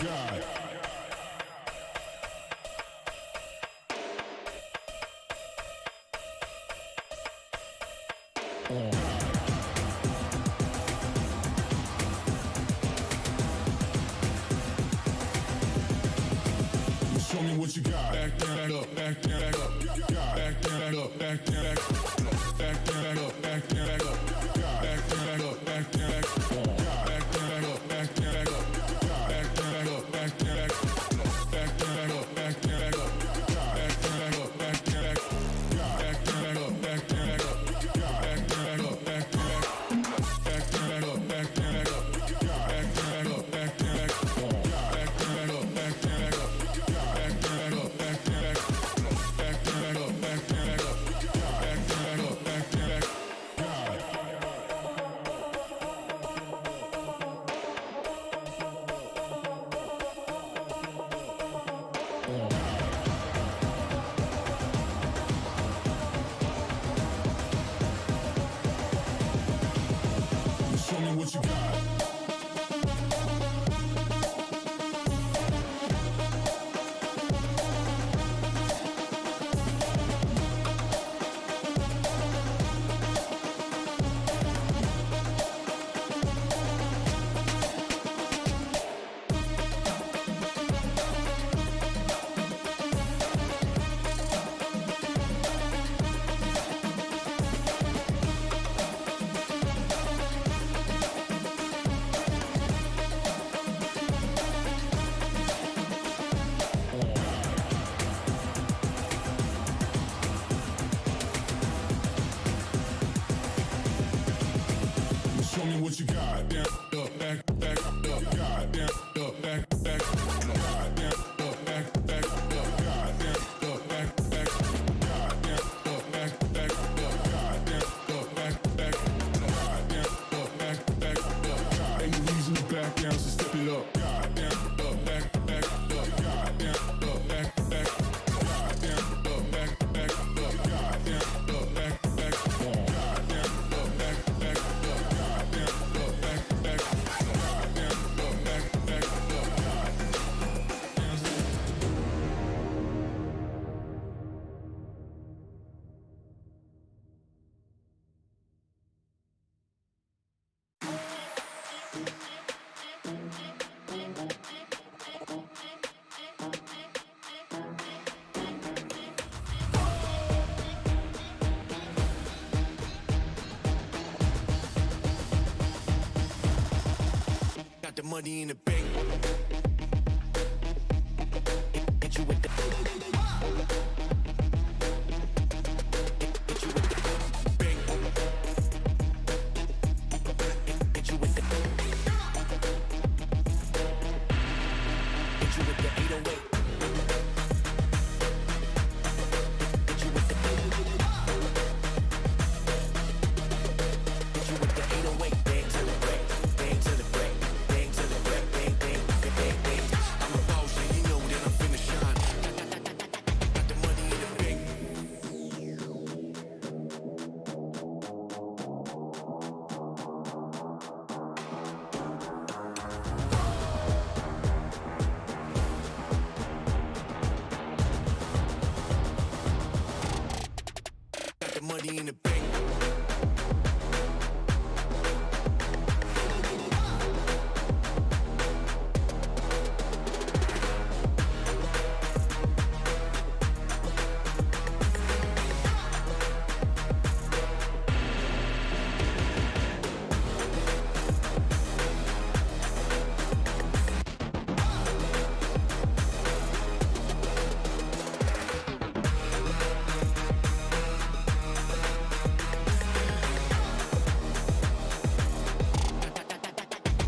Show me what you got. Back down, up, back down, back up. Back down, up, back down, back up. Back down, up, back down, back up. Back down, up, back down, back up. Back down, up, back down, back up. Back down, up, back down, back up. Back down, up, back down, back up. Back down, up, back down, back up. Back down, up, back down, back up. Back down, up, back down, back up. Back down, up, back down, back up. Back down, up, back down, back up. Back down, up, back down, back up. Show me what you got. Show me what you got. Down, up, back, back, up, God. Down, up, back, back, God. Down, up, back, back, up, God. Down, up, back, back, God. Down, up, back, back, up, God. Down, up, back, back, God. Down, up, back, back, up, God. Ain't no reason to back down, so step it up. God. Down, up, back, back, up, God. Down, up, back, back, God. Down, up, back, back, up, God. Down, up, back, back, God. Down, up, back, back, up, God. Down, up, back, back, God. Down, up, back, back, up, God. Got the money in the bank. Hit you with the. Hit you with the bank. Hit you with the. Hit you with the 808. Hit you with the. Hit you with the 808. Bang to the break. Bang to the break. Bang to the break. Bang, bang, bang, bang, bang. I'm a boss, and you know that I'm finna shine. Got the money in the bank. Got the money in the bank.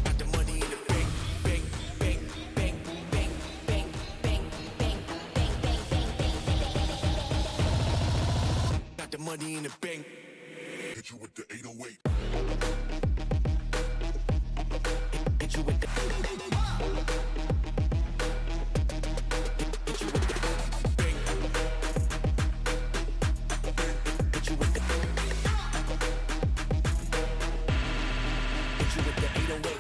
Got the money in the bank. Bank, bank, bank, bank, bank, bank, bank, bank, bank, bank. Got the money in the bank. Hit you with the 808. Hit you with the. Hit you with the bank. Hit you with the. Hit you with the 808.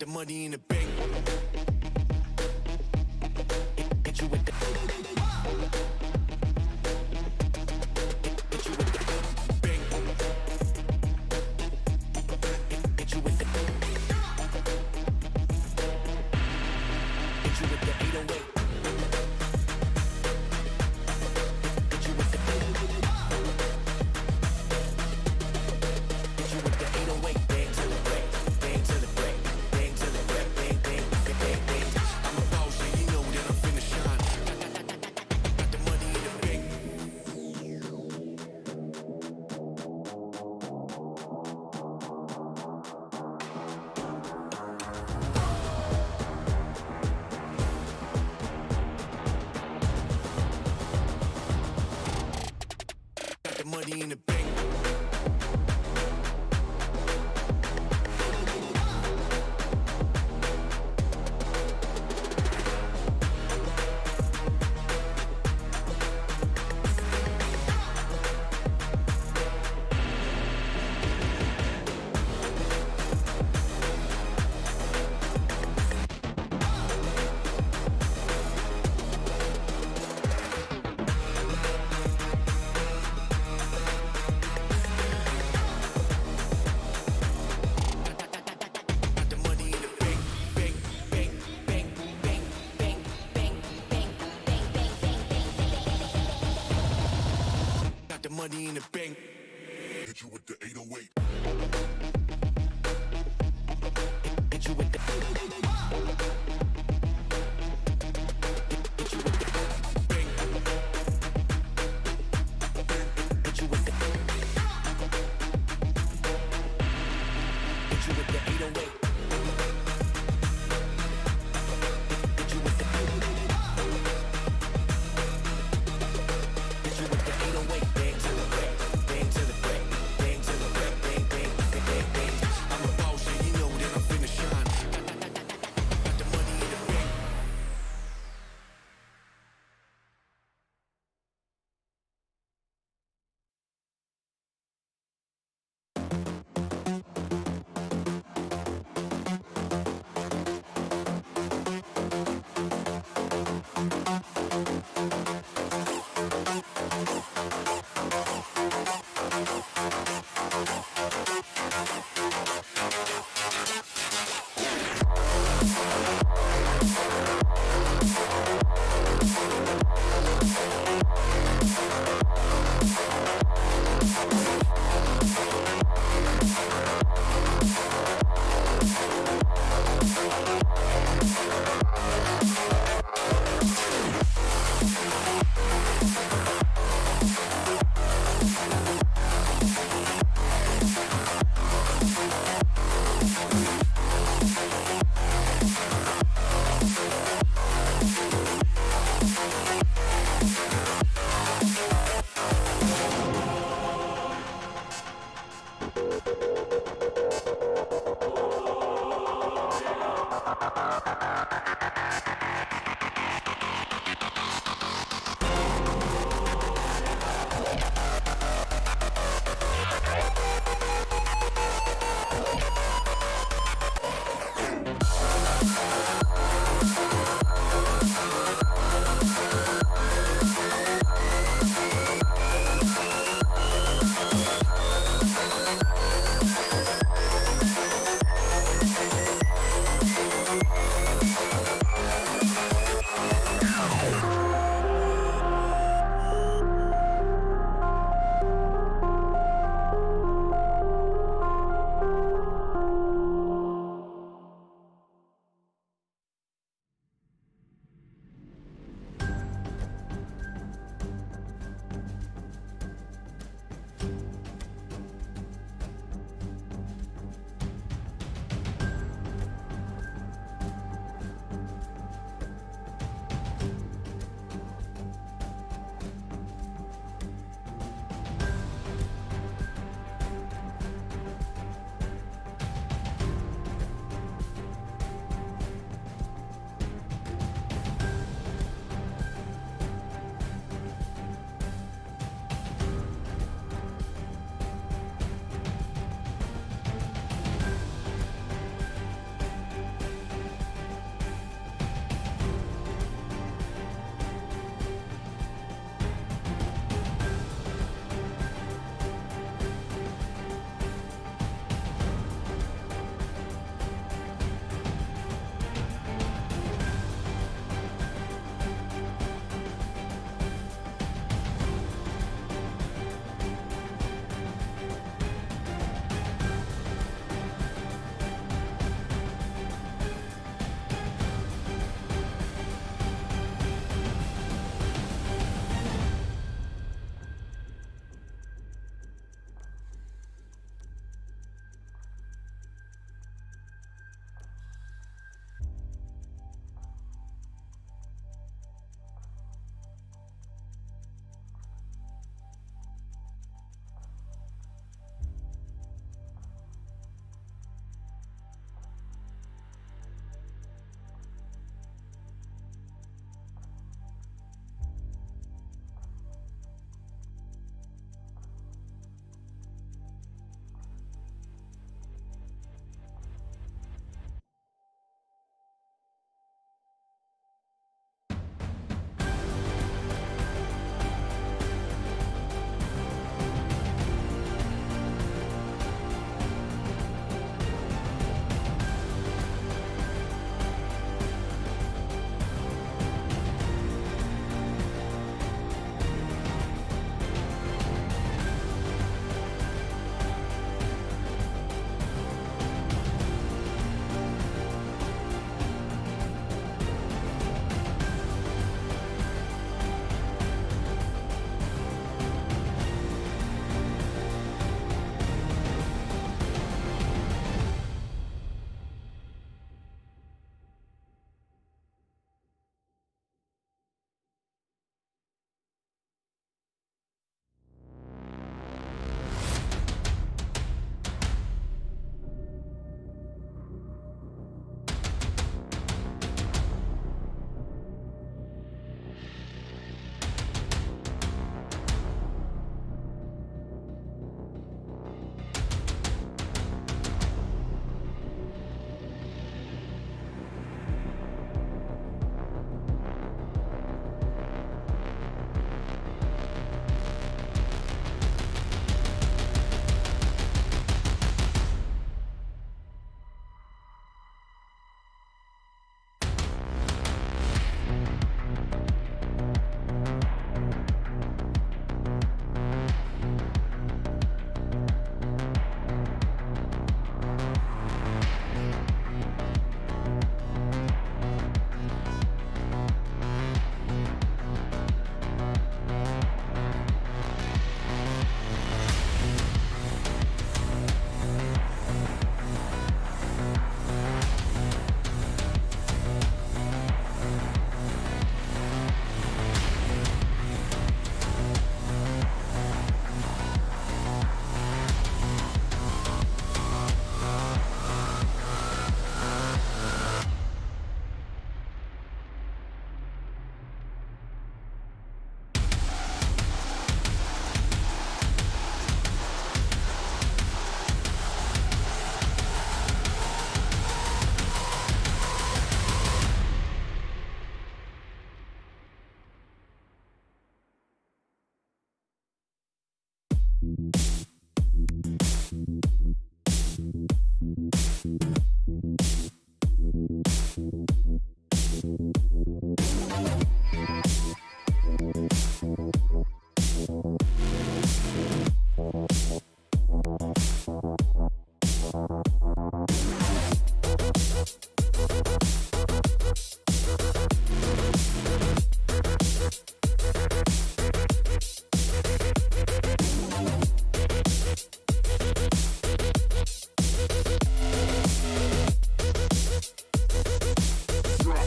the money in the bank. Hit you with the. Hit you with the bank. Hit you with the. Hit you with the 808. Hit you with the. Hit you with the 808. Bang to the break. Bang to the break. Bang to the break. Bang, bang, bang, bang, bang. I'm a boss, yeah, you know that I'm finna shine. Got the money in the bank. Got the money in the bank. Got the money in the bank. Bank, bank, bank, bank, bank, bank, bank, bank, bank, bank, bank. Got the money in the bank. Hit you with the 808. Hit you with the. Hit you with the bank. Hit you with the. Hit you with the 808. Hit you with the. Hit you with the 808. Bang to the break. Bang to the break. Bang to the break. Bang, bang, bang, bang, bang. I'm a boss, yeah, you know that I'm finna shine. Got the money in the bank.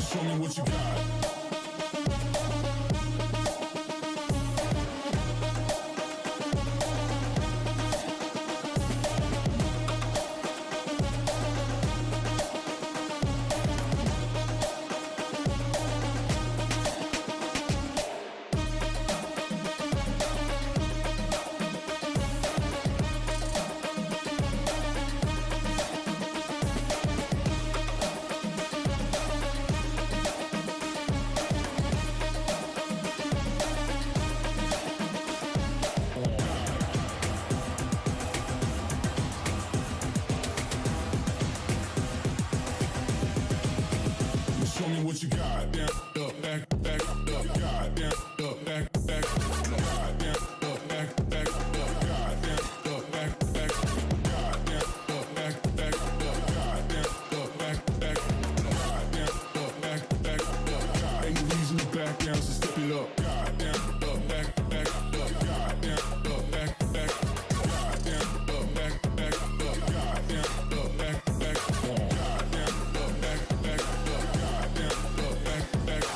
Show me what you got. Show me what you got. Down, up, back, up, God, down, up, back, God, down, up, back, up, God, down, up, back, God, down, up, back, up, God, down, up, back, God, down, up, back, up, God. Ain't no reason to back down, so step it up. God, down, up, back, up, God, down, up, back, God, down, up, back, up, God, down, up, back, God, down, up, back, up, God, down, up, back.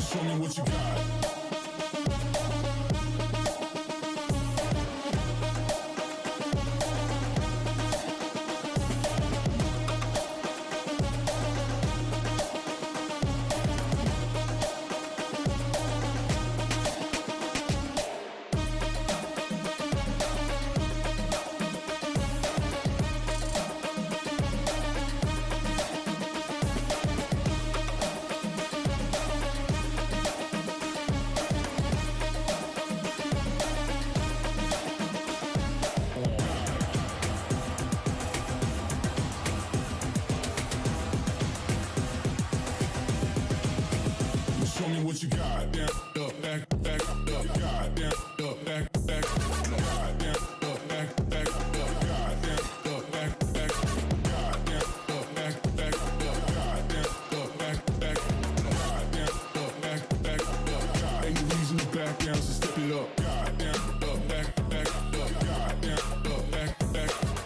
Show me what you got. Show me what you got. Down, up, back, up, God, down, up, back, God, down, up, back, up, God, down, up, back, God, down, up, back, up, God, down, up, back, God, down, up, back, God. Ain't no reason to back down, so step it up. God, down, up, back, up, God, down, up, back, God, down, up, back,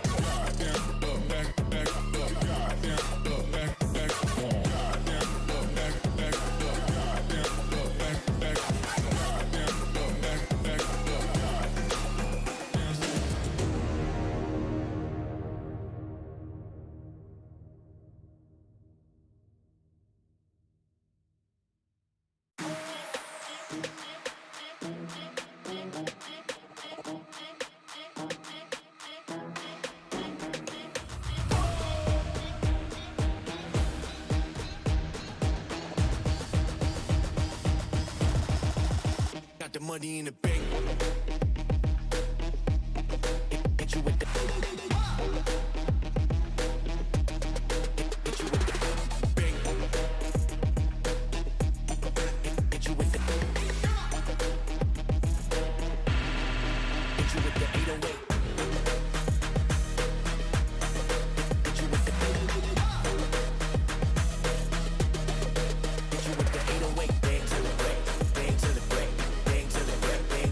God, down, up, back, God, down, up, back, Got the money in the bank. Hit you with the. Hit you with the bank. Hit you with the. Hit you with the 808. Hit you with the. Hit you with the 808. Bang to the break. Bang to the break. Bang to the break. Bang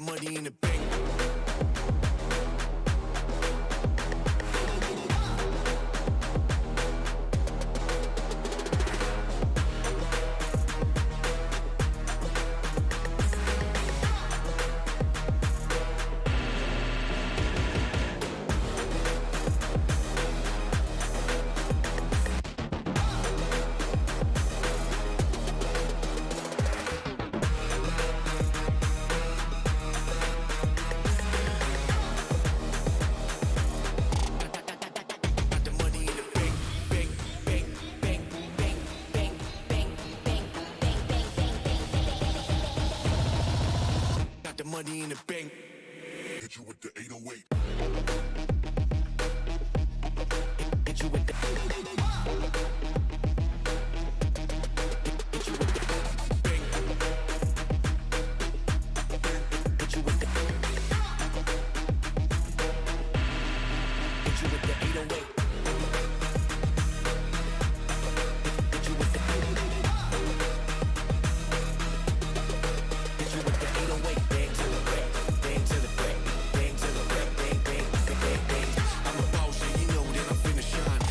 money in the bank. Money in the bank. Hit you with the 808. Hit you with the. Hit you with the bank. Hit you with the. Hit you with the 808. Hit you with the. Hit you with the 808. Bang to the break, bang to the break, bang to the break, bang, bang, bang, bang, bang. I'm a boss, and you know that I'm finna shine.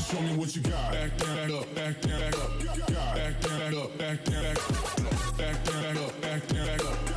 Show me what you got. Back up, back up, back up, back up, back up, back up, back up, back up.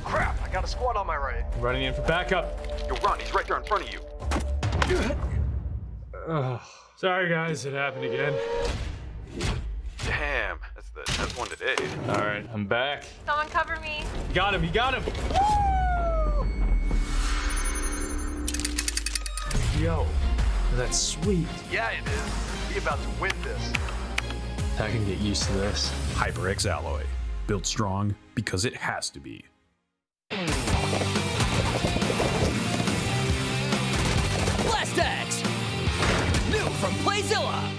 Crap, I got a squad on my right. Running in for backup. Yo, run, he's right there in front of you. Ugh. Sorry guys, it happened again. Damn, that's the 10th one today. All right, I'm back. Someone cover me. You got him, you got him. Yo, that's sweet. Yeah, it is. We about to win this. I can get used to this. HyperX Alloy. Built strong because it has to be. Blast X! New from Playzilla!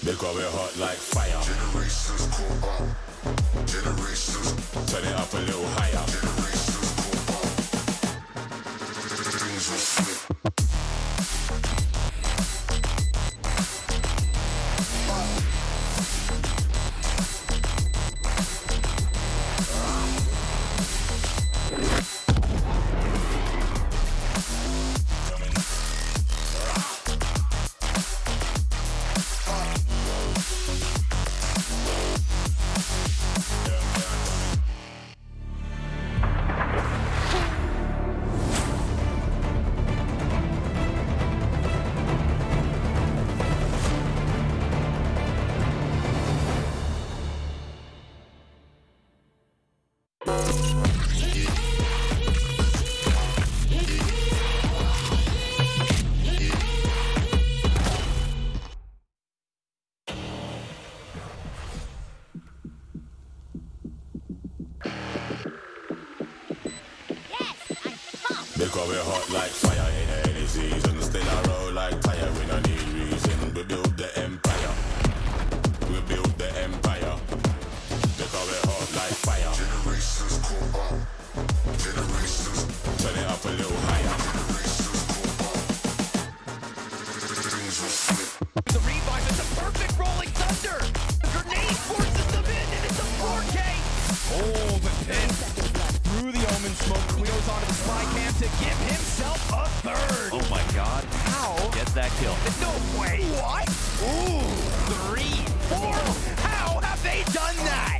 Because we're hot like fire. Generations go up. Generations. Turn it up a little higher. Generations go up. Things will slip. Because we're hot like fire in any season. Still I roll like tire, we don't need reason. We build the empire. We build the empire. Because we're hot like fire. Generations go up. Generations. Turn it up a little higher. Generations go up. Things will slip. The revive is a perfect rolling thunder. The grenade forces them in, and it's a 4K. Oh, the pin. Through the Omen smoke, Quio's onto the spy cam to give himself a third. Oh my god. How? Gets that kill. No way. What? Ooh. 3, 4. How have they done that?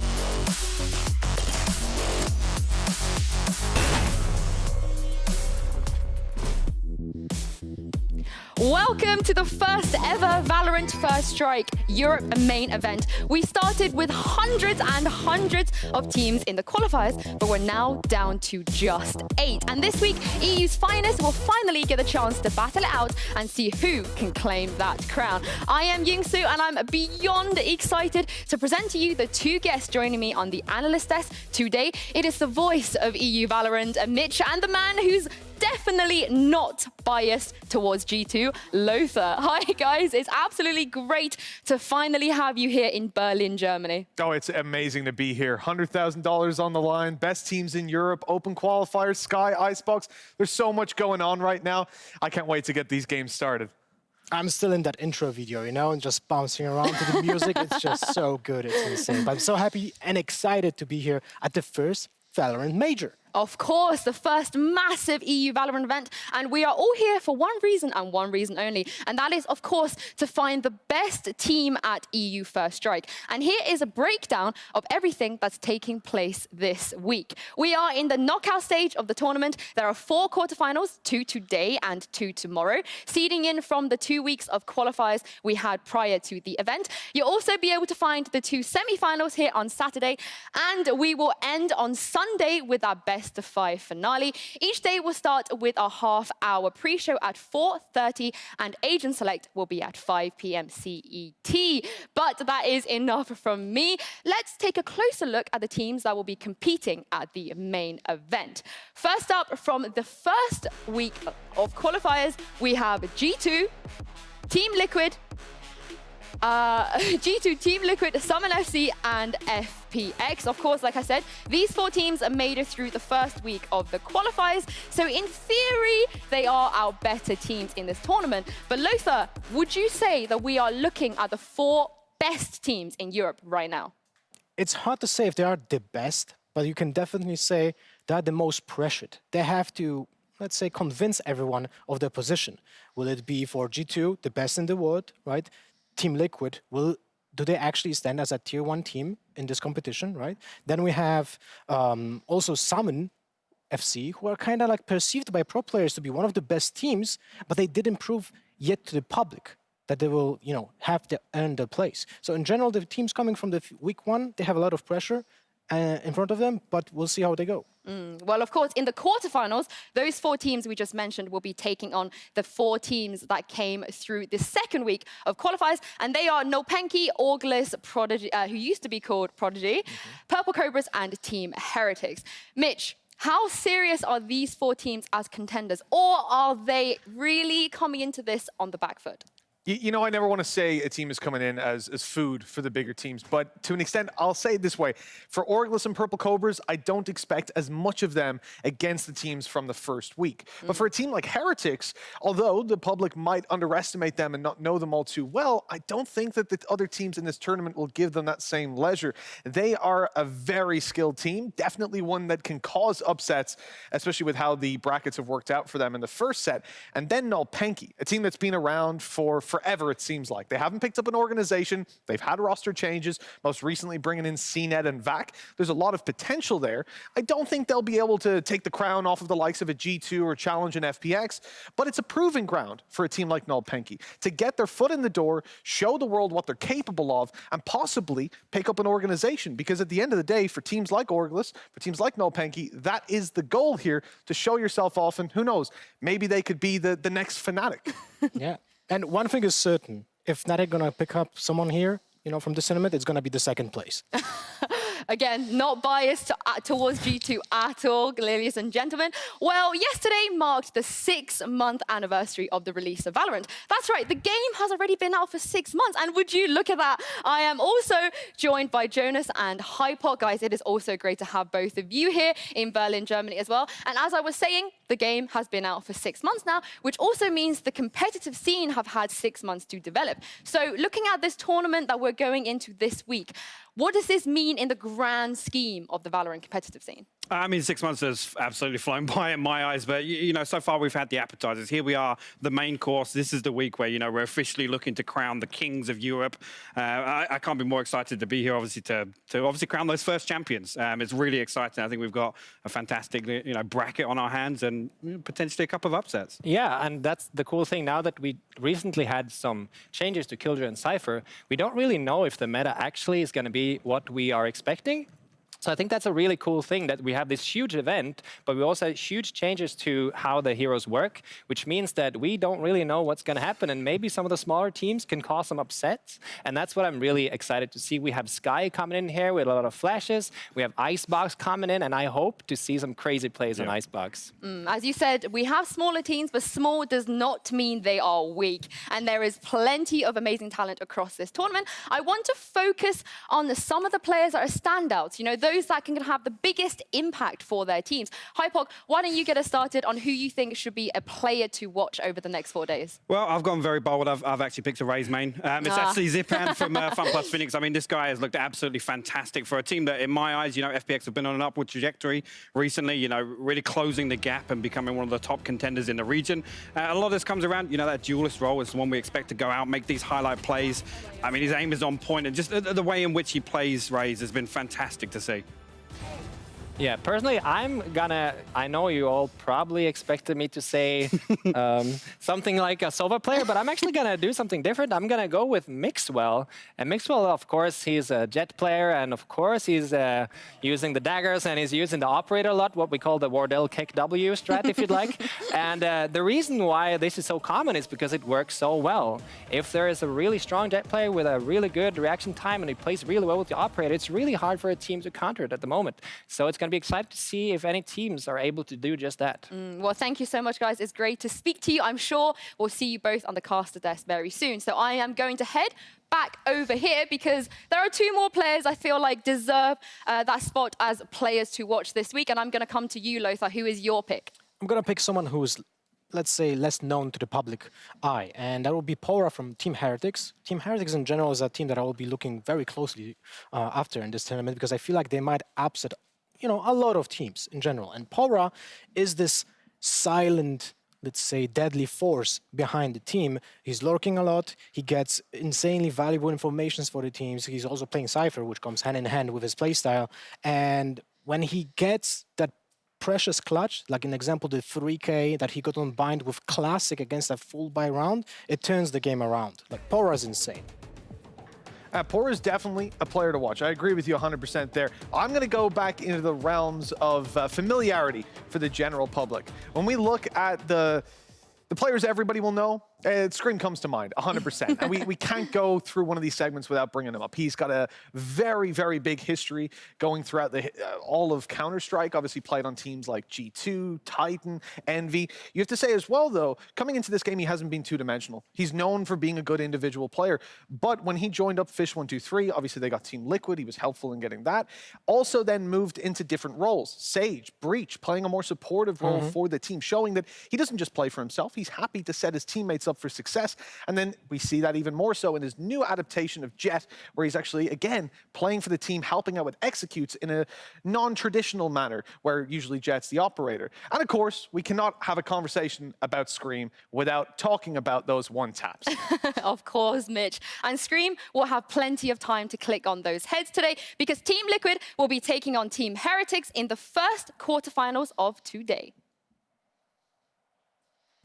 Welcome to the first ever Valorant First Strike Europe main event. We started with hundreds and hundreds of teams in the qualifiers, but we're now down to just 8. And this week, EU's finest will finally get a chance to battle it out and see who can claim that crown. I am Yingsu, and I'm beyond excited to present to you the 2 guests joining me on the analyst desk today. It is the voice of EU Valorant, Mitch, and the man who's definitely not biased towards G2, Lothar. Hi guys, it's absolutely great to finally have you here in Berlin, Germany. Oh, it's amazing to be here. $100,000 on the line, best teams in Europe, open qualifiers, Sky, Icebox. There's so much going on right now. I can't wait to get these games started. I'm still in that intro video, you know, and just bouncing around to the music. It's just so good, it's insane. But I'm so happy and excited to be here at the first Valorant Major. Of course, the first massive EU Valorant event, and we are all here for one reason and one reason only, and that is, of course, to find the best team at EU First Strike. And here is a breakdown of everything that's taking place this week. We are in the knockout stage of the tournament. There are 4 quarterfinals, 2 today and 2 tomorrow, seeding in from the 2 weeks of qualifiers we had prior to the event. You'll also be able to find the 2 semi-finals here on Saturday, and we will end on Sunday with our best of 5 finale. Each day will start with a half-hour pre-show at 4:30, and Agent Select will be at 5 p.m. CET. But that is enough from me. Let's take a closer look at the teams that will be competing at the main event. First up, from the first week of qualifiers, we have G2, Team Liquid, G2, Team Liquid, Summon FC, and FPX. Of course, like I said, these 4 teams are made it through the first week of the qualifiers. So in theory, they are our better teams in this tournament. But Lothar, would you say that we are looking at the 4 best teams in Europe right now? It's hard to say if they are the best, but you can definitely say they're the most pressured. They have to, let's say, convince everyone of their position. Will it be for G2, the best in the world, right? Team Liquid, do they actually stand as a tier 1 team in this competition, right? Then we have also Summon FC, who are kind of like perceived by pro players to be one of the best teams, but they didn't prove yet to the public that they will, you know, have to earn their place. So in general, the teams coming from the week 1, they have a lot of pressure in front of them, but we'll see how they go. Well, of course, in the quarterfinals, those 4 teams we just mentioned will be taking on the 4 teams that came through the second week of qualifiers, and they are Nopenki, Auglis, Prodigy, who used to be called Prodigy, Purple Cobras, and Team Heretics. Mitch, how serious are these 4 teams as contenders, or are they really coming into this on the back foot? You know, I never want to say a team is coming in as food for the bigger teams, but to an extent, I'll say it this way. For Orglis and Purple Cobras, I don't expect as much of them against the teams from the first week. But for a team like Heretics, although the public might underestimate them and not know them all too well, I don't think that the other teams in this tournament will give them that same leisure. They are a very skilled team, definitely one that can cause upsets, especially with how the brackets have worked out for them in the first set. And then Nolpenki, a team that's been around for forever, it seems like. They haven't picked up an organization. They've had roster changes, most recently bringing in CNET and VAC. There's a lot of potential there. I don't think they'll be able to take the crown off of the likes of a G2 or Challenge and FPX, but it's a proving ground for a team like Nolpenki to get their foot in the door, show the world what they're capable of, and possibly pick up an organization. Because at the end of the day, for teams like Orglis, for teams like Nolpenki, that is the goal here, to show yourself off, and who knows, maybe they could be the next Fnatic. Yeah. And one thing is certain, if Fnatic gonna pick up someone here, you know, from the tournament, it's gonna be the second place. Again, not biased towards G2 at all, ladies and gentlemen. Well, yesterday marked the 6-month anniversary of the release of Valorant. That's right, the game has already been out for 6 months, and would you look at that? I am also joined by Jonas and Hypok. Guys, it is also great to have both of you here in Berlin, Germany as well. And as I was saying, the game has been out for 6 months now, which also means the competitive scene have had 6 months to develop. So looking at this tournament that we're going into this week, what does this mean in the grand scheme of the Valorant competitive scene? I mean, 6 months has absolutely flown by in my eyes, but you know, so far we've had the appetizers. Here we are, the main course. This is the week where, you know, we're officially looking to crown the kings of Europe. I can't be more excited to be here, obviously, to obviously crown those first champions. It's really exciting. I think we've got a fantastic, you know, bracket on our hands and potentially a couple of upsets. Yeah, and that's the cool thing. Now that we recently had some changes to Killjoy and Cypher, we don't really know if the meta actually is going to be what we are expecting. So I think that's a really cool thing, that we have this huge event, but we also have huge changes to how the heroes work, which means that we don't really know what's going to happen, and maybe some of the smaller teams can cause some upsets, and that's what I'm really excited to see. We have Sky coming in here with a lot of flashes, we have Icebox coming in, and I hope to see some crazy plays on Icebox. As you said, we have smaller teams, but small does not mean they are weak, and there is plenty of amazing talent across this tournament. I want to focus on some of the players that are standouts, you know, those that can have the biggest impact for their teams. Hypok, why don't you get us started on who you think should be a player to watch over the next 4 days? Well, I've gone very bold. I've actually picked a Raze main. It's actually Zipan from Fun Plus Phoenix. I mean, this guy has looked absolutely fantastic for a team that, in my eyes, you know, FPX have been on an upward trajectory recently, you know, really closing the gap and becoming one of the top contenders in the region. A lot of this comes around, you know, that duelist role is the one we expect to go out, make these highlight plays. I mean, his aim is on point, and just the way in which he plays Raze has been fantastic to see. Yeah, personally, I know you all probably expected me to say something like a Sova player, but I'm actually gonna do something different. I'm gonna go with Mixwell. And Mixwell, of course, he's a Jet player, and of course, he's using the daggers, and he's using the operator a lot, what we call the Wardell Kick W strat, if you'd like. And the reason why this is so common is because it works so well. If there is a really strong Jet player with a really good reaction time, and he plays really well with the operator, it's really hard for a team to counter it at the moment. So it's going to be excited to see if any teams are able to do just that. Well, thank you so much, guys. It's great to speak to you. I'm sure we'll see you both on the caster desk very soon. So I am going to head back over here because there are 2 more players I feel like deserve that spot as players to watch this week. And I'm going to come to you, Lothar. Who is your pick? I'm gonna pick someone who's, let's say, less known to the public eye, and that will be Pora from Team Heretics. Team Heretics in general is a team that I will be looking very closely after in this tournament, because I feel like they might upset, you know, a lot of teams in general. And Pora is this silent, let's say, deadly force behind the team. He's lurking a lot. He gets insanely valuable information for the teams. He's also playing Cypher, which comes hand in hand with his playstyle. And when he gets that precious clutch, like in example the 3K that he got on bind with Classic against a full buy round, it turns the game around. Like, Pora is insane. Pora is definitely a player to watch. I agree with you 100% there. I'm going to go back into the realms of familiarity for the general public. When we look at the players everybody will know, Scream comes to mind, 100%. And we can't go through one of these segments without bringing him up. He's got a very, very big history going throughout all of Counter-Strike. Obviously played on teams like G2, Titan, Envy. You have to say as well, though, coming into this game, he hasn't been two-dimensional. He's known for being a good individual player. But when he joined up Fish123, obviously they got Team Liquid. He was helpful in getting that. Also then moved into different roles. Sage, Breach, playing a more supportive role for the team, showing that he doesn't just play for himself. He's happy to set his teammates up for success. And then we see that even more so in his new adaptation of Jet, where he's actually, again, playing for the team, helping out with executes in a non-traditional manner, where usually Jet's the operator. And of course, we cannot have a conversation about Scream without talking about those one-taps. Of course, Mitch. And Scream will have plenty of time to click on those heads today, because Team Liquid will be taking on Team Heretics in the first quarterfinals of today.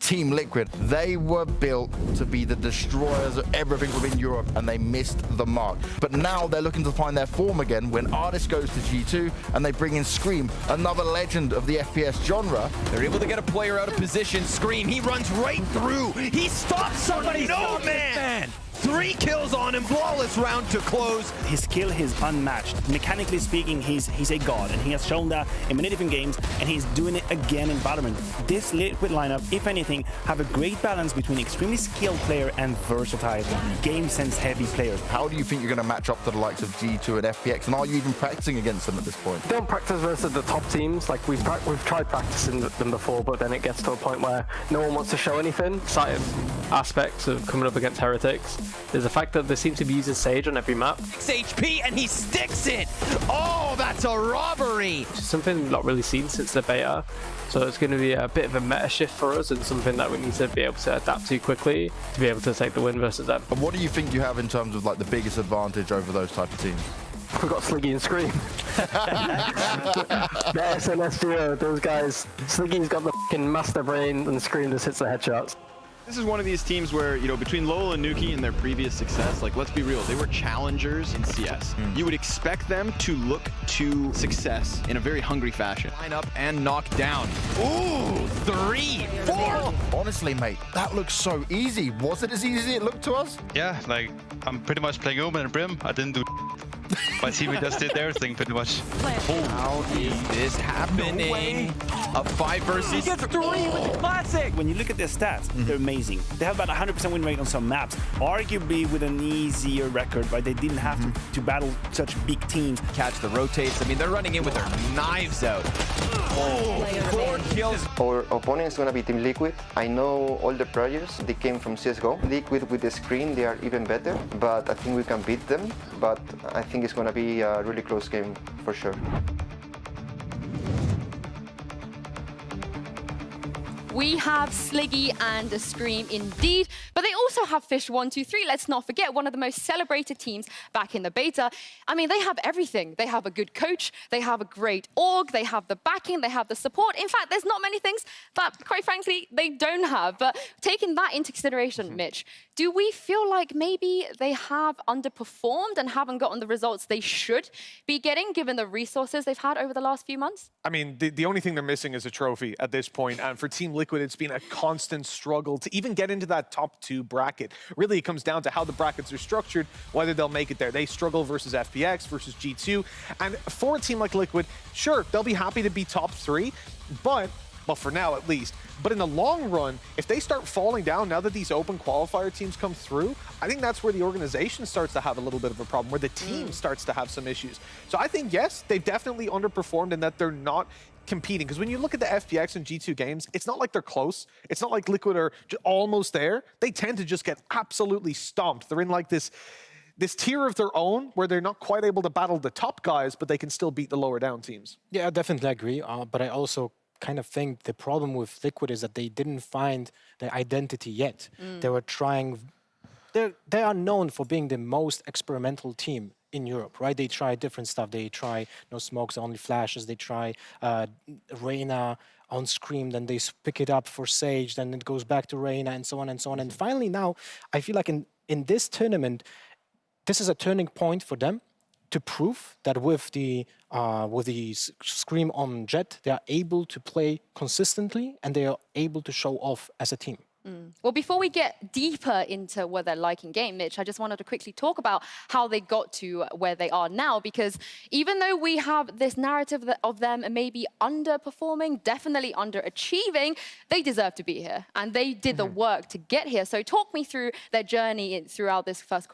Team Liquid, they were built to be the destroyers of everything within Europe, and they missed the mark. But now they're looking to find their form again when Oras goes to G2 and they bring in Scream, another legend of the FPS genre. They're able to get a player out of position. Scream, he runs right through. He stops somebody. No, man. 3 kills on him, flawless round to close. His skill is unmatched. Mechanically speaking, he's a god, and he has shown that in many different games, and he's doing it again in Valorant. This Liquid lineup, if anything, have a great balance between extremely skilled player and versatile, game sense heavy players. How do you think you're going to match up to the likes of G2 and FPX, and are you even practicing against them at this point? Don't practice versus the top teams. Like we've tried practicing them before, but then it gets to a point where no one wants to show anything. Exciting aspects of coming up against Heretics is the fact that they seem to be using Sage on every map. 6 HP and he sticks it. Oh, that's a robbery. Which is something not really seen since the beta. So it's going to be a bit of a meta shift for us, and something that we need to be able to adapt to quickly to be able to take the win versus them. And what do you think you have in terms of like the biggest advantage over those type of teams? We've got Sliggy and Scream. The SNS duo, those guys. Sliggy's got the fucking master brain, and Scream just hits the headshots. This is one of these teams where, you know, between Lowell and Nuki and their previous success, like, let's be real, they were challengers in CS. You would expect them to look to success in a very hungry fashion. Line up and knock down. Ooh, 3, 4. Honestly, mate, that looks so easy. Was it as easy as it looked to us? Yeah, like, I'm pretty much playing Omen and Brim. I didn't do my team just did their thing pretty much. How is this happening? A 5 versus 3 with the classic. When you look at their stats, they're amazing. They have about 100% win rate on some maps, arguably with an easier record, but they didn't have to battle such big teams. Catch the rotates. I mean, they're running in with their knives out. Oh, 4 kills. Our opponent is going to be Team Liquid. I know all the players. They came from CSGO. Liquid with the Screen, they are even better, but I think we can beat them. But I think it's going to be a really close game for sure. We have Sliggy and Scream indeed, but they also have Fish123. Let's not forget, one of the most celebrated teams back in the beta. I mean, they have everything. They have a good coach, they have a great org, they have the backing, they have the support. In fact, there's not many things that, quite frankly, they don't have. But taking that into consideration, Mitch, do we feel like maybe they have underperformed and haven't gotten the results they should be getting, given the resources they've had over the last few months? I mean, the only thing they're missing is a trophy at this point, and for Team Liquid, it's been a constant struggle to even get into that top 2 bracket. Really, it comes down to how the brackets are structured, whether they'll make it there. They struggle versus FPX, versus G2, and for a team like Liquid, sure, they'll be happy to be top 3, but, well, for now at least, but in the long run, if they start falling down now that these open qualifier teams come through, I think that's where the organization starts to have a little bit of a problem, where the team starts to have some issues. So I think, yes, they've definitely underperformed in that they're not competing. Because when you look at the FPX and G2 games, it's not like they're close. It's not like Liquid are almost there. They tend to just get absolutely stomped. They're in like this tier of their own where they're not quite able to battle the top guys, but they can still beat the lower down teams. Yeah, I definitely agree. But I also kind of think the problem with Liquid is that they didn't find their identity yet. They were trying. They are known for being the most experimental team in Europe, right? They try different stuff. They try no smokes, only flashes. They try Reyna on Scream, then they pick it up for Sage, then it goes back to Reyna, and so on and so on. And finally now, I feel like in this tournament, this is a turning point for them to prove that with the Scream on Jet, they are able to play consistently and they are able to show off as a team. Well, before we get deeper into what they're like in game, Mitch, I just wanted to quickly talk about how they got to where they are now, because even though we have this narrative of them maybe underperforming, definitely underachieving, they deserve to be here, and they did the work to get here. So talk me through their journey throughout this first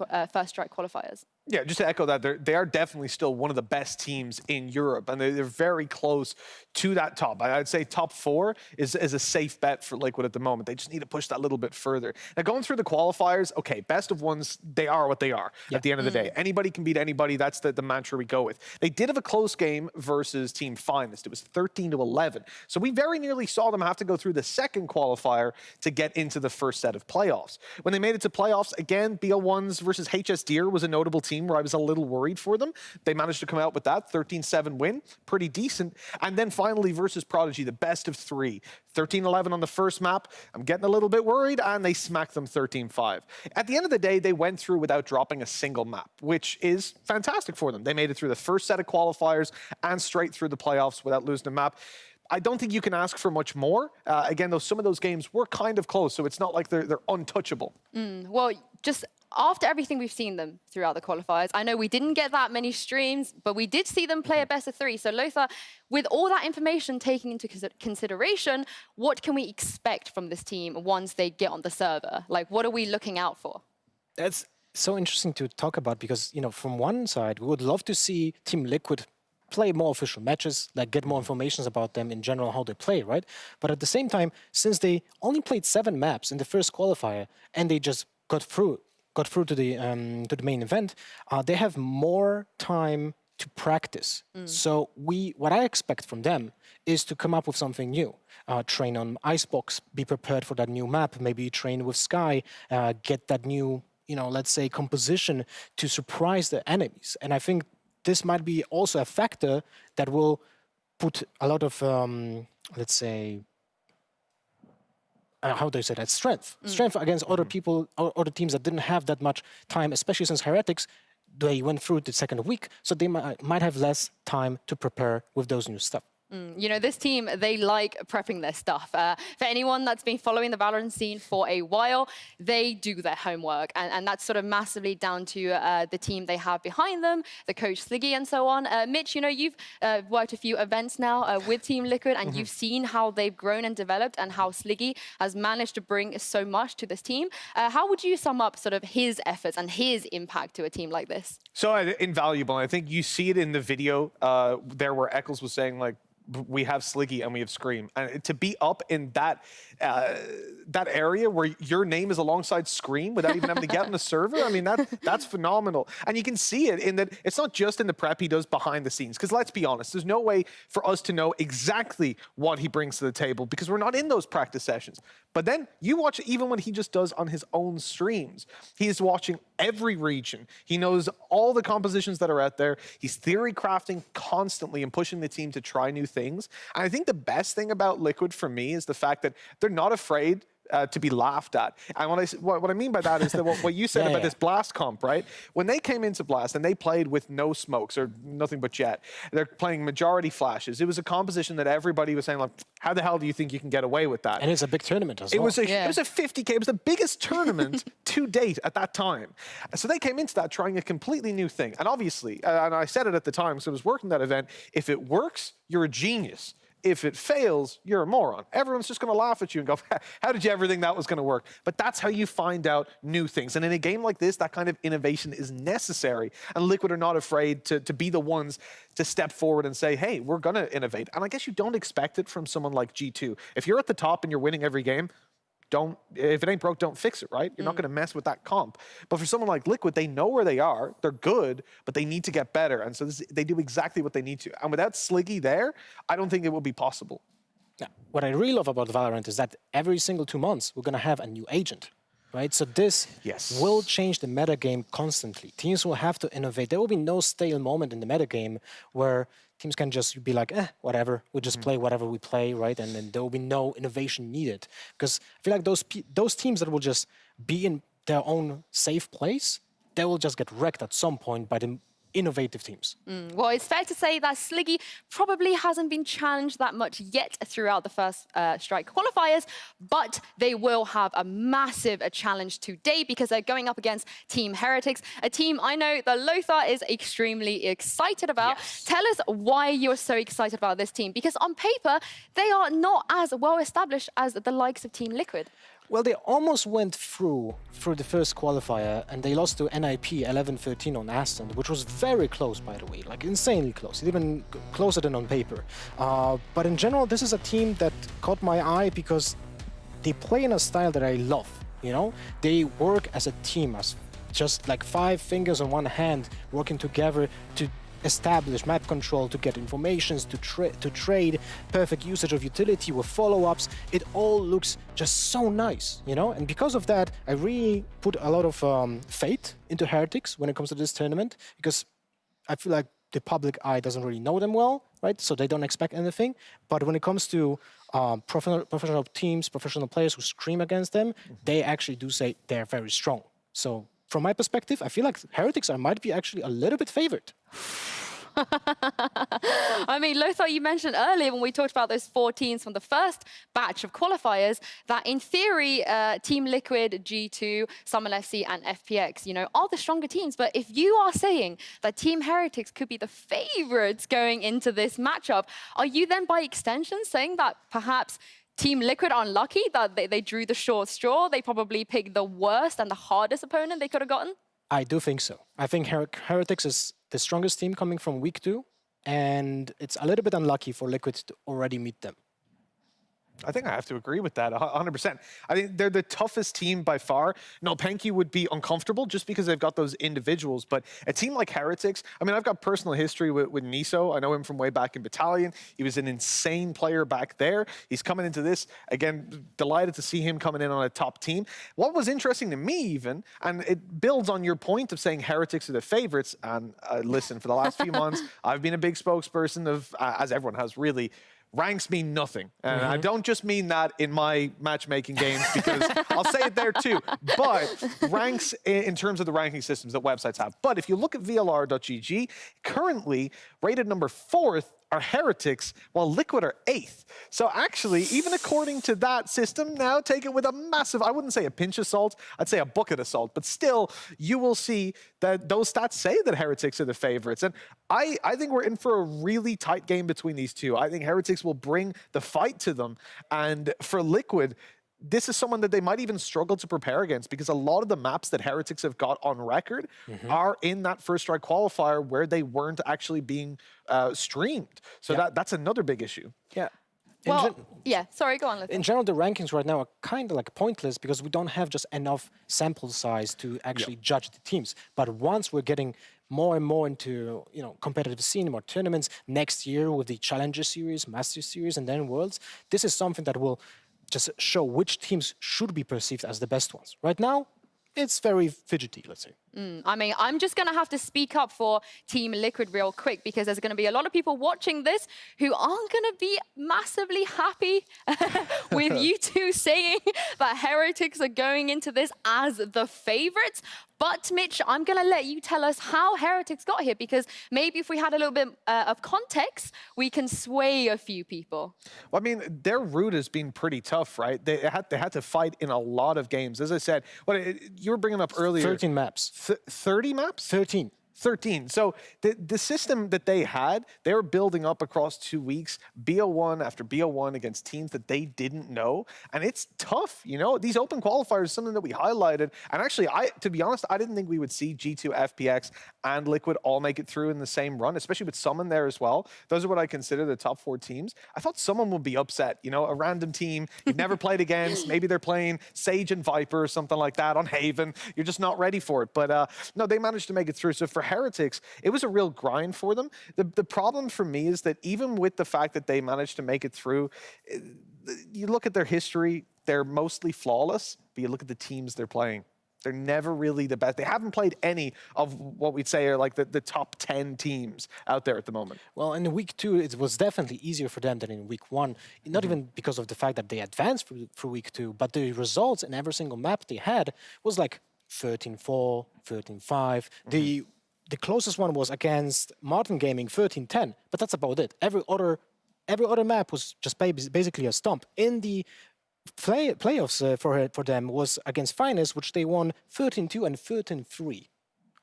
strike qualifiers. Yeah, just to echo that, they are definitely still one of the best teams in Europe, and they're very close to that top. I'd say top 4 is a safe bet for Liquid at the moment. They just need to push that little bit further. Now, going through the qualifiers, okay, best of ones, they are what they are at the end of the day. Anybody can beat anybody. That's the mantra we go with. They did have a close game versus Team Finest. It was 13-11. So we very nearly saw them have to go through the second qualifier to get into the first set of playoffs. When they made it to playoffs, again, BL1s versus HS Deer was a notable team where I was a little worried for them. They managed to come out with that 13-7 win, pretty decent. And then finally versus Prodigy, the best of 3. 13-11 on the first map. I'm getting a little bit worried, and they smacked them 13-5. At the end of the day, they went through without dropping a single map, which is fantastic for them. They made it through the first set of qualifiers and straight through the playoffs without losing a map. I don't think you can ask for much more. Again, though, some of those games were kind of close, so it's not like they're untouchable. Well, just after everything we've seen them throughout the qualifiers, I know we didn't get that many streams, but we did see them play a best of 3. So Lothar, with all that information taken into consideration, what can we expect from this team once they get on the server? Like, what are we looking out for? That's so interesting to talk about because, you know, from one side, we would love to see Team Liquid play more official matches, like get more information about them in general, how they play, right? But at the same time, since they only played 7 maps in the first qualifier and they just got through to the main event, they have more time to practice. So what I expect from them is to come up with something new. Train on Icebox, be prepared for that new map, maybe train with Sky, get that new, you know, let's say composition to surprise the enemies. And I think this might be also a factor that will put a lot of, let's say, how do I say that? Strength against other people, other teams that didn't have that much time, especially since Heretics, they went through the second week, so they might have less time to prepare with those new stuff. You know, this team, they like prepping their stuff. For anyone that's been following the Valorant scene for a while, they do their homework. And that's sort of massively down to the team they have behind them, the coach Sliggy and so on. Mitch, you know, you've worked a few events now with Team Liquid, and you've seen how they've grown and developed and how Sliggy has managed to bring so much to this team. How would you sum up sort of his efforts and his impact to a team like this? So invaluable. I think you see it in the video there where Eccles was saying, like, we have Sliggy and we have Scream, and to be up in that that area where your name is alongside Scream without even having to get on the server, I mean that's phenomenal. And you can see it in that it's not just in the prep he does behind the scenes, because let's be honest, there's no way for us to know exactly what he brings to the table because we're not in those practice sessions. But then you watch even when he just does on his own streams, he is watching every region. He knows all the compositions that are out there. He's theory crafting constantly and pushing the team to try new things. And I think the best thing about Liquid for me is the fact that they're not afraid to be laughed at. And what I mean by that is that what you said about this Blast comp, right? When they came into Blast and they played with no smokes or nothing but jet, they're playing majority flashes. It was a composition that everybody was saying, like, how the hell do you think you can get away with that? And it's a big tournament as well. It was a 50K. It was the biggest tournament to date at that time. So they came into that trying a completely new thing. And obviously, and I said it at the time, so I was working that event, if it works, you're a genius. If it fails, you're a moron. Everyone's just going to laugh at you and go, how did you ever think that was going to work? But that's how you find out new things. And in a game like this, that kind of innovation is necessary. And Liquid are not afraid to be the ones to step forward and say, hey, we're going to innovate. And I guess you don't expect it from someone like G2. If you're at the top and you're winning every game, if it ain't broke, don't fix it, right? You're not going to mess with that comp. But for someone like Liquid, they know where they are. They're good, but they need to get better. And so they do exactly what they need to. And without Sliggy there, I don't think it will be possible. Yeah. What I really love about Valorant is that every single 2 months, we're going to have a new agent, right? So this will change the metagame constantly. Teams will have to innovate. There will be no stale moment in the metagame where teams can just be like, whatever, we just play whatever we play, right? And then there will be no innovation needed. Because I feel like those teams that will just be in their own safe place, they will just get wrecked at some point by the innovative teams. Well, it's fair to say that Sliggy probably hasn't been challenged that much yet throughout the first strike qualifiers, but they will have a massive challenge today because they're going up against Team Heretics, a team I know that Lothar is extremely excited about. Tell us why you're so excited about this team, because on paper, they are not as well established as the likes of Team Liquid. Well, they almost went through the first qualifier, and they lost to NIP 11-13 on Aston, which was very close, by the way, like insanely close, even closer than on paper. But in general, this is a team that caught my eye because they play in a style that I love, you know? They work as a team, as just like 5 fingers on one hand, working together to establish map control, to get informations, to trade, perfect usage of utility with follow-ups. It all looks just so nice, you know? And because of that, I really put a lot of faith into Heretics when it comes to this tournament, because I feel like the public eye doesn't really know them well, right? So they don't expect anything. But when it comes to professional teams, professional players who scream against them, they actually do say they're very strong. So from my perspective, I feel like Heretics might be actually a little bit favored. I mean, Lothar, you mentioned earlier when we talked about those 4 teams from the first batch of qualifiers that in theory, Team Liquid, G2, Summon FC and FPX, you know, are the stronger teams. But if you are saying that Team Heretics could be the favorites going into this matchup, are you then by extension saying that perhaps Team Liquid are unlucky that they drew the short straw? They probably picked the worst and the hardest opponent they could have gotten? I do think so. I think Heretics is the strongest team coming from week 2, and it's a little bit unlucky for Liquid to already meet them. I think I have to agree with that 100%. I think they're the toughest team by far. No, Panky would be uncomfortable just because they've got those individuals. But a team like Heretics, I mean, I've got personal history with Niso. I know him from way back in Battalion. He was an insane player back there. He's coming into this, again, delighted to see him coming in on a top team. What was interesting to me even, and it builds on your point of saying Heretics are the favorites, and listen, for the last few months, I've been a big spokesperson of, as everyone has really, ranks mean nothing. And I don't just mean that in my matchmaking games, because I'll say it there too, but ranks in terms of the ranking systems that websites have. But if you look at VLR.gg, currently rated number 4th are Heretics, while Liquid are 8th. So actually, even according to that system, now take it with a massive, I wouldn't say a pinch of salt, I'd say a bucket of salt, but still, you will see that those stats say that Heretics are the favorites. And I think we're in for a really tight game between these two. I think Heretics will bring the fight to them. And for Liquid, this is someone that they might even struggle to prepare against, because a lot of the maps that Heretics have got on record are in that first strike qualifier where they weren't actually being streamed. So that's another big issue. Yeah. Well, sorry, go on. In general, the rankings right now are kind of like pointless because we don't have just enough sample size to actually judge the teams. But once we're getting more and more into, you know, competitive scene, more tournaments next year with the Challenger Series, Master Series, and then Worlds, this is something that will just show which teams should be perceived as the best ones. Right now, it's very fidgety, let's say. I mean, I'm just going to have to speak up for Team Liquid real quick, because there's going to be a lot of people watching this who aren't going to be massively happy with you two saying that Heretics are going into this as the favorites. But Mitch, I'm going to let you tell us how Heretics got here, because maybe if we had a little bit of context, we can sway a few people. Well, I mean, their route has been pretty tough, right? They had to fight in a lot of games. As I said, you were bringing up earlier. 13 maps. 30 maps? 13. 13. So the system that they had, they were building up across 2 weeks, BO1 after BO1 against teams that they didn't know. And it's tough, you know? These open qualifiers is something that we highlighted. And actually, to be honest, I didn't think we would see G2, FPX, and Liquid all make it through in the same run, especially with Summon there as well. Those are what I consider the top 4 teams. I thought Summon would be upset, you know? A random team you've never played against. Maybe they're playing Sage and Viper or something like that on Haven. You're just not ready for it. But no, they managed to make it through. So for Heretics, it was a real grind for them. The problem for me is that even with the fact that they managed to make it through, you look at their history, they're mostly flawless, but you look at the teams they're playing. They're never really the best. They haven't played any of what we'd say are like the top 10 teams out there at the moment. Well, in week 2, it was definitely easier for them than in week 1. Not even because of the fact that they advanced through week 2, but the results in every single map they had was like 13-4, 13-5. The the closest one was against Martin Gaming 13-10, but that's about it. Every other map was just basically a stomp. In the playoffs for them was against Finest, which they won 13-2 and 13-3.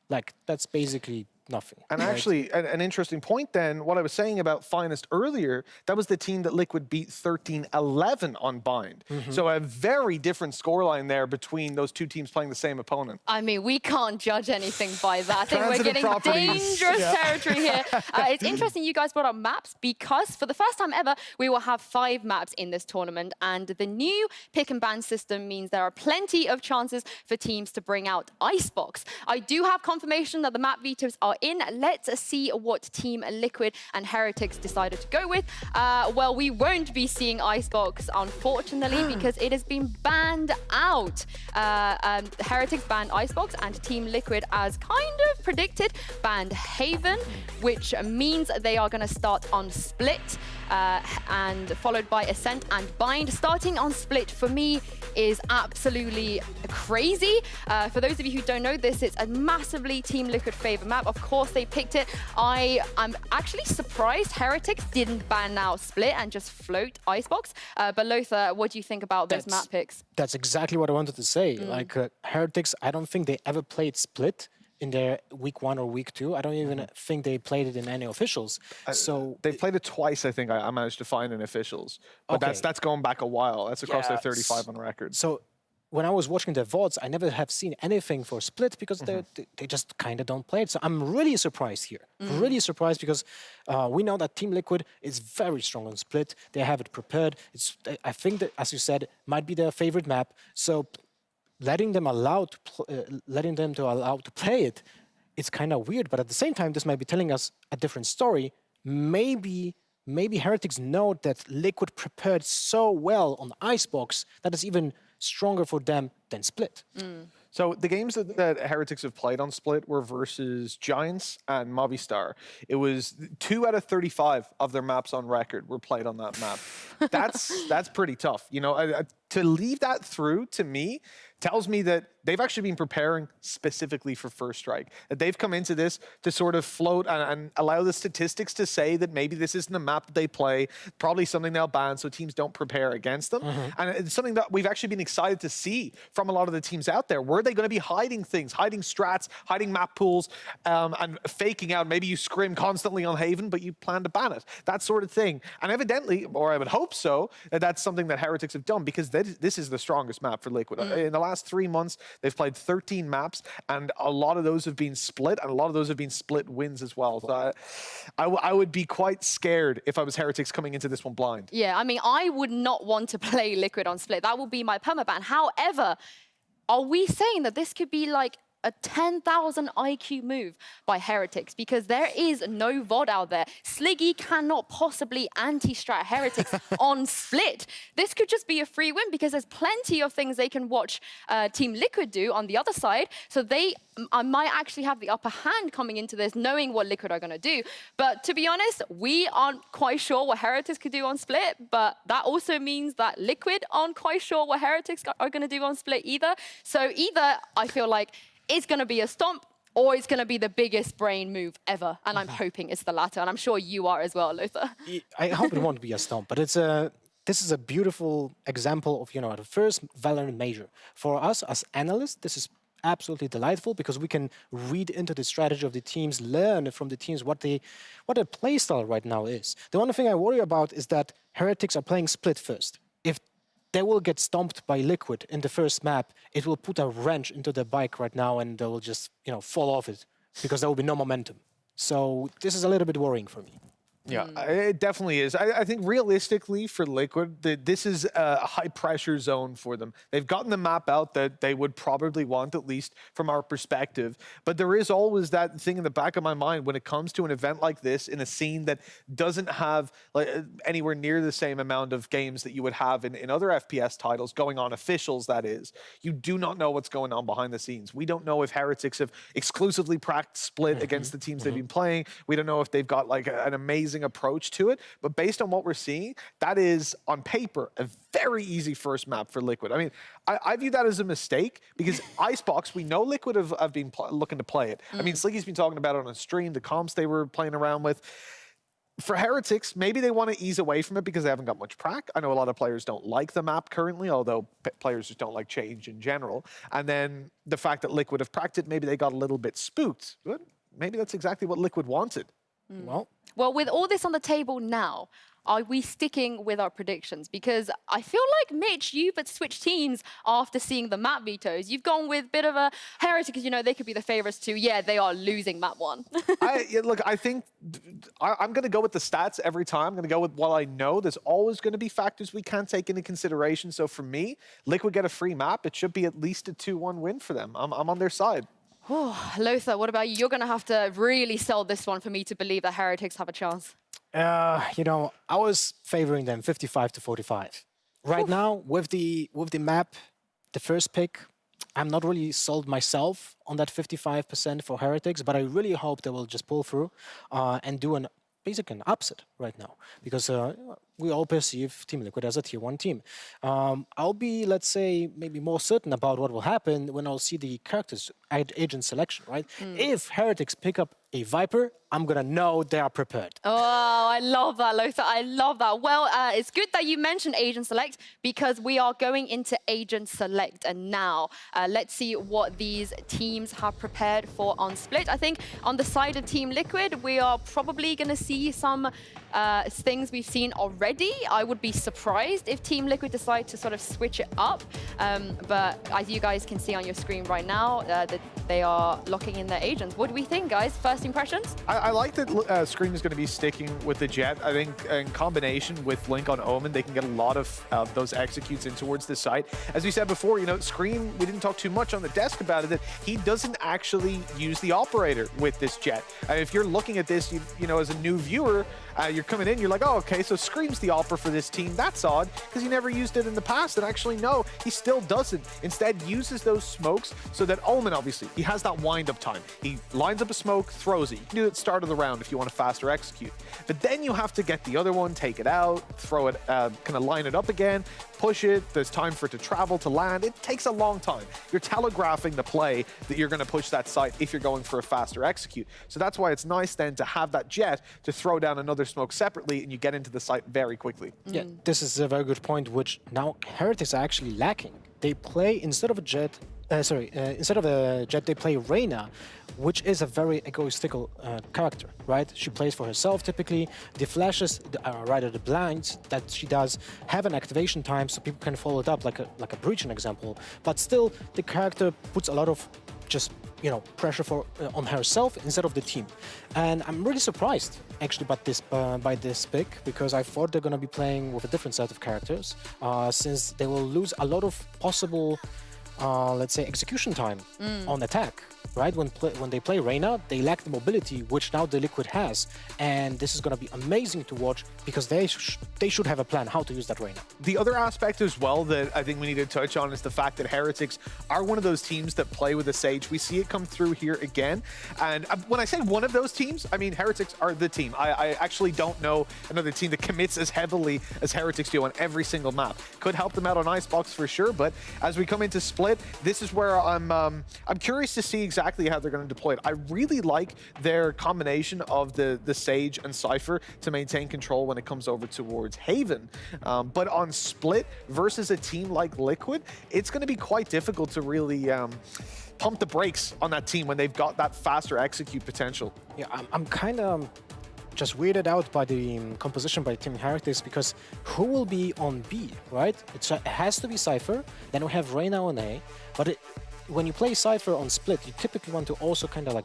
Like, that's basically nothing. And right? actually, an interesting point then, what I was saying about Finest earlier, that was the team that Liquid beat 13-11 on Bind. So a very different scoreline there between those two teams playing the same opponent. I mean, we can't judge anything by that. I think we're Transitive getting properties. dangerous territory here. It's interesting you guys brought up maps because for the first time ever, we will have 5 maps in this tournament. And the new pick and ban system means there are plenty of chances for teams to bring out Icebox. I do have confirmation that the map vetoes are in. Let's see what Team Liquid and Heretics decided to go with. Well, we won't be seeing Icebox, unfortunately, because it has been banned out. Heretics banned Icebox, and Team Liquid, as kind of predicted, banned Haven, which means they are going to start on Split, and followed by Ascent and Bind. Starting on Split, for me, is absolutely crazy. For those of you who don't know this, it's a massively Team Liquid favorite map. Of course, they picked it. I'm actually surprised Heretics didn't ban out Split and just float Icebox. But Lothar, what do you think about those map picks? That's exactly what I wanted to say. Like, Heretics, I don't think they ever played Split in their week 1 or week 2. I don't even think they played it in any officials. So they've played it twice, I think I managed to find in officials. But that's going back a while. That's across their 35 on record. So when I was watching the VODs, I never have seen anything for Split because they just kind of don't play it. So I'm really surprised here. Really surprised because we know that Team Liquid is very strong on Split. They have it prepared. I think that, as you said, might be their favorite map. So letting them allow to play it, it's kind of weird. But at the same time, this might be telling us a different story. Maybe Heretics know that Liquid prepared so well on Icebox that it's even stronger for them than Split. So the games that Heretics have played on Split were versus Giants and Movistar. It was 2 out of 35 of their maps on record were played on that map. That's pretty tough. You know, to leave that through, to me, tells me that they've actually been preparing specifically for First Strike. That they've come into this to sort of float and allow the statistics to say that maybe this isn't a map that they play, probably something they'll ban so teams don't prepare against them. And it's something that we've actually been excited to see from a lot of the teams out there. Were they going to be hiding things, hiding strats, hiding map pools, and faking out? Maybe you scrim constantly on Haven, but you plan to ban it. That sort of thing. And evidently, or I would hope so, that's something that Heretics have done because this is the strongest map for Liquid. In the last 3 months, they've played 13 maps, and a lot of those have been split, and a lot of those have been split wins as well. So I would be quite scared if I was Heretics coming into this one blind. Yeah, I mean, I would not want to play Liquid on Split. That would be my permaban. However, are we saying that this could be like a 10,000 IQ move by Heretics? Because there is no VOD out there. Sliggy cannot possibly anti-strat Heretics on Split. This could just be a free win because there's plenty of things they can watch Team Liquid do on the other side. So they might actually have the upper hand coming into this, knowing what Liquid are going to do. But to be honest, we aren't quite sure what Heretics could do on Split, but that also means that Liquid aren't quite sure what Heretics are going to do on Split either. So either, I feel like, it's going to be a stomp, or it's going to be the biggest brain move ever. And I'm hoping it's the latter, and I'm sure you are as well, Lothar. I hope it won't be a stomp, but this is a beautiful example of, the first Valorant major. For us as analysts, this is absolutely delightful because we can read into the strategy of the teams, learn from the teams what their playstyle right now is. The only thing I worry about is that Heretics are playing Split first. If they will get stomped by Liquid in the first map, it will put a wrench into their bike right now and they will just, fall off it because there will be no momentum. So this is a little bit worrying for me. Yeah, it definitely is. I think realistically for Liquid, this is a high-pressure zone for them. They've gotten the map out that they would probably want, at least from our perspective. But there is always that thing in the back of my mind when it comes to an event like this in a scene that doesn't have anywhere near the same amount of games that you would have in other FPS titles, going on officials, that is. You do not know what's going on behind the scenes. We don't know if Heretics have exclusively practiced Split against the teams they've been playing. We don't know if they've got an amazing surprising approach to it. But based on what we're seeing, that is, on paper, a very easy first map for Liquid. I mean, I view that as a mistake because Icebox, we know Liquid have been looking to play it. I mean, Sliggy's been talking about it on a stream, the comps they were playing around with. For Heretics, maybe they want to ease away from it because they haven't got much prac. I know a lot of players don't like the map currently, although players just don't like change in general. And then the fact that Liquid have pracked it, maybe they got a little bit spooked. But maybe that's exactly what Liquid wanted. Well, with all this on the table now, are we sticking with our predictions? Because I feel like, Mitch, you've switched teams after seeing the map vetoes. You've gone with a bit of a Heretics, because, you know, they could be the favorites too. Yeah, they are losing map 1. Look, I think I'm going to go with the stats every time. I'm going to go with what I know. There's always going to be factors we can't take into consideration. So for me, Liquid get a free map. It should be at least a 2-1 win for them. I'm on their side. Lothar, what about you? You're going to have to really sell this one for me to believe that Heretics have a chance. You know, I was favoring them 55 to 45. Right now, with the map, the first pick, I'm not really sold myself on that 55% for Heretics, but I really hope they will just pull through and do basically an upset right now, because we all perceive Team Liquid as a tier 1 team. I'll be, let's say, maybe more certain about what will happen when I'll see the characters agent selection, right? If Heretics pick up a Viper, I'm gonna know they are prepared. Oh, I love that, Lothar. I love that. Well, it's good that you mentioned Agent Select, because we are going into Agent Select. And now, let's see what these teams have prepared for on Split. I think on the side of Team Liquid, we are probably going to see some things we've seen already. I would be surprised if Team Liquid decide to sort of switch it up. But as you guys can see on your screen right now, that they are locking in their agents. What do we think, guys? First impressions? I like that Scream is going to be sticking with the Jet. I think in combination with Link on Omen, they can get a lot of those executes in towards the site. As we said before, you know, Scream, we didn't talk too much on the desk about it, that he doesn't actually use the operator with this Jet. If you're looking at this, you know, as a new viewer, you're coming in, you're like, oh, okay, so Scream's the opera for this team. That's odd, because he never used it in the past. And actually, no, he still doesn't. Instead, uses those smokes so that Omen, obviously, he has that wind-up time. He lines up a smoke, throws it. You can do it at the start of the round if you want to faster execute. But then you have to get the other one, take it out, throw it, kind of line it up again, push it. There's time for it to travel, to land. It takes a long time. You're telegraphing the play that you're going to push that site if you're going for a faster execute. So that's why it's nice then to have that Jet to throw down another smoke separately, and you get into the site very quickly. Yeah, this is a very good point, which now Heretics are actually lacking. They play, instead of a Jet, instead of a Jet, they play Reyna, which is a very egoistical character, right? She plays for herself typically. The flashes, rather the blinds that she does, have an activation time, so people can follow it up like a breach, an example. But still, the character puts a lot of just, you know, pressure on herself instead of the team. And I'm really surprised actually by this pick, because I thought they're going to be playing with a different set of characters, since they will lose a lot of possible, let's say, execution time on attack. Right, when they play Reyna, they lack the mobility, which now the Liquid has, and this is going to be amazing to watch, because they should have a plan how to use that Reyna. The other aspect as well that I think we need to touch on is the fact that Heretics are one of those teams that play with a Sage. We see it come through here again, and when I say one of those teams, I mean Heretics are the team. I actually don't know another team that commits as heavily as Heretics do on every single map. Could help them out on Icebox for sure, but as we come into Split, this is where I'm curious to see exactly how they're going to deploy it. I really like their combination of the Sage and Cypher to maintain control when it comes over towards Haven. But on Split versus a team like Liquid, it's going to be quite difficult to really pump the brakes on that team when they've got that faster execute potential. Yeah, I'm kind of just weirded out by the composition by Team Heretics, because who will be on B, right? It has to be Cypher, then we have Reyna on A, but when you play Cypher on Split, you typically want to also kind of like,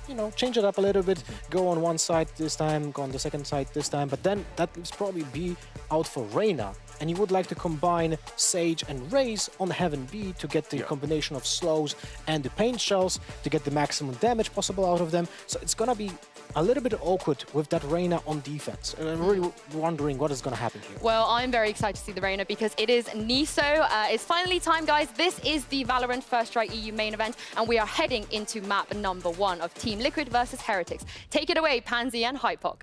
you know, change it up a little bit, go on one side this time, go on the second side this time, but then that leaves probably B out for Reyna. And you would like to combine Sage and Raze on Heaven B to get the combination of slows and the paint shells to get the maximum damage possible out of them. So it's gonna be a little bit awkward with that Reyna on defense. I'm really wondering what is gonna happen here. Well, I'm very excited to see the Reyna, because it is Niso. It's finally time, guys. This is the VALORANT First Strike EU main event, and we are heading into map number 1 of Team Liquid versus Heretics. Take it away, Pansy and Hypok.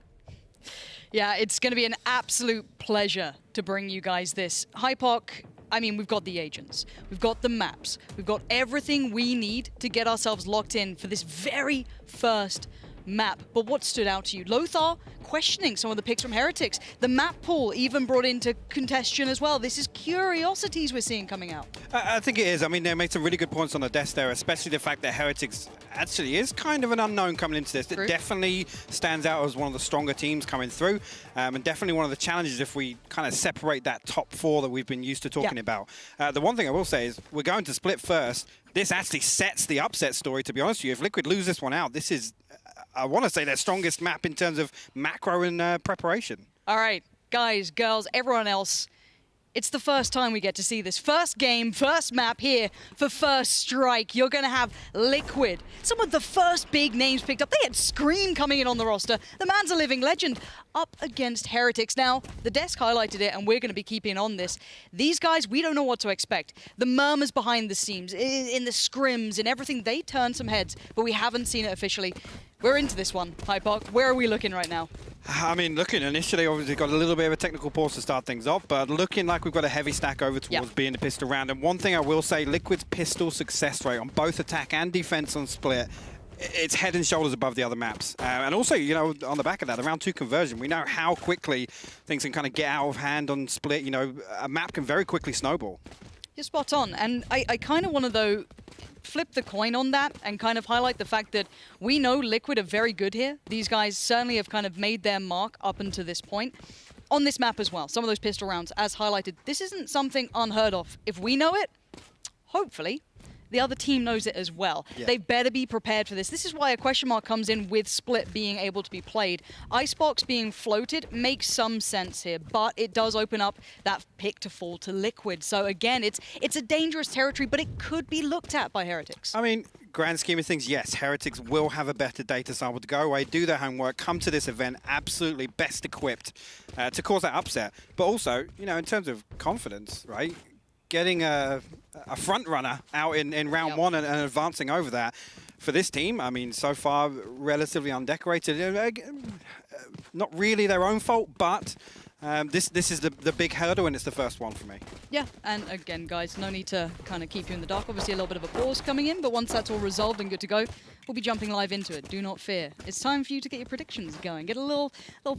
Yeah, it's going to be an absolute pleasure to bring you guys this. Hypoc, I mean, we've got the agents, we've got the maps, we've got everything we need to get ourselves locked in for this very first map. But what stood out to you? Lothar questioning some of the picks from Heretics. The map pool even brought into contention as well. This is curiosities we're seeing coming out. I think it is. I mean, they made some really good points on the desk there, especially the fact that Heretics actually is kind of an unknown coming into this. It definitely stands out as one of the stronger teams coming through, and definitely one of the challenges if we kind of separate that top four that we've been used to talking about. The one thing I will say is we're going to split first. This actually sets the upset story, to be honest with you. If Liquid lose this one out, this is, I want to say, their strongest map in terms of macro and preparation. All right, guys, girls, everyone else, it's the first time we get to see this. First game, first map here for First Strike. You're going to have Liquid. Some of the first big names picked up. They had Scream coming in on the roster. The man's a living legend. Up against Heretics. Now, the desk highlighted it, and we're going to be keeping on this. These guys, we don't know what to expect. The murmurs behind the scenes, in the scrims, and everything, they turn some heads, but we haven't seen it officially. We're into this one, Hypoc. Where are we looking right now? I mean, looking initially, obviously got a little bit of a technical pause to start things off, but looking like we've got a heavy stack over towards being the pistol round. And one thing I will say, Liquid's pistol success rate on both attack and defense on Split, it's head and shoulders above the other maps. And also, you know, on the back of that, the round 2 conversion, we know how quickly things can kind of get out of hand on Split. You know, a map can very quickly snowball. You're spot on. And I kind of want to, though, flip the coin on that and kind of highlight the fact that we know Liquid are very good here. These guys certainly have kind of made their mark up until this point. On this map as well, some of those pistol rounds, as highlighted, this isn't something unheard of. If we know it, hopefully, the other team knows it as well. Yeah. They better be prepared for this. This is why a question mark comes in with Split being able to be played. Icebox being floated makes some sense here, but it does open up that pick to fall to Liquid. So again, it's a dangerous territory, but it could be looked at by Heretics. I mean, grand scheme of things, yes, Heretics will have a better data sample to go away, do their homework, come to this event absolutely best equipped to cause that upset. But also, you know, in terms of confidence, right? Getting a front runner out in round one and advancing over that for this team, I mean, so far relatively undecorated. Not really their own fault, but this is the big hurdle, and it's the first one for me. Yeah, and again, guys, no need to kind of keep you in the dark. Obviously, a little bit of a pause coming in, but once that's all resolved and good to go, we'll be jumping live into it. Do not fear. It's time for you to get your predictions going. Get a little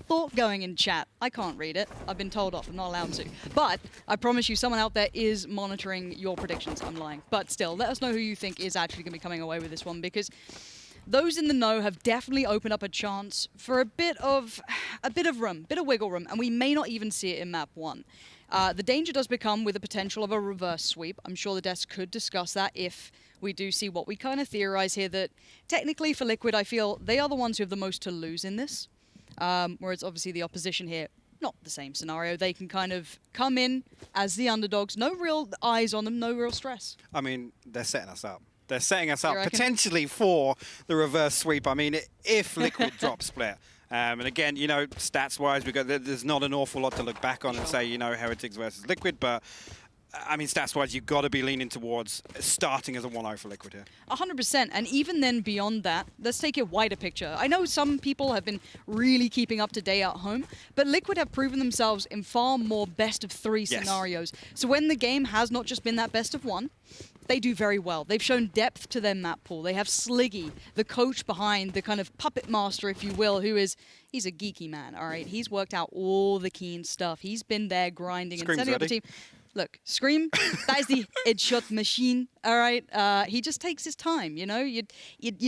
thought going in chat. I can't read it. I've been told off. I'm not allowed to. But I promise you, someone out there is monitoring your predictions. I'm lying. But still, let us know who you think is actually going to be coming away with this one, because those in the know have definitely opened up a chance for a bit of wiggle room, and we may not even see it in map 1. The danger does become with the potential of a reverse sweep. I'm sure the desk could discuss that if we do see what we kind of theorize here, that technically for Liquid, I feel they are the ones who have the most to lose in this, whereas obviously the opposition here, not the same scenario. They can kind of come in as the underdogs, no real eyes on them, no real stress. I mean, they're setting us up. They're setting us up potentially for the reverse sweep. I mean, if Liquid drop Split. And again, you know, stats-wise, there's not an awful lot to look back on and say, you know, Heretics versus Liquid, but I mean, stats-wise, you've got to be leaning towards starting as a 1-0 for Liquid here. 100%, and even then beyond that, let's take a wider picture. I know some people have been really keeping up to date at home, but Liquid have proven themselves in far more best-of-3 scenarios. So when the game has not just been that best-of-1, they do very well. They've shown depth to their map pool. They have Sliggy, the coach behind, the kind of puppet master, if you will, he's a geeky man, all right? He's worked out all the keen stuff. He's been there grinding and setting up a team. Look, Scream, that is the headshot machine, all right? He just takes his time, you know? You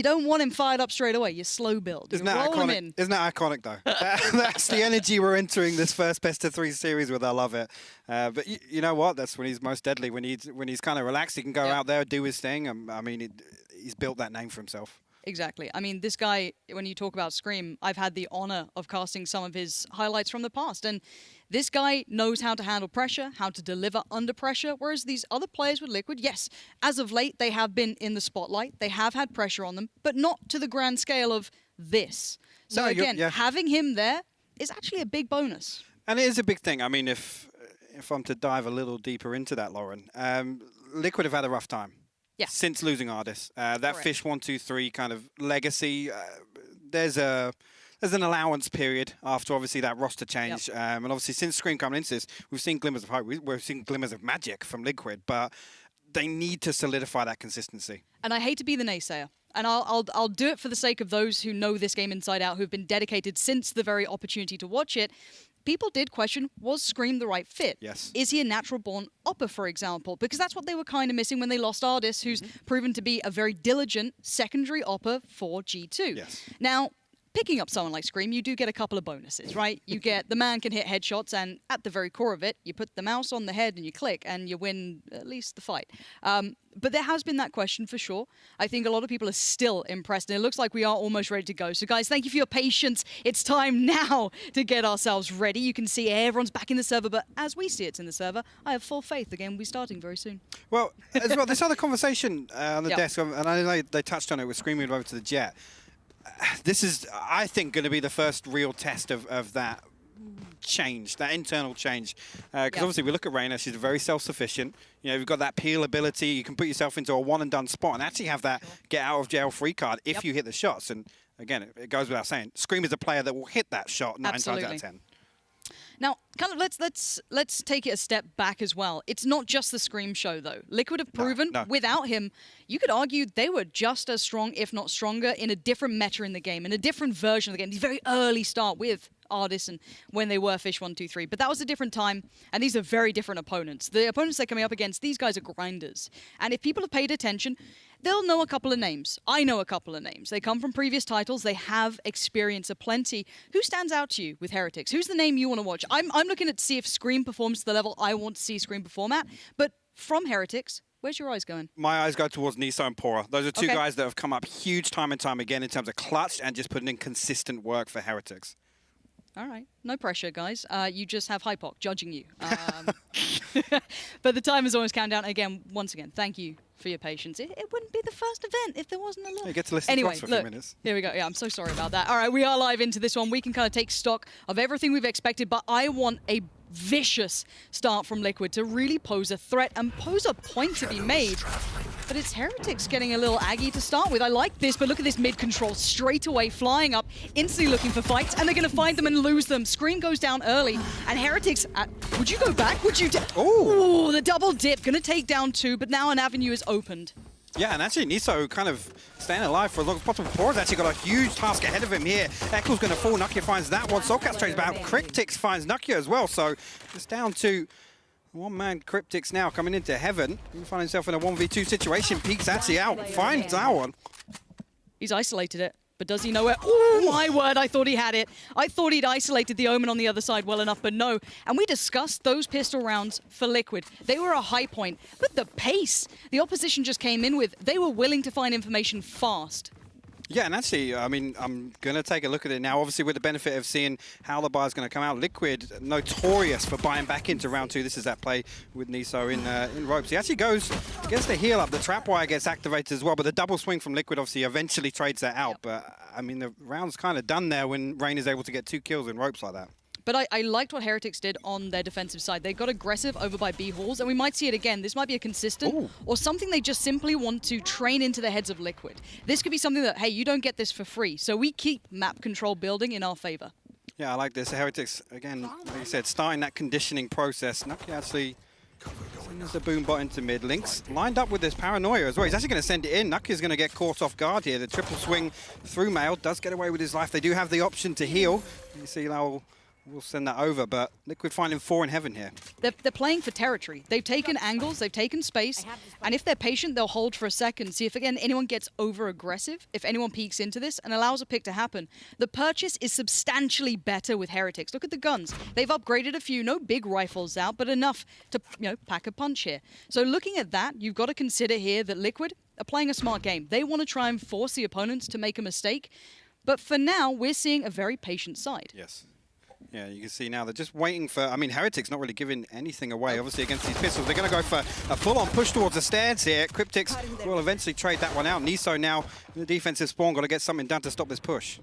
don't want him fired up straight away. You slow build. Isn't that iconic? Isn't that iconic, though? That's the energy we're entering this first best-of-3 series with. I love it. But you know what? That's when he's most deadly. When he's kind of relaxed, he can go out there, do his thing. I mean, he's built that name for himself. Exactly. I mean, this guy, when you talk about Scream, I've had the honor of casting some of his highlights from the past. And this guy knows how to handle pressure, how to deliver under pressure, whereas these other players with Liquid, yes, as of late, they have been in the spotlight. They have had pressure on them, but not to the grand scale of this. So again, having him there is actually a big bonus. And it is a big thing. I mean, if I'm to dive a little deeper into that, Lauren, Liquid have had a rough time. Yeah. Since losing Ardis. That Fish 1, 2, 3 kind of legacy, there's a there's an allowance period after obviously that roster change. And obviously since Scream coming into this, we've seen glimmers of hope. We've seen glimmers of magic from Liquid, but they need to solidify that consistency. And I hate to be the naysayer. And I'll do it for the sake of those who know this game inside out, who've been dedicated since the very opportunity to watch it. People did question, was Scream the right fit? Yes. Is he a natural-born opper, for example? Because that's what they were kind of missing when they lost Ardis, who's proven to be a very diligent secondary opper for G2. Yes. Now, picking up someone like Scream, you do get a couple of bonuses, right? You get the man can hit headshots, and at the very core of it, you put the mouse on the head and you click, and you win at least the fight. But there has been that question for sure. I think a lot of people are still impressed, and it looks like we are almost ready to go. So guys, thank you for your patience. It's time now to get ourselves ready. You can see everyone's back in the server, but as we see it's in the server, I have full faith the game will be starting very soon. Well, as well, this other conversation on the desk, and I know they touched on it with Scream moving over to the Jet. This is, I think, going to be the first real test of that change, that internal change. Because obviously we look at Reyna, she's very self-sufficient. You know, you've got that peel ability. You can put yourself into a one-and-done spot and actually have that get-out-of-jail-free card if you hit the shots. And again, it goes without saying, Scream is a player that will hit that shot 9 times out of 10. Now, kind of let's take it a step back as well. It's not just the Scream show, though. Liquid have proven, without him, you could argue they were just as strong, if not stronger, in a different meta in the game, in a different version of the game. The very early start with Ardis and when they were Fish 1, 2, 3. But that was a different time, and these are very different opponents. The opponents they're coming up against, these guys are grinders. And if people have paid attention, they'll know a couple of names. I know a couple of names. They come from previous titles. They have experience aplenty. Who stands out to you with Heretics? Who's the name you want to watch? I'm looking to see if Scream performs to the level I want to see Scream perform at. But from Heretics, where's your eyes going? My eyes go towards Niso and Pora. Those are two guys that have come up huge time and time again in terms of clutch and just putting in consistent work for Heretics. All right. No pressure, guys. You just have Hypoc judging you. But the time is almost counting down. Again, once again, thank you for your patience. It wouldn't be the first event if there wasn't a little... You get to listen to us for a few minutes. Here we go. Yeah, I'm so sorry about that. All right, we are live into this one. We can kind of take stock of everything we've expected, but I want a vicious start from Liquid to really pose a threat and pose a point to be made. But it's Heretics getting a little aggy to start with. I like this, but look at this mid-control straight away, flying up, instantly looking for fights, and they're going to find them and lose them. Scream goes down early, and Heretics... would you go back? Would you... Ooh, the double dip, going to take down 2, but now an avenue is opened. Yeah, and actually Niso kind of staying alive for as long as possible. Pora's actually got a huge task ahead of him here. Echo's going to fall. Nukia finds that one. Soulcat trades back. Cryptix finds Nukia as well. So it's down to one-man Cryptix now coming into heaven. He finds himself in a 1v2 situation. Peeks actually out. Finds that one. He's isolated it. But does he know where? Oh, my word, I thought he had it. I thought he'd isolated the Omen on the other side well enough, but no. And we discussed those pistol rounds for Liquid. They were a high point, but the pace the opposition just came in with, they were willing to find information fast. Yeah, and actually, I mean, I'm going to take a look at it now, obviously with the benefit of seeing how the buy's going to come out. Liquid, notorious for buying back into round 2. This is that play with Niso in ropes. He actually gets the heal up. The trap wire gets activated as well, but the double swing from Liquid obviously eventually trades that out. But, I mean, the round's kind of done there when Rain is able to get 2 kills in ropes like that. But I liked what Heretics did on their defensive side. They got aggressive over by B halls, and we might see it again. This might be a consistent or something they just simply want to train into the heads of Liquid. This could be something that, hey, you don't get this for free. So we keep map control building in our favor. Yeah, I like this. Heretics, again, like you said, starting that conditioning process. Nucky actually sends the boom bot into mid. Links lined up with this paranoia as well. He's actually going to send it in. Nucky's going to get caught off guard here. The triple swing through Mail does get away with his life. They do have the option to heal. You see now... We'll send that over, but Liquid finding 4 in heaven here. They're playing for territory. They've taken angles, they've taken space, and if they're patient, they'll hold for a second, see if, again, anyone gets over-aggressive, if anyone peeks into this and allows a pick to happen. The purchase is substantially better with Heretics. Look at the guns. They've upgraded a few, no big rifles out, but enough to, pack a punch here. So looking at that, you've got to consider here that Liquid are playing a smart game. They want to try and force the opponents to make a mistake, but for now, we're seeing a very patient side. Yes. Yeah, you can see now they're just waiting for... I mean, Heretics not really giving anything away, obviously, against these pistols. They're going to go for a full-on push towards the stairs here. Cryptix will eventually trade that one out. Niso now in the defensive spawn, got to get something done to stop this push.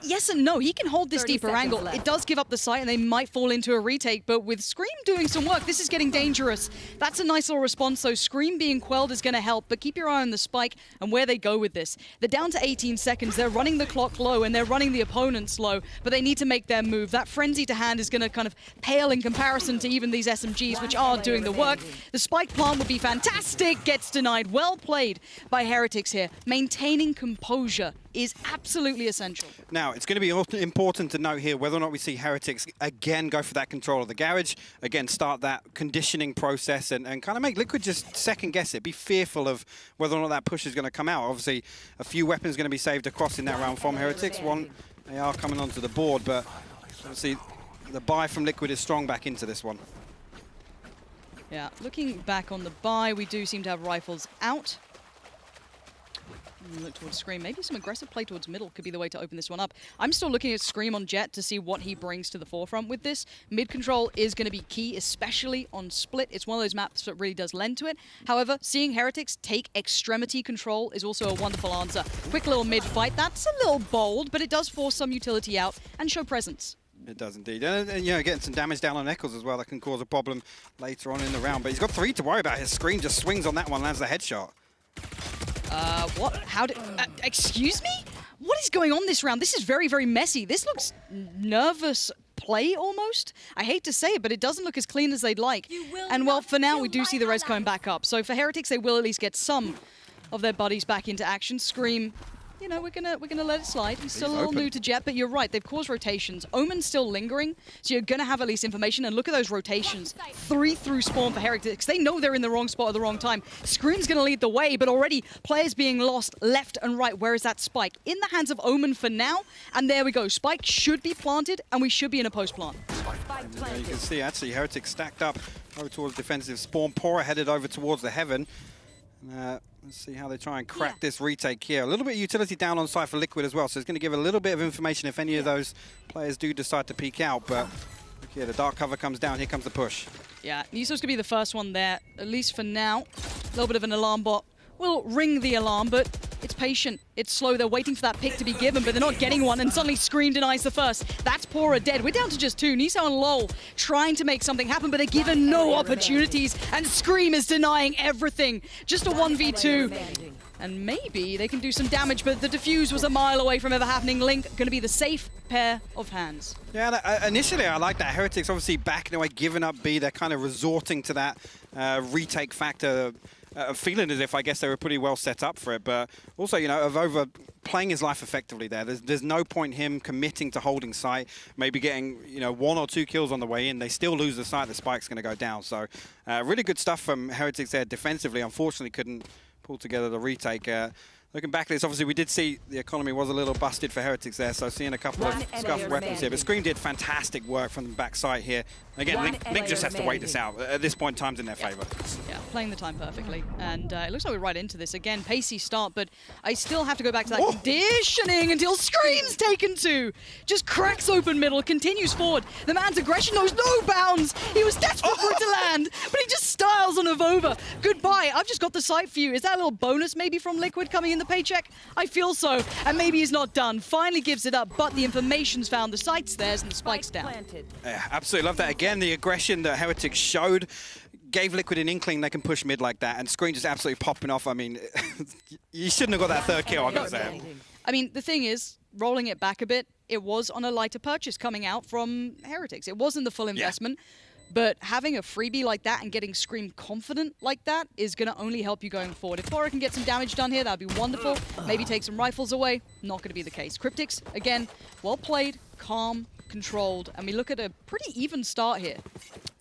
Yes and no. He can hold this deeper angle. left. It does give up the site, and they might fall into a retake, but with Scream doing some work, this is getting dangerous. That's a nice little response, though. Scream being quelled is going to help, but keep your eye on the spike and where they go with this. They're down to 18 seconds. They're running the clock low, and they're running the opponent slow, but they need to make their move. That frenzy to hand is going to kind of pale in comparison to even these SMGs, which are doing the work. The spike plant would be fantastic. Gets denied. Well played by Heretics here. Maintaining composure is absolutely essential. Now, it's going to be important to note here whether or not we see Heretics again go for that control of the garage, again start that conditioning process and kind of make Liquid just second guess it, be fearful of whether or not that push is going to come out. Obviously, a few weapons going to be saved across in that round from Heretics. One, they are coming onto the board, but obviously the buy from Liquid is strong back into this one. Yeah, looking back on the buy, we do seem to have rifles out. Look towards Scream. Maybe some aggressive play towards middle could be the way to open this one up. I'm still looking at Scream on Jet to see what he brings to the forefront with this. Mid control is going to be key, especially on Split. It's one of those maps that really does lend to it. However, seeing Heretics take extremity control is also a wonderful answer. Quick little mid fight. That's a little bold, but it does force some utility out and show presence. It does indeed. And you know, getting some damage down on Eccles as well, that can cause a problem later on in the round. But he's got 3 to worry about. His Scream just swings on that one, lands the headshot. What? How did... excuse me? What is going on this round? This is very, very messy. This looks nervous play almost. I hate to say it, but it doesn't look as clean as they'd like. And well, for now, we do see the res coming back up. So for Heretics, they will at least get some of their buddies back into action. Scream... You know, we're gonna let it slide. He's still a little new to Jet, but you're right. They've caused rotations. Omen's still lingering, so you're gonna have at least information. And look at those rotations. 3 through spawn for Heretics. They know they're in the wrong spot at the wrong time. Scream's gonna lead the way, but already players being lost left and right. Where is that spike? In the hands of Omen for now. And there we go. Spike should be planted, and we should be in a post plant. You can see actually Heretics stacked up over towards defensive spawn. Pora headed over towards the heaven. Let's see how they try and crack this retake here. A little bit of utility down on site for Liquid as well, so it's going to give a little bit of information if any of those players do decide to peek out. But look here, the dark cover comes down. Here comes the push. Yeah, Niso's going to be the first one there, at least for now. A little bit of an alarm bot will ring the alarm, but it's patient. It's slow. They're waiting for that pick to be given, but they're not getting one, and suddenly Scream denies the first. That's Pora dead. We're down to just 2. Niso and Lol trying to make something happen, but they're given no opportunities, and Scream is denying everything. Just a 1v2. And maybe they can do some damage, but the defuse was a mile away from ever happening. Link going to be the safe pair of hands. Yeah, initially I like that. Heretics obviously backing away, giving up B. They're kind of resorting to that retake factor. Feeling as if I guess they were pretty well set up for it, but also, you know, of over playing his life effectively there. There's no point him committing to holding site, maybe getting, you know, 1 or 2 kills on the way in. They still lose the site, the spike's going to go down. So really good stuff from Heretics there defensively. Unfortunately, couldn't pull together the retake. Looking back at this, obviously we did see the economy was a little busted for Heretics there, so seeing a couple of scuffed weapons here. But Scream did fantastic work from the backside here. Again, Link just has to wait this out. At this point, time's in their favor. Yeah, playing the time perfectly. And it looks like we're right into this. Again, pacey start, but I still have to go back to that conditioning until Scream's taken 2. Just cracks open middle, continues forward. The man's aggression knows no bounds. He was desperate for it to land, but he just styles on Avova. Goodbye, I've just got the sight for you. Is that a little bonus maybe from Liquid coming in the paycheck? I feel so. And maybe he's not done. Finally gives it up, but the information's found. The sight's theirs and the spike's down. Yeah, absolutely love that. Again, the aggression that Heretics showed gave Liquid an inkling they can push mid like that, and Screen just absolutely popping off. I mean, you shouldn't have got that 3rd kill, I've got to say. I mean, the thing is, rolling it back a bit, it was on a lighter purchase coming out from Heretics. It wasn't the full investment. But having a freebie like that and getting Scream confident like that is going to only help you going forward. If Pora can get some damage done here, that would be wonderful. Maybe take some rifles away. Not going to be the case. Cryptics, again, well played, calm, controlled, and we look at a pretty even start here.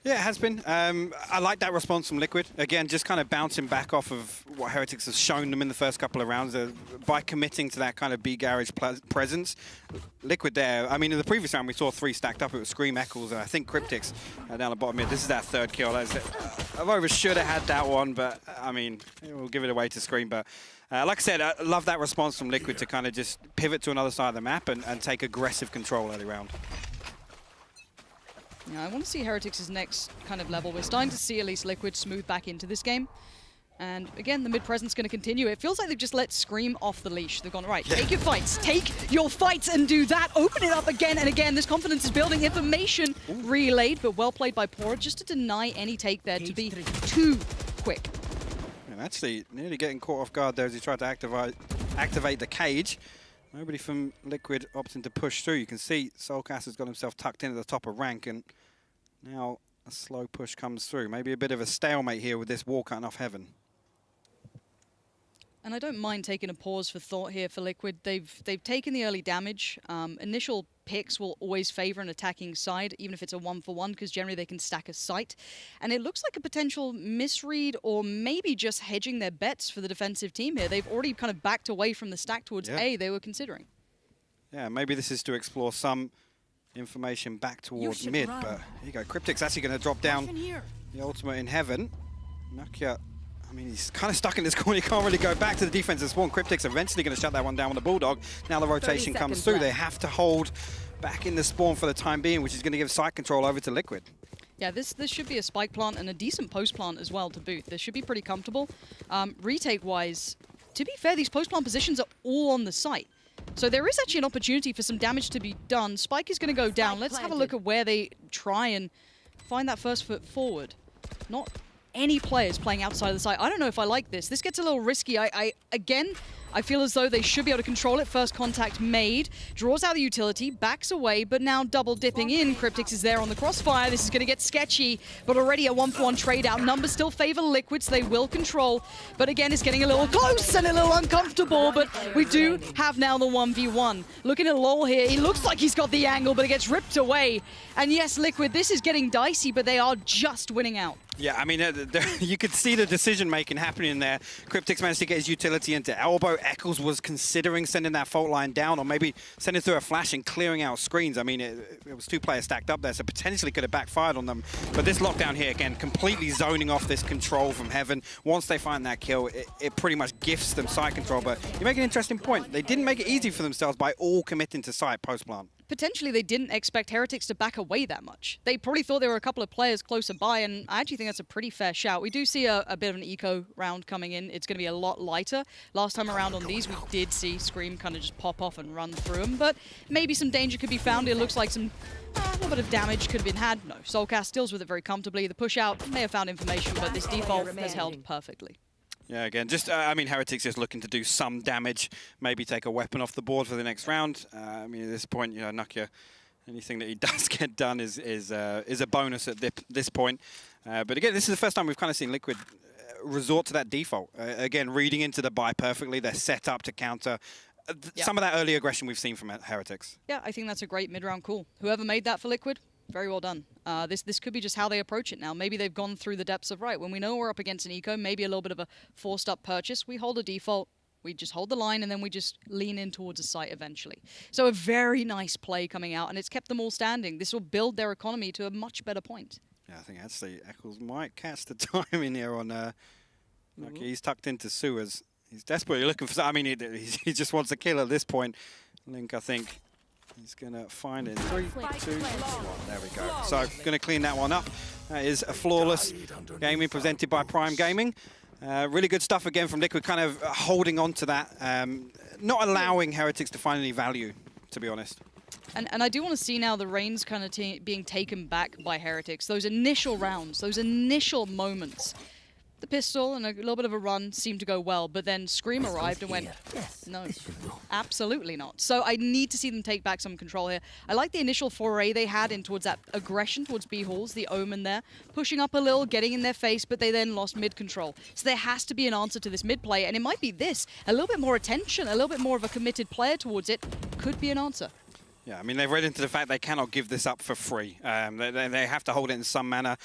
Yeah, it has been. I like that response from Liquid. Again, just kind of bouncing back off of what Heretics has shown them in the first couple of rounds by committing to that kind of B garage presence. Liquid there. I mean, in the previous round, we saw 3 stacked up. It was Scream, Eccles, and I think Cryptics down the bottom mid. This is that 3rd kill. Avova should have had that one, but I mean, we'll give it away to Scream. But like I said, I love that response from Liquid to kind of just pivot to another side of the map and take aggressive control early round. Yeah, I want to see Heretics' next kind of level. We're starting to see at least Liquid smooth back into this game. And again, the mid presence going to continue. It feels like they've just let Scream off the leash. They've gone, right, take your fights. Take your fights and do that. Open it up again and again. This confidence is building. Information relayed, but well played by Pora just to deny any take there, to be too quick. And actually, nearly getting caught off guard there as he tried to activate the cage. Nobody from Liquid opting to push through. You can see Soulcast has got himself tucked in at the top of rank, and now a slow push comes through. Maybe a bit of a stalemate here with this wall cutting off Heaven. And I don't mind taking a pause for thought here for Liquid. They've taken the early damage. Initial picks will always favor an attacking side, even if it's a 1-for-1, because generally they can stack a site. And it looks like a potential misread, or maybe just hedging their bets for the defensive team here. They've already kind of backed away from the stack towards A they were considering. Yeah, maybe this is to explore some information back towards mid, but here you go. Cryptic's actually going to drop down the ultimate in Heaven. Nokia, I mean, he's kind of stuck in this corner. He can't really go back to the defensive spawn. Cryptic's eventually going to shut that one down with the Bulldog. Now the rotation comes through. They have to hold back in the spawn for the time being, which is going to give site control over to Liquid. Yeah, this should be a spike plant and a decent post plant as well to boot. This should be pretty comfortable. Retake-wise, to be fair, these post plant positions are all on the site. So there is actually an opportunity for some damage to be done. Spike is going to go down. Let's have a look at where they try and find that first foot forward. Not any players playing outside of the site. I don't know if I like this. This gets a little risky. Again, I feel as though they should be able to control it. First contact made, draws out the utility, backs away, but now double dipping in. Cryptics is there on the crossfire. This is going to get sketchy, but already a 1-for-1 trade out. Numbers still favor Liquid, so they will control. But again, it's getting a little close and a little uncomfortable, but we do have now the 1v1. Looking at Lol here, he looks like he's got the angle, but it gets ripped away. And yes, Liquid, this is getting dicey, but they are just winning out. Yeah, I mean, you could see the decision-making happening there. Cryptic's managed to get his utility into elbow. Eccles was considering sending that fault line down, or maybe sending through a flash and clearing out screens. I mean, it was two players stacked up there, so potentially could have backfired on them. But this lockdown here, again, completely zoning off this control from Heaven. Once they find that kill, it pretty much gifts them site control. But you make an interesting point. They didn't make it easy for themselves by all committing to site post-plant. Potentially, they didn't expect Heretics to back away that much. They probably thought there were a couple of players closer by, and I actually think that's a pretty fair shout. We do see a bit of an eco round coming in. It's going to be a lot lighter. Last time around on these, we did see Scream kind of just pop off and run through them, but maybe some danger could be found. It looks like some a little bit of damage could have been had. No, Soulcast deals with it very comfortably. The push out may have found information, but this default has held perfectly. Yeah, again, just, I mean, Heretics is looking to do some damage, maybe take a weapon off the board for the next round. I mean, at this point, you know, Nokia, anything that he does get done is a bonus at this point. But again, this is the first time we've kind of seen Liquid resort to that default. Again, reading into the buy perfectly. They're set up to counter some of that early aggression we've seen from Heretics. Yeah, I think that's a great mid-round call. Whoever made that for Liquid, very well done. This could be just how they approach it now. Maybe they've gone through the depths of, right, when we know we're up against an eco, maybe a little bit of a forced up purchase, we hold a default, we just hold the line, and then we just lean in towards a site eventually. So a very nice play coming out, and it's kept them all standing. This will build their economy to a much better point. Yeah, I think actually Eccles might catch the time in here on Nokia. He's tucked into sewers. He's desperately looking for, I mean, he just wants a kill at this point. Link, I think, he's going to find it. 3, 2, 1. There we go. So, going to clean that one up. That is a flawless gaming presented by Prime Gaming. Really good stuff again from Liquid, kind of holding on to that. Not allowing Heretics to find any value, to be honest. And I do want to see now the reins kind of being taken back by Heretics. Those initial rounds, those initial moments. The pistol and a little bit of a run seemed to go well, but then Scream arrived and went, no, absolutely not. So I need to see them take back some control here. I like the initial foray they had in towards that aggression towards B-Halls, the Omen there, pushing up a little, getting in their face, but they then lost mid-control. So there has to be an answer to this mid-play, and it might be this. A little bit more attention, a little bit more of a committed player towards it could be an answer. Yeah, I mean, they've read into the fact they cannot give this up for free. They have to hold it in some manner.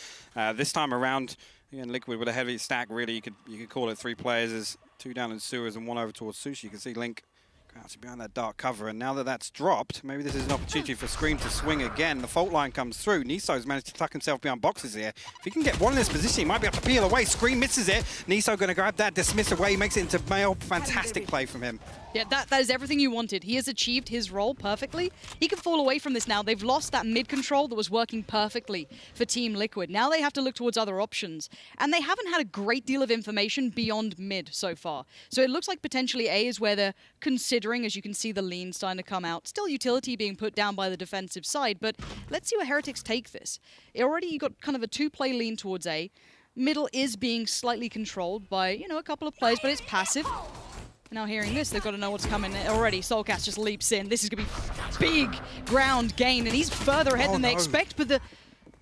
This time around, again, Liquid with a heavy stack, really, you could call it 3 players. There's 2 down in sewers and 1 over towards Sushi. You can see Link crouching behind that dark cover, and now that that's dropped, maybe this is an opportunity for Scream to swing again. The fault line comes through. Niso's managed to tuck himself behind boxes here. If he can get one in this position, he might be able to peel away. Scream misses it. Niso going to grab that, dismiss away, makes it into mail. Fantastic play from him. Yeah, that is everything you wanted. He has achieved his role perfectly. He can fall away from this now. They've lost that mid control that was working perfectly for Team Liquid. Now they have to look towards other options. And they haven't had a great deal of information beyond mid so far. So it looks like potentially A is where they're considering, as you can see the lean starting to come out. Still utility being put down by the defensive side, but let's see where Heretics take this. Already you got kind of a 2-play lean towards A. Middle is being slightly controlled by, you know, a couple of players, but it's passive. Now hearing this, they've got to know what's coming already. Soulcast just leaps in. This is going to be big ground gain, and he's further ahead than they expect, but the...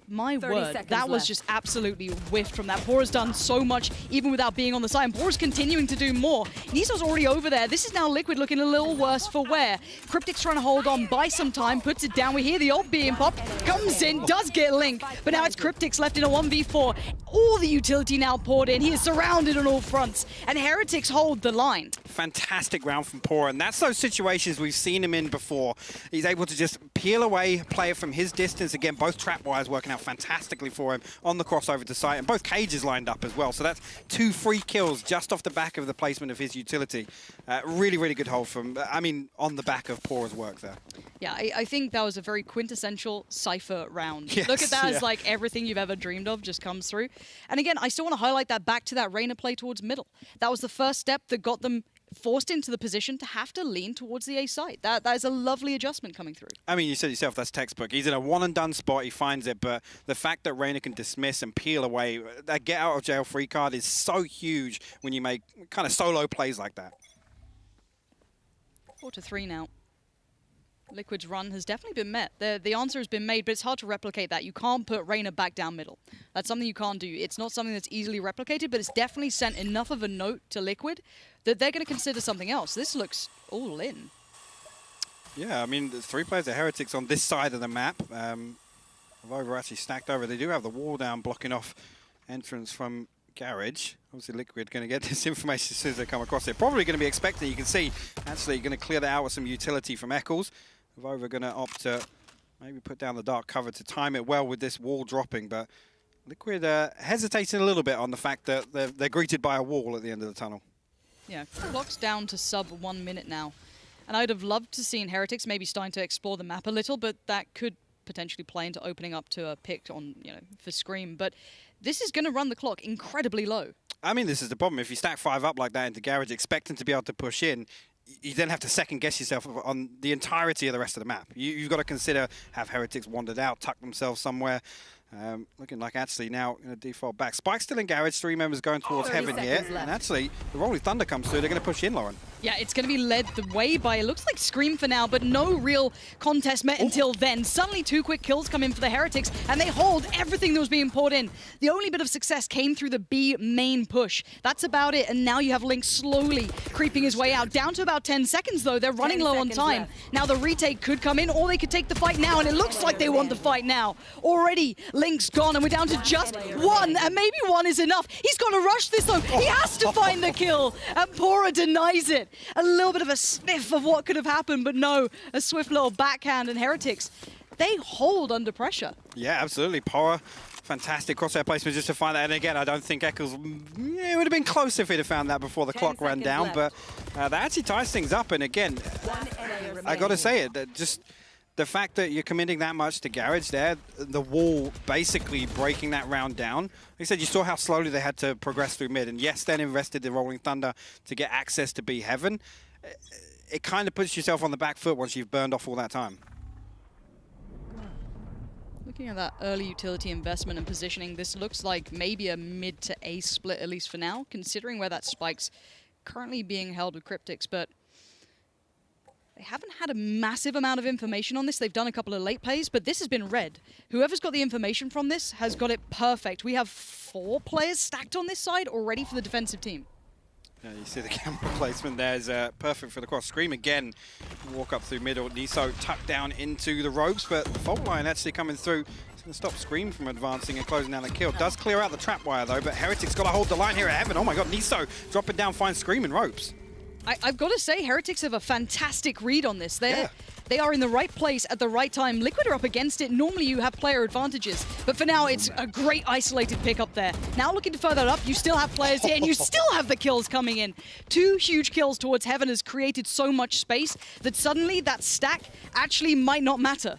My word, that was just absolutely whiffed from that. Pora's done so much, even without being on the side. And Pora's continuing to do more. Niso's already over there. This is now Liquid looking a little worse for wear. Cryptic's trying to hold on, buy some time, puts it down. We hear the ult being popped, comes in, does get Link, but now it's Cryptic's left in a 1v4. All the utility now poured in. He is surrounded on all fronts, and Heretics hold the line. Fantastic round from Pora, and that's those situations we've seen him in before. He's able to just peel away, play it from his distance. Again, both trap wires working out fantastically for him on the crossover to site, and both cages lined up as well. So that's 2 free kills just off the back of the placement of his utility. Really, really good hold from, on the back of Pora's work there. Yeah, I think that was a very quintessential Cypher round. Yes, Look at that as like everything you've ever dreamed of just comes through. And again, I still want to highlight that back to that Reyna play towards middle. That was the first step that got them forced into the position to have to lean towards the A side. That is a lovely adjustment coming through. I mean, you said yourself, that's textbook. He's in a one-and-done spot, he finds it, but the fact that Reyna can dismiss and peel away, that get-out-of-jail-free card is so huge when you make kind of solo plays like that. 4-3 now. Liquid's run has definitely been met. The answer has been made, but it's hard to replicate that. You can't put Reyna back down middle. That's something you can't do. It's not something that's easily replicated, but it's definitely sent enough of a note to Liquid that they're going to consider something else. This looks all in. Yeah, I mean, there's 3 players of Heretics on this side of the map. Over actually stacked over. They do have the wall down blocking off entrance from Garage. Obviously, Liquid going to get this information as soon as they come across it. Probably going to be expecting, you can see, actually going to clear that out with some utility from Eccles. Vova going to opt to maybe put down the dark cover to time it well with this wall dropping, but Liquid hesitating a little bit on the fact that they're greeted by a wall at the end of the tunnel. Yeah, clock's down to sub 1 minute now. And I'd have loved to see Heretics maybe starting to explore the map a little, but that could potentially play into opening up to a pick on, for Scream. But this is going to run the clock incredibly low. I mean, this is the problem. If you stack 5 up like that into Garage, expecting to be able to push in, you then have to second-guess yourself on the entirety of the rest of the map. You've got to consider, have Heretics wandered out, tucked themselves somewhere. Looking like actually now going to default back. Spike's still in Garage, 3 members going towards Heaven here. And actually, the Rolling Thunder comes through, they're going to push in, Lauren. Yeah, it's going to be led the way by, it looks like Scream for now, but no real contest met until then. Suddenly 2 quick kills come in for the Heretics, and they hold everything that was being poured in. The only bit of success came through the B main push. That's about it, and now you have Link slowly creeping his way out. Down to about 10 seconds, though. They're running low on time. Left. Now the retake could come in, or they could take the fight now, and it looks like they want the fight now. Already, Link's gone, and we're down to just 1, and maybe 1 is enough. He's got to rush this, though. He has to find the kill, and Pora denies it. A little bit of a sniff of what could have happened, but no, a swift little backhand, and Heretics, they hold under pressure. Yeah, absolutely. Pora, fantastic crosshair placement just to find that. And again, I don't think Eccles, it would have been close if he'd have found that before the clock ran down, but that actually ties things up. And again, I got to say it, that just the fact that you're committing that much to Garage there, the wall basically breaking that round down. Like I said, you saw how slowly they had to progress through mid. And yes, then invested the Rolling Thunder to get access to B Heaven. It kind of puts yourself on the back foot once you've burned off all that time. Looking at that early utility investment and positioning, this looks like maybe a mid to A split, at least for now, considering where that Spike's currently being held with Cryptics, but they haven't had a massive amount of information on this. They've done a couple of late plays, but this has been read. Whoever's got the information from this has got it perfect. We have 4 players stacked on this side already for the defensive team. Yeah, you see the camera placement there is perfect for the cross. Scream again, walk up through middle. Niso tucked down into the ropes, but the fault line actually coming through. It's going to stop Scream from advancing and closing down the kill. Does clear out the trap wire though, but Heretics got to hold the line here at Heaven. Oh my god, Niso dropping down, finds Scream in ropes. I've got to say, Heretics have a fantastic read on this. They are in the right place at the right time. Liquid are up against it. Normally you have player advantages, but for now it's a great isolated pick up there. Now looking to further up, you still have players here, and you still have the kills coming in. 2 huge kills towards Heaven has created so much space that suddenly that stack actually might not matter.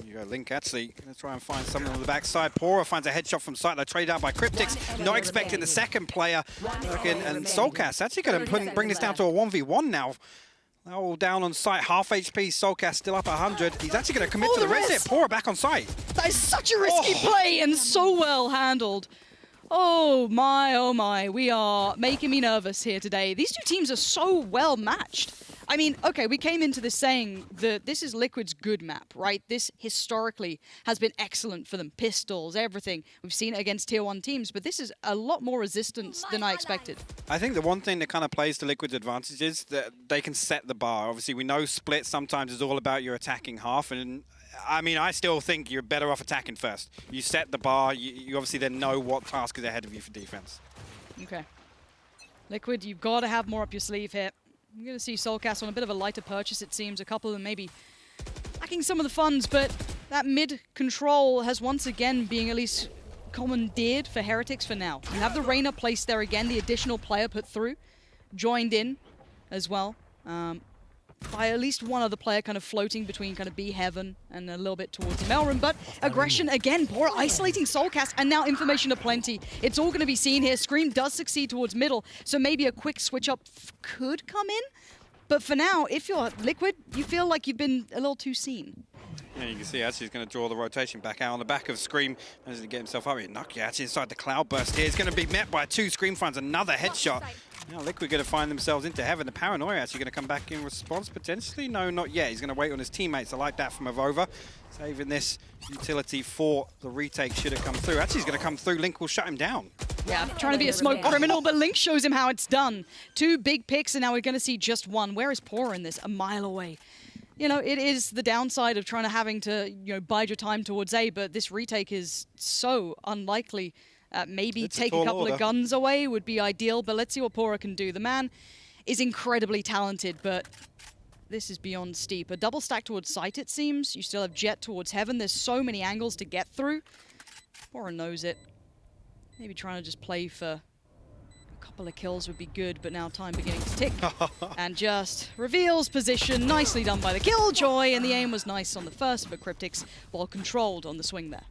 You go, Link actually gonna try and find someone on the backside. Pora finds a headshot from sight. They're traded out by Cryptics. Not expecting the second player. And Soulcast actually gonna bring this down to a 1v1 now. They're all down on site. Half HP. Soulcast still up 100. He's actually gonna commit to the res hit. Pora back on site. That is such a risky play and so well handled. Oh my, we are making me nervous here today. These 2 teams are so well matched. I mean, okay, we came into this saying that this is Liquid's good map, right? This historically has been excellent for them. Pistols, everything. We've seen it against tier 1 teams, but this is a lot more resistance than I expected. I think the one thing that kind of plays to Liquid's advantage is that they can set the bar. Obviously, we know split sometimes is all about your attacking half, and I mean, I still think you're better off attacking first. You set the bar, you obviously then know what task is ahead of you for defense. Okay. Liquid, you've got to have more up your sleeve here. I'm going to see Soulcast on a bit of a lighter purchase, it seems. A couple of them maybe lacking some of the funds, but that mid control has once again being at least commandeered for Heretics for now. You have the Reyna placed there again, the additional player put through, joined in as well. By at least one other player kind of floating between kind of B Heaven and a little bit towards the mail room, but aggression again, Pora isolating Soulcast, and now information aplenty. It's all going to be seen here. Scream does succeed towards middle, so maybe a quick switch up could come in, but for now, if you're Liquid, you feel like you've been a little too seen. Yeah, you can see actually he's going to draw the rotation back out on the back of Scream. Manages to get himself up here. Nucky actually inside the cloud burst here. He's going to be met by 2 Scream finds another headshot. Now Liquid going to find themselves into Heaven. The Paranoia actually going to come back in response potentially. No, not yet. He's going to wait on his teammates. I like that from Avova. Saving this utility for the retake should have come through. Actually, he's going to come through. Link will shut him down. Yeah, trying to be a smoke criminal, but Link shows him how it's done. 2 big picks, and now we're going to see just one. Where is Pora in this? A mile away. You know, it is the downside of having to, you know, bide your time towards A, but this retake is so unlikely. Maybe take a couple of guns away would be ideal, but let's see what Pora can do. The man is incredibly talented, but this is beyond steep. A double stack towards sight, it seems. You still have Jet towards Heaven. There's so many angles to get through. Pora knows it. Maybe trying to just play for a couple of kills would be good, but now time beginning to tick. And just reveals position. Nicely done by the Killjoy, and the aim was nice on the first for Cryptics, while controlled on the swing there.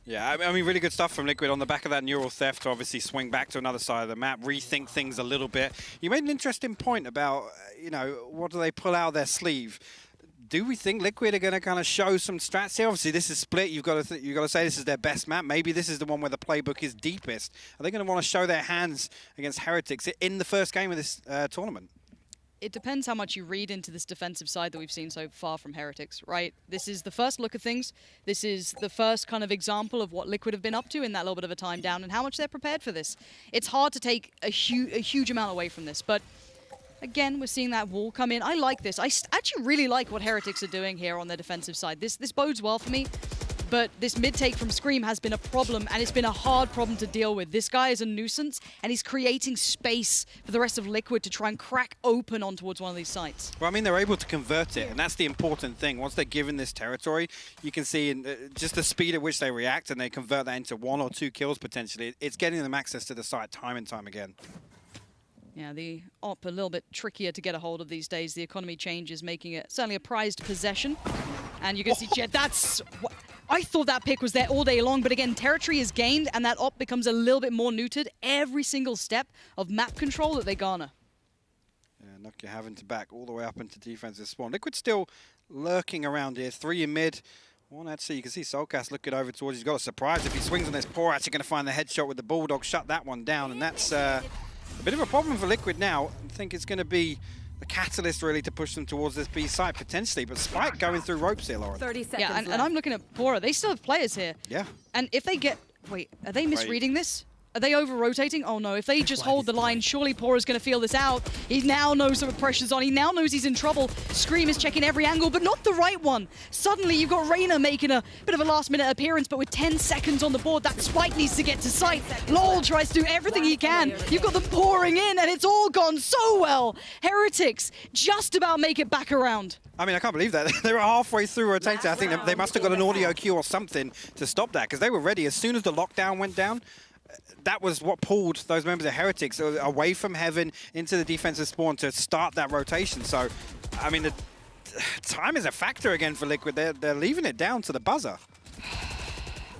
Yeah, I mean, really good stuff from Liquid on the back of that neural theft to obviously swing back to another side of the map, rethink things a little bit. You made an interesting point about, you know, what do they pull out of their sleeve? Do we think Liquid are going to kind of show some strats here? Obviously, this is split. You've got to say this is their best map. Maybe this is the one where the playbook is deepest. Are they going to want to show their hands against Heretics in the first game of this tournament? It depends how much you read into this defensive side that we've seen so far from Heretics, right? This is the first look at things. This is the first kind of example of what Liquid have been up to in that little bit of a time down and how much they're prepared for this. It's hard to take a huge amount away from this, but again, we're seeing that wall come in. I like this. I actually really like what Heretics are doing here on their defensive side. This bodes well for me. But this mid-take from Scream has been a problem, and it's been a hard problem to deal with. This guy is a nuisance, and he's creating space for the rest of Liquid to try and crack open on towards one of these sites. Well, I mean, they're able to convert it, and that's the important thing. Once they're given this territory, you can see just the speed at which they react, and they convert that into 1 or 2 kills potentially. It's getting them access to the site time and time again. Yeah, the op a little bit trickier to get a hold of these days. The economy change is making it certainly a prized possession. And you can see Jet, I thought that pick was there all day long, but again, territory is gained, and that op becomes a little bit more neutered every single step of map control that they garner. Yeah, Nokia having to back all the way up into defensive spawn. Liquid still lurking around here. 3 in mid. One actually, you can see Soulcast looking over towards. He's got a surprise if he swings on this. Pora actually going to find the headshot with the Bulldog, shut that one down, and that's a bit of a problem for Liquid now. I think it's going to be the catalyst really to push them towards this B site potentially, but Spike going through ropes here, Lauren. 30 seconds and I'm looking at Pora. They still have players here. Yeah. And if they get... Wait, are they misreading this? Are they over-rotating? Oh no, if they just hold the line, surely Pora's going to feel this out. He now knows the pressure's on. He now knows he's in trouble. Scream is checking every angle, but not the right one. Suddenly, you've got Reyna making a bit of a last-minute appearance, but with 10 seconds on the board, that spike needs to get to sight. Lol tries to do everything he can. You've got them pouring in, and it's all gone so well. Heretics just about make it back around. I mean, I can't believe that. They were halfway through rotating. I think they must have got an audio cue or something to stop that, because they were ready. As soon as the lockdown went down, that was what pulled those members of Heretics away from Heaven into the defensive spawn to start that rotation. So, I mean, the time is a factor again for Liquid. They're leaving it down to the buzzer.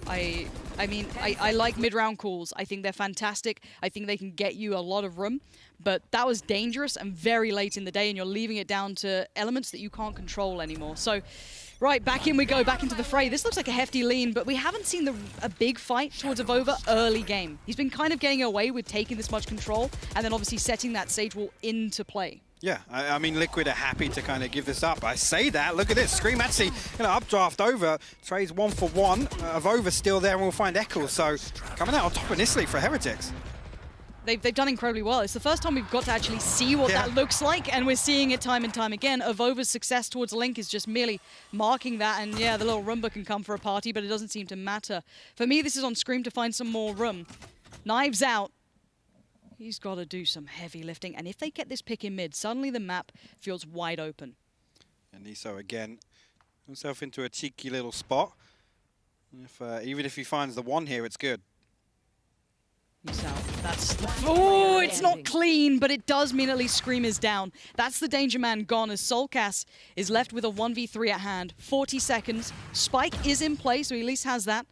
I mean, I like mid-round calls. I think they're fantastic. I think they can get you a lot of room. But that was dangerous and very late in the day, and you're leaving it down to elements that you can't control anymore. So, right, back in we go, back into the fray. This looks like a hefty lean, but we haven't seen a big fight towards Avova early game. He's been kind of getting away with taking this much control, and then obviously setting that Sage Wall into play. Yeah, I mean, Liquid are happy to kind of give this up. I say that, look at this. Scream actually, updraft over. Trades 1 for 1. Avova still there, and we'll find Eccles. So, coming out on top initially for Heretics. They've done incredibly well. It's the first time we've got to actually see what that looks like, and we're seeing it time and time again. Avova's success towards Link is just merely marking that, and yeah, the little Roomba can come for a party, but it doesn't seem to matter. For me, this is on Scream to find some more room. Knives out. He's got to do some heavy lifting, and if they get this pick in mid, suddenly the map feels wide open. And Niso again, himself into a cheeky little spot. Even if he finds the one here, it's good. Oh, it's not clean, but it does mean at least Scream is down. That's the danger man gone, as Soulcast is left with a 1v3 at hand. 40 seconds. Spike is in play, so he at least has that.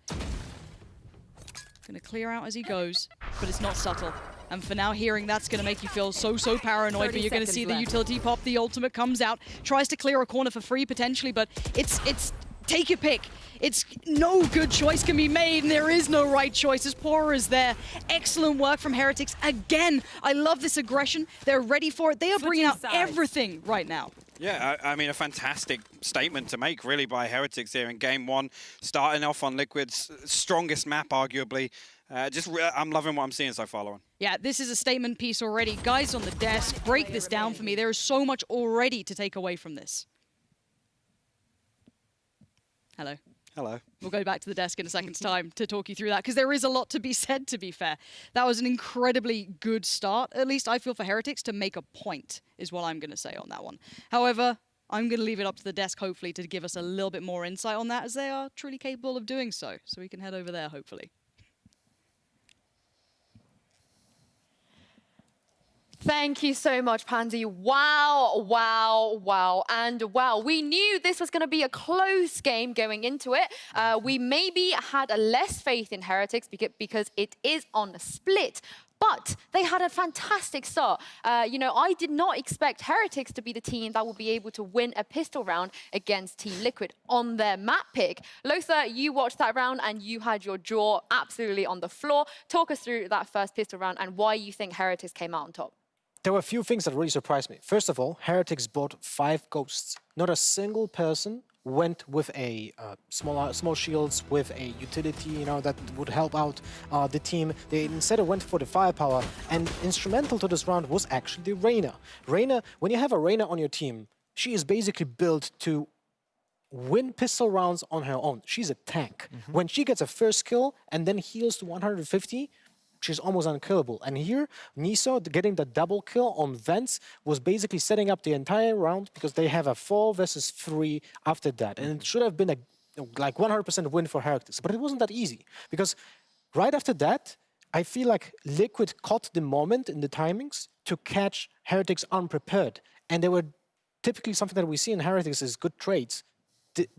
Gonna clear out as he goes, but it's not subtle. And for now, hearing that's going to make you feel so paranoid, but you're going to see the utility pop, the ultimate comes out, tries to clear a corner for free potentially, but it's take your pick. It's no good choice can be made, and there is no right choice as Pora is there. Excellent work from Heretics. Again, I love this aggression. They're ready for it. They are bringing out everything right now. Yeah, I mean, a fantastic statement to make, really, by Heretics here in Game 1. Starting off on Liquid's strongest map, arguably. I'm loving what I'm seeing so far, Lauren. Yeah, this is a statement piece already. Guys on the desk, break this down for me. There is so much already to take away from this. Hello. Hello. We'll go back to the desk in a second's time to talk you through that, because there is a lot to be said, to be fair. That was an incredibly good start, at least I feel, for Heretics to make a point, is what I'm going to say on that one. However, I'm going to leave it up to the desk, hopefully, to give us a little bit more insight on that, as they are truly capable of doing so. So we can head over there, hopefully. Thank you so much, Pansy. Wow, wow, wow, and wow. We knew this was going to be a close game going into it. We maybe had a less faith in Heretics because it is on a split. But they had a fantastic start. You know, I did not expect Heretics to be the team that would be able to win a pistol round against Team Liquid on their map pick. Lothar, you watched that round and you had your jaw absolutely on the floor. Talk us through that first pistol round and why you think Heretics came out on top. There were a few things that really surprised me. First of all, Heretics bought 5 ghosts. Not a single person went with a small shields, with a utility, you know, that would help out the team. They instead went for the firepower, and instrumental to this round was actually Reyna. Reyna, when you have a Reyna on your team, she is basically built to win pistol rounds on her own. She's a tank. When she gets a first kill and then heals to 150, she's almost unkillable. And here, Niso getting the double kill on Vents was basically setting up the entire round, because they have a 4 versus 3 after that. And it should have been a like 100% win for Heretics. But it wasn't that easy, because right after that, I feel like Liquid caught the moment in the timings to catch Heretics unprepared. And they were typically something that we see in Heretics is good trades.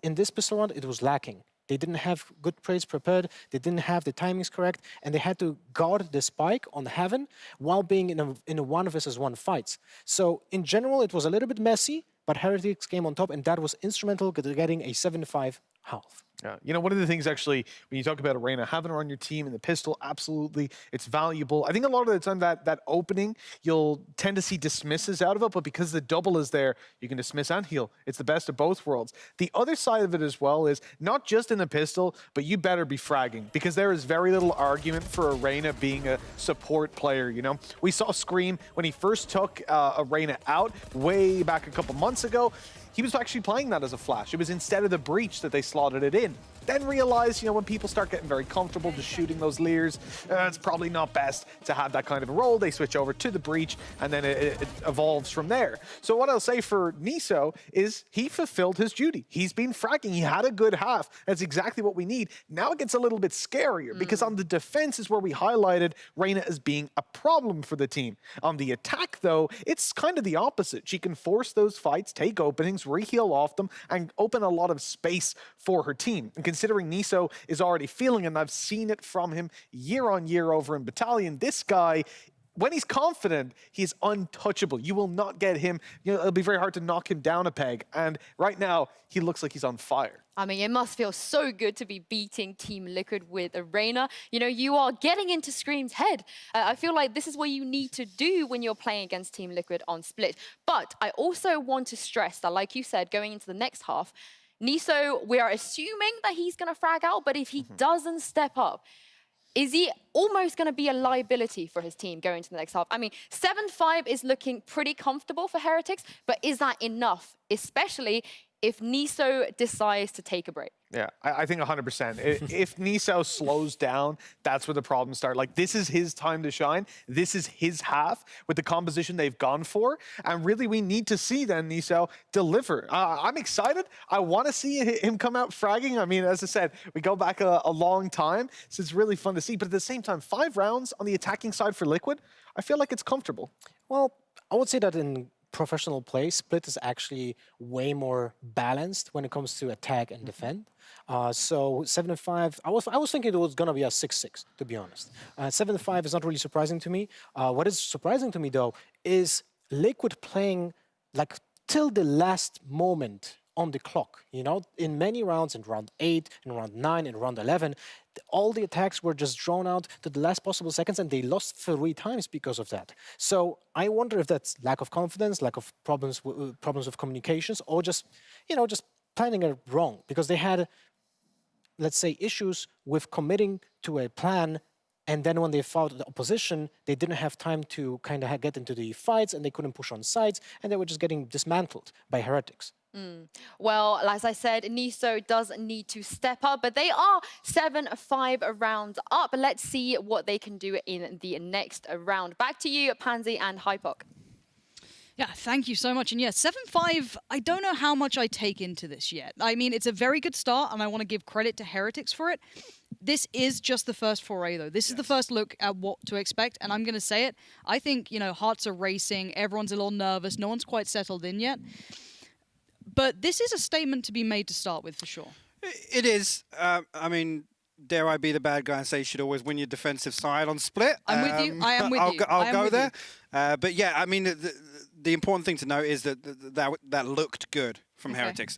In this pistol round, it was lacking. They didn't have good trades prepared, they didn't have the timings correct, and they had to guard the spike on Heaven while being in a 1 versus 1 fights. So in general, it was a little bit messy, but Heretics came on top, and that was instrumental to getting a 7-5 health. Yeah. You know, one of the things actually, when you talk about Arena, having her on your team and the pistol, absolutely, it's valuable. I think a lot of the time that opening, you'll tend to see dismisses out of it, but because the double is there, you can dismiss and heal. It's the best of both worlds. The other side of it as well is not just in the pistol, but you better be fragging, because there is very little argument for Arena being a support player, you know? We saw Scream when he first took Arena out way back a couple months ago. He was actually playing that as a flash. It was instead of the breach that they slotted it in. Then realized, you know, when people start getting very comfortable just shooting those leers, it's probably not best to have that kind of a role. They switch over to the breach, and then it evolves from there. So what I'll say for Niso is he fulfilled his duty. He's been fragging. He had a good half. That's exactly what we need. Now it gets a little bit scarier because on the defense is where we highlighted Reyna as being a problem for the team. On the attack, though, it's kind of the opposite. She can force those fights, take openings, reheal off them, and open a lot of space for her team. And considering Niso is already feeling, and I've seen it from him year on year over in Battalion, this guy, when he's confident, he's untouchable. You will not get him, you know, it'll be very hard to knock him down a peg. And right now, he looks like he's on fire. I mean, it must feel so good to be beating Team Liquid with Arena. You know, you are getting into Scream's head. I feel like this is what you need to do when you're playing against Team Liquid on Split. But I also want to stress that, like you said, going into the next half, Niso, we are assuming that he's going to frag out, but if he doesn't step up, is he almost going to be a liability for his team going into the next half? I mean, 7-5 is looking pretty comfortable for Heretics, but is that enough, especially if Niso decides to take a break? Yeah, I think 100%. If Niso slows down, that's where the problems start. Like, this is his time to shine. This is his half with the composition they've gone for. And really, we need to see then Niso deliver. I'm excited. I want to see him come out fragging. I mean, as I said, we go back a long time, so it's really fun to see. But at the same time, 5 rounds on the attacking side for Liquid, I feel like it's comfortable. Well, I would say that in professional play, Split is actually way more balanced when it comes to attack and defend. So 7-5, I was thinking it was going to be a 6-6, to be honest. 7-5 is not really surprising to me. What is surprising to me, though, is Liquid playing like till the last moment on the clock. You know, in many rounds, in round 8, in round 9, in round 11, all the attacks were just drawn out to the last possible seconds, and they lost 3 times because of that. So I wonder if that's lack of confidence, lack of problems with communications, or just, you know, just planning it wrong, because they had, let's say, issues with committing to a plan, and then when they fought the opposition, they didn't have time to kind of get into the fights, and they couldn't push on sides, and they were just getting dismantled by Heretics. Well, as I said, Niso does need to step up, but they are 7-5 rounds up. Let's see what they can do in the next round. Back to you, Pansy and Hypok. Yeah, thank you so much. And yeah, 7-5, I don't know how much I take into this yet. I mean, it's a very good start, and I want to give credit to Heretics for it. This is just the first foray, though. This is the first look at what to expect, and I'm going to say it. I think, you know, hearts are racing, everyone's a little nervous, no one's quite settled in yet. But this is a statement to be made to start with, for sure. It is. I mean, dare I be the bad guy and say you should always win your defensive side on Split? I'm with you. I am with you. I'll go there. But yeah, I mean, the important thing to note is that looked good from Heretics.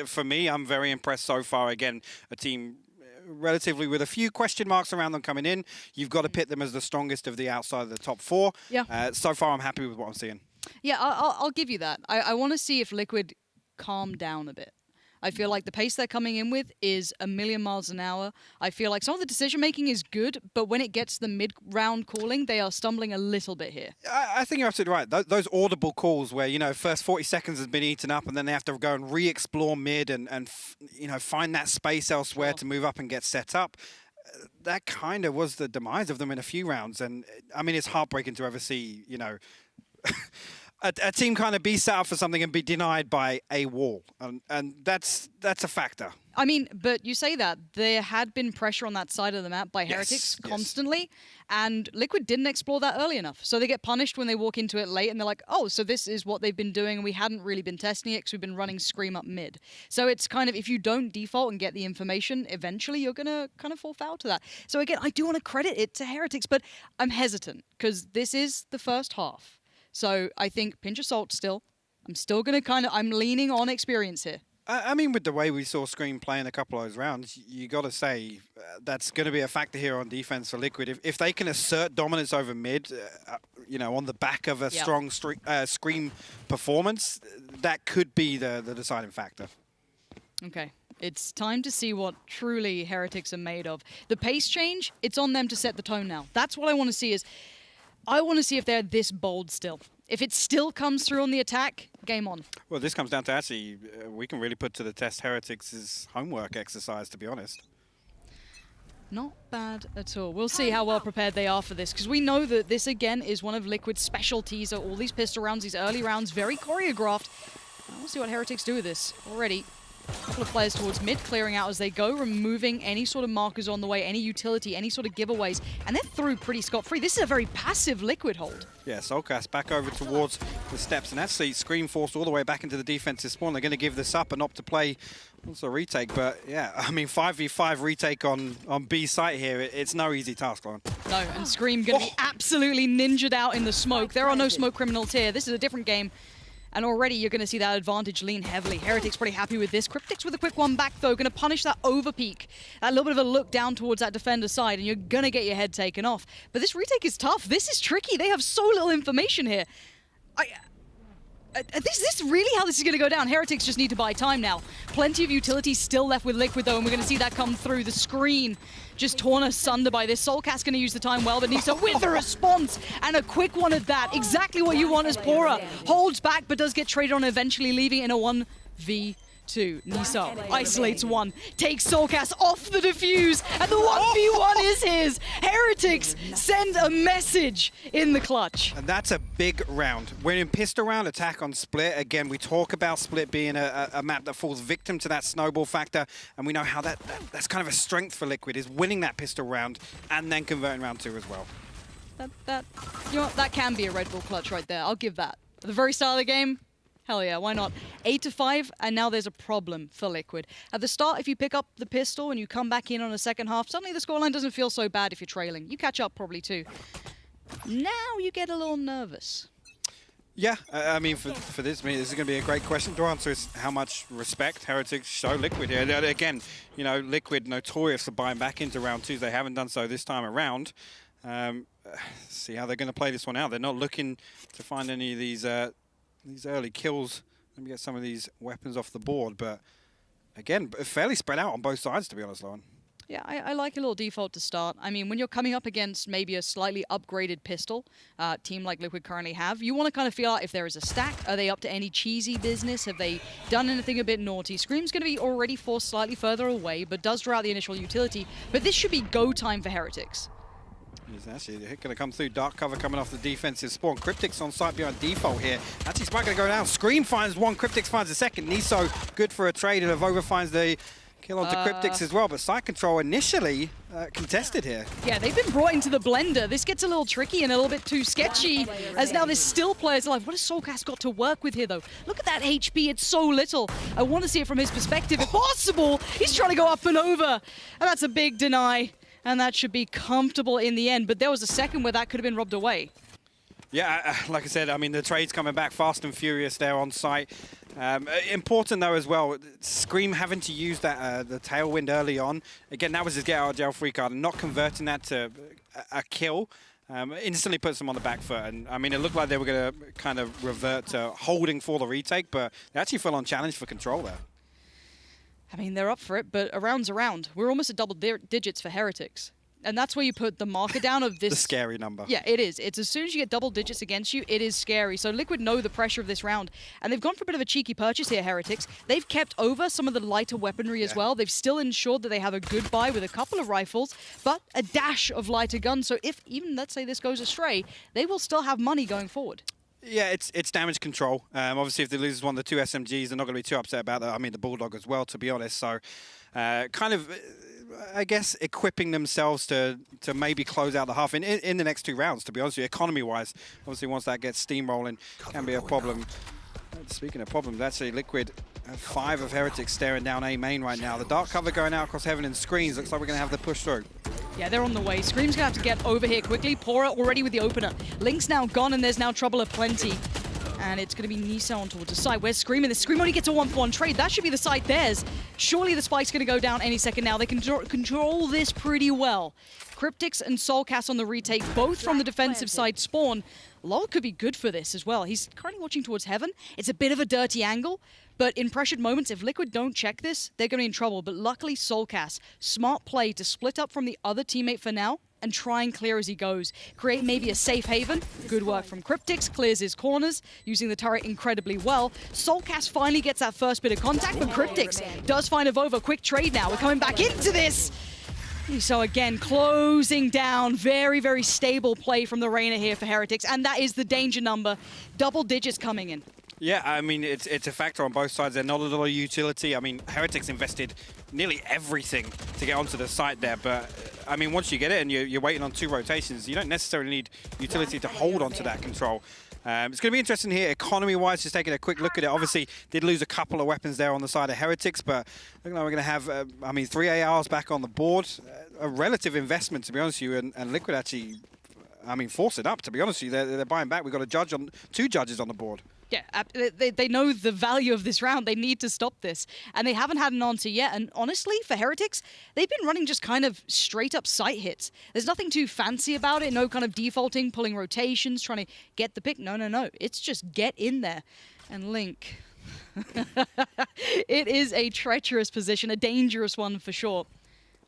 For me, I'm very impressed so far. Again, a team relatively with a few question marks around them coming in. You've got to pit them as the strongest of the outside of the top 4. Yeah. So far, I'm happy with what I'm seeing. Yeah, I'll give you that. I want to see if Liquid calm down a bit. I feel like the pace they're coming in with is a million miles an hour. I feel like some of the decision-making is good, but when it gets to the mid-round calling, they are stumbling a little bit here. I think you're absolutely right. Those audible calls where, you know, first 40 seconds has been eaten up and then they have to go and re-explore mid and you know, find that space elsewhere to move up and get set up. That kind of was the demise of them in a few rounds. And, I mean, it's heartbreaking to ever see, you know... A team kind of be set up for something and be denied by a wall, and that's a factor. I mean, but you say that there had been pressure on that side of the map by Heretics constantly, and Liquid didn't explore that early enough. So they get punished when they walk into it late, and they're like, oh, so this is what they've been doing, and we hadn't really been testing it because we've been running Scream up mid. So it's kind of, if you don't default and get the information, eventually you're going to kind of fall foul to that. So again, I do want to credit it to Heretics, but I'm hesitant because this is the first half. So I think pinch of salt still. I'm still going to I'm leaning on experience here. I mean, with the way we saw Scream play in a couple of those rounds, you got to say that's going to be a factor here on defense for Liquid. If they can assert dominance over mid, you know, on the back of a strong Scream performance, that could be the deciding factor. Okay. It's time to see what truly Heretics are made of. The pace change, it's on them to set the tone now. That's what I want to see is, I want to see if they're this bold still. If it still comes through on the attack, game on. Well, this comes down to actually, we can really put to the test Heretics' homework exercise, to be honest. Not bad at all. We'll see how well prepared they are for this, because we know that this, again, is one of Liquid's specialties. All these pistol rounds, these early rounds, very choreographed. We'll see what Heretics do with this already. A couple of players towards mid, clearing out as they go, removing any sort of markers on the way, any utility, any sort of giveaways, and they're through pretty scot-free. This is a very passive Liquid hold. Yeah, Soulcast back over towards the steps, and actually Scream forced all the way back into the defensive spawn. They're going to give this up and opt to play also retake, but yeah, I mean 5v5 retake on B site here, it's no easy task, Lauren. No, and Scream going to be absolutely ninja'd out in the smoke. There are no smoke criminals here. This is a different game. And already you're going to see that advantage lean heavily. Heretics pretty happy with this. Cryptics with a quick one back, though. Going to punish that overpeak. That little bit of a look down towards that defender side, and you're going to get your head taken off. But this retake is tough. This is tricky. They have so little information here. Is this really how this is going to go down? Heretics just need to buy time now. Plenty of utility still left with Liquid, though, and we're going to see that come through. The screen just torn asunder by this. Soulcast going to use the time well, but Nisa with the response, and a quick one at that. Exactly what you want as Pora. Holds back, but does get traded on, eventually leaving in a 1v2. Nisa isolates one, takes Soulcast off the defuse, and the 1v1 is his. Heretics send a message in the clutch. And that's a big round. We're in pistol round attack on Split. Again, we talk about Split being a map that falls victim to that snowball factor, and we know how that's kind of a strength for Liquid, is winning that pistol round and then converting round 2 as well. You know what, that can be a Red Bull clutch right there. I'll give that. At the very start of the game, hell yeah, why not? 8-5, and now there's a problem for Liquid. At the start, if you pick up the pistol and you come back in on a second half, suddenly the scoreline doesn't feel so bad if you're trailing. You catch up probably too. Now you get a little nervous. Yeah, I mean, for this, this is going to be a great question to answer, is how much respect Heretics show Liquid here. And again, you know, Liquid notorious for buying back into round 2s. They haven't done so this time around. See how they're going to play this one out. They're not looking to find any of these early kills. Let me get some of these weapons off the board, but again, fairly spread out on both sides, to be honest, Lauren. Yeah, I like a little default to start. I mean, when you're coming up against maybe a slightly upgraded pistol, team like Liquid currently have, you want to kind of feel out if there is a stack. Are they up to any cheesy business? Have they done anything a bit naughty? Scream's going to be already forced slightly further away, but does draw out the initial utility. But this should be go time for Heretics. He's actually going to come through. Dark cover coming off the defensive spawn. Cryptics on site behind default here. Actually, Spike going to go down. Scream finds one. Cryptics finds a second. Niso good for a trade, and Avova finds the kill onto Cryptics as well. But side control initially contested here. Yeah, they've been brought into the blender. This gets a little tricky and a little bit too sketchy, as now there's still players alive. What has Soulcast got to work with here, though? Look at that HP. It's so little. I want to see it from his perspective. If possible, he's trying to go up and over. And that's a big deny. And that should be comfortable in the end. But there was a second where that could have been robbed away. Yeah, like I said, I mean, the trade's coming back fast and furious there on site. Important, though, as well, Scream having to use that the tailwind early on. Again, that was his get-out-of-jail-free card, and not converting that to a kill instantly puts them on the back foot. And, I mean, it looked like they were going to kind of revert to holding for the retake, but they actually fell on challenge for control there. I mean, they're up for it, but a round's a round. We're almost at double digits for Heretics. And that's where you put the marker down of this. The scary number. Yeah, it is. It's as soon as you get double digits against you, it is scary. So Liquid know the pressure of this round. And they've gone for a bit of a cheeky purchase here, Heretics. They've kept over some of the lighter weaponry as well. They've still ensured that they have a good buy with a couple of rifles, but a dash of lighter guns. So if even, let's say, this goes astray, they will still have money going forward. Yeah, it's damage control. Obviously, if they lose one of the 2 SMGs, they're not going to be too upset about that. I mean, the Bulldog as well, to be honest. So, kind of, I guess, equipping themselves to maybe close out the half in the next 2 rounds, to be honest with you. Economy-wise, obviously, once that gets steamrolling, can be a problem. Speaking of problems, actually, Liquid have 5 of Heretics staring down A main right now. The dark cover going out across heaven and screens. Looks like we're going to have the push through. Yeah, they're on the way. Scream's going to have to get over here quickly. Pora already with the opener. Link's now gone, and there's now trouble aplenty. and it's going to be Nisa on towards the side. Where's Scream? And the Scream only gets a 1-for-1 trade. That should be the side theirs. Surely the spike's going to go down any second now. They can control this pretty well. Cryptics and Soulcast on the retake, both from the defensive side spawn. Lol could be good for this as well. He's currently watching towards Heaven. It's a bit of a dirty angle, but in pressured moments, if Liquid don't check this, they're going to be in trouble. But luckily, Soulcast, smart play to split up from the other teammate for now and try and clear as he goes. Create maybe a safe haven. Good work from Cryptics, clears his corners, using the turret incredibly well. Soulcast finally gets that first bit of contact, but Cryptics does find a Vova. Quick trade now. We're coming back into this. So again, closing down. Very, very stable play from the Reyna here for Heretics, and that is the danger number. Double digits coming in. Yeah, I mean, it's a factor on both sides. They're not a lot of utility. I mean, Heretics invested nearly everything to get onto the site there, but I mean, once you get it and you're waiting on 2 rotations, you don't necessarily need utility to hold onto that control. It's going to be interesting here, economy-wise, just taking a quick look at it. Obviously, did lose a couple of weapons there on the side of Heretics, but looking like we're going to have, I mean, 3 ARs back on the board. A relative investment, to be honest with you, and Liquid actually, I mean, force it up, to be honest with you. They're buying back. We've got a judge on 2 judges on the board. Yeah, they know the value of this round. They need to stop this. And they haven't had an answer yet. And honestly, for Heretics, they've been running just kind of straight up sight hits. There's nothing too fancy about it. No kind of defaulting, pulling rotations, trying to get the pick. No, no, no. It's just get in there. And Link. It is a treacherous position, a dangerous one for sure.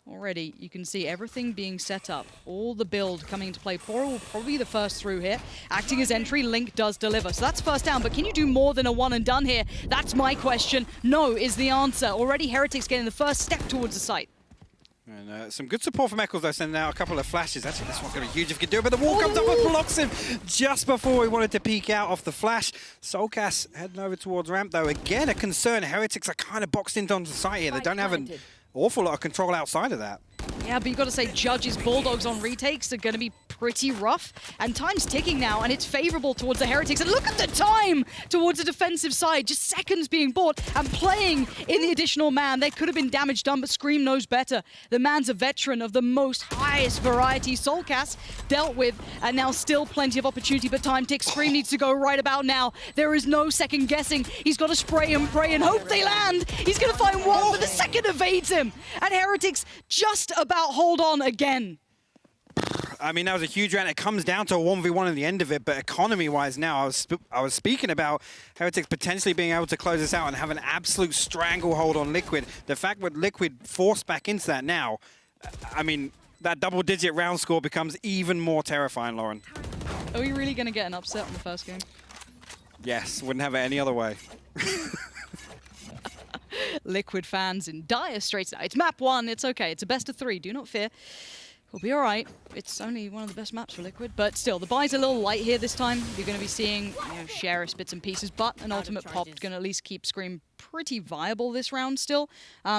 Already, you can see everything being set up. All the build coming into play. Poro will probably be the first through here. Acting as entry, Link does deliver. So that's first down, but can you do more than a one and done here? That's my question. No is the answer. Already Heretics getting the first step towards the site. And some good support from Eccles, though, sending out a couple of flashes. Actually, this one's going to be huge if you can do it, but the wall comes up and blocks him just before he wanted to peek out off the flash. Soulcast heading over towards ramp, though. Again, a concern. Heretics are kind of boxed into the site here. They don't have an awful lot of control outside of that. Yeah, but you've got to say Judge's Bulldogs on retakes are going to be pretty rough. And time's ticking now, and it's favorable towards the Heretics. And look at the time towards the defensive side. Just seconds being bought and playing in the additional man. There could have been damage done, but Scream knows better. The man's a veteran of the most highest variety. Soulcast dealt with, and now still plenty of opportunity, but time ticks. Scream needs to go right about now. There is no second guessing. He's got to spray and pray and hope they land. He's going to find one, but the second evades him. And Heretics just about hold on again. I mean, that was a huge round. It comes down to a 1v1 at the end of it, but economy-wise now, I was speaking about Heretics potentially being able to close this out and have an absolute stranglehold on Liquid. The fact that Liquid forced back into that now, I mean, that double-digit round score becomes even more terrifying, Lauren. Are we really going to get an upset on the first game? Yes, wouldn't have it any other way. Liquid fans in dire straits. It's map 1, it's okay. It's a best of 3, do not fear. We'll be all right. It's only one of the best maps for Liquid, but still, the buy's a little light here this time. You're going to be seeing Sheriff's bits and pieces, but an ultimate pop is going to at least keep Scream pretty viable this round still.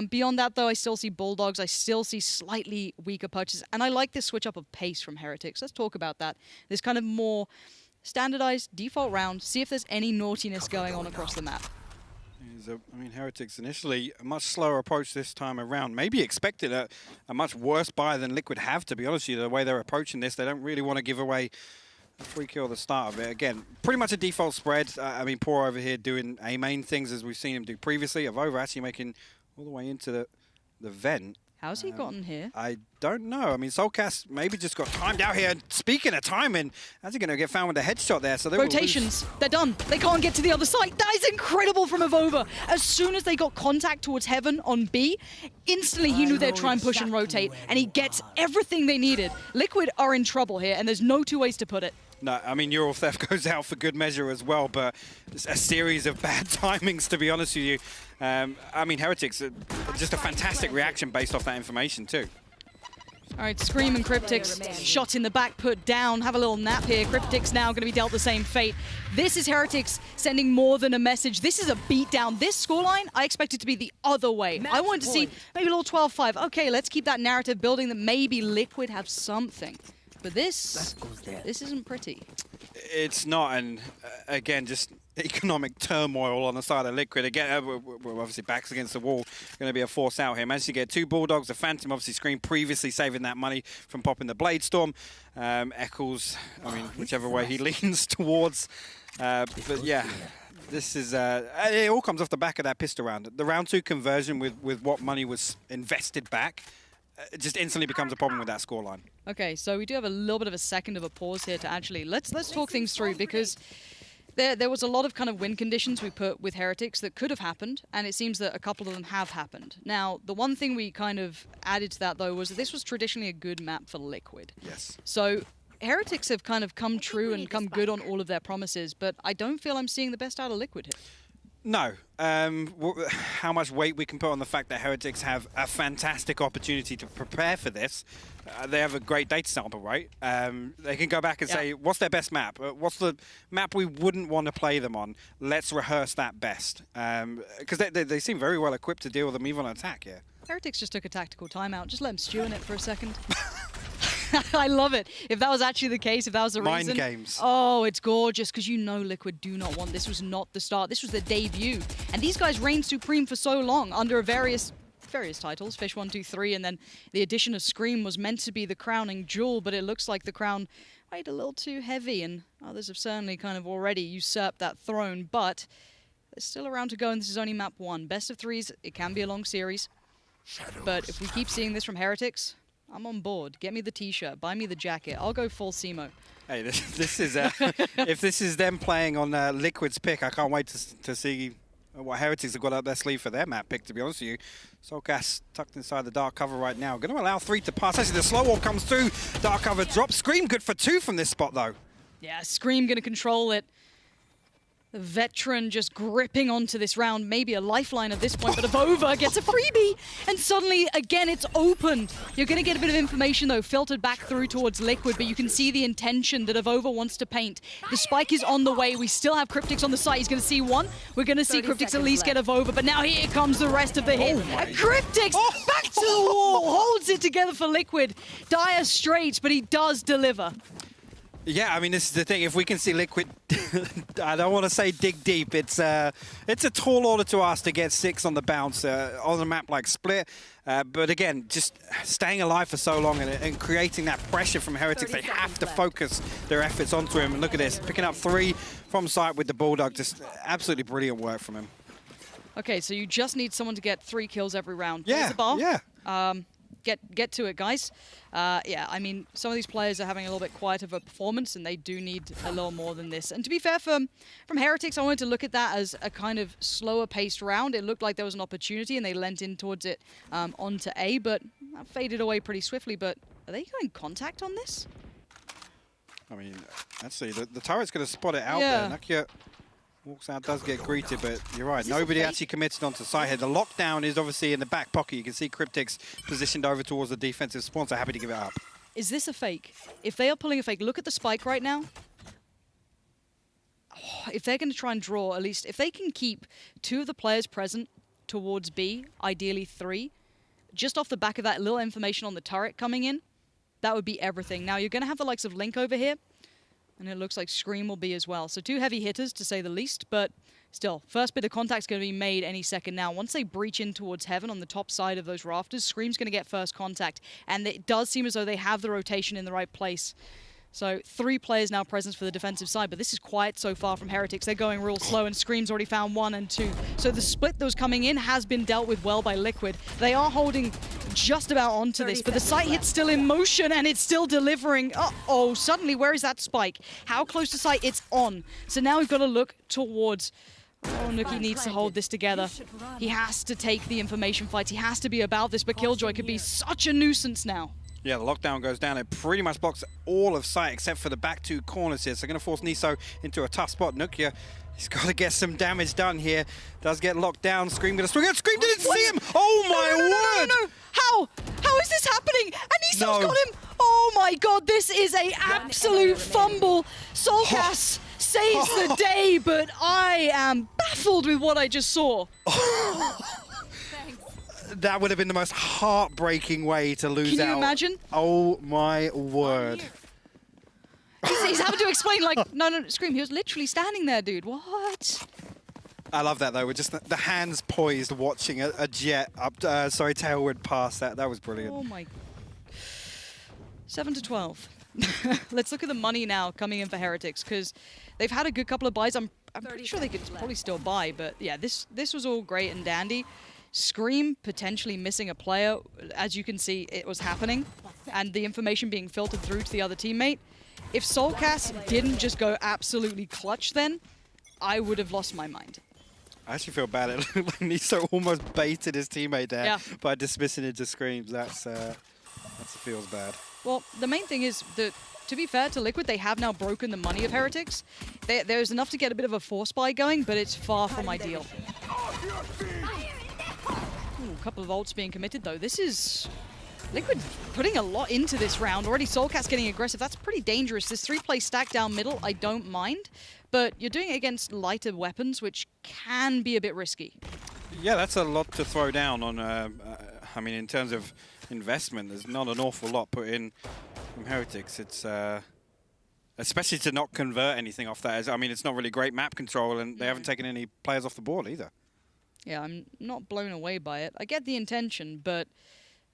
Beyond that, though, I still see Bulldogs. I still see slightly weaker purchases, and I like this switch up of pace from Heretics. Let's talk about that. This kind of more standardized default round. See if there's any naughtiness going on across the map. I mean, Heretics initially a much slower approach this time around. Maybe expected a much worse buy than Liquid have, to be honest with you. The way they're approaching this, they don't really want to give away a free kill at the start of it. Again, pretty much a default spread. I mean, Poor over here doing A-main things as we've seen him do previously. Avova actually making all the way into the vent. How's he gotten here? I don't know. I mean, Soulcast maybe just got timed out here. Speaking of timing, how's he going to get found with a headshot there? So they rotations, they're done. They can't get to the other side. That is incredible from Avova. As soon as they got contact towards Heaven on B, instantly he knew they'd try and push and rotate, and he gets everything they needed. Liquid are in trouble here, and there's no 2 ways to put it. No, I mean, Neural Theft goes out for good measure as well, but it's a series of bad timings, to be honest with you. I mean, Heretics, just a fantastic reaction based off that information, too. All right, Scream and Cryptics, shot in the back, put down, have a little nap here. Cryptics now going to be dealt the same fate. This is Heretics sending more than a message. This is a beatdown. This scoreline, I expect it to be the other way. I wanted to see maybe a little 12-5. Okay, let's keep that narrative building that maybe Liquid have something. But this isn't pretty. It's not, and again, just economic turmoil on the side of Liquid. Again, we're obviously backs against the wall. Going to be a force out here. Managed to get 2 Bulldogs. The Phantom obviously Scream previously saving that money from popping the Blade Storm. Eccles, I mean, whichever way he leans towards. But yeah, this is, it all comes off the back of that pistol round. The round 2 conversion with what money was invested back, it just instantly becomes a problem with that scoreline. Okay, so we do have a little bit of a second of a pause here to actually, let's talk things through, because there was a lot of kind of win conditions we put with Heretics that could have happened, and it seems that a couple of them have happened. Now, the one thing we kind of added to that, though, was that this was traditionally a good map for Liquid. Yes. So Heretics have kind of come true and come good on all of their promises, but I don't feel I'm seeing the best out of Liquid here. No. How much weight we can put on the fact that Heretics have a fantastic opportunity to prepare for this. They have a great data sample, right? They can go back and say, what's their best map? What's the map we wouldn't want to play them on? Let's rehearse that best. Because they seem very well equipped to deal with them even on attack, yeah. Heretics just took a tactical timeout. Just let them stew in it for a second. I love it. If that was actually the case, if that was the reason. Mind games. Oh, it's gorgeous, because you know Liquid do not want. This was not the start. This was the debut. And these guys reigned supreme for so long under various titles, Fish 1, 2, 3, and then the addition of Scream was meant to be the crowning jewel, but it looks like the crown weighed a little too heavy, and others have certainly kind of already usurped that throne, but there's still a round to go, and this is only map 1. Best of 3s, it can be a long series, but if we keep seeing this from Heretics, I'm on board. Get me the t-shirt, buy me the jacket, I'll go full Simo. Hey, this is, if this is them playing on Liquid's pick, I can't wait to see what Heretics have got up their sleeve for their map pick, to be honest with you. Soulcast tucked inside the dark cover right now. Going to allow 3 to pass. Actually, the slow wall comes through. Dark cover drop. Scream good for 2 from this spot, though. Yeah, Scream going to control it. The veteran just gripping onto this round, maybe a lifeline at this point, but Avova gets a freebie, and suddenly, again, it's open. You're going to get a bit of information, though, filtered back through towards Liquid, but you can see the intention that Avova wants to paint. The spike is on the way. We still have Cryptix on the site. He's going to see 1. We're going to see Cryptix at least get Avova, but now here comes the rest of the hit. And Cryptix back to the wall, holds it together for Liquid. Dire straits, but he does deliver. Yeah, I mean, this is the thing. If we can see Liquid, I don't want to say dig deep. It's a tall order to ask to get 6 on the bounce on a map like Split. But again, just staying alive for so long and creating that pressure from Heretics, they have to focus their efforts onto him. And look at this, picking up 3 from sight with the Bulldog. Just absolutely brilliant work from him. Okay, so you just need someone to get 3 kills every round. Yeah, There's the bar. yeah. Get to it, guys. Yeah, I mean, some of these players are having a little bit quieter of a performance, and they do need a little more than this. And to be fair, from Heretics, I wanted to look at that as a kind of slower-paced round. It looked like there was an opportunity, and they leant in towards it onto A, but that faded away pretty swiftly. But are they going contact on this? I mean, actually, the turret's going to spot it out Yeah. there. Nakia walks out, does get greeted, but you're right. Nobody actually committed onto site here. The lockdown is obviously in the back pocket. You can see Cryptix positioned over towards the defensive spawn, so happy to give it up. Is this a fake? If they are pulling a fake, look at the spike right now. Oh, if they're going to try and draw, at least, if they can keep 2 of the players present towards B, ideally 3, just off the back of that little information on the turret coming in, that would be everything. Now, you're going to have the likes of Link over here, and it looks like Scream will be as well. So 2 heavy hitters, to say the least, but still, first bit of contact's going to be made any second now. Once they breach in towards Heaven on the top side of those rafters, Scream's going to get first contact, and it does seem as though they have the rotation in the right place. So 3 players now present for the defensive side, but this is quiet so far from Heretics. They're going real slow, and Scream's already found 1 and 2. So the split that was coming in has been dealt with well by Liquid. They are holding just about onto this, but the site hit's still in motion, and it's still delivering. Uh-oh, suddenly, where is that spike? How close to site? It's on. So now we've got to look towards... Oh, Nuki needs to hold this together. He has to take the information fights. He has to be about this, but Killjoy could be such a nuisance now. Yeah, the lockdown goes down. It pretty much blocks all of sight except for the back 2 corners here. So going to force Niso into a tough spot. Nukia, he's got to get some damage done here. Does get locked down. Scream going to swing out. Scream didn't see him. Oh my word! No. How is this happening? And Niso's got him. Oh my god, this is a absolute fumble. Soulcast saves the day, but I am baffled with what I just saw. That would have been the most heartbreaking way to lose out. Can you imagine? Oh my word. He's he's having to explain, like, no, Scream, he was literally standing there, dude. What? I love that though. With just the hands poised, watching a jet up, tailwind pass. That was brilliant. Oh my. 7-12. Let's look at the money now coming in for Heretics, because they've had a good couple of buys. I'm pretty sure they could probably still buy, but yeah, this was all great and dandy. Scream potentially missing a player. As you can see, it was happening, and the information being filtered through to the other teammate. If Soulcast didn't just go absolutely clutch then, I would have lost my mind. I actually feel bad. It looked like Niso almost baited his teammate there by dismissing into screams. That feels bad. Well, the main thing is that, to be fair to Liquid, they have now broken the money of Heretics. There's enough to get a bit of a force buy going, but it's far from ideal. Ooh, a couple of ults being committed, though. This is Liquid putting a lot into this round. Already Soulcast getting aggressive. That's pretty dangerous. This 3-play stack down middle, I don't mind. But you're doing it against lighter weapons, which can be a bit risky. Yeah, that's a lot to throw down on. I mean, in terms of investment, there's not an awful lot put in from Heretics. It's especially to not convert anything off that. I mean, it's not really great map control, and they haven't taken any players off the board either. Yeah, I'm not blown away by it. I get the intention, but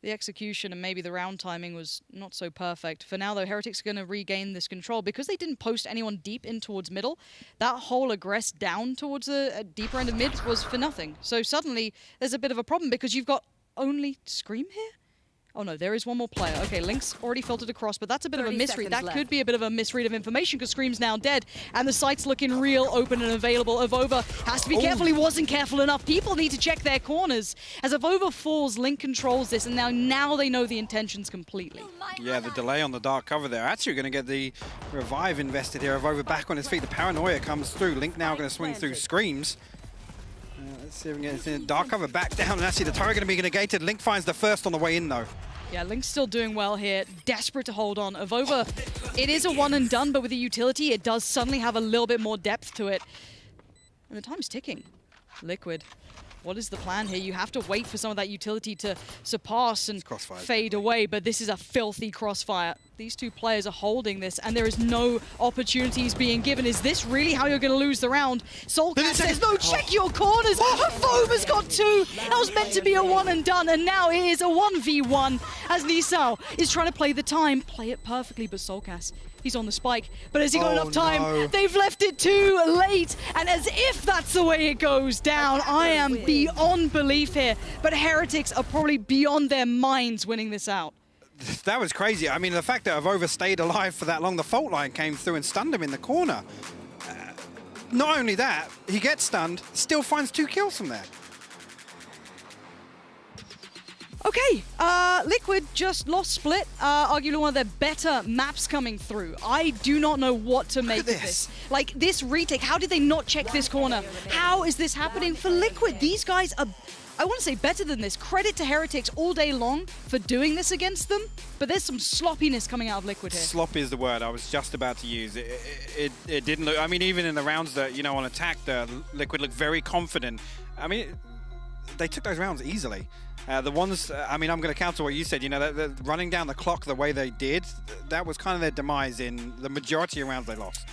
the execution and maybe the round timing was not so perfect. For now, though, Heretics are going to regain this control. Because they didn't post anyone deep in towards middle, that whole aggress down towards a deeper end of mid was for nothing. So suddenly, there's a bit of a problem because you've got only Scream here? Oh no, there is one more player. Okay, Link's already filtered across, but that's a bit of a misread. That could be a bit of a misread of information because Scream's now dead, and the site's looking real open and available. Avova has to be careful. He wasn't careful enough. People need to check their corners. As Avova falls, Link controls this, and now they know the intentions completely. Yeah, the delay on the dark cover there. Actually, we're going to get the revive invested here. Avova back on his feet. The paranoia comes through. Link now going to swing through Screams. Let's see if we can get it. Dark cover back down, and actually the turret going to be negated. Link finds the first on the way in, though. Yeah, Link's still doing well here. Desperate to hold on. Avova, it is a one and done, but with the utility, it does suddenly have a little bit more depth to it. And the time's ticking. Liquid, what is the plan here? You have to wait for some of that utility to surpass and fade away, but this is a filthy crossfire. These two players are holding this, and there is no opportunities being given. Is this really how you're going to lose the round? Soulcast says, no, check your corners! Avova's got two! That was meant to be a one and done, and now it is a 1v1 as Nisao is trying to play the time. Play it perfectly, but Soulcast, he's on the spike. But has he got enough time? No. They've left it too late, and as if that's the way it goes down, I am beyond belief here. But Heretics are probably beyond their minds winning this out. That was crazy. I mean, the fact that Avova stayed alive for that long, the fault line came through and stunned him in the corner. Not only that, he gets stunned, still finds 2 kills from there. Okay, Liquid just lost Split, arguably one of their better maps coming through. I do not know what to make of this. Like, this retake, how did they not check this corner? How is this happening for Liquid? These guys are, I want to say, better than this. Credit to Heretics all day long for doing this against them, but there's some sloppiness coming out of Liquid here. Sloppy is the word I was just about to use. It didn't look, I mean, even in the rounds that, you know, on attack, Liquid looked very confident. I mean, they took those rounds easily. The ones, I mean, I'm going to counter what you said, you know, that running down the clock the way they did, that was kind of their demise in the majority of rounds they lost.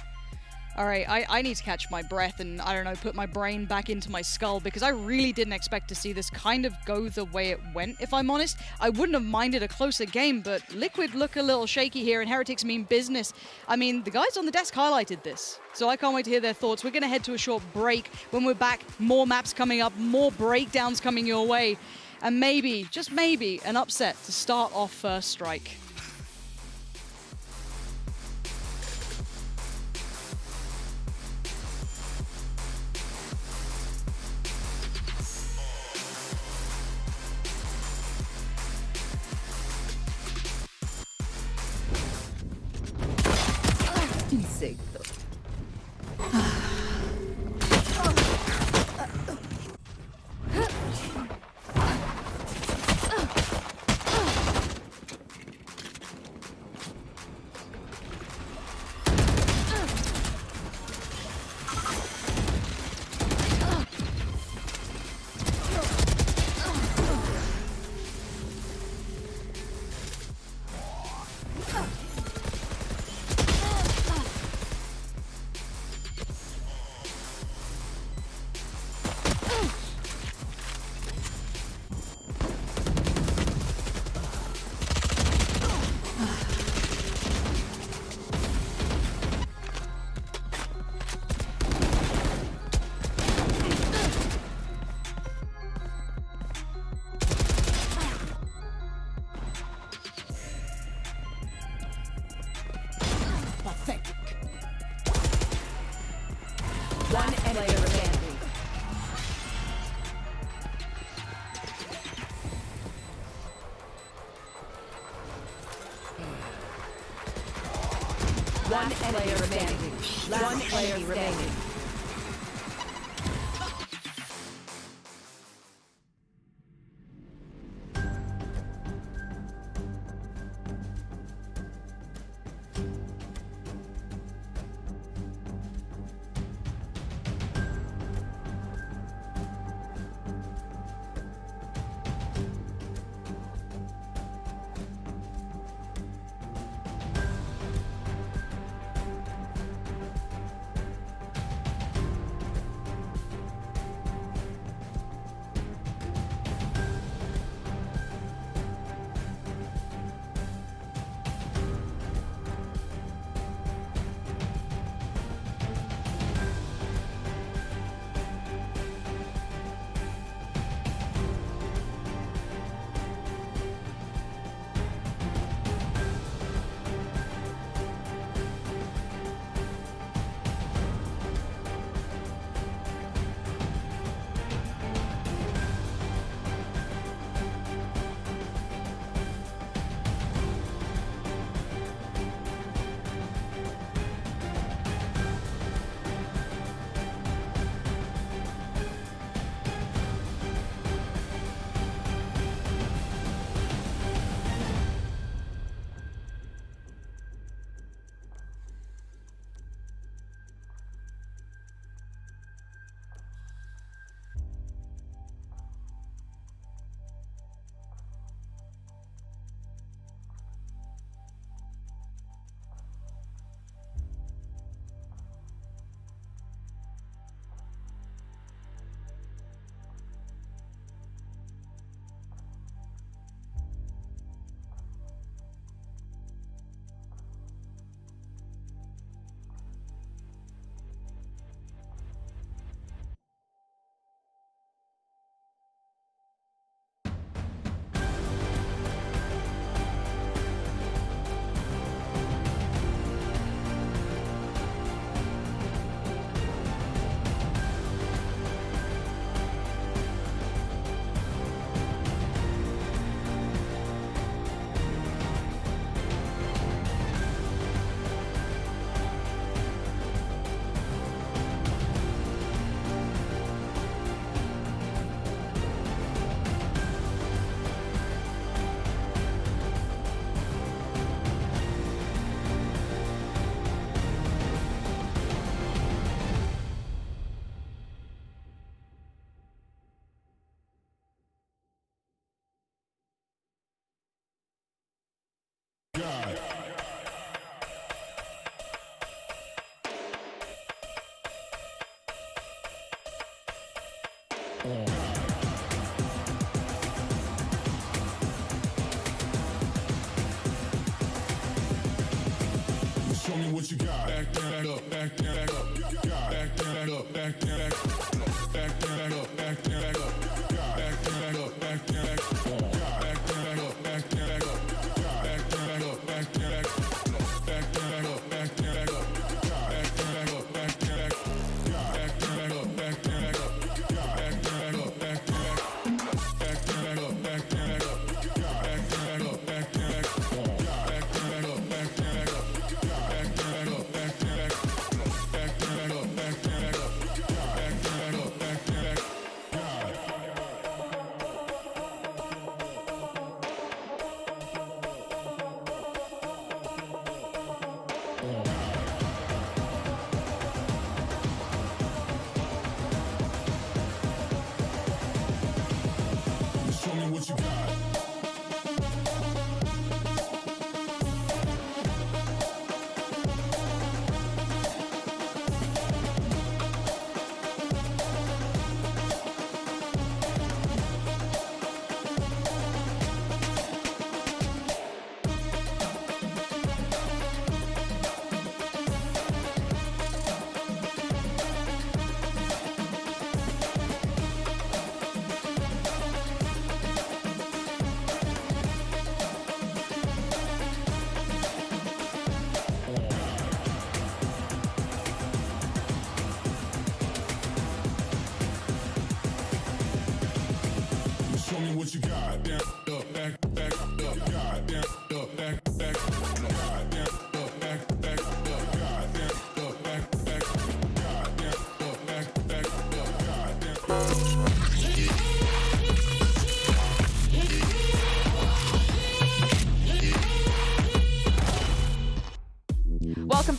All right, I need to catch my breath and, I don't know, put my brain back into my skull because I really didn't expect to see this kind of go the way it went, if I'm honest. I wouldn't have minded a closer game, but Liquid look a little shaky here and Heretics mean business. I mean, the guys on the desk highlighted this, so I can't wait to hear their thoughts. We're going to head to a short break. When we're back, more maps coming up, more breakdowns coming your way, and maybe, just maybe, an upset to start off First Strike. Insecto. One enemy remaining. One enemy remaining. One enemy remaining.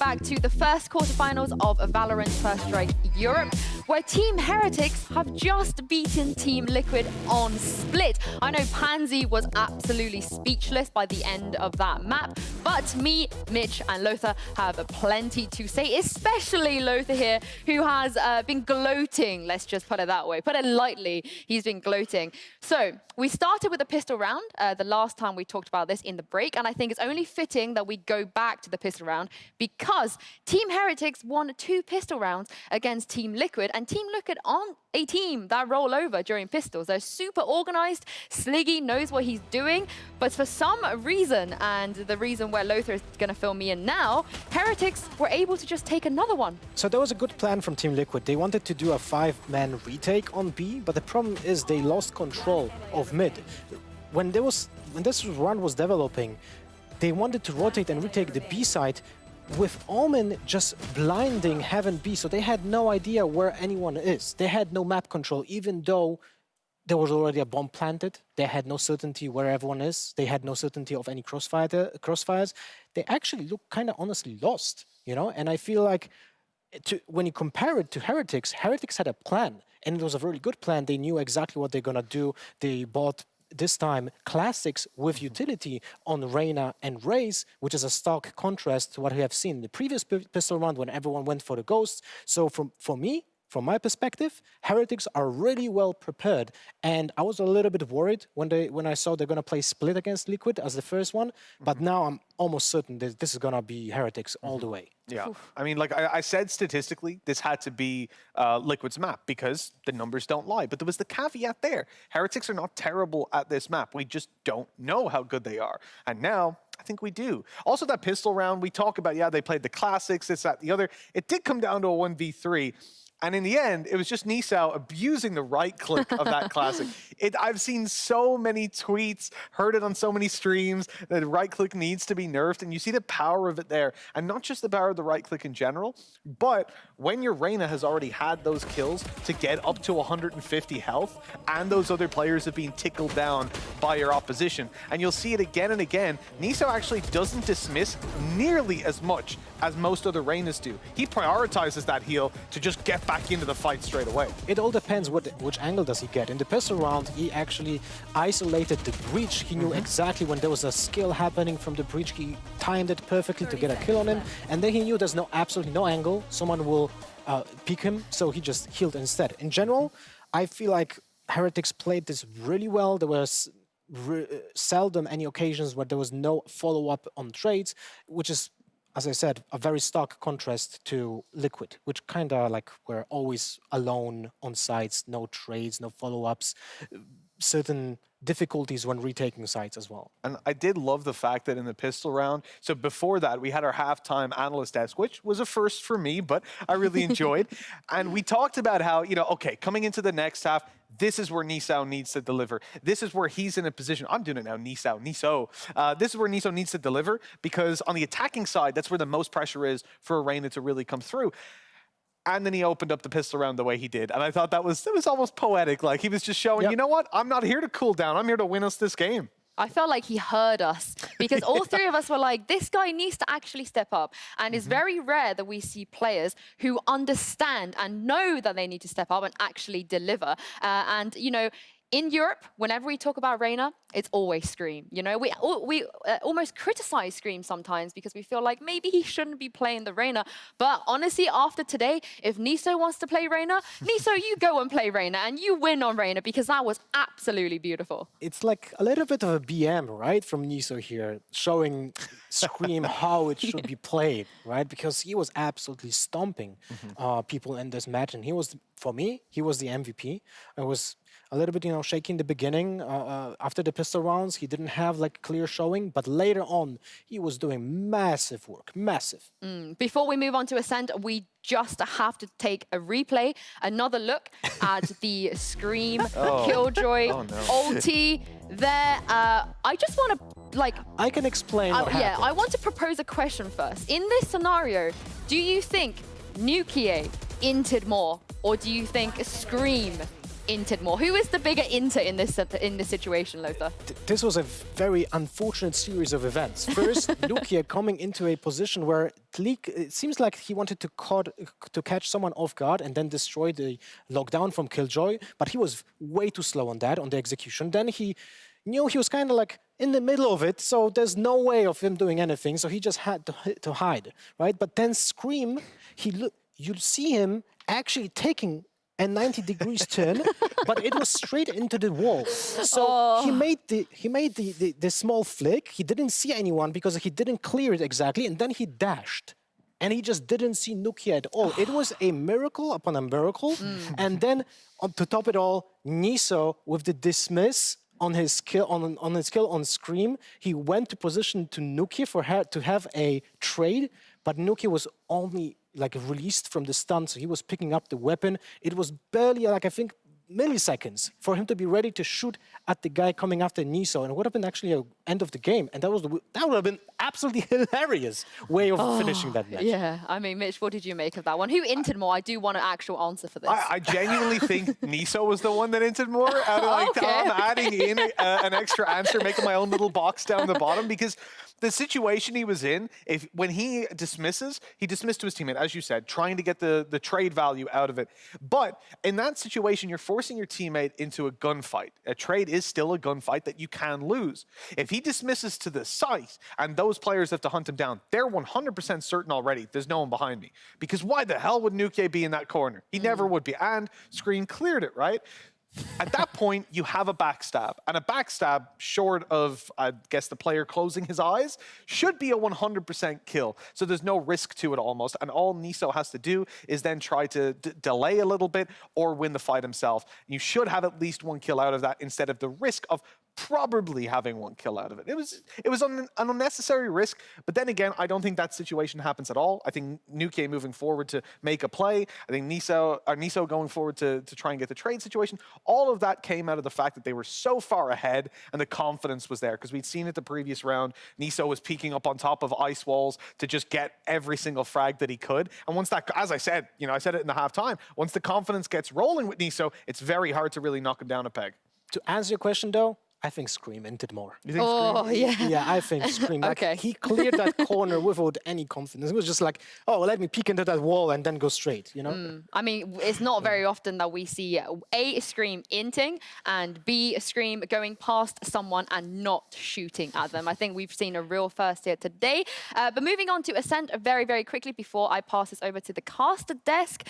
back to the first quarterfinals of Valorant First Strike Europe, where Team Heretics have just beaten Team Liquid on Split. I know Pansy was absolutely speechless by the end of that map, but me, Mitch, and Lothar have plenty to say, especially Lothar here, who has been gloating, let's just put it that way. Put it lightly, he's been gloating. So, we started with a pistol round the last time we talked about this in the break, and I think it's only fitting that we go back to the pistol round because Team Heretics won 2 pistol rounds against Team Liquid, and Team Liquid aren't a team that roll over during pistols. They're super organized. Sliggy knows what he's doing, but for some reason, and the reason where Lothar is going to fill me in now, Heretics were able to just take another one. So there was a good plan from Team Liquid. They wanted to do a 5-man retake on B, but the problem is they lost control of mid. When this run was developing, they wanted to rotate and retake the B side with Omen just blinding Heaven B, so they had no idea where anyone is. They had no map control, even though there was already a bomb planted. They had no certainty where everyone is. They had no certainty of any crossfires. They actually look kind of honestly lost, you know? And I feel like when you compare it to Heretics, Heretics had a plan, and it was a very good plan. They knew exactly what they're gonna do. They bought this time Classics with utility on Reyna and Raze, which is a stark contrast to what we have seen in the previous pistol round when everyone went for the ghosts. So from my perspective, Heretics are really well prepared, and I was a little bit worried when I saw they're gonna play Split against Liquid as the first one, but now I'm almost certain that this is gonna be Heretics all the way. Yeah, I mean, like I said, statistically, this had to be Liquid's map because the numbers don't lie. But there was the caveat there. Heretics are not terrible at this map. We just don't know how good they are. And now, I think we do. Also, that pistol round, we talk about, yeah, they played the classics, this, that, the other. It did come down to a 1v3. And in the end, it was just Nisao abusing the right click of that classic. I've seen so many tweets, heard it on so many streams, that right click needs to be nerfed, and you see the power of it there. And not just the power of the right click in general, but when your Reyna has already had those kills to get up to 150 health, and those other players have been tickled down by your opposition, and you'll see it again and again, Nisao actually doesn't dismiss nearly as much as most other Reynas do. He prioritizes that heal to just get back into the fight straight away. It all depends which angle does he get. In the pistol round, he actually isolated the breach. He knew exactly when there was a skill happening from the breach. He timed it perfectly to get a kill on him, and then he knew there's absolutely no angle. Someone will peek him, so he just healed instead. In general, I feel like Heretics played this really well. There was seldom any occasions where there was no follow-up on trades, which is, as I said, a very stark contrast to Liquid, which kind of like were always alone on sites, no trades, no follow-ups, certain difficulties when retaking sites as well. And I did love the fact that in the pistol round, so before that, we had our halftime analyst desk, which was a first for me, but I really enjoyed. And we talked about how, you know, okay, coming into the next half, this is where Nisao needs to deliver. This is where he's in a position. I'm doing it now, Nisao. This is where Nisao needs to deliver, because on the attacking side, that's where the most pressure is for a Reyna to really come through. And then he opened up the pistol round the way he did. And I thought it was almost poetic. Like, he was just showing, you know what? I'm not here to cool down. I'm here to win us this game. I felt like he heard us, because all 3 of us were like, this guy needs to actually step up. And it's very rare that we see players who understand and know that they need to step up and actually deliver. And, you know, in Europe, whenever we talk about Reyna, it's always Scream. You know, we almost criticize Scream sometimes because we feel like maybe he shouldn't be playing the Reyna. But honestly, after today, if Niso wants to play Reyna, Niso, you go and play Reyna and you win on Reyna, because that was absolutely beautiful. It's like a little bit of a BM, right, from Niso here, showing Scream how it should be played, right? Because he was absolutely stomping people in this match, and he was, for me, he was the MVP. It was a little bit, you know, shaky in the beginning. After the pistol rounds, he didn't have like clear showing, but later on, he was doing massive work, massive. Before we move on to Ascent, we just have to take a replay, another look at the Scream Killjoy ulti there. I just want to, like... I can explain what happened. Yeah, I want to propose a question first. In this scenario, do you think Nukie inted more, or do you think Scream inted more? Who is the bigger inter in this situation, Lothar? This was a very unfortunate series of events. First, Nukia coming into a position where it seems like he wanted to catch someone off guard and then destroy the lockdown from Killjoy, but he was way too slow on that, on the execution. Then he knew he was kind of like in the middle of it, so there's no way of him doing anything, so he just had to hide, right? But then Scream, you'll see him actually taking a 90 degrees turn, but it was straight into the wall. So he made the small flick. He didn't see anyone because he didn't clear it exactly, and then he dashed. And he just didn't see Nukia at all. It was a miracle upon a miracle. And then to top it all, Niso with the dismiss on his kill on Scream, he went to position to Nukia for her to have a trade, but Nukia was only like released from the stun, so he was picking up the weapon. It was barely, like I think, milliseconds for him to be ready to shoot at the guy coming after Niso, and it would have been actually an end of the game, and that would have been absolutely hilarious way of finishing that match. Yeah, I mean, Mitch, what did you make of that one? Who inted more? I do want an actual answer for this. I genuinely think Niso was the one that inted more. And like Tom adding in an extra answer, making my own little box down the bottom, because the situation he was in, when he dismissed to his teammate, as you said, trying to get the trade value out of it. But in that situation, you're forcing your teammate into a gunfight. A trade is still a gunfight that you can lose. If he dismisses to the site and those players have to hunt him down, they're 100% certain already there's no one behind me. Because why the hell would Nuke be in that corner? He never would be. And Screen cleared it, right? At that point, you have a backstab. And a backstab, short of, I guess, the player closing his eyes, should be a 100% kill. So there's no risk to it almost. And all Niso has to do is then try to delay a little bit or win the fight himself. You should have at least one kill out of that instead of the risk of probably having one kill out of it. It was an unnecessary risk, but then again, I don't think that situation happens at all. I think Nuke moving forward to make a play, I think Niso going forward to try and get the trade situation, all of that came out of the fact that they were so far ahead and the confidence was there, because we'd seen it the previous round. Niso was peeking up on top of ice walls to just get every single frag that he could. And once that, as I said, I said it in the halftime, once the confidence gets rolling with Niso, it's very hard to really knock him down a peg. To answer your question though, I think Scream inted more. You think Scream? Yeah. Yeah, I think Scream. Like, he cleared that corner without any confidence. It was just like, oh, let me peek into that wall and then go straight, I mean, it's not very often that we see A, Scream inting, and B, Scream going past someone and not shooting at them. I think we've seen a real first here today. But moving on to Ascent very, very quickly before I pass this over to the caster desk.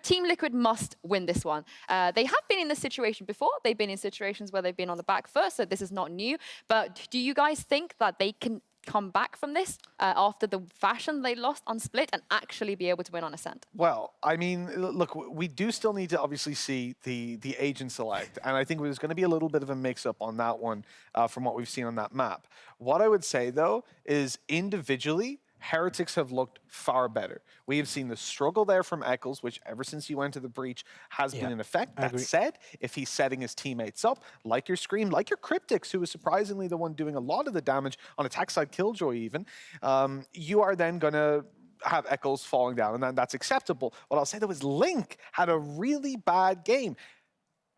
Team Liquid must win this one. They have been in this situation before. They've been in situations where they've been on the back foot, so this is not new. But do you guys think that they can come back from this after the fashion they lost on Split and actually be able to win on Ascent? Well, I mean, look, we do still need to obviously see the agent select, and I think there's going to be a little bit of a mix-up on that one from what we've seen on that map. What I would say, though, is individually, Heretics have looked far better. We have seen the struggle there from Eccles, which ever since he went to the breach has been in effect. That said, if he's setting his teammates up, like your Scream, like your Cryptics, who is surprisingly the one doing a lot of the damage on attack side Killjoy even, you are then going to have Eccles falling down, and then that's acceptable. What I'll say, though, is Link had a really bad game.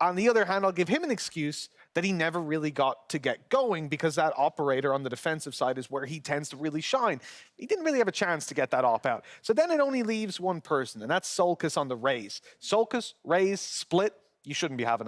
On the other hand, I'll give him an excuse that he never really got to get going, because that operator on the defensive side is where he tends to really shine. He didn't really have a chance to get that op out. So then it only leaves one person, and that's Solkis on the Raze. Solkis, Raze, Split, you shouldn't be having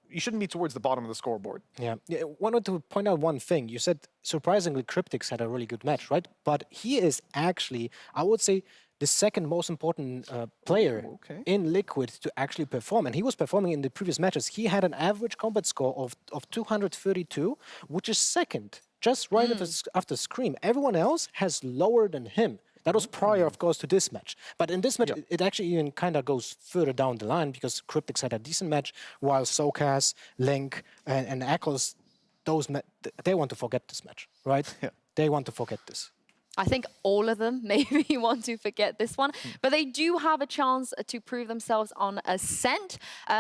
you shouldn't be towards the bottom of the scoreboard. Yeah, I wanted to point out one thing. You said, surprisingly, Cryptics had a really good match, right? But he is actually, I would say, the second most important player in Liquid to actually perform. And he was performing in the previous matches. He had an average combat score of 232, which is second, just right after Scream. Everyone else has lower than him. That was prior, of course, to this match. But in this match, it actually even kind of goes further down the line, because Cryptics had a decent match, while Sokas, Link, and Eccles, they want to forget this match, right? Yeah. They want to forget this. I think all of them maybe want to forget this one, but they do have a chance to prove themselves on Ascent.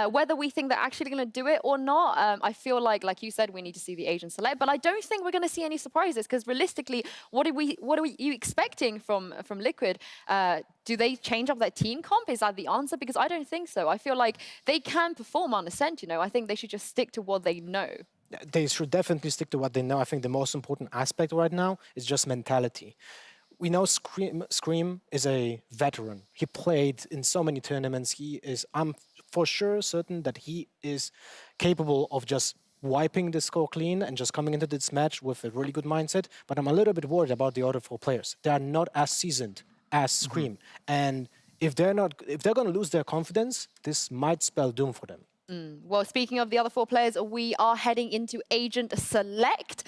Whether we think they're actually going to do it or not, I feel like you said, we need to see the agent select. But I don't think we're going to see any surprises because realistically, what are you expecting from Liquid? Do they change up their team comp? Is that the answer? Because I don't think so. I feel like they can perform on Ascent. You know, I think they should just stick to what they know. They should definitely stick to what they know. I think the most important aspect right now is just mentality. We know Scream is a veteran. He played in so many tournaments. I'm for sure certain that he is capable of just wiping the score clean and just coming into this match with a really good mindset. But I'm a little bit worried about the other 4 players. They are not as seasoned as Scream. And if they're going to lose their confidence, this might spell doom for them. Well, speaking of the other 4 players, we are heading into Agent Select.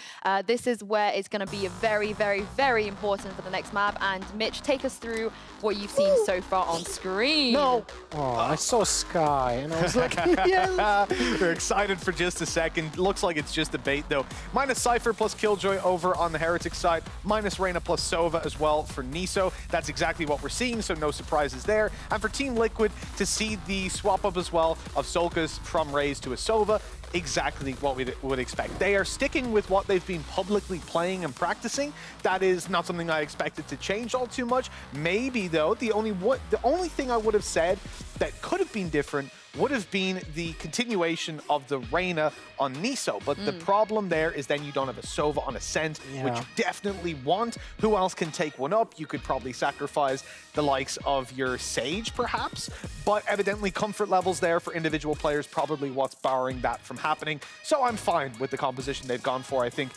This is where it's going to be very, very, very important for the next map. And Mitch, take us through what you've seen so far on screen. No! Oh, I saw Sky, and I was like, yes! We're excited for just a second. Looks like it's just a bait, though. Minus Cypher plus Killjoy over on the Heretics side. Minus Reyna plus Sova as well for Niso. That's exactly what we're seeing, so no surprises there. And for Team Liquid, to see the swap up as well of Solkas from Raze to a Sova, exactly what we would expect. They are sticking with what they've been publicly playing and practicing. That is not something I expected to change all too much. Maybe, though, the only thing I would have said that could have been different would have been the continuation of the Reyna on Niso. But the problem there is then you don't have a Sova on Ascent, which you definitely want. Who else can take one up? You could probably sacrifice the likes of your Sage, perhaps. But evidently, comfort levels there for individual players probably what's barring that from happening. So I'm fine with the composition they've gone for. I think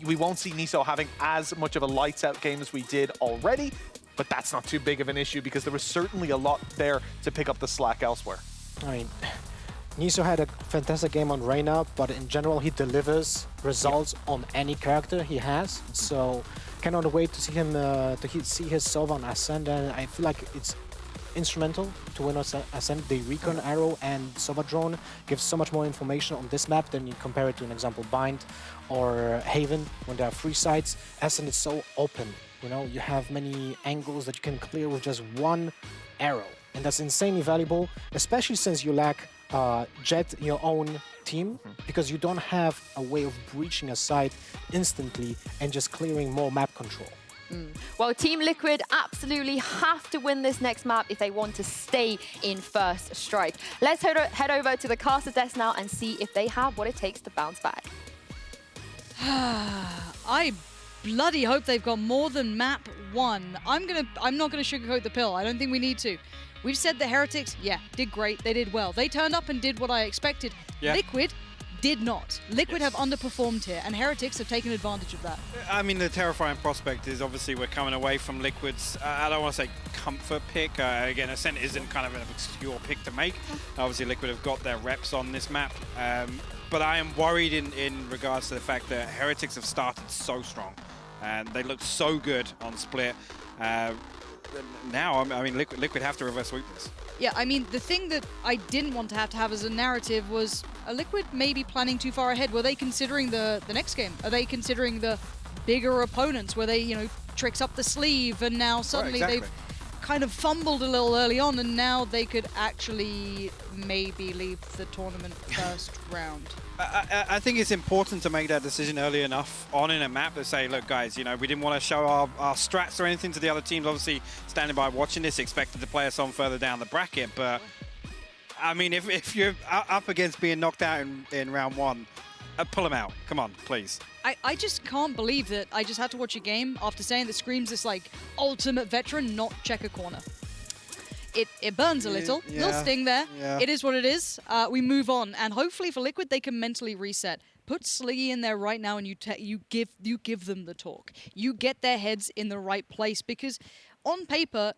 we won't see Niso having as much of a lights-out game as we did already. But that's not too big of an issue because there was certainly a lot there to pick up the slack elsewhere. I mean, Niso had a fantastic game on Reyna, but in general, he delivers results on any character he has. So cannot wait to see him, see his Sova on Ascent, and I feel like it's instrumental to win Ascent. The Recon Arrow and Sova Drone gives so much more information on this map than you compare it to an example Bind or Haven when there are 3 sides. Ascent is so open, you know, you have many angles that you can clear with just 1 arrow. And that's insanely valuable, especially since you lack Jet in your own team, because you don't have a way of breaching a site instantly and just clearing more map control. Well, Team Liquid absolutely have to win this next map if they want to stay in first strike. Let's head over to the Caster desk now and see if they have what it takes to bounce back. I bloody hope they've got more than map 1. I'm not gonna sugarcoat the pill. I don't think we need to. We've said the Heretics, did great. They did well. They turned up and did what I expected. Liquid did not. Liquid have underperformed here, and Heretics have taken advantage of that. I mean, the terrifying prospect is obviously we're coming away from Liquid's, I don't want to say comfort pick. Again, Ascent isn't kind of an obscure pick to make. Obviously, Liquid have got their reps on this map. But I am worried in regards to the fact that Heretics have started so strong. And they looked so good on Split. Now, I mean, Liquid have to reverse sweep this. Yeah, I mean, the thing that I didn't want to have as a narrative was a Liquid maybe planning too far ahead. Were they considering the next game? Are they considering the bigger opponents? Were they, you know, tricks up the sleeve and now suddenly they've kind of fumbled a little early on and now they could actually maybe leave the tournament first round? I think it's important to make that decision early enough on in a map to say, look, guys, you know, we didn't want to show our strats or anything to the other teams. Obviously, standing by watching this, expected to play us on further down the bracket. But, I mean, if you're up against being knocked out in round 1, pull them out. Come on, please. I just can't believe that I just had to watch a game after saying that Scream's this, like, ultimate veteran, not checker corner. It burns a little sting there. It is what it is. We move on, and hopefully for Liquid they can mentally reset. Put Sliggy in there right now, and you give them the talk. You get their heads in the right place, because on paper,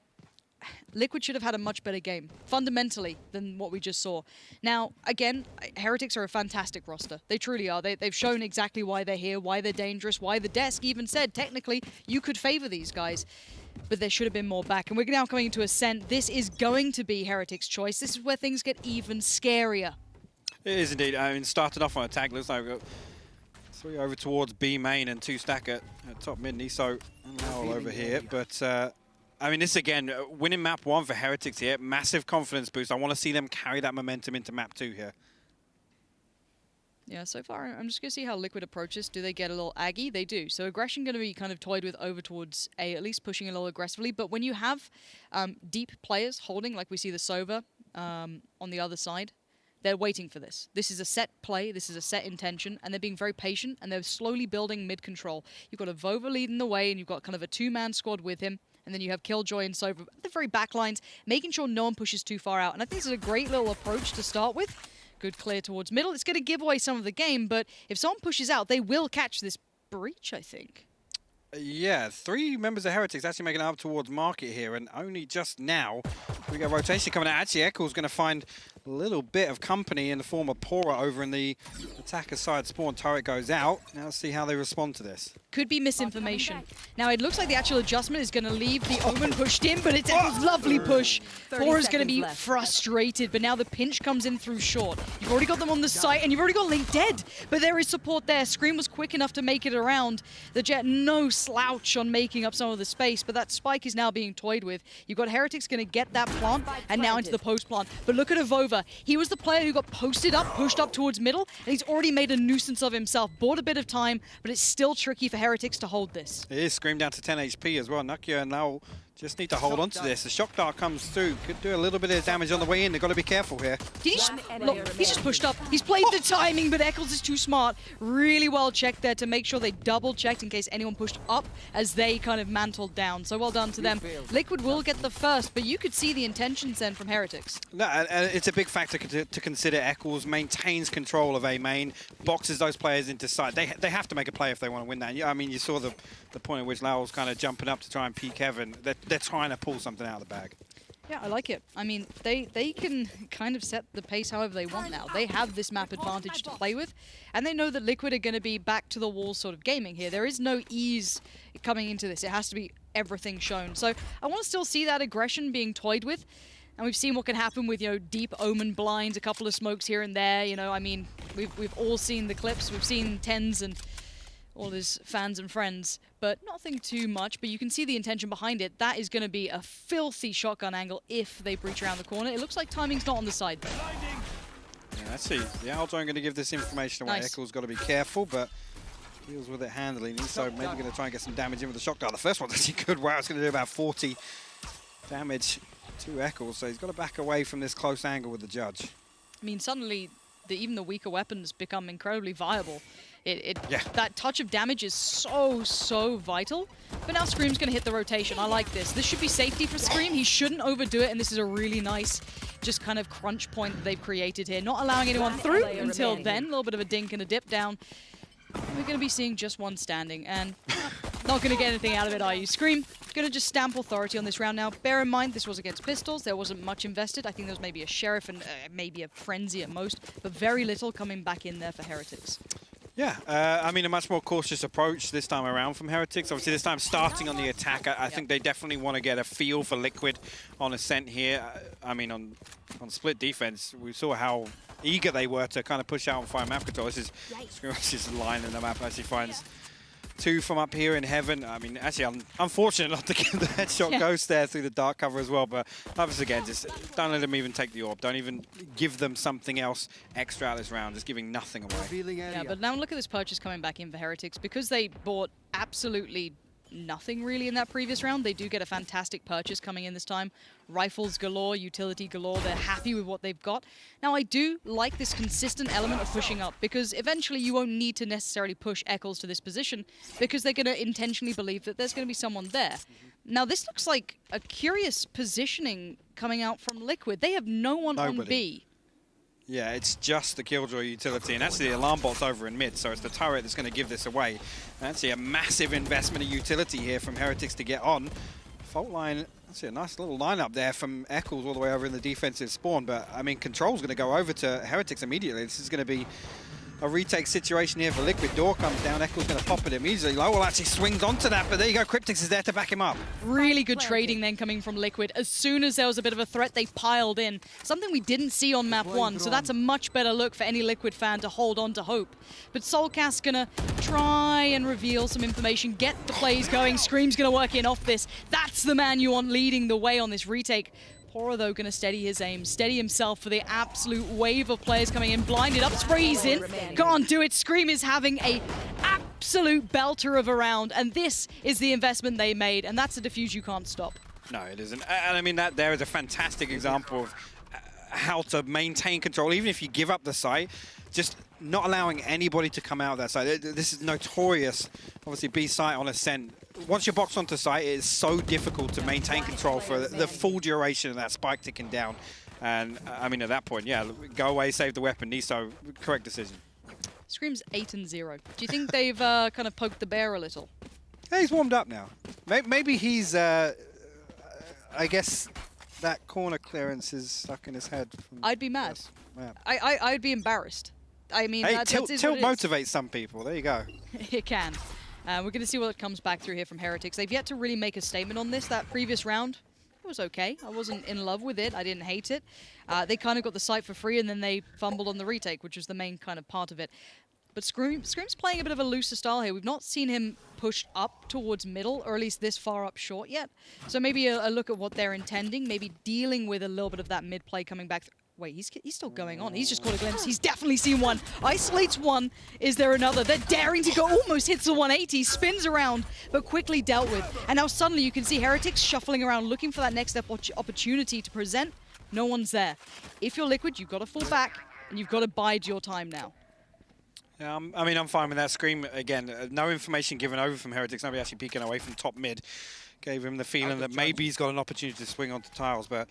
Liquid should have had a much better game, fundamentally, than what we just saw. Now, again, Heretics are a fantastic roster. They truly are. They've shown exactly why they're here, why they're dangerous, why the desk even said, technically, you could favor these guys. But there should have been more back. And we're now coming into Ascent. This is going to be Heretics' choice. This is where things get even scarier. It is indeed. I mean, starting off on attack, looks like we've got 3 over towards B main and 2 stack at top mid. Niso and Lowell over here. But, I mean, this again, winning map 1 for Heretics here. Massive confidence boost. I want to see them carry that momentum into map 2 here. Yeah, so far, I'm just going to see how Liquid approaches. Do they get a little aggy? They do. So aggression going to be kind of toyed with over towards A, at least pushing a little aggressively. But when you have deep players holding, like we see the Sova on the other side, they're waiting for this. This is a set play, this is a set intention, and they're being very patient, and they're slowly building mid-control. You've got a Vova leading the way, and you've got kind of a 2-man squad with him, and then you have Killjoy and Sova at the very back lines, making sure no one pushes too far out. And I think this is a great little approach to start with. Good clear towards middle. It's going to give away some of the game, but if someone pushes out, they will catch this breach, I think. Yeah, 3 members of Heretics actually making it up towards market here, and only just now we got rotation coming out. Actually, Eccles going to find a little bit of company in the form of Pora over in the attacker side. Spawn turret goes out. Now let's see how they respond to this. Could be misinformation. Now it looks like the actual adjustment is going to leave the Omen pushed in, but it's Eccles' lovely push. Pora's going to be frustrated, but now the pinch comes in through short. You've already got them on the site, and you've already got Link dead, but there is support there. Scream was quick enough to make it around. The Jet, no slouch on making up some of the space, but that spike is now being toyed with. You've got Heretics going to get that plant, and now into the post plant. But look at Avova. He was the player who got posted up, pushed up towards middle, and he's already made a nuisance of himself. Bought a bit of time, but it's still tricky for Heretics to hold this. It is Scream down to 10 HP as well. Nakia and Lau just need to hold on to this. The shock dart comes through. Could do a little bit of damage on the way in. They've got to be careful here. Did he look, he's just pushed up. He's played the timing, but Eccles is too smart. Really well checked there to make sure they double checked in case anyone pushed up as they kind of mantled down. So well done to them. Liquid will get the first, but you could see the intentions then from Heretics. No, it's a big factor to consider. Eccles maintains control of A main, boxes those players into sight. They have to make a play if they want to win that. And, I mean, you saw the point at which Lowell's kind of jumping up to try and peek Heaven. They're trying to pull something out of the bag. Yeah, I like it. I mean, they can kind of set the pace however they want now. They have this map advantage to play with, and they know that Liquid are going to be back to the wall sort of gaming here. There is no ease coming into this. It has to be everything shown. So I want to still see that aggression being toyed with. And we've seen what can happen with, you know, deep Omen blinds, a couple of smokes here and there. You know, I mean, we've all seen the clips. We've seen Tens and all his fans and friends, but nothing too much. But you can see the intention behind it. That is going to be a filthy shotgun angle if they breach around the corner. It looks like timing's not on the side, though. Yeah, let's see. The Owls aren't going to give this information away. Nice. Eccles got to be careful, but deals with it handily. So maybe going to try and get some damage in with the shock dart. The first one's actually good. Wow, it's going to do about 40 damage to Eccles. So he's got to back away from this close angle with the judge. I mean, suddenly, even the weaker weapons become incredibly viable. That touch of damage is so vital. But now Scream's going to hit the rotation. I like this. This should be safety for Scream. He shouldn't overdo it, and this is a really nice just kind of crunch point that they've created here. Not allowing anyone through until then. A little bit of a dink and a dip down. We're going to be seeing just one standing, and not going to get anything out of it, are you? Scream going to just stamp authority on this round now. Bear in mind, this was against pistols. There wasn't much invested. I think there was maybe a Sheriff and maybe a Frenzy at most, but very little coming back in there for Heretics. Yeah, I mean, a much more cautious approach this time around from Heretics. Obviously, this time starting on the attack. I think they definitely want to get a feel for Liquid on Ascent here. I mean, on split defense, we saw how eager they were to kind of push out and find map control. This is just lining the map. Actually finds 2 from up here in Heaven. I mean, actually, unfortunate not to get the headshot ghost there through the dark cover as well. But obviously, again, just don't let them even take the orb. Don't even give them something else extra out this round. Just giving nothing away. Yeah, but now look at this purchase coming back in for Heretics. Because they bought absolutely nothing really in that previous round, they do get a fantastic purchase coming in this time. Rifles galore, utility galore. They're happy with what they've got. Now, I do like this consistent element of pushing up, because eventually you won't need to necessarily push Eccles to this position, because they're going to intentionally believe that there's going to be someone there. Now, this looks like a curious positioning coming out from Liquid. They have no one on B. Yeah, it's just the Killjoy utility, and actually the alarm bot's over in mid, so it's the turret that's going to give this away. And actually a massive investment of utility here from Heretics to get on. Fault line, that's a nice little lineup there from Eccles all the way over in the defensive spawn, but I mean, control's going to go over to Heretics immediately. This is going to be a retake situation here for Liquid. Door comes down, Echo's going to pop at him easily. Lowell actually swings onto that, but there you go, Cryptics is there to back him up. Really good trading then coming from Liquid. As soon as there was a bit of a threat, they piled in. Something we didn't see on map 1, so that's a much better look for any Liquid fan to hold on to hope. But Soulcast's gonna try and reveal some information, get the plays going. Scream's gonna work in off this. That's the man you want leading the way on this retake. Pora, though, gonna steady his aim, steady himself for the absolute wave of players coming in. Blinded up, sprays in. Can't do it. Scream is having a absolute belter of a round, and this is the investment they made, and that's a defuse you can't stop. No, it isn't. And I mean, that there is a fantastic example of how to maintain control, even if you give up the site, just not allowing anybody to come out of that site. This is notorious, obviously, B site on Ascent. Once you're boxed onto site, it is so difficult to maintain control for the full duration of that spike ticking down. And I mean, at that point, yeah, go away, save the weapon. Niso, correct decision. Scream's 8-0. Do you think they've kind of poked the bear a little? Yeah, he's warmed up now. Maybe he's, I guess, that corner clearance is stuck in his head. I'd be mad. Yeah. I'd be embarrassed. I mean, hey, tilt motivates some people. There you go. It can. We're going to see what comes back through here from Heretics. They've yet to really make a statement on this. That previous round, it was okay. I wasn't in love with it. I didn't hate it. They kind of got the site for free, and then they fumbled on the retake, which was the main kind of part of it. But Scream's playing a bit of a looser style here. We've not seen him push up towards middle, or at least this far up short yet. So maybe a look at what they're intending, maybe dealing with a little bit of that mid play coming back. Wait, he's still going on. He's just caught a glimpse. He's definitely seen one. Isolates one. Is there another? They're daring to go. Almost hits the 180. Spins around, but quickly dealt with. And now suddenly you can see Heretics shuffling around, looking for that next step opportunity to present. No one's there. If you're Liquid, you've got to fall back, and you've got to bide your time now. I mean, I'm fine with that. Scream, again, no information given over from Heretics. Nobody actually peeking away from top mid. Gave him the feeling that maybe he's got an opportunity to swing onto tiles, but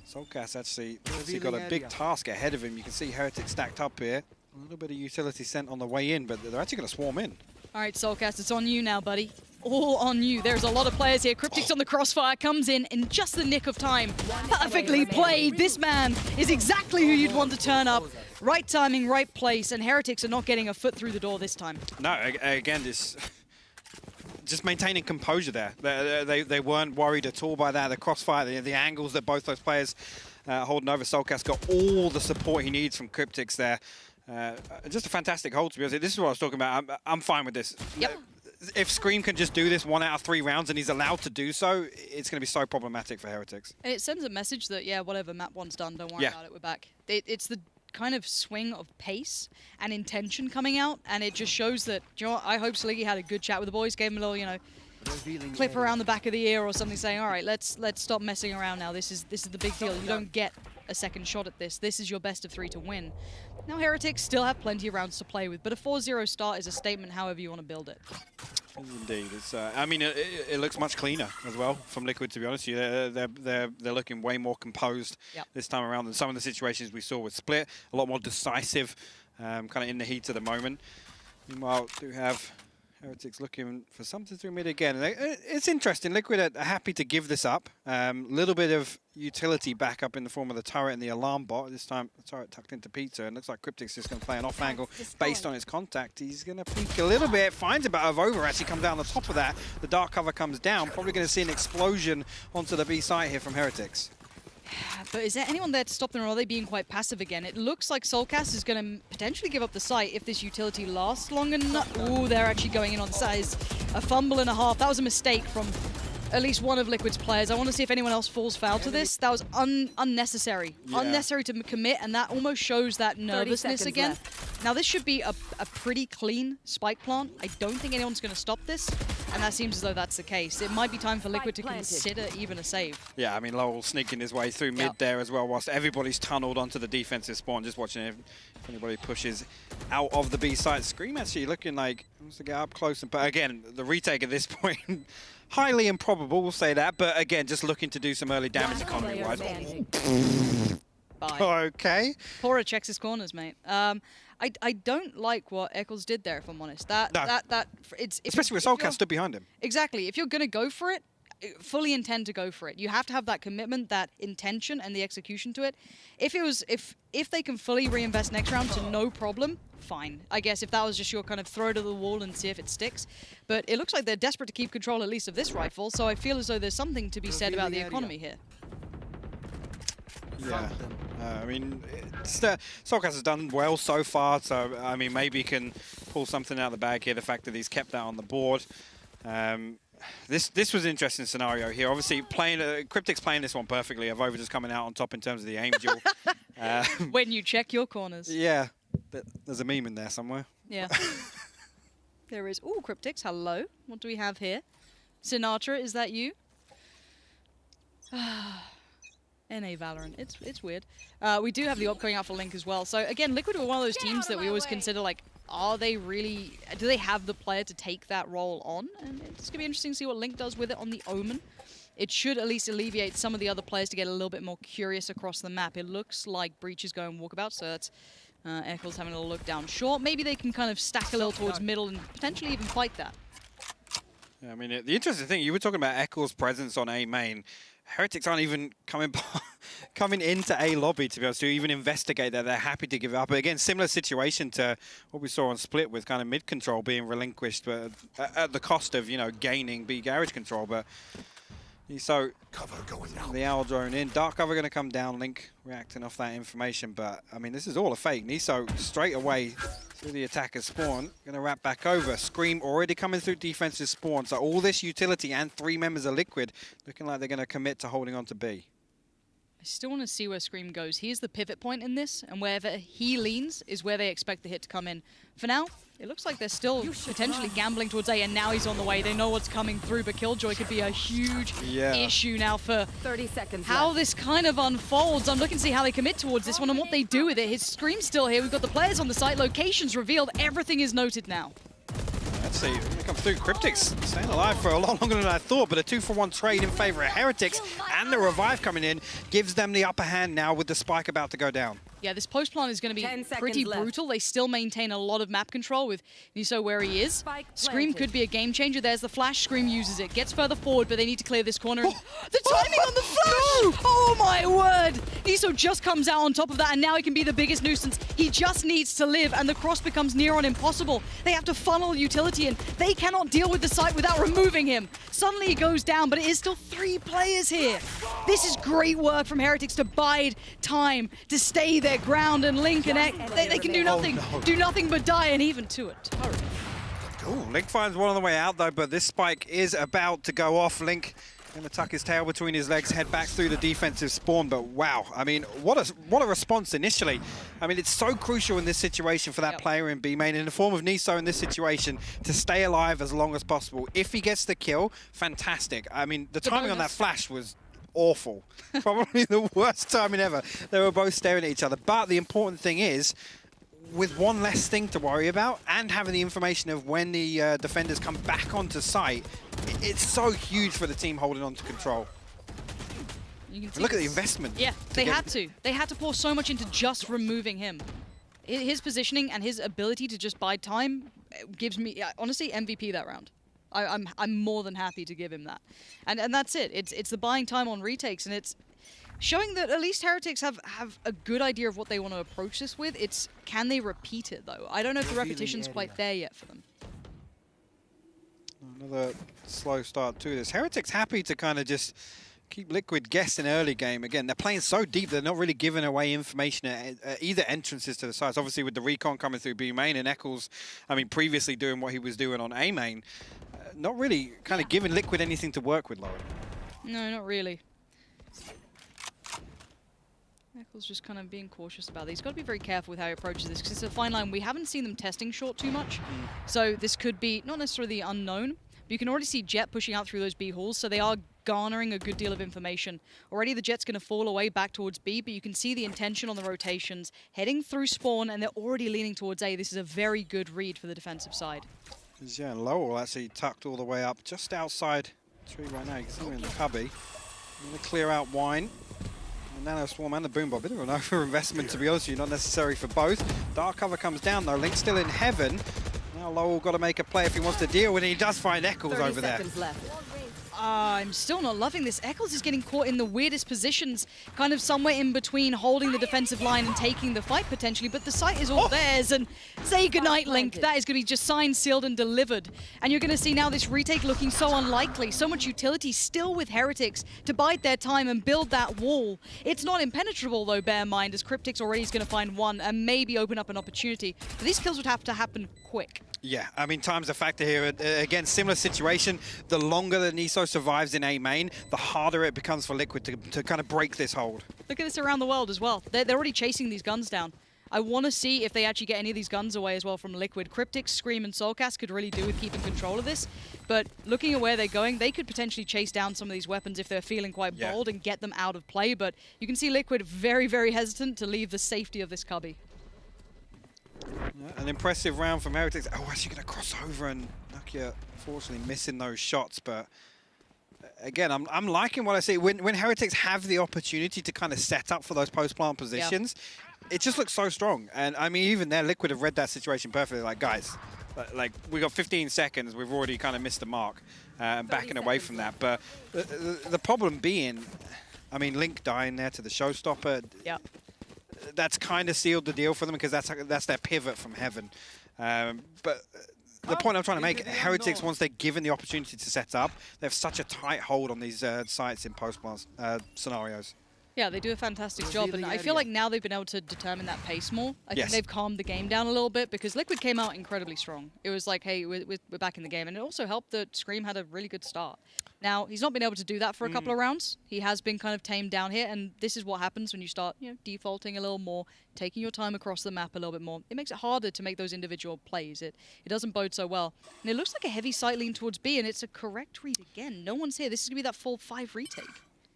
Soulcast actually got a big task ahead of him. You can see Heretics stacked up here. A little bit of utility sent on the way in, but they're actually going to swarm in. All right, Soulcast, it's on you now, buddy. All on you. There's a lot of players here. Cryptics on the crossfire comes in just the nick of time. Perfectly played. This man is exactly who you'd want to turn up. Right timing, right place, and Heretics are not getting a foot through the door this time. No, again, this just maintaining composure there. They weren't worried at all by that. The crossfire, the angles that both those players holding over. Soulcast got all the support he needs from Cryptics there. Just a fantastic hold, to be honest. This is what I was talking about. I'm fine with this. Yep. If Scream can just do this 1 out of 3 rounds and he's allowed to do so, it's going to be so problematic for Heretics. And it sends a message that, yeah, whatever, map 1's done, don't worry about it, we're back. It's the kind of swing of pace and intention coming out, and it just shows that, do you know what, I hope Sliggy had a good chat with the boys, gave him a little, you know, clip around the back of the ear or something, saying, all right, let's stop messing around now. This is the big deal. You don't get a second shot at this. This is your best of 3 to win. Now Heretics still have plenty of rounds to play with, but a 4-0 start is a statement however you want to build it. Indeed, it's. I mean, it looks much cleaner as well from Liquid. To be honest, they're looking way more composed this time around than some of the situations we saw with Split. A lot more decisive, kind of in the heat of the moment. Meanwhile, do have Heretics looking for something through mid again. And it's interesting. Liquid are happy to give this up. Little bit of utility back up in the form of the turret and the alarm bot. This time, the turret tucked into Pizza, and looks like Cryptic's just going to play an off angle based on his contact. He's going to peek a little bit, finds a bit of over, actually comes down on the top of that. The dark cover comes down. Probably going to see an explosion onto the B site here from Heretics. But is there anyone there to stop them, or are they being quite passive again? It looks like Soulcast is going to potentially give up the site if this utility lasts long enough. Ooh, they're actually going in on size. A fumble and a half. That was a mistake from at least one of Liquid's players. I want to see if anyone else falls foul to this. That was unnecessary. Yeah. Unnecessary to commit, and that almost shows that nervousness again. Left. Now, this should be a pretty clean spike plant. I don't think anyone's going to stop this, and that seems as though that's the case. It might be time for Liquid to consider even a save. Yeah, I mean, Lowell sneaking his way through mid there as well, whilst everybody's tunneled onto the defensive spawn, just watching if anybody pushes out of the B side. Scream actually looking like he wants to get up close, but again, the retake at this point, highly improbable, we'll say that, but again, just looking to do some early damage economy-wise. Okay. Pora checks his corners, mate. I don't like what Eccles did there, if I'm honest. Especially with Soulcast stood behind him. Exactly. If you're going to go for it, fully intend to go for it. You have to have that commitment, that intention, and the execution to it. If they can fully reinvest next round to no problem, fine. I guess if that was just your kind of throw to the wall and see if it sticks. But it looks like they're desperate to keep control at least of this rifle, so I feel as though there's something to be said about the economy here. Yeah, I mean, Soulcast has done well so far, so I mean, maybe he can pull something out of the bag here. The fact that he's kept that on the board. This was an interesting scenario here. Obviously, Cryptic's playing this one perfectly. Avova just coming out on top in terms of the aim duel. When you check your corners. Yeah, there's a meme in there somewhere. Yeah. There is. Ooh, Cryptics, hello. What do we have here? Sinatra, is that you? NA Valorant. It's weird. We do have the op going out for Link as well. So again, Liquid were one of those teams that we always consider like, are they really, do they have the player to take that role on? And it's gonna be interesting to see what Link does with it on the Omen. It should at least alleviate some of the other players to get a little bit more curious across the map. It looks like Breach is going walkabout, so that's Eccles having a little look down short. Maybe they can kind of stack a little towards middle and potentially even fight that. Yeah, I mean, the interesting thing, you were talking about Eccles' presence on A main. Heretics aren't even coming into A lobby, to be honest, to even investigate that. They're happy to give it up. But again, similar situation to what we saw on Split with kind of mid control being relinquished, but at the cost of, you know, gaining B garage control. But so cover going down. The owl drone in, dark cover going to come down. Link reacting off that information, but I mean, this is all a fake. Niso straight away through the attacker's spawn, going to wrap back over. Scream already coming through defensive spawn, so all this utility and 3 members of Liquid looking like they're going to commit to holding on to B. I still want to see where Scream goes. He is the pivot point in this, and wherever he leans is where they expect the hit to come in. For now, it looks like they're still potentially gambling towards A, and now he's on the way. They know what's coming through, but Killjoy could be a huge issue now for 30 seconds how left. this kind of unfolds. I'm looking to see how they commit towards this one and what they do with it. His Scream's still here. We've got the players on the site, locations revealed. Everything is noted now. Let's see, come through. Cryptics staying alive for a lot longer than I thought, but a 2-for-1 trade in favor of Heretics, and the revive coming in gives them the upper hand now with the spike about to go down. Yeah, this post plant is going to be pretty brutal. They still maintain a lot of map control with Niso where he is. Scream could be a game changer. There's the flash. Scream uses it. Gets further forward, but they need to clear this corner. The timing on the flash! Oh my word! Niso just comes out on top of that, and now he can be the biggest nuisance. He just needs to live, and the cross becomes near on impossible. They have to funnel utility in. They cannot deal with the site without removing him. Suddenly he goes down, but it is still 3 players here. This is great work from Heretics to bide time, to stay their ground, and Link and they can do nothing, do nothing but die, and even to a turret. Ooh, Link finds one on the way out though, but this spike is about to go off. Link gonna tuck his tail between his legs, head back through the defensive spawn, but wow, I mean, what a response initially. I mean, it's so crucial in this situation for that player in B main, in the form of Niso in this situation, to stay alive as long as possible. If he gets the kill, fantastic. I mean, the timing on that flash was awful. Probably the worst timing ever. They were both staring at each other. But the important thing is, with one less thing to worry about and having the information of when the defenders come back onto site, it's so huge for the team holding on to control. You can see Look at the investment. Yeah, they had to. They had to pour so much into just removing him. His positioning and his ability to just bide time gives me, honestly, MVP that round. I'm more than happy to give him that. And that's it. It's the buying time on retakes, and it's showing that at least Heretics have a good idea of what they want to approach this with. It's, can they repeat it, though? I don't know if the repetition's quite there yet for them. Another slow start to this. Heretics happy to kind of just keep Liquid guessing early game. Again, they're playing so deep, they're not really giving away information at either entrances to the sites. Obviously, with the recon coming through B main and Eccles, I mean, previously doing what he was doing on A main, not really kind of giving Liquid anything to work with, Lauren. No, not really. Eccles just kind of being cautious about this. He's got to be very careful with how he approaches this, because it's a fine line. We haven't seen them testing short too much, so this could be not necessarily the unknown, but you can already see Jet pushing out through those B halls, so they are garnering a good deal of information. Already the Jet's going to fall away back towards B, but you can see the intention on the rotations, heading through spawn, and they're already leaning towards A. This is a very good read for the defensive side. Yeah, Lowell actually tucked all the way up just outside the tree right now. You can see him in the cubby. I'm going to clear out Wine. The Nano Swarm and the Boombot. Bit of an over-investment, to be honest with you, not necessary for both. Dark cover comes down though. Link's still in heaven. Now Lowell got to make a play if he wants to deal with it. He does find Eccles over there. I'm still not loving this. Eccles is getting caught in the weirdest positions, kind of somewhere in between holding the defensive line and taking the fight potentially, but the site is all theirs, and say goodnight, Link. That is going to be just signed, sealed, and delivered. And you're going to see now this retake looking so unlikely. So much utility still with Heretics to bide their time and build that wall. It's not impenetrable, though, bear in mind, as Cryptic's already is going to find one and maybe open up an opportunity. But these kills would have to happen quick. Yeah, I mean, time's a factor here. Again, similar situation. The longer that Niso survives in A main, the harder it becomes for Liquid to kind of break this hold. Look at this around the world as well. They're already chasing these guns down. I want to see if they actually get any of these guns away as well from Liquid. Cryptic, Scream, and Soulcast could really do with keeping control of this. But looking at where they're going, they could potentially chase down some of these weapons if they're feeling quite bold and get them out of play. But you can see Liquid very, very hesitant to leave the safety of this cubby. An impressive round from Heretics. Oh, actually going to cross over, and Nokia fortunately missing those shots. But again, I'm liking what I see. When Heretics have the opportunity to kind of set up for those post-plant positions, it just looks so strong. And I mean, even their Liquid have read that situation perfectly. Like, guys, like we got 15 seconds. We've already kind of missed the mark and backing away from that. But the problem being, I mean, Link dying there to the showstopper. Yeah. That's kind of sealed the deal for them because that's their pivot from heaven. But the point I'm trying to make, Heretics, once they're given the opportunity to set up, they have such a tight hold on these sites in post-plant scenarios. Yeah, they do a fantastic job, and I feel like now they've been able to determine that pace more. I think they've calmed the game down a little bit because Liquid came out incredibly strong. It was like, hey, we're back in the game, and it also helped that Scream had a really good start. Now, he's not been able to do that for a couple of rounds. He has been kind of tamed down here, and this is what happens when you start, defaulting a little more, taking your time across the map a little bit more. It makes it harder to make those individual plays. It doesn't bode so well. And it looks like a heavy sight lean towards B, and it's a correct read again. No one's here. This is going to be that full 5 retake.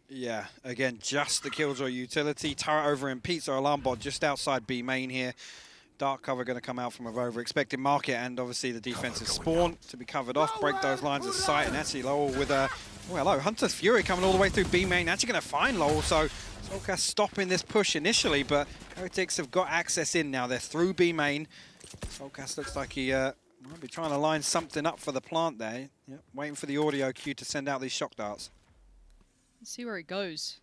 Yeah, again, just the Killjoy utility. Turret over in Pizza Alarm Bot just outside B main here. Dark cover going to come out from a over-expected market, and obviously the defensive spawn to be covered off, break those lines of sight, and actually Lowell with a, oh hello, Hunter's Fury coming all the way through B main, actually going to find Lowell, so Soulcast stopping this push initially, but Heretics have got access in now, they're through B main. Soulcast looks like he might be trying to line something up for the plant there, waiting for the audio cue to send out these shock darts. Let's see where it goes.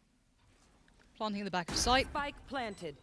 Planting in the back of sight. Spike planted.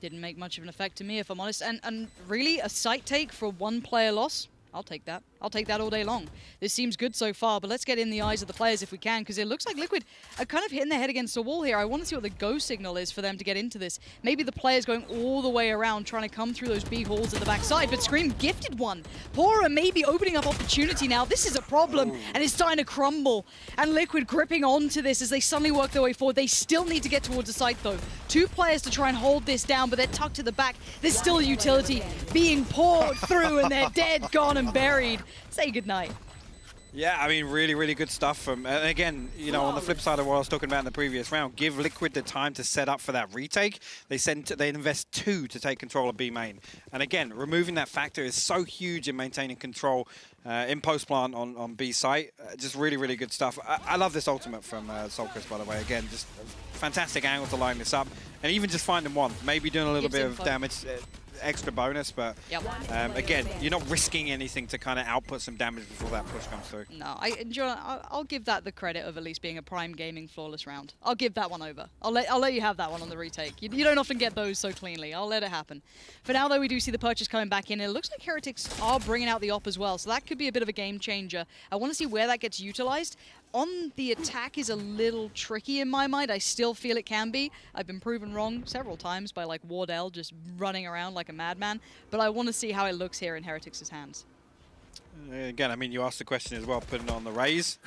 Didn't make much of an effect to me, if I'm honest. And really, a sight take for 1 player loss? I'll take that. I'll take that all day long. This seems good so far, but let's get in the eyes of the players if we can, because it looks like Liquid are kind of hitting their head against a wall here. I want to see what the go signal is for them to get into this. Maybe the players going all the way around, trying to come through those B halls at the backside, but Scream gifted one. Pora maybe opening up opportunity now. This is a problem, and it's starting to crumble. And Liquid gripping onto this as they suddenly work their way forward. They still need to get towards the site, though. 2 players to try and hold this down, but they're tucked to the back. There's still a utility being poured through, and they're dead, gone, and buried. Say goodnight. Yeah, I mean, really, really good stuff from, and again, on the flip side of what I was talking about in the previous round, give Liquid the time to set up for that retake. They invest 2 to take control of B main. And again, removing that factor is so huge in maintaining control in post-plant on B site. Just really, really good stuff. I love this ultimate from Soulcast, by the way. Again, just a fantastic angle to line this up. And even just finding one, maybe doing a little bit of damage. Extra bonus, but again, you're not risking anything to kind of output some damage before that push comes through. No, I'll give that the credit of at least being a prime gaming flawless round. I'll give that one over. I'll let you have that one on the retake. You don't often get those so cleanly. I'll let it happen. For now, though, we do see the purchase coming back in. It looks like Heretics are bringing out the op as well, so that could be a bit of a game changer. I want to see where that gets utilized. On the attack is a little tricky in my mind. I still feel it can be. I've been proven wrong several times by like Wardell just running around like a madman, but I want to see how it looks here in Heretics' hands. Again, I mean, you asked the question as well, putting on the raise.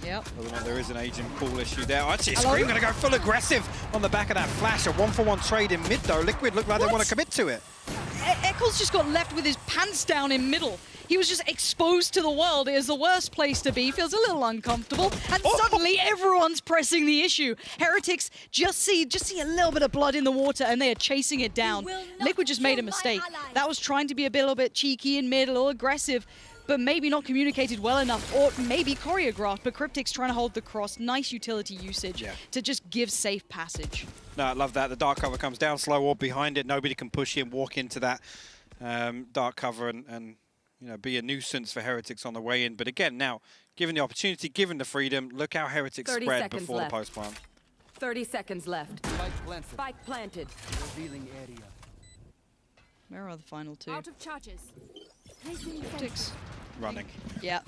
Yep. There is an agent pool issue there. Actually, Scream going to go full aggressive on the back of that flash. A 1-for-1 trade in mid, though. Liquid look like they want to commit to it. Eccles just got left with his pants down in middle. He was just exposed to the world. It is the worst place to be. Feels a little uncomfortable. And suddenly everyone's pressing the issue. Heretics just see a little bit of blood in the water and they are chasing it down. Liquid just made a mistake. That was trying to be a little bit cheeky in mid, a little aggressive, but maybe not communicated well enough, or maybe choreographed, but Cryptic's trying to hold the cross. Nice utility usage to just give safe passage. No, I love that. The dark cover comes down, slow orb behind it. Nobody can push in, walk into that dark cover and be a nuisance for Heretics on the way in. But again, now, given the opportunity, given the freedom, look how Heretics 30 spread seconds before left. the post-plant. 30 seconds left. Spike planted. Revealing area. Where are the final two? Out of charges. Heretics. Running. Yeah.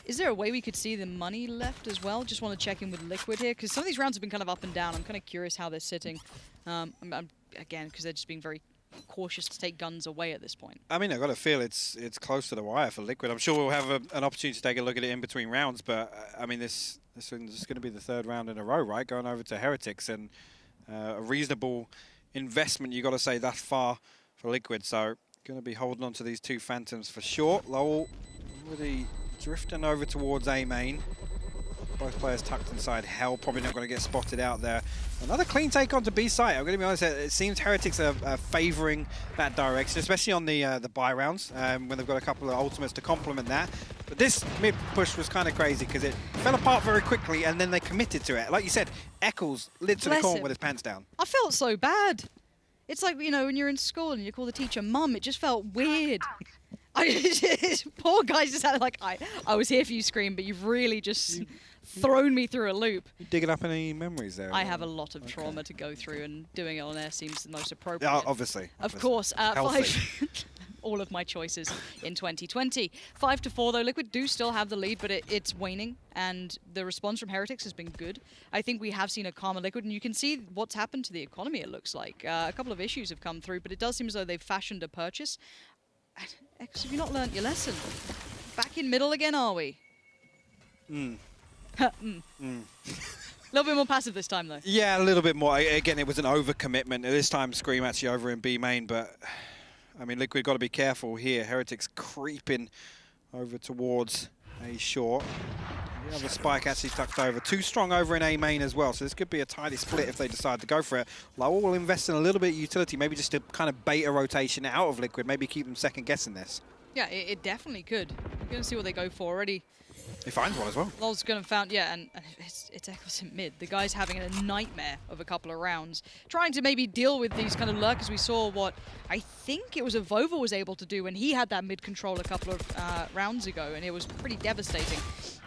Is there a way we could see the money left as well? Just want to check in with Liquid here, because some of these rounds have been kind of up and down. I'm kind of curious how they're sitting. Again, because they're just being very cautious to take guns away at this point. I mean, I've got to feel it's close to the wire for Liquid. I'm sure we'll have an opportunity to take a look at it in between rounds, but I mean, this is going to be the third round in a row, right? Going over to Heretics, and a reasonable investment, you got to say, thus far for Liquid. So, going to be holding on to these two Phantoms for sure. Lowell already drifting over towards A main. Both players tucked inside Hell, probably not going to get spotted out there. Another clean take onto B site. I'm going to be honest, it seems Heretics are favouring that direction, especially on the buy rounds, when they've got a couple of ultimates to complement that. But this mid push was kind of crazy because it fell apart very quickly and then they committed to it. Like you said, Eccles lit to the corner with his pants down. I felt so bad. It's like, when you're in school and you call the teacher mum, it just felt weird. Poor guys just had like, I was here for you, Scream, but you've really just thrown me through a loop. You digging up any memories there? I have a lot of trauma to go through, and doing it on air seems the most appropriate. Yeah, obviously. Of course. 5. All of my choices in 2020. 5-4 though. Liquid do still have the lead, but it's waning, and the response from Heretics has been good. I think we have seen a calmer Liquid, and you can see what's happened to the economy, it looks like. A couple of issues have come through, but it does seem as though they've fashioned a purchase. X, have you not learnt your lesson? Back in middle again, are we? A little bit more passive this time, though. Yeah, a little bit more. Again, it was an overcommitment. This time, Scream actually over in B main, but I mean, Liquid got to be careful here. Heretics creeping over towards A short. The other spike actually tucked over. Too strong over in A main as well, so this could be a tidy split if they decide to go for it. Lowell will invest in a little bit of utility, maybe just to kind of bait a rotation out of Liquid, maybe keep them second guessing this. Yeah, it definitely could. We're going to see what they go for already. He finds one as well. Lol's going to found, yeah, and it's Eccles in mid. The guy's having a nightmare of a couple of rounds, trying to maybe deal with these kind of lurkers. We saw what I think it was Vova was able to do when he had that mid control a couple of rounds ago, and it was pretty devastating.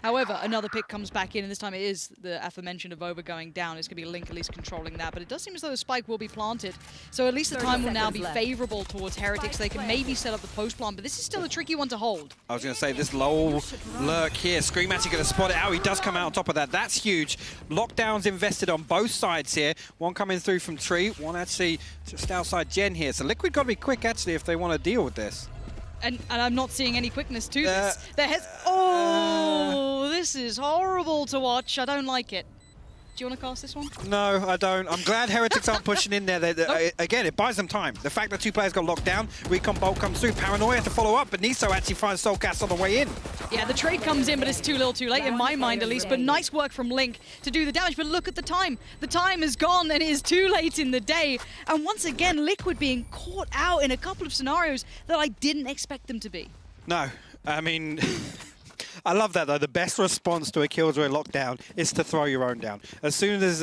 However, another pick comes back in, and this time it is the aforementioned Vova going down. It's going to be Link at least controlling that, but it does seem as though the spike will be planted. So at least the time will now be favorable towards Heretics. They can maybe set up the post plant, but this is still a tricky one to hold. I was going to say, this Lowell lurk here, Scream actually going to spot it out. He does come out on top of that. That's huge. Lockdowns invested on both sides here. One coming through from Tree, one actually just outside Gen here. So Liquid got to be quick, actually, if they want to deal with this. And I'm not seeing any quickness to this. Oh, this is horrible to watch. I don't like it. Do you want to cast this one? No, I don't. I'm glad Heretics aren't pushing in there. Again, it buys them time. The fact that two players got locked down, Recon Bolt comes through, Paranoia to follow up, but Niso actually finds Soulcast on the way in. Yeah, the trade comes in, but it's too little too late, in my mind at least. But nice work from Link to do the damage. But look at the time. The time is gone, and it is too late in the day. And once again, Liquid being caught out in a couple of scenarios that I didn't expect them to be. No, I mean... I love that though. The best response to a Killjoy lockdown is to throw your own down. As soon as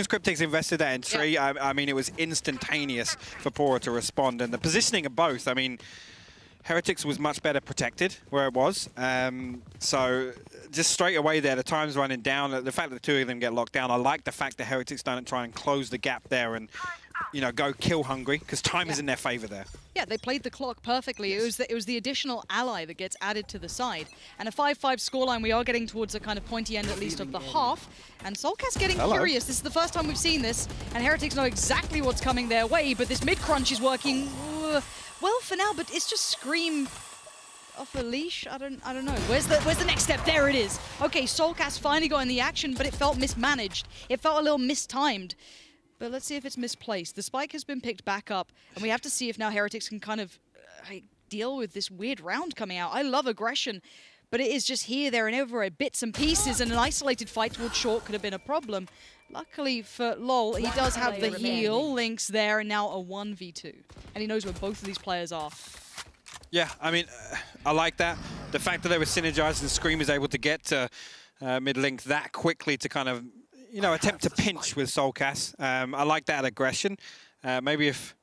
Cryptic's invested that in Tree, I mean, it was instantaneous for Pora to respond. And the positioning of both, I mean, Heretics was much better protected where it was. So just straight away there, the time's running down. The fact that the two of them get locked down, I like the fact that Heretics don't try and close the gap there and, go kill hungry, because time is in their favor there. Yeah, they played the clock perfectly. Yes. It was the additional ally that gets added to the side. And a 5-5 scoreline, we are getting towards a kind of pointy end, at least, of the half. And Soulcast getting curious. This is the first time we've seen this, and Heretics know exactly what's coming their way, but this mid-crunch is working well for now, but it's just Scream off a leash. I don't know. Where's the next step? There it is. Okay, Soulcast finally got in the action, but it felt mismanaged. It felt a little mistimed. But let's see if it's misplaced. The spike has been picked back up, and we have to see if now Heretics can kind of deal with this weird round coming out. I love aggression, but it is just here, there, and everywhere, bits and pieces, and an isolated fight towards short could have been a problem. Luckily for LoL, he does have the heal. Link's there, and now a 1v2. And he knows where both of these players are. Yeah, I mean, I like that. The fact that they were synergized and Scream is able to get to mid-link that quickly to kind of attempt to pinch with Soulcast. I like that aggression. Maybe if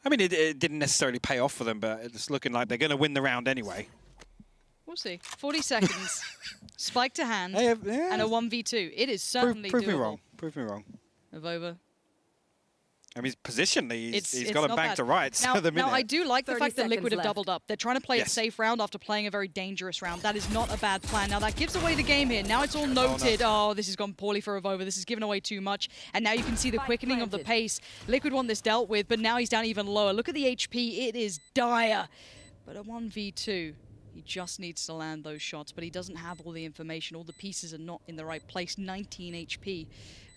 I mean, it didn't necessarily pay off for them, but it's looking like they're going to win the round anyway. We'll see. 40 seconds, spike to hand, yeah. and a 1v2. It is certainly Prove me doable. wrong. Prove me wrong. Avova. I mean, positionally, he's It's got a not bank bad. to rights Now, at the minute. now, I do like the 30 fact that Liquid have seconds doubled up. They're trying to play a safe round after playing a very dangerous round. That is not a bad plan. Now, that gives away the game here. Now it's all noted. Oh, this has gone poorly for Avova. This has given away too much. And now you can see the quickening of the pace. Liquid want this dealt with, but now he's down even lower. Look at the HP. It is dire. But a 1v2. He just needs to land those shots, but he doesn't have all the information. All the pieces are not in the right place. 19 HP.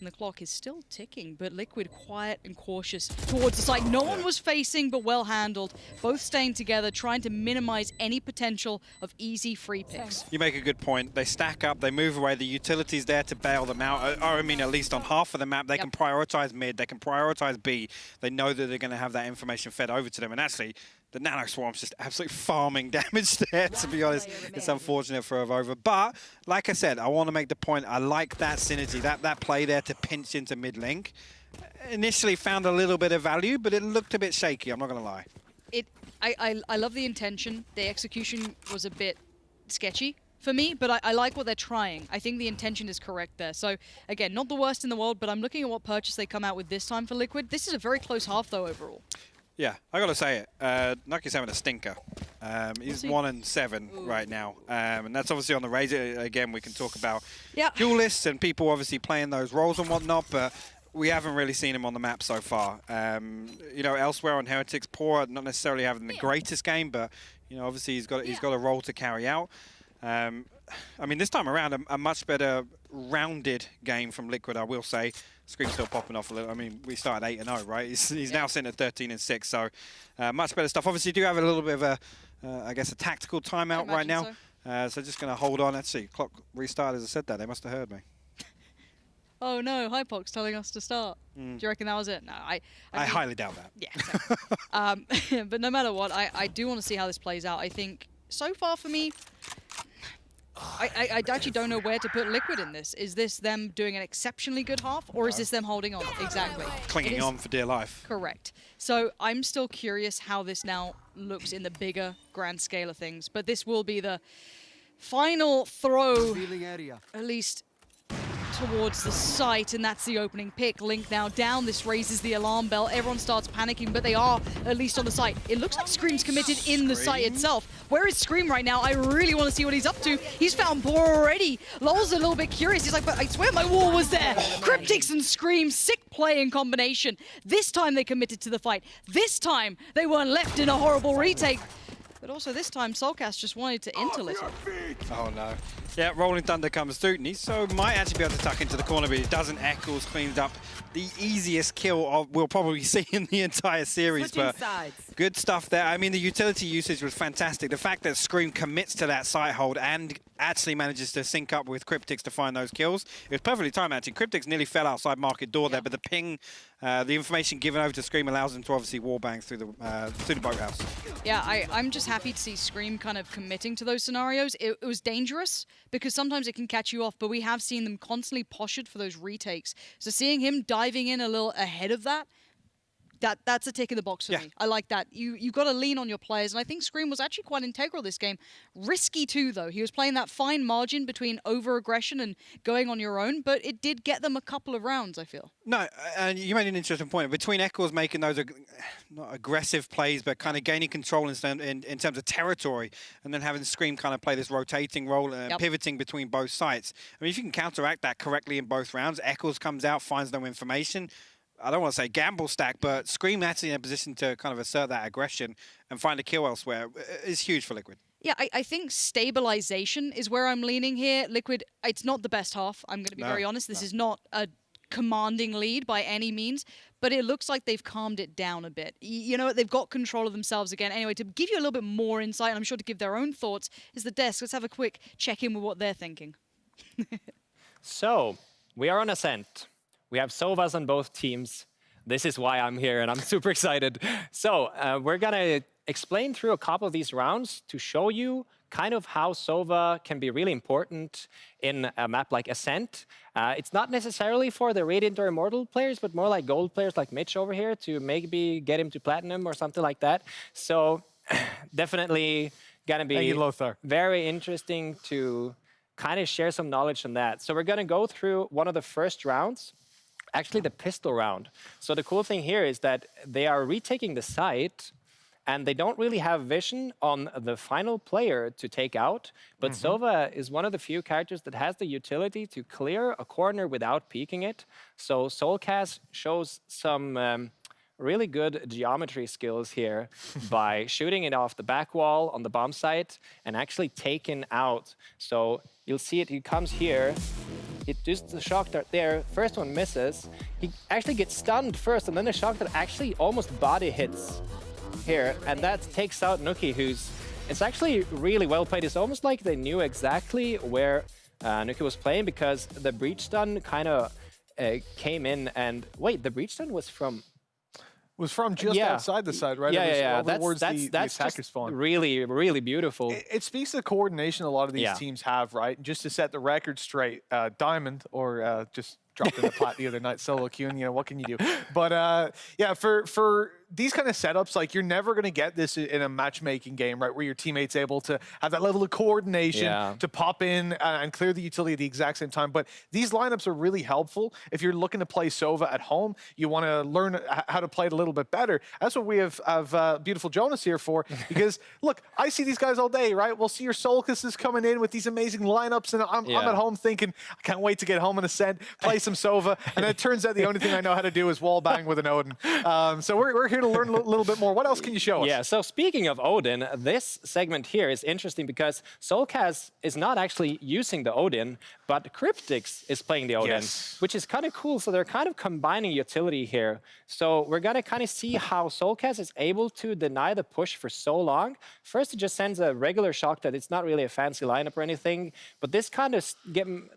And the clock is still ticking, but Liquid quiet and cautious towards the site. No one was facing, but well handled. Both staying together, trying to minimize any potential of easy free picks. You make a good point. They stack up, they move away. The utility's there to bail them out. Or, I mean, at least on half of the map, they can prioritize mid, they can prioritize B. They know that they're going to have that information fed over to them. And actually, the Nano Swarm's just absolutely farming damage there, to be honest. It's unfortunate for Avova. But, like I said, I want to make the point. I like that synergy, that play there to pinch into mid-link. Initially found a little bit of value, but it looked a bit shaky, I'm not going to lie. I love the intention. The execution was a bit sketchy for me, but I like what they're trying. I think the intention is correct there. So, again, not the worst in the world, but I'm looking at what purchase they come out with this time for Liquid. This is a very close half, though, overall. Yeah, I gotta say it. Nucky's having a stinker. He's 1-7 right now, and that's obviously on the razor. Again, we can talk about duelists and people obviously playing those roles and whatnot, but we haven't really seen him on the map so far. You know, elsewhere on Heretics, Poor not necessarily having the greatest game, but you know, obviously he's got a role to carry out. I mean, this time around, a much better rounded game from Liquid, I will say. Scream's still popping off a little. I mean, we started 8-0, right? He's now sitting at 13-6, so much better stuff. Obviously, do have a little bit of a, I guess, a tactical timeout right now. So just going to hold on. Let's see. Clock restarted as I said that. They must have heard me. Oh no, Hypox telling us to start. Do you reckon that was it? No, I highly doubt that. Yeah. But no matter what, I do want to see how this plays out. I think so far for me, I actually don't know where to put Liquid in this. Is this them doing an exceptionally good half, or is this them holding on? Exactly. Clinging on for dear life. Correct. So I'm still curious how this now looks in the bigger grand scale of things. But this will be the final throw, at least towards the site, and that's the opening pick. Link now down. This raises the alarm bell. Everyone starts panicking, but they are at least on the site. It looks like Scream's committed in the site itself. Where is Scream right now? I really want to see what he's up to. He's found Boar already. Lol's a little bit curious. He's like, but I swear my wall was there. Cryptics and Scream, sick play in combination. This time they committed to the fight. This time they weren't left in a horrible retake. But also this time, Soulcast just wanted to interlit it. Oh no. Yeah, Rolling Thunder comes through. So might actually be able to tuck into the corner, but it doesn't. Eccles cleans up the easiest kill we'll probably see in the entire series. But good stuff there. I mean, the utility usage was fantastic. The fact that Scream commits to that site hold and actually manages to sync up with Cryptics to find those kills. It was perfectly timed, actually. Cryptics nearly fell outside market door there, but the ping, the information given over to Scream allows them to obviously wallbang through the boathouse. Yeah, I'm just happy to see Scream kind of committing to those scenarios. It was dangerous because sometimes it can catch you off, but we have seen them constantly postured for those retakes. So seeing him diving in a little ahead of that's a tick in the box for me. I like that. You got to lean on your players, and I think Scream was actually quite integral this game. Risky too, though. He was playing that fine margin between over-aggression and going on your own, but it did get them a couple of rounds, I feel. No, and you made an interesting point. Between Eccles making those not aggressive plays, but kind of gaining control in terms of territory, and then having Scream kind of play this rotating role and pivoting between both sites. I mean, if you can counteract that correctly in both rounds, Eccles comes out, finds no information. I don't want to say gamble stack, but Scream actually in a position to kind of assert that aggression and find a kill elsewhere is huge for Liquid. Yeah, I think stabilization is where I'm leaning here. Liquid, it's not the best half. I'm going to be very honest. This is not a commanding lead by any means, but it looks like they've calmed it down a bit. You know, they've got control of themselves again. Anyway, to give you a little bit more insight, and I'm sure to give their own thoughts, is the desk. Let's have a quick check-in with what they're thinking. So, we are on Ascent. We have Sovas on both teams. This is why I'm here, and I'm super excited. So we're going to explain through a couple of these rounds to show you kind of how Sova can be really important in a map like Ascent. It's not necessarily for the Radiant or Immortal players, but more like gold players like Mitch over here to maybe get him to Platinum or something like that. So definitely gonna be very interesting to kind of share some knowledge on that. So we're gonna go through one of the first rounds, actually the pistol round. So the cool thing here is that they are retaking the site and they don't really have vision on the final player to take out, but Sova is one of the few characters that has the utility to clear a corner without peeking it. So Soulcast shows some really good geometry skills here by shooting it off the back wall on the bomb site and actually taking out. So you'll see it, he comes here, it does the shock dart there, first one misses, he actually gets stunned first and then the shock dart actually almost body hits here, and that takes out Nuki, who's, it's actually really well played. It's almost like they knew exactly where Nuki was playing because the breach stun kind of came in and, wait, the breach stun was from just outside the side, right? Yeah. Towards that's the attacker just spawn. Really, really beautiful. It speaks to the coordination a lot of these teams have, right? Just to set the record straight, Diamond, or just dropped in the pot the other night, solo queuing, you know, what can you do? But yeah, for these kind of setups, like you're never going to get this in a matchmaking game, right? Where your teammate's able to have that level of coordination to pop in and clear the utility at the exact same time. But these lineups are really helpful. If you're looking to play Sova at home, you want to learn how to play it a little bit better. That's what we have beautiful Jonas here for. Because look, I see these guys all day, right? We'll see your Soulcasts coming in with these amazing lineups, and I'm at home thinking, I can't wait to get home and Ascent, play some Sova, and then it turns out the only thing I know how to do is wall bang with an Odin. So we're here to learn a little bit more. What else can you show us? Yeah, so speaking of Odin, this segment here is interesting because Soulcast is not actually using the Odin, but Cryptics is playing the Odin, which is kind of cool. So they're kind of combining utility here. So we're gonna kind of see how Soulcast is able to deny the push for so long. First, it just sends a regular shock that it's not really a fancy lineup or anything, but this kind of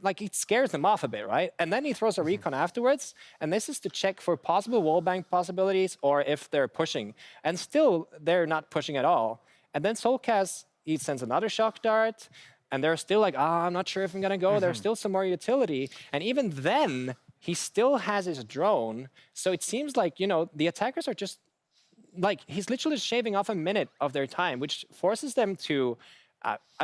like it scares them off a bit, right? And then he throws a recon afterwards, and this is to check for possible wallbang possibilities or if they're pushing. And still, they're not pushing at all. And then Soulcast, he sends another shock dart, and they're still like, I'm not sure if I'm gonna go. There's still some more utility. And even then, he still has his drone. So it seems like, you know, the attackers are just, like, he's literally shaving off a minute of their time, which forces them to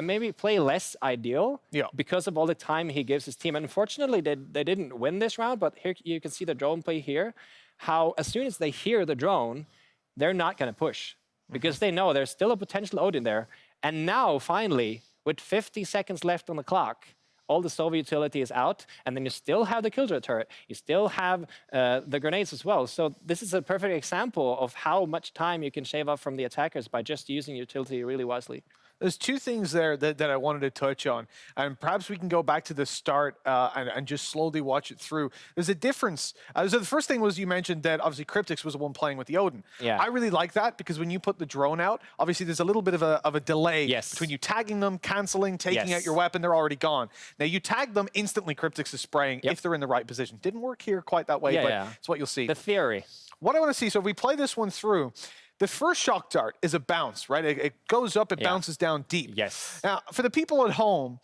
maybe play less ideal because of all the time he gives his team. And unfortunately, they didn't win this round, but here you can see the drone play here, how as soon as they hear the drone, they're not going to push because they know there's still a potential Odin there. And now, finally, with 50 seconds left on the clock, all the Sova utility is out, and then you still have the Killjoy turret. You still have the grenades as well. So this is a perfect example of how much time you can shave off from the attackers by just using utility really wisely. There's two things there that I wanted to touch on, and perhaps we can go back to the start and just slowly watch it through. There's a difference. So the first thing was you mentioned that obviously Cryptics was the one playing with the Odin. Yeah. I really like that because when you put the drone out, obviously there's a little bit of a delay between you tagging them, canceling, taking out your weapon, they're already gone. Now you tag them, instantly Cryptics is spraying if they're in the right position. Didn't work here quite that way, but it's what you'll see. The theory. What I want to see, so if we play this one through, the first shock dart is a bounce, right? It goes up, it bounces down deep. Yes. Now, for the people at home,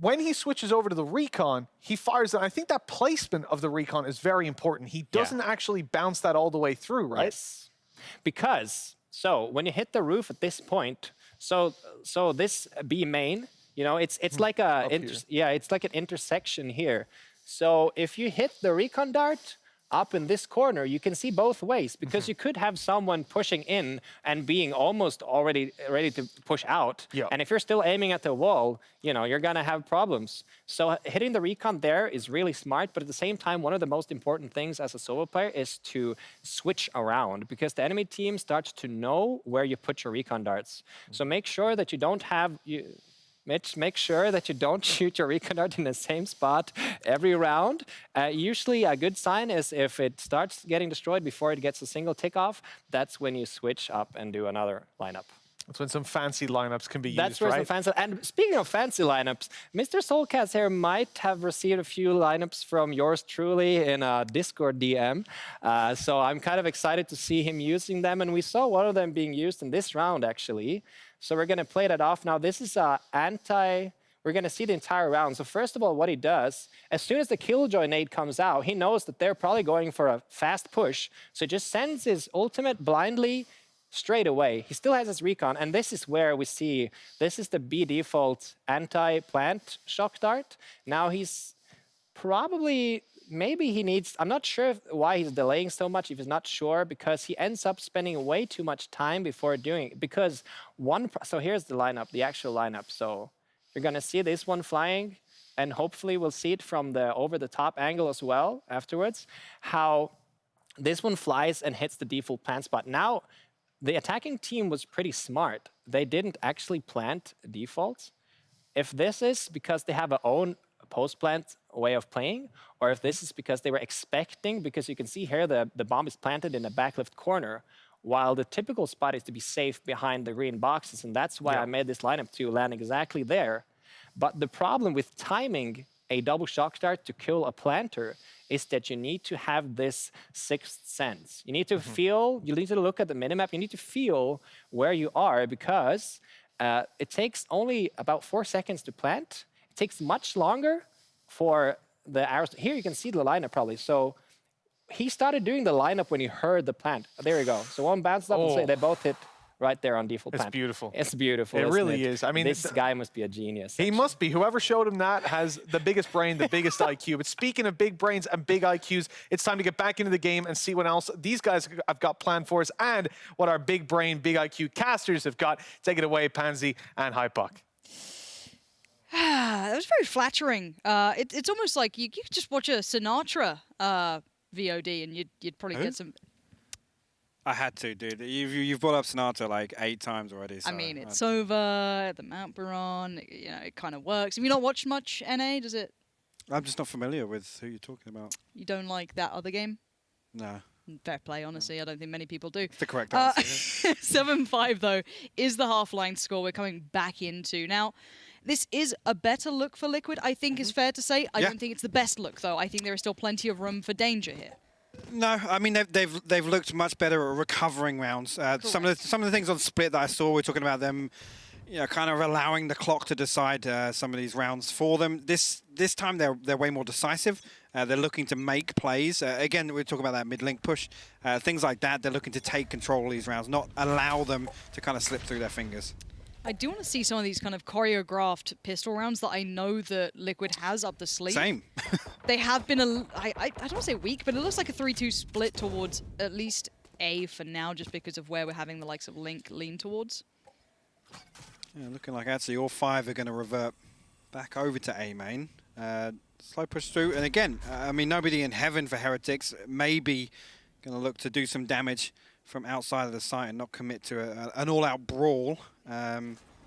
when he switches over to the recon, he fires that. I think that placement of the recon is very important. He doesn't actually bounce that all the way through, right? Yes. Because, so when you hit the roof at this point, so this B main, you know, it's like a, it's like an intersection here. So if you hit the recon dart, up in this corner, you can see both ways because you could have someone pushing in and being almost already ready to push out. And if you're still aiming at the wall, you know, you're gonna have problems. So hitting the recon there is really smart, but at the same time, one of the most important things as a solo player is to switch around because the enemy team starts to know where you put your recon darts. So make sure that you don't have, Mitch, make sure that you don't shoot your recon dart in the same spot every round. Usually a good sign is if it starts getting destroyed before it gets a single tick off, that's when you switch up and do another lineup. That's when some fancy lineups can be used, That's where some fancy, and speaking of fancy lineups, Mr. Soulcast here might have received a few lineups from yours truly in a Discord DM. So I'm kind of excited to see him using them, and we saw one of them being used in this round, actually. So we're going to play that off. Now, this is we're going to see the entire round. So first of all, what he does, as soon as the Killjoy nade comes out, he knows that they're probably going for a fast push. So he just sends his ultimate blindly straight away. He still has his recon, and this is where we see, this is the B default anti-plant shock dart. Now he's probably, maybe he needs, I'm not sure why he's delaying so much, if he's not sure, because he ends up spending way too much time before doing it. Because so here's the lineup, the actual lineup. So you're gonna see this one flying, and hopefully we'll see it from the over-the-top angle as well afterwards, how this one flies and hits the default plant spot. Now, the attacking team was pretty smart. They didn't actually plant defaults. If this is because they have their own post-plant way of playing, or if this is because they were expecting, because you can see here the bomb is planted in the back left corner, while the typical spot is to be safe behind the green boxes, and that's why I made this lineup to land exactly there. But the problem with timing a double shock dart to kill a planter is that you need to have this sixth sense. You need to feel, you need to look at the minimap, you need to feel where you are, because it takes only about 4 seconds to plant. It takes much longer for the arrows. Here you can see the lineup probably. So he started doing the lineup when he heard the plant. There you go. So one bounced up and they both hit right there on default plant. It's beautiful. It's beautiful. It really is. I mean, this guy must be a genius. He must be. Whoever showed him that has the biggest brain, the biggest IQ. But speaking of big brains and big IQs, it's time to get back into the game and see what else these guys have got planned for us and what our big brain, big IQ casters have got. Take it away, Pansy and Hypuck. That was very flattering. It's almost like you could just watch a Sinatra VOD and you'd probably get some. I had to, dude. You've brought up Sinatra like 8 times already. So I mean, it's over the Mount Baron. You know, it kind of works. Have you not watched much NA? Does it? I'm just not familiar with who you're talking about. You don't like that other game? No. Fair play, honestly. I don't think many people do. It's the correct answer. 7-5, though, is the half-line score we're coming back into. Now, this is a better look for Liquid, I think is fair to say. I don't think it's the best look, though. I think there is still plenty of room for danger here. No, I mean they've looked much better at recovering rounds. Some of the things on Split that I saw, we're talking about them, you know, kind of allowing the clock to decide some of these rounds for them. This time they're way more decisive. They're looking to make plays. Again, we're talking about that mid-link push, things like that. They're looking to take control of these rounds, not allow them to kind of slip through their fingers. I do want to see some of these kind of choreographed pistol rounds that I know that Liquid has up the sleeve. Same. They have been, I don't want to say weak, but it looks like a 3-2 split towards at least A for now, just because of where we're having the likes of Link lean towards. Yeah, looking like actually all 5 are going to revert back over to A main. Slow push through, and again, I mean, nobody in heaven for Heretics. Maybe going to look to do some damage from outside of the site and not commit to an all-out brawl.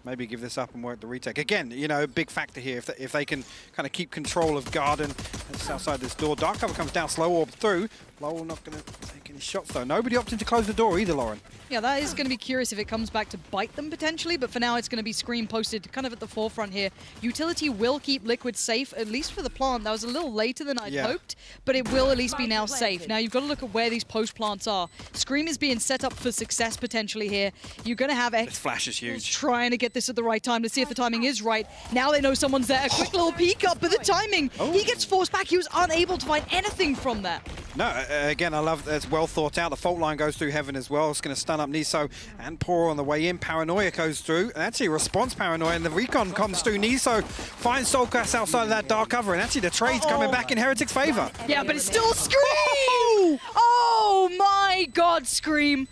Maybe give this up and work the retake. Again, you know, a big factor here. If they can kind of keep control of Garden just outside this door. Dark Cover comes down, slow orb through. Lowell not going to take any shots, though. Nobody opting to close the door either, Lauren. Yeah, that is going to be curious if it comes back to bite them potentially, but for now it's going to be Scream posted kind of at the forefront here. Utility will keep Liquid safe, at least for the plant. That was a little later than I'd hoped, but it will at least be now safe. Now you've got to look at where these post plants are. Scream is being set up for success potentially here. You're going to have X. This flash is huge. Trying to get this at the right time to see if the timing is right. Now they know someone's there. A quick little peek up, but the timing. He gets forced back. He was unable to find anything from that. No, again, I love that it's well thought out. The fault line goes through Heaven as well. It's going to stun up Niso and Poro on the way in. Paranoia goes through, and actually response Paranoia, and the recon comes through. Niso finds Soulcast outside of that dark cover, and actually the trade's coming back in Heretics' favor. Yeah, but it's still Scream! Oh my God, Scream.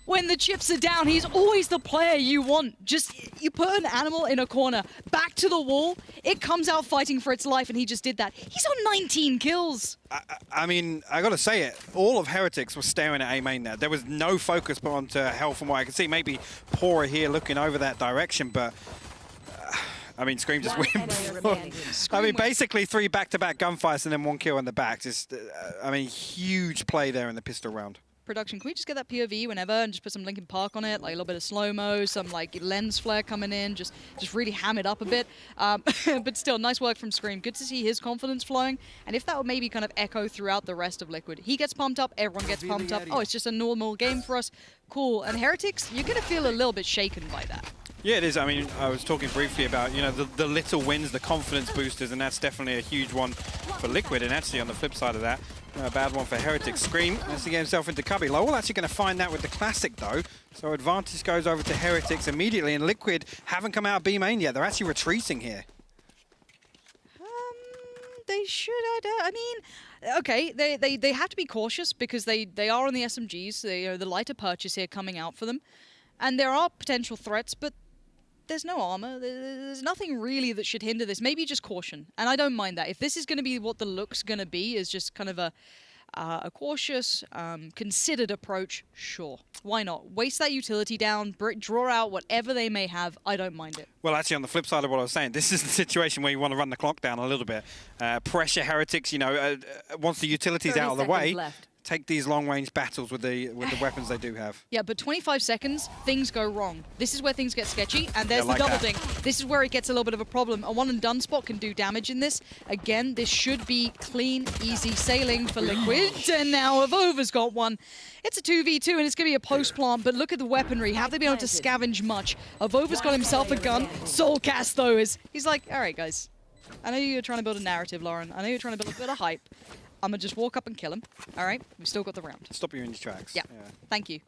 When the chips are down, he's always the player you want. Just, you put an animal in a corner, back to the wall, it comes out fighting for its life, and he just did that. He's on 19 kills. I mean, I gotta say it, all of Heretics was staring at A main there. There was no focus put onto Hell from what I can see. Maybe Pora here looking over that direction, but I mean, Scream just win. I mean, basically 3 back-to-back gunfights and then 1 kill in the back. Just, I mean, huge play there in the pistol round. Production, can we just get that POV whenever and just put some Linkin Park on it, like a little bit of slow-mo, some like lens flare coming in, just really ham it up a bit. But still, nice work from Scream. Good to see his confidence flowing, and if that would maybe kind of echo throughout the rest of Liquid. He gets pumped up, everyone gets pumped up. Oh, it's just a normal game for us. Cool. And Heretics, you're going to feel a little bit shaken by that. Yeah, it is. I mean, I was talking briefly about, you know, the little wins, the confidence boosters, and that's definitely a huge one for Liquid. And actually, on the flip side of that, a bad one for Heretics. Scream has to get himself into cubby. Lowell actually going to find that with the Classic, though. So advantage goes over to Heretics immediately, and Liquid haven't come out of B main yet. They're actually retreating here. They should. I mean, okay, they have to be cautious because they are on the SMGs. They are the lighter purchase here coming out for them, and there are potential threats, but there's no armor. There's nothing really that should hinder this. Maybe just caution, and I don't mind that. If this is going to be what the look's going to be, is just kind of a cautious, considered approach, sure. Why not? Waste that utility down, draw out whatever they may have. I don't mind it. Well, actually, on the flip side of what I was saying, this is the situation where you want to run the clock down a little bit. Pressure Heretics, you know, once the utility's out of the way, take these long-range battles with the weapons they do have. Yeah, but 25 seconds, things go wrong. This is where things get sketchy, and there's like the double that. ding. This is where it gets a little bit of a problem. A one-and-done spot can do damage in this. Again, this should be clean, easy sailing for Liquid, and now Avova's got one. It's a 2v2, and it's going to be a post-plant, but look at the weaponry. Have they been able to scavenge much? Avova's got himself a gun. Soulcast, though, he's like, all right, guys. I know you're trying to build a narrative, Lauren. I know you're trying to build a bit of hype. I'm going to just walk up and kill him. All right? We've still got the round. Stop you in your tracks. Yeah. Thank you.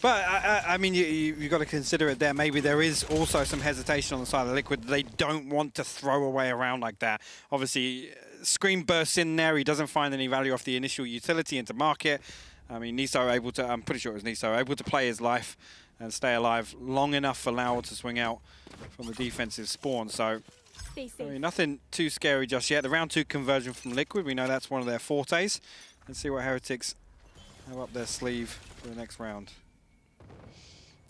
But, I mean, you've got to consider it there. Maybe there is also some hesitation on the side of Liquid. They don't want to throw away around like that. Obviously, Scream bursts in there. He doesn't find any value off the initial utility into market. I mean, Niso able to, I'm pretty sure it was Niso, able to play his life and stay alive long enough for Lowell to swing out from the defensive spawn. So, I mean, nothing too scary just yet. The round 2 conversion from Liquid, we know that's one of their fortes. Let's see what Heretics have up their sleeve for the next round.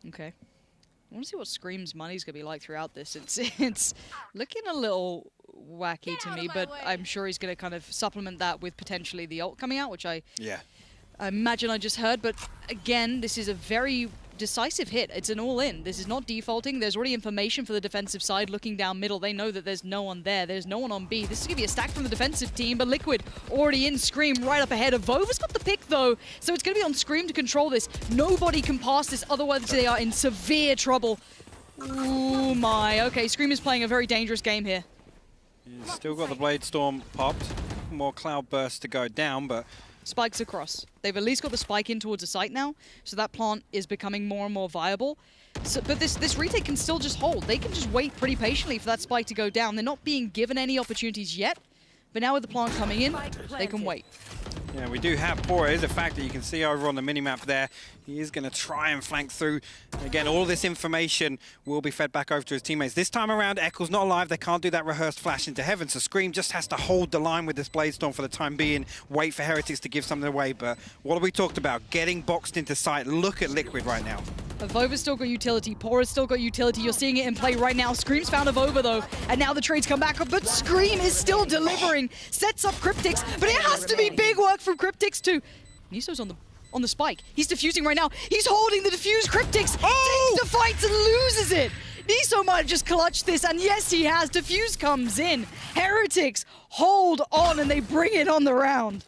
Okay. I want to see what Scream's money's going to be like throughout this. It's looking a little wacky to me, but I'm sure he's going to kind of supplement that with potentially the ult coming out, which I imagine I just heard. But again, this is a very decisive hit. It's an all-in. This is not defaulting. There's already information for the defensive side looking down middle. They know that there's no one there. There's no one on B. This is going to be a stack from the defensive team, but Liquid already in. Scream right up ahead. Vova's got the pick, though, so it's going to be on Scream to control this. Nobody can pass this, otherwise they are in severe trouble. Oh my. Okay, Scream is playing a very dangerous game here. He's still got the Blade Storm popped. More Cloud Burst to go down, but Spikes across. They've at least got the spike in towards the site now, so that plant is becoming more and more viable. So, but this retake can still just hold. They can just wait pretty patiently for that spike to go down. They're not being given any opportunities yet, but now with the plant coming in, they can wait. yeah, we do have Pora. Is a fact that you can see over on the minimap there. He is going to try and flank through. Again, all this information will be fed back over to his teammates. This time around, Eccles not alive. They can't do that rehearsed flash into heaven, so Scream just has to hold the line with this Blade Storm for the time being, wait for Heretics to give something away. But what have we talked about? Getting boxed into sight. Look at Liquid right now. Avova's still got utility. Pora's still got utility. You're seeing it in play right now. Scream's found Avova, though, and now the trades come back up, but Scream is still delivering. Sets up Cryptics, but it has to be big work from Cryptics, too. Niso's on the spike. He's defusing right now. He's holding the defuse. Cryptics takes the fight and loses it. Niso might have just clutched this, and yes, he has. Defuse comes in. Heretics hold on, and they bring it on the round.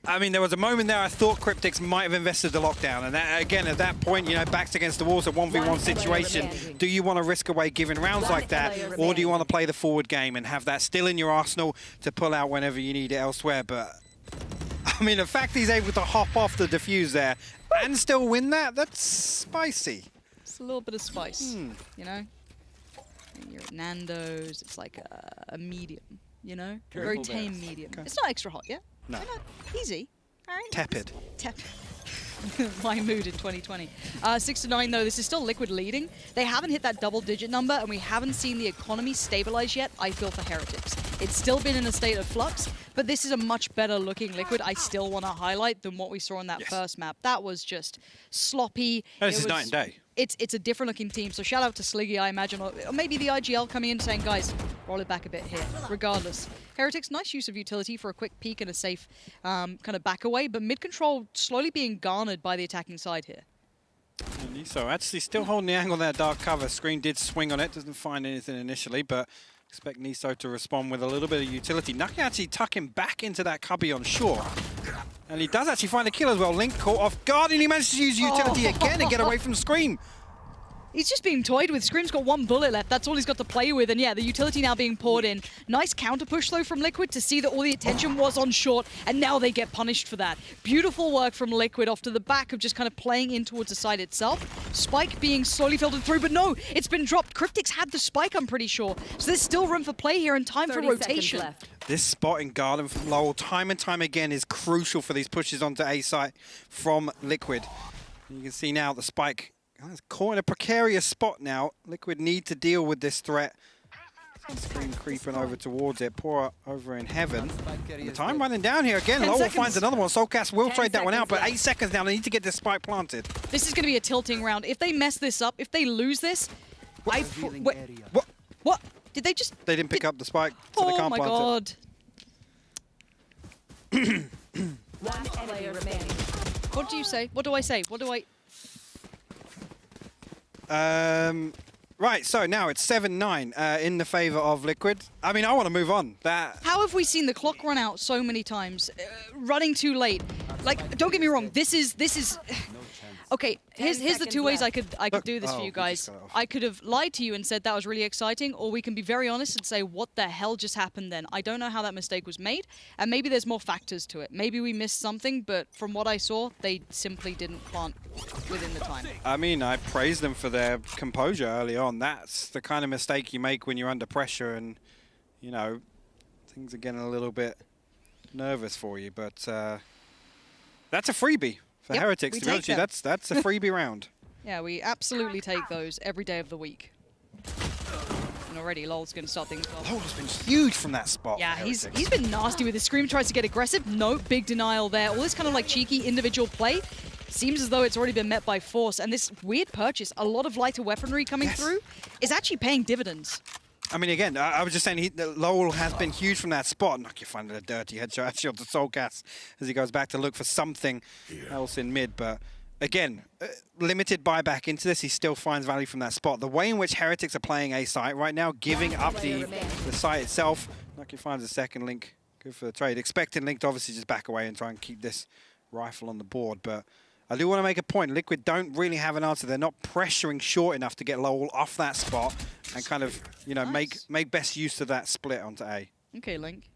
I mean, there was a moment there I thought Cryptics might have invested the lockdown. And that, again, at that point, you know, backs against the walls, a 1v1 situation. Do you want to risk away giving rounds like that? Or do you want to play the forward game and have that still in your arsenal to pull out whenever you need it elsewhere? But, I mean, the fact he's able to hop off the defuse there and still win that, that's spicy. It's a little bit of spice, you know? You're at Nando's. It's like a medium, you know? A very tame medium. Okay. It's not extra hot, yeah? No. Easy. All right. Tepid. Tepid. My mood in 2020. 6-9, though. This is still Liquid leading. They haven't hit that double-digit number, and we haven't seen the economy stabilize yet, I feel, for Heretics. It's still been in a state of flux, but this is a much better-looking Liquid I still want to highlight than what we saw on that first map. That was just sloppy. This is night and day. It's a different-looking team, so shout out to Sliggy, I imagine, or maybe the IGL coming in saying, guys, roll it back a bit here. Regardless. Heretics, nice use of utility for a quick peek and a safe kind of back away, but mid-control slowly being garnered by the attacking side here. And Niso actually still holding the angle there, dark cover. Screen did swing on it, doesn't find anything initially, but expect Niso to respond with a little bit of utility. Nucky actually tucking back into that cubby on shore. And he does actually find a kill as well. Link caught off guard, and he manages to use utility again and get away from Scream. He's just being toyed with. Scream's got 1 bullet left. That's all he's got to play with. And yeah, the utility now being poured in. Nice counter push though from Liquid to see that all the attention was on short, and now they get punished for that. Beautiful work from Liquid off to the back of just kind of playing in towards the side itself. Spike being slowly filtered through, but no, it's been dropped. Cryptic's had the spike, I'm pretty sure. So there's still room for play here and time for rotation. This spot in Garden from Lowell, time and time again, is crucial for these pushes onto A site from Liquid. You can see now the spike is caught in a precarious spot now. Liquid need to deal with this threat. Scream creeping over towards it. Poor over in heaven. And the time running down here again. Lowell finds another one. Soulcast will trade that one out, but 8 seconds now. They need to get this spike planted. This is going to be a tilting round. If they mess this up, if they lose this, wait, what? Did they just? They didn't pick up the spike, so they Oh can't my plant god. One player remaining. What do you say? What do I say? What do I? Right, so now it's 7-9 in the favor of Liquid. I mean, I want to move on. How have we seen the clock run out so many times? Running too late. Like, don't get me wrong. This is. Okay, here's the two ways I could do this for you guys. I could have lied to you and said that was really exciting, or we can be very honest and say, what the hell just happened then? I don't know how that mistake was made, and maybe there's more factors to it. Maybe we missed something, but from what I saw, they simply didn't plant within the time. I mean, I praised them for their composure early on. That's the kind of mistake you make when you're under pressure and, you know, things are getting a little bit nervous for you, but that's a freebie. For Heretics, to be honest with you, that's a freebie round. Yeah, we absolutely take those every day of the week. And already, Lol's going to start things off. Lol's been huge from that spot. Yeah, he's been nasty with his Scream, tries to get aggressive. No, big denial there. All this kind of like cheeky individual play seems as though it's already been met by force. And this weird purchase, a lot of lighter weaponry coming through, is actually paying dividends. I mean, again, I was just saying Lowell has been huge from that spot. Knock, you find a dirty headshot actually onto Soulcast as he goes back to look for something else in mid. But again, limited buyback into this, he still finds value from that spot. The way in which Heretics are playing A site right now, giving up the site itself. Knock, he finds a second Link. Good for the trade. Expecting Link to obviously just back away and try and keep this rifle on the board. But I do want to make a point. Liquid don't really have an answer. They're not pressuring short enough to get Lowell off that spot and kind of, you know, make best use of that split onto A. Okay, Link.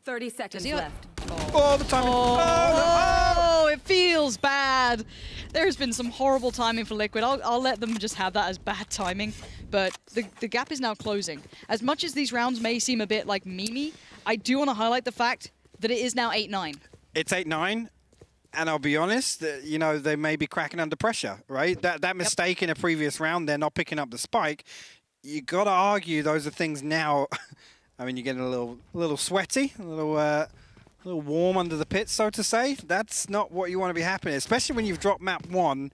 30 seconds left. Oh, the timing. Oh, it feels bad. There's been some horrible timing for Liquid. I'll let them just have that as bad timing. But the gap is now closing. As much as these rounds may seem a bit like memey, I do want to highlight the fact that it is now 8-9. It's 8-9. And I'll be honest, you know, they may be cracking under pressure, right? That mistake in a previous round, they're not picking up the spike. You got to argue those are things now. I mean, you're getting a little sweaty, a little warm under the pits, so to say. That's not what you want to be happening, especially when you've dropped map 1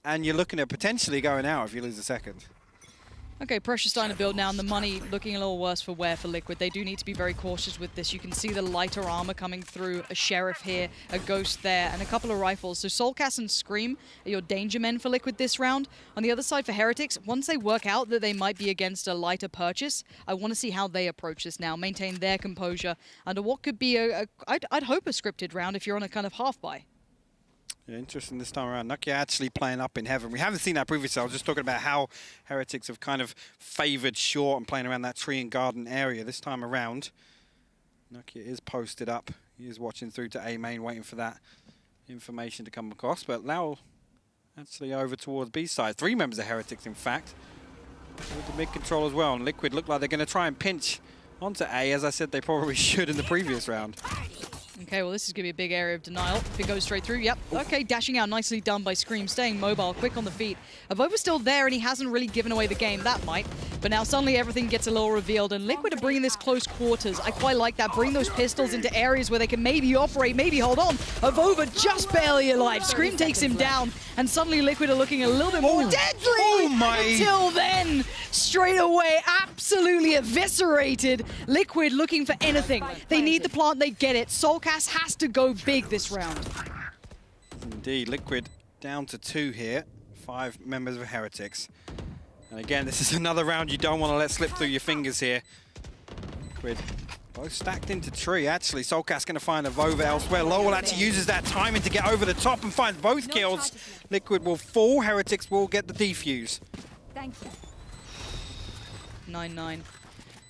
and you're looking at potentially going out if you lose a second. Okay, pressure starting to build now, and the money looking a little worse for wear for Liquid. They do need to be very cautious with this. You can see the lighter armor coming through, a Sheriff here, a Ghost there, and a couple of rifles. So Soulcast and Scream are your danger men for Liquid this round. On the other side for Heretics, once they work out that they might be against a lighter purchase, I want to see how they approach this now, maintain their composure under what could be, I'd hope, a scripted round if you're on a kind of half-buy. Yeah, interesting this time around. Nokia actually playing up in heaven. We haven't seen that previously. I was just talking about how Heretics have kind of favoured short and playing around that tree and garden area. This time around, Nokia is posted up. He is watching through to A main, waiting for that information to come across. But Lau actually over towards B side. 3 members of Heretics, in fact, with the mid control as well. And Liquid look like they're going to try and pinch onto A, as I said they probably should in the previous round. Okay, well, this is going to be a big area of denial. If it goes straight through, yep. Okay, dashing out, nicely done by Scream, staying mobile, quick on the feet. Avova's still there, and he hasn't really given away the game. That might. But now suddenly everything gets a little revealed, and Liquid are bringing this close quarters. I quite like that. Bring those pistols into areas where they can maybe operate, maybe hold on. Avova just barely alive. Scream takes him down, and suddenly Liquid are looking a little bit more deadly. Oh my! Until then, straight away, absolutely eviscerated. Liquid looking for anything. They need the plant, they get it. Soulcast has to go big this round. Indeed, Liquid down to 2 here. 5 members of Heretics. And again, this is another round you don't want to let slip through your fingers here. Liquid Both stacked into tree, actually. Soulcast going to find a Vova elsewhere. Lowell actually uses that timing to get over the top and finds both kills. Liquid will fall. Heretics will get the defuse. Thank you. 9-9.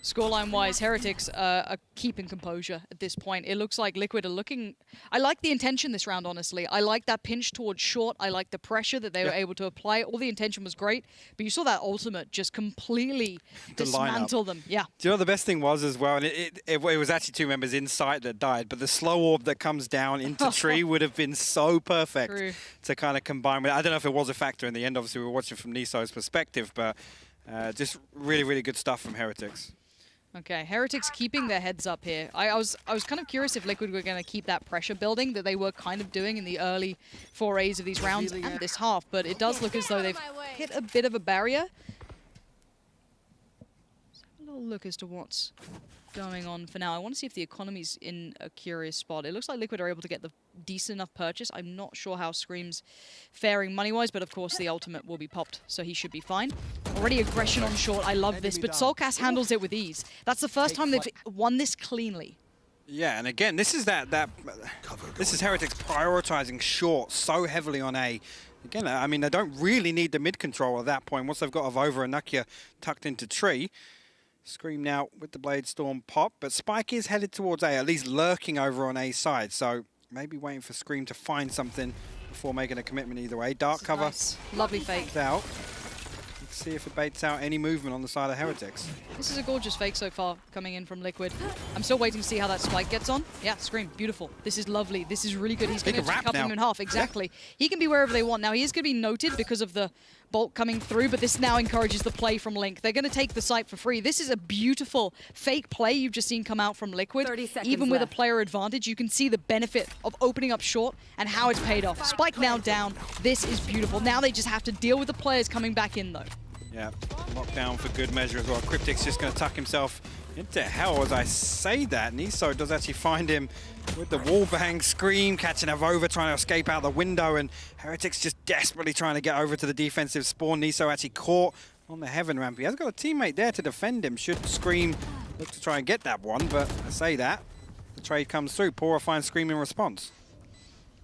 Scoreline-wise, Heretics are keeping composure at this point. It looks like Liquid are looking... I like the intention this round, honestly. I like that pinch towards short. I like the pressure that they were able to apply. All the intention was great, but you saw that ultimate just completely dismantle them. Yeah. Do you know what the best thing was as well? And it was actually two members inside that died, but the slow orb that comes down into tree would have been so perfect to kind of combine with. I don't know if it was a factor in the end. Obviously, we were watching from Niso's perspective, but just really, really good stuff from Heretics. Okay, Heretics keeping their heads up here. I was kind of curious if Liquid were going to keep that pressure building that they were kind of doing in the early forays of these rounds and this half, but it does look as though they've hit a bit of a barrier. Let's have a little look as to what's going on for now. I want to see if the economy's in a curious spot. It looks like Liquid are able to get the decent enough purchase. I'm not sure how Scream's faring money-wise, but of course the ultimate will be popped, so he should be fine. Already aggression on short, I love this, but Soulcast handles it with ease. That's the first time they've won this cleanly. Yeah, and again, this is this is Heretics prioritizing short so heavily on A. Again, I mean, they don't really need the mid control at that point. Once they've got Avova and Nakia tucked into tree, Scream now with the Blade Storm pop, but Spike is headed towards A, at least lurking over on A's side, so maybe waiting for Scream to find something before making a commitment either way. Dark cover. Nice. Lovely fake. Out. Let's see if it baits out any movement on the side of Heretics. This is a gorgeous fake so far coming in from Liquid. I'm still waiting to see how that Spike gets on. Yeah, Scream, beautiful. This is lovely. This is really good. He's going to cut him in half. Exactly. Yeah. He can be wherever they want. Now, he is going to be noted because of the bolt coming through, but this now encourages the play from Link. They're going to take the site for free. This is a beautiful fake play you've just seen come out from Liquid. Even with a player advantage, you can see the benefit of opening up short and how it's paid off. Spike now down. This is beautiful. Now they just have to deal with the players coming back in, though. Yeah, lockdown for good measure as well. Cryptic's just going to tuck himself into hell as I say that. Niso does actually find him with the wallbang. Scream, catching Avova, trying to escape out the window, and Heretics just desperately trying to get over to the defensive spawn. Niso actually caught on the heaven ramp. He has got a teammate there to defend him. Should Scream look to try and get that one, but I say that. The trade comes through. Pora finds Scream in response.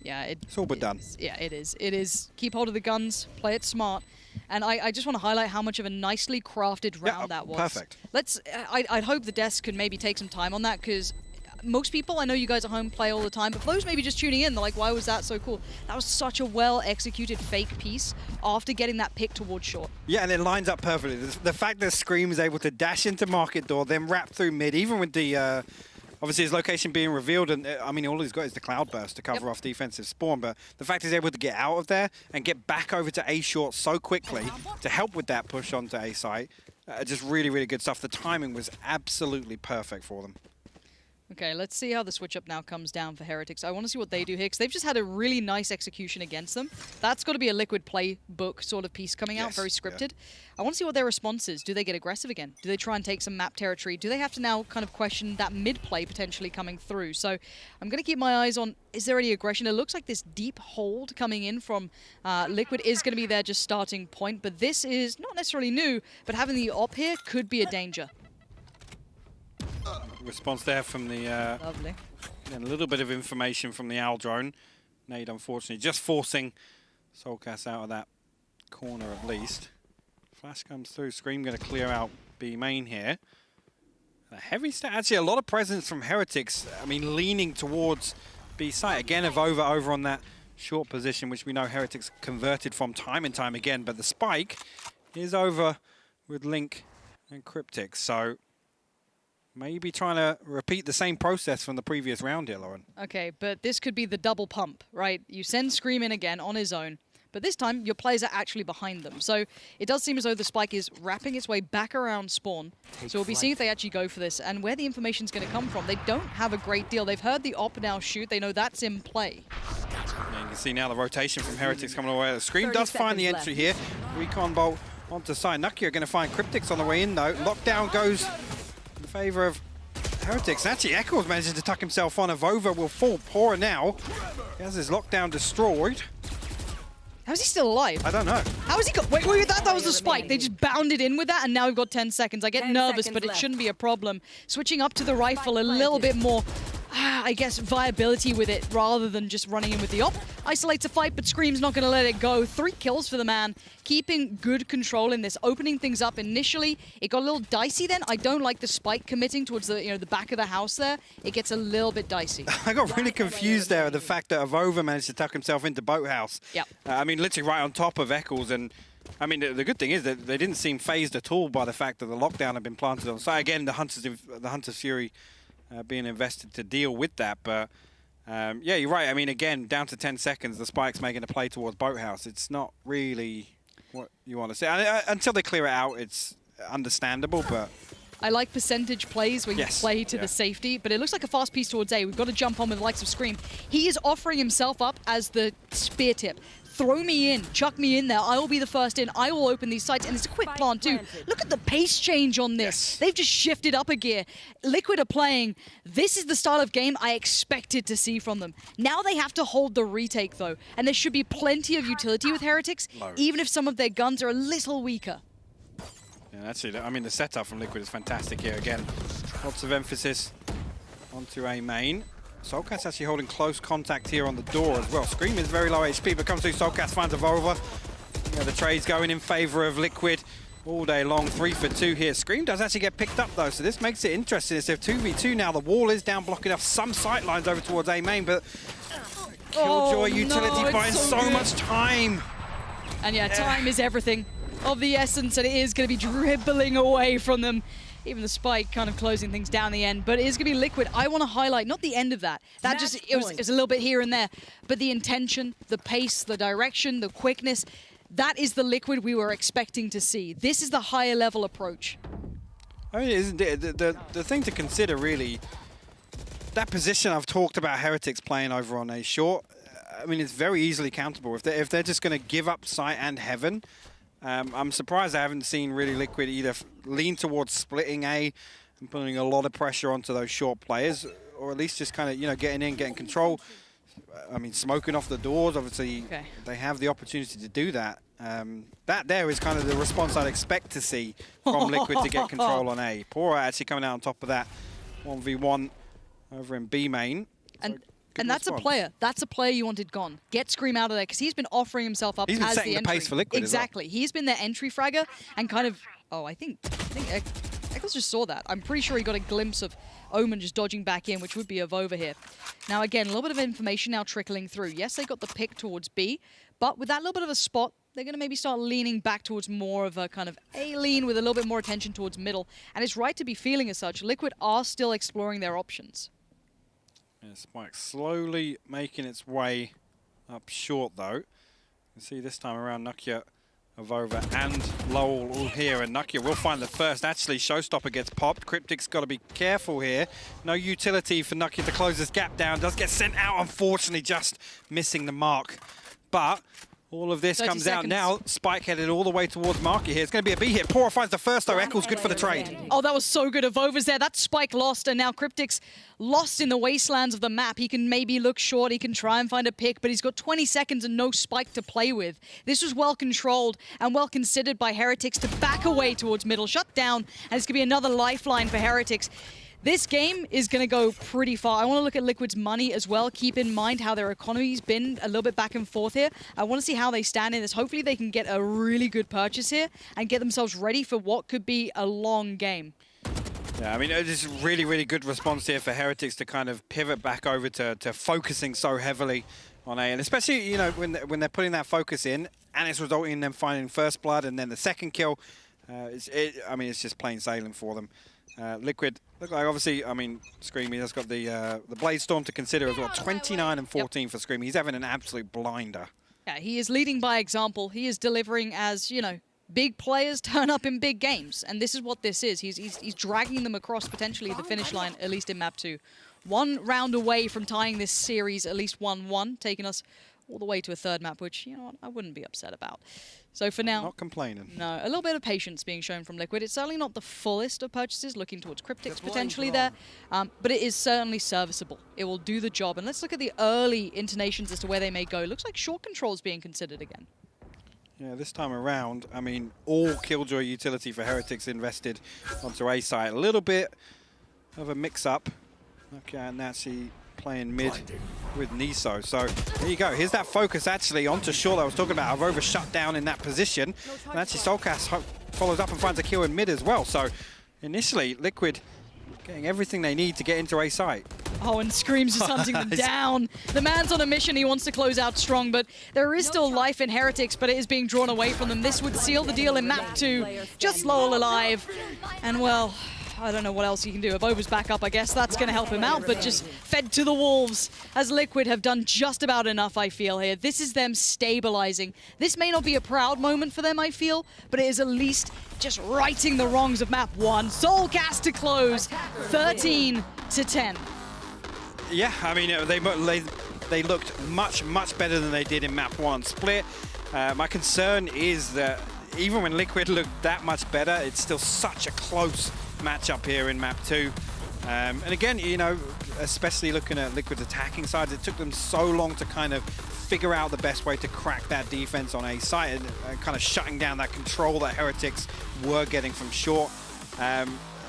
Yeah, it's all but done. Yeah, it is. It is. Keep hold of the guns, play it smart. And I just want to highlight how much of a nicely crafted round that was. Perfect. I'd hope the desk could maybe take some time on that, because most people, I know you guys at home play all the time, but for those maybe just tuning in, they're like, why was that so cool? That was such a well-executed fake piece after getting that pick towards short. Yeah, and it lines up perfectly. The fact that Scream is able to dash into market door, then wrap through mid, even with the... obviously, his location being revealed, and I mean, all he's got is the Cloudburst to cover off defensive spawn, but the fact he's able to get out of there and get back over to A short so quickly to help with that push onto A site, just really, really good stuff. The timing was absolutely perfect for them. Okay, let's see how the switch up now comes down for Heretics. I want to see what they do here, because they've just had a really nice execution against them. That's got to be a Liquid playbook sort of piece coming out, very scripted. Yeah. I want to see what their response is. Do they get aggressive again? Do they try and take some map territory? Do they have to now kind of question that mid play potentially coming through? So I'm going to keep my eyes on, is there any aggression? It looks like this deep hold coming in from Liquid is going to be their just starting point, but this is not necessarily new, but having the op here could be a danger. Response there from the... Lovely. And a little bit of information from the Owl drone. Nade, unfortunately, just forcing Soulcast out of that corner at least. Flash comes through. Scream going to clear out B main here. A heavy stat. Actually, a lot of presence from Heretics. I mean, leaning towards B site. Again, Avova over on that short position, which we know Heretics converted from time and time again. But the spike is over with Link and Cryptic. So... maybe trying to repeat the same process from the previous round here, Lauren. Okay, but this could be the double pump, right? You send Scream in again on his own, but this time your players are actually behind them. So it does seem as though the spike is wrapping its way back around spawn. So we'll be seeing if they actually go for this and where the information's going to come from. They don't have a great deal. They've heard the op now shoot. They know that's in play. Yeah, you can see now the rotation from Heretics coming away. The Scream does find the entry here. Recon bolt onto side. Nakia are going to find Cryptics on the way in, though. Lockdown goes... in favor of Heretics. Actually, Echoes manages to tuck himself on. Avova will fall. Pora now. He has his lockdown destroyed. How is he still alive? I don't know. How is he got? Wait, that was the spike. They just bounded in with that, and now we've got 10 seconds. I get nervous, but it shouldn't be a problem. Switching up to the rifle, a little bit more, I guess, viability with it rather than just running in with the op. Isolates a fight, but Scream's not going to let it go. 3 kills for the man, keeping good control in this, opening things up. Initially, it got a little dicey then. I don't like the spike committing towards the the back of the house there. It gets a little bit dicey. I got really confused there at the fact that Avova managed to tuck himself into Boathouse. Yep. I mean, literally right on top of Eccles. And I mean, the good thing is that they didn't seem phased at all by the fact that the lockdown had been planted on site. Again, the Hunter's Fury being invested to deal with that. But yeah, you're right. I mean, again, down to 10 seconds, the spike's making a play towards Boathouse. It's not really what you want to see. Until they clear it out, it's understandable, but... I like percentage plays where you play to the safety, but it looks like a fast piece towards A. We've got to jump on with the likes of Scream. He is offering himself up as the spear tip. Throw me in, chuck me in there. I will be the first in. I will open these sites, and it's a quick plant too. Look at the pace change on this. They've just shifted up a gear. Liquid are playing. This is the style of game I expected to see from them. Now they have to hold the retake though, and there should be plenty of utility with Heretics, even if some of their guns are a little weaker. Yeah, that's it. I mean, the setup from Liquid is fantastic here. Again, lots of emphasis onto A main. Soulcat's actually holding close contact here on the door as well. Scream is very low HP, but comes through. Soulcat finds Avova. Yeah, the trade's going in favor of Liquid all day long. 3 for 2 here. Scream does actually get picked up though, so this makes it interesting. It's a 2v2 now. The wall is down, blocking off some sight lines over towards A main, but Killjoy utility buying so much time. And yeah, time is everything of the essence, and it is going to be dribbling away from them. Even the spike kind of closing things down the end, but it is going to be Liquid. I want to highlight, not the end of that. That just, it was a little bit here and there, but the intention, the pace, the direction, the quickness, that is the Liquid we were expecting to see. This is the higher level approach. I mean, isn't it? The thing to consider really, that position I've talked about Heretics playing over on A short, I mean, it's very easily countable. If they're just going to give up sight and heaven, I'm surprised I haven't seen really Liquid either lean towards splitting A and putting a lot of pressure onto those short players, or at least just kind of, getting in, getting control. I mean, smoking off the doors, obviously, they have the opportunity to do that. That there is kind of the response I'd expect to see from Liquid to get control on A. Pora actually coming out on top of that 1v1 over in B main. And that's a player. That's a player you wanted gone. Get Scream out of there, because he's been offering himself up as the entry. He's been setting the pace for Liquid Exactly. As well. He's been their entry fragger and kind of... Oh, I think Eccles just saw that. I'm pretty sure he got a glimpse of Omen just dodging back in, which would be Avova here. Now, again, a little bit of information now trickling through. Yes, they got the pick towards B, but with that little bit of a spot, they're going to maybe start leaning back towards more of a kind of A lean with a little bit more attention towards middle. And it's right to be feeling as such. Liquid are still exploring their options. Yeah, Spike slowly making its way up short, though. You can see this time around Nokia, Avova, and Lowell all here, and Nokia will find the first. Actually, Showstopper gets popped. Cryptic's got to be careful here. No utility for Nokia to close this gap down. Does get sent out, unfortunately, just missing the mark. But all of this comes out now. Spike headed all the way towards market here. It's going to be a B hit. Pora finds the first, though. Eccles good for the trade. Oh, that was so good. Avova's there. That Spike lost, and now Cryptic's lost in the wastelands of the map. He can maybe look short. He can try and find a pick, but he's got 20 seconds and no Spike to play with. This was well controlled and well considered by Heretics to back away towards middle. Shut down, and it's going to be another lifeline for Heretics. This game is going to go pretty far. I want to look at Liquid's money as well. Keep in mind how their economy's been a little bit back and forth here. I want to see how they stand in this. Hopefully they can get a really good purchase here and get themselves ready for what could be a long game. Yeah, I mean, it's a really, really good response here for Heretics to kind of pivot back over to focusing so heavily on A. And especially, when they're putting that focus in and it's resulting in them finding first blood and then the second kill. I mean, it's just plain sailing for them. Liquid, look like obviously, I mean, Screamy has got the Blade Storm to consider as well. 29 and 14 for Screamy. He's having an absolute blinder. Yeah, he is leading by example. He is delivering as, big players turn up in big games. And this is what this is. He's dragging them across potentially the finish line, at least in map 2. 1 round away from tying this series, at least 1-1, taking us all the way to a third map, which, you know what, I wouldn't be upset about. So for now... Not complaining. No, a little bit of patience being shown from Liquid. It's certainly not the fullest of purchases, looking towards Cryptics potentially there, but it is certainly serviceable. It will do the job. And let's look at the early intonations as to where they may go. Looks like short control is being considered again. Yeah, this time around, I mean, all Killjoy utility for Heretics invested onto A site. A little bit of a mix-up. Okay, and Nazi playing mid with Niso. So there you go. Here's that focus actually onto short that I was talking about. I've over shut down in that position. And actually Soulcast follows up and finds a kill in mid as well. So initially, Liquid getting everything they need to get into A site. Oh, and Scream's just hunting them down. The man's on a mission. He wants to close out strong, but there is still life in Heretics, but it is being drawn away from them. This would seal the deal in map 2. Just Lowell alive. And, well, I don't know what else he can do. If Oba's back up, I guess that's going to help him out, but just fed to the wolves, as Liquid have done just about enough, I feel, here. This is them stabilizing. This may not be a proud moment for them, I feel, but it is at least just righting the wrongs of map 1. Soulcast to close, 13-10. Yeah, I mean, they looked much better than they did in map 1 split. My concern is that even when Liquid looked that much better, it's still such a close matchup here in map 2. And again, you know, especially looking at Liquid's attacking sides, it took them so long to kind of figure out the best way to crack that defense on A site and kind of shutting down that control that Heretics were getting from short.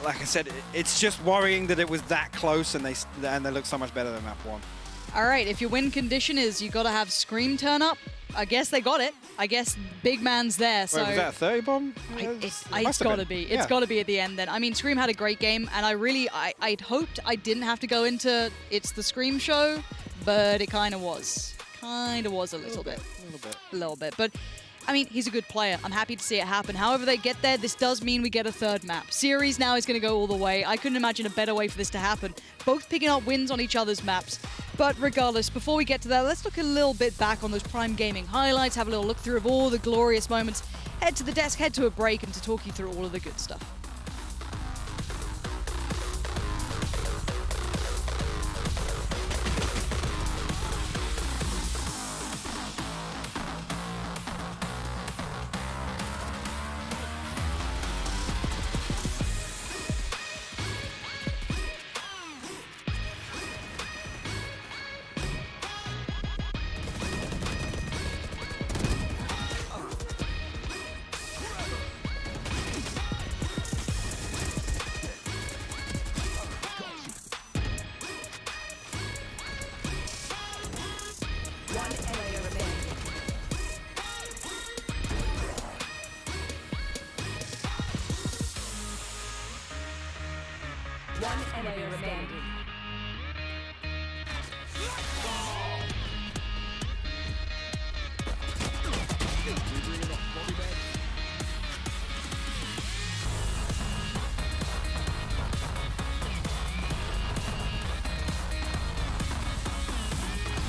Like I said, it's just worrying that it was that close and they look so much better than map 1. All right, if your win condition is you got to have Scream turn up, I guess they got it. I guess big man's there. So wait, was that a 30 bomb? It's got to be. It's got to be at the end then. I mean, Scream had a great game, and I'd hoped I didn't have to go into it's the Scream show, but it kind of was. Kind of was a little bit. A little bit. But I mean, he's a good player. I'm happy to see it happen. However they get there, this does mean we get a third map. Series now is going to go all the way. I couldn't imagine a better way for this to happen. Both picking up wins on each other's maps. But regardless, before we get to that, let's look a little bit back on those Prime Gaming highlights, have a little look through of all the glorious moments, head to the desk, head to a break, and to talk you through all of the good stuff. One enemy remaining.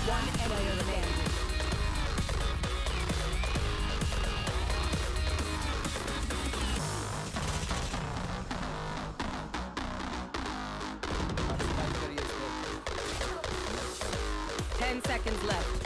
One enemy remaining. Seconds left.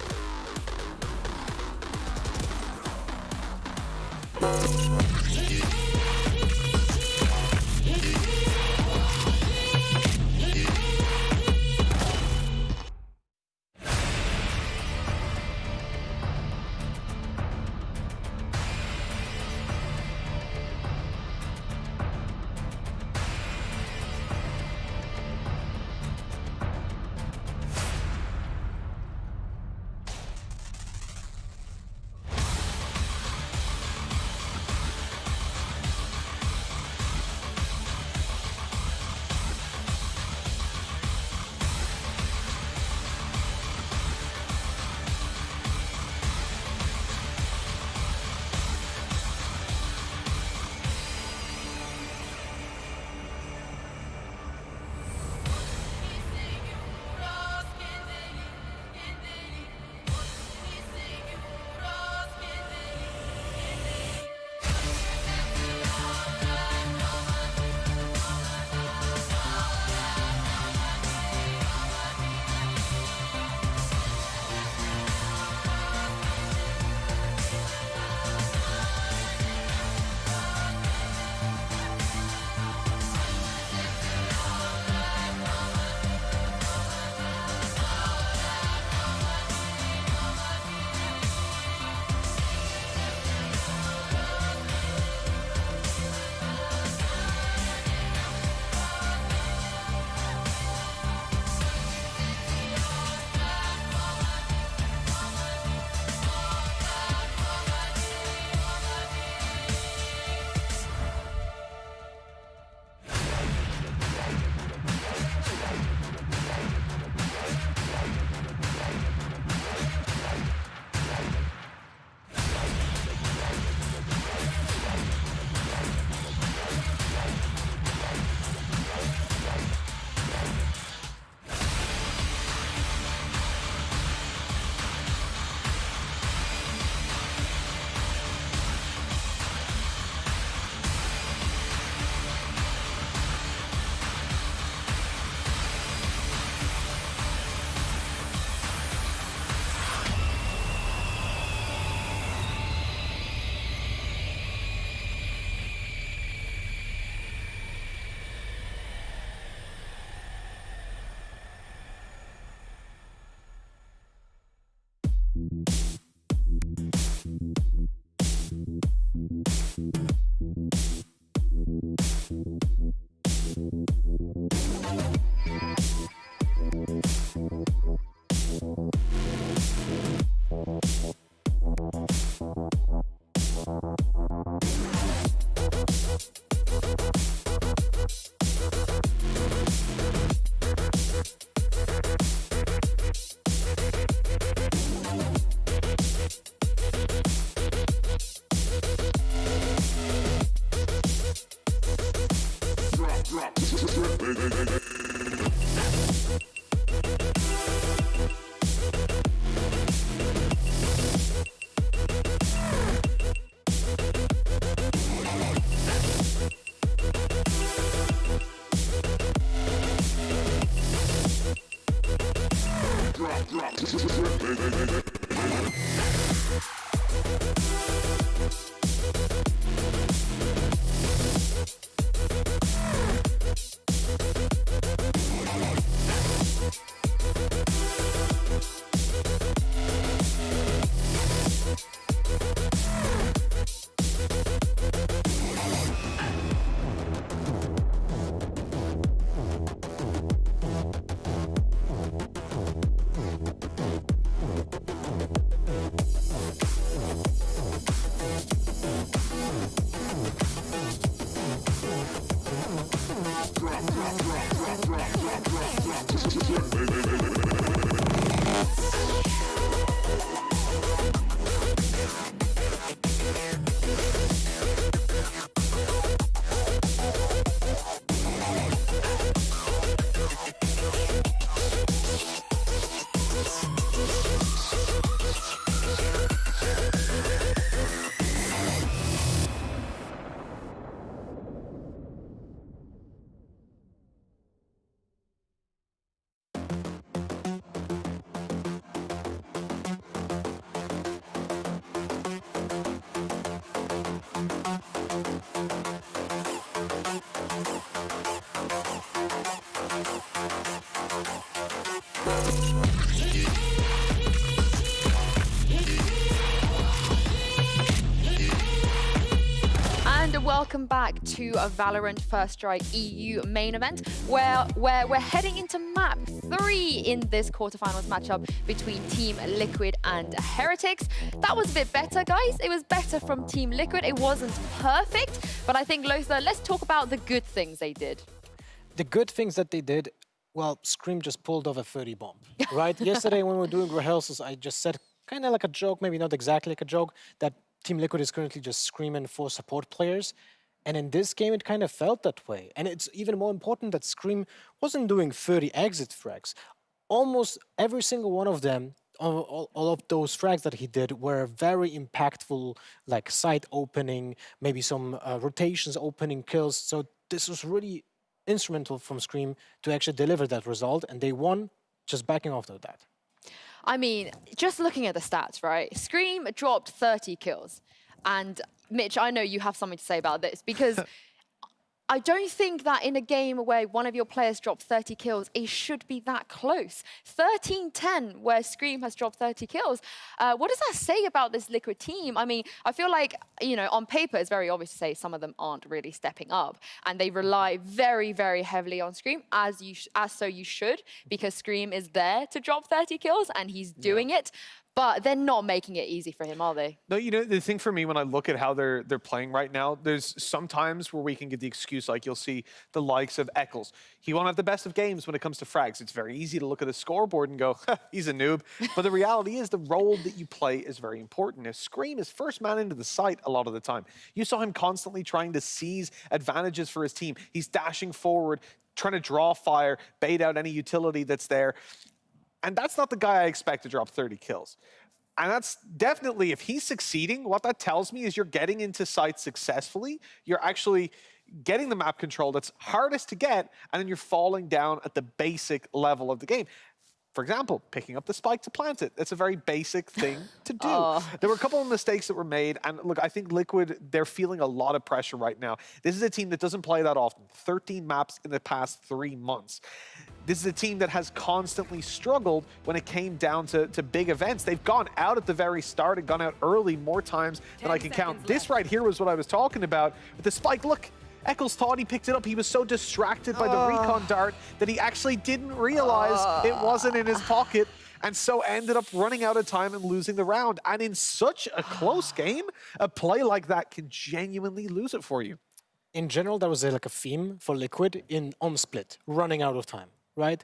And welcome back to a Valorant First Strike EU main event, where we're heading into map 3 in this quarterfinals matchup between Team Liquid and Heretics. That was a bit better, guys. It was better from Team Liquid. It wasn't perfect, but I think, Lothar, let's talk about the good things they did. The good things that they did, well, Scream just pulled off a 30 bomb, right? Yesterday when we were doing rehearsals, I just said, kind of like a joke, maybe not exactly like a joke, that Team Liquid is currently just screaming for support players. And in this game, it kind of felt that way. And it's even more important that Scream wasn't doing 30 exit frags. Almost every single one of them, all of those frags that he did were very impactful, like site opening, maybe some rotations opening kills. So this was really instrumental from Scream to actually deliver that result. And they won just backing off of that. I mean, just looking at the stats, right? Scream dropped 30 kills. And Mitch, I know you have something to say about this because I don't think that in a game where one of your players dropped 30 kills, it should be that close. 13-10, where Scream has dropped 30 kills. What does that say about this Liquid team? I mean, I feel like, you know, on paper, it's very obvious to say some of them aren't really stepping up. And they rely very, very heavily on Scream, as so you should, because Scream is there to drop 30 kills, and he's doing it. But they're not making it easy for him, are they? No, you know, the thing for me when I look at how they're playing right now, there's some times where we can get the excuse, like you'll see the likes of Eccles. He won't have the best of games when it comes to frags. It's very easy to look at the scoreboard and go, he's a noob. But the reality is the role that you play is very important. Now, Scream is first man into the site a lot of the time. You saw him constantly trying to seize advantages for his team. He's dashing forward, trying to draw fire, bait out any utility that's there. And that's not the guy I expect to drop 30 kills. And that's definitely, if he's succeeding, what that tells me is you're getting into sites successfully. You're actually getting the map control that's hardest to get, and then you're falling down at the basic level of the game. For example, picking up the spike to plant it. That's a very basic thing to do. There were a couple of mistakes that were made, and look, I think Liquid, they're feeling a lot of pressure right now. This is a team that doesn't play that often. 13 maps in the past 3 months. This is a team that has constantly struggled when it came down to big events. They've gone out at the very start and gone out early more times than I can count. This right here was what I was talking about. With the spike, look, Eccles thought he picked it up. He was so distracted by the recon dart that he actually didn't realize it wasn't in his pocket, and so ended up running out of time and losing the round. And in such a close game, a play like that can genuinely lose it for you. In general, there was like a theme for Liquid on split, running out of time, right?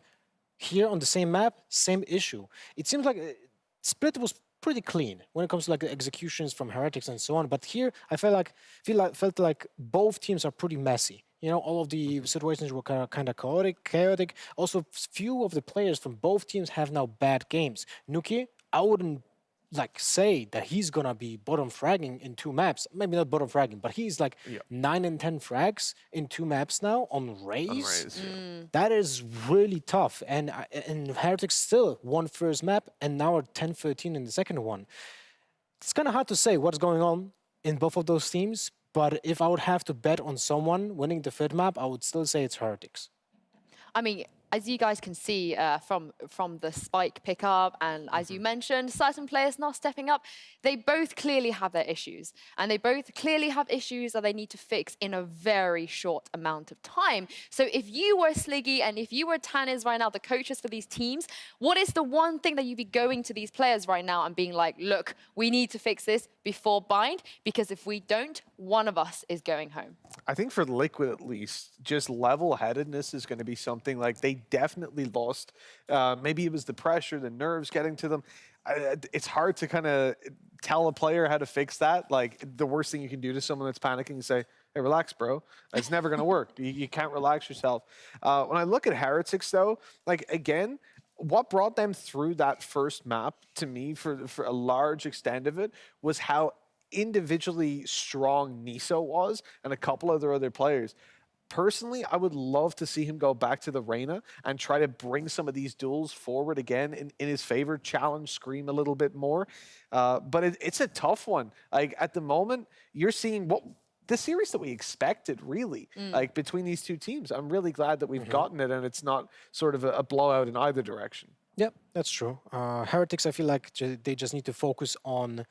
Here on the same map, same issue. It seems like split was pretty clean when it comes to like the executions from Heretics and so on. But here, I felt like both teams are pretty messy. You know, all of the situations were kind of chaotic. Also, few of the players from both teams have now bad games. Nuki, I wouldn't like say that he's gonna be bottom fragging in 2 maps. Maybe not bottom fragging, but he's like 9 and 10 frags in 2 maps now on Raze. That is really tough. And Heretics still won first map and now are 10-13 in the second one. It's kind of hard to say what's going on in both of those teams, but if I would have to bet on someone winning the third map, I would still say it's Heretics. I mean, as you guys can see from the spike pickup, and as you mentioned, certain players not stepping up, they both clearly have their issues. And they both clearly have issues that they need to fix in a very short amount of time. So if you were Sliggy and if you were Tannis right now, the coaches for these teams, what is the one thing that you'd be going to these players right now and being like, look, we need to fix this before bind, because if we don't, one of us is going home? I think for Liquid at least, just level-headedness is going to be something like they definitely lost. Maybe it was the pressure, the nerves getting to them. It's hard to kind of tell a player how to fix that. Like, the worst thing you can do to someone that's panicking is say, hey, relax, bro. It's never going to work. You can't relax yourself. When I look at Heretics, though, like, again, what brought them through that first map, to me, for a large extent of it, was how individually strong Niso was and a couple of their other players. Personally, I would love to see him go back to the Reyna and try to bring some of these duels forward again in his favor, challenge Scream a little bit more. But it's a tough one. Like, at the moment, you're seeing what the series that we expected, really, like between these two teams. I'm really glad that we've gotten it and it's not sort of a blowout in either direction. Yep, that's true. Heretics, I feel like they just need to focus on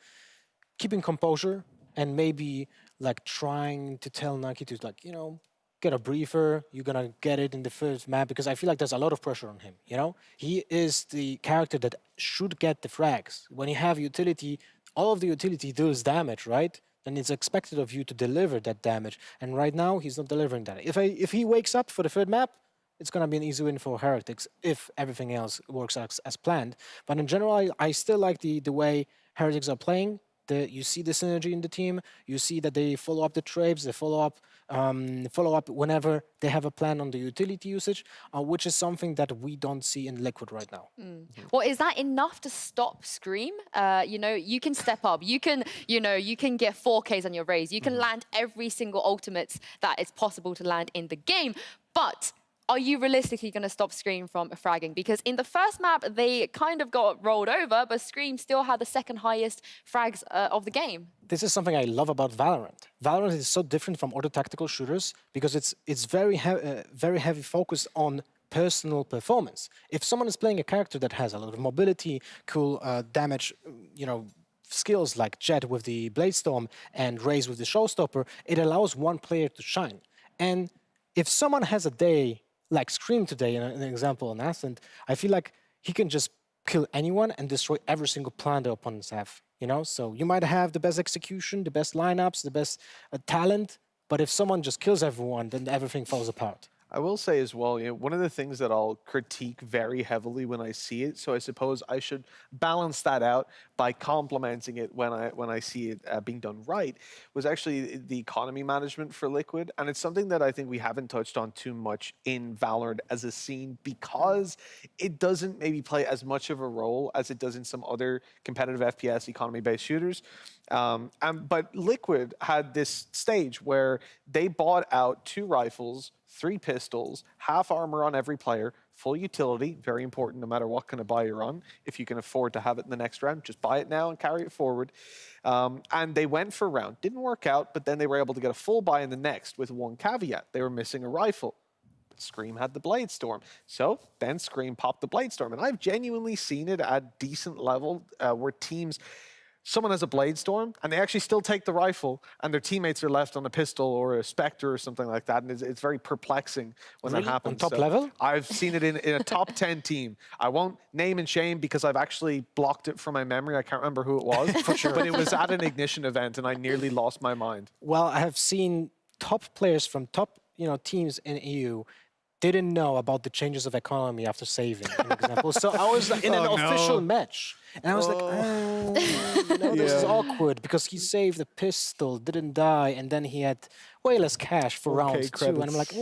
keeping composure and maybe like trying to tell Naki to, like, you know, get a briefer. You're gonna get it in the first map, because I feel like there's a lot of pressure on him. You know, he is the character that should get the frags. When you have utility, all of the utility deals damage, right? And it's expected of you to deliver that damage. And right now, he's not delivering that. If he wakes up for the third map, it's going to be an easy win for Heretics if everything else works as planned. But in general, I still like the way Heretics are playing. You see the synergy in the team. You see that they follow up the traps. They follow up whenever they have a plan on the utility usage, which is something that we don't see in Liquid right now. Well, is that enough to stop Scream? You know, you can step up. You can, you know, you can get 4Ks on your Raze. You can land every single ultimates that is possible to land in the game. But are you realistically going to stop Scream from fragging? Because in the first map, they kind of got rolled over, but Scream still had the second highest frags of the game. This is something I love about Valorant. Valorant is so different from other tactical shooters because it's very heavy focus on personal performance. If someone is playing a character that has a lot of mobility, cool damage, you know, skills like Jet with the Bladestorm and Raze with the Showstopper, it allows one player to shine. And if someone has a day like Scream today, an example on Ascent, I feel like he can just kill anyone and destroy every single plan the opponents have. You know, so you might have the best execution, the best lineups, the best talent, but if someone just kills everyone, then everything falls apart. I will say as well, you know, one of the things that I'll critique very heavily when I see it, so I suppose I should balance that out by complimenting it when I see it being done right, was actually the economy management for Liquid. And it's something that I think we haven't touched on too much in Valorant as a scene, because it doesn't maybe play as much of a role as it does in some other competitive FPS economy-based shooters. But Liquid had this stage where they bought out 2 rifles, 3 pistols, half armor on every player, full utility, very important no matter what kind of buy you're on. If you can afford to have it in the next round, just buy it now and carry it forward. And they went for a round. Didn't work out, but then they were able to get a full buy in the next with one caveat. They were missing a rifle. But Scream had the Bladestorm. So then Scream popped the Bladestorm. And I've genuinely seen it at decent level where teams... Someone has a Bladestorm, and they actually still take the rifle, and their teammates are left on a pistol or a Spectre or something like that, and it's very perplexing when that happens. On top level? I've seen it in a top 10 team. I won't name and shame because I've actually blocked it from my memory. I can't remember who it was, for sure. But it was at an Ignition event, and I nearly lost my mind. Well, I have seen top players from top teams in EU didn't know about the changes of economy after saving, an example. So I was in an official match, And I was like, this is awkward because he saved the pistol, didn't die, and then he had way less cash for round 2. And I'm like,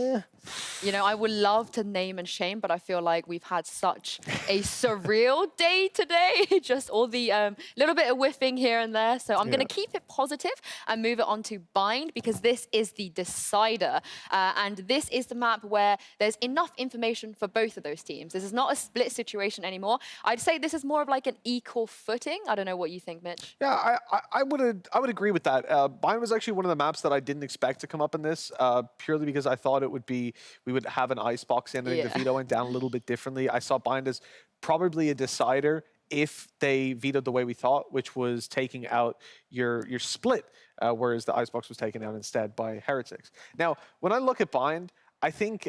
You know, I would love to name and shame, but I feel like we've had such a surreal day today. Just all the little bit of whiffing here and there. So I'm going to keep it positive and move it on to Bind, because this is the decider. And this is the map where there's enough information for both of those teams. This is not a split situation anymore. I'd say this is more of like an equal footing. I don't know what you think, Mitch. Yeah, I would agree with that. Bind was actually one of the maps that I didn't expect to come up in this, purely because I thought we would have an icebox in. I think the veto went down a little bit differently. I saw Bind as probably a decider if they vetoed the way we thought, which was taking out your split, whereas the icebox was taken out instead by Heretics. Now, when I look at Bind, I think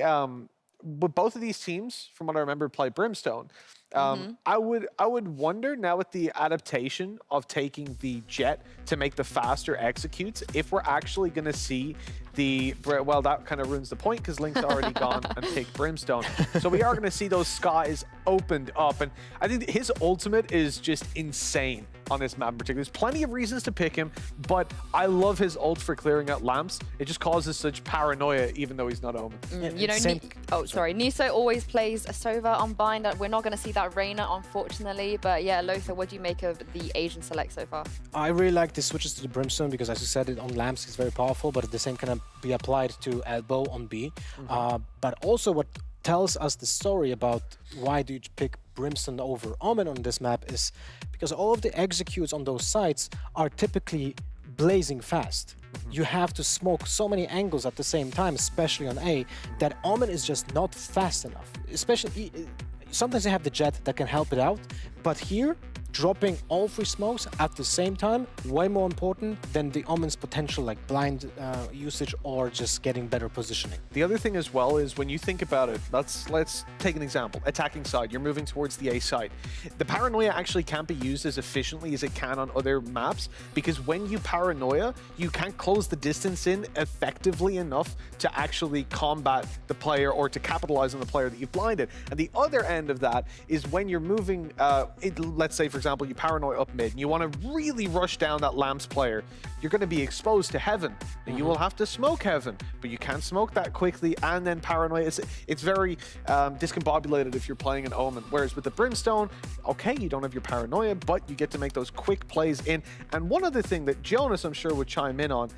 with both of these teams, from what I remember, play Brimstone. I would wonder now with the adaptation of taking the jet to make the faster executes, if we're actually going to see well, that kind of ruins the point because Link's already gone and picked Brimstone. So we are going to see those skies opened up. And I think his ultimate is just insane on this map in particular. There's plenty of reasons to pick him, but I love his ult for clearing out lamps. It just causes such paranoia, even though he's not Omen. You know, Niso always plays a Sova on Bind. We're not going to see that Reyna, unfortunately. But yeah, Lothar, what do you make of the Asian select so far? I really like the switches to the Brimstone because, as you said, it on lamps is very powerful, but the same can be applied to elbow on B. But also what tells us the story about why do you pick Brimstone over Omen on this map is because all of the executes on those sites are typically blazing fast. You have to smoke so many angles at the same time, especially on A, that Omen is just not fast enough. Especially, sometimes they have the jet that can help it out, but here, dropping all 3 smokes at the same time, way more important than the Omen's potential like blind usage or just getting better positioning. The other thing as well is when you think about it, let's take an example. Attacking side, you're moving towards the A side. The paranoia actually can't be used as efficiently as it can on other maps because when you paranoia, you can't close the distance in effectively enough to actually combat the player or to capitalize on the player that you've blinded. And the other end of that is when you're moving, let's say for example, you paranoid up mid and you want to really rush down that lamps player, you're going to be exposed to heaven and you will have to smoke heaven, but you can't smoke that quickly and then paranoid. It's very discombobulated if you're playing an Omen, whereas with the Brimstone, okay, you don't have your paranoia, but you get to make those quick plays in. And one other thing that Jonas, I'm sure, would chime in on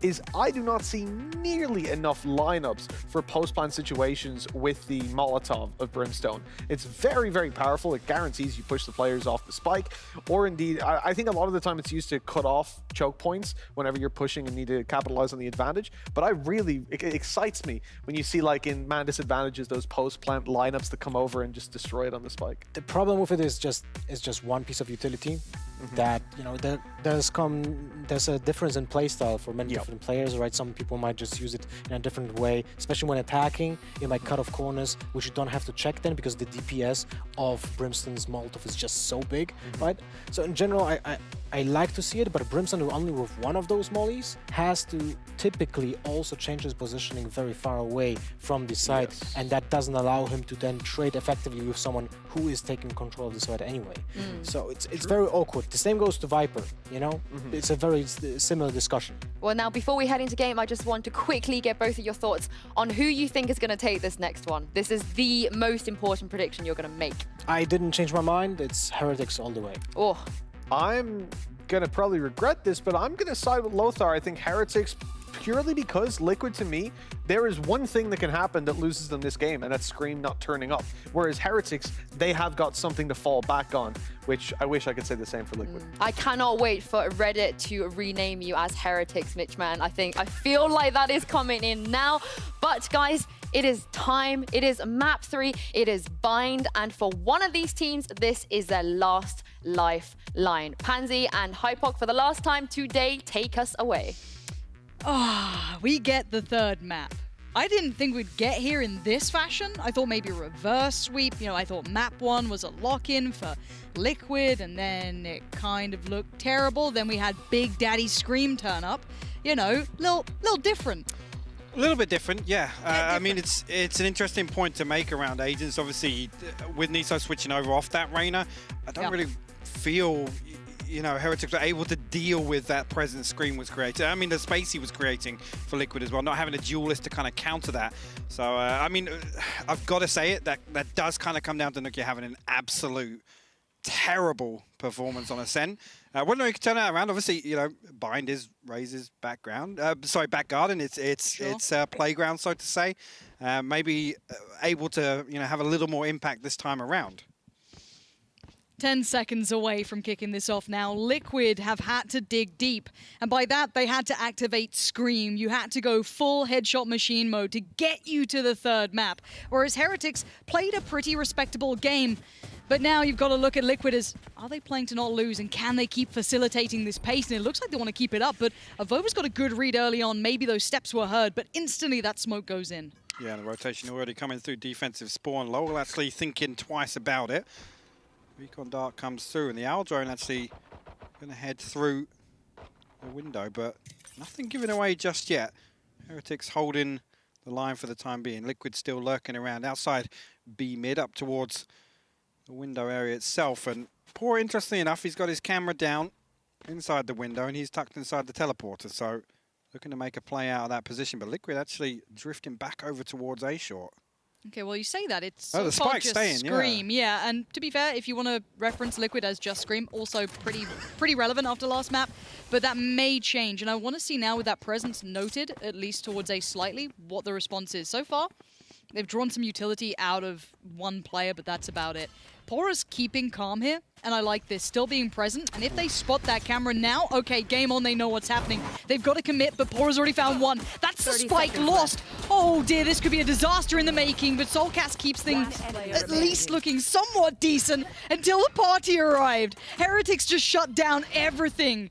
is I do not see nearly enough lineups for post-plan situations with the Molotov of Brimstone. It's very, very powerful. It guarantees you push the players off the spike, or indeed, I think a lot of the time it's used to cut off choke points whenever you're pushing and need to capitalize on the advantage. But it excites me when you see, like in man disadvantages, those post-plant lineups that come over and just destroy it on the spike. The problem with it is just one piece of utility that, you know, there's a difference in playstyle for many different players, right? Some people might just use it in a different way, especially when attacking. You might cut off corners, which you don't have to check then because the DPS of Brimstone's Molotov is just so big, right? So in general, I like to see it, but Brimstone only with one of those mollies has to typically also change his positioning very far away from the site, and that doesn't allow him to then trade effectively with someone who is taking control of the site anyway. So it's very awkward. The same goes to Viper, you know? It's a very similar discussion. Well, now, before we head into game, I just want to quickly get both of your thoughts on who you think is going to take this next one. This is the most important prediction you're going to make. I didn't change my mind. It's Heretics all the way. Oh. I'm going to probably regret this, but I'm going to side with Lothar. I think Heretics, purely because Liquid, to me, there is one thing that can happen that loses them this game, and that's Scream not turning up. Whereas Heretics, they have got something to fall back on, which I wish I could say the same for Liquid. I cannot wait for Reddit to rename you as Heretics, Mitch, man. I feel like that is coming in now. But guys, it is time. It is map 3. It is Bind. And for one of these teams, this is their last lifeline. Pansy and Hypoc, for the last time today, take us away. We get the third map. I didn't think we'd get here in this fashion. I thought maybe a reverse sweep. You know, I thought map 1 was a lock-in for Liquid, and then it kind of looked terrible. Then we had Big Daddy Scream turn up. You know, little different. A little bit different, yeah. I mean, it's an interesting point to make around agents. Obviously, with Niso switching over off that Reyna, I don't really feel, you know, Heretics were able to deal with that presence Scream was creating. I mean, the space he was creating for Liquid as well, not having a duelist to kind of counter that. So, I mean, I've got to say it, that does kind of come down to Nukia having an absolute terrible performance on Ascent. Whether he can turn that around, obviously, you know, Bind is Raze's background. Back garden. It's playground, so to say. Maybe able to, you know, have a little more impact this time around. 10 seconds away from kicking this off now. Liquid have had to dig deep. And by that, they had to activate Scream. You had to go full headshot machine mode to get you to the third map. Whereas Heretics played a pretty respectable game. But now you've got to look at Liquid as, are they playing to not lose? And can they keep facilitating this pace? And it looks like they want to keep it up. But Avova's got a good read early on. Maybe those steps were heard. But instantly that smoke goes in. Yeah, the rotation already coming through defensive spawn. Lowell actually thinking twice about it. Recon Dart comes through, and the Owl Drone actually going to head through the window, but nothing given away just yet. Heretics holding the line for the time being. Liquid still lurking around outside B mid up towards the window area itself. And Poor, interestingly enough, he's got his camera down inside the window, and he's tucked inside the teleporter. So looking to make a play out of that position, but Liquid actually drifting back over towards A short. Okay, well, you say that. It's the spike's just staying, Scream, yeah. And to be fair, if you want to reference Liquid as just Scream, also pretty relevant after last map. But that may change, and I want to see now with that presence noted, at least towards A slightly, what the response is. So far, they've drawn some utility out of one player, but that's about it. Pora's keeping calm here, and I like this, still being present. And if they spot that camera now, okay, game on, they know what's happening. They've got to commit, but Pora's already found one. That's the spike lost. Oh dear, this could be a disaster in the making, but Soulcast keeps things at least looking somewhat decent until the party arrived. Heretics just shut down everything.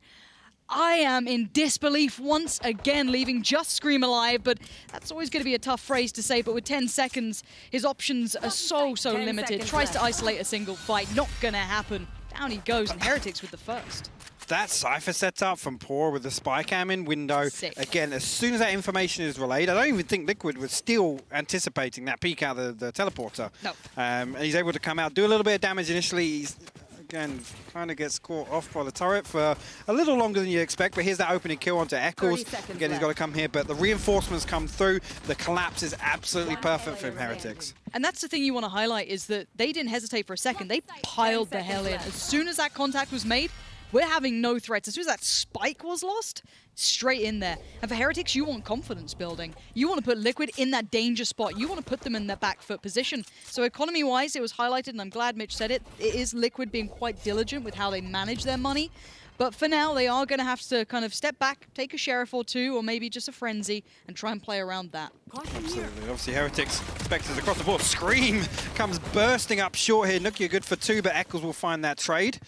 I am in disbelief once again, leaving just Scream alive, but that's always going to be a tough phrase to say, but with 10 seconds, his options are so limited. Tries to isolate a single fight, not going to happen. Down he goes, and Heretics with the first. That Cypher setup from Poor with the spy cam in window. Sick. Again, as soon as that information is relayed, I don't even think Liquid was still anticipating that peek out of the teleporter. No. And he's able to come out, do a little bit of damage initially. He's, again, kind of gets caught off by the turret for a little longer than you expect, but here's that opening kill onto Eccles. Again, he's got to come here, but the reinforcements come through. The collapse is absolutely perfect for Heretics. And that's the thing you want to highlight, is that they didn't hesitate for a second. They piled the hell in. As soon as that contact was made, we're having no threats. As soon as that spike was lost, straight in there. And for Heretics, you want confidence building. You want to put Liquid in that danger spot. You want to put them in their back foot position. So economy-wise, it was highlighted, and I'm glad Mitch said it. It is Liquid being quite diligent with how they manage their money. But for now, they are going to have to kind of step back, take a sheriff or two, or maybe just a frenzy, and try and play around that. Absolutely. Obviously, Heretics, Spectres across the board. Scream comes bursting up short here. Nukia good for two, but Eccles will find that trade.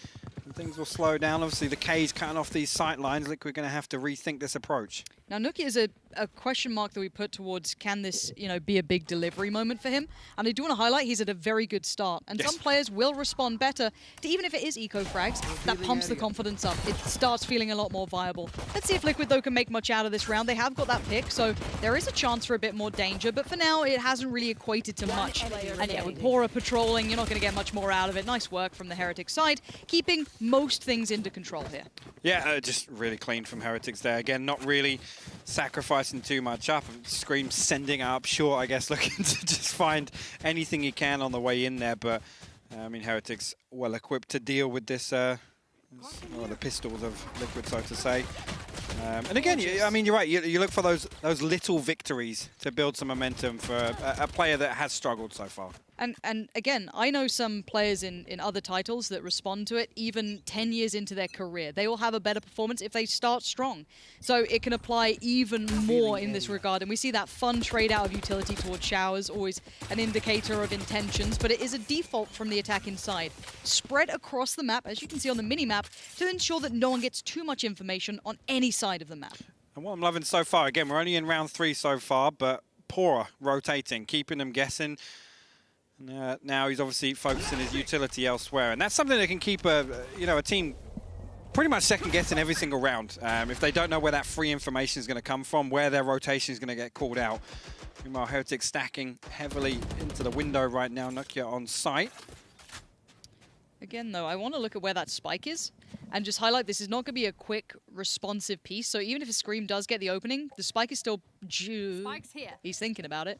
Things will slow down. Obviously, the K's cutting off these sight lines. Liquid going to have to rethink this approach. Now, Nukia is a question mark that we put towards, can this, be a big delivery moment for him? And I do want to highlight, he's at a very good start. And some players will respond better to, even if it is eco frags, that pumps the confidence up. It starts feeling a lot more viable. Let's see if Liquid, though, can make much out of this round. They have got that pick, so there is a chance for a bit more danger. But for now, it hasn't really equated to much. And yeah, with Pora patrolling, you're not going to get much more out of it. Nice work from the Heretics side, keeping most things into control here. Yeah, just really clean from Heretics there. Again, not really sacrificing too much up. Scream sending up short, I guess, looking to just find anything he can on the way in there. But, I mean, Heretics well equipped to deal with this, the pistols of Liquid, so to say. And again, I mean, you're right. You look for those little victories to build some momentum for a player that has struggled so far. And again, I know some players in other titles that respond to it even 10 years into their career. They will have a better performance if they start strong. So it can apply even more in this regard. And we see that fun trade out of utility towards showers, always an indicator of intentions, but it is a default from the attack inside. Spread across the map, as you can see on the mini-map, to ensure that no one gets too much information on any side of the map. And what I'm loving so far, again, we're only in round 3 so far, but Pora rotating, keeping them guessing. Now he's obviously focusing his utility elsewhere, and that's something that can keep a team pretty much second guessing every single round. If they don't know where that free information is going to come from, where their rotation is going to get called out. Meanwhile, Heretics stacking heavily into the window right now. Nukia on site. Again, though, I want to look at where that spike is and just highlight this is not going to be a quick, responsive piece. So even if a Scream does get the opening, the spike is still due. Spike's here. He's thinking about it.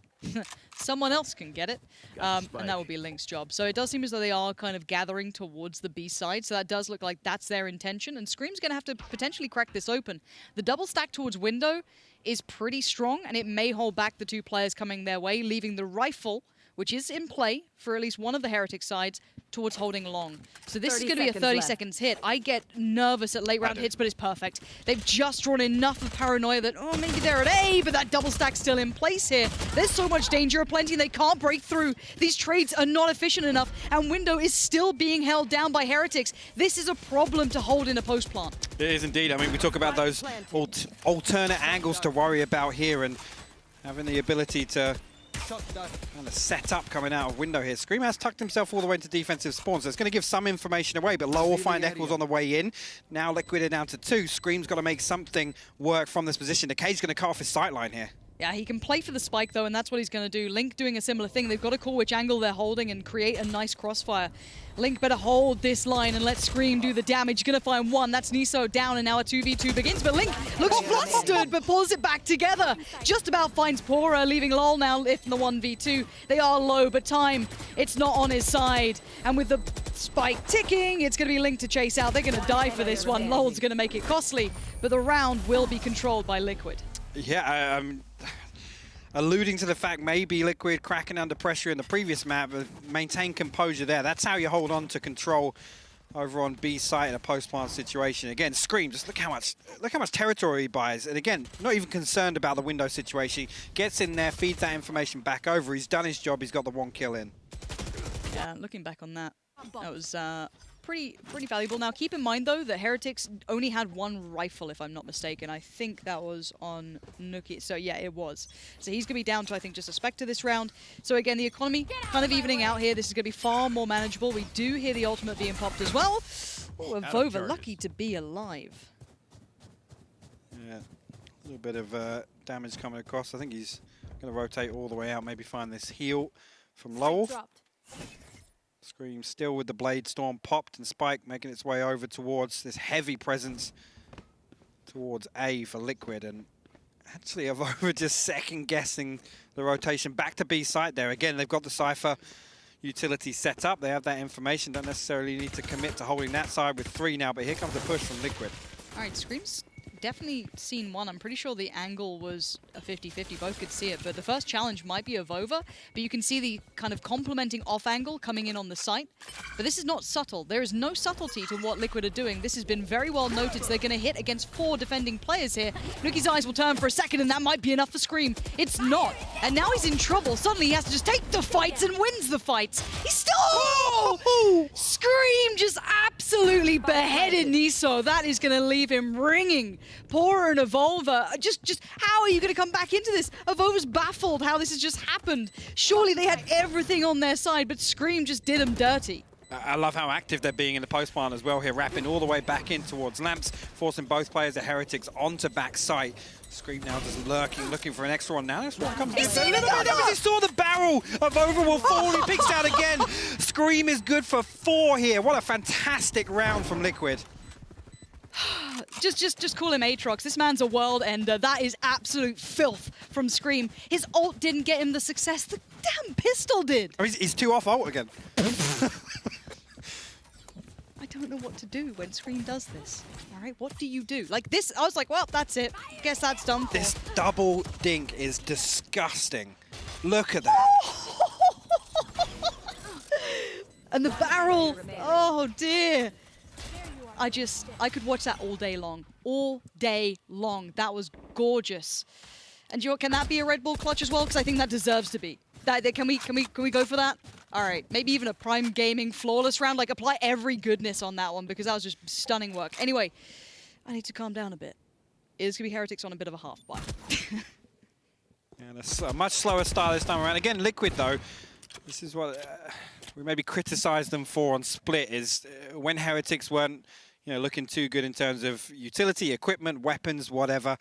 Someone else can get it. And that would be Link's job. So it does seem as though they are kind of gathering towards the B side. So that does look like that's their intention. And Scream's going to have to potentially crack this open. The double stack towards window is pretty strong, and it may hold back the two players coming their way, leaving the rifle, which is in play for at least one of the Heretic sides, towards holding long. So this is going to be a 30 seconds hit. I get nervous at late round hits, but it's perfect. They've just drawn enough of paranoia that, oh, maybe they're at A, but that double stack's still in place here. There's so much danger aplenty, they can't break through. These trades are not efficient enough, and window is still being held down by Heretics. This is a problem to hold in a post plant. It is indeed. I mean, we talk about those alternate angles to worry about here, and having the ability to kind of set up coming out of window here. Scream has tucked himself all the way into defensive spawn, so it's going to give some information away, but Low will find Eccles on the way in. Now Liquid are down to 2. Scream's got to make something work from this position. Decay's going to cut off his sightline here. Yeah, he can play for the spike, though, and that's what he's going to do. Link doing a similar thing. They've got to call which angle they're holding and create a nice crossfire. Link better hold this line and let Scream do the damage. Going to find one. That's Niso down, and now a 2v2 begins. But Link looks flustered, but pulls it back together. Just about finds Pora, leaving Lol now in the 1v2. They are low, but time, it's not on his side. And with the spike ticking, it's going to be Link to chase out. They're going to die for this one. Lol's going to make it costly, but the round will be controlled by Liquid. Yeah, alluding to the fact maybe Liquid cracking under pressure in the previous map, but maintain composure there. That's how you hold on to control over on B site in a post-plant situation. Again, Scream, just look how much territory he buys. And again, not even concerned about the window situation. Gets in there, feeds that information back over. He's done his job. He's got the 1 kill in. Yeah, looking back on that, that was pretty valuable. Now, keep in mind, though, that Heretics only had 1 rifle, if I'm not mistaken. I think that was on Nuki. So, yeah, it was. So he's going to be down to, I think, just a Spectre this round. So, again, the economy kind of evening out here. This is going to be far more manageable. We do hear the ultimate being popped as well. Oh, and Vova lucky to be alive. Yeah, a little bit of damage coming across. I think he's going to rotate all the way out, maybe find this heal from Lowell. Scream still with the Blade Storm popped, and Spike making its way over towards this heavy presence towards A for Liquid. And actually, I've over just second guessing the rotation back to B site there. Again, they've got the Cypher utility set up. They have that information. Don't necessarily need to commit to holding that side with 3 now, but here comes the push from Liquid. All right, Scream's definitely seen one. I'm pretty sure the angle was a 50-50. Both could see it, but the first challenge might be of Vova, but you can see the kind of complementing off angle coming in on the site. But this is not subtle. There is no subtlety to what Liquid are doing. This has been very well noted. So they're going to hit against 4 defending players here. Nuki's eyes will turn for a second, and that might be enough for Scream. It's not. And now he's in trouble. Suddenly he has to just take the fights and wins the fights. He's still... Oh! Scream just absolutely beheaded Niso. That is going to leave him ringing. Pora and Evolver, just how are you going to come back into this? Evolver's baffled how this has just happened. Surely they had everything on their side, but Scream just did them dirty. I love how active they're being in the post plant as well here, wrapping all the way back in towards Lamps, forcing both players at Heretics onto back site. Scream now just lurking, looking for an extra one. Now this one comes in a little bit damage. He saw the barrel of Over will fall. He picks out again. Scream is good for 4 here. What a fantastic round from Liquid. Just call him Aatrox. This man's a world ender. That is absolute filth from Scream. His ult didn't get him the success. The damn pistol did. Oh, he's 2 off ult again. I don't know what to do when Scream does this. All right, what do you do? Like this, I was like, well, that's it. Guess that's done for. This double dink is disgusting. Look at that. And the barrel. Oh, dear. I could watch that all day long. All day long. That was gorgeous. And can that be a Red Bull clutch as well? Because I think that deserves to be. Can we go for that? All right, maybe even a Prime Gaming flawless round. Like, apply every goodness on that one because that was just stunning work. Anyway, I need to calm down a bit. It's going to be Heretics on a bit of a half bar. And a much slower start this time around. Again, Liquid, though, this is what we maybe criticised them for on Split, is when Heretics weren't looking too good in terms of utility, equipment, weapons, whatever.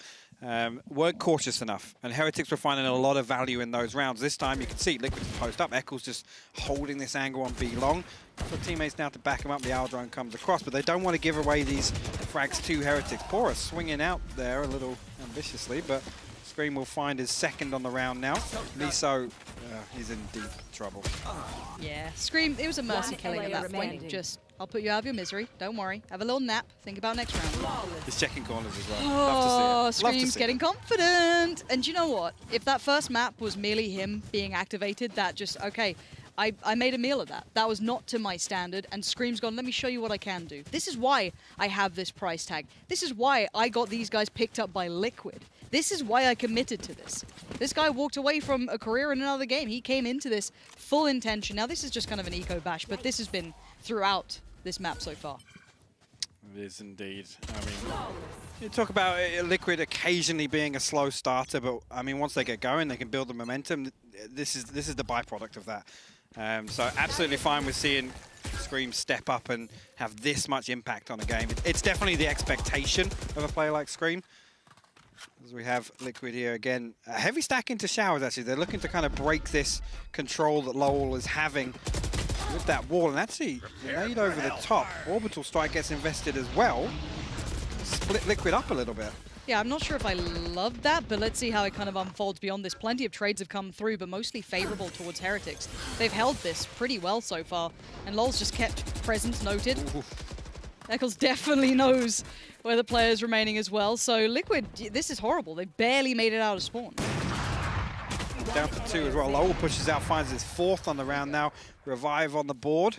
weren't cautious enough, and Heretics were finding a lot of value in those rounds. This time, you can see Liquid's post up. Eccles just holding this angle on B long. For teammates now to back him up, the Owl drone comes across, but they don't want to give away these frags to Heretics. Oras swinging out there a little ambitiously, but Scream will find his second on the round now. Miso, he's in deep trouble. Yeah, Scream, it was a mercy killing at that point. Just, I'll put you out of your misery. Don't worry. Have a little nap. Think about next round. He's checking corners as well. Oh, Love to see it. Love to Scream's see getting confident. And you know what? If that first map was merely him being activated, that just, okay, I made a meal of that. That was not to my standard, and Scream's gone, let me show you what I can do. This is why I have this price tag. This is why I got these guys picked up by Liquid. This is why I committed to this. This guy walked away from a career in another game. He came into this full intention. Now, this is just kind of an eco bash, but this has been throughout this map so far. It is indeed. I mean, you talk about Liquid occasionally being a slow starter, but I mean, once they get going, they can build the momentum. This is the byproduct of that. So absolutely fine with seeing Scream step up and have this much impact on a game. It's definitely the expectation of a player like Scream. As we have Liquid here again, a heavy stack into showers actually. They're looking to kind of break this control that Lowell is having with that wall, and actually laid over the top. Orbital Strike gets invested as well. Split Liquid up a little bit. Yeah, I'm not sure if I love that, but let's see how it kind of unfolds beyond this. Plenty of trades have come through, but mostly favorable towards Heretics. They've held this pretty well so far, and Lol's just kept presence noted. Eccles definitely knows where the player's remaining as well. So Liquid, this is horrible. They barely made it out of spawn. Down to 2 as well. Lowell pushes out, finds his 4th on the round now. Revive on the board.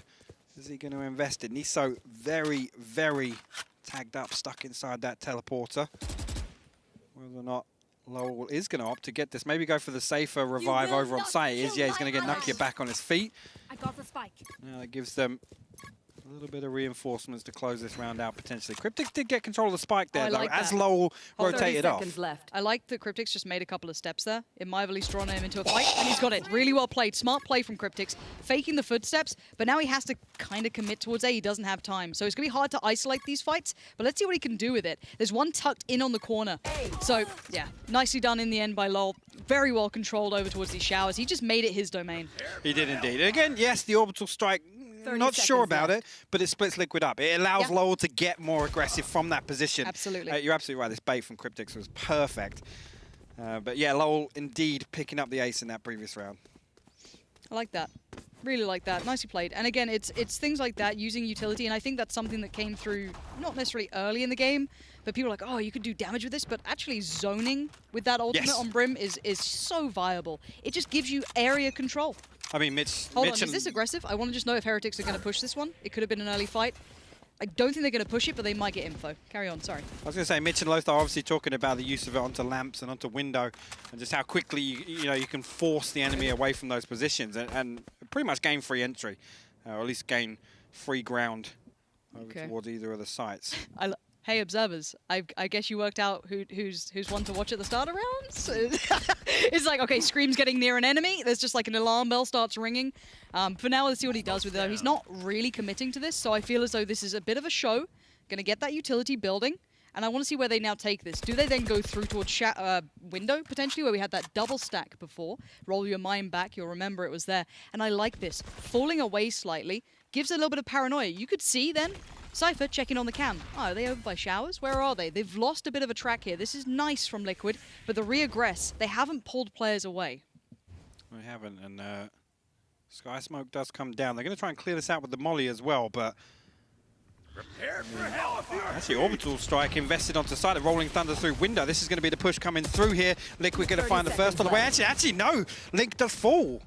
Is he going to invest it? Niso very, very tagged up, stuck inside that teleporter. Whether or not Lowell is going to opt to get this, maybe go for the safer revive over on site. Yeah, he's going to get Nukia back on his feet. I got the spike. Now that gives them a little bit of reinforcements to close this round out potentially. Cryptic did get control of the spike there, though, as Lowell rotated off. Left. I like that Cryptics just made a couple of steps there. It might have at least drawn him into a fight, and he's got it. Really well played. Smart play from Cryptics, faking the footsteps, but now he has to kind of commit towards A. He doesn't have time. So it's going to be hard to isolate these fights, but let's see what he can do with it. There's one tucked in on the corner. So, yeah, nicely done in the end by Lowell. Very well controlled over towards these showers. He just made it his domain. He did indeed. And again, yes, the orbital strike, not sure about it, but it splits Liquid up. It allows Lowell to get more aggressive from that position. Absolutely. You're absolutely right. This bait from Cryptics was perfect. But yeah, Lowell indeed picking up the ace in that previous round. I like that. Really like that. Nicely played. And again, it's things like that, using utility, and I think that's something that came through not necessarily early in the game, but people are like, oh, you could do damage with this, but actually zoning with that ultimate on Brim is so viable. It just gives you area control. I mean, Mitch... Hold on, is this aggressive? I want to just know if Heretics are going to push this one. It could have been an early fight. I don't think they're going to push it, but they might get info. Carry on, sorry. I was going to say, Mitch and Lothar obviously talking about the use of it onto lamps and onto window, and just how quickly you can force the enemy away from those positions, and pretty much gain free entry, or at least gain free ground over towards either of the sites. Hey, observers, I guess you worked out who's one to watch at the start of rounds? It's like, okay, Scream's getting near an enemy. There's just like an alarm bell starts ringing. For now, let's see what he does with it, though. He's not really committing to this, so I feel as though this is a bit of a show. Going to get that utility building, and I want to see where they now take this. Do they then go through towards window, potentially, where we had that double stack before? Roll your mind back, you'll remember it was there. And I like this. Falling away slightly gives a little bit of paranoia. You could see then Cypher checking on the cam. Oh, are they over by showers? Where are they? They've lost a bit of a track here. This is nice from Liquid, but the re-aggress, they haven't pulled players away. They haven't, and Sky Smoke does come down. They're going to try and clear this out with the molly as well, but... Actually, Orbital Strike invested onto side of Rolling Thunder through window. This is going to be the push coming through here. Liquid going to find the first on the way. Actually, no! Link does fall.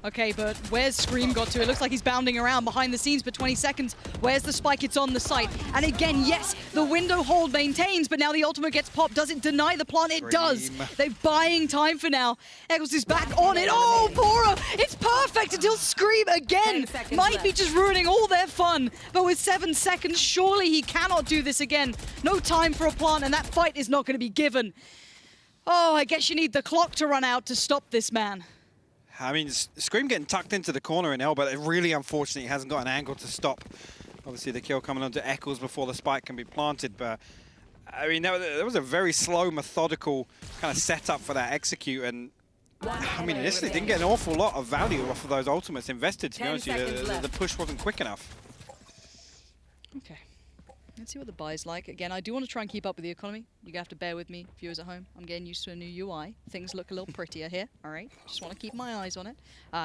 Okay, but where's Scream got to? It looks like he's bounding around behind the scenes for 20 seconds. Where's the spike? It's on the site. And again, yes, the window hold maintains, but now the ultimate gets popped. Does it deny the plant? It does. They're buying time for now. Eccles is back on it. Oh, Bora! It's perfect until Scream again might be just ruining all their fun. But with 7 seconds, surely he cannot do this again. No time for a plant, and that fight is not going to be given. Oh, I guess you need the clock to run out to stop this man. I mean, Scream getting tucked into the corner in L, but really unfortunate he hasn't got an angle to stop. Obviously, the kill coming onto Eccles before the spike can be planted, but I mean, there was a very slow, methodical kind of setup for that execute, and I mean, initially didn't get an awful lot of value off of those ultimates invested, to be honest with you. The push wasn't quick enough. Okay. Let's see what the buy's like. Again, I do want to try and keep up with the economy. You're going to have to bear with me, viewers at home. I'm getting used to a new UI. Things look a little prettier here. All right. Just want to keep my eyes on it.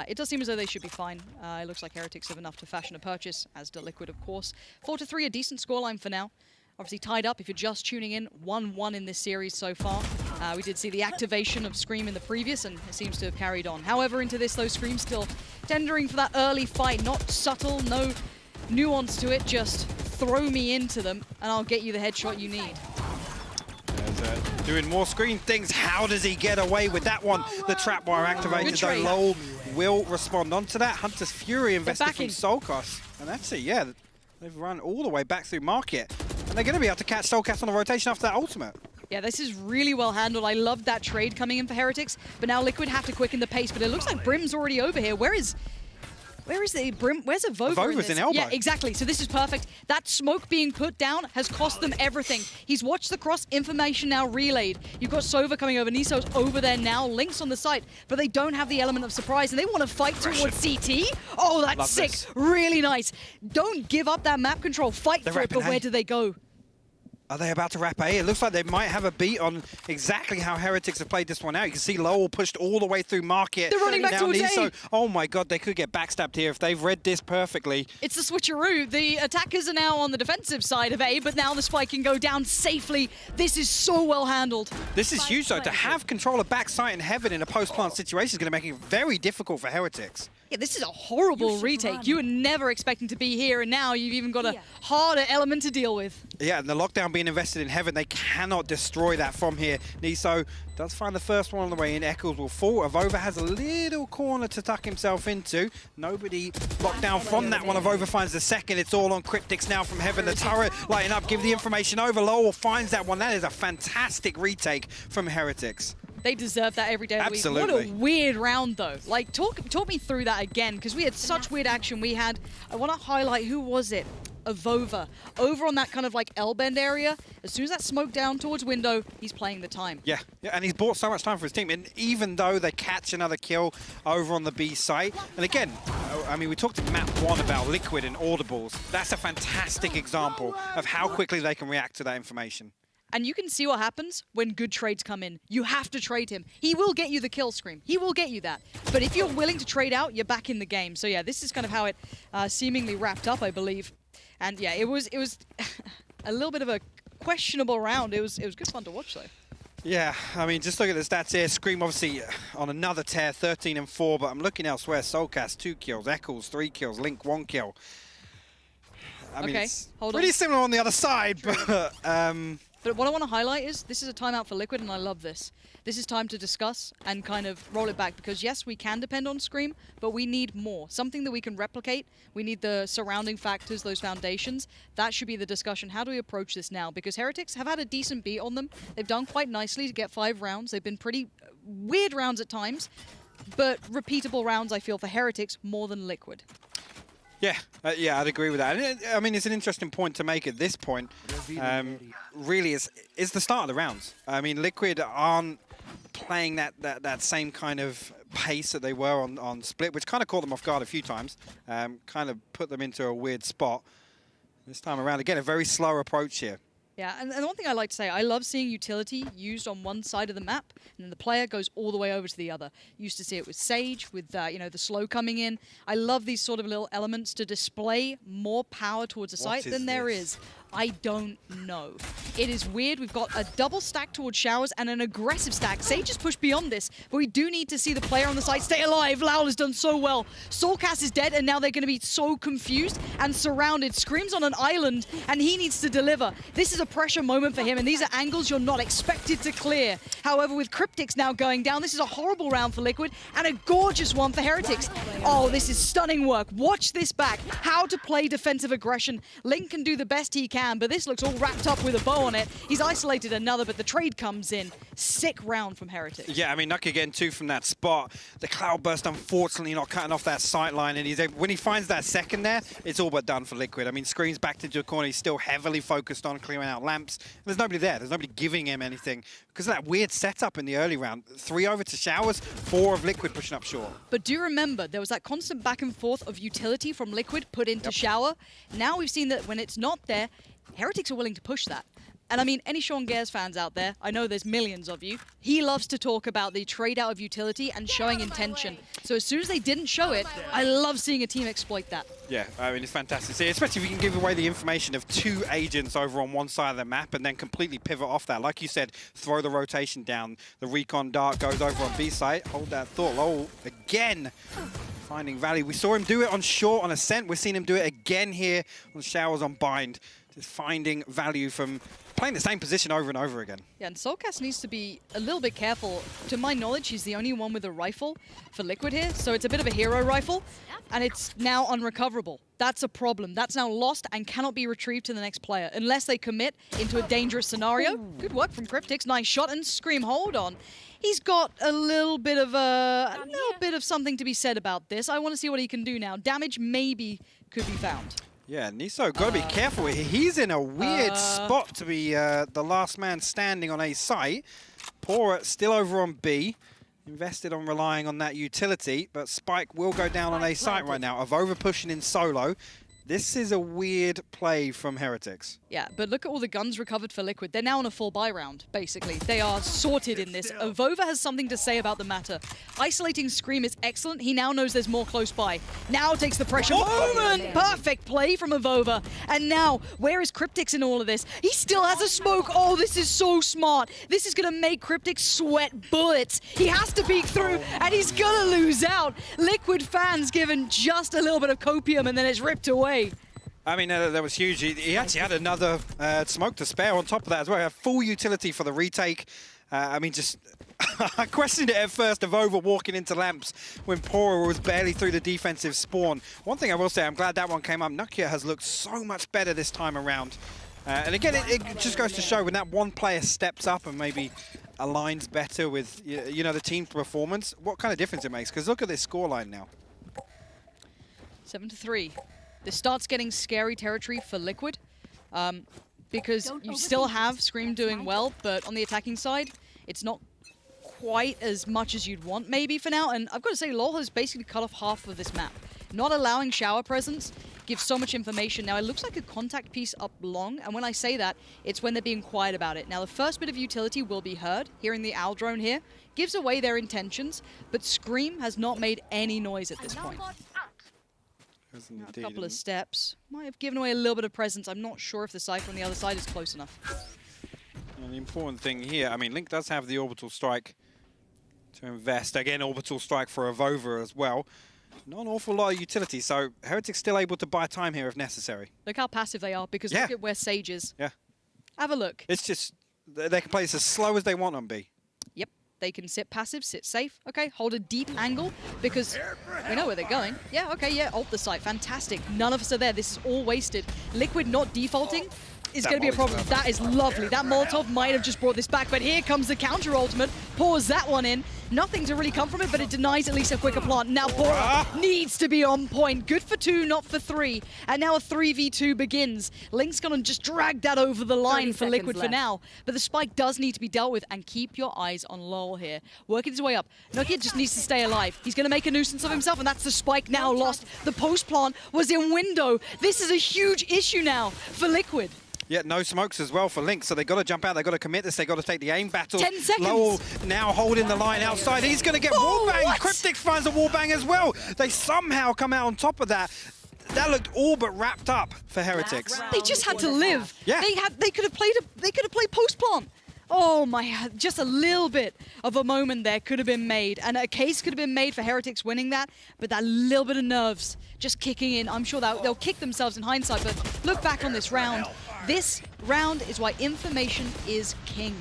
It does seem as though they should be fine. It looks like Heretics have enough to fashion a purchase, as do Liquid, of course. 4-3, a decent scoreline for now. Obviously tied up if you're just tuning in. 1-1 in this series so far. We did see the activation of Scream in the previous, and it seems to have carried on. However, into this, though, Scream still tendering for that early fight. Not subtle, no nuance to it, just throw me into them, and I'll get you the headshot you need. Doing more Scream things. How does he get away with that one? The trapwire activated, though. Lowell will respond onto that. Hunter's Fury invested from Solcas. And that's it, yeah. They've run all the way back through Market. And they're going to be able to catch Solcas on the rotation after that ultimate. Yeah, this is really well handled. I love that trade coming in for Heretics, but now Liquid have to quicken the pace. But it looks like Brim's already over here. Where is the Brim? Where's Avova? Avova's in elbow. Yeah, exactly. So this is perfect. That smoke being put down has cost them everything. He's watched the cross, information now relayed. You've got Sova coming over. Niso's over there now. Link's on the site, but they don't have the element of surprise, and they want to fight towards CT. Oh, that's sick. Really nice. Don't give up that map control. Fight for it, but where do they go? Are they about to wrap A? It looks like they might have a beat on exactly how Heretics have played this one out. You can see Lowell pushed all the way through Market. They're running back towards A. Oh my god, they could get backstabbed here if they've read this perfectly. It's the switcheroo. The attackers are now on the defensive side of A, but now the spike can go down safely. This is so well handled. This is huge, though. To have control of backside and Heaven in a post-plant situation is going to make it very difficult for Heretics. Yeah, this is a horrible retake. You were never expecting to be here, and now you've even got a harder element to deal with. Yeah, and the lockdown being invested in Heaven, they cannot destroy that from here. Niso does find the first one on the way in. Eccles will fall. Avova has a little corner to tuck himself into. Nobody locked down from that one. Avova finds the second. It's all on Cryptics now from Heaven. The turret lighting up, give the information over. Lowell finds that one. That is a fantastic retake from Heretics. They deserve that every day of the week. Absolutely. What a weird round, though. Like, talk me through that again, because we had such weird action. We had, I want to highlight, who was it? Avova. Over on that kind of like L-bend area. As soon as that smoke down towards window, he's playing the time. Yeah, and he's bought so much time for his team. And even though they catch another kill over on the B site, and again, I mean, we talked in map 1 about Liquid and audibles. That's a fantastic example of how quickly they can react to that information. And you can see what happens when good trades come in. You have to trade him. He will get you the kill, Scream. He will get you that. But if you're willing to trade out, you're back in the game. So yeah, this is kind of how it seemingly wrapped up, I believe. And yeah, it was a little bit of a questionable round. It was good fun to watch, though. Yeah, I mean, just look at the stats here. Scream obviously on another tear, 13 and 4. But I'm looking elsewhere. Solcas 2 kills, Eccles 3 kills, Link 1 kill. I mean, it's pretty similar on the other side, but. But what I want to highlight is this is a timeout for Liquid, and I love this. This is time to discuss and kind of roll it back, because yes, we can depend on Scream, but we need more. Something that we can replicate. We need the surrounding factors, those foundations. That should be the discussion. How do we approach this now? Because Heretics have had a decent beat on them. They've done quite nicely to get 5 rounds. They've been pretty weird rounds at times, but repeatable rounds, I feel, for Heretics more than Liquid. Yeah, I'd agree with that. I mean, it's an interesting point to make at this point. Really, it's the start of the rounds. I mean, Liquid aren't playing that same kind of pace that they were on Split, which kind of caught them off guard a few times, kind of put them into a weird spot. This time around, again, a very slow approach here. Yeah, and one thing I like to say, I love seeing utility used on one side of the map, and then the player goes all the way over to the other. Used to see it with Sage, with you know, the slow coming in. I love these sort of little elements to display more power towards a site than there is. I don't know. It is weird. We've got a double stack towards Showers and an aggressive stack. Sage has pushed beyond this, but we do need to see the player on the side stay alive. Lowell has done so well. Solcas is dead, and now they're going to be so confused and surrounded. Scream's on an island, and he needs to deliver. This is a pressure moment for him, and these are angles you're not expected to clear. However, with Cryptics now going down, this is a horrible round for Liquid, and a gorgeous one for Heretics. Oh, this is stunning work. Watch this back. How to play defensive aggression. Link can do the best he can. can, but this looks all wrapped up with a bow on it. He's isolated another, but the trade comes in. Sick round from Heretics. Yeah, I mean, Nucky again, 2 from that spot. The Cloudburst, unfortunately, not cutting off that sight line, and when he finds that second there, it's all but done for Liquid. I mean, Scream's backed into a corner. He's still heavily focused on clearing out lamps. There's nobody there. There's nobody giving him anything because of that weird setup in the early round. 3 over to Showers, 4 of Liquid pushing up short. But do remember, there was that constant back and forth of utility from Liquid put into Shower. Now we've seen that when it's not there, Heretics are willing to push that. And I mean, any Sean Gares fans out there, I know there's millions of you, he loves to talk about the trade out of utility and showing intention. So as soon as they didn't show it, I love seeing a team exploit that. Yeah, I mean, it's fantastic to see, especially if you can give away the information of 2 agents over on one side of the map and then completely pivot off that. Like you said, throw the rotation down. The recon dart goes over on B site. Hold that thought. Oh, again, finding value. We saw him do it on short on Ascent. We're seeing him do it again here on Showers on Bind. Just finding value from playing the same position over and over again. Yeah, and Soulcast needs to be a little bit careful. To my knowledge, he's the only one with a rifle for Liquid here, so it's a bit of a hero rifle, and it's now unrecoverable. That's a problem. That's now lost and cannot be retrieved to the next player unless they commit into a dangerous scenario. Good work from Cryptics. Nice shot, and Scream, hold on. He's got a little bit of something to be said about this. I want to see what he can do now. Damage maybe could be found. Yeah, Niso, got to be careful here. He's in a weird spot to be the last man standing on A site. Pora still over on B. Invested on relying on that utility, but Spike will go down on A site right now. Of over pushing in solo. This is a weird play from Heretics. Yeah, but look at all the guns recovered for Liquid. They're now on a full buy round, basically. They are sorted in this. Avova has something to say about the matter. Isolating Scream is excellent. He now knows there's more close by. Now takes the pressure. Moment! Perfect play from Avova. And now, where is Cryptics in all of this? He still has a smoke. Oh, this is so smart. This is going to make Cryptics sweat bullets. He has to peek through, and he's going to lose out. Liquid fans given just a little bit of copium, and then it's ripped away. I mean, that was huge. He actually had another smoke to spare on top of that as well. He had full utility for the retake. I mean, just I questioned it at first of over walking into lamps when Pora was barely through the defensive spawn. One thing I will say, I'm glad that one came up. Nukia has looked so much better this time around. And again, it just goes to show when that one player steps up and maybe aligns better with you know the team's performance, what kind of difference it makes. Because look at this scoreline now. 7-3. This starts getting scary territory for Liquid because you still have Scream doing well, but on the attacking side, it's not quite as much as you'd want maybe for now. And I've got to say, LoL has basically cut off half of this map. Not allowing shower presence gives so much information. Now, it looks like a contact piece up long, and when I say that, it's when they're being quiet about it. Now, the first bit of utility will be heard. Hearing the owl drone here gives away their intentions, but Scream has not made any noise at this point. A couple of steps. Might have given away a little bit of presence. I'm not sure if the Cypher on the other side is close enough. And the important thing here, I mean, Link does have the orbital strike to invest. Again, orbital strike for Avova as well. Not an awful lot of utility, so Heretics still able to buy time here if necessary. Look how passive they are, because look at where Sage is. Yeah. Have a look. It's just, they can play this as slow as they want on B. Yep. They can sit passive, sit safe. Okay, hold a deep angle because we know where they're going. Yeah, okay, yeah, ult the site. Fantastic. None of us are there. This is all wasted. Liquid not defaulting is going to be a problem. That is lovely. That Molotov might have just brought this back, but here comes the counter ultimate. Pours that one in. Nothing to really come from it, but it denies at least a quicker plant. Now Pora needs to be on point. Good for 2, not for 3. And now a 3v2 begins. Link's going to just drag that over the line for Liquid for now. But the spike does need to be dealt with, and keep your eyes on LoL here. Working his way up. Nokia just needs to stay alive. He's going to make a nuisance of himself, and that's the spike now lost. The post plant was in window. This is a huge issue now for Liquid. Yeah, no smokes as well for Link, so they got to jump out, they got to commit this, they got to take the aim battle. 10 seconds. Lowell now holding the line outside. He's going to get wallbang. Cryptics finds a wallbang as well. They somehow come out on top of that. That looked all but wrapped up for Heretics. They just had to live. Yeah. They could have played post plant. Oh my, just a little bit of a moment there could have been made. And a case could have been made for Heretics winning that, but that little bit of nerves just kicking in. I'm sure that they'll kick themselves in hindsight, but look back on this round. This round is why information is king.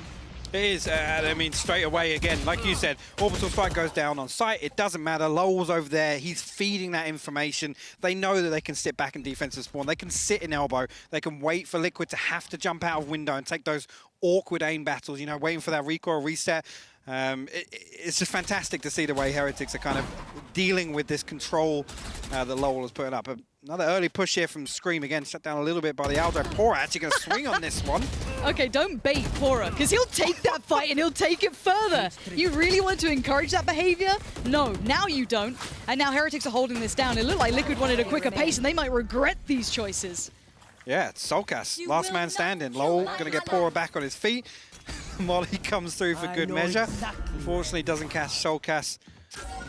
It is, I mean, straight away again, like you said, Orbital Strike goes down on site. It doesn't matter. Lowell's over there. He's feeding that information. They know that they can sit back in defensive spawn. They can sit in elbow. They can wait for Liquid to have to jump out of window and take those awkward aim battles, you know, waiting for that recoil reset. It's just fantastic to see the way Heretics are kind of dealing with this control that Lowell has put up. Another early push here from Scream. Again, shut down a little bit by the Aldo. Pora actually going to swing on this one. Okay, don't bait Pora, because he'll take that fight and he'll take it further. You really want to encourage that behavior? No, now you don't. And now Heretics are holding this down. It looked like Liquid wanted a quicker pace, and they might regret these choices. Yeah, it's Soulcast, last man standing. Lowell going to get Pora back on his feet. Molly comes through for good measure. Unfortunately, doesn't catch Soulcast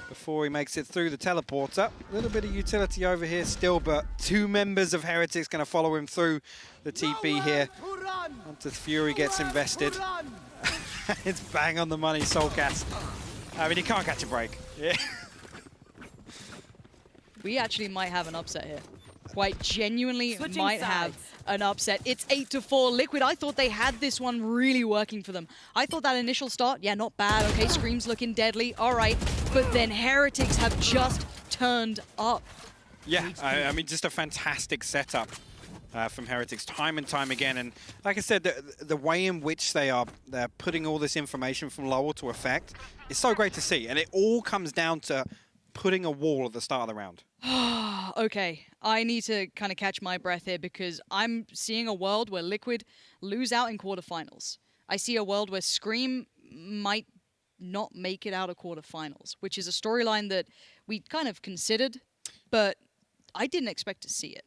before he makes it through the teleporter. A little bit of utility over here still, but two members of Heretics going to follow him through the TP here. Until Fury gets invested. It's bang on the money, Soulcast. I mean, he can't catch a break. Yeah. We actually might have an upset here. Quite genuinely might have an upset. It's 8-4 Liquid. I thought they had this one really working for them. I thought that initial start, yeah, not bad. Okay, Scream's looking deadly. All right. But then Heretics have just turned up. Yeah, I mean, just a fantastic setup from Heretics time and time again. And like I said, the way in which they're putting all this information from Lowell to effect is so great to see. And it all comes down to putting a wall at the start of the round. Okay, I need to kind of catch my breath here because I'm seeing a world where Liquid lose out in quarterfinals. I see a world where Scream might not make it out of quarterfinals, which is a storyline that we kind of considered, but I didn't expect to see it.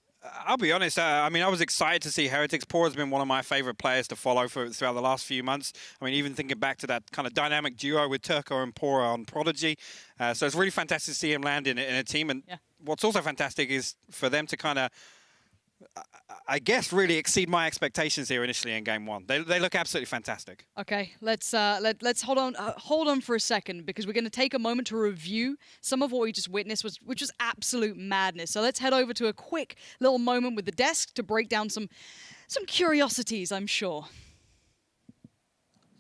I'll be honest, I mean, I was excited to see Heretics. Pora's been one of my favorite players to follow throughout the last few months. I mean, even thinking back to that kind of dynamic duo with Turco and Pora on Prodigy. So it's really fantastic to see him land in a team. And what's also fantastic is for them to kind of, I guess, really exceed my expectations here initially in game one. They look absolutely fantastic. Okay, let's hold on for a second because we're going to take a moment to review some of what we just witnessed, which was absolute madness. So let's head over to a quick little moment with the desk to break down some curiosities, I'm sure.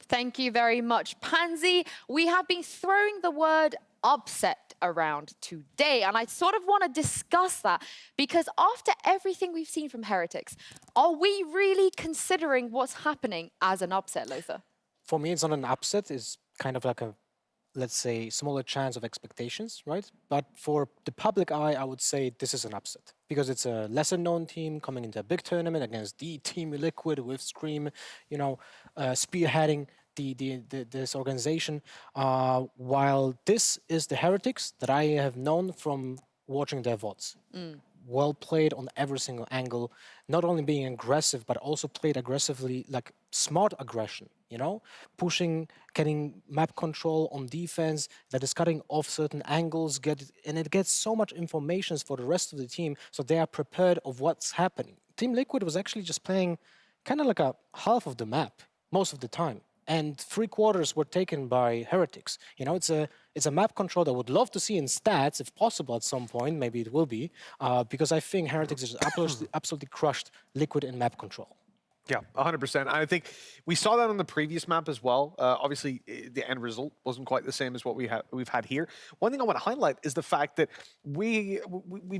Thank you very much, Pansy. We have been throwing the word upset around today, and I sort of want to discuss that because after everything we've seen from Heretics, are we really considering what's happening as an upset, Lothar? For me, it's not an upset. It's kind of like a, let's say, smaller chance of expectations, right? But for the public eye, I would say this is an upset because it's a lesser-known team coming into a big tournament against the Team Liquid with Scream, you know, spearheading this organization, while this is the Heretics that I have known from watching their VODs. Well played on every single angle, not only being aggressive, but also played aggressively, like smart aggression, you know? Pushing, getting map control on defense, that is cutting off certain angles, and it gets so much information for the rest of the team, so they are prepared of what's happening. Team Liquid was actually just playing kind of like a half of the map, most of the time. And 3/4 were taken by Heretics. You know, it's a map control that I would love to see in stats, if possible, at some point. Maybe it will be, because I think Heretics is absolutely crushed Liquid in map control. Yeah, 100%. I think we saw that on the previous map as well. Obviously, the end result wasn't quite the same as what we've had here. One thing I want to highlight is the fact that we've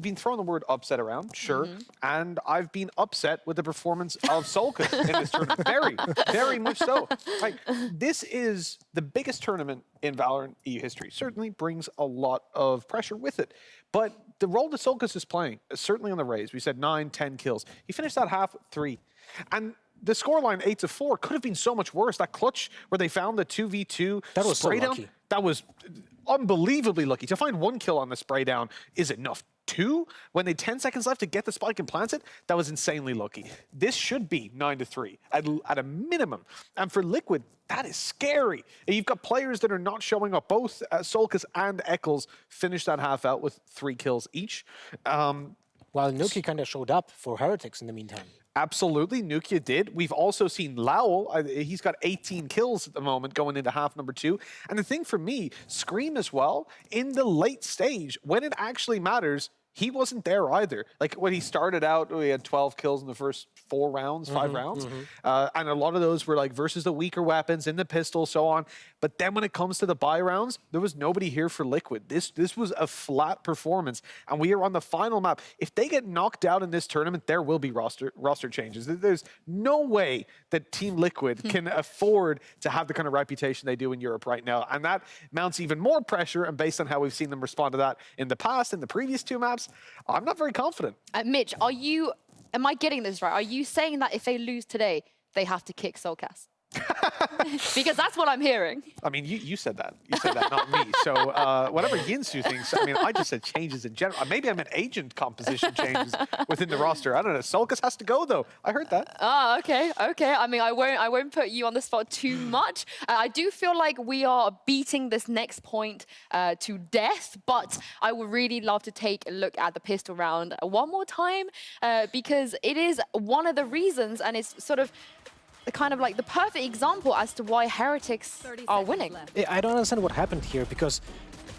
been throwing the word upset around, sure, and I've been upset with the performance of Solka in this tournament. Very, very much so. Like, this is the biggest tournament in Valorant EU history. Certainly brings a lot of pressure with it. But the role that Solkas is playing, certainly on the Rays, we said 9, 10 kills. He finished that half with 3. And the scoreline 8-4 could have been so much worse. That clutch where they found the 2v2 that was spray so down, lucky. That was unbelievably lucky. To find 1 kill on the spray down is enough. 2, when they had 10 seconds left to get the spike and plant it, that was insanely lucky. This should be 9-3 at a minimum. And for Liquid, that is scary. You've got players that are not showing up. Both Solkas and Eccles finished that half out with 3 kills each. While Nuki kind of showed up for Heretics in the meantime. Absolutely, Nukia did. We've also seen Lowell. He's got 18 kills at the moment going into half number 2. And the thing for me, Scream as well, in the late stage, when it actually matters, he wasn't there either. Like when he started out, we had 12 kills in the first 4 rounds, 5 rounds. And a lot of those were like versus the weaker weapons in the pistol, so on. But then when it comes to the buy rounds, there was nobody here for Liquid. This was a flat performance. And we are on the final map. If they get knocked out in this tournament, there will be roster changes. There's no way that Team Liquid can afford to have the kind of reputation they do in Europe right now. And that mounts even more pressure. And based on how we've seen them respond to that in the past, in the previous 2 maps, I'm not very confident. Mitch, am I getting this right? Are you saying that if they lose today, they have to kick Soulcast? Because that's what I'm hearing. I mean, you said that. You said that, not me. So whatever Yinsu thinks, I mean, I just said changes in general. Maybe I meant agent composition changes within the roster. I don't know. Soulcast has to go, though. I heard that. Ah, okay. I mean, I won't put you on the spot too much. I do feel like we are beating this next point to death, but I would really love to take a look at the pistol round one more time because it is one of the reasons, and it's sort of kind of like the perfect example as to why Heretics are winning. I don't understand what happened here because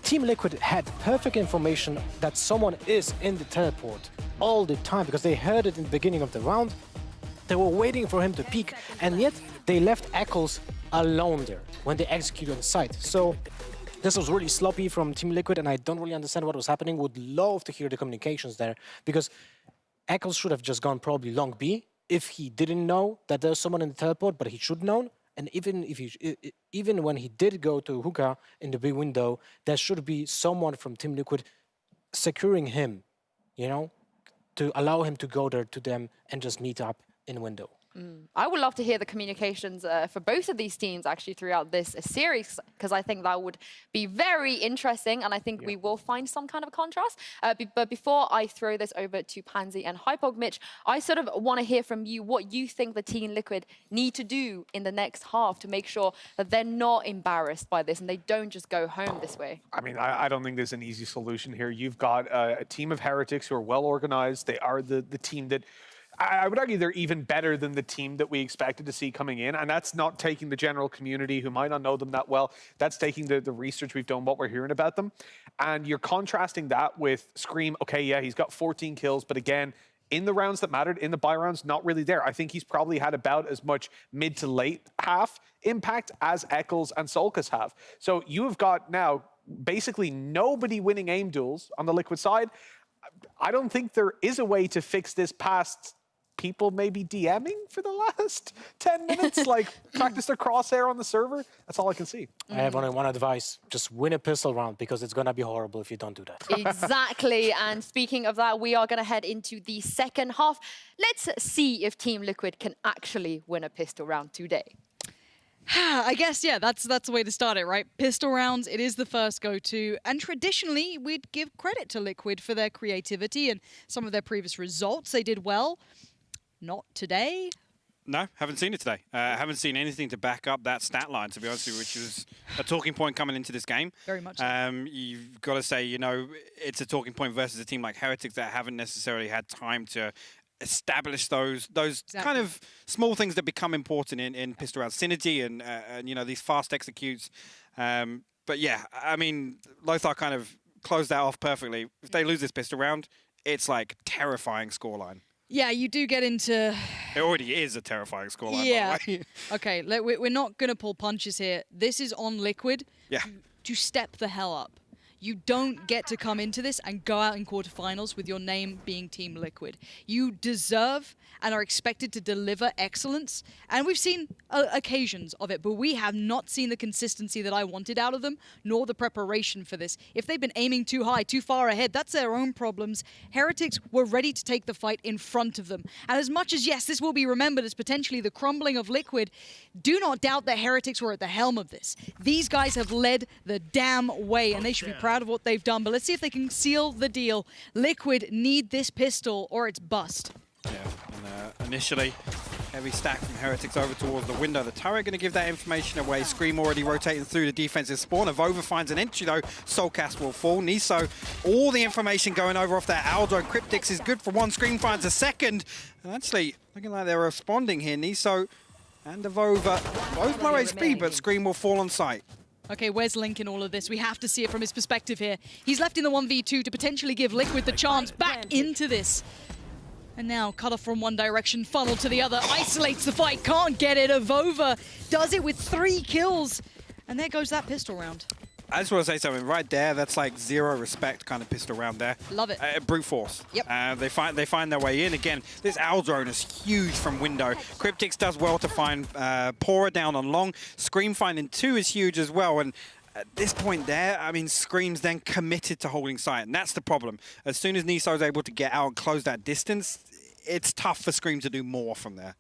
Team Liquid had perfect information that someone is in the teleport all the time because they heard it in the beginning of the round. They were waiting for him to peek, and yet they left Eccles alone there when they executed on site. So this was really sloppy from Team Liquid, and I don't really understand what was happening. Would love to hear the communications there because Eccles should have just gone probably long B if he didn't know that there's someone in the teleport, but he should know. And even when he did go to hookah in the B window, there should be someone from Team Liquid securing him, you know, to allow him to go there to them and just meet up in window. I would love to hear the communications for both of these teams actually throughout this series, because I think that would be very interesting, and I think we will find some kind of contrast. But before I throw this over to Pansy and Hypog, Mitch, I sort of want to hear from you what you think the Team Liquid need to do in the next half to make sure that they're not embarrassed by this and they don't just go home this way. I mean, I don't think there's an easy solution here. You've got a team of Heretics who are well organized. They are the team that I would argue they're even better than the team that we expected to see coming in. And that's not taking the general community who might not know them that well. That's taking the research we've done, what we're hearing about them. And you're contrasting that with Scream. Okay, yeah, he's got 14 kills. But again, in the rounds that mattered, in the buy rounds, not really there. I think he's probably had about as much mid to late half impact as Eccles and Soulcast have. So you have got now basically nobody winning aim duels on the Liquid side. I don't think there is a way to fix this past people maybe DMing for the last 10 minutes, like practice their crosshair on the server. That's all I can see. I have only one advice. Just win a pistol round because it's going to be horrible if you don't do that. Exactly. And speaking of that, we are going to head into the second half. Let's see if Team Liquid can actually win a pistol round today. I guess, yeah, that's the way to start it, right? Pistol rounds, it is the first go-to. And traditionally, we'd give credit to Liquid for their creativity and some of their previous results. They did well. Not today. No, haven't seen it today. Haven't seen anything to back up that stat line, to be honest with you, which was a talking point coming into this game. Very much so. You've got to say, you know, it's a talking point versus a team like Heretics that haven't necessarily had time to establish those kind of small things that become important in pistol round synergy and you know, these fast executes. But yeah, I mean, Lothar kind of closed that off perfectly. If they lose this pistol round, it's like terrifying scoreline. Yeah, you do get into... It already is a terrifying scoreline, yeah. by the way. Okay, we're not going to pull punches here. This is on Liquid. Yeah. To step the hell up. You don't get to come into this and go out in quarterfinals with your name being Team Liquid. You deserve and are expected to deliver excellence. And we've seen occasions of it, but we have not seen the consistency that I wanted out of them, nor the preparation for this. If they've been aiming too high, too far ahead, that's their own problems. Heretics were ready to take the fight in front of them. And as much as, yes, this will be remembered as potentially the crumbling of Liquid, do not doubt that Heretics were at the helm of this. These guys have led the damn way, and they should be proud of what they've done. But let's see if they can seal the deal. Liquid need this pistol or it's bust. Yeah, and initially, heavy stack from Heretics over towards the window. The turret going to give that information away. Scream already rotating through the defensive spawn. Avova finds an entry though. Soulcast will fall. Niso, all the information going over off that Aldo. Cryptix is good for one. Scream finds a second. And actually, looking like they're responding here. Niso and Avova both low HP, but Scream will fall on site. Okay, where's Link in all of this? We have to see it from his perspective here. He's left in the 1v2 to potentially give Liquid the chance back into this. And now cut off from one direction, funnel to the other, isolates the fight, can't get it. Avova does it with 3 kills. And there goes that pistol round. I just want to say something right there. That's like zero respect kind of pistol round there. Love it. Brute force. Yep. They find their way in again. This owl drone is huge from window. Cryptics does well to find Pora down on long. Scream finding 2 is huge as well. And at this point there, I mean, Scream's then committed to holding sight, and that's the problem. As soon as Niso's able to get out and close that distance, it's tough for Scream to do more from there.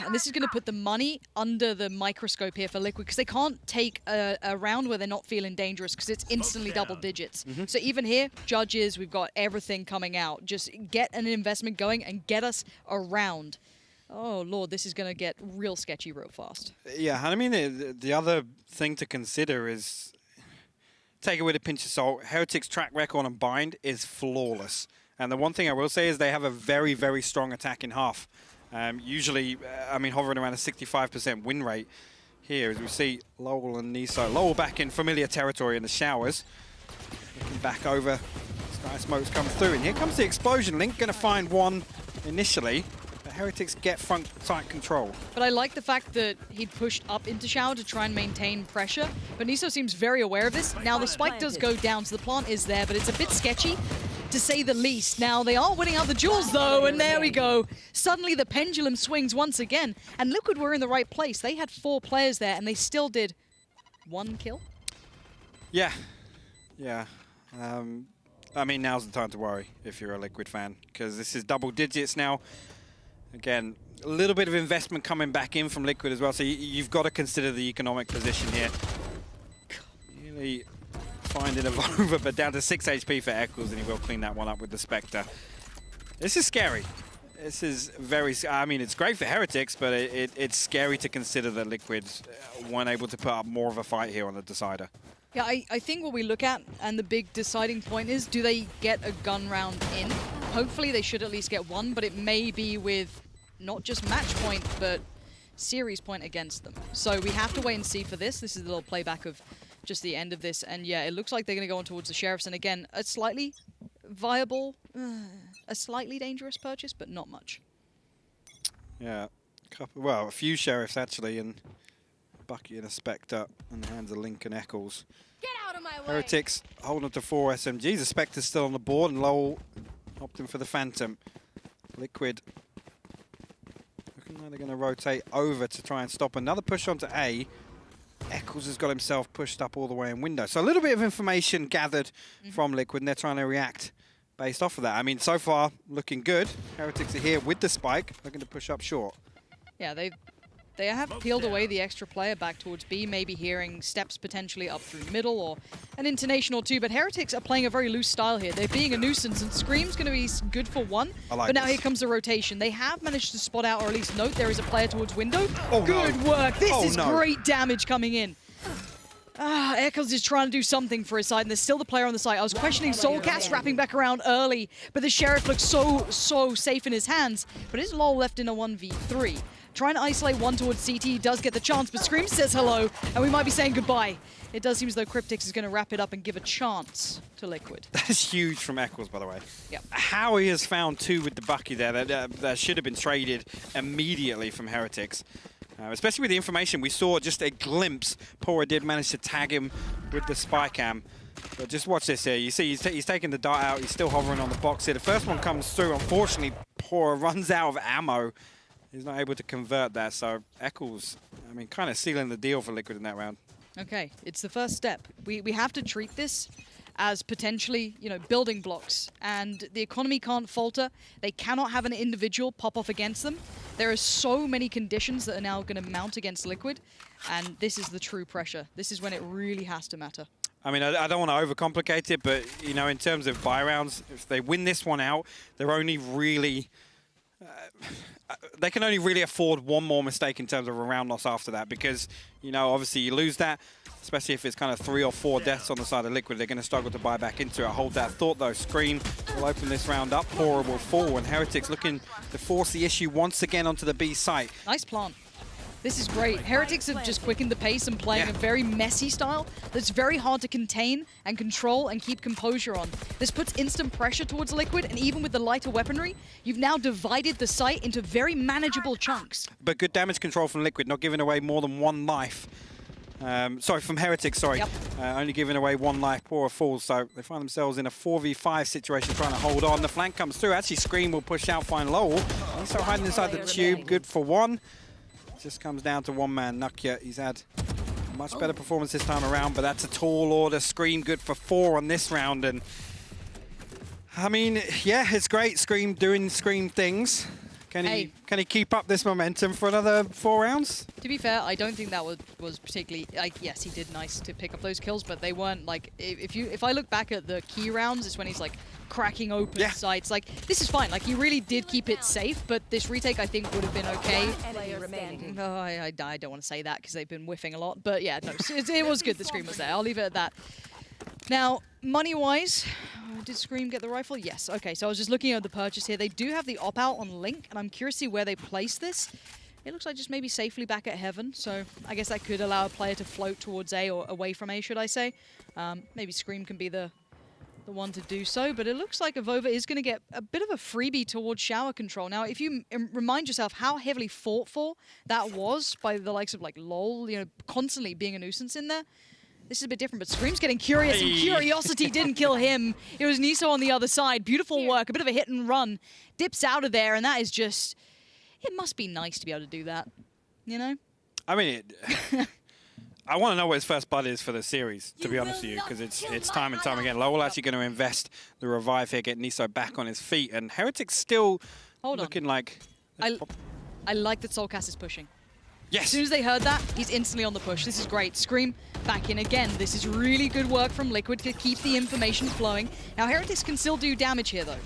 And this is going to put the money under the microscope here for Liquid because they can't take a round where they're not feeling dangerous because it's instantly double digits. So even here, judges, we've got everything coming out. Just get an investment going and get us around. Oh, Lord, this is going to get real sketchy real fast. Yeah, and I mean, the other thing to consider is, take it with a pinch of salt, Heretics' track record on bind is flawless. And the one thing I will say is they have a very, very strong attack in half. Usually, I mean, hovering around a 65% win rate. Here, as we see Lowell and Niso. Lowell back in familiar territory in the showers. Looking back over, Sky Smokes come through, and here comes the explosion. Link going to find one initially, but Heretics get front side control. But I like the fact that he pushed up into shower to try and maintain pressure, but Niso seems very aware of this. Now, the spike does go down, so the plant is there, but it's a bit sketchy, to say the least. Now, they are winning out the duels, though, and there we go. Suddenly, the pendulum swings once again, and Liquid were in the right place. They had 4 players there, and they still did 1 kill. Yeah. Yeah. I mean, now's the time to worry if you're a Liquid fan, because this is double digits now. Again, a little bit of investment coming back in from Liquid as well, so you've got to consider the economic position here. Really finding a Vova, but down to 6 HP for Eccles, and he will clean that one up with the Spectre. This is scary. This is very, I mean, it's great for Heretics, but it's scary to consider that Liquid weren't able to put up more of a fight here on the decider. Yeah, I think what we look at, and the big deciding point is, do they get a gun round in? Hopefully they should at least get 1, but it may be with not just match point, but series point against them. So we have to wait and see for this. This is a little playback of just the end of this. And yeah, it looks like they're going to go on towards the Sheriffs. And again, a slightly viable, a slightly dangerous purchase, but not much. Yeah, well, a few Sheriffs actually, and Bucky and a Spectre in the hands of Link and Eccles. Get out of my way. Heretics holding up to 4 SMGs. The Spectre's still on the board, and Lowell opting for the Phantom. Liquid looking like they're going to rotate over to try and stop another push onto A. Eccles has got himself pushed up all the way in window. So a little bit of information gathered from Liquid, and they're trying to react based off of that. I mean, so far, looking good. Heretics are here with the spike, looking to push up short. Yeah, they have peeled away the extra player back towards B, maybe hearing steps potentially up through middle or an intonation or 2, but Heretics are playing a very loose style here. They're being a nuisance, and Scream's going to be good for 1, but now here comes the rotation. They have managed to spot out, or at least note there is a player towards window. Oh, good work. This is no. great damage coming in. Eccles is trying to do something for his side, and there's still the player on the side. I was questioning Soulcast wrapping back around early, but the Sheriff looks so safe in his hands, but is Lowell left in a 1v3. Trying to isolate 1 towards CT, he does get the chance, but Scream says hello, and we might be saying goodbye. It does seem as though Cryptics is going to wrap it up and give a chance to Liquid. That is huge from Eccles, by the way. Yep. How he has found 2 with the Bucky there, that should have been traded immediately from Heretics. Especially with the information, we saw just a glimpse. Pora did manage to tag him with the spy cam. But just watch this here. You see he's taking the dart out. He's still hovering on the box here. The first one comes through. Unfortunately, Pora runs out of ammo. He's not able to convert that. So Eccles, I mean, kind of sealing the deal for Liquid in that round. Okay, it's the first step. We have to treat this as potentially, building blocks. And the economy can't falter. They cannot have an individual pop off against them. There are so many conditions that are now going to mount against Liquid. And this is the true pressure. This is when it really has to matter. I mean, I don't want to overcomplicate it, but, in terms of buy rounds, if they win this one out, they're only really... they can only really afford 1 more mistake in terms of a round loss after that, because, obviously you lose that, especially if it's kind of 3 or 4 deaths on the side of Liquid, they're going to struggle to buy back into it. Hold that thought, though. Scream will open this round up. Pora will fall, and Heretics looking to force the issue once again onto the B site. Nice plant. This is great. Heretics have just quickened the pace and playing a very messy style that's very hard to contain and control and keep composure on. This puts instant pressure towards Liquid, and even with the lighter weaponry, you've now divided the site into very manageable chunks. But good damage control from Liquid, not giving away more than 1 life. Sorry, from Heretics, sorry. Yep. Only giving away 1 life, Pora falls, so they find themselves in a 4v5 situation trying to hold on. The flank comes through. Actually, Scream will push out, find Lowell. He's still hiding inside the tube, good for 1. Just comes down to 1 man. Nukia, he's had a much better performance this time around, but that's a tall order. Scream good for 4 on this round, and I mean, yeah, it's great. Scream doing Scream things. Can he keep up this momentum for another 4 rounds? To be fair, I don't think that was particularly, like, yes, he did nice to pick up those kills, but they weren't like, if I look back at the key rounds, it's when he's like cracking open sites. Like, this is fine. Like, he really did keep it safe, but this retake I think would have been okay. Oh, I don't want to say that because they've been whiffing a lot, but yeah, no, it was good. The Scream was there. I'll leave it at that. Now, money-wise, did Scream get the rifle? Yes. Okay, so I was just looking at the purchase here. They do have the op-out on Link, and I'm curious to see where they place this. It looks like just maybe safely back at Heaven, so I guess that could allow a player to float towards A or away from A, should I say. Maybe Scream can be the one to do so, but it looks like Avova is going to get a bit of a freebie towards shower control. Now, if you remind yourself how heavily fought for that was by the likes of like LoL, you know, constantly being a nuisance in there, this is a bit different, but Scream's getting curious, and Curiosity didn't kill him. It was Niso on the other side. Beautiful work, a bit of a hit and run. Dips out of there, and that is just... It must be nice to be able to do that, you know? I mean, I want to know what his first blood is for the series, to be honest with you, because it's time and time again. Lowell actually going to invest the revive here, get Niso back on his feet, and Heretics still looking like... I like that Soulcast is pushing. Yes. As soon as they heard that, he's instantly on the push. This is great. Scream back in again. This is really good work from Liquid to keep the information flowing. Now, Heretics can still do damage here, though.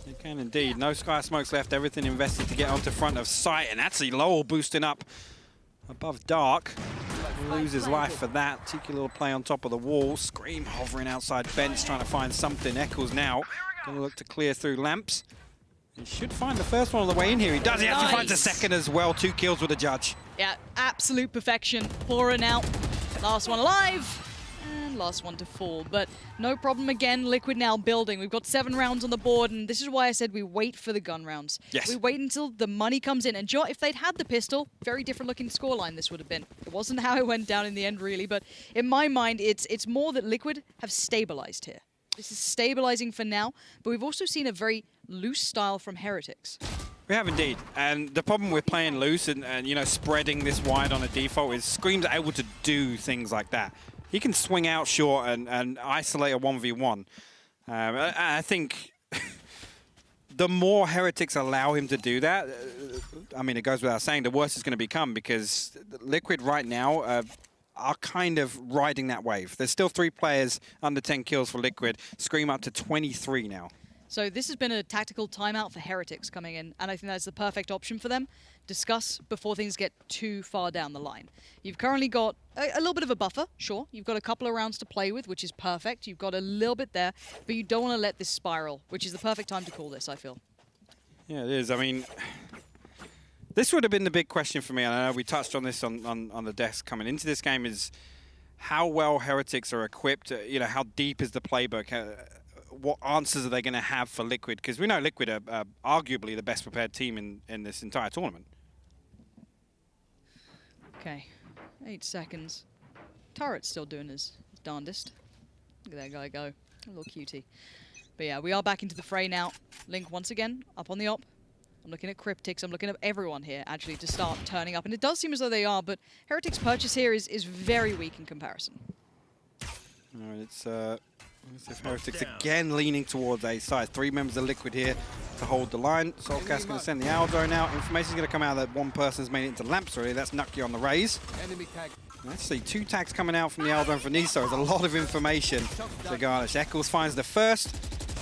They can indeed. No Sky Smokes left. Everything invested to get onto front of sight. And actually, Lowell boosting up above Dark. Loses life for that. Cheeky little play on top of the wall. Scream hovering outside bench, trying to find something. Eccles now going to look to clear through lamps. He should find the first one on the way in here. He does. He actually finds a second as well. 2 kills with a judge. Yeah, absolute perfection. Pora now. Last one alive. And last one to fall. But no problem again. Liquid now building. We've got 7 rounds on the board. And this is why I said we wait for the gun rounds. Yes. We wait until the money comes in. And Joe, if they'd had the pistol, very different looking scoreline this would have been. It wasn't how it went down in the end, really. But in my mind, it's more that Liquid have stabilized here. This is stabilizing for now, but we've also seen a very loose style from Heretics. We have indeed, and the problem with playing loose and you know, spreading this wide on a default is Scream's able to do things like that. He can swing out short and isolate a 1v1. I think the more Heretics allow him to do that, I mean, it goes without saying, the worse it's going to become, because Liquid right now are kind of riding that wave. There's still 3 players under 10 kills for Liquid. Scream up to 23 now. So this has been a tactical timeout for Heretics coming in, and I think that's the perfect option for them. Discuss before things get too far down the line. You've currently got a little bit of a buffer, sure. You've got a couple of rounds to play with, which is perfect. You've got a little bit there, but you don't want to let this spiral, which is the perfect time to call this, I feel. Yeah, it is. I mean, this would have been the big question for me, and I know we touched on this on the desk coming into this game, is how well Heretics are equipped, you know, how deep is the playbook, what answers are they going to have for Liquid? Because we know Liquid are arguably the best prepared team in this entire tournament. Okay, 8 seconds. Turret's still doing his darndest. Look at that guy go, a little cutie. But yeah, we are back into the fray now. Link once again, up on the op. I'm looking at Cryptics, I'm looking at everyone here, actually, to start turning up. And it does seem as though they are, but Heretics' purchase here is very weak in comparison. All right, it's Heretics again leaning towards A side. 3 members of Liquid here to hold the line. Soulcast going to send the Aldo now. Information's going to come out that one person's made it into lamps already. That's Nucky on the raise. Actually, 2 tags coming out from the Aldo and from Niso. There's a lot of information to garnish. Eccles finds the first.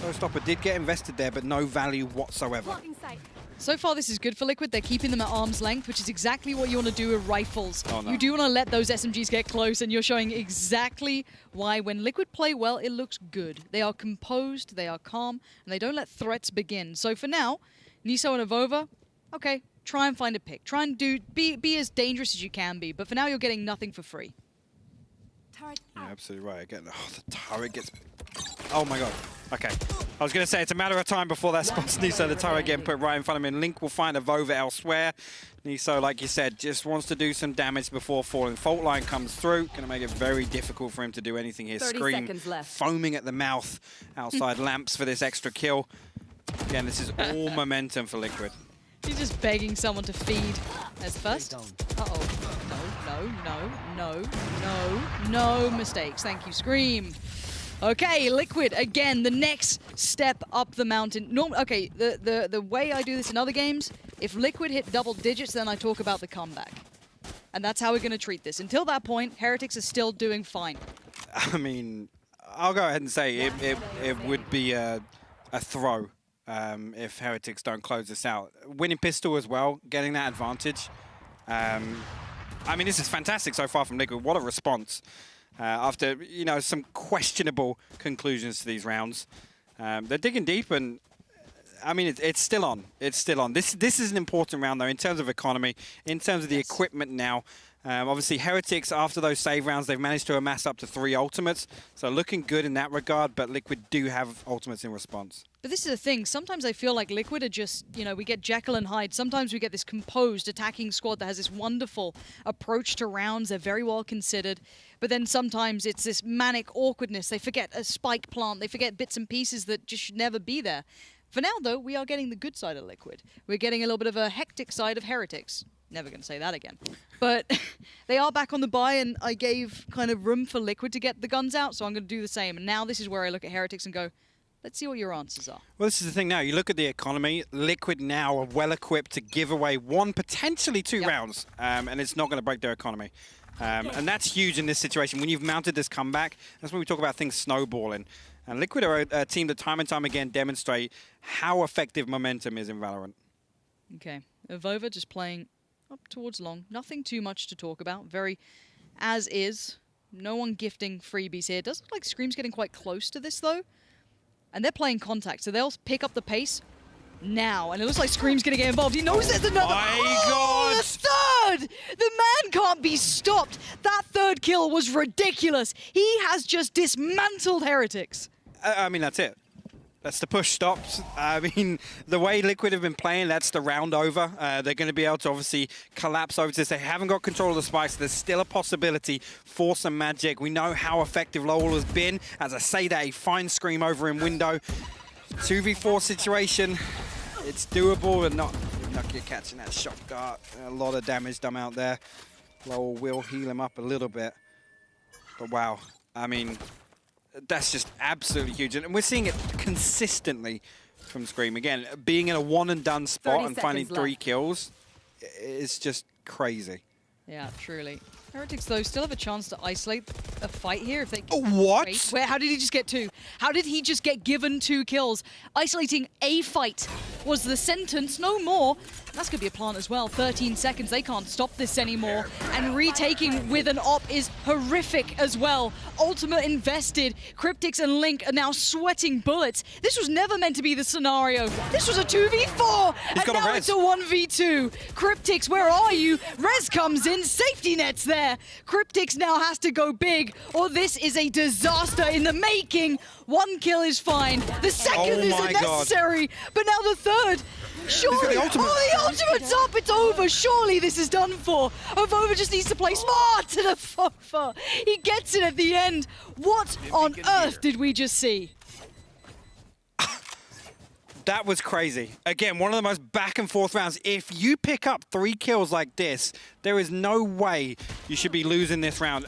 Showstopper did get invested there, but no value whatsoever. So far, this is good for Liquid. They're keeping them at arm's length, which is exactly what you want to do with rifles. Oh, no. You do want to let those SMGs get close, and you're showing exactly why when Liquid play well, it looks good. They are composed, they are calm, and they don't let threats begin. So for now, Niso and Avova, okay, try and find a pick. Try and be as dangerous as you can be. But for now, you're getting nothing for free. Yeah, absolutely right. Again, the turret gets... Oh my god. Okay. I was going to say, it's a matter of time before that spots Niso, the turret getting put right in front of him. Link will find a Vova elsewhere. Niso, like you said, just wants to do some damage before falling. Fault line comes through. Going to make it very difficult for him to do anything here. 30 Scream seconds left. foaming at the mouth outside lamps for this extra kill. Again, this is all momentum for Liquid. He's just begging someone to feed as first. Uh-oh. No mistakes. Thank you, Scream. Okay, Liquid, again, the next step up the mountain. Okay, the way I do this in other games, if Liquid hit double digits, then I talk about the comeback. And that's how we're going to treat this. Until that point, Heretics is still doing fine. I mean, I'll go ahead and say it would be a throw if Heretics don't close this out. Winning pistol as well, getting that advantage. I mean, this is fantastic so far from Liquid. What a response. After, you know, some questionable conclusions to these rounds. They're digging deep, and I mean, it's still on. It's still on. This is an important round, though, in terms of economy, in terms of the equipment now. Obviously, Heretics, after those save rounds, they've managed to amass up to 3 ultimates. So looking good in that regard, but Liquid do have ultimates in response. But this is the thing. Sometimes I feel like Liquid are just, you know, we get Jekyll and Hyde. Sometimes we get this composed attacking squad that has this wonderful approach to rounds. They're very well considered. But then sometimes it's this manic awkwardness. They forget a spike plant. They forget bits and pieces that just should never be there. For now, though, we are getting the good side of Liquid. We're getting a little bit of a hectic side of Heretics. Never going to say that again. But they are back on the buy, and I gave kind of room for Liquid to get the guns out, so I'm going to do the same. And now this is where I look at Heretics and go, let's see what your answers are. Well, this is the thing now. You look at the economy. Liquid now are well-equipped to give away 1, potentially 2 rounds, and it's not going to break their economy. And that's huge in this situation. When you've mounted this comeback, that's when we talk about things snowballing. And Liquid are a team that time and time again demonstrate how effective momentum is in Valorant. Okay, Vova just playing up towards long. Nothing too much to talk about. Very as is. No one gifting freebies here. It does look like Scream's getting quite close to this, though. And they're playing contact, so they'll pick up the pace now. And it looks like Scream's going to get involved. He knows there's another... My God! The third! The man can't be stopped. That third kill was ridiculous. He has just dismantled Heretics. I mean, that's it. That's the push stops. I mean, the way Liquid have been playing, that's the round over. They're going to be able to obviously collapse over this. They haven't got control of the spikes. There's still a possibility for some magic. We know how effective Lowell has been. As I say that, he finds Scream over in window. 2v4 situation. It's doable, and not Nucky catching that shot dart. A lot of damage done out there. Lowell will heal him up a little bit. But wow, I mean, that's just absolutely huge. And we're seeing it consistently from Scream. Again, being in a one-and-done spot and finding 3 kills is just crazy. Yeah, truly. Heretics, though, still have a chance to isolate a fight here if they... What? Wait, how did he just get 2? How did he just get given 2 kills? Isolating a fight was the sentence, no more. That's going to be a plant as well. 13 seconds, they can't stop this anymore. And retaking with an op is horrific as well. Ultimate invested. Cryptics and Link are now sweating bullets. This was never meant to be the scenario. This was a 2v4, and now it's a 1v2. Cryptics, where are you? Rez comes in, safety net's there. Cryptics now has to go big, or this is a disaster in the making. 1 kill is fine. The second isn't necessary, but now the third. Surely, the ultimate's up, it's over. Surely this is done for. Vova just needs to play smart to the Fofa. He gets it at the end. What on earth did we just see? That was crazy. Again, one of the most back and forth rounds. If you pick up 3 kills like this, there is no way you should be losing this round.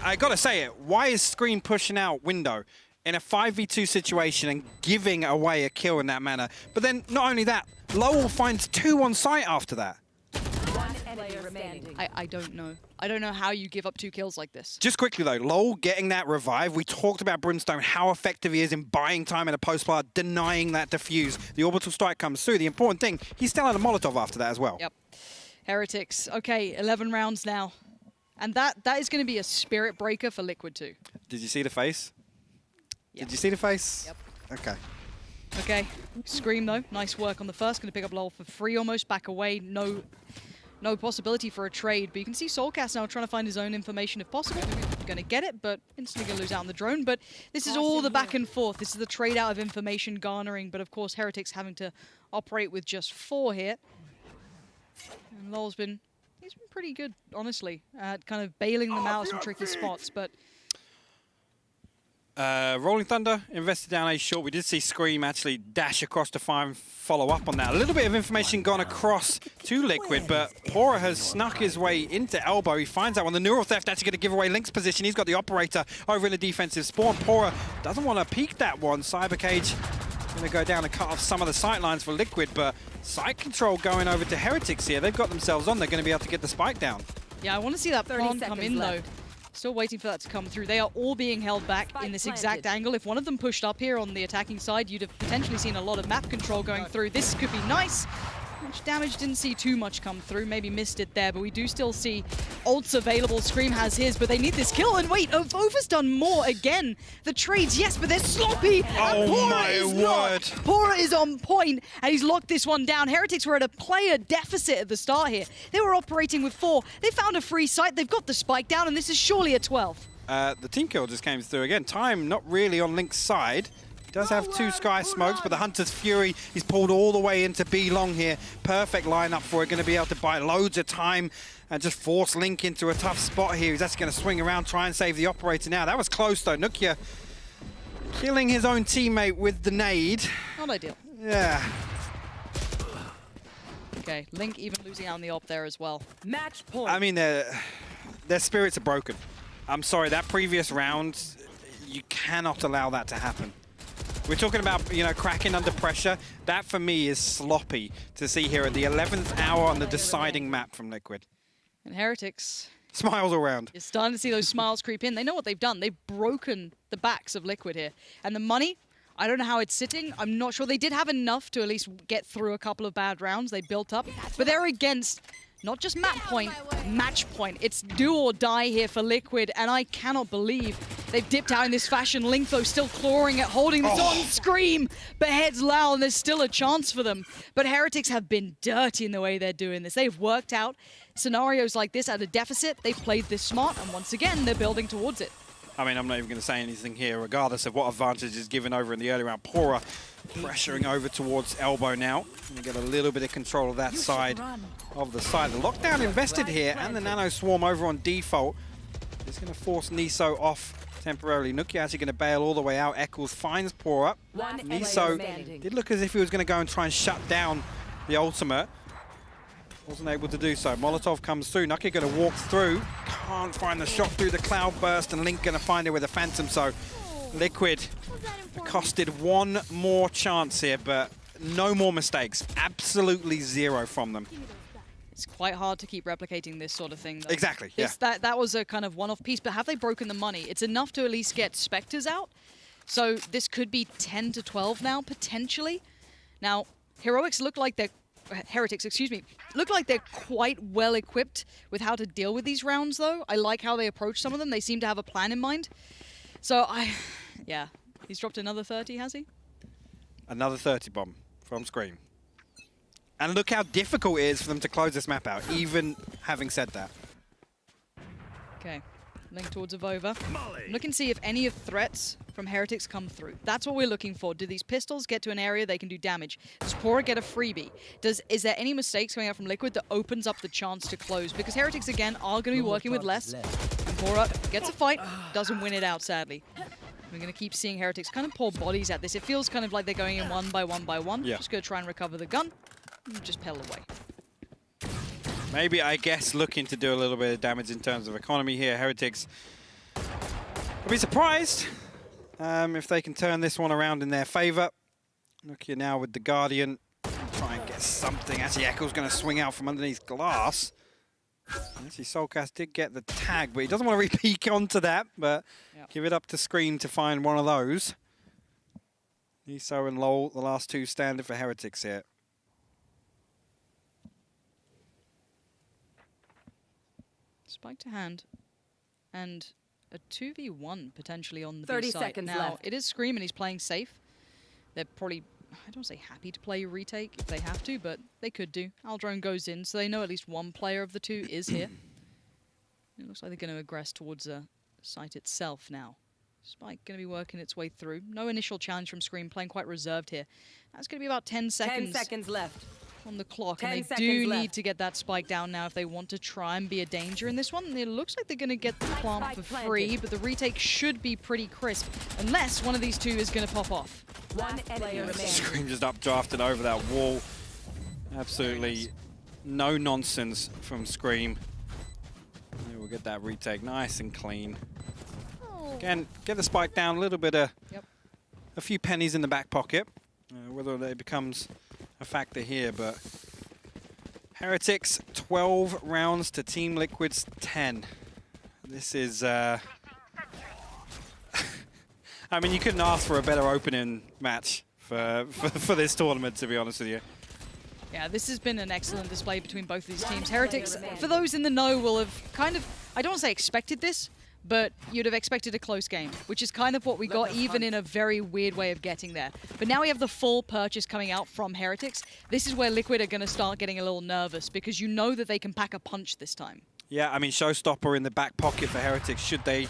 I gotta say it, why is Scream pushing out window in a 5v2 situation and giving away a kill in that manner? But then, not only that, Lowell finds 2 on site after that. I don't know. I don't know how you give up 2 kills like this. Just quickly though, Lowell getting that revive. We talked about Brimstone, how effective he is in buying time in a post-plant, denying that defuse. The orbital strike comes through. The important thing, he still had a Molotov after that as well. Yep. Heretics. Okay, 11 rounds now. And that is going to be a spirit breaker for Liquid too. Did you see the face? Yep. Did you see the face? Yep. Okay. Okay, Scream though, nice work on the first. Going to pick up Lol for free almost, back away. No possibility for a trade, but you can see Soulcast now trying to find his own information if possible. Going to get it, but instantly going to lose out on the drone. But this is all the back and forth. This is the trade out of information garnering, but of course Heretics having to operate with just 4 here. And Lol's he's been pretty good, honestly, at kind of bailing them out of some tricky spots, but Rolling Thunder invested down A short. We did see Scream actually dash across to follow up on that. A little bit of information gone across to Liquid, but Pora has snuck his way into Elbow. He finds out when the Neural Theft actually going to give away Link's position. He's got the Operator over in the defensive spawn. Pora doesn't want to peek that one. Cyber Cage going to go down and cut off some of the sight lines for Liquid, but site control going over to Heretics here. They've got themselves on. They're going to be able to get the spike down. yeah, I want to see that pawn come in though. Still waiting for that to come through. They are all being held back in this exact angle. If one of them pushed up here on the attacking side, you'd have potentially seen a lot of map control going through. This could be nice. Much damage, didn't see too much come through. Maybe missed it there, but we do still see ults available. Scream has his, but they need this kill. And wait, Over's done more again. The trades, yes, but they're sloppy. And Pora is not. Pora is on point, and he's locked this one down. Heretics were at a player deficit at the start here. They were operating with 4. They found a free site. They've got the spike down, and this is surely a 12. The team kill just came through again. Time not really on Link's side. Does have 2 Sky Smokes, but the Hunter's Fury is pulled all the way into B long here. Perfect lineup for it. Going to be able to buy loads of time and just force Link into a tough spot here. He's actually going to swing around, try and save the Operator now. That was close though. Nukia killing his own teammate with the nade. Not ideal. Yeah. Okay, Link even losing out on the op there as well. Match point. I mean, their spirits are broken. I'm sorry, that previous round, you cannot allow that to happen. We're talking about, you know, cracking under pressure. That, for me, is sloppy to see here at the 11th hour on the deciding map from Liquid. And Heretics... Smiles all around. You're starting to see those smiles creep in. They know what they've done. They've broken the backs of Liquid here. And the money, I don't know how it's sitting. I'm not sure. They did have enough to at least get through a couple of bad rounds. They built up. But they're against... not just map point, match point. It's do or die here for Liquid, and I cannot believe they've dipped out in this fashion. Link, though, still clawing at holding this on. Scream beheads Lao, and there's still a chance for them. But Heretics have been dirty in the way they're doing this. They've worked out scenarios like this at a deficit. They've played this smart, and once again, they're building towards it. I mean, I'm not even going to say anything here, regardless of what advantage is given over in the early round. Pora pressuring over towards Elbow now. Going to get a little bit of control of that side of the side. The lockdown invested here, and the Nano Swarm over on default is going to force Niso off temporarily. Nukia actually going to bail all the way out. Eccles finds Pora. Niso did look as if he was going to go and try and shut down the ultimate. Wasn't able to do so. Molotov comes through. Nukia going to walk through. Can't find the shot through the cloud burst, and Link going to find it with a Phantom. So Liquid costed one more chance here, but no more mistakes. Absolutely zero from them. It's quite hard to keep replicating this sort of thing, though. Exactly, That was a kind of one-off piece, but have they broken the money? It's enough to at least get Spectres out. So this could be 10 to 12 now, potentially. Now, Heretics, excuse me, look like they're quite well equipped with how to deal with these rounds, though. I like how they approach some of them. They seem to have a plan in mind. So yeah, he's dropped another 30, has he? Another 30 bomb from Scream. And look how difficult it is for them to close this map out, even having said that. Okay, Link towards Avova. I'm looking to see if any of threats from Heretics come through. That's what we're looking for. Do these pistols get to an area they can do damage? Does Pora get a freebie? Is there any mistakes coming out from Liquid that opens up the chance to close? Because Heretics, again, are going to be working with less. And Pora gets a fight, doesn't win it out, sadly. We're going to keep seeing Heretics kind of pour bodies at this. It feels kind of like they're going in one by one by one. Yeah. Just going to try and recover the gun. And just pedal away. Maybe, I guess, looking to do a little bit of damage in terms of economy here. Heretics, I'll be surprised if they can turn this one around in their favor. Nukia now with the Guardian. Try and get something. Actually, Eccles going to swing out from underneath glass. Actually, Soulcast did get the tag, but he doesn't want to re-peek onto that, but give it up to Scream to find one of those. Niso and Lol, the last two standing for Heretics here. Spike to hand, and a 2v1 potentially on the 30 B side. seconds now, left. it is Scream and he's playing safe. They're probably I don't say happy to play retake if they have to, but they could do. Aldrone goes in, so they know at least one player of the two is here. It looks like they're going to aggress towards the site itself now. Spike going to be working its way through. No initial challenge from Scream, playing quite reserved here. That's going to be about 10 seconds. 10 seconds left. On the clock, 10 and they seconds do left. need to get that spike down now if they want to try and be a danger in this one. And it looks like they're going to get the plant for free, but the retake should be pretty crisp, unless one of these two is going to pop off. One enemy remaining. Scream just updrafted over that wall. Absolutely no nonsense from Scream. Yeah, we'll get that retake nice and clean. Again, get the spike down, a little bit of a few pennies in the back pocket. Whether it becomes a factor here, but Heretics 12 rounds to Team Liquid's 10. This is I mean, you couldn't ask for a better opening match for this tournament, to be honest with you. Yeah, this has been an excellent display between both of these teams. Heretics, for those in the know, will have kind of, I don't want to say expected this, but you'd have expected a close game, which is kind of what we got, even in a very weird way of getting there. But now we have the full purchase coming out from Heretics. This is where Liquid are going to start getting a little nervous, because you know that they can pack a punch this time. Yeah, I mean, Showstopper in the back pocket for Heretics, should they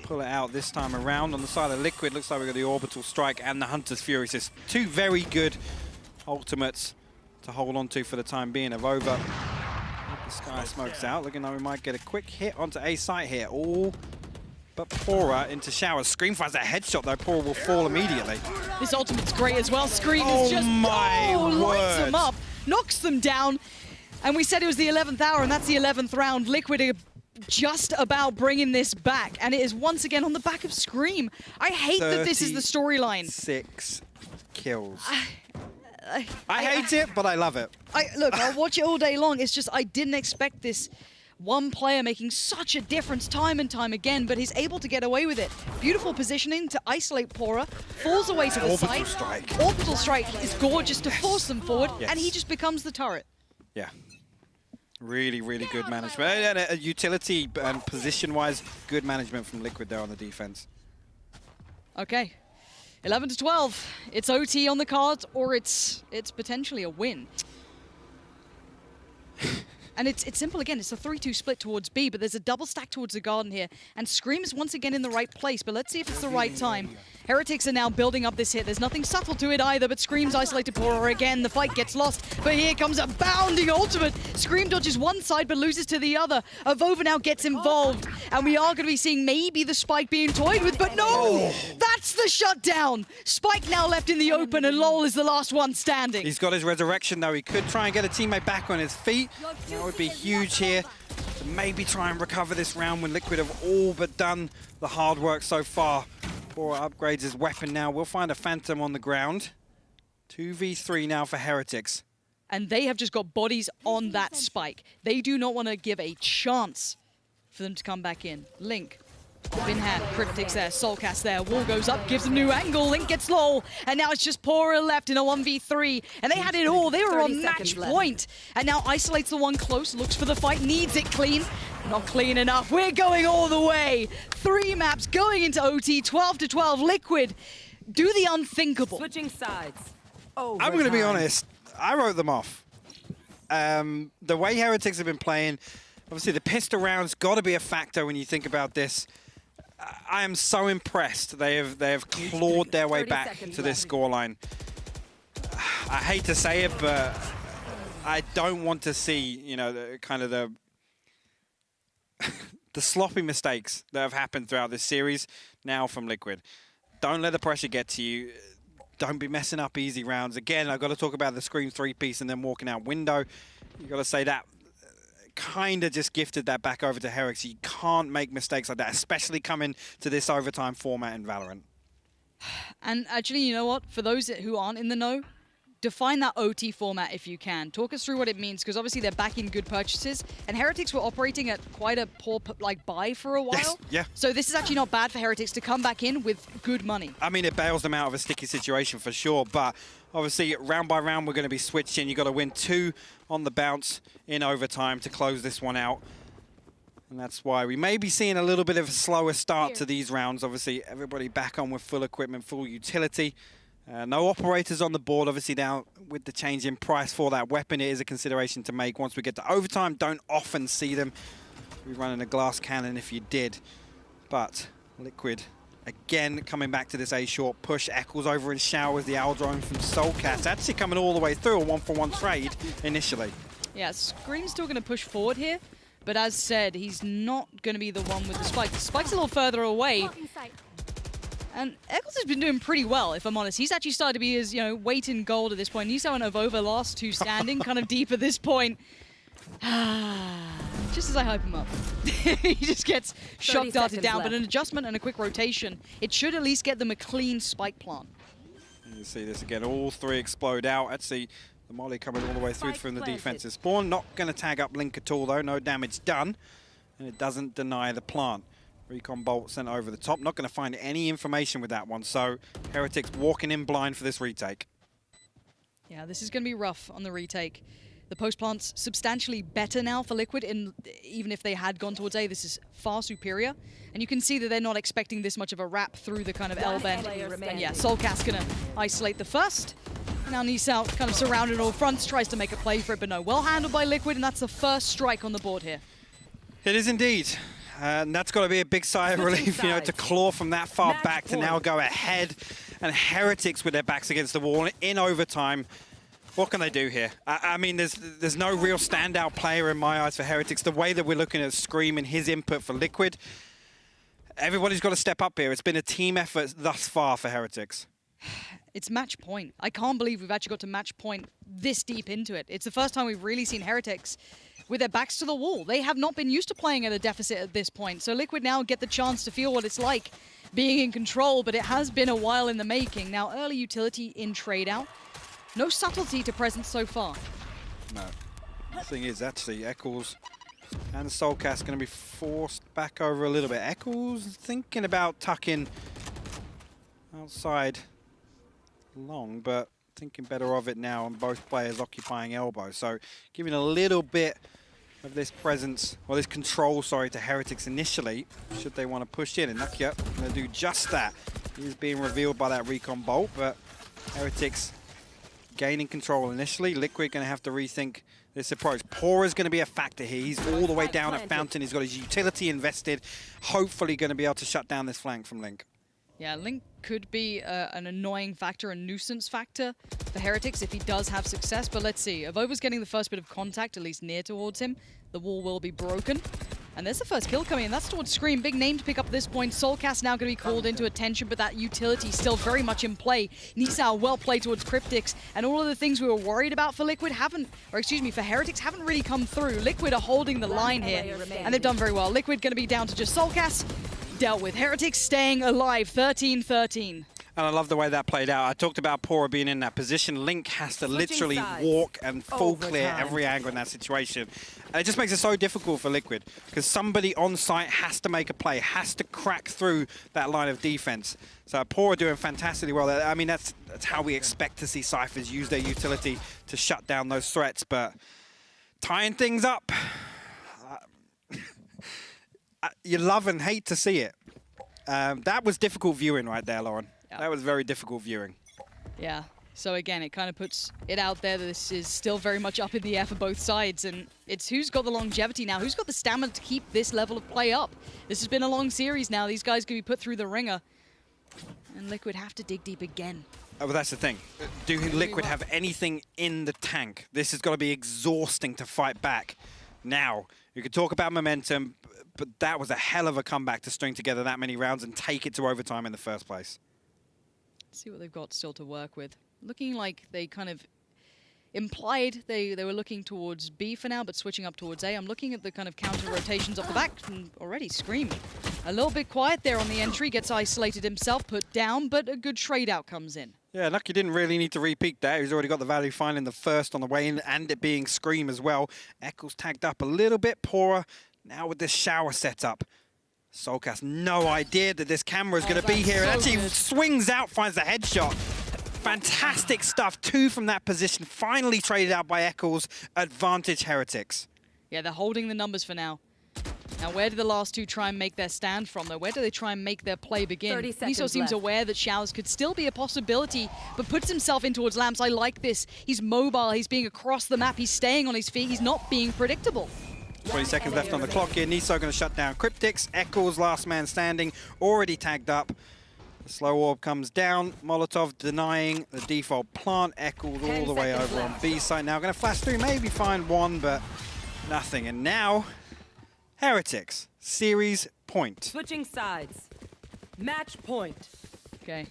pull it out this time around. On the side of Liquid, looks like we've got the Orbital Strike and the Hunter's Fury. Just two very good ultimates to hold on to for the time being of over. The Sky smokes out, looking like we might get a quick hit onto A site here. All but Pora into Shower. Scream finds a headshot though. Pora will fall immediately. This ultimate's great as well. Scream is just, lights them up, knocks them down. And we said it was the 11th hour, and that's the 11th round. Liquid are just about bringing this back, and it is once again on the back of Scream. I hate that this is the storyline. 6 kills. I hate it, but I love it. Look, I'll watch it all day long. It's just I didn't expect this one player making such a difference time and time again, but he's able to get away with it. Beautiful positioning to isolate Pora, falls away to the side. Strike. Orbital Strike is gorgeous to force them forward, and he just becomes the turret. Yeah. Really, really good management. And utility and position-wise, good management from Liquid there on the defense. Okay. 11 to 12. It's OT on the cards, or it's potentially a win. And it's simple again. It's a 3-2 split towards B, but there's a double stack towards the garden here. And Scream is once again in the right place, but let's see if it's the right time. Heretics are now building up this hit. There's nothing subtle to it either, but Scream's isolated Pora again. The fight gets lost, but here comes a bounding ultimate. Scream dodges one side, but loses to the other. Avova now gets involved, and we are going to be seeing maybe the Spike being toyed with, but no! That's the shutdown! Spike now left in the open, and LOL is the last one standing. He's got his resurrection, though. He could try and get a teammate back on his feet. That would be huge here to maybe try and recover this round when Liquid have all but done the hard work so far. Pora upgrades his weapon now. We'll find a Phantom on the ground. 2v3 now for Heretics. And they have just got bodies on that Spike. They do not want to give a chance for them to come back in. Link, up in hand, Cryptic's there, Soulcast there, wall goes up, gives a new angle, Link gets low, and now it's just Pora left in a 1v3, and they had it all, they were on match point, and now isolates the one close, looks for the fight, needs it clean, not clean enough, we're going all the way, 3 maps going into OT, 12 to 12, Liquid, do the unthinkable. Switching sides. I'm going to be honest, I wrote them off. The way Heretics have been playing, obviously the pistol round's got to be a factor when you think about this. I am so impressed. They have clawed their way back to this scoreline. I hate to say it, but I don't want to see, you know, the sloppy mistakes that have happened throughout this series now from Liquid. Don't let the pressure get to you. Don't be messing up easy rounds. Again, I've got to talk about the Scream 3-piece and then walking out window. You've got to say that kind of just gifted that back over to Heretics. You can't make mistakes like that, especially coming to this overtime format in Valorant. And actually, you know what? For those who aren't in the know, define that OT format if you can. Talk us through what it means, because obviously they're backing good purchases, and Heretics were operating at quite a poor buy for a while. Yes, yeah. So this is actually not bad for Heretics to come back in with good money. I mean, it bails them out of a sticky situation for sure, but obviously round by round we're going to be switching. You've got to win 2 on the bounce in overtime to close this one out. And that's why we may be seeing a little bit of a slower start to these rounds. Obviously, everybody back on with full equipment, full utility. No operators on the board. Obviously now with the change in price for that weapon, it is a consideration to make once we get to overtime. Don't often see them. We're running a glass cannon if you did. But Liquid, again, coming back to this A-short push. Eccles over in showers the owl drone from Soulcast. Actually coming all the way through a 1-for-1 trade initially. Yeah, Scream's still going to push forward here. But as said, he's not going to be the one with the spike. The spike's a little further away. And Eccles has been doing pretty well, if I'm honest. He's actually started to be his, weight in gold at this point. He's went over last two standing, kind of deep at this point. Just as I hype him up. He just gets shock darted down, but an adjustment and a quick rotation, it should at least get them a clean spike plant. You see this again, all three explode out. Actually, the molly coming all the way through from the defensive spawn. Not going to tag up Link at all, though. No damage done. And it doesn't deny the plant. Recon bolt sent over the top. Not going to find any information with that one. So Heretics walking in blind for this retake. Yeah, this is going to be rough on the retake. The post plant's substantially better now for Liquid, even if they had gone towards A, this is far superior. And you can see that they're not expecting this much of a wrap through the kind of L-bend. And yeah, Soulcast gonna isolate the first. Now Nisao kind of surrounded all fronts, tries to make a play for it, but no, well handled by Liquid, and that's the first strike on the board here. It is indeed. And that's got to be a big sigh of relief, to claw from that far back to now go ahead. And Heretics with their backs against the wall in overtime. What can they do here? I mean, there's no real standout player in my eyes for Heretics. The way that we're looking at Scream and his input for Liquid, everybody's got to step up here. It's been a team effort thus far for Heretics. It's match point. I can't believe we've actually got to match point this deep into it. It's the first time we've really seen Heretics with their backs to the wall. They have not been used to playing at a deficit at this point. So Liquid now get the chance to feel what it's like being in control, but it has been a while in the making. Now, early utility in trade out. No subtlety to present so far. No. The thing is, actually, Eccles and Soulcast going to be forced back over a little bit. Eccles thinking about tucking outside long, but thinking better of it now, and both players occupying elbow. So giving a little bit of this presence, or this control, sorry, to Heretics initially, should they want to push in. And Nakia going to do just that. He's being revealed by that recon bolt, but Heretics gaining control initially. Liquid going to have to rethink this approach. Pora's going to be a factor here. He's all the way down at Fountain. He's got his utility invested. Hopefully going to be able to shut down this flank from Link. Yeah, Link could be an annoying factor, a nuisance factor for Heretics if he does have success. But let's see. Avova's getting the first bit of contact, at least near towards him. The wall will be broken. And there's the first kill coming in. That's towards Scream. Big name to pick up at this point. Soulcast now going to be called into attention, but that utility still very much in play. Nisao well played towards Cryptics, and all of the things we were worried about for Liquid for Heretics haven't really come through. Liquid are holding the line here, and they've done very well. Liquid going to be down to just Soulcast. Dealt with. Heretics staying alive, 13-13. And I love the way that played out. I talked about Pora being in that position. Link has to literally walk and full clear every angle in that situation. And it just makes it so difficult for Liquid, because somebody on site has to make a play, has to crack through that line of defense. So Pora doing fantastically well. I mean, that's how we expect to see Cyphers use their utility to shut down those threats. But tying things up, you love and hate to see it. That was difficult viewing right there, Lauren. Yeah. That was very difficult viewing. Yeah. So again, it kind of puts it out there that this is still very much up in the air for both sides, and it's who's got the longevity now, who's got the stamina to keep this level of play up. This has been a long series now. These guys can be put through the ringer, and Liquid have to dig deep again. Well, that's the thing. Do Liquid have anything in the tank? This has got to be exhausting to fight back. Now, you could talk about momentum, but that was a hell of a comeback to string together that many rounds and take it to overtime in the first place. Let's see what they've got still to work with. Looking like they kind of implied they were looking towards B for now, but switching up towards A. I'm looking at the kind of counter rotations off the back, and already Scream. A little bit quiet there on the entry, gets isolated himself, put down, but a good trade out comes in. Yeah, Lucky didn't really need to repeat that. He's already got the value finding the first on the way in, and it being Scream as well. Eccles tagged up a little bit. Pora now with this shower setup. Soulcast, no idea that this camera is going to be here. And actually swings out, finds the headshot. Fantastic stuff. 2 from that position. Finally traded out by Eccles. Advantage Heretics. Yeah, they're holding the numbers for now. Now, where do the last two try and make their stand from, though? Where do they try and make their play begin? 30 Niso seconds seems left. aware that showers could still be a possibility, but puts himself in towards Lamps. I like this. He's mobile. He's being across the map. He's staying on his feet. He's not being predictable. 20 seconds left on the clock here. Niso going to shut down Cryptics. Eccles, last man standing, already tagged up. The slow orb comes down. Molotov denying the default plant. Eccles all the way over on B side now. Going to flash through, maybe find one, but nothing. And now, Heretics, series point. Switching sides. Match point. Okay.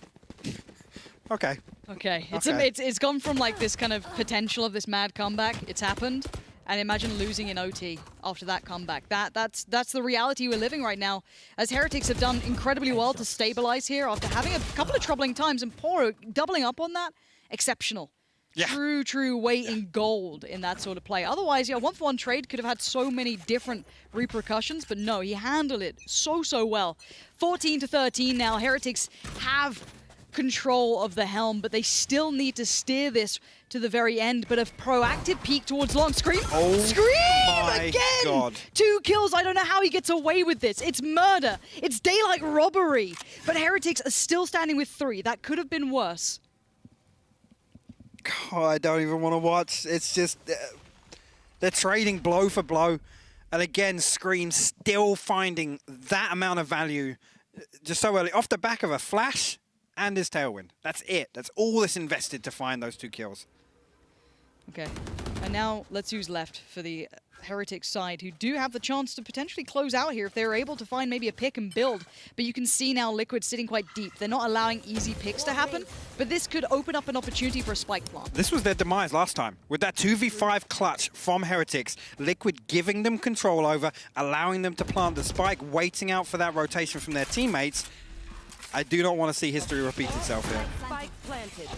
Okay. Okay. Okay. It's gone from like this kind of potential of this mad comeback. It's happened. And imagine losing in OT after that comeback. That's the reality we're living right now. As Heretics have done incredibly well to stabilize here after having a couple of troubling times, and Poro doubling up on that, exceptional. Yeah. True weight in gold in that sort of play. Otherwise, yeah, 1-for-1 trade could have had so many different repercussions, but no, he handled it so well. 14-13 now. Heretics have control of the helm, but they still need to steer this to the very end. But a proactive peek towards long. Scream! Oh Scream my again! God. 2 kills. I don't know how he gets away with this. It's murder. It's daylight robbery. But Heretics are still standing with 3. That could have been worse. God, I don't even want to watch. It's just, they're trading blow for blow. And again, Scream still finding that amount of value just so early. Off the back of a flash and his tailwind. That's it. That's all that's invested to find those 2 kills. Okay. And now let's who's left for the Heretics side, who do have the chance to potentially close out here if they're able to find maybe a pick and build. But you can see now Liquid sitting quite deep. They're not allowing easy picks to happen, but this could open up an opportunity for a spike plant. This was their demise last time. With that 2v5 clutch from Heretics, Liquid giving them control over, allowing them to plant the spike, waiting out for that rotation from their teammates. I do not want to see history repeat itself here. Spike planted.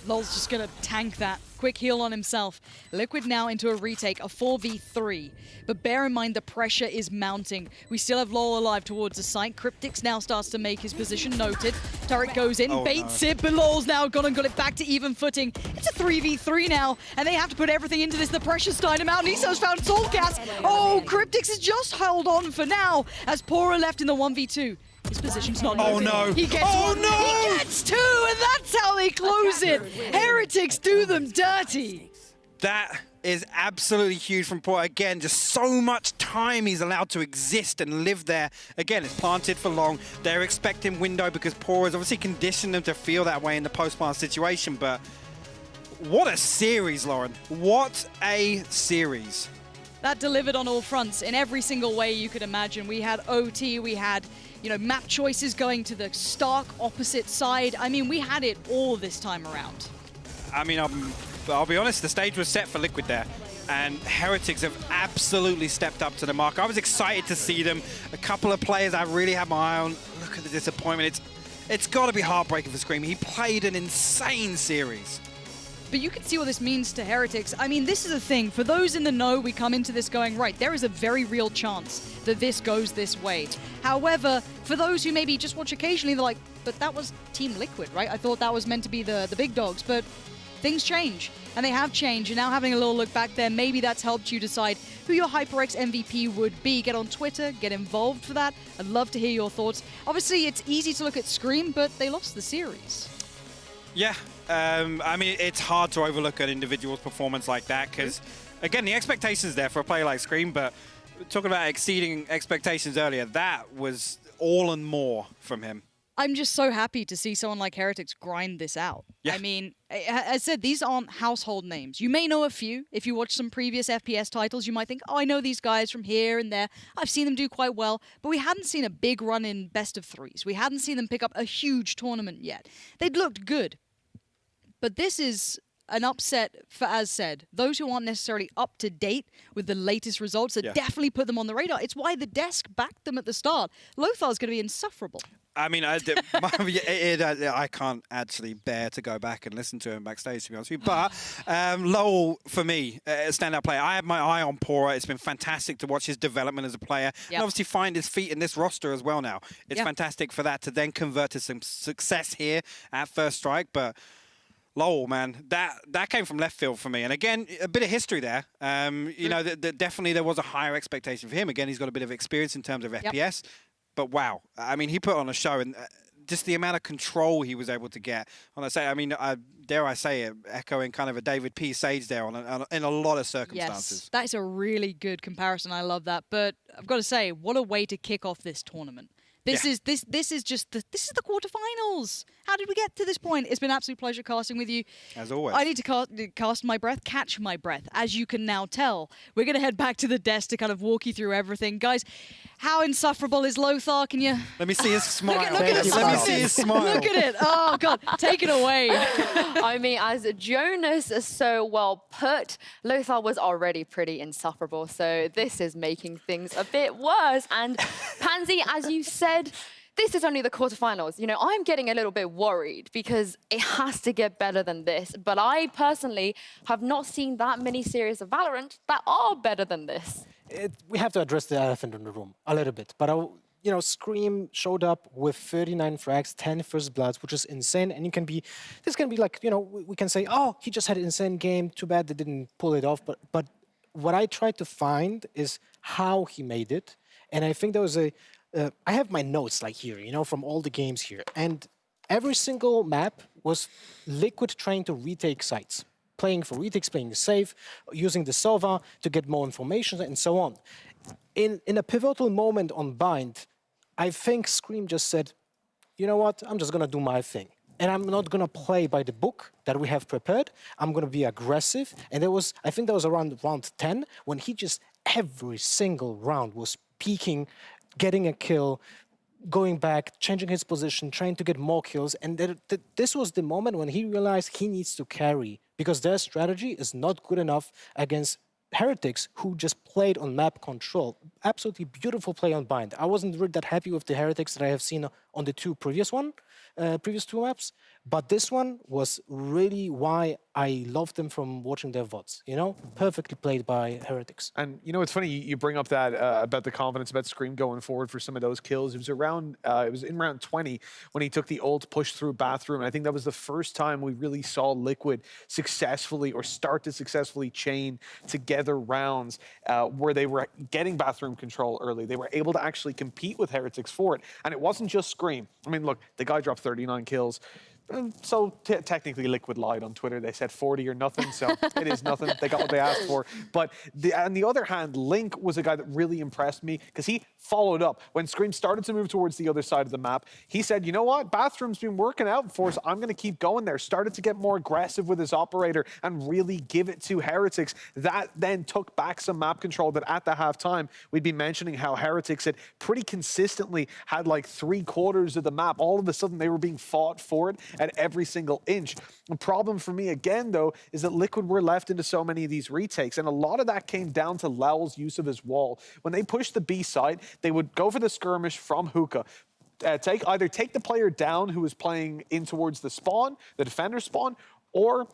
Lol's just going to tank that. Quick heal on himself. Liquid now into a retake, a 4v3. But bear in mind the pressure is mounting. We still have Lol alive towards the site. Cryptics now starts to make his position noted. Turret goes in, baits it, but Lol's now got it back to even footing. It's a 3v3 now, and they have to put everything into this. The pressure's starting him out. Niso's found Soul Gas. Oh, Cryptics has just held on for now as Pora left in the 1v2. His position's not Oh noted. no! He gets oh one. no! He gets 2, and that's how they close it. Heretics do them dirty. That is absolutely huge from Pora. Again, just so much time he's allowed to exist and live there. Again, it's planted for long. They're expecting window because Pora's obviously conditioned them to feel that way in the post-plant situation. But what a series, Lauren. What a series. That delivered on all fronts in every single way you could imagine. We had OT, we had, map choices going to the stark opposite side. I mean, we had it all this time around. I mean, I'll be honest, the stage was set for Liquid there. And Heretics have absolutely stepped up to the mark. I was excited to see them. A couple of players I really had my eye on. Look at the disappointment. It's got to be heartbreaking for Scream. He played an insane series. But you can see what this means to Heretics. I mean, this is the thing. For those in the know, we come into this going, right, there is a very real chance that this goes this way. However, for those who maybe just watch occasionally, they're like, but that was Team Liquid, right? I thought that was meant to be the big dogs. But things change, and they have changed. And now having a little look back there, maybe that's helped you decide who your HyperX MVP would be. Get on Twitter, get involved for that. I'd love to hear your thoughts. Obviously, it's easy to look at Scream, but they lost the series. Yeah. I mean, it's hard to overlook an individual's performance like that because, again, the expectation's there for a player like Scream, but talking about exceeding expectations earlier, that was all and more from him. I'm just so happy to see someone like Heretics grind this out. Yeah. I mean, as I said, these aren't household names. You may know a few. If you watch some previous FPS titles, you might think, oh, I know these guys from here and there. I've seen them do quite well. But we hadn't seen a big run in best of threes. We hadn't seen them pick up a huge tournament yet. They'd looked good. But this is an upset for, as said, those who aren't necessarily up to date with the latest results that definitely put them on the radar. It's why the desk backed them at the start. Lothar's going to be insufferable. I mean, I can't actually bear to go back and listen to him backstage, to be honest with you. But Lowell, for me, a standout player. I have my eye on Pora. It's been fantastic to watch his development as a player. And obviously find his feet in this roster as well now. It's fantastic for that to then convert to some success here at First Strike. But Lowell, man, that came from left field for me. And again, a bit of history there. You know, definitely there was a higher expectation for him. Again, he's got a bit of experience in terms of FPS. But wow, I mean, he put on a show, and just the amount of control he was able to get. On I say, I mean, dare I say it, echoing kind of a David P. Sage there in a lot of circumstances. Yes, that is a really good comparison. I love that. But I've got to say, what a way to kick off this tournament. This is just the quarterfinals. How did we get to this point? It's been an absolute pleasure casting with you. As always. I need to cast my breath, catch my breath, as you can now tell. We're going to head back to the desk to kind of walk you through everything. Guys, how insufferable is Lothar? Can you... Let me see his smile. Look at his Let me see his smile. Look at it. Oh, God. Take it away. I mean, as Jonas so well put, Lothar was already pretty insufferable. So this is making things a bit worse. And Pansy, as you said, this is only the quarterfinals. You know, I'm getting a little bit worried because it has to get better than this. But I personally have not seen that many series of Valorant that are better than this. We have to address the elephant in the room a little bit. But, you know, Scream showed up with 39 frags, 10 first bloods, which is insane. And this can be like, you know, we can say, oh, he just had an insane game. Too bad they didn't pull it off. But what I tried to find is how he made it. And I think there was I have my notes like here, you know, from all the games here. And every single map was Liquid trying to retake sites. Playing for retakes, playing safe, using the Sova to get more information and so on. In a pivotal moment on Bind, I think Scream just said, you know what, I'm just going to do my thing. And I'm not going to play by the book that we have prepared. I'm going to be aggressive. And I think that was around round 10 when he just every single round was peaking, getting a kill, going back, changing his position, trying to get more kills. And this was the moment when he realized he needs to carry because their strategy is not good enough against Heretics, who just played on map control. Absolutely beautiful play on Bind. I wasn't really that happy with the Heretics that I have seen on the previous two maps, but this one was really why I loved them from watching their VODs, you know? Perfectly played by Heretics. And, you know, it's funny, you bring up that about the confidence about Scream going forward for some of those kills. It was in round 20 when he took the ult push through Bathroom. And I think that was the first time we really saw Liquid successfully or start to successfully chain together rounds where they were getting Bathroom control early. They were able to actually compete with Heretics for it. And it wasn't just Scream. I mean, look, the guy dropped 39 kills. So technically Liquid lied on Twitter. They said 40 or nothing, so it is nothing. They got what they asked for. But on the other hand, Link was a guy that really impressed me because he followed up. When Scream started to move towards the other side of the map, he said, you know what? Bathroom's been working out for us. I'm going to keep going there. Started to get more aggressive with his operator and really give it to Heretics. That then took back some map control that at the halftime, we'd be mentioning how Heretics had pretty consistently had like 3/4 of the map. All of a sudden, they were being fought for it at every single inch. The problem for me, again, though, is that Liquid were left into so many of these retakes, and a lot of that came down to Lowell's use of his wall. When they pushed the B side, they would go for the skirmish from hookah, either take the player down who was playing in towards the spawn, the defender spawn, or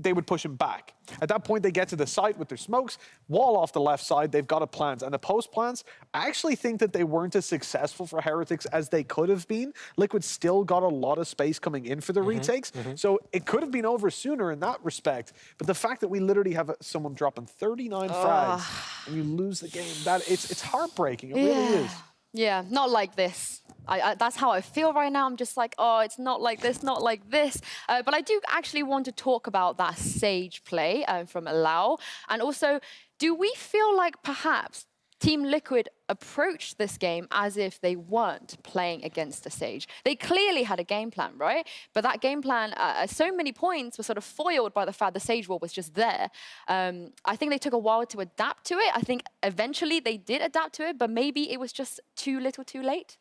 they would push him back. At that point, they get to the site with their smokes, wall off the left side, they've got a plant. And the post plants, I actually think that they weren't as successful for Heretics as they could have been. Liquid still got a lot of space coming in for the retakes, so it could have been over sooner in that respect. But the fact that we literally have someone dropping 39 frags and you lose the game, it's heartbreaking, it really is. Yeah, not like this. That's how I feel right now. I'm just like, oh, it's not like this, not like this. But I do actually want to talk about that Sage play from Lau. And also, do we feel like perhaps Team Liquid approached this game as if they weren't playing against the Sage? They clearly had a game plan, right? But that game plan, so many points were sort of foiled by the fact the Sage wall was just there. I think they took a while to adapt to it. I think eventually they did adapt to it, but maybe it was just too little too late.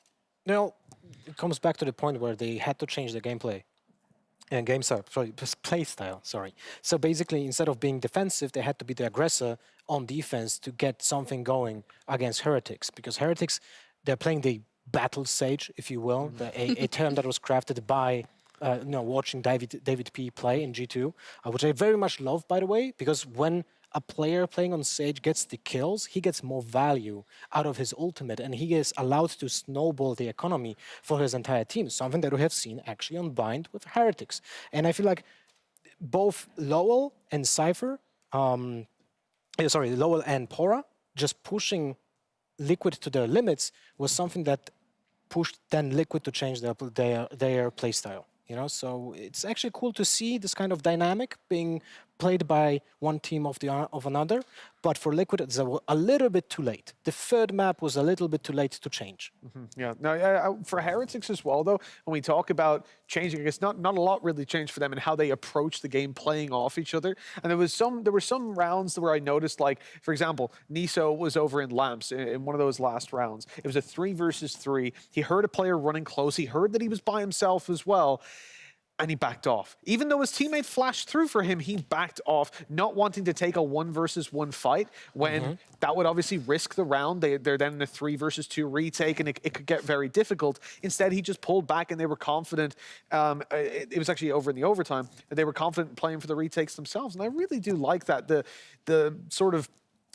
No, it comes back to the point where they had to change the gameplay. And play style, sorry. So basically, instead of being defensive, they had to be the aggressor on defense to get something going against Heretics. Because Heretics, they're playing the battle Sage, if you will, a term that was crafted by watching David P play in G2, which I very much love, by the way, because when a player playing on Sage gets the kills, he gets more value out of his ultimate, and he is allowed to snowball the economy for his entire team, something that we have seen actually on Bind with Heretics. And I feel like both Lowell and Cypher, Lowell and Pora, just pushing Liquid to their limits was something that pushed then Liquid to change their playstyle. You know, so it's actually cool to see this kind of dynamic being played by one team of another. But for Liquid, it's a little bit too late. The third map was a little bit too late to change. Yeah. Now, for Heretics as well, though, when we talk about changing, I guess not a lot really changed for them in how they approach the game, playing off each other. And there were some rounds where I noticed, like, for example, Niso was over in Lamps in one of those last rounds. It was a 3 versus 3. He heard a player running close. He heard that he was by himself as well. And he backed off. Even though his teammate flashed through for him, he backed off, not wanting to take a 1 versus 1 fight when that would obviously risk the round. They're then in a 3 versus 2 retake, and it could get very difficult. Instead, he just pulled back, and they were confident. It was actually over in the overtime. They were confident in playing for the retakes themselves, and I really do like that. The sort of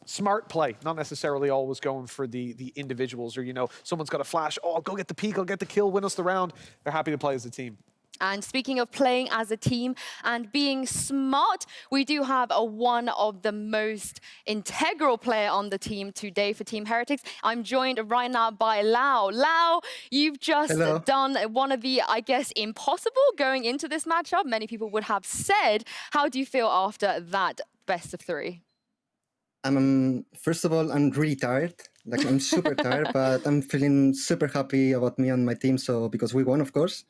smart play, not necessarily always going for the individuals, or, you know, someone's got a flash. Oh, I'll go get the peak, I'll get the kill, win us the round. They're happy to play as a team. And speaking of playing as a team and being smart, we do have one of the most integral player on the team today for Team Heretics. I'm joined right now by Lau. Lau, you've just done one of the, I guess, impossible going into this matchup. Many people would have said. How do you feel after that best of 3? First of all, I'm really tired. Like, I'm super tired, but I'm feeling super happy about me and my team. So because we won, of course.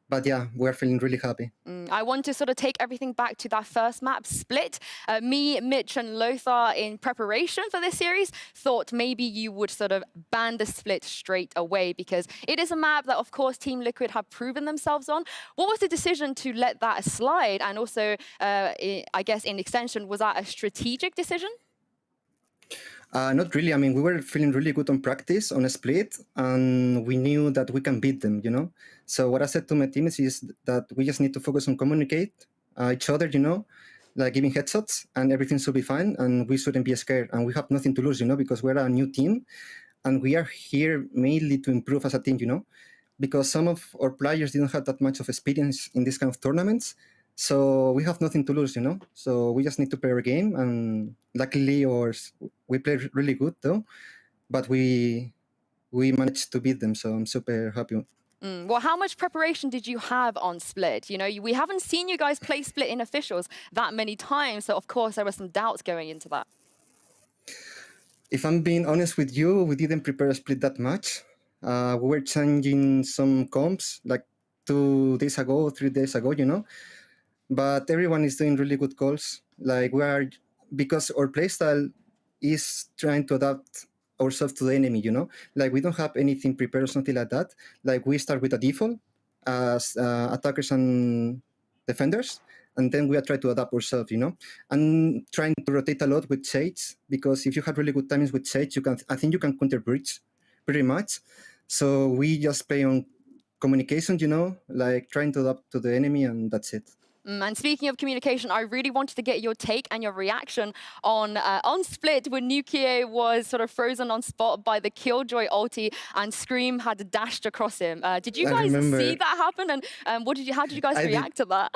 But yeah, we're feeling really happy. I want to sort of take everything back to that first map, Split. Me, Mitch, and Lothar, in preparation for this series, thought maybe you would sort of ban the Split straight away, because it is a map that, of course, Team Liquid have proven themselves on. What was the decision to let that slide? And also, I guess, in extension, was that a strategic decision? Not really. I mean, we were feeling really good on practice, on a Split, and we knew that we can beat them, you know? So what I said to my teammates is that we just need to focus on communicate each other, you know, like giving headshots, and everything should be fine, and we shouldn't be scared. And we have nothing to lose, you know, because we're a new team, and we are here mainly to improve as a team, you know, because some of our players didn't have that much of experience in this kind of tournaments. So we have nothing to lose, you know. So we just need to play our game, and luckily we played really good though, but we managed to beat them. So I'm super happy. Well, how much preparation did you have on Split? You know, we haven't seen you guys play Split in officials that many times, so of course there were some doubts going into that. If I'm being honest with you, we didn't prepare a Split that much. We were changing some comps like 2 days ago, 3 days ago, you know. But everyone is doing really good calls. Like, because our playstyle is trying to adapt ourselves to the enemy, you know? Like, we don't have anything prepared or something like that. Like, we start with a default as attackers and defenders, and then we are trying to adapt ourselves, you know? And trying to rotate a lot with Sage, because if you have really good timings with Sage, I think you can counter breach pretty much. So we just play on communication, you know? Like, trying to adapt to the enemy, and that's it. And speaking of communication, I really wanted to get your take and your reaction on Split when Nukie was sort of frozen on spot by the Killjoy ulti and Scream had dashed across him. Did you guys see that happen? And how did you guys react to that?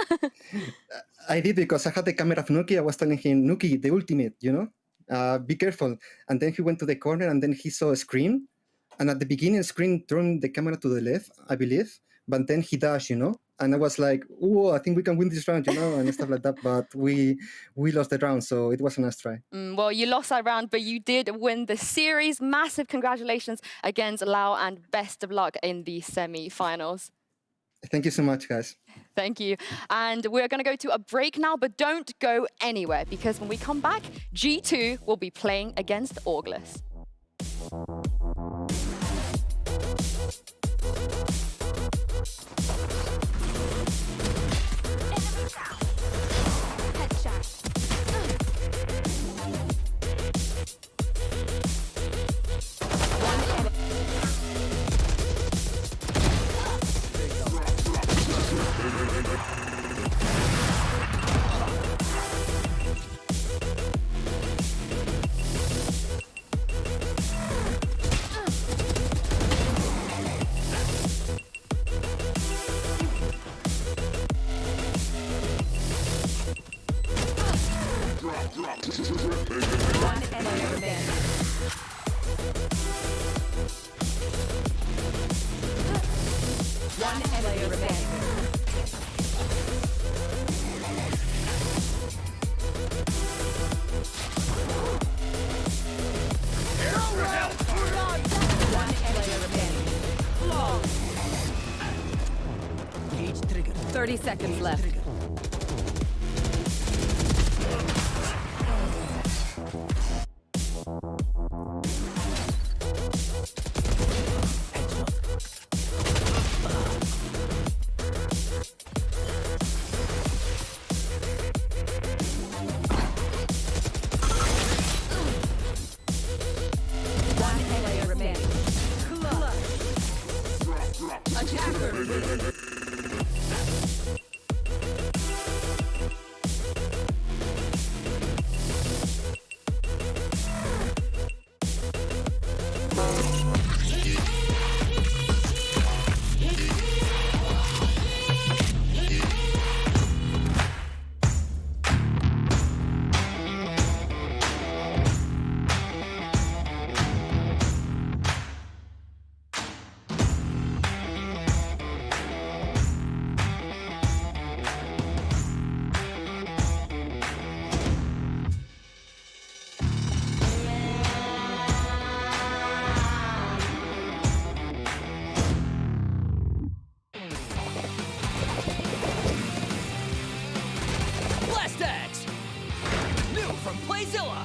I did, because I had the camera of Nukie. I was telling him, Nukie, the ultimate, you know? Be careful. And then he went to the corner, and then he saw a Scream. And at the beginning, Scream turned the camera to the left, I believe. But then he dashed, you know? And I was like, oh, I think we can win this round, you know, and stuff like that. But we lost the round, so it was a nice try. Well, you lost that round, but you did win the series. Massive congratulations against Lau, and best of luck in the semi-finals. Thank you so much, guys. Thank you. And we're going to go to a break now, but don't go anywhere, because when we come back, G2 will be playing against Oras. One enemy remaining. One enemy remaining. Gauge trigger. 30 seconds left. One enemy remaining. Attacker. Blast Axe! New from Playzilla!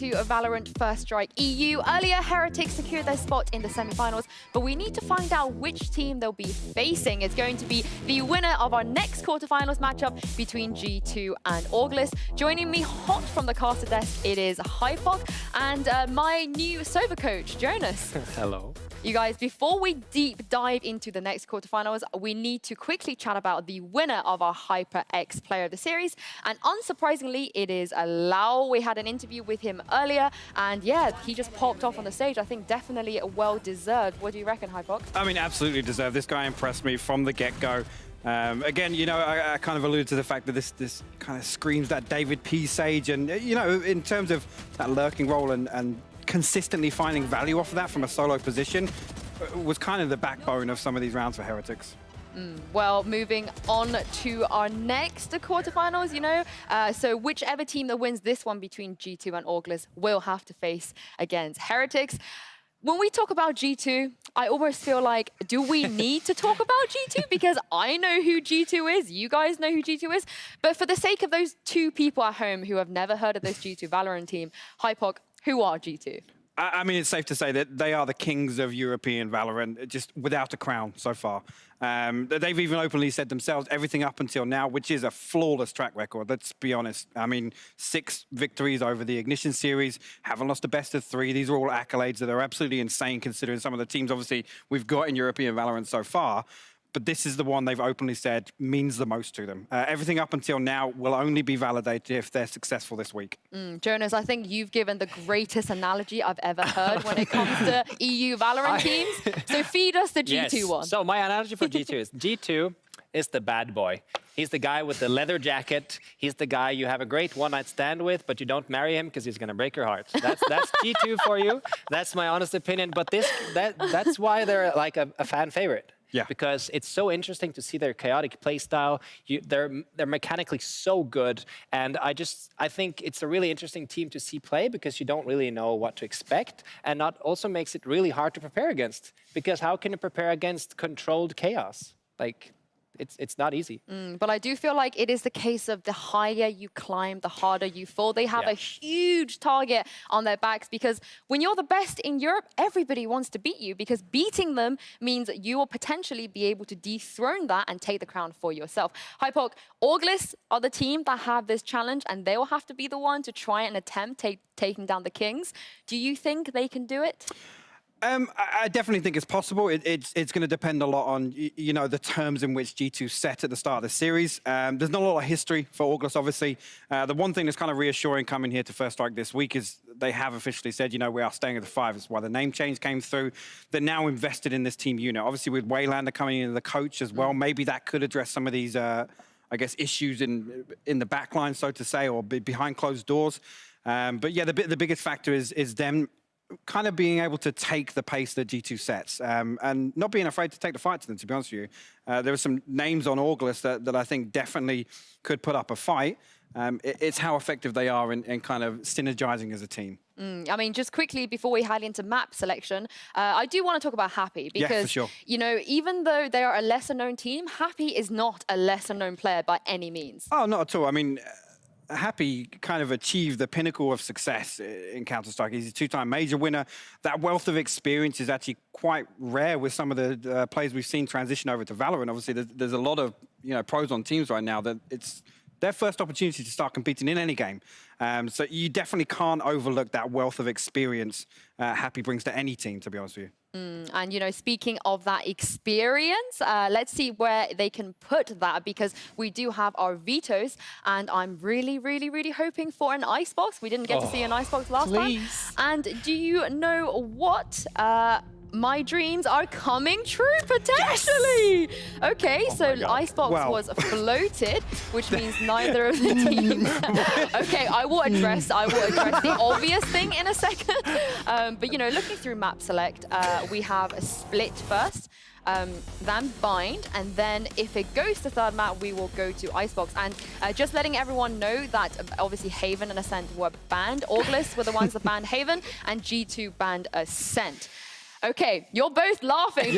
into Valorant First Strike EU. Earlier, Heretics secured their spot in the semi-finals, but we need to find out which team they'll be facing. It's going to be the winner of our next quarterfinals matchup between G2 and Oras. Joining me hot from the caster desk, it is Hypok and my new Sova coach, Jonas. Hello. You guys, before we deep dive into the next quarterfinals, we need to quickly chat about the winner of our HyperX Player of the Series. And unsurprisingly, it is Lau. We had an interview with him earlier, and yeah, he just popped off on the stage. I think definitely well-deserved. What do you reckon, Hypok? I mean, absolutely deserved. This guy impressed me from the get-go. Again, you know, I kind of alluded to the fact that this kind of screams that David P. Sage, and, you know, in terms of that lurking role and consistently finding value off of that from a solo position was kind of the backbone of some of these rounds for Heretics. Well, moving on to our next quarterfinals, you know, so whichever team that wins this one between G2 and Oras will have to face against Heretics. When we talk about G2, I almost feel like, do we need to talk about G2? Because I know who G2 is, you guys know who G2 is, but for the sake of those two people at home who have never heard of this G2 Valorant team, Hypok, who are G2? I mean, it's safe to say that they are the kings of European Valorant, just without a crown so far. They've even openly said themselves, everything up until now, which is a flawless track record, let's be honest. I mean, 6 victories over the Ignition series, haven't lost a best of 3. These are all accolades that are absolutely insane considering some of the teams, obviously, we've got in European Valorant so far. But this is the one they've openly said means the most to them. Everything up until now will only be validated if they're successful this week. Jonas, I think you've given the greatest analogy I've ever heard when it comes to EU Valorant teams. So feed us the G2 one. So my analogy for G2 is G2 is the bad boy. He's the guy with the leather jacket. He's the guy you have a great one-night stand with, but you don't marry him because he's going to break your heart. That's G2 for you. That's my honest opinion. But that's why they're like a fan favorite. Yeah. Because it's so interesting to see their chaotic play style. They're mechanically so good. And I think it's a really interesting team to see play because you don't really know what to expect. And that also makes it really hard to prepare against. Because how can you prepare against controlled chaos? Like, it's not easy. But I do feel like it is the case of the higher you climb, the harder you fall. They have a huge target on their backs because when you're the best in Europe, everybody wants to beat you because beating them means that you will potentially be able to dethrone that and take the crown for yourself. Hypok, Oras are the team that have this challenge and they will have to be the one to try and attempt taking down the Kings. Do you think they can do it? I definitely think it's possible. It's going to depend a lot on, you know, the terms in which G2 set at the start of the series. There's not a lot of history for Oras, obviously. The one thing that's kind of reassuring coming here to First Strike this week is they have officially said, you know, we are staying at the 5. That's why the name change came through. They're now invested in this team unit. Obviously, with Waylander coming in as the coach as well, maybe that could address some of these, I guess, issues in the backline, so to say, or behind closed doors. But yeah, the biggest factor is them kind of being able to take the pace that G2 sets and not being afraid to take the fight to them, to be honest with you. There were some names on Oras that I think definitely could put up a fight. It's how effective they are in kind of synergizing as a team. I mean, just quickly before we head into map selection, I do want to talk about Happy because, you know, even though they are a lesser-known team, Happy is not a lesser-known player by any means. Oh, not at all. I mean, Happy kind of achieved the pinnacle of success in Counter-Strike. He's a 2-time major winner. That wealth of experience is actually quite rare with some of the players we've seen transition over to Valorant. Obviously, there's a lot of, you know, pros on teams right now that it's their first opportunity to start competing in any game. So you definitely can't overlook that wealth of experience Happy brings to any team, to be honest with you. And, you know, speaking of that experience, let's see where they can put that because we do have our vetos and I'm really, really, really hoping for an icebox. We didn't get to see an icebox last time. And do you know what? My dreams are coming true, potentially. Yes! Okay, so Icebox was floated, which means neither of the teams. Okay, I will address the obvious thing in a second. But, you know, looking through map select, we have a split first, then bind, and then if it goes to third map, we will go to Icebox. And just letting everyone know that obviously Haven and Ascent were banned. Oras were the ones that banned Haven, and G2 banned Ascent. Okay, you're both laughing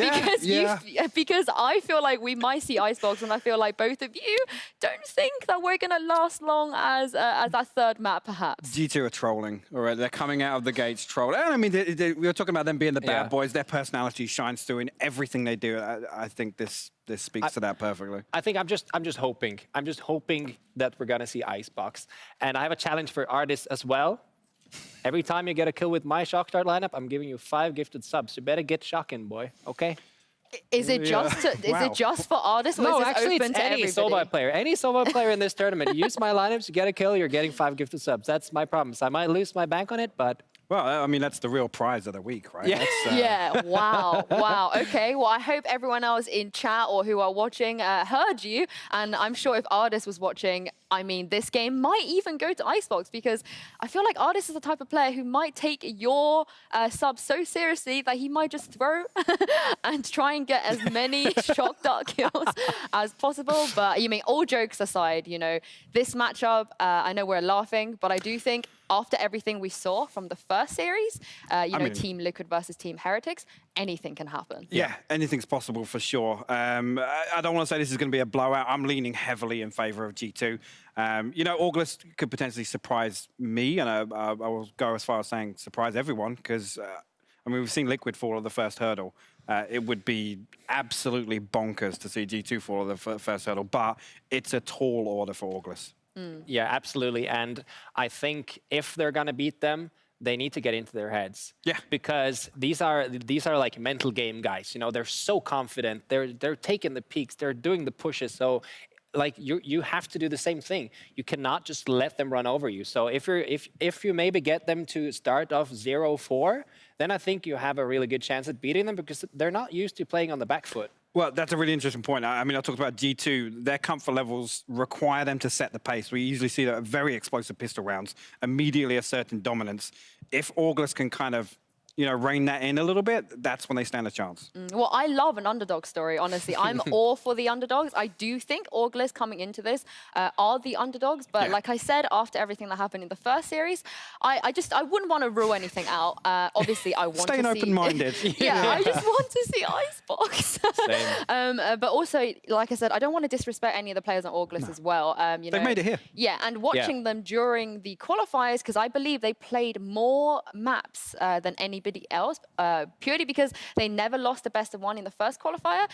because I feel like we might see Icebox, and I feel like both of you don't think that we're gonna last long as that third map, perhaps. G2 are trolling, all right? They're coming out of the gates trolling. And I mean, we were talking about them being the bad boys. Their personality shines through in everything they do. I think this speaks to that perfectly. I think I'm just hoping. I'm just hoping that we're gonna see Icebox, and I have a challenge for Artis as well. Every time you get a kill with my shock start lineup, I'm giving you 5 gifted subs. You better get shocking, boy. Okay? Is it just is it just for artists? Or No, is this actually, open it's to any everybody? solo player. Any solo player in this tournament, use my lineups, you get a kill, you're getting 5 gifted subs. That's my promise. I might lose my bank on it, but... Well, I mean, that's the real prize of the week, right? Yeah. Yeah, wow, wow. Okay, well, I hope everyone else in chat or who are watching heard you. And I'm sure if Ardis was watching, I mean, this game might even go to Icebox, because I feel like Ardis is the type of player who might take your sub so seriously that he might just throw and try and get as many shock dart kills as possible. But you mean, all jokes aside, you know, this matchup, I know we're laughing, but I do think after everything we saw from the first series, you know, Team Liquid versus Team Heretics, anything can happen. Yeah, anything's possible for sure. I don't want to say this is going to be a blowout. I'm leaning heavily in favor of G2. You know, August could potentially surprise me, and I will go as far as saying surprise everyone, because, I mean, we've seen Liquid fall at the first hurdle. It would be absolutely bonkers to see G2 fall at the first hurdle, but it's a tall order for August. Yeah, absolutely. And I think if they're going to beat them, they need to get into their heads. Yeah. Because these are like mental game guys. You know, they're so confident. They're taking the peaks. They're doing the pushes. So like you have to do the same thing. You cannot just let them run over you. So if you maybe get them to start off 0-4, then I think you have a really good chance at beating them, because they're not used to playing on the back foot. Well, that's a really interesting point. I mean, I talked about G2. Their comfort levels require them to set the pace. We usually see that very explosive pistol rounds, immediately a certain dominance. If August can kind of, you know, rein that in a little bit, that's when they stand a chance. Well, I love an underdog story, honestly. I'm all for the underdogs. I do think August coming into this are the underdogs. But like I said, after everything that happened in the first series, I wouldn't want to rule anything out. Obviously, I want to see... Staying open-minded. Yeah, I just want to see Icebox. But also, like I said, I don't want to disrespect any of the players on August as well. You know, They've made it here. Yeah, and watching them during the qualifiers, because I believe they played more maps than anybody else, purely because they never lost the best of 1 in the first qualifier.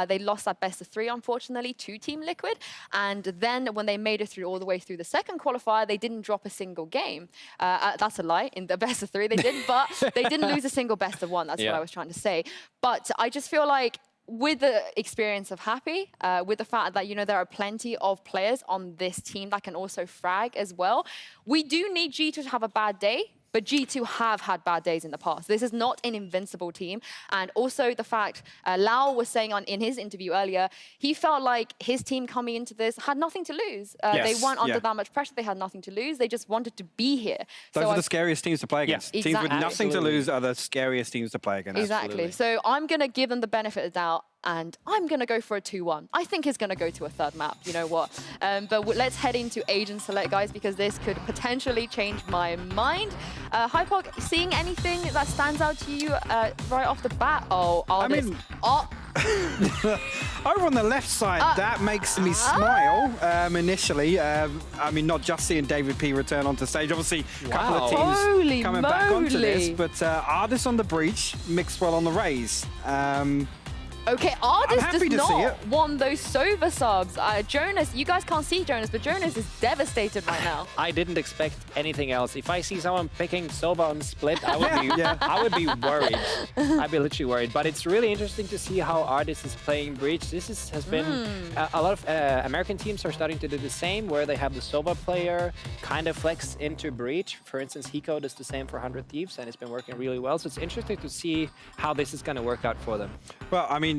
They lost that best of 3, unfortunately, to Team Liquid. And then when they made it through all the way through the second qualifier, they didn't drop a single game. That's a lie. In the best of 3, they did, but they didn't lose a single best of 1. That's what I was trying to say. But I just feel like, with the experience of Happy, with the fact that, you know, there are plenty of players on this team that can also frag as well, we do need G2 to have a bad day. But G2 have had bad days in the past. This is not an invincible team. And also the fact, Lau was saying in his interview earlier, he felt like his team coming into this had nothing to lose. They weren't under that much pressure. They had nothing to lose. They just wanted to be here. Those are the scariest teams to play against. Yeah, teams with nothing to lose are the scariest teams to play against. Exactly. So I'm going to give them the benefit of the doubt, and I'm going to go for a 2-1. I think it's going to go to a third map, you know what. But let's head into Agent Select, guys, because this could potentially change my mind. Hypok, seeing anything that stands out to you right off the bat? Oh, Ardis. I mean, over on the left side, that makes me smile initially. I mean, not just seeing David P return onto stage. Obviously, a couple of teams coming back onto this, but Ardis on the breach, Mixwell on the raise. Okay, Ardis does to not want those Sova subs. Jonas, you guys can't see Jonas, but Jonas is devastated right now. I didn't expect anything else. If I see someone picking Sova on split, I would be worried. I'd be literally worried. But it's really interesting to see how Ardis is playing Breach. This has been a lot of American teams are starting to do the same, where they have the Sova player kind of flex into Breach. For instance, Hiko does the same for 100 Thieves, and it's been working really well. So it's interesting to see how this is going to work out for them. Well, I mean,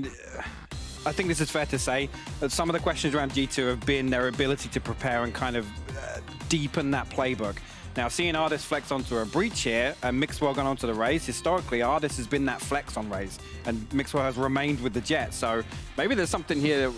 I think this is fair to say that some of the questions around G2 have been their ability to prepare and kind of deepen that playbook. Now, seeing Ardis flex onto a breach here and Mixwell gone onto the Raze, historically, Ardis has been that flex on Raze, and Mixwell has remained with the Jet. So maybe there's something here,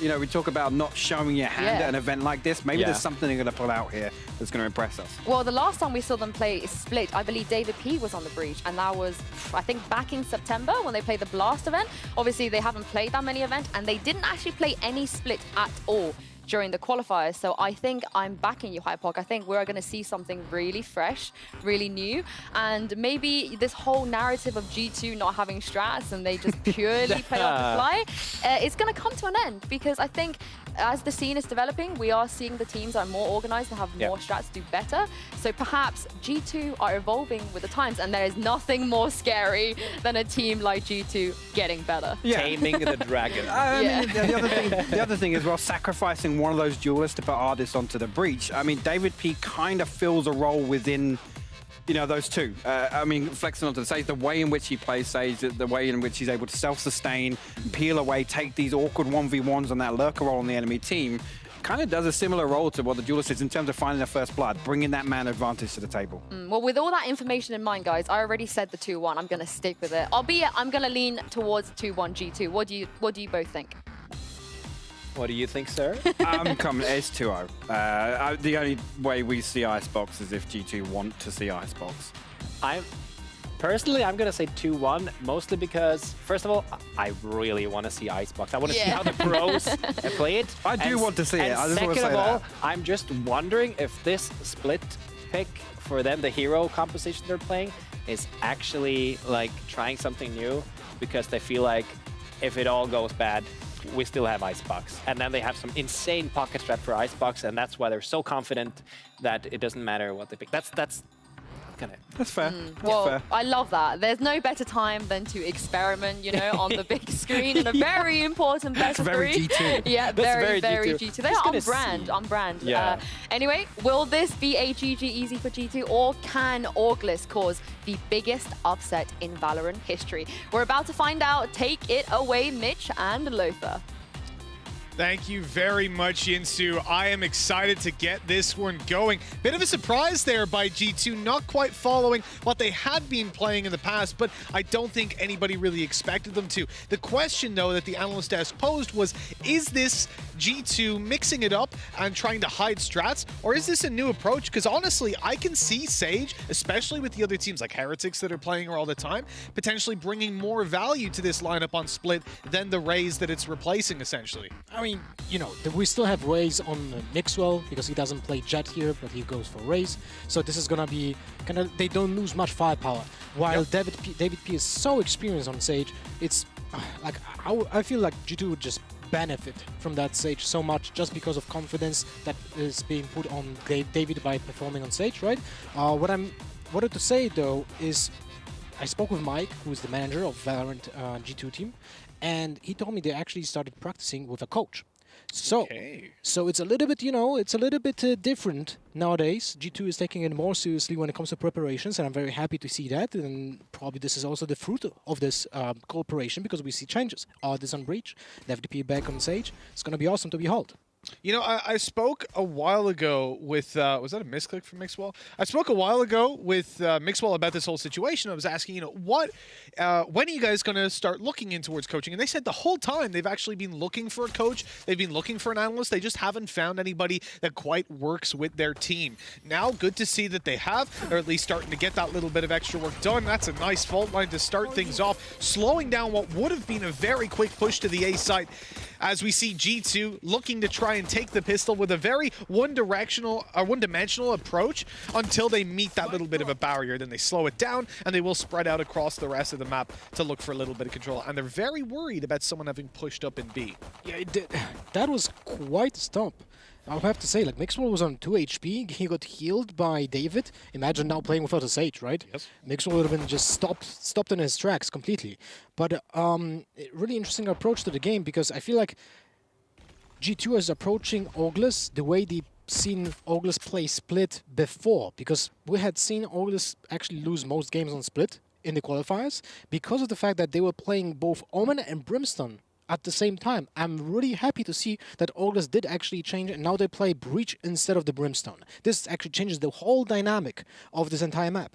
You know, we talk about not showing your hand Yeah. at an event like this. Maybe Yeah. there's something they're going to pull out here that's going to impress us. Well, the last time we saw them play Split, I believe David P was on the breach, and that was, I think, back in September when they played the Blast event. Obviously, they haven't played that many events, and they didn't actually play any Split at all during the qualifiers. So I think I'm backing you, Hypoc. I think we're going to see something really fresh, really new, and maybe this whole narrative of G2 not having strats and they just purely play off the fly, it's going to come to an end, because I think as the scene is developing, we are seeing the teams are more organized and have more strats do better. So perhaps G2 are evolving with the times, and there is nothing more scary than a team like G2 getting better. Taming the dragon. I mean, the other thing is, well, sacrificing one of those duelists to put Ardis onto the breach. I mean, David P kind of fills a role within, you know, those two. I mean, flexing onto the Sage, the way in which he plays Sage, the way in which he's able to self-sustain, peel away, take these awkward 1v1s on that lurker role on the enemy team, kind of does a similar role to what the duelist is in terms of finding the first blood, bringing that man advantage to the table. Well, with all that information in mind, guys, I already said the 2-1. I'm going to stick with it. Albeit, I'm going to lean towards 2-1 G2. What do you both think? What do you think, sir? I'm coming. It's 2-0. The only way we see Icebox is if G2 want to see Icebox. Personally, I'm going to say 2-1, mostly because, first of all, I really want to see Icebox. I want to see how the pros play it. I do want to see it. I just want to say second of all, that. I'm just wondering if this split pick for them, the hero composition they're playing, is actually like trying something new, because they feel like if it all goes bad, we still have Icebox. And then they have some insane pocket strat for Icebox, and that's why they're so confident that it doesn't matter what they pick. That's kind of... That's fair. Well, fair. I love that. There's no better time than to experiment, you know, on the big screen in a very important best of very three. G2. Yeah, That's very, very very G2. G2. They are on brand, on brand. Yeah. Anyway, will this be a GG easy for G2, or can Auglis cause the biggest upset in Valorant history? We're about to find out. Take it away, Mitch and Lothar. Thank you very much, Yinsu. I am excited to get this one going. Bit of a surprise there by G2, not quite following what they had been playing in the past, but I don't think anybody really expected them to. The question, though, that the analyst desk posed was, is this G2 mixing it up and trying to hide strats, or is this a new approach? Because honestly, I can see Sage, especially with the other teams like Heretics that are playing her all the time, potentially bringing more value to this lineup on Split than the Raze that it's replacing, essentially. I mean, you know, we still have Raze on Mixwell because he doesn't play Jet here, but he goes for Raze. So this is gonna be kind of, they don't lose much firepower. While David P is so experienced on Sage, it's like I feel like G2 would just benefit from that Sage so much just because of confidence that is being put on David by performing on Sage, right? What I wanted to say though is, I spoke with Mike, who is the manager of Valorant G2 team, and he told me they actually started practicing with a coach. So, so it's a little bit, you know, it's a little bit different nowadays. G2 is taking it more seriously when it comes to preparations, and I'm very happy to see that. And probably this is also the fruit of this cooperation, because we see changes. This on Breach, FDP back on Sage. It's going to be awesome to behold. You know, I spoke a while ago with, was that a misclick from Mixwell? I spoke a while ago with Mixwell about this whole situation. I was asking, you know, when are you guys going to start looking in towards coaching? And they said the whole time they've actually been looking for a coach. They've been looking for an analyst. They just haven't found anybody that quite works with their team. Now, good to see that they have, or at least starting to get that little bit of extra work done. That's a nice fault line to start things off, slowing down what would have been a very quick push to the A site, as we see G2 looking to try and take the pistol with a very one-dimensional approach until they meet that little bit of a barrier. Then they slow it down, and they will spread out across the rest of the map to look for a little bit of control. And they're very worried about someone having pushed up in B. Yeah, that was quite a stop. I'll have to say, like, Mixwell was on 2 HP, he got healed by David. Imagine now playing without a Sage, right? Yes. Mixwell would have been just stopped in his tracks completely. But really interesting approach to the game, because I feel like G2 is approaching Auglis the way they've seen Auglis play Split before, because we had seen Auglis actually lose most games on Split in the qualifiers because of the fact that they were playing both Omen and Brimstone at the same time. I'm really happy to see that Auglis did actually change, and now they play Breach instead of the Brimstone. This actually changes the whole dynamic of this entire map.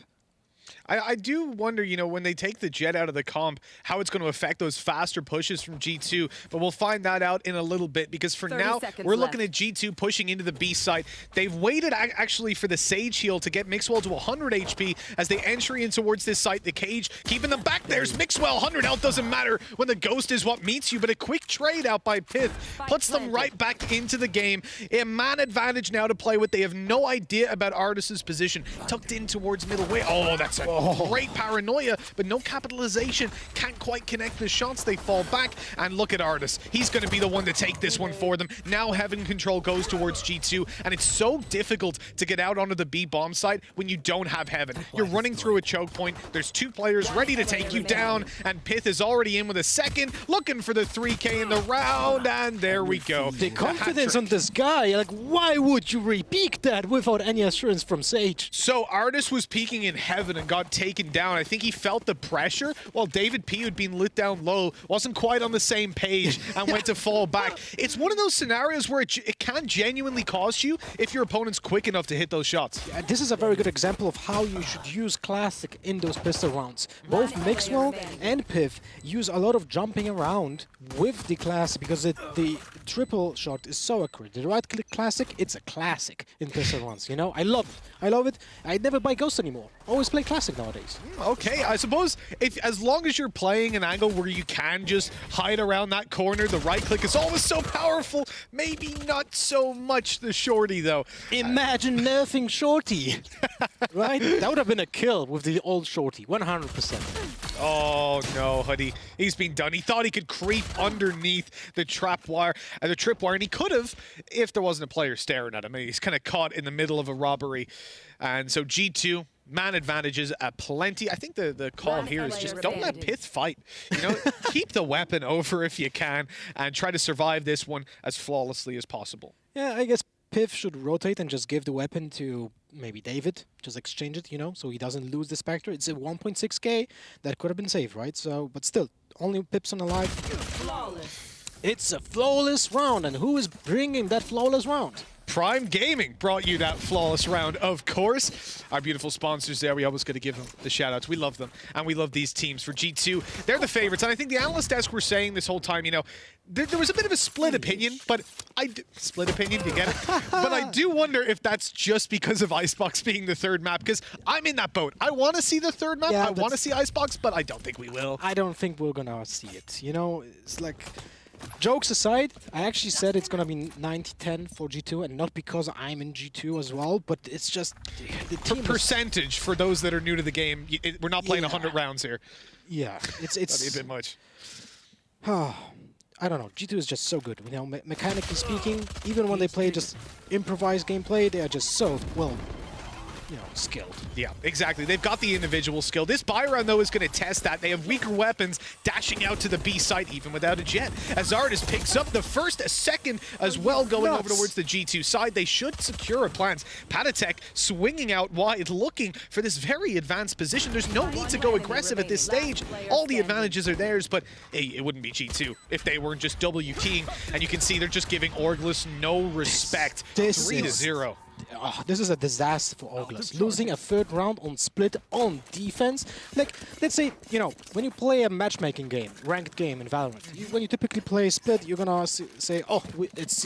I do wonder, you know, when they take the jet out of the comp, how it's going to affect those faster pushes from G2, but we'll find that out in a little bit, because for now, we're looking at G2 pushing into the B site. They've waited actually for the Sage heal to get Mixwell to 100 HP as they enter in towards this site. The cage keeping them back. There's Mixwell, 100 health doesn't matter when the ghost is what meets you, but a quick trade out by Pith puts them right back into the game. A man advantage now to play with. They have no idea about Artis's position. Tucked in towards middle way. Oh, that's a great paranoia, but no capitalization. Can't quite connect the shots. They fall back, and look at Artis. He's going to be the one to take this one for them. Now Heaven Control goes towards G2, and it's so difficult to get out onto the B bomb site when you don't have Heaven. You're running through a choke point. There's 2 players ready to take you down, and Pith is already in with a second, looking for the 3K in the round, and there we go. The confidence on this guy, like, why would you re-peek that without any assurance from Sage? So Artis was peeking in Heaven and got taken down. I think he felt the pressure, while David P, who'd been lit down low, wasn't quite on the same page and went to fall back. It's one of those scenarios where it can genuinely cost you if your opponent's quick enough to hit those shots. Yeah, this is a very good example of how you should use Classic in those pistol rounds. Both Mixwell and Piv use a lot of jumping around with the Classic because the triple shot is so accurate. The right-click Classic, it's a classic in pistol rounds, you know? I love it. I love it. I never buy Ghost anymore. Always play Classic nowadays. Okay, I suppose as long as you're playing an angle where you can just hide around that corner, the right click is always so powerful. Maybe not so much the shorty, though. Imagine nerfing shorty, right? That would have been a kill with the old shorty, 100%. Oh no, Hoodie. He's been done. He thought he could creep underneath the tripwire, and he could have if there wasn't a player staring at him. He's kind of caught in the middle of a robbery. And so G2, man advantages plenty. I think the call here is just don't let Pith fight. You know, keep the weapon over if you can and try to survive this one as flawlessly as possible. Yeah, I guess Piv should rotate and just give the weapon to maybe David. Just exchange it, you know, so he doesn't lose the Spectre. It's a 1.6k that could have been saved, right? So, but still, only Pips on alive. It's a flawless round, and who is bringing that flawless round? Prime Gaming brought you that flawless round, of course. Our beautiful sponsors there, we always got to give them the shout-outs. We love them, and we love these teams. For G2, they're the favorites, and I think the analyst desk were saying this whole time, you know, there was a bit of a split opinion, but split opinion, you get it? But I do wonder if that's just because of Icebox being the third map, because I'm in that boat. I want to see the third map, I want to see Icebox, but I don't think we will. I don't think we're gonna see it, you know? It's like... Jokes aside, I actually said it's gonna be 90-10 for G2, and not because I'm in G2 as well, but it's just the team percentage for those that are new to the game. We're not playing 100 rounds here. Yeah, it's that'd be a bit much. I don't know. G2 is just so good. You know, mechanically speaking, even when they play just improvised gameplay, they are just so well, you know, skilled. Yeah, exactly. They've got the individual skill. This buy round, though, is going to test that. They have weaker weapons dashing out to the B site, even without a jet. As Artis picks up the first, a second as well, going over towards the G2 side. They should secure a plans. Patatek swinging out wide, looking for this very advanced position. There's no need to go aggressive at this stage. All the advantages are theirs, but hey, it wouldn't be G2 if they weren't just WTing. And you can see they're just giving Orglis no respect. 3-0. Oh, this is a disaster for Orglis. Losing a third round on split on defense. Like, let's say, you know, when you play a matchmaking game, ranked game in VALORANT, when you typically play split, you're gonna say, oh, it's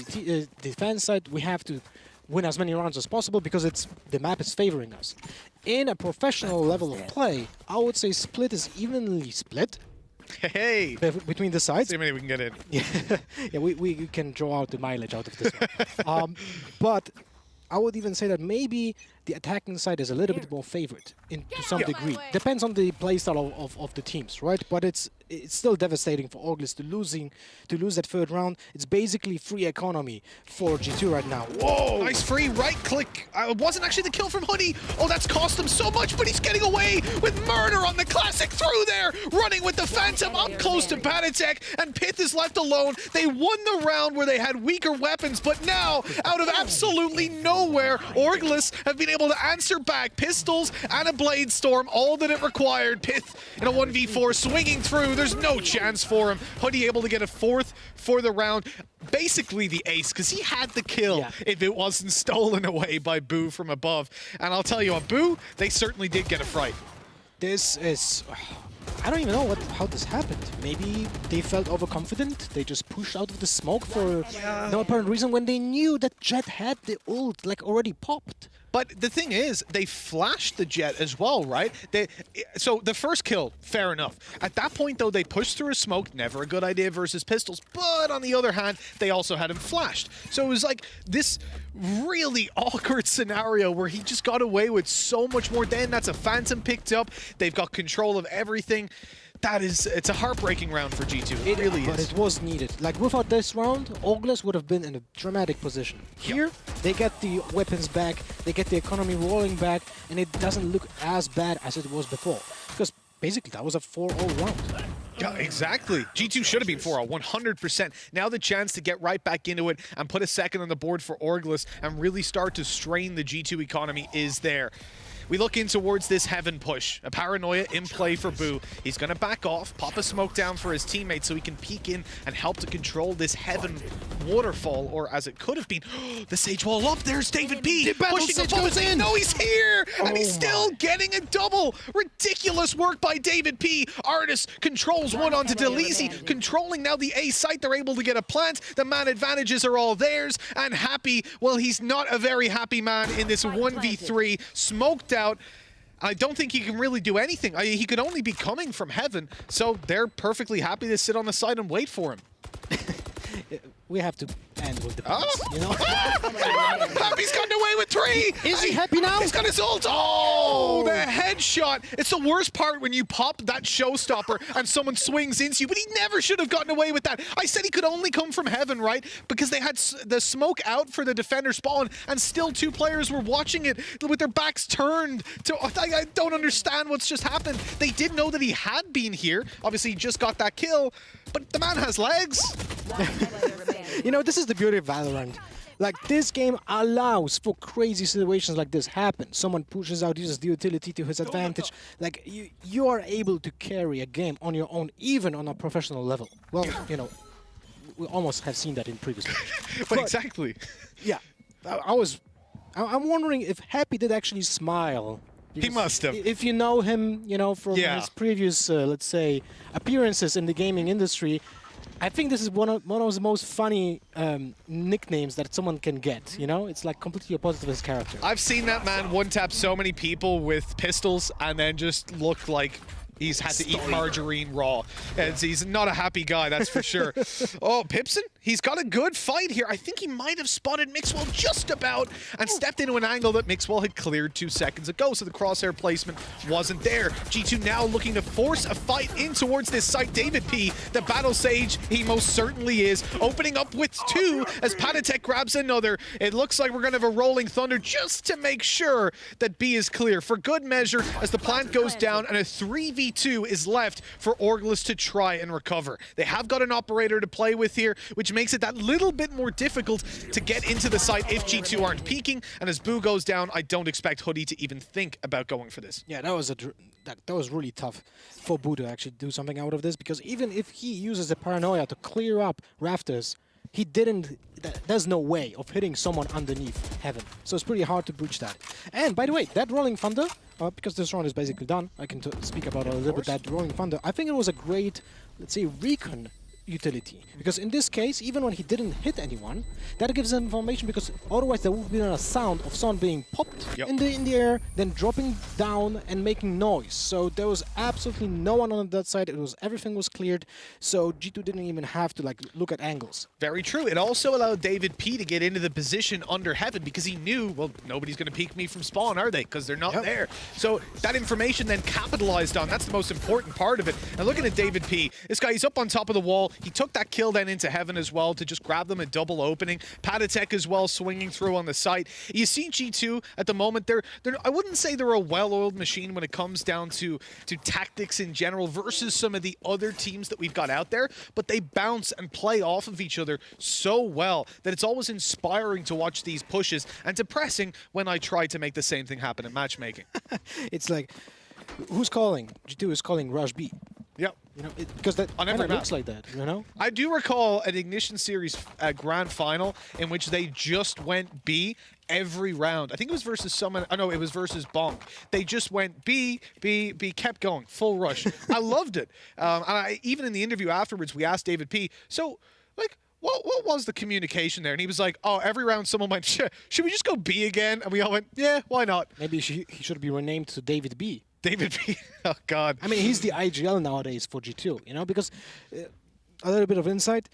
defense side, we have to win as many rounds as possible because the map is favoring us. In a professional level of play, I would say split is evenly split. Hey! Between the sides. See how many we can get in. Yeah, we can draw out the mileage out of this one. But I would even say that maybe the attacking side is a little bit more favored to some degree. Depends on the playstyle of the teams, right? But it's still devastating for Orglis to lose that third round. It's basically free economy for G2 right now. Whoa! Nice free right click. Wasn't actually the kill from Hoodie. Oh, that's cost him so much, but he's getting away with murder on the classic through there. Running with the Phantom up close to Patatek, and Pith is left alone. They won the round where they had weaker weapons, but now, out of absolutely nowhere, Orglis have been able to answer back. Pistols and a Blade Storm, all that it required. Pith in a 1v4 swinging through. There's no chance for him. Hoodie able to get a fourth for the round. Basically the ace, because he had the kill if it wasn't stolen away by Boo from above. And I'll tell you what, Boo, they certainly did get a fright. This is... I don't even know how this happened. Maybe they felt overconfident. They just pushed out of the smoke for no apparent reason when they knew that Jet had the ult like already popped. But the thing is, they flashed the Jet as well, right? So the first kill, fair enough. At that point, though, they pushed through a smoke. Never a good idea versus pistols. But on the other hand, they also had him flashed. So it was like this really awkward scenario where he just got away with so much more. Then that's a Phantom picked up. They've got control of everything. It's a heartbreaking round for G2. It really is. But it was needed. Like, without this round, Oras would have been in a dramatic position. Here, they get the weapons back, they get the economy rolling back, and it doesn't look as bad as it was before. Because basically, that was a 4-0 round. Yeah, exactly. G2 should have been 4-0, 100%. Now the chance to get right back into it and put a second on the board for Orglis and really start to strain the G2 economy is there. We look in towards this Heaven push. A Paranoia in play for Boo. He's going to back off, pop a smoke down for his teammate so he can peek in and help to control this Heaven waterfall, or as it could have been. The Sage wall up. There's David P. pushing the goes in. No, he's here, and he's still getting a double. Ridiculous work by David P. Artis controls one onto Delisi, controlling now the A site. They're able to get a plant. The man advantages are all theirs, and Happy, well, he's not a very happy man in this 1v3. Smoked out. I don't think he can really do anything. He could only be coming from Heaven, so they're perfectly happy to sit on the side and wait for him. We have to end with the points, you know? Happy's gotten away with 3! Is he happy now? He's got his ult! Oh, the headshot! It's the worst part when you pop that showstopper and someone swings into you, but he never should have gotten away with that. I said he could only come from Heaven, right? Because they had the smoke out for the defender spawn, and still 2 players were watching it with their backs turned. I don't understand what's just happened. They did know that he had been here. Obviously, he just got that kill, but the man has legs. You know, this is the beauty of Valorant. Like, this game allows for crazy situations like this happen. Someone pushes out, uses the utility to his advantage. Like, you are able to carry a game on your own, even on a professional level. Well, you know, we almost have seen that in previous games. But exactly. Yeah, I'm wondering if Happy did actually smile. He must have. If you know him, you know, from his previous, let's say, appearances in the gaming industry, I think this is one of the most funny nicknames that someone can get, you know? It's like completely opposite of his character. I've seen that man one-tap so many people with pistols and then just look like he's had to eat margarine raw. And he's not a happy guy, that's for sure. Oh, Pipson? He's got a good fight here. I think he might have spotted Mixwell just about and stepped into an angle that Mixwell had cleared 2 seconds ago, so the crosshair placement wasn't there. G2 now looking to force a fight in towards this site. David P, the Battle Sage, he most certainly is, opening up with 2 as Patatek grabs another. It looks like we're going to have a Rolling Thunder just to make sure that B is clear. For good measure, as the plant goes down and a 3v2 is left for Orglis to try and recover. They have got an operator to play with here, which makes it that little bit more difficult to get into the site if G2 aren't peeking. And as Boo goes down, I don't expect Hoodie to even think about going for this. Yeah, that was really tough for Boo to actually do something out of this, because even if he uses the Paranoia to clear up Rafters, he didn't. There's no way of hitting someone underneath Heaven. So it's pretty hard to breach that. And by the way, that Rolling Thunder, because this round is basically done, I can speak about a little bit that Rolling Thunder. I think it was a great, let's say, recon utility, because in this case, even when he didn't hit anyone, that gives information, because otherwise there would have been a sound of someone being popped in the air, then dropping down and making noise. So there was absolutely no one on that side. Everything was cleared, so G2 didn't even have to look at angles. Very true. It also allowed David P to get into the position under Heaven, because he knew, well, nobody's going to peek me from spawn, are they? Because they're not there. So that information then capitalized on. That's the most important part of it. And looking at David P, this guy, he's up on top of the wall. He took that kill then into Heaven as well to just grab them a double opening. Patatek as well swinging through on the site. You see G2 at the moment, they're I wouldn't say they're a well-oiled machine when it comes down to tactics in general versus some of the other teams that we've got out there, but they bounce and play off of each other so well that it's always inspiring to watch these pushes, and depressing when I try to make the same thing happen in matchmaking. It's like, who's calling? G2 is calling Rush B. Yep. You know, because that On kind every of map. looks like that, you know? I do recall an Ignition Series grand final in which they just went B every round. I think it was versus someone. Oh no, it was versus Bonk. They just went B, B, B, kept going, full rush. I loved it. And even in the interview afterwards, we asked David P. So, like, what was the communication there? And he was like, oh, every round someone went, should we just go B again? And we all went, yeah, why not? Maybe he should be renamed to David B. David B. Oh, God. I mean, he's the IGL nowadays for G2, you know, because a little bit of insight.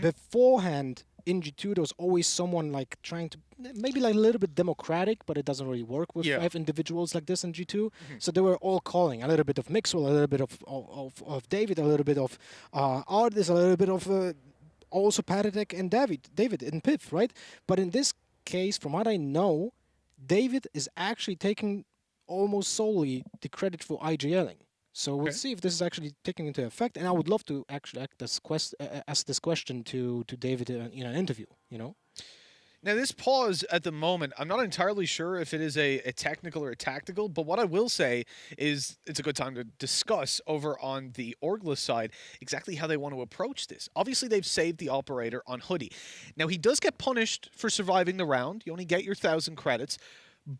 Beforehand, in G2, there was always someone like trying to, maybe like a little bit democratic, but it doesn't really work with 5 individuals like this in G2. So they were all calling a little bit of Mixwell, a little bit of David, a little bit of Artis, a little bit of also Paradek and David and Piff, right? But in this case, from what I know, David is actually taking almost solely the credit for IGLing. So we'll see if this is actually taken into effect. And I would love to actually ask this question to David in an interview, you know? Now, this pause at the moment, I'm not entirely sure if it is a technical or a tactical, but what I will say is it's a good time to discuss over on the Orgla side exactly how they want to approach this. Obviously, they've saved the operator on Hoodie. Now, he does get punished for surviving the round. You only get your 1,000 credits.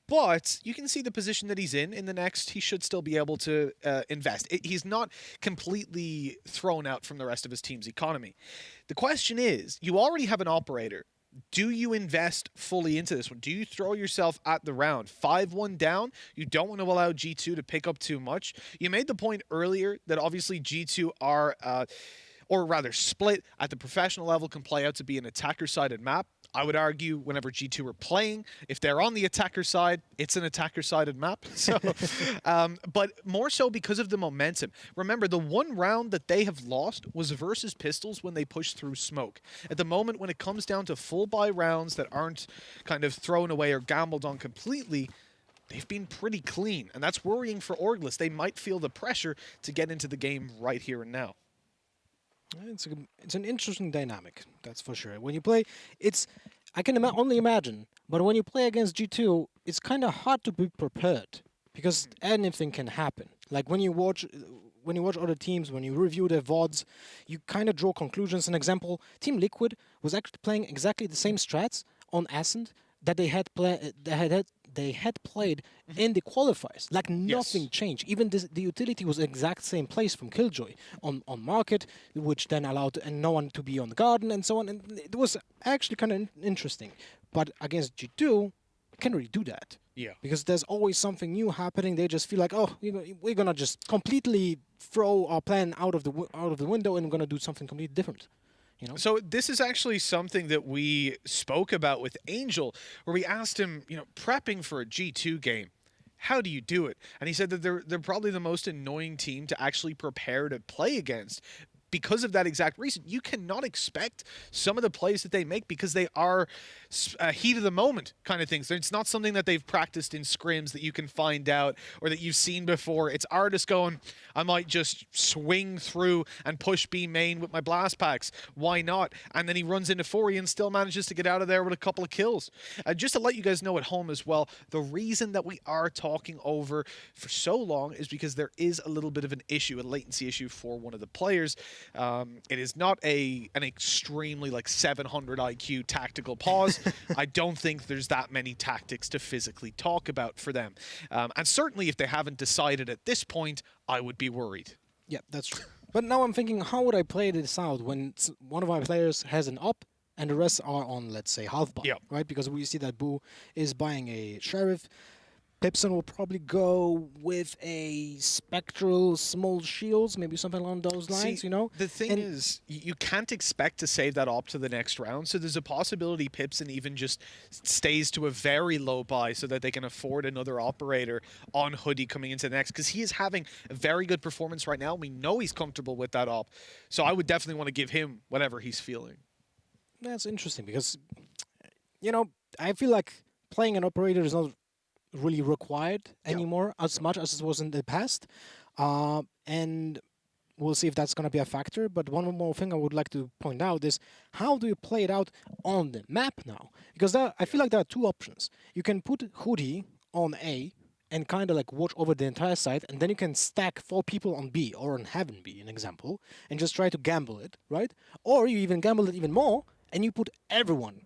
But you can see the position that he's in the next. He should still be able to invest. He's not completely thrown out from the rest of his team's economy. The question is, you already have an operator. Do you invest fully into this one? Do you throw yourself at the round? 5-1 down? You don't want to allow G2 to pick up too much. You made the point earlier that obviously G2 are, or rather split at the professional level, can play out to be an attacker-sided map. I would argue whenever G2 are playing, if they're on the attacker side, it's an attacker-sided map. So, but more so because of the momentum. Remember, the one round that they have lost was versus Pistols when they pushed through smoke. At the moment, when it comes down to full buy rounds that aren't kind of thrown away or gambled on completely, they've been pretty clean. And that's worrying for Orglis. They might feel the pressure to get into the game right here and now. It's an interesting dynamic, that's for sure. When you play, I can only imagine, but when you play against G2, it's kind of hard to be prepared because anything can happen. Like when you watch other teams, when you review their VODs, you kind of draw conclusions. An example, Team Liquid was actually playing exactly the same strats on Ascent that they had played in the qualifiers. Like nothing changed. Even the utility was exact same place from Killjoy on market, which then allowed no one to be on the garden and so on. And it was actually kind of interesting. But against G2, you can't really do that. Yeah. Because there's always something new happening. They just feel like, oh, we're gonna just completely throw our plan out of the window and we're gonna do something completely different. You know? So this is actually something that we spoke about with Angel, where we asked him, prepping for a G2 game, how do you do it? And he said that they're probably the most annoying team to actually prepare to play against. Because of that exact reason, you cannot expect some of the plays that they make because they are heat of the moment kind of things. It's not something that they've practiced in scrims that you can find out or that you've seen before. It's artists going, I might just swing through and push B main with my blast packs. Why not? And then he runs into Fori and still manages to get out of there with a couple of kills. Just to let you guys know at home as well, the reason that we are talking over for so long is because there is a little bit of an issue, a latency issue for one of the players. It is not an extremely 700 IQ tactical pause. I don't think there's that many tactics to physically talk about for them. And certainly if they haven't decided at this point, I would be worried. Yeah, that's true. But now I'm thinking, how would I play this out when one of my players has an up and the rest are on, let's say, half buy, right? Because we see that Boo is buying a Sheriff. Pipson will probably go with a Spectral small shields, maybe something along those lines, you know? The thing is, you can't expect to save that op to the next round, so there's a possibility Pipson even just stays to a very low buy so that they can afford another operator on Hoodie coming into the next, because he is having a very good performance right now. We know he's comfortable with that op, so I would definitely want to give him whatever he's feeling. That's interesting, because, I feel like playing an operator is not really required anymore as much as it was in the past, and we'll see if that's going to be a factor. But one more thing I would like to point out is, how do you play it out on the map now? Because I feel like there are two options. You can put Hoodie on A and kind of like watch over the entire site, and then you can stack 4 people on B or on Heaven B, an example, and just try to gamble it, right? Or you even gamble it even more, and you put everyone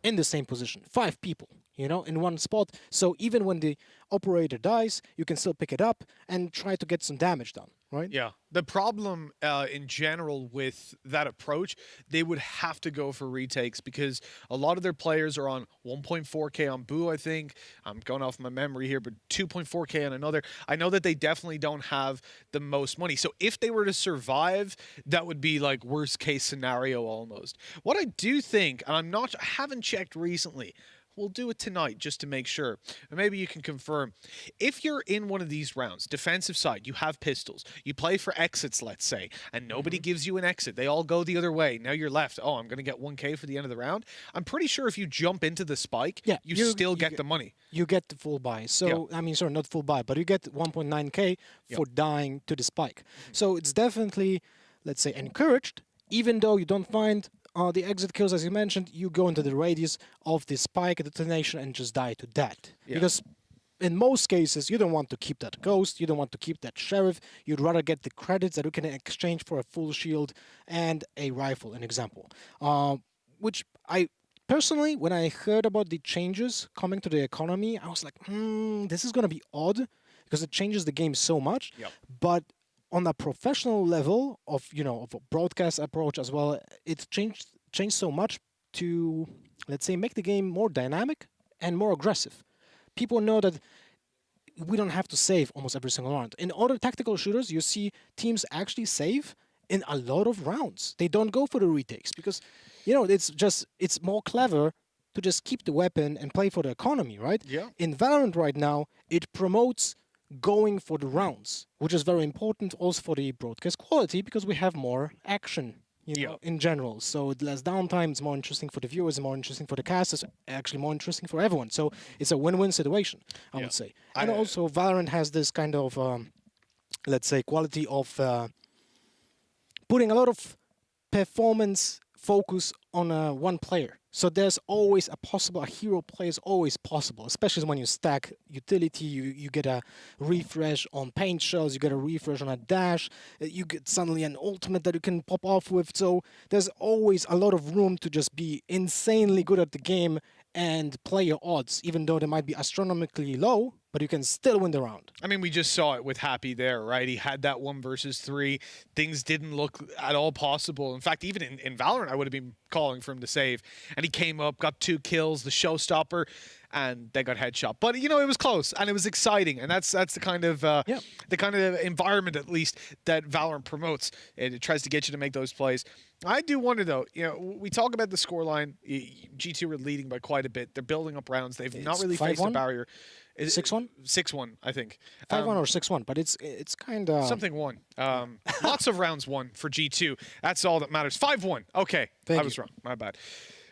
in the same position, 5 people, you know, in one spot. So even when the operator dies, you can still pick it up and try to get some damage done, right? Yeah. The problem in general with that approach, they would have to go for retakes because a lot of their players are on 1.4K on Boo, I think. I'm going off my memory here, but 2.4K on another. I know that they definitely don't have the most money. So if they were to survive, that would be like worst case scenario almost. What I do think, and I haven't checked recently, we'll do it tonight just to make sure. And maybe you can confirm. If you're in one of these rounds, defensive side, you have pistols, you play for exits, let's say, and nobody gives you an exit. They all go the other way. Now you're left. Oh, I'm going to get 1K for the end of the round. I'm pretty sure if you jump into the spike, you still get the money. You get the full buy. So, I mean, sorry, not full buy, but you get 1.9K for dying to the spike. So it's definitely, let's say, encouraged, even though you don't find the exit kills, as you mentioned, you go into the radius of the spike detonation and just die to that. Because in most cases, you don't want to keep that ghost, you don't want to keep that sheriff, you'd rather get the credits that you can exchange for a full shield and a rifle, an example. Which I personally, when I heard about the changes coming to the economy, I was like, this is going to be odd because it changes the game so much. But on a professional level of, you know, of a broadcast approach as well, it changed so much to, let's say, make the game more dynamic and more aggressive. People know that we don't have to save almost every single round. In other tactical shooters, you see teams actually save in a lot of rounds. They don't go for the retakes because, you know, it's more clever to just keep the weapon and play for the economy, right? Yeah. In Valorant right now, it promotes going for the rounds, which is very important also for the broadcast quality because we have more action, you know, in general. So less downtime, it's more interesting for the viewers, more interesting for the casters, actually more interesting for everyone. So it's a win-win situation, I would say. And also Valorant has this kind of, let's say, quality of putting a lot of performance focus on one player. So there's always a hero play is always possible, especially when you stack utility, you get a refresh on paint shells, you get a refresh on a dash, you get suddenly an ultimate that you can pop off with. So there's always a lot of room to just be insanely good at the game and play your odds, even though they might be astronomically low, but you can still win the round. I mean, we just saw it with Happy there, right? He had that 1 versus 3. Things didn't look at all possible. In fact, even in Valorant, I would have been calling for him to save. And he came up, got 2 kills, the showstopper, and they got headshot. But, you know, it was close, and it was exciting. And that's the kind of environment, at least, that Valorant promotes. It tries to get you to make those plays. I do wonder, though, you know, we talk about the scoreline. G2 are leading by quite a bit. They're building up rounds. They've not really faced a barrier. 6-1? 6-1, I think. 5-1 or 6-1, but it's kind of... Something won. Lots of rounds won for G2. That's all that matters. 5-1. Okay, I was wrong. My bad.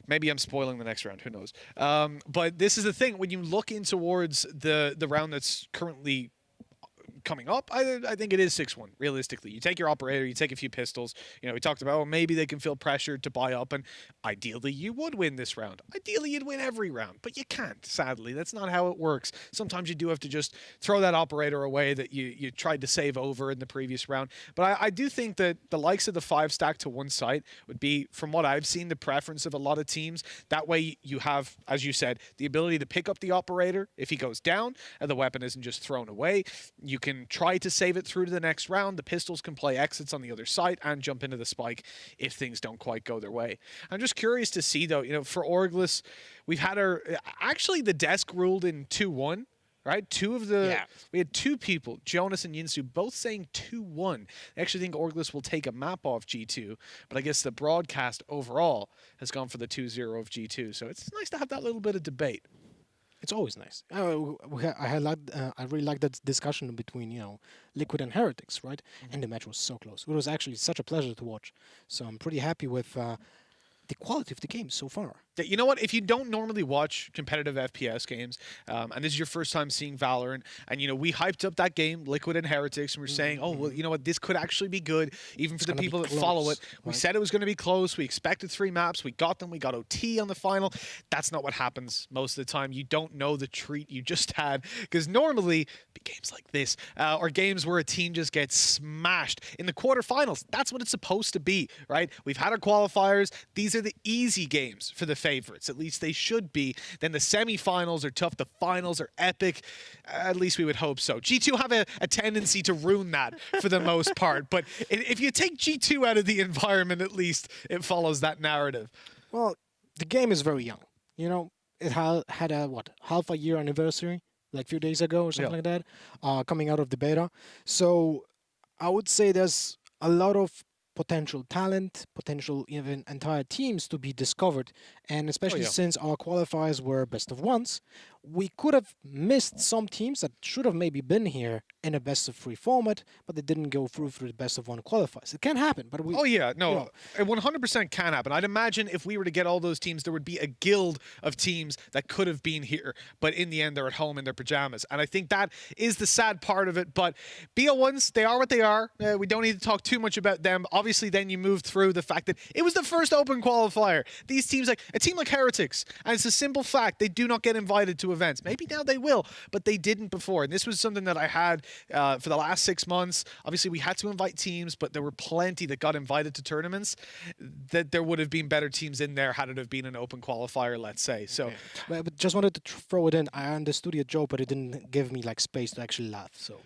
Maybe I'm spoiling the next round. Who knows? But this is the thing. When you look in towards the round that's currently coming up, I think it is 6-1, realistically. You take your operator, you take a few pistols. You know, we talked about, maybe they can feel pressured to buy up, and ideally you would win this round. Ideally you'd win every round, but you can't, sadly. That's not how it works. Sometimes you do have to just throw that operator away that you tried to save over in the previous round. But I do think that the likes of the 5 stack to one site would be, from what I've seen, the preference of a lot of teams. That way you have, as you said, the ability to pick up the operator if he goes down, and the weapon isn't just thrown away. You can try to save it through to the next round. The pistols can play exits on the other side and jump into the spike if things don't quite go their way. I'm just curious to see, though, you know, for Orglis, we've had actually the desk ruled in 2-1, right? We had 2 people, Jonas and Yinsu, both saying 2-1. I actually think Orglis will take a map off G2, but I guess the broadcast overall has gone for the 2-0 of G2. So it's nice to have that little bit of debate. It's always nice. I really like that discussion between, you know, Liquid and Heretics, right? And the match was so close. It was actually such a pleasure to watch. So I'm pretty happy with the quality of the game so far. You know what? If you don't normally watch competitive FPS games, and this is your first time seeing Valorant, and we hyped up that game, Liquid and Heretics, and we're saying, oh, well, you know what? This could actually be good, even for the people that follow it. We said it was going to be close. We expected 3 maps. We got them. We got OT on the final. That's not what happens most of the time. You don't know the treat you just had, because normally games like this, or games where a team just gets smashed in the quarterfinals, that's what it's supposed to be, right? We've had our qualifiers. These are the easy games for the favorites. At least they should be. Then the semifinals are tough. The finals are epic. At least we would hope so. G2 have a tendency to ruin that for the most part. But if you take G2 out of the environment, at least it follows that narrative. Well, the game is very young. It had a, half a year anniversary, like a few days ago or something like that, coming out of the beta. So I would say there's a lot of potential talent, potential even entire teams to be discovered. And especially since our qualifiers were best of ones, we could have missed some teams that should have maybe been here in a best of 3 format, but they didn't go through the best of 1 qualifiers. It can happen, but we... Oh yeah, no, it 100% can happen. I'd imagine if we were to get all those teams, there would be a guild of teams that could have been here, but in the end, they're at home in their pajamas. And I think that is the sad part of it, but BO1s, they are what they are. We don't need to talk too much about them. Obviously, then you move through the fact that it was the first open qualifier. These teams, like a team like Heretics, and it's a simple fact, they do not get invited to events. Maybe now they will, but they didn't before. And this was something that I had for the last 6 months. Obviously, we had to invite teams, but there were plenty that got invited to tournaments. That there would have been better teams in there had it have been an open qualifier, let's say. So, but just wanted to throw it in. I understood your joke, but it didn't give me space to actually laugh. So.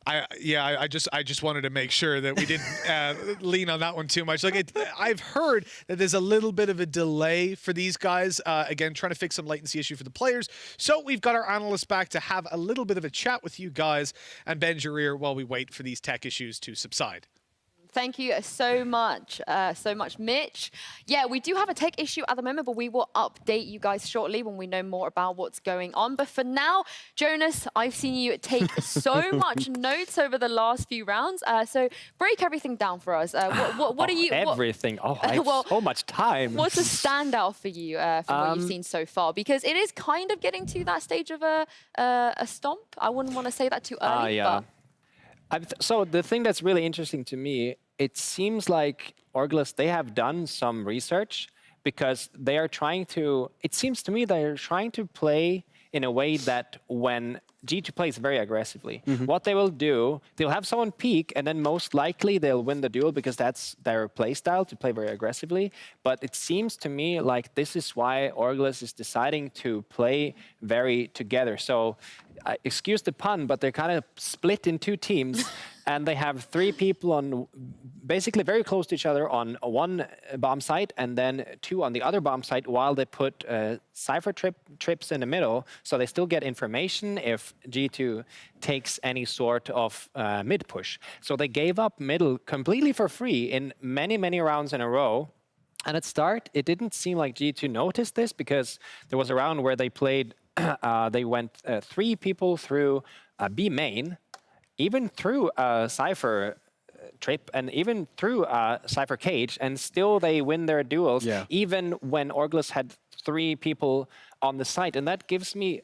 I just wanted to make sure that we didn't lean on that one too much. I've heard that there's a little bit of a delay for these guys. Again, trying to fix some latency issue for the players. So we've got our analysts back to have a little bit of a chat with you guys and bend your ear while we wait for these tech issues to subside. Thank you so much, Mitch. Yeah, we do have a tech issue at the moment, but we will update you guys shortly when we know more about what's going on. But for now, Jonas, I've seen you take so much notes over the last few rounds. So break everything down for us. What are you? Everything. I have so much time. What's a standout for you from what you've seen so far? Because it is kind of getting to that stage of a stomp. I wouldn't want to say that too early. So the thing that's really interesting to me, it seems like Orglis, they have done some research because they are trying to, it seems to me they're trying to play in a way that when G2 plays very aggressively, what they will do, they'll have someone peek and then most likely they'll win the duel because that's their play style, to play very aggressively. But it seems to me like this is why Orglis is deciding to play very together. So excuse the pun, but they're kind of split in 2 teams. And they have 3 people on basically very close to each other on one bomb site and then 2 on the other bomb site while they put Cypher trips in the middle. So they still get information if G2 takes any sort of mid push. So they gave up middle completely for free in many, many rounds in a row. And at start, it didn't seem like G2 noticed this because there was a round where they played, they went 3 people through B main, even through a Cypher trip and even through a Cypher cage, and still they win their duels, even when Orglis had 3 people on the site. And that gives me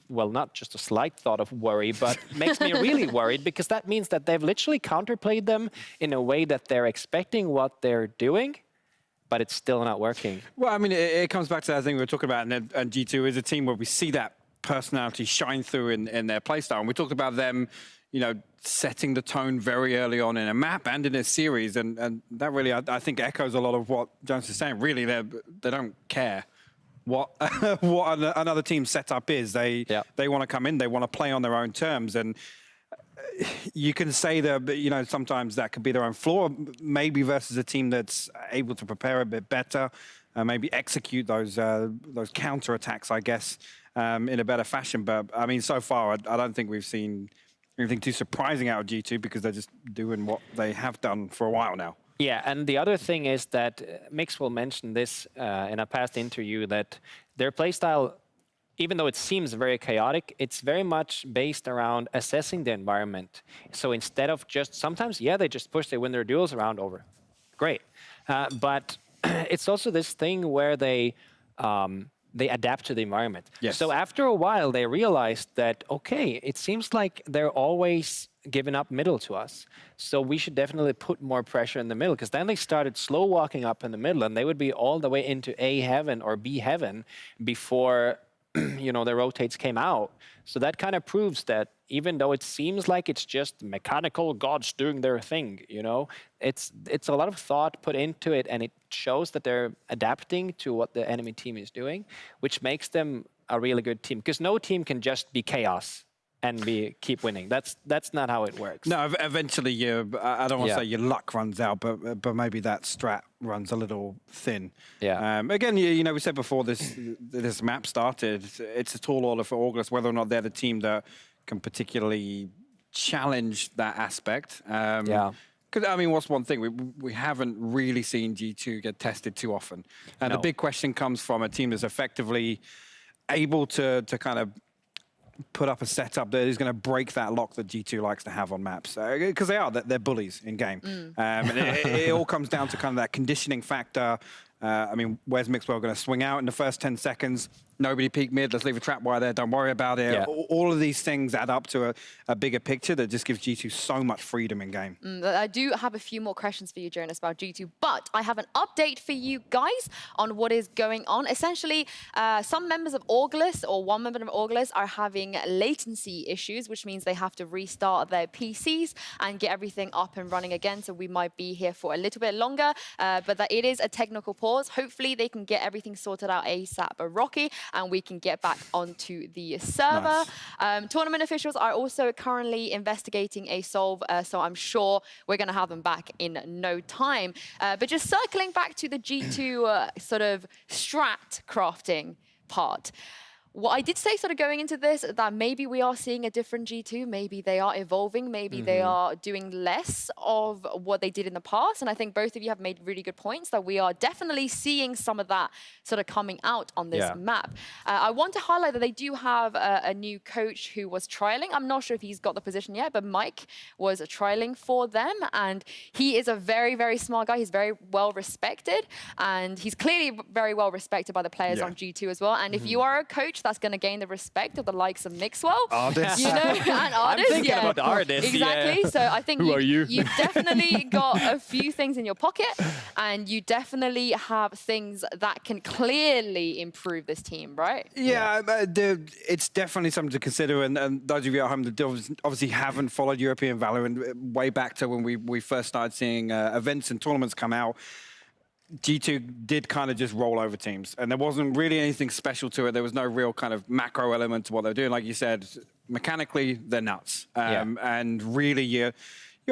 well, not just a slight thought of worry, but makes me really worried because that means that they've literally counterplayed them in a way that they're expecting what they're doing, but it's still not working. Well, I mean, it comes back to that thing we were talking about, and G2 is a team where we see that personality shine through in their playstyle. And we talked about them, setting the tone very early on in a map and in a series. And that really, I think, echoes a lot of what Jonas is saying. Really, they don't care what another team's setup is. They want to come in, they want to play on their own terms. And you can say that, sometimes that could be their own flaw, maybe versus a team that's able to prepare a bit better, maybe execute those counter attacks, I guess, in a better fashion. But I mean, so far, I don't think we've seen anything too surprising out of G2 because they're just doing what they have done for a while now. Yeah, and the other thing is that Mix will mention this in a past interview, that their playstyle, even though it seems very chaotic, it's very much based around assessing the environment. So instead of just, sometimes, they just push, they win their duels around over. Great. But it's also this thing where they adapt to the environment. Yes. So after a while, they realized that, okay, it seems like they're always giving up middle to us. So we should definitely put more pressure in the middle, because then they started slow walking up in the middle, and they would be all the way into A heaven or B heaven before the rotates came out. So that kind of proves that even though it seems like it's just mechanical gods doing their thing, it's a lot of thought put into it, and it shows that they're adapting to what the enemy team is doing, which makes them a really good team. Because no team can just be chaos and keep winning. That's not how it works. No, eventually I don't want to say your luck runs out, but maybe that strat runs a little thin. Yeah. Again, we said before this map started, it's a tall order for August, whether or not they're the team that can particularly challenge that aspect. Because, I mean, what's one thing? We haven't really seen G2 get tested too often. And the big question comes from a team that's effectively able to kind of put up a setup that is going to break that lock that G2 likes to have on maps. Because they're bullies in game. And it all comes down to kind of that conditioning factor. I mean, where's Mixwell going to swing out in the first 10 seconds? Nobody peek mid, let's leave a trap wire there, don't worry about it. Yeah. All of these things add up to a bigger picture that just gives G2 so much freedom in game. I do have a few more questions for you, Jonas, about G2, but I have an update for you guys on what is going on. Essentially, some members of August, or one member of August, are having latency issues, which means they have to restart their PCs and get everything up and running again. So we might be here for a little bit longer, but that it is a technical pause. Hopefully they can get everything sorted out ASAP, Rocky, and we can get back onto the server. Nice. Tournament officials are also currently investigating a solve, so I'm sure we're going to have them back in no time. But just circling back to the G2 sort of strat crafting part. What I did say sort of going into this, that maybe we are seeing a different G2, maybe they are evolving, maybe they are doing less of what they did in the past. And I think both of you have made really good points that we are definitely seeing some of that sort of coming out on this map. I want to highlight that they do have a new coach who was trialing. I'm not sure if he's got the position yet, but Mike was trialing for them. And he is a very, very smart guy. He's very well respected. And he's clearly very well respected by the players on G2 as well. And if you are a coach that's going to gain the respect of the likes of Mixwell, Artists. and artists. I'm thinking about artists. Exactly. So I think you've definitely got a few things in your pocket, and you definitely have things that can clearly improve this team, right? Yeah, it's definitely something to consider. And those of you at home that obviously haven't followed European Valorant way back to when we first started seeing events and tournaments come out, G2 did kind of just roll over teams, and there wasn't really anything special to it. There was no real kind of macro element to what they're doing. Like you said, mechanically, they're nuts. And really, you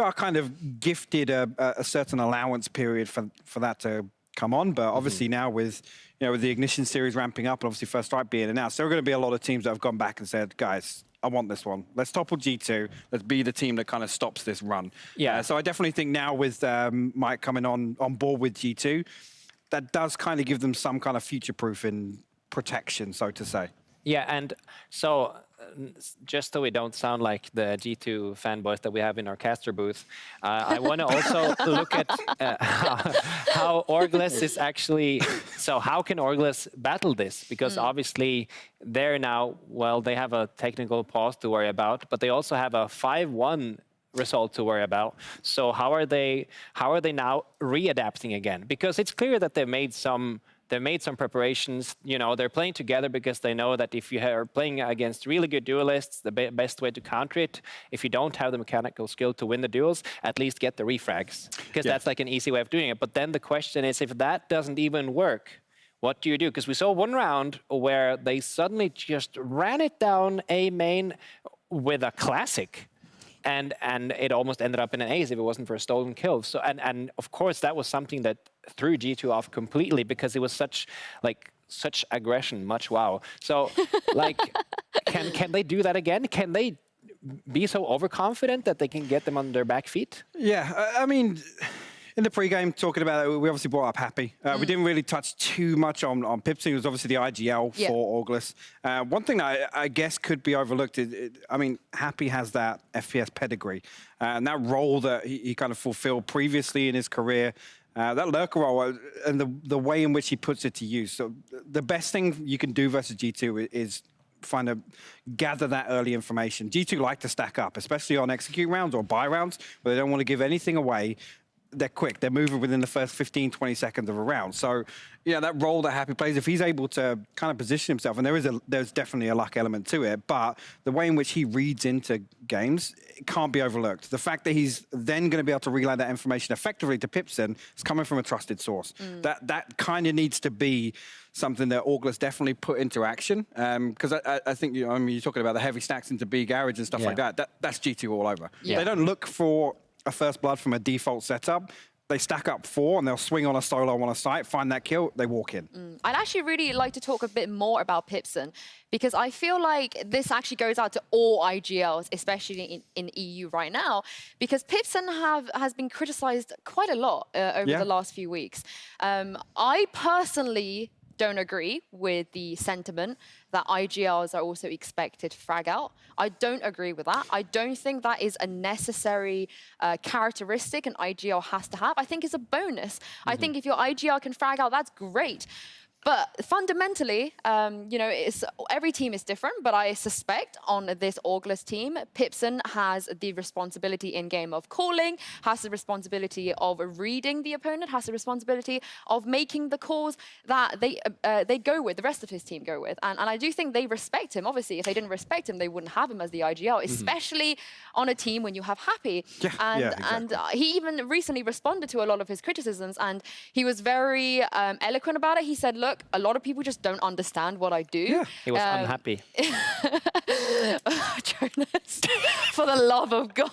are kind of gifted a certain allowance period for that to come on. But obviously now with with the Ignition series ramping up, and obviously First Strike being announced, there are going to be a lot of teams that have gone back and said, guys, I want this one. Let's topple G2. Let's be the team that kind of stops this run. Yeah. So I definitely think now with Mike coming on board with G2, that does kind of give them some kind of future-proofing protection, so to say. Yeah, and so just so we don't sound like the G2 fanboys that we have in our caster booth, I want to also look at how Orgles is actually... So how can Orgles battle this? Because obviously they're now, well, they have a technical pause to worry about, but they also have a 5-1 result to worry about. So how are they now readapting again? Because it's clear that they made some preparations. They're playing together because they know that if you are playing against really good duelists, the best way to counter it, if you don't have the mechanical skill to win the duels, at least get the refrags, because that's like an easy way of doing it. But then the question is, if that doesn't even work, what do you do? Because we saw one round where they suddenly just ran it down A main with a classic. And it almost ended up in an ace if it wasn't for a stolen kill. So and of course that was something that threw G2 off completely, because it was such aggression, much wow. So can they do that again? Can they be so overconfident that they can get them on their back feet? Yeah, I mean, in the pre-game, talking about it, we obviously brought up Happy. We didn't really touch too much on Pipsy. It was obviously the IGL for Orgles. One thing that I guess could be overlooked is, I mean, Happy has that FPS pedigree. And that role that he kind of fulfilled previously in his career, That lurker role and the way in which he puts it to use. So the best thing you can do versus G2 is gather that early information. G2 like to stack up, especially on execute rounds or buy rounds, where they don't want to give anything away. They're quick. They're moving within the first 15, 20 seconds of a round. So, yeah, that role that Happy plays, if he's able to kind of position himself, and there's definitely a luck element to it, but the way in which he reads into games, it can't be overlooked. The fact that he's then going to be able to relay that information effectively to Pipson is coming from a trusted source. That kind of needs to be something that August definitely put into action. Because I think, you know, I mean, you're talking about the heavy stacks into B garage and stuff like that. That's G2 all over. Yeah. They don't look for a first blood from a default setup. They stack up 4 and they'll swing on a solo on a site, find that kill, they walk in. I'd actually really like to talk a bit more about Pipson, because I feel like this actually goes out to all IGLs, especially in EU right now, because Pipson has been criticized quite a lot over the last few weeks. I personally don't agree with the sentiment that IGLs are also expected to frag out. I don't agree with that. I don't think that is a necessary characteristic an IGL has to have. I think it's a bonus. I think if your IGL can frag out, that's great. But fundamentally, you know, every team is different, but I suspect on this August team, Pipson has the responsibility in game of calling, has the responsibility of reading the opponent, has the responsibility of making the calls that they go with, the rest of his team go with. And I do think they respect him. Obviously, if they didn't respect him, they wouldn't have him as the IGL, especially on a team when you have Happy. And he even recently responded to a lot of his criticisms, and he was very eloquent about it. He said, look, a lot of people just don't understand what I do. Yeah. He was unhappy. Jonas, for the love of God.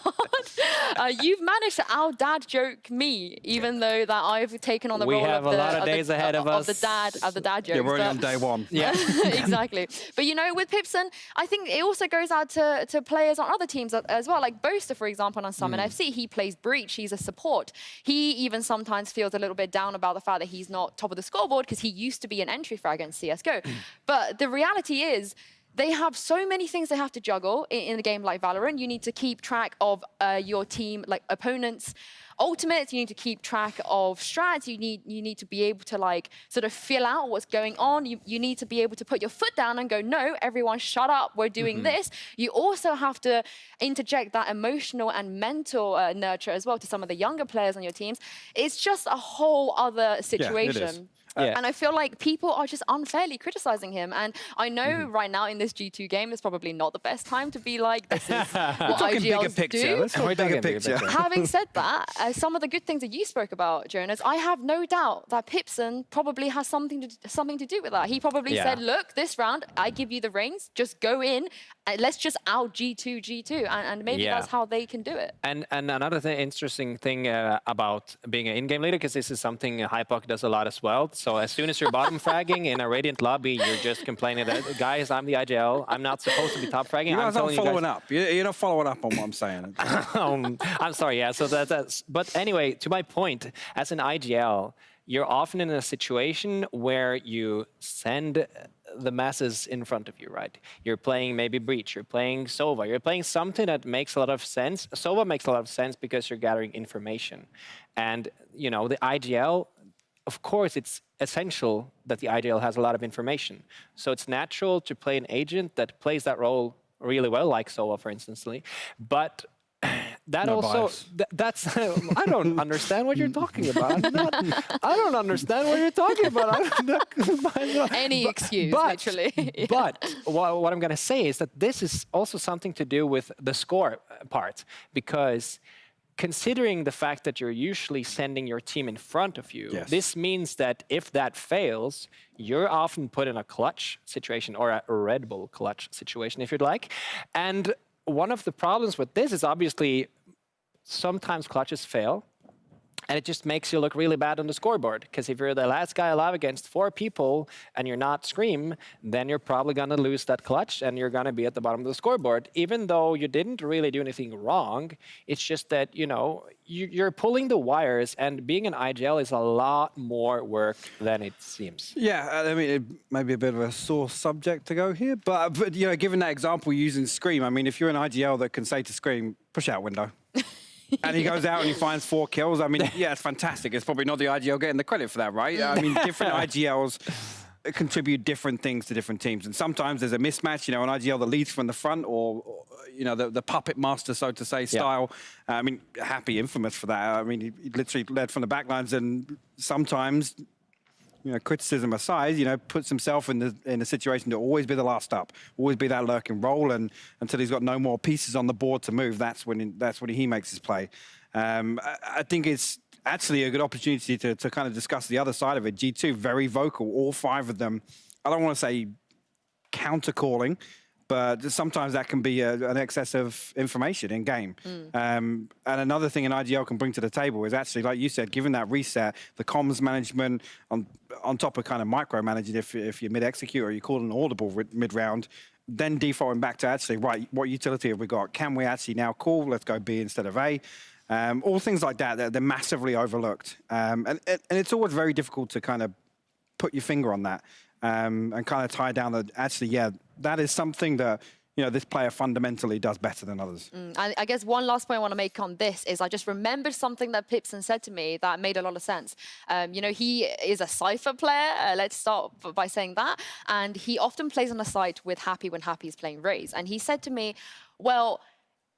You've managed to out-dad joke me, even though that I've taken on the role of the dad jokes. Yeah, we're only on day 1. Yeah. Exactly. But you know, with Pipson, I think it also goes out to players on other teams as well. Like Boaster, for example, on Summon FC, he plays Breach, he's a support. He even sometimes feels a little bit down about the fact that he's not top of the scoreboard because he used to be an entry frag against CSGO. But the reality is, they have so many things they have to juggle in a game like Valorant. You need to keep track of your team, like opponents' ultimates. You need to keep track of strats. You need to be able to like sort of feel out what's going on. You need to be able to put your foot down and go, no, everyone shut up, we're doing this. You also have to interject that emotional and mental nurture as well to some of the younger players on your teams. It's just a whole other situation. Yeah, it is. And I feel like people are just unfairly criticizing him. And I know right now in this G2 game, it's probably not the best time to be like, this is what IGLs do. Let's talk bigger picture. Having said that, some of the good things that you spoke about, Jonas, I have no doubt that Pipson probably has something to do with that. He probably said, look, this round, I give you the reins, just go in, and let's just out G2, and maybe that's how they can do it. And another interesting thing about being an in-game leader, because this is something Hypoc does a lot as well. So as soon as you're bottom fragging in a Radiant lobby, you're just complaining that, guys, I'm the IGL. I'm not supposed to be top fragging. You guys aren't following up. You're not following up on what I'm saying. I'm sorry, yeah. So that's. But anyway, to my point, as an IGL, you're often in a situation where you send the masses in front of you, right? You're playing maybe Breach, you're playing Sova, you're playing something that makes a lot of sense. Sova makes a lot of sense because you're gathering information. And, you know, the IGL, of course, it's essential that the IGL has a lot of information. So it's natural to play an agent that plays that role really well, like Sova, for instance. But that that's I don't understand what you're talking about. I don't understand what you're talking about. Any excuse, literally. But what I'm going to say is that this is also something to do with the score part, because considering the fact that you're usually sending your team in front of you, this means that if that fails, you're often put in a clutch situation, or a Red Bull clutch situation, if you'd like. And one of the problems with this is obviously sometimes clutches fail, and it just makes you look really bad on the scoreboard. Because if you're the last guy alive against 4 people and you're not Scream, then you're probably going to lose that clutch and you're going to be at the bottom of the scoreboard. Even though you didn't really do anything wrong, it's just that, you know, you're pulling the wires, and being an IGL is a lot more work than it seems. Yeah, I mean, it may be a bit of a sore subject to go here, but you know, given that example using Scream, I mean, if you're an IGL that can say to Scream, push out window. and he goes out and he finds 4 kills. I mean, yeah, it's fantastic. It's probably not the IGL getting the credit for that, right? I mean, different IGLs contribute different things to different teams. And sometimes there's a mismatch, you know, an IGL that leads from the front or you know, the puppet master, so to say, style. I mean, Happy infamous for that. I mean, he literally led from the backlines and sometimes, you know, criticism aside, you know, puts himself in a situation to always be the last up, always be that lurking role, and until he's got no more pieces on the board to move, that's when he makes his play. I think it's actually a good opportunity to kind of discuss the other side of it. G2 very vocal, all 5 of them. I don't want to say counter calling, but sometimes that can be an excess of information in game. And another thing an IGL can bring to the table is actually, like you said, given that reset, the comms management on top of kind of micromanaging if you're mid-execute or you call an audible mid-round, then defaulting back to actually, right, what utility have we got? Can we actually now call, let's go B instead of A? All things like that, they're massively overlooked. And it's always very difficult to kind of put your finger on that. And kind of tie down that actually, yeah, that is something that, you know, this player fundamentally does better than others. I guess one last point I want to make on this is I just remembered something that Pipson said to me that made a lot of sense. You know, he is a Cypher player. Let's start by saying that. And he often plays on a site with Happy when Happy is playing Raze. And he said to me, well,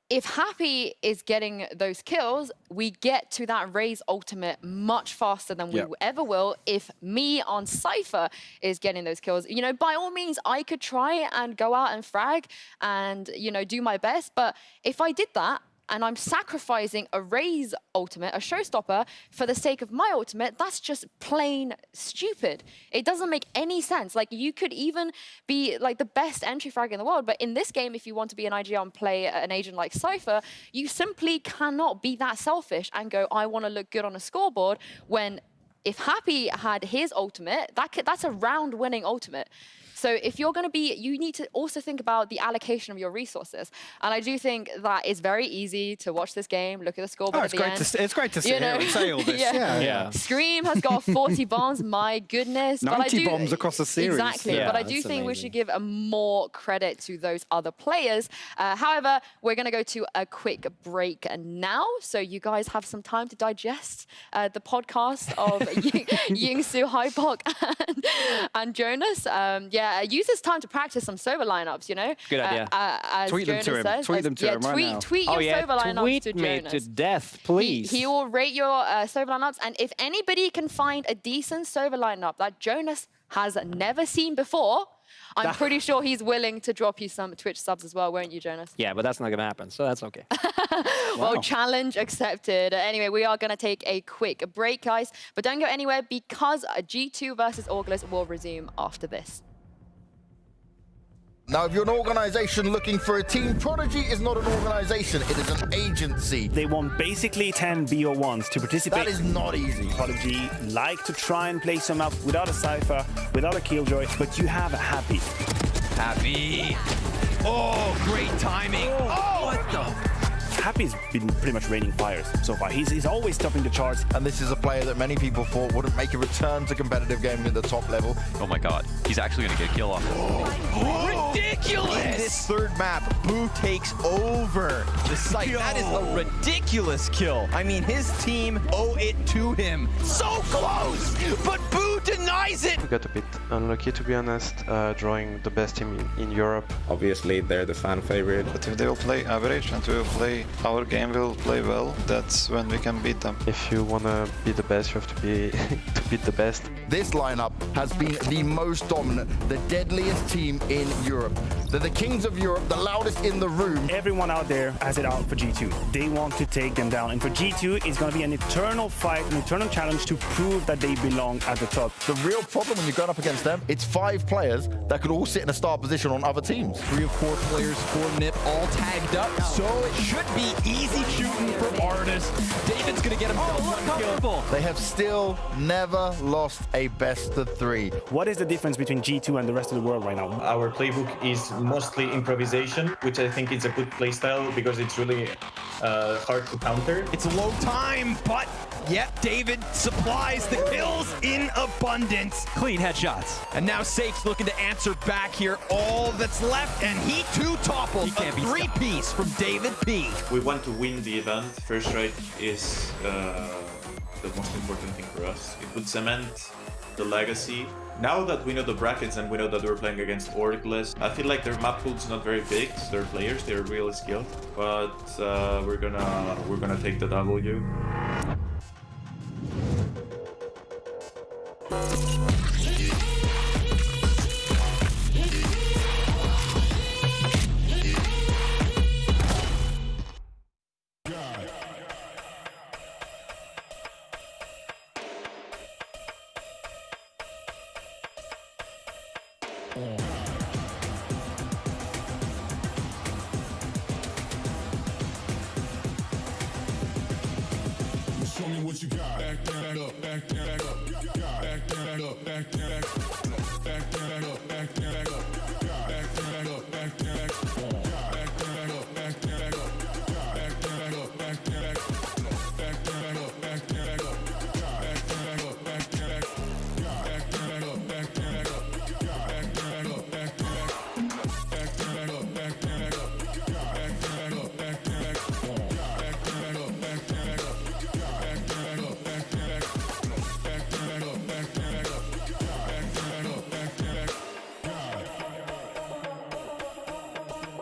if Happy is getting those kills, we get to that Raze ultimate much faster than we ever will if me on Cypher is getting those kills. You know, by all means, I could try and go out and frag and, you know, do my best. But if I did that, and I'm sacrificing a Raze ultimate, a showstopper, for the sake of my ultimate, that's just plain stupid. It doesn't make any sense. Like, you could even be like the best entry frag in the world, but in this game, if you want to be an IGL and play an agent like Cypher, you simply cannot be that selfish and go, I want to look good on a scoreboard, when if Happy had his ultimate, that's a round-winning ultimate. So if you're going to be, you need to also think about the allocation of your resources. And I do think that it's very easy to watch this game, look at the scoreboard at the end. It's great to sit here and say all this. Scream has got 40 bombs, my goodness. 90 bombs across the series. Exactly, but I do think we should give more credit to those other players. However, we're going to go to a quick break now, so you guys have some time to digest the podcast of Yingsu, Hypok, and Jonas. Use this time to practice some Sova lineups, you know? Good idea. Tweet them to him. Tweet them to him right now. Tweet your Sova lineups to me Jonas. to death, please. He will rate your Sova lineups, and if anybody can find a decent Sova lineup that Jonas has never seen before, I'm pretty sure he's willing to drop you some Twitch subs as well, won't you, Jonas? Yeah, but that's not going to happen, so that's okay. Well, challenge accepted. Anyway, we are going to take a quick break, guys. But don't go anywhere, because G2 versus Auglis will resume after this. Now, if you're an organization looking for a team, Prodigy is not an organization, it is an agency. They want basically 10 BO1s to participate. That is not easy. Prodigy like to try and play some up without a Cypher, without a Killjoy, but you have a Happy. Happy. Oh, great timing. Oh, what the? Happy's been pretty much raining fires so far. He's always topping the charts. And this is a player that many people thought wouldn't make a return to competitive gaming at the top level. Oh my god, he's actually going to get a kill off. Ridiculous! In this third map, Boo takes over the site. That is a ridiculous kill. I mean, his team owe it to him. So close, but Boo denies it. We got a bit unlucky, to be honest, drawing the best team in Europe. Obviously, they're the fan favorite. But if they will play average and we will play, our game will play well, that's when we can beat them. If you want to be the best, you have to be to beat the best. This lineup has been the most dominant, the deadliest team in Europe. They're the kings of Europe, the loudest in the room. Everyone out there has it out for G2. They want to take them down. And for G2, it's going to be an eternal fight, an eternal challenge to prove that they belong at the top. The real problem when you're going up against them, it's 5 players that could all sit in a star position on other teams. 3 of 4 players for NIP all tagged up, so it should be easy shooting from Artis. David's going to get himself one kill. They have still never never lost a best of 3. What is the difference between G2 and the rest of the world right now? Our playbook is mostly improvisation, which I think is a good playstyle because it's really hard to counter. It's a low time, but yet David supplies the kills in abundance. Clean headshots. And now Safe's looking to answer back here. All that's left, and he too toppled. A 3-piece from David P. We want to win the event. First strike is the most important thing for us. It would cement the legacy. Now that we know the brackets and we know that we're playing against Orgless, I feel like their map pool's not very big. Their players, they're really skilled, but we're gonna take the W. Show me what you got. Back down, up, back down, back up. Back down, up, back down, back up. Back down, up, back down, back up. Back down, up, back down, back up. Back down, up, back down, back up. Back down, up, back down, back up. Back down, up, back down, back up. Back down, up, back down, back up. Back down, up, back down, back up. Back down, up, back down, back up. Back down, up, back down, back up. Back down, up, back down, back up. Back down, up, back down, back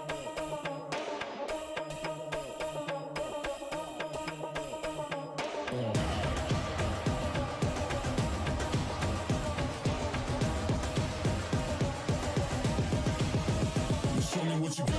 up. Show me what you got.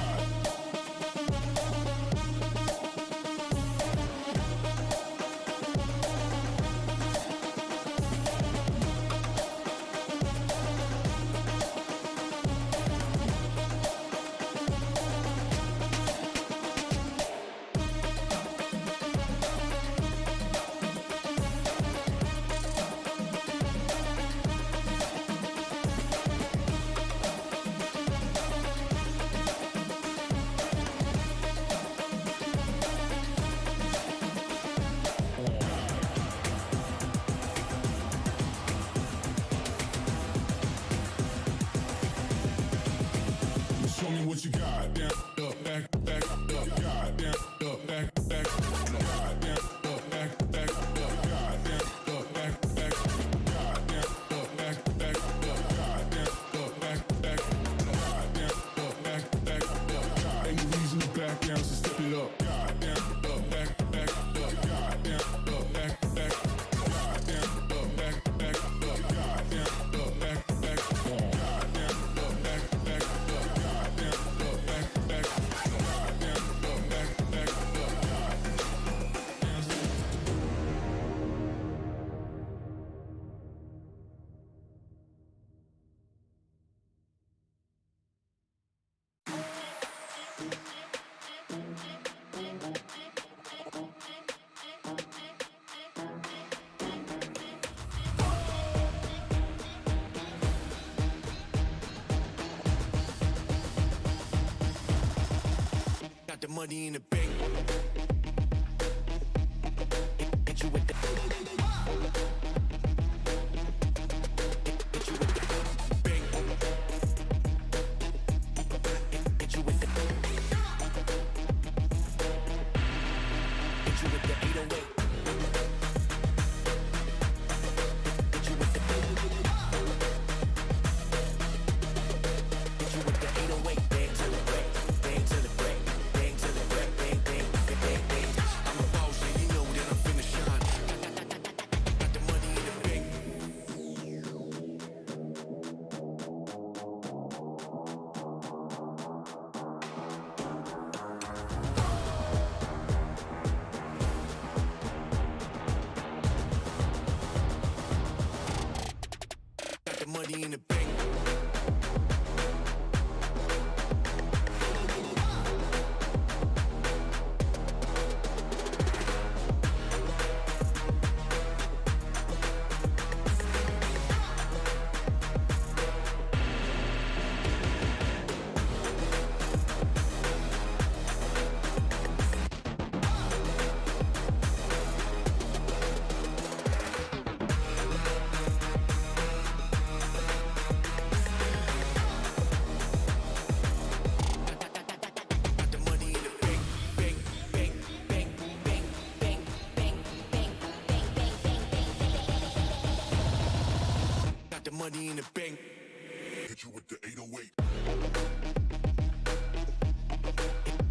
Show me what you got. Down, up, back, back, up, God, down, up, back, back, God, down, up, back, back, up, God, down, up, back, back, God, down, up, back, back, up, God, down, up, back, back, God, down, up, back, back, up, God. Ain't no reason to back down, so step it up. God, down, up, back, back, up, God, down, up, back, back, God, down, up, back, back, up, God, down, up, back, back, God, down, up, back, back, up, God, down, up, back, back, God, down, up, back, back, up, God. Got the money in the bank. Hit you with the bank. Hit you with the 808. Hit you with the 808. Bang to the break, bang to the break, bang to the break, bang the money in the bank. Hit you with the 808.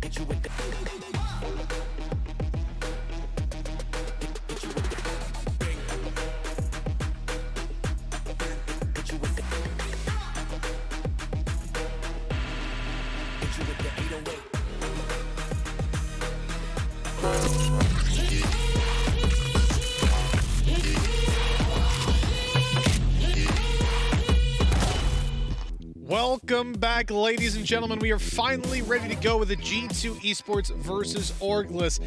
Hit you with the Welcome back, ladies and gentlemen. We are finally ready to go with the G2 Esports versus Orgless.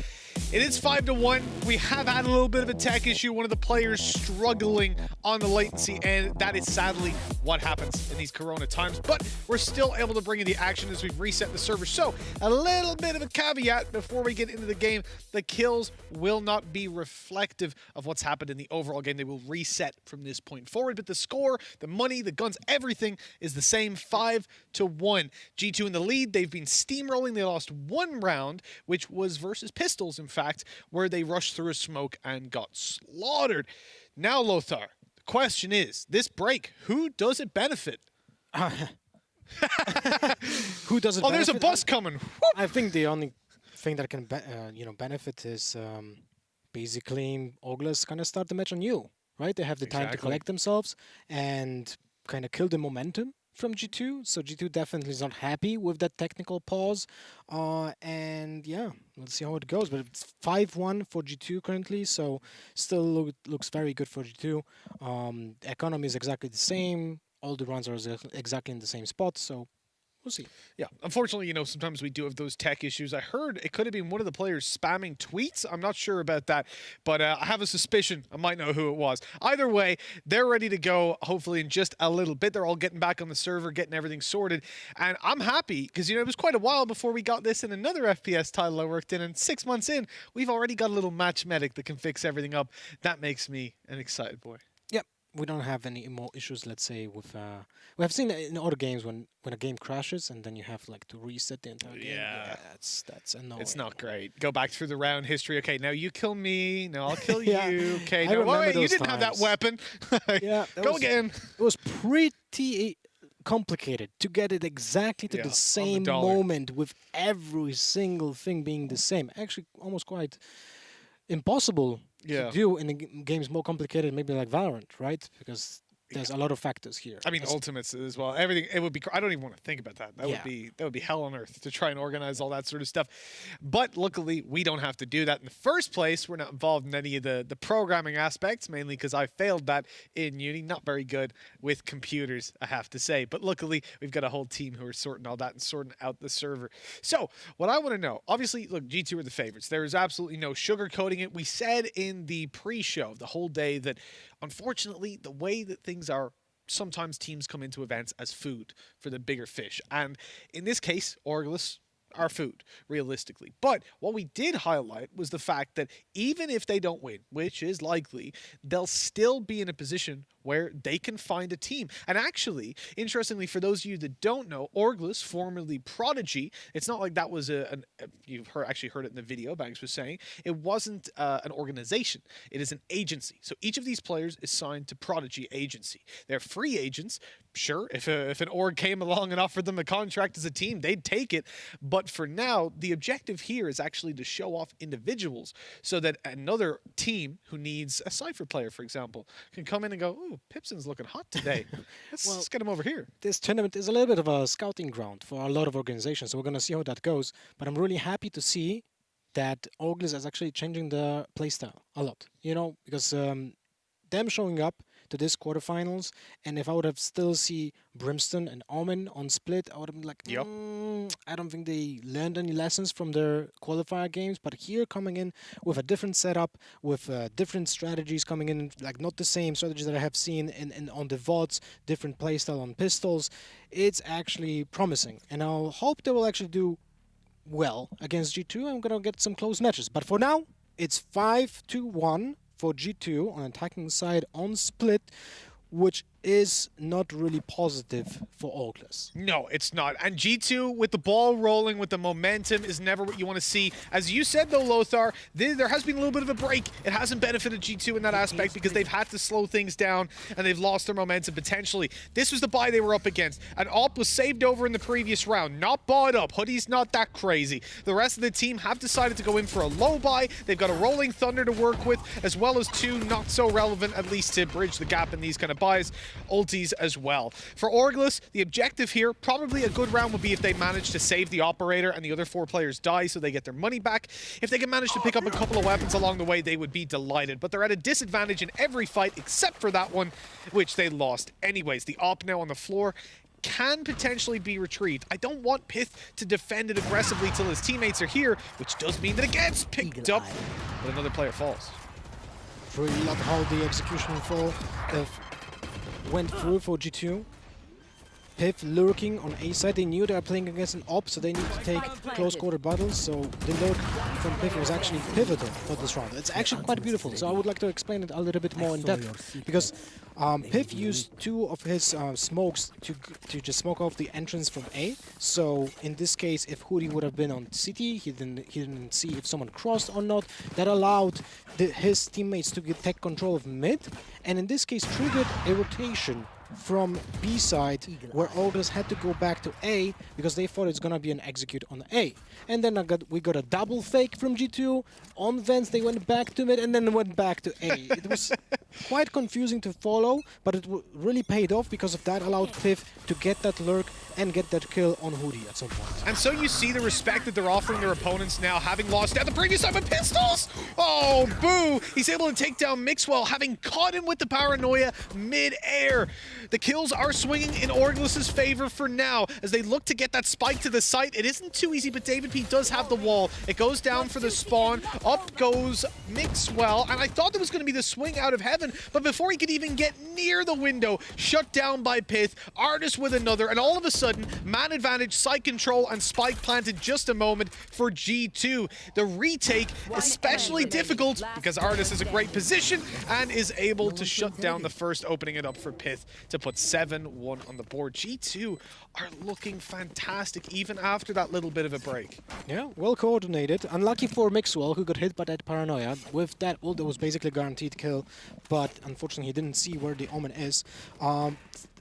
It is 5-1. We have had a little bit of a tech issue. One of the players struggling on the latency, and that is sadly what happens in these corona times. But we're still able to bring in the action as we've reset the server. So a little bit of a caveat before we get into the game. The kills will not be reflective of what's happened in the overall game. They will reset from this point forward. But the score, the money, the guns, everything is the same, 5-1. G2 in the lead. They've been steamrolling. They lost one round, which was versus Pistols, in fact, where they rushed through a smoke and got slaughtered. Now, Lothar, the question is, this break, who does it benefit? Who does it benefit? There's a bus coming. I think the only thing that can benefit is basically Orgless kind of start the match anew, right? They have the time to collect themselves and kind of kill the momentum from G2, so G2 definitely is not happy with that technical pause, and yeah, let's see how it goes. But it's 5-1 for G2 currently, so still looks very good for G2. Economy is exactly the same. All the runs are exactly in the same spot, so we'll see. Yeah, unfortunately, sometimes we do have those tech issues. I heard it could have been one of the players spamming tweets. I'm not sure about that, but I have a suspicion I might know who it was. Either way, they're ready to go, hopefully in just a little bit. They're all getting back on the server, getting everything sorted, and I'm happy because, it was quite a while before we got this in another FPS title I worked in, and 6 months in, we've already got a little match medic that can fix everything up. That makes me an excited boy. We don't have any more issues, let's say, with... we have seen in other games when a game crashes and then you have to reset the entire game. Yeah, that's annoying. It's not great. Go back through the round history. Okay, now you kill me. Now I'll kill Yeah. you. Okay, I now remember wait, you those didn't have that times. weapon. Yeah, Go again. It was pretty complicated to get it exactly to Yeah, the on the same dollar. moment with every single thing being the same. Actually, almost quite impossible Yeah. to do in games more complicated, maybe like Valorant, right? Because there's a lot of factors here. I mean, ultimates as well. Everything. It would be. I don't even want to think about that. That would be hell on earth to try and organize all that sort of stuff. But luckily, we don't have to do that in the first place. We're not involved in any of the programming aspects, mainly because I failed that in uni. Not very good with computers, I have to say. But luckily, we've got a whole team who are sorting all that and sorting out the server. So what I want to know, obviously, look, G2 are the favorites. There is absolutely no sugarcoating it. We said in the pre-show the whole day that, unfortunately, the way that things are, sometimes teams come into events as food for the bigger fish. And in this case, Orgless are food, realistically. But what we did highlight was the fact that even if they don't win, which is likely, they'll still be in a position where they can find a team. And actually, interestingly, for those of you that don't know, Orgless, formerly Prodigy, it's not like that was you've actually heard it in the video, Banks was saying, it wasn't an organization, it is an agency. So each of these players is signed to Prodigy Agency. They're free agents. Sure, if an org came along and offered them a contract as a team, they'd take it. But for now, the objective here is actually to show off individuals so that another team who needs a Cypher player, for example, can come in and go, ooh, Pipson's looking hot today. Let's get him over here. This tournament is a little bit of a scouting ground for a lot of organizations, so we're going to see how that goes. But I'm really happy to see that Orgless is actually changing the playstyle a lot, because them showing up to this quarterfinals, and if I would have still see Brimstone and Omen on split, I would have been like, I don't think they learned any lessons from their qualifier games. But here, coming in with a different setup, with different strategies coming in, like not the same strategies that I have seen in on the VODs, different playstyle on pistols, it's actually promising, and I'll hope they will actually do well against G2. I'm gonna get some close matches, but for now, it's 5-1 for G2 on attacking side on split, which is not really positive for Oras. No, it's not. And G2, with the ball rolling, with the momentum, is never what you want to see. As you said, though, Lothar, there has been a little bit of a break. It hasn't benefited G2 in that aspect because they've had to slow things down and they've lost their momentum potentially. This was the buy they were up against. And Op was saved over in the previous round, not bought up. Hoodie's not that crazy. The rest of the team have decided to go in for a low buy. They've got a Rolling Thunder to work with, as well as two not so relevant, at least to bridge the gap in these kind of buys, ultis as well. For Orglis, the objective here, probably a good round would be if they manage to save the operator and the other 4 players die so they get their money back. If they can manage to pick up a couple of weapons along the way, they would be delighted. But they're at a disadvantage in every fight except for that one, which they lost anyways. The Op now on the floor can potentially be retrieved. I don't want Pith to defend it aggressively till his teammates are here, which does mean that it gets picked up, but another player falls. Really love how the execution fall went through for G2. Piv lurking on A side. They knew they were playing against an op, so they need to take close quarter battles. So the lurk from Piv was actually pivotal for this round. It's actually quite beautiful. So I would like to explain it a little bit more in depth, because Piv used 2 of his smokes to just smoke off the entrance from A. So in this case, if Hoodie would have been on CT, he didn't see if someone crossed or not. That allowed his teammates to take control of mid, and in this case triggered a rotation from B side, where Oras had to go back to A because they thought it's gonna be an execute on A. And then we got a double fake from G2. On Vents, they went back to mid and then went back to A. It was quite confusing to follow, but it really paid off because of that allowed Piv to get that lurk and get that kill on Hoodie at some point. And so you see the respect that they're offering their opponents now, having lost at the previous time with pistols! Oh, boo! He's able to take down Mixwell, having caught him with the paranoia mid-air. The kills are swinging in Orglis's favor for now, as they look to get that spike to the site. It isn't too easy, but David P does have the wall. It goes down for the spawn. Up goes Mixwell, and I thought there was going to be the swing out of heaven, but before he could even get near the window, shut down by Pith, Artist with another, and all of a sudden, man advantage, site control, and spike planted just a moment for G2. The retake, especially difficult, because Artist is a great position and is able to shut down the first, opening it up for Pith to put 7-1 on the board. G2 are looking fantastic, even after that little bit of a break. Yeah, well coordinated. Unlucky for Mixwell, who got hit by that paranoia. With that ult, it was basically a guaranteed kill, but unfortunately he didn't see where the Omen is.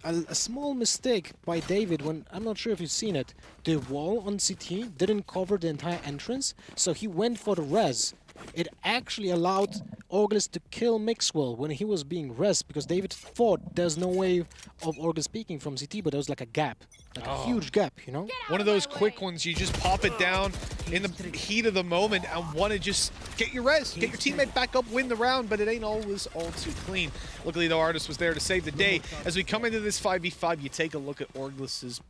A small mistake by David, when I'm not sure if you've seen it. The wall on CT didn't cover the entire entrance, so he went for the res. It actually allowed Orglis to kill Mixwell when he was being res, because David thought there's no way of Orglis peeking from CT, but there was like a gap. Like a huge gap, you know? One of those quick ones, you just pop it down in the heat of the moment and want to just get your res, get your teammate back up, win the round, but it ain't always all too clean. Luckily, the Artist was there to save the day. As we come into this 5v5, you take a look at Orglis's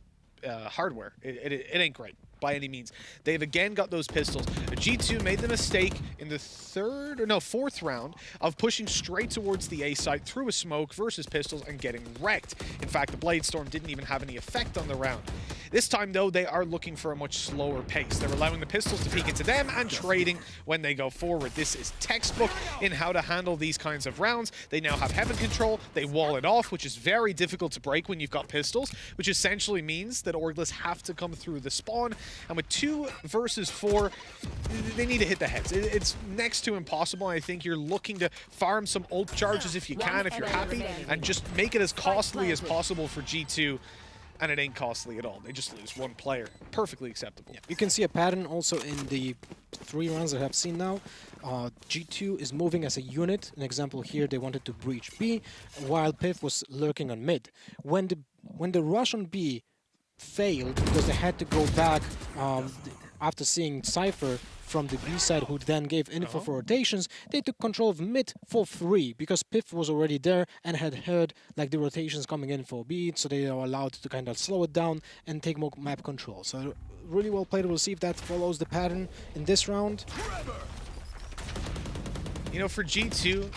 hardware. It ain't great by any means. They've again got those pistols. G2 made the mistake in the fourth round of pushing straight towards the A site through a smoke versus pistols and getting wrecked. In fact, the Blade Storm didn't even have any effect on the round. This time, though, they are looking for a much slower pace. They're allowing the pistols to peek into them and trading when they go forward. This is textbook in how to handle these kinds of rounds. They now have heaven control. They wall it off, which is very difficult to break when you've got pistols, which essentially means that Orglis have to come through the spawn. And with 2 versus 4, they need to hit the heads. It's next to impossible. I think you're looking to farm some ult charges if you can, if you're happy, and just make it as costly as possible for G2. And it ain't costly at all. They just lose 1 player. Perfectly acceptable. Yeah. You can see a pattern also in the 3 rounds that I've seen now. G2 is moving as a unit. An example here, they wanted to breach B, while Piv was lurking on mid. When the rush on B failed, because they had to go back after seeing Cypher from the B side, who then gave info for rotations, they took control of mid for 3, because Piff was already there and had heard like the rotations coming in for B, so they are allowed to kind of slow it down and take more map control. So really well played. We'll see if that follows the pattern in this round. You know, for G2,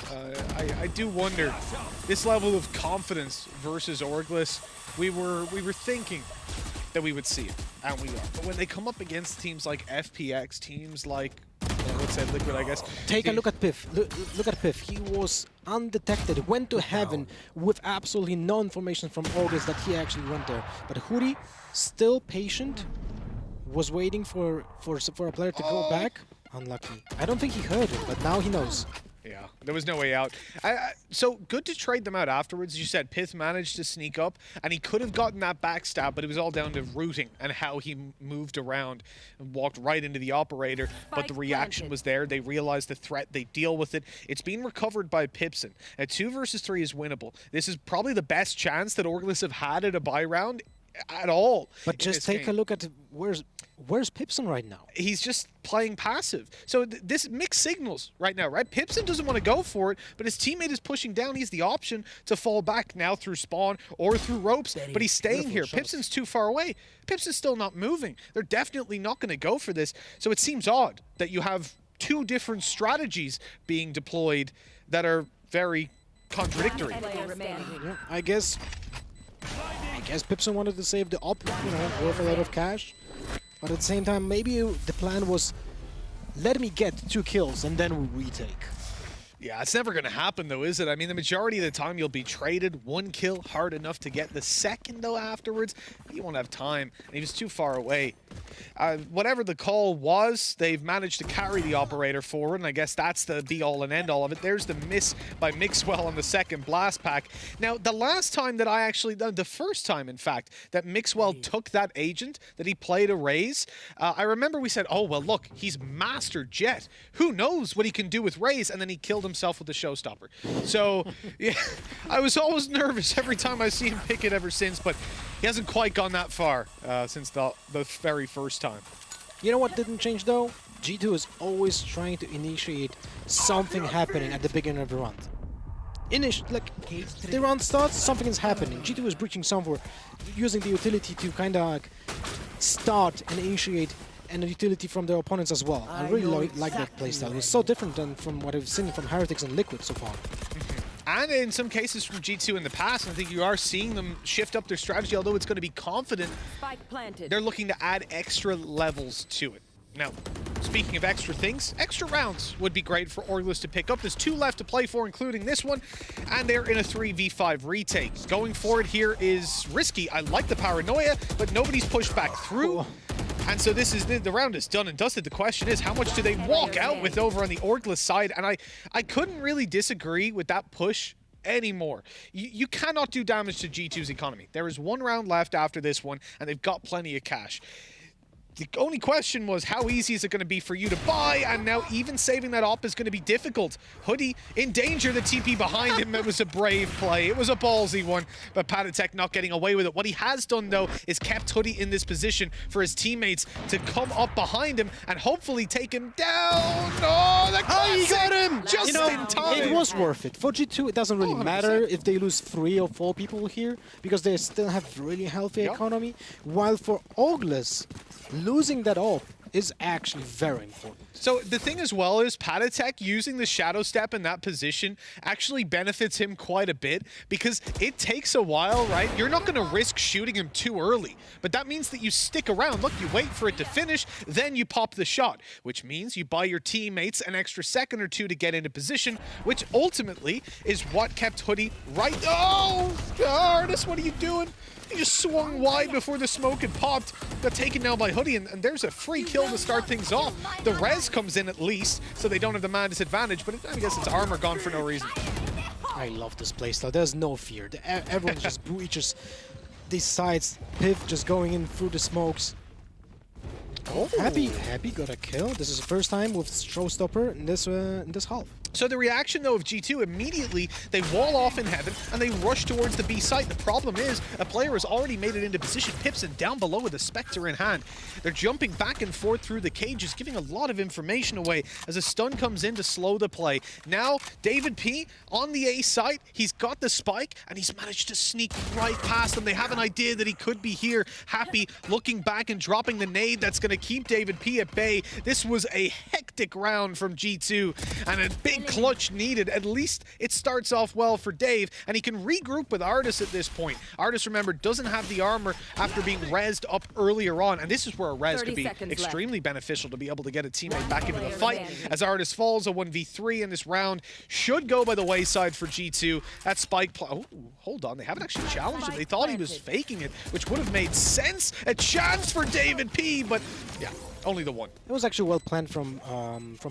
I do wonder, this level of confidence versus Orglis, we were thinking that we would see it, and we are. But when they come up against teams like FPX, teams like would say Liquid, I guess. Take a look at Piff. Look at Piff. He was undetected, went to heaven with absolutely no information from August that he actually went there. But Hoodie, still patient, was waiting for a player to go back. Unlucky. I don't think he heard it, but now he knows. Yeah, there was no way out. So good to trade them out afterwards. As you said, Pith managed to sneak up, and he could have gotten that backstab, but it was all down to routing and how he moved around and walked right into the operator. But the reaction was there. They realized the threat. They deal with it. It's being recovered by Pipson. 2 versus 3 is winnable. This is probably the best chance that Orglis have had at a buy round at all. But just take a look at where's Pipson right now? He's just playing passive. So this mixed signals right now, right? Pipson doesn't want to go for it, but his teammate is pushing down. He's the option to fall back now through spawn or through ropes, but he's staying here. Pipson's too far away. Pipson's still not moving. They're definitely not going to go for this. So it seems odd that you have 2 different strategies being deployed that are very contradictory. Yeah, I guess Pipson wanted to save the op, worth a lot of cash. But at the same time, maybe the plan was, let me get 2 kills and then we retake. Yeah, it's never going to happen, though, is it? I mean, the majority of the time you'll be traded. 1 kill, hard enough to get. The second, though, afterwards, you won't have time. And he was too far away. Whatever the call was, they've managed to carry the operator forward, and I guess that's the be-all and end-all of it. There's the miss by Mixwell on the second blast pack. Now, the last time that the first time, in fact, that Mixwell took that agent, that he played a Raze, I remember we said, oh, well, look, he's Master Jet. Who knows what he can do with Raze? And then he killed himself with the showstopper. So, yeah, I was always nervous every time I see him pick it ever since, but he hasn't quite gone that far since the very first time. You know what didn't change, though? G2 is always trying to initiate something happening at the beginning of the round. The round starts, something is happening. G2 is breaching somewhere, using the utility to kind of start and initiate and a utility from their opponents as well. I really like that playstyle. It's so different than from what I've seen from Heretics and Liquid so far. And in some cases from G2 in the past, I think you are seeing them shift up their strategy, although it's going to be confident. They're looking to add extra levels to it. Now, speaking of extra things, extra rounds would be great for Orglis to pick up. There's 2 left to play for, including this one, and they're in a 3v5 retake. Going forward here is risky. I like the paranoia, but nobody's pushed back through. And so this is the round is done and dusted. The question is, how much do they walk out with over on the Orglis side? And I couldn't really disagree with that push anymore. You cannot do damage to G2's economy. There is 1 round left after this one, and they've got plenty of cash. The only question was, how easy is it going to be for you to buy? And now even saving that op is going to be difficult. Hoodie in danger, the TP behind him. It was a brave play. It was a ballsy one, but Patatek not getting away with it. What he has done, though, is kept Hoodie in this position for his teammates to come up behind him and hopefully take him down. Oh, the classic! He got him! Just in time. It was worth it. For G2, it doesn't really matter if they lose 3 or 4 people here, because they still have really healthy economy. While for Orglis, losing that off is actually very important. So the thing as well is Patatek using the Shadow Step in that position actually benefits him quite a bit, because it takes a while, right? You're not going to risk shooting him too early, but that means that you stick around. Look, you wait for it to finish, then you pop the shot, which means you buy your teammates an extra second or 2 to get into position, which ultimately is what kept Hoodie right. Oh, Artis, what are you doing? He just swung wide before the smoke had popped. Got taken now by Hoodie, and there's a free kill to start things off. The res comes in at least, so they don't have the man disadvantage, but I guess it's armor gone for no reason. I love this playstyle. There's no fear. Everyone just breaches these sides. Piv just going in through the smokes. Oh, Happy got a kill. This is the first time with Showstopper in this half. So the reaction, though, of G2, immediately they wall off in heaven and they rush towards the B site. The problem is a player has already made it into position. Pipson down below with a Spectre in hand. They're jumping back and forth through the cages, giving a lot of information away as a stun comes in to slow the play. Now, David P on the A site. He's got the spike and he's managed to sneak right past them. They have an idea that he could be here. Happy looking back and dropping the nade that's going to keep David P at bay. This was a hectic round from G2 and a big clutch needed. At least it starts off well for Dave, and he can regroup with Artis at this point. Artis, remember, doesn't have the armor after being rezzed up earlier on, and this is where a res could be extremely beneficial to be able to get a teammate back into the fight. As Artis falls, a 1v3 in this round should go by the wayside for G2. That spike oh, hold on, they haven't actually challenged him. They thought he was faking it, which would have made sense. A chance for David P, but yeah, only the one. It was actually well planned from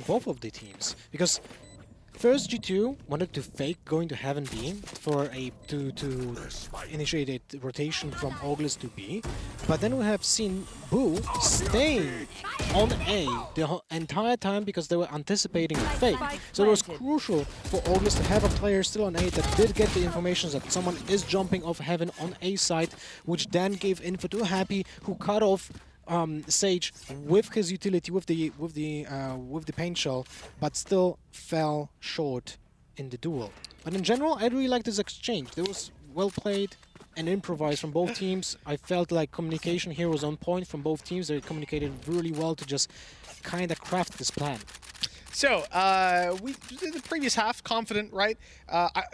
both of the teams, because first G2 wanted to fake going to Heaven B for to initiate a rotation from August to B, but then we have seen Boo staying on A the entire time because they were anticipating a fake. So it was crucial for August to have a player still on A that did get the information that someone is jumping off Heaven on A side, which then gave info to Happy, who cut off Sage with his utility, with the paint shell, but still fell short in the duel. But in general, I really like this exchange. It was well played and improvised from both teams. I felt like communication here was on point from both teams. They communicated really well to just kind of craft this plan. So, we did the previous half confident, right?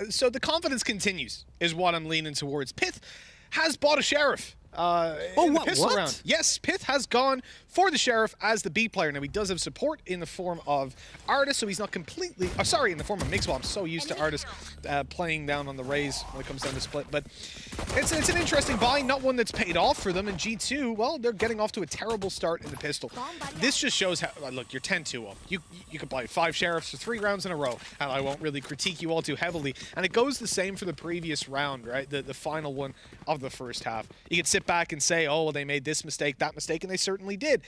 So the confidence continues, is what I'm leaning towards. Pith has bought a Sheriff. In the pistol round. Yes, Pith has gone for the Sheriff as the B player. Now, he does have support in the form of Artis, so he's not completely... Oh, sorry, in the form of Mixwell. I'm so used to Artis playing down on the Raze when it comes down to split. But it's an interesting buy, not one that's paid off for them. And G2, well, they're getting off to a terrible start in the pistol. This just shows how... Look, you're 10-2 up. You can play 5 Sheriffs for 3 rounds in a row, and I won't really critique you all too heavily. And it goes the same for the previous round, right? The final one of the first half. You can sit back and say, oh, well, they made this mistake, that mistake, and they certainly did.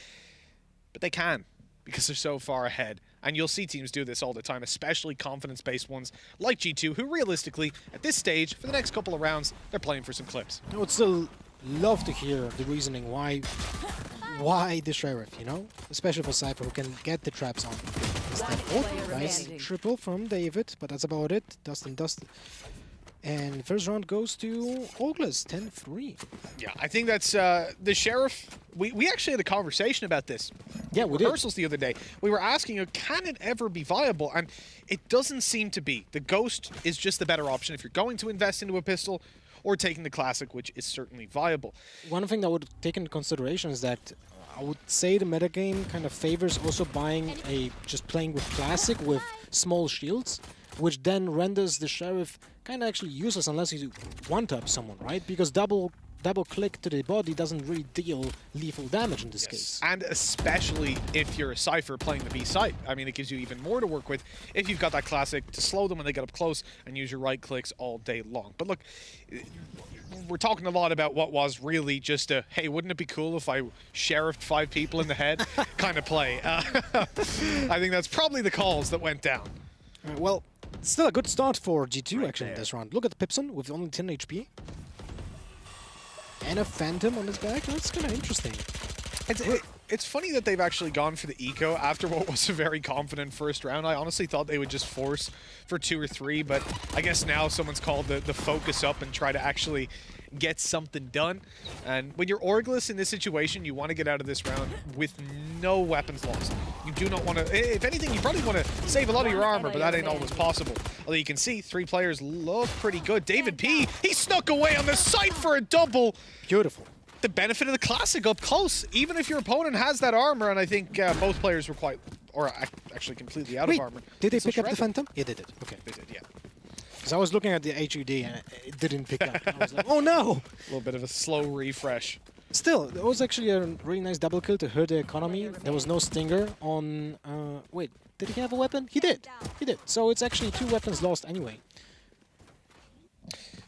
But they can, because they're so far ahead. And you'll see teams do this all the time, especially confidence-based ones like G2, who realistically, at this stage, for the next couple of rounds, they're playing for some clips. I would still love to hear the reasoning why the Sheriff, you know? Especially for Cypher, who can get the traps on. Instead, oh, nice triple from David, but that's about it. Dustin. And first round goes to Ogles, 10-3. Yeah, I think that's the Sheriff. We actually had a conversation about this. Yeah, we did. Rehearsals the other day. We were asking you, can it ever be viable? And it doesn't seem to be. The Ghost is just the better option if you're going to invest into a pistol, or taking the Classic, which is certainly viable. One thing that I would take into consideration is that I would say the metagame kind of favors also buying just playing with Classic with small shields, which then renders the Sheriff kind of actually useless unless you one-tap someone, right? Because double click to the body doesn't really deal lethal damage in this case. And especially if you're a Cypher playing the B site. I mean, it gives you even more to work with if you've got that Classic to slow them when they get up close and use your right clicks all day long. But look, we're talking a lot about what was really just a, hey, wouldn't it be cool if I sheriffed 5 people in the head kind of play. I think that's probably the calls that went down. Well, still a good start for G2 actually in this round. Look at Pipson with only 10 HP. And a Phantom on his back. That's kind of interesting. It's funny that they've actually gone for the eco after what was a very confident first round. I honestly thought they would just force for 2 or 3, but I guess now someone's called the focus up and try to actually get something done. And when you're Orglis in this situation, you want to get out of this round with no weapons lost. You do not want to, if anything, you probably want to save a lot of your armor, but that ain't always possible. Although you can see 3 players look pretty good. David P, he snuck away on the site for a double. Beautiful. The benefit of the Classic up close, even if your opponent has that armor, and I think both players were quite, or actually completely out of armor. Did they pick up the Phantom? Yeah, they did. Okay. They did, yeah. Because I was looking at the HUD and it didn't pick up. I was like, oh no! A little bit of a slow refresh. Still, it was actually a really nice double kill to hurt the economy. There was no stinger on... wait, did he have a weapon? He did. He did. So it's actually 2 weapons lost anyway.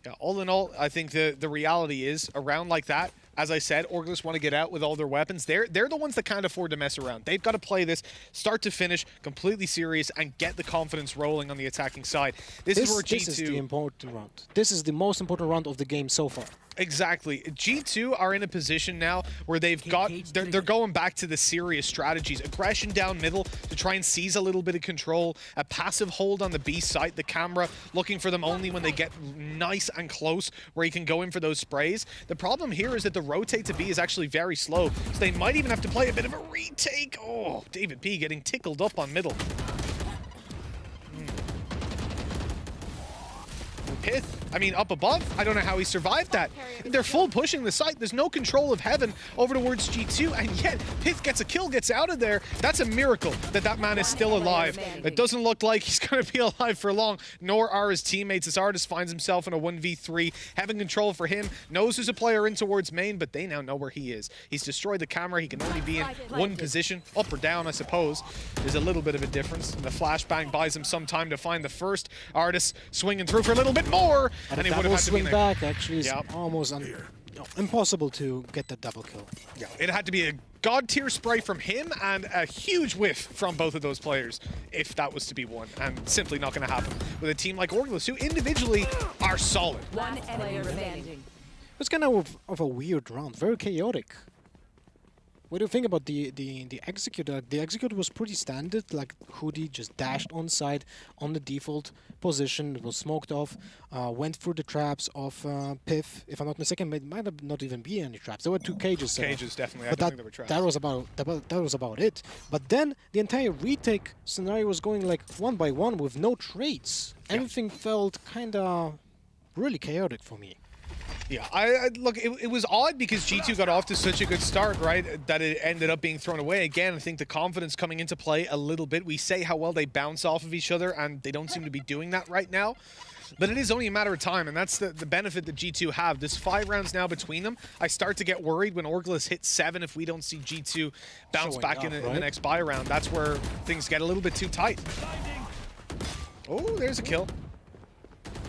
Yeah, all in all, I think the reality is, a round like that, as I said, Orglis want to get out with all their weapons. They're the ones that can't afford to mess around. They've got to play this start to finish, completely serious, and get the confidence rolling on the attacking side. This is where G2... This is the important round. This is the most important round of the game so far. Exactly. G2 are in a position now where they're going back to the serious strategies. Aggression down middle to try and seize a little bit of control. A passive hold on the B site. The camera looking for them only when they get nice and close where he can go in for those sprays. The problem here is that the rotate to B is actually very slow. So they might even have to play a bit of a retake. Oh, David P getting tickled up on middle. Pith, I mean, up above, I don't know how he survived that. They're full pushing the site. There's no control of heaven over towards G2, and yet Pith gets a kill, gets out of there. That's a miracle that that man is still alive. It doesn't look like he's going to be alive for long, nor are his teammates. As Artist finds himself in a 1v3. Heaven control for him, knows there's a player in towards main, but they now know where he is. He's destroyed the camera. He can only be in one position, up or down, I suppose. There's a little bit of a difference. And the flashbang buys him some time to find the first. Artist swinging through for a little bit more, and he would have had to be swing there. back actually is almost impossible to get that double kill. Yeah, it had to be a god tier spray from him and a huge whiff from both of those players if that was to be one, and simply not going to happen with a team like Orgless, who individually are solid. One enemy remaining. It was kind of a weird round, very chaotic. What do you think about the execute? The execute was pretty standard, like Hoodie just dashed on side on the default position, was smoked off, went through the traps of Piff. If I'm not mistaken, it might have not even be any traps. There were 2 cages. Cages, definitely. But I don't think there were traps. That was about it. But then the entire retake scenario was going like 1 by 1 with no trades. Everything felt kind of really chaotic for me. Yeah, I look, it was odd because G2 got off to such a good start, right, that it ended up being thrown away. Again, I think the confidence coming into play a little bit. We say how well they bounce off of each other, and they don't seem to be doing that right now. But it is only a matter of time, and that's the benefit that G2 have. There's 5 rounds now between them. I start to get worried when Orgless hits 7 if we don't see G2 bounce back in the next buy round. That's where things get a little bit too tight. Oh, there's a kill.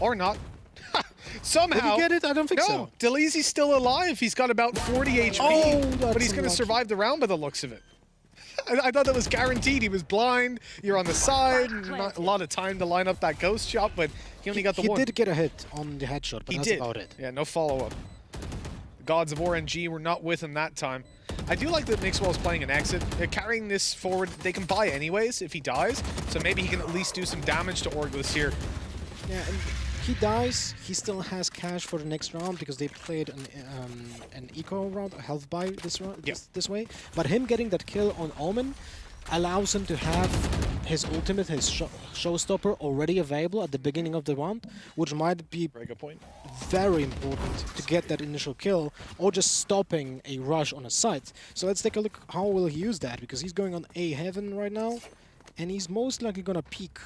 Or not. Somehow. Did he get it? I don't think so. No, Deleezy's still alive. He's got about 40 HP, but he's going to survive the round by the looks of it. I thought that was guaranteed. He was blind. You're on the side. Not a lot of time to line up that ghost shot, but he only got the one. He did get a hit on the headshot, but that's about it. Yeah, no follow-up. The gods of RNG were not with him that time. I do like that Mixwell's playing an exit. They're carrying this forward. They can buy anyways if he dies, so maybe he can at least do some damage to Orgless here. Yeah, and he dies, he still has cash for the next round because they played an eco round, a health buy this round, this way. But him getting that kill on Omen allows him to have his ultimate, his showstopper already available at the beginning of the round, which might be very important to get that initial kill or just stopping a rush on a site. So let's take a look how will he use that, because he's going on A heaven right now and he's most likely gonna peek.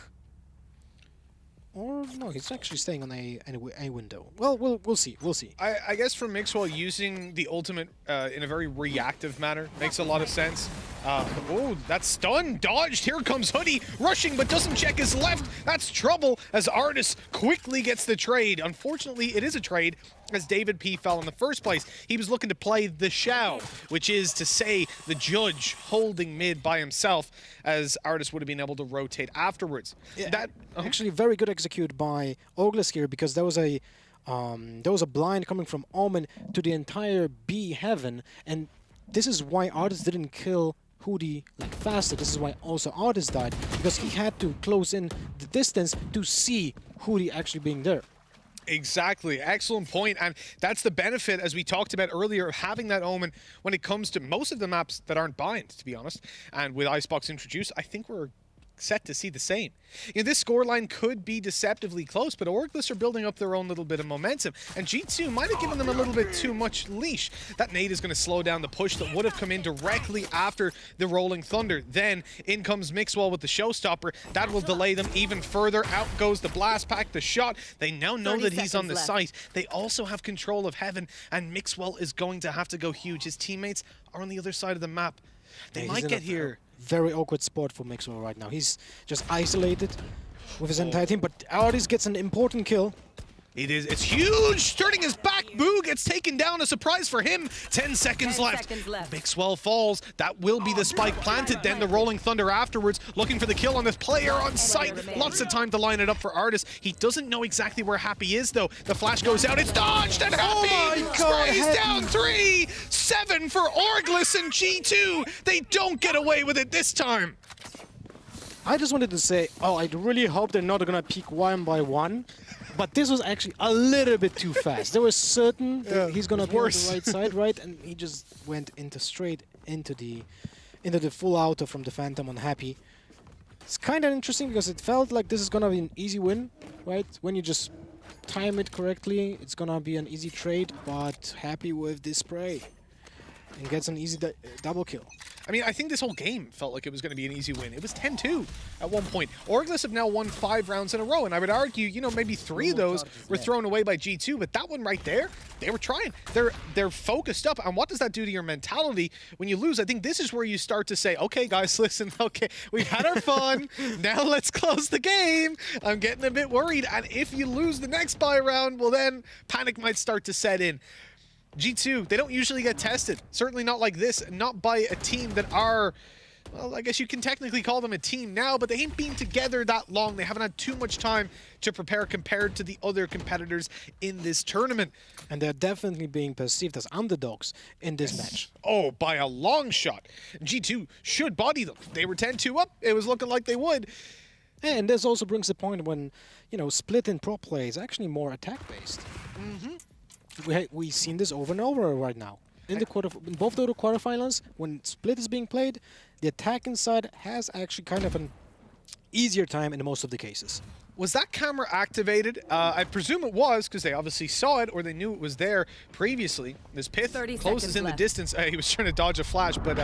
Or no, he's actually staying on a window. Well, we'll see. We'll see. I guess for Mixwell, using the ultimate in a very reactive manner makes a lot of sense. Oh, that's stun dodged. Here comes Hoodie rushing, but doesn't check his left. That's trouble as Artist quickly gets the trade. Unfortunately, it is a trade as David P fell in the first place. He was looking to play the Shao, which is to say the judge holding mid by himself, as Artist would have been able to rotate afterwards. Yeah, actually very good execute by Orgless here, because there was a blind coming from Omen to the entire B heaven, and this is why Artist didn't kill Hoodie like faster. This is why also Artist died, because he had to close in the distance to see Hoodie actually being there. Exactly. Excellent point. And that's the benefit, as we talked about earlier, of having that Omen when it comes to most of the maps that aren't bind, to be honest. And with Icebox introduced, I think we're set to see the same. You know, this scoreline could be deceptively close, but Orgless are building up their own little bit of momentum, and G2 might have given them a little bit too much leash. That nade is going to slow down the push that would have come in directly after the Rolling Thunder. Then in comes Mixwell with the showstopper. That will delay them even further. Out goes the blast pack, the shot. They now know that he's on the site. They also have control of Heaven, and Mixwell is going to have to go huge. His teammates are on the other side of the map. They might get here. Very awkward spot for Mixwell right now. He's just isolated with his entire team, but Artist gets an important kill. It is. It's huge. Turning his back. Boo gets taken down. A surprise for him. 10 seconds left. Mixwell falls. That will be the spike planted. Then the Rolling Thunder afterwards. Looking for the kill on this player on site. Lots of time to line it up for Artis. He doesn't know exactly where Happy is, though. The flash goes out. It's dodged. And Happy sprays down 3. 7 for Orglis and G2. They don't get away with it this time. I just wanted to say, I really hope they're not gonna peek one by one. But this was actually a little bit too fast. There was certain that he's gonna be on the right side, right? And he just went straight into the full auto from the Phantom on Happy. It's kind of interesting because it felt like this is gonna be an easy win, right? When you just time it correctly, it's gonna be an easy trade. But Happy with this spray and gets an easy double kill. I mean, I think this whole game felt like it was going to be an easy win. It was 10-2 at one point. Orglis have now won 5 rounds in a row, and I would argue, you know, maybe 3 of those were thrown away by G2, but that one right there, they were trying. They're focused up, and what does that do to your mentality when you lose? I think this is where you start to say, okay, guys, listen, okay, we've had our fun. Now let's close the game. I'm getting a bit worried, and if you lose the next buy round, well, then panic might start to set in. G2, they don't usually get tested. Certainly not like this, not by a team that are, well, I guess you can technically call them a team now, but they ain't been together that long. They haven't had too much time to prepare compared to the other competitors in this tournament. And they're definitely being perceived as underdogs in this match. Oh, by a long shot. G2 should body them. They were 10-2 up. It was looking like they would. And this also brings the point when, you know, Split in pro play is actually more attack-based. We've seen this over and over right now. In both the quarterfinals, when Split is being played, the attacking side has actually kind of an easier time in most of the cases. Was that camera activated? I presume it was, because they obviously saw it or they knew it was there previously. This Pith closes in the distance. He was trying to dodge a flash, but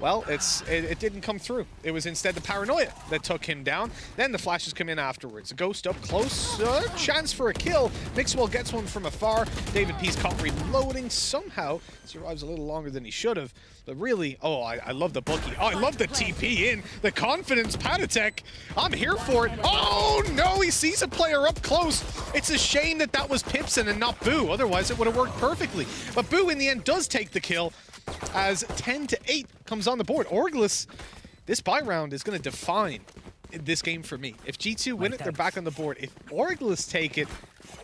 well, it didn't come through. It was instead the paranoia that took him down. Then the flashes come in afterwards. A Ghost up close. Chance for a kill. Mixwell gets one from afar. David P's caught reloading. Somehow survives a little longer than he should have. But really, I love the bookie. Oh, I love the TP in. The confidence, Patatek. I'm here for it. Oh, no, he sees a player up close. It's a shame that that was Pipson and not Boo. Otherwise, it would have worked perfectly. But Boo, in the end, does take the kill as 10-8 comes on the board. Orglis, this buy round is going to define this game for me. If G2 win it, they're back on the board. If Orglis take it,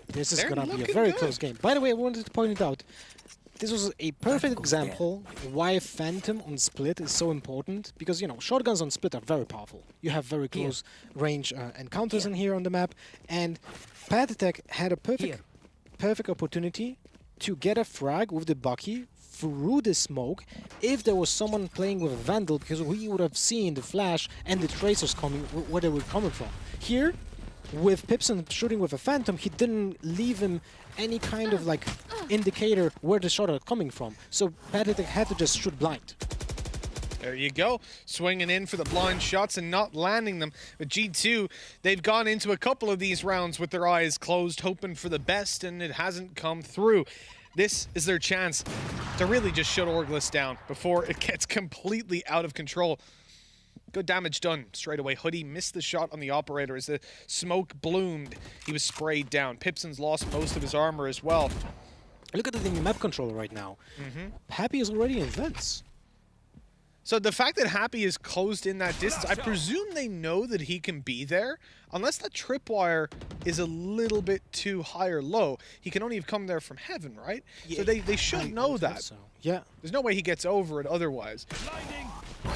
this is going to be a very close game. By the way, I wanted to point it out. This was a perfect example why Phantom on Split is so important, because, you know, shotguns on Split are very powerful. You have very close range encounters in here on the map, and Patatek had a perfect opportunity to get a frag with the Bucky through the smoke if there was someone playing with a Vandal, because we would have seen the flash and the tracers coming where they were coming from. Here, with Pipson shooting with a Phantom, he didn't leave him any kind of like indicator where the shot are coming from. So Patatek had to just shoot blind. There you go. Swinging in for the blind shots and not landing them. But G2, they've gone into a couple of these rounds with their eyes closed, hoping for the best, and it hasn't come through. This is their chance to really just shut Orglis down before it gets completely out of control. Good damage done straight away. Hoodie missed the shot on the operator as the smoke bloomed. He was sprayed down. Pipson's lost most of his armor as well. Look at the map controller right now. Happy is already in vents. So the fact that Happy is closed in that distance, I presume they know that he can be there. Unless that tripwire is a little bit too high or low, he can only have come there from heaven, right? Yeah, so they should know that. So. Yeah. There's no way he gets over it otherwise.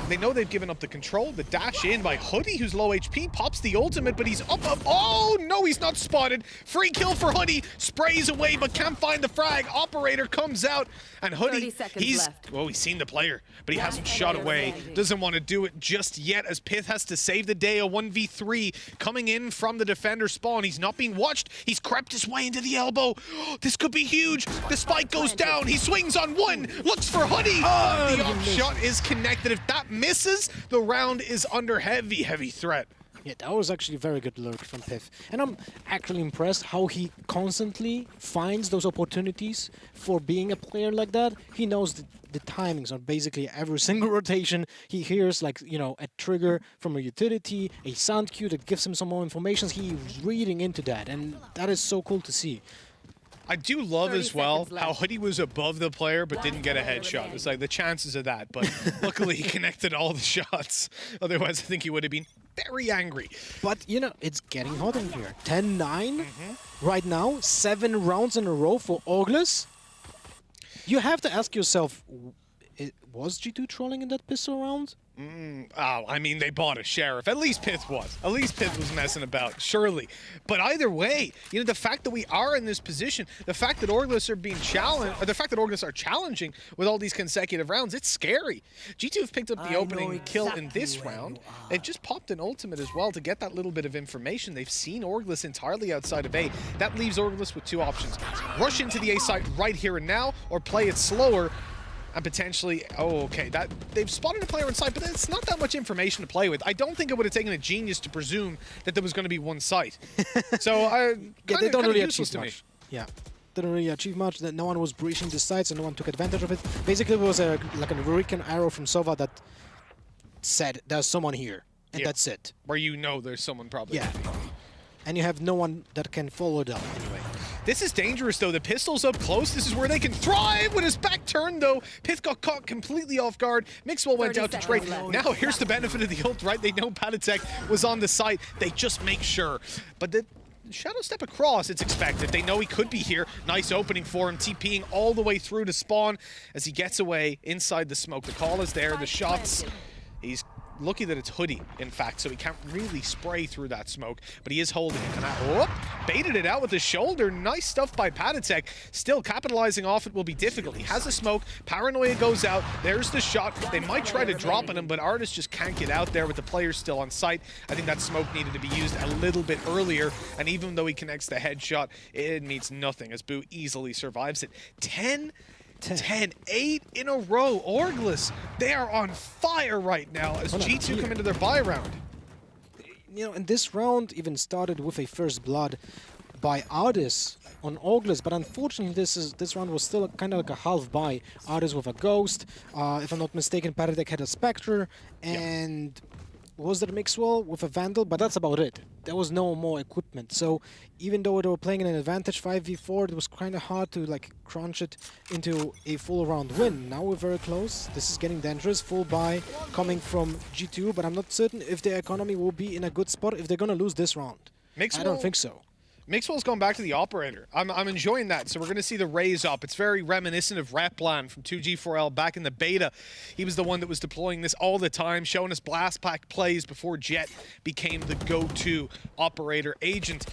They know they've given up the control. The dash in by Hoodie, who's low HP, pops the ultimate, but he's up. Oh, no, he's not spotted. Free kill for Hoodie. Sprays away, but can't find the frag. Operator comes out, and Hoodie, he's seen the player, but he hasn't shot away. Doesn't want to do it just yet, as Pith has to save the day. A 1v3 coming in from the defender spawn. He's not being watched. He's crept his way into the elbow. This could be huge. The spike goes down. He swings on one. Looks for Hoodie. The off shot is connected. If that misses, the round is under heavy threat. Yeah, that was actually a very good lurk from Piff. And I'm actually impressed how he constantly finds those opportunities for being a player like that. He knows the timings on basically every single rotation. He hears, like, you know, a trigger from a utility, a sound cue that gives him some more information. He's reading into that, and that is so cool to see. I do love as well how Hoodie was above the player but didn't get a headshot. It's like the chances of that, but luckily he connected all the shots. Otherwise, I think he would have been very angry. But, you know, it's getting hot in here. 10-9 right now, 7 rounds in a row for Oras. You have to ask yourself, was G2 trolling in that pistol round? I mean, they bought a sheriff. At least Pith was. At least Pith was messing about, surely. But either way, you know, the fact that we are in this position, the fact that Orglis are being challenged, or the fact that Orglis are challenging with all these consecutive rounds, it's scary. G2 have picked up the opening kill in this round. They've just popped an ultimate as well to get that little bit of information. They've seen Orglis entirely outside of A. That leaves Orglis with 2 options. Rush into the A site right here and now, or play it slower. And potentially, that they've spotted a player inside, but it's not that much information to play with. I don't think it would have taken a genius to presume that there was going to be one site. So they don't really achieve much. Yeah, didn't really achieve much. That no one was breaching the sites, and no one took advantage of it. Basically, it was like a hurricane arrow from Sova that said there's someone here, and that's it. Where you know there's someone probably. Yeah, and you have no one that can follow it up anyway. This is dangerous, though. The pistol's up close. This is where they can thrive. With his back turned, though, Pith got caught completely off guard. Mixwell went out to trade. Now here's the benefit of the ult, right? They know Patatek was on the site. They just make sure. But the Shadow step across, it's expected. They know he could be here. Nice opening for him, TPing all the way through to spawn as he gets away inside the smoke. The call is there, the shots. He's lucky that it's Hoodie, in fact, so he can't really spray through that smoke, but he is holding it. And baited it out with the shoulder. Nice stuff by Patatek. Still, capitalizing off it will be difficult. He has a smoke. Paranoia goes out. There's the shot. They might try to drop on him, but Artis just can't get out there with the players still on site. I think that smoke needed to be used a little bit earlier, and even though he connects the headshot, it means nothing as Boo easily survives it. 10, 8 in a row. Orglis, they are on fire right now as G2 come into their bye round. You know, and this round even started with a first blood by Artis on Orglis, but unfortunately this round was still kind of like a half buy. Artis with a Ghost, if I'm not mistaken, Patatek had a Spectre, and was there Mixwell with a Vandal, but that's about it. There was no more equipment. So even though they were playing in an advantage 5v4, it was kind of hard to like crunch it into a full round win. Now we're very close. This is getting dangerous. Full buy coming from G2, but I'm not certain if their economy will be in a good spot if they're going to lose this round. I don't think so. Mixwell's gone back to the operator. I'm enjoying that. So we're going to see the raise up. It's very reminiscent of Replan from 2G4L back in the beta. He was the one that was deploying this all the time, showing us blast pack plays before Jet became the go-to operator agent.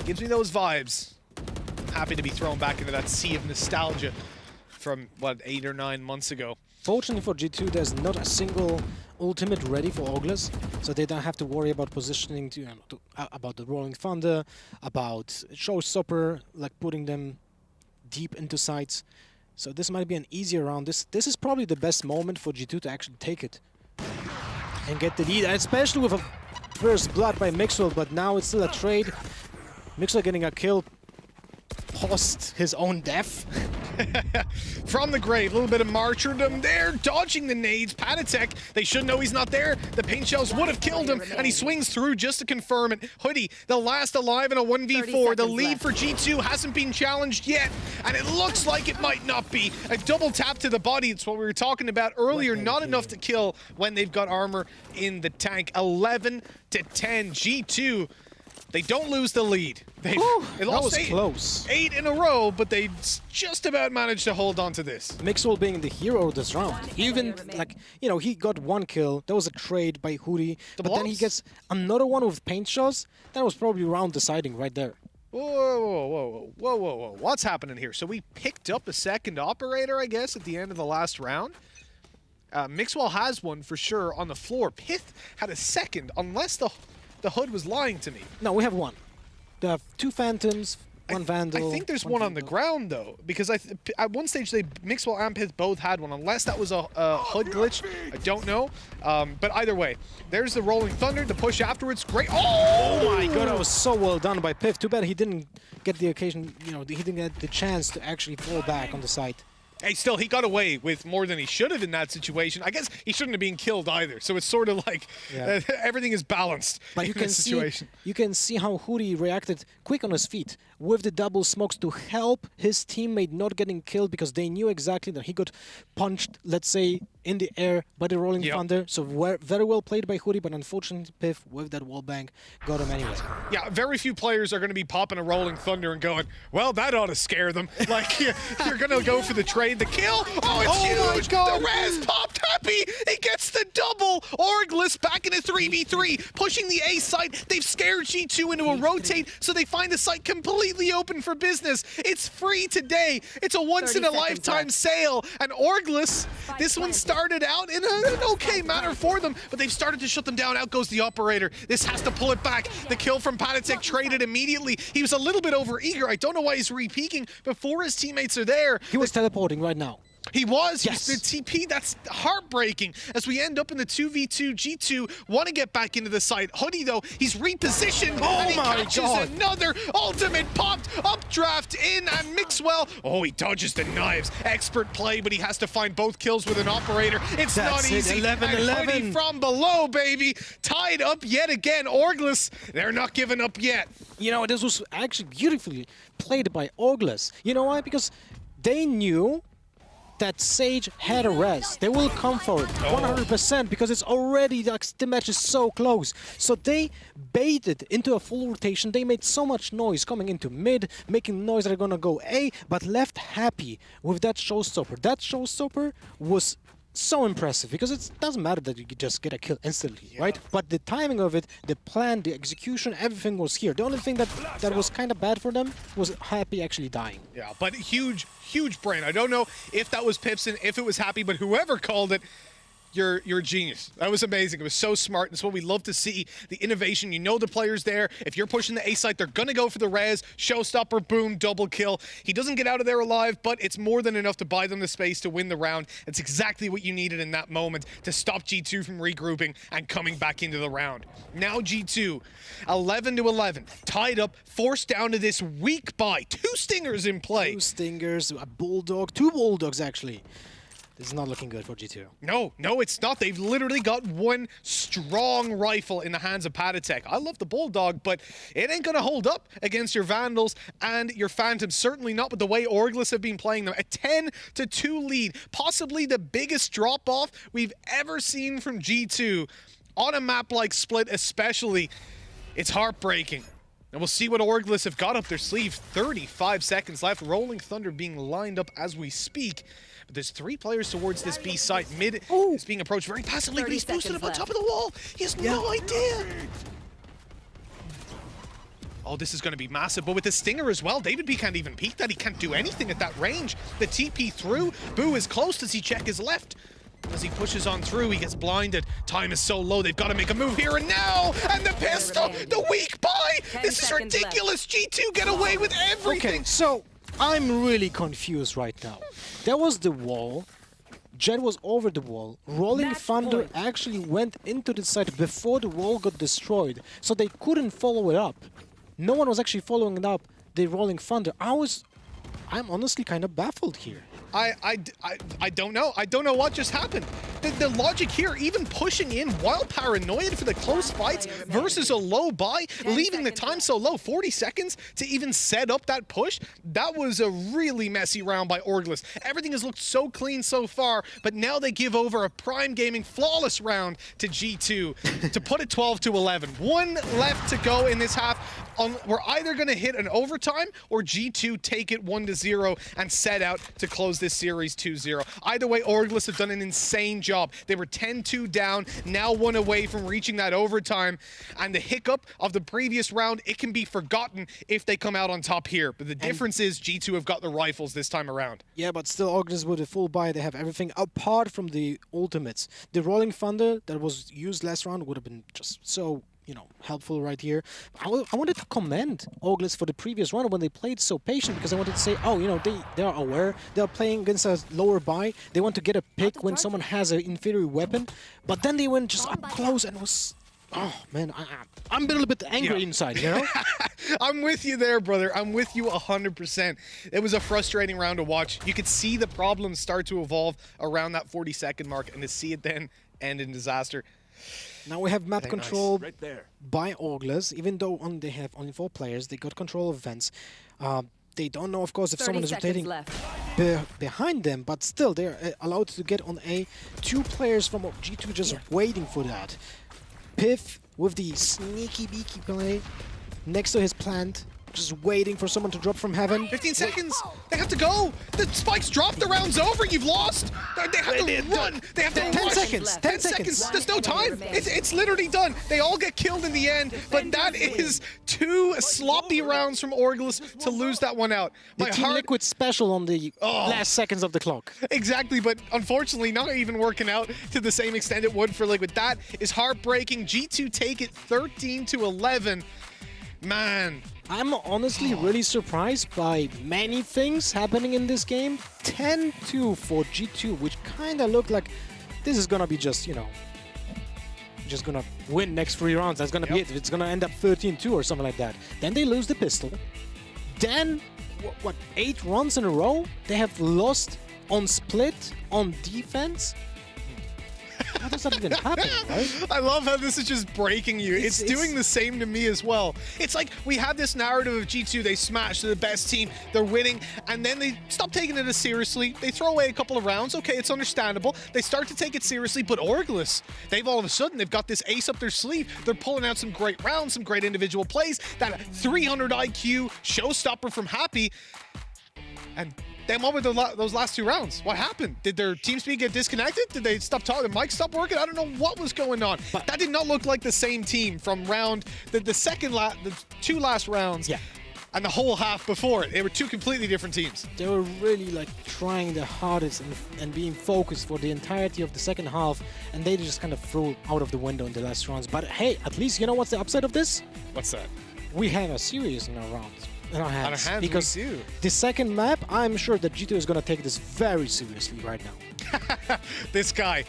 Gives me those vibes. Happy to be thrown back into that sea of nostalgia from, what, 8 or 9 months ago. Fortunately for G2, there's not a single ultimate ready for Orglis, so they don't have to worry about positioning, about the Rolling Thunder, about Showstopper, like putting them deep into sites. So this might be an easier round. This is probably the best moment for G2 to actually take it and get the lead, especially with a first blood by Mixwell, but now it's still a trade. Mixwell getting a kill post his own death. From the grave, a little bit of martyrdom there, dodging the nades. Patatek, they should know he's not there. The paint shells would have killed him, and he swings through just to confirm it. Hoodie, the last alive in a 1v4. The lead for G2 hasn't been challenged yet, and it looks like it might not be. A double tap to the body, it's what we were talking about earlier. Not enough to kill when they've got armor in the tank. 11-10, G2. They don't lose the lead. They lost close. 8 in a row, but they just about managed to hold on to this. Mixwell being the hero of this round. Even, like, you know, he got 1 kill. That was a trade by Hoodie. But then he gets another one with paint shots. That was probably round deciding right there. Whoa. What's happening here? So we picked up a second operator, I guess, at the end of the last round. Mixwell has one for sure on the floor. Pith had a second, unless the Hood was lying to me. No, we have 1. They have 2 Phantoms, One Vandal. I think there's one on the ground though, because at one stage Mixwell and Pith both had one, unless that was a HUD glitch. I don't know. But either way, there's the Rolling Thunder, the push afterwards. Great. Oh my god, that was so well done by Piff. Too bad he didn't get the occasion, he didn't get the chance to actually fall back on the site. Hey, still, he got away with more than he should have in that situation. I guess he shouldn't have been killed either. So it's sort of like everything is balanced but in this situation. You can see how Hootie reacted quick on his feet with the double smokes to help his teammate not getting killed, because they knew exactly that he got punched, let's say, in the air by the Rolling Thunder. So very well played by Hootie, but unfortunately Piff, with that wallbang, got him anyway. Yeah, very few players are going to be popping a Rolling Thunder and going, well, that ought to scare them. Like, you're going to go for the trade, the kill. Oh, it's huge. My God. The Raz popped happy. He gets the double. Orgless back in a 3v3, pushing the A site. They've scared G2 into a rotate, so they find the site completely open for business. It's free today. It's a once-in-a-lifetime sale. And Orgless, this one started out in an okay manner for them, but they've started to shut them down. Out goes the operator. This has to pull it back. The kill from Patatek traded immediately. He was a little bit over-eager. I don't know why he's re-peeking before his teammates are there. He was teleporting right now. He was. Yes. The TP, that's heartbreaking. As we end up in the 2v2, G2 want to get back into the site. Hoodie, though, he's repositioned. And he catches another ultimate popped, updraft in, and Mixwell. Oh, he dodges the knives. Expert play, but he has to find both kills with an operator. It's not easy. 11-11. Hoodie from below, baby. Tied up yet again. Orgless, they're not giving up yet. This was actually beautifully played by Orgless. You know why? Because they knew that Sage had a res. They will come for it 100% because it's already, like, the match is so close. So they baited into a full rotation. They made so much noise coming into mid, making noise that are gonna go A, but left happy with that showstopper. That showstopper was so impressive because it doesn't matter that you just get a kill instantly, right? But the timing of it, the plan, the execution, everything was here. The only thing that was kind of bad for them was Happy actually dying. Yeah, but huge brain. I don't know if that was Pipson, if it was Happy, but whoever called it, you're a genius. That was amazing. It was so smart. That's what we love to see. The innovation. You know the players there. If you're pushing the A site, they're going to go for the res. Showstopper, boom, double kill. He doesn't get out of there alive, but it's more than enough to buy them the space to win the round. It's exactly what you needed in that moment to stop G2 from regrouping and coming back into the round. Now G2, 11-11, tied up, forced down to this weak buy. 2 stingers in play. 2 stingers, a bulldog, 2 bulldogs actually. This is not looking good for G2. No, it's not. They've literally got one strong rifle in the hands of Patatek. I love the Bulldog, but it ain't going to hold up against your Vandals and your Phantoms. Certainly not with the way Orgless have been playing them. A 10-2 lead. Possibly the biggest drop-off we've ever seen from G2. On a map like Split especially, it's heartbreaking. And we'll see what Orgless have got up their sleeve. 35 seconds left. Rolling Thunder being lined up as we speak. But there's 3 players towards this B site. Mid is being approached very passively, but he's boosted up on top of the wall. He has no idea. Oh, this is going to be massive. But with the Stinger as well, David B can't even peek that. He can't do anything at that range. The TP through. Boo is close. Does he check his left? As he pushes on through, he gets blinded. Time is so low, they've got to make a move here and now! And the pistol, the weak buy! This is ridiculous! G2 get away with everything! Okay, so I'm really confused right now. There was the wall, Jet was over the wall, Rolling Thunder actually went into the site before the wall got destroyed, so they couldn't follow it up. No one was actually following it up, the Rolling Thunder. I'm honestly kind of baffled here. I don't know. I don't know what just happened. The logic here, even pushing in while paranoid for the close fights versus a low buy, leaving the time so low, 40 seconds to even set up that push, that was a really messy round by Orgless. Everything has looked so clean so far, but now they give over a Prime Gaming flawless round to G2 to put it 12-11. 1 left to go in this half. We're either going to hit an overtime or G2 take it 1-0 and set out to close this series 2-0. Either way, Orgless have done an insane job. They were 10-2 down, now 1 away from reaching that overtime. And the hiccup of the previous round, it can be forgotten if they come out on top here. But the difference is G2 have got the rifles this time around. Yeah, but still Orgless with a full buy, they have everything apart from the ultimates. The Rolling Thunder that was used last round would have been just so helpful right here. I wanted to commend Oras for the previous round when they played so patient, because I wanted to say, they are aware. They are playing against a lower buy. They want to get a pick when someone has an inferior weapon. But then they went just up close and was... Oh, man, I'm a little bit angry inside, I'm with you there, brother. I'm with you 100%. It was a frustrating round to watch. You could see the problems start to evolve around that 40-second mark, and to see it then end in disaster. Now we have map control by Oras. Even though they have only 4 players, they got control of vents. They don't know, of course, if someone is rotating behind them, but still, they're allowed to get on A. 2 players from G2 just waiting for that. Piff with the sneaky beaky play next to his plant, just waiting for someone to drop from heaven. 15 seconds! They have to go! The spikes drop, the round's over, you've lost! They have to run! They have to 10 rush! seconds! 10 seconds! There's no time! It's literally done! They all get killed in the end, but that is 2 sloppy rounds from Oras to lose that one out. The Team Liquid special on the last seconds of the clock. Exactly, but unfortunately not even working out to the same extent it would for Liquid. That is heartbreaking. G2 take it 13-11. Man. I'm honestly really surprised by many things happening in this game. 10-2 for G2, which kind of looked like this is going to be just, just going to win next 3 rounds. That's going to be it. It's going to end up 13-2 or something like that. Then they lose the pistol. Then, 8 runs in a row? They have lost on split, on defense? How does that even happen, right? I love how this is just breaking you. It's doing the same to me as well. It's like we have this narrative of G2, they smash, they're the best team, they're winning, and then they stop taking it as seriously. They throw away a couple of rounds. Okay, it's understandable. They start to take it seriously, but Oras, they've all of a sudden, they've got this ace up their sleeve. They're pulling out some great rounds, some great individual plays. That 300 IQ showstopper from Happy. And then what were those last 2 rounds? What happened? Did their team speak get disconnected? Did they stop talking? The mic stop working? I don't know what was going on. But that did not look like the same team from the 2 last rounds. And the whole half before it. They were 2 completely different teams. They were really trying their hardest and being focused for the entirety of the second half, and they just kind of threw out of the window in the last rounds. But hey, at least you know what's the upside of this? What's that? We have a series in our rounds. In our hands, because the second map, I'm sure that G2 is going to take this very seriously right now. This guy,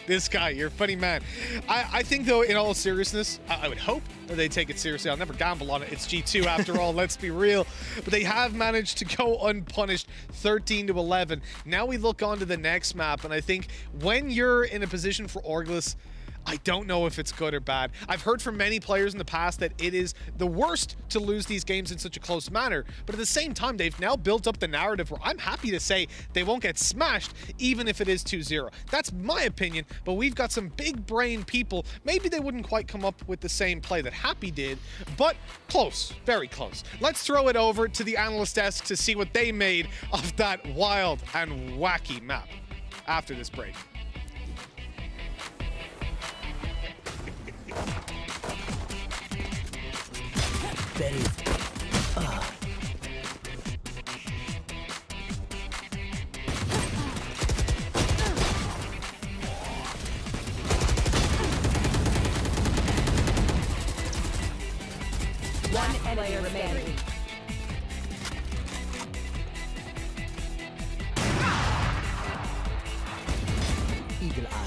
you're a funny man. I think, though, in all seriousness, I would hope that they take it seriously. I'll never gamble on it. It's G2 after all, let's be real. But they have managed to go unpunished, 13-11. Now we look on to the next map, and I think when you're in a position for Oras, I don't know if it's good or bad. I've heard from many players in the past that it is the worst to lose these games in such a close manner. But at the same time, they've now built up the narrative where I'm happy to say they won't get smashed even if it is 2-0. That's my opinion, but we've got some big brain people. Maybe they wouldn't quite come up with the same play that Happy did, but close, very close. Let's throw it over to the analyst desk to see what they made of that wild and wacky map after this break. Betty. One enemy remaining. Eagle eye.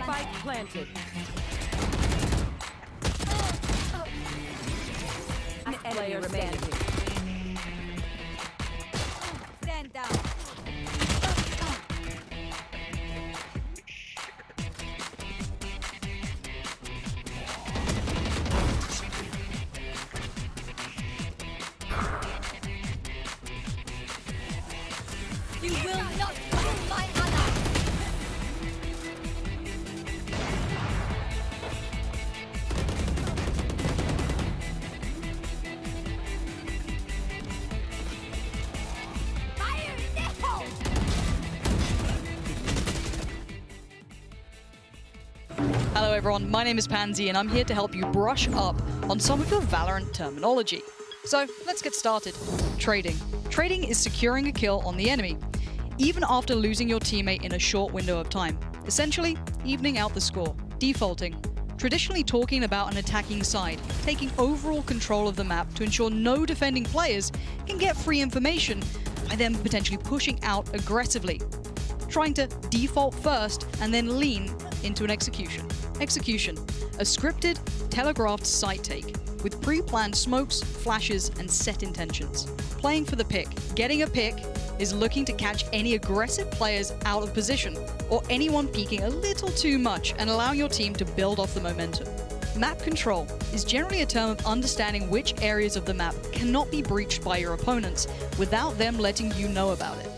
Spike planted. An enemy remaining. Stand down. You will not kill my ally. Hello everyone, my name is Pansy and I'm here to help you brush up on some of your Valorant terminology. So let's get started. Trading. Trading is securing a kill on the enemy, even after losing your teammate in a short window of time. Essentially, evening out the score. Defaulting. Traditionally talking about an attacking side, taking overall control of the map to ensure no defending players can get free information by them potentially pushing out aggressively. Trying to default first and then lean into an execution. Execution, a scripted, telegraphed site take with pre-planned smokes, flashes, and set intentions. Playing for the pick. Getting a pick is looking to catch any aggressive players out of position or anyone peeking a little too much and allow your team to build off the momentum. Map control is generally a term of understanding which areas of the map cannot be breached by your opponents without them letting you know about it.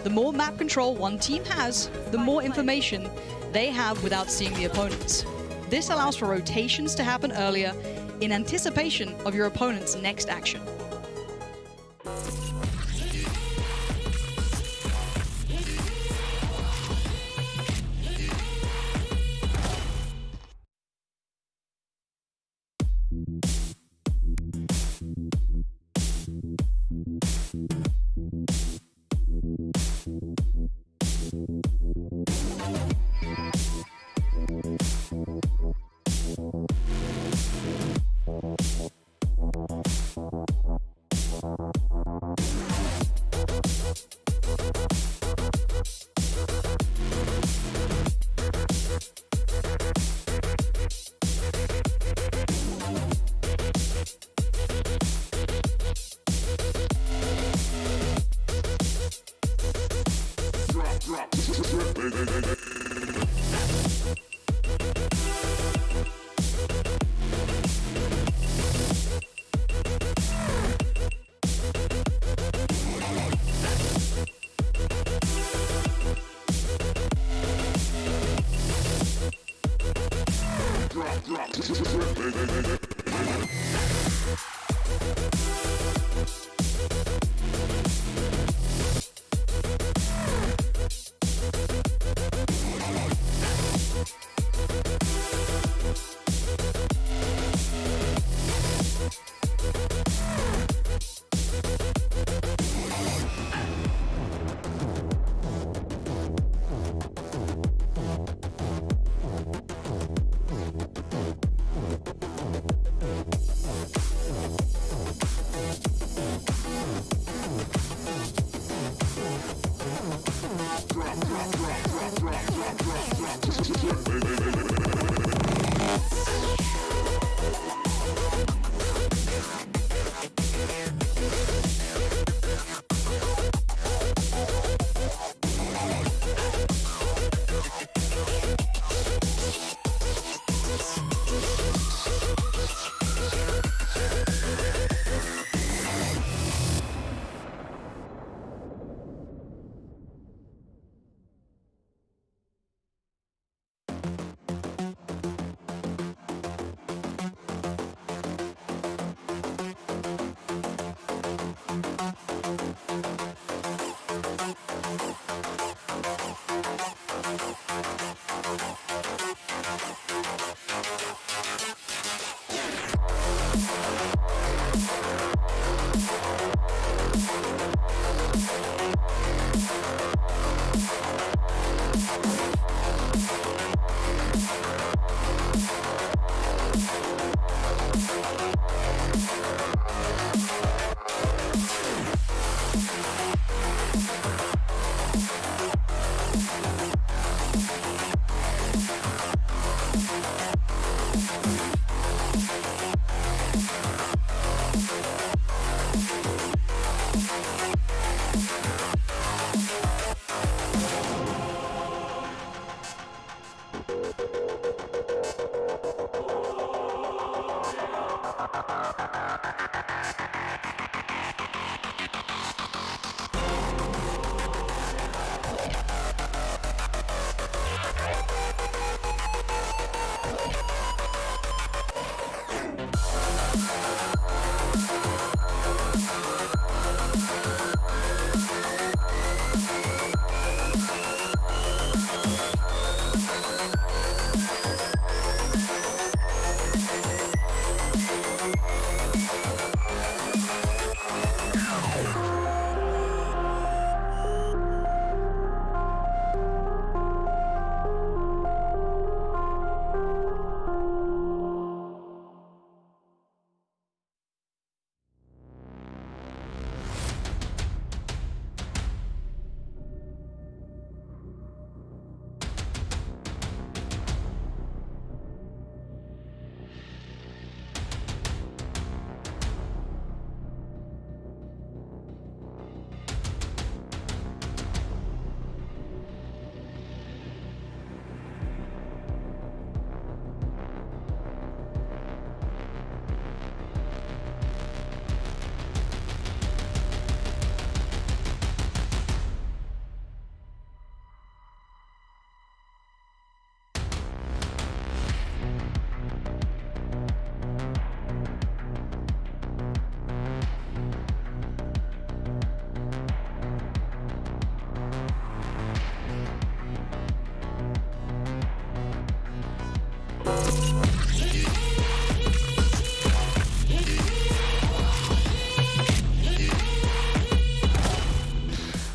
The more map control one team has, the more information they have without seeing the opponents. This allows for rotations to happen earlier in anticipation of your opponent's next action.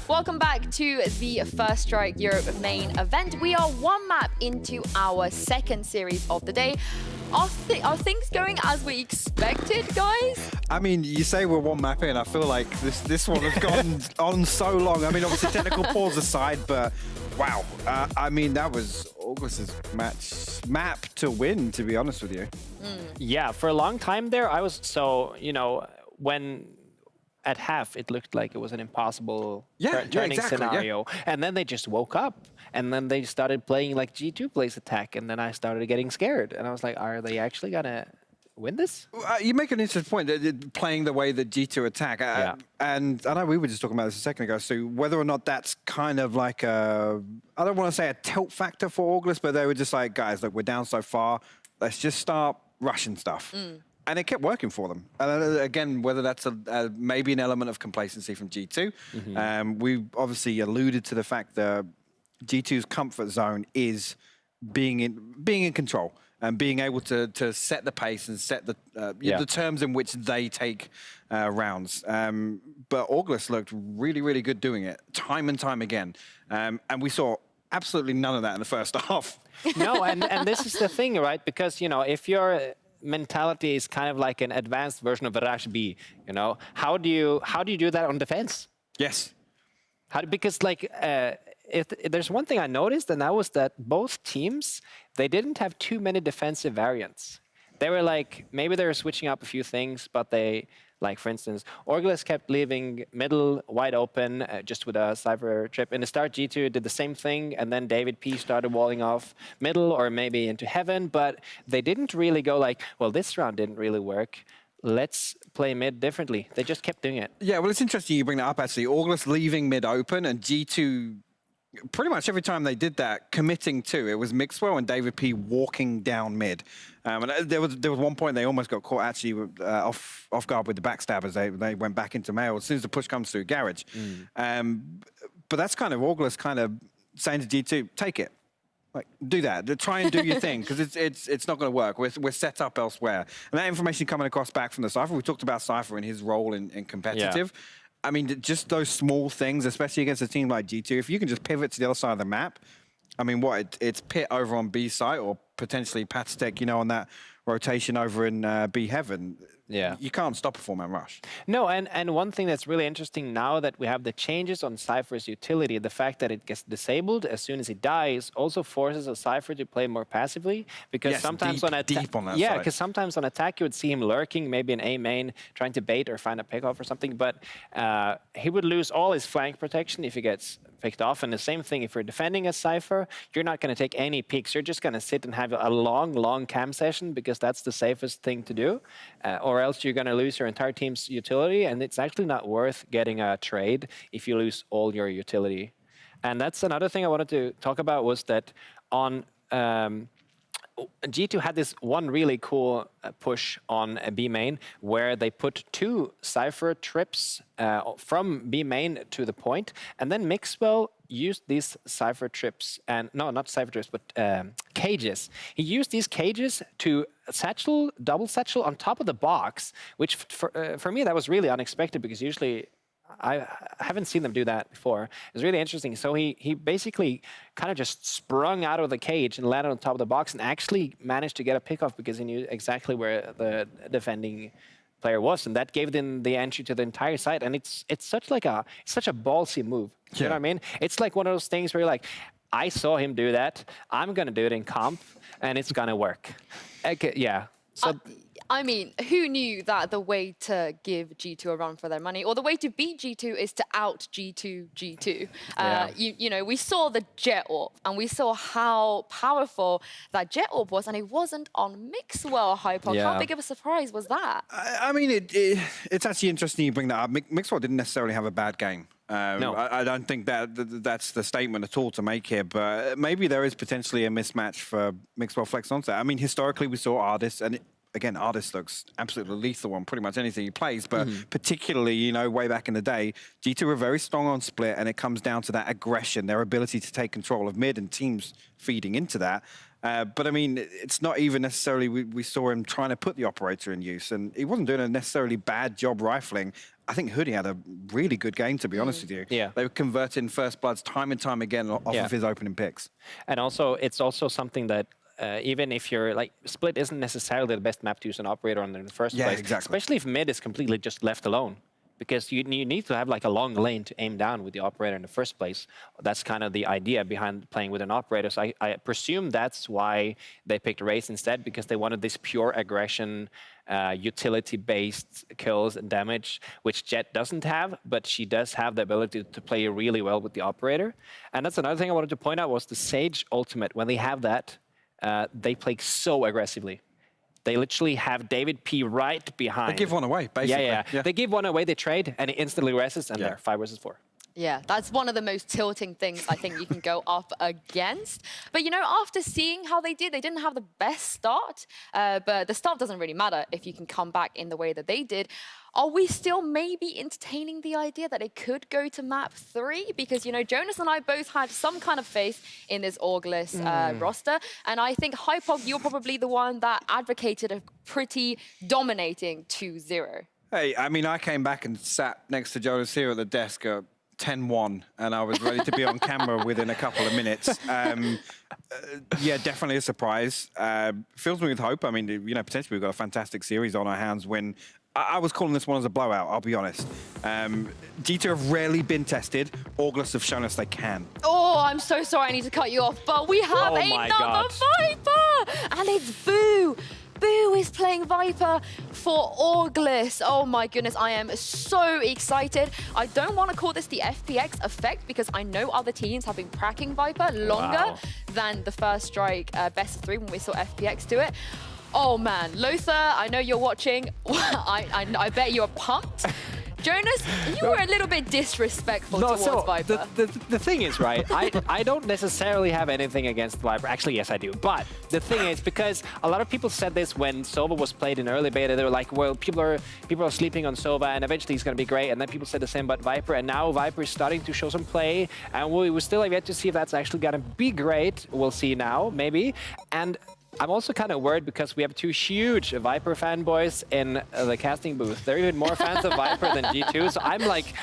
Welcome back to the First Strike Europe main event. We are one map into our second series of the day. Are things going as we expected, guys? I mean, you say we're one map in. I feel like this one has gone on so long. I mean, obviously technical pause aside, but wow. I mean, that was August's map to win, to be honest with you. Yeah, for a long time there, I was so, when at half, it looked like it was an impossible turning scenario. Yeah. And then they just woke up. And then they started playing like G2 plays attack. And then I started getting scared. And I was like, are they actually going to win this? You make an interesting point, playing the way that G2 attack. And I know we were just talking about this a second ago. So whether or not that's kind of like I don't want to say a tilt factor for August, but they were just like, guys, look, we're down so far. Let's just start rushing stuff. And it kept working for them. And again, whether that's maybe an element of complacency from G2. We obviously alluded to the fact that G2's comfort zone is being in control and being able to set the pace and set the terms in which they take rounds. But August looked really, really good doing it, time and time again. And we saw absolutely none of that in the first half. No, and this is the thing, right? Because, if your mentality is kind of like an advanced version of Rush B, how do you do that on defense? Yes. Because if there's one thing I noticed, and that was that both teams, they didn't have too many defensive variants. They were like, maybe they were switching up a few things, but they, like for instance, Orgulus kept leaving middle wide open just with a Cypher trip. In the start, G2 did the same thing, and then David P started walling off middle or maybe into heaven, but they didn't really go like, well, this round didn't really work. Let's play mid differently. They just kept doing it. Yeah, well, it's interesting you bring that up, actually. Orgulus leaving mid open and G2, pretty much every time they did that, committing to, it was Mixwell and David P walking down mid. And there was one point they almost got caught actually off guard with the backstabbers. They went back into mail as soon as the push comes through garage. But that's kind of Orgulus kind of saying to G2, take it. Like, do that. Try and do your thing, because it's not going to work. We're set up elsewhere. And that information coming across back from the Cypher. We talked about Cypher and his role in competitive. Yeah. I mean, just those small things, especially against a team like G2, if you can just pivot to the other side of the map, I mean, it's Pit over on B site or potentially Patstek, on that rotation over in B Heaven. Yeah. You can't stop a four-man rush. No, and one thing that's really interesting now that we have the changes on Cypher's utility, the fact that it gets disabled as soon as it dies also forces a Cypher to play more passively, because sometimes on attack, because sometimes on attack you would see him lurking, maybe in A main, trying to bait or find a pickoff or something, but he would lose all his flank protection if he gets picked off. And the same thing, if you're defending a Cypher, you're not going to take any peeks. You're just going to sit and have a long cam session, because that's the safest thing to do. Or else you're going to lose your entire team's utility, and it's actually not worth getting a trade if you lose all your utility. And that's another thing I wanted to talk about, was that on G2 had this one really cool push on B main, where they put 2 Cypher trips from B main to the point, and then Mixwell used these Cypher trips, and no, not Cypher trips, but cages. He used these cages to double satchel on top of the box, which for me that was really unexpected, because usually I haven't seen them do that before. It's really interesting. So he basically kind of just sprung out of the cage and landed on top of the box, and actually managed to get a pickoff because he knew exactly where the defending player was, and that gave them the entry to the entire site. And it's such a ballsy move. You know what I mean? It's like one of those things where you're like, I saw him do that. I'm gonna do it in comp, and it's gonna work. Okay, yeah. So. I mean, who knew that the way to give G2 a run for their money, or the way to beat G2, is to out G2. We saw the Jet Orb, and we saw how powerful that Jet Orb was, and it wasn't on Mixwell, Hypo. Yeah. How big of a surprise was that? I mean, it's actually interesting you bring that up. Mixwell didn't necessarily have a bad game. No. I don't think that's the statement at all to make here, but maybe there is potentially a mismatch for Mixwell Flex Onset. I mean, historically we saw Artis, and again, Artis looks absolutely lethal on pretty much anything he plays, but particularly, way back in the day, G2 were very strong on split, and it comes down to that aggression, their ability to take control of mid, and teams feeding into that. But I mean, it's not even necessarily we saw him trying to put the operator in use, and he wasn't doing a necessarily bad job rifling. I think Hoodie had a really good game, to be honest with you. Yeah. They were converting first bloods time and time again off of his opening picks. And also, it's also something that even if you're like, Split isn't necessarily the best map to use an operator on in the first place. Exactly. Especially if mid is completely just left alone. Because you need to have like a long lane to aim down with the operator in the first place. That's kind of the idea behind playing with an operator. So I presume that's why they picked Raze instead, because they wanted this pure aggression, utility-based kills and damage, which Jet doesn't have, but she does have the ability to play really well with the operator. And that's another thing I wanted to point out was the Sage ultimate. When they have that, they play so aggressively. They literally have David P right behind. They give one away, basically. Yeah. They give one away, they trade, and it instantly rests, and they're 5 versus 4. Yeah, that's one of the most tilting things I think you can go up against. But, you know, after seeing how they didn't have the best start, but the start doesn't really matter if you can come back in the way that they did. Are we still maybe entertaining the idea that it could go to map 3? Because, you know, Jonas and I both had some kind of faith in this Augurless roster. And I think Hypog, you're probably the one that advocated a pretty dominating 2-0. Hey, I mean, I came back and sat next to Jonas here at the desk at 10-1, and I was ready to be on camera within a couple of minutes. Yeah, definitely a surprise. Fills me with hope. I mean, you know, potentially we've got a fantastic series on our hands when I was calling this one as a blowout, I'll be honest. G2 have rarely been tested. Augurless have shown us they can. Oh, I'm so sorry I need to cut you off, but we have another Viper! And it's Boo! Boo is playing Viper for Augurless. Oh my goodness, I am so excited. I don't want to call this the FPX effect because I know other teams have been cracking Viper longer than the first strike best of 3 when we saw FPX do it. Oh man, Lothar, I know you're watching. I bet you're pumped. Jonas, you were a little bit disrespectful towards Viper. The thing is, right, I don't necessarily have anything against Viper. Actually, yes, I do. But the thing is, because a lot of people said this when Sova was played in early beta, they were like, well, people are sleeping on Sova, and eventually he's going to be great. And then people said the same about Viper, and now Viper is starting to show some play, and we still have yet to see if that's actually going to be great. We'll see now, maybe. And I'm also kind of worried because we have 2 huge Viper fanboys in the casting booth. They're even more fans of Viper than G2, so I'm like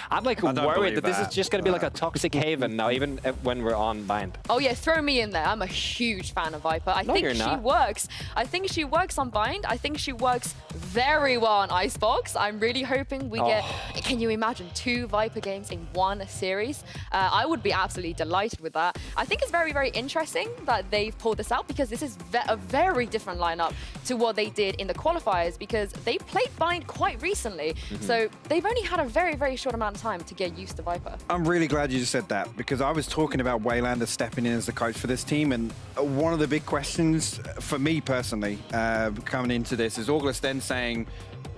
worried that this is just going to be like a toxic haven now, even when we're on Bind. Oh yeah, throw me in there. I'm a huge fan of Viper. I think she works. I think she works on Bind. I think she works very well on Icebox. I'm really hoping we get. Can you imagine 2 Viper games in 1 series? I would be absolutely delighted with that. I think it's very, very interesting that they've pulled this out because this is a very different lineup to what they did in the qualifiers because they played Bind quite recently. So they've only had a very, very short amount of time to get used to Viper. I'm really glad you just said that because I was talking about Waylander stepping in as the coach for this team, and one of the big questions for me personally coming into this is Augurless then saying,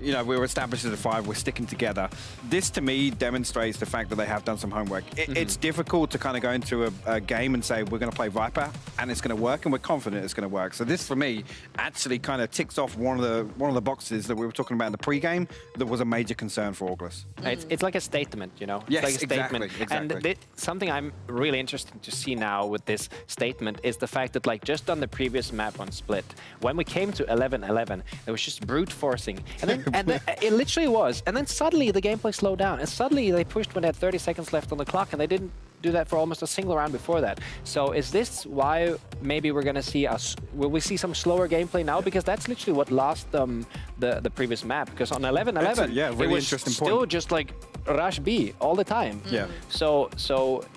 you know, we're established as a 5, we're sticking together. This, to me, demonstrates the fact that they have done some homework. It's difficult to kind of go into a game and say, we're going to play Viper, and it's going to work, and we're confident it's going to work. So this, for me, actually kind of ticks off one of the boxes that we were talking about in the pre-game that was a major concern for Augurless. It's like a statement, you know? Yes, it's like a statement. exactly. And something I'm really interested to see now with this statement is the fact that, like, just on the previous map on Split, when we came to 11-11, there was just brute forcing. And then it literally was. And then suddenly the gameplay slowed down. And suddenly they pushed when they had 30 seconds left on the clock, and they didn't do that for almost a single round before that. So is this why maybe we're going to see will we see some slower gameplay now? Because that's literally what lost them the previous map. Because on 11-11, really it was interesting still point. just like rush B all the time. Yeah. So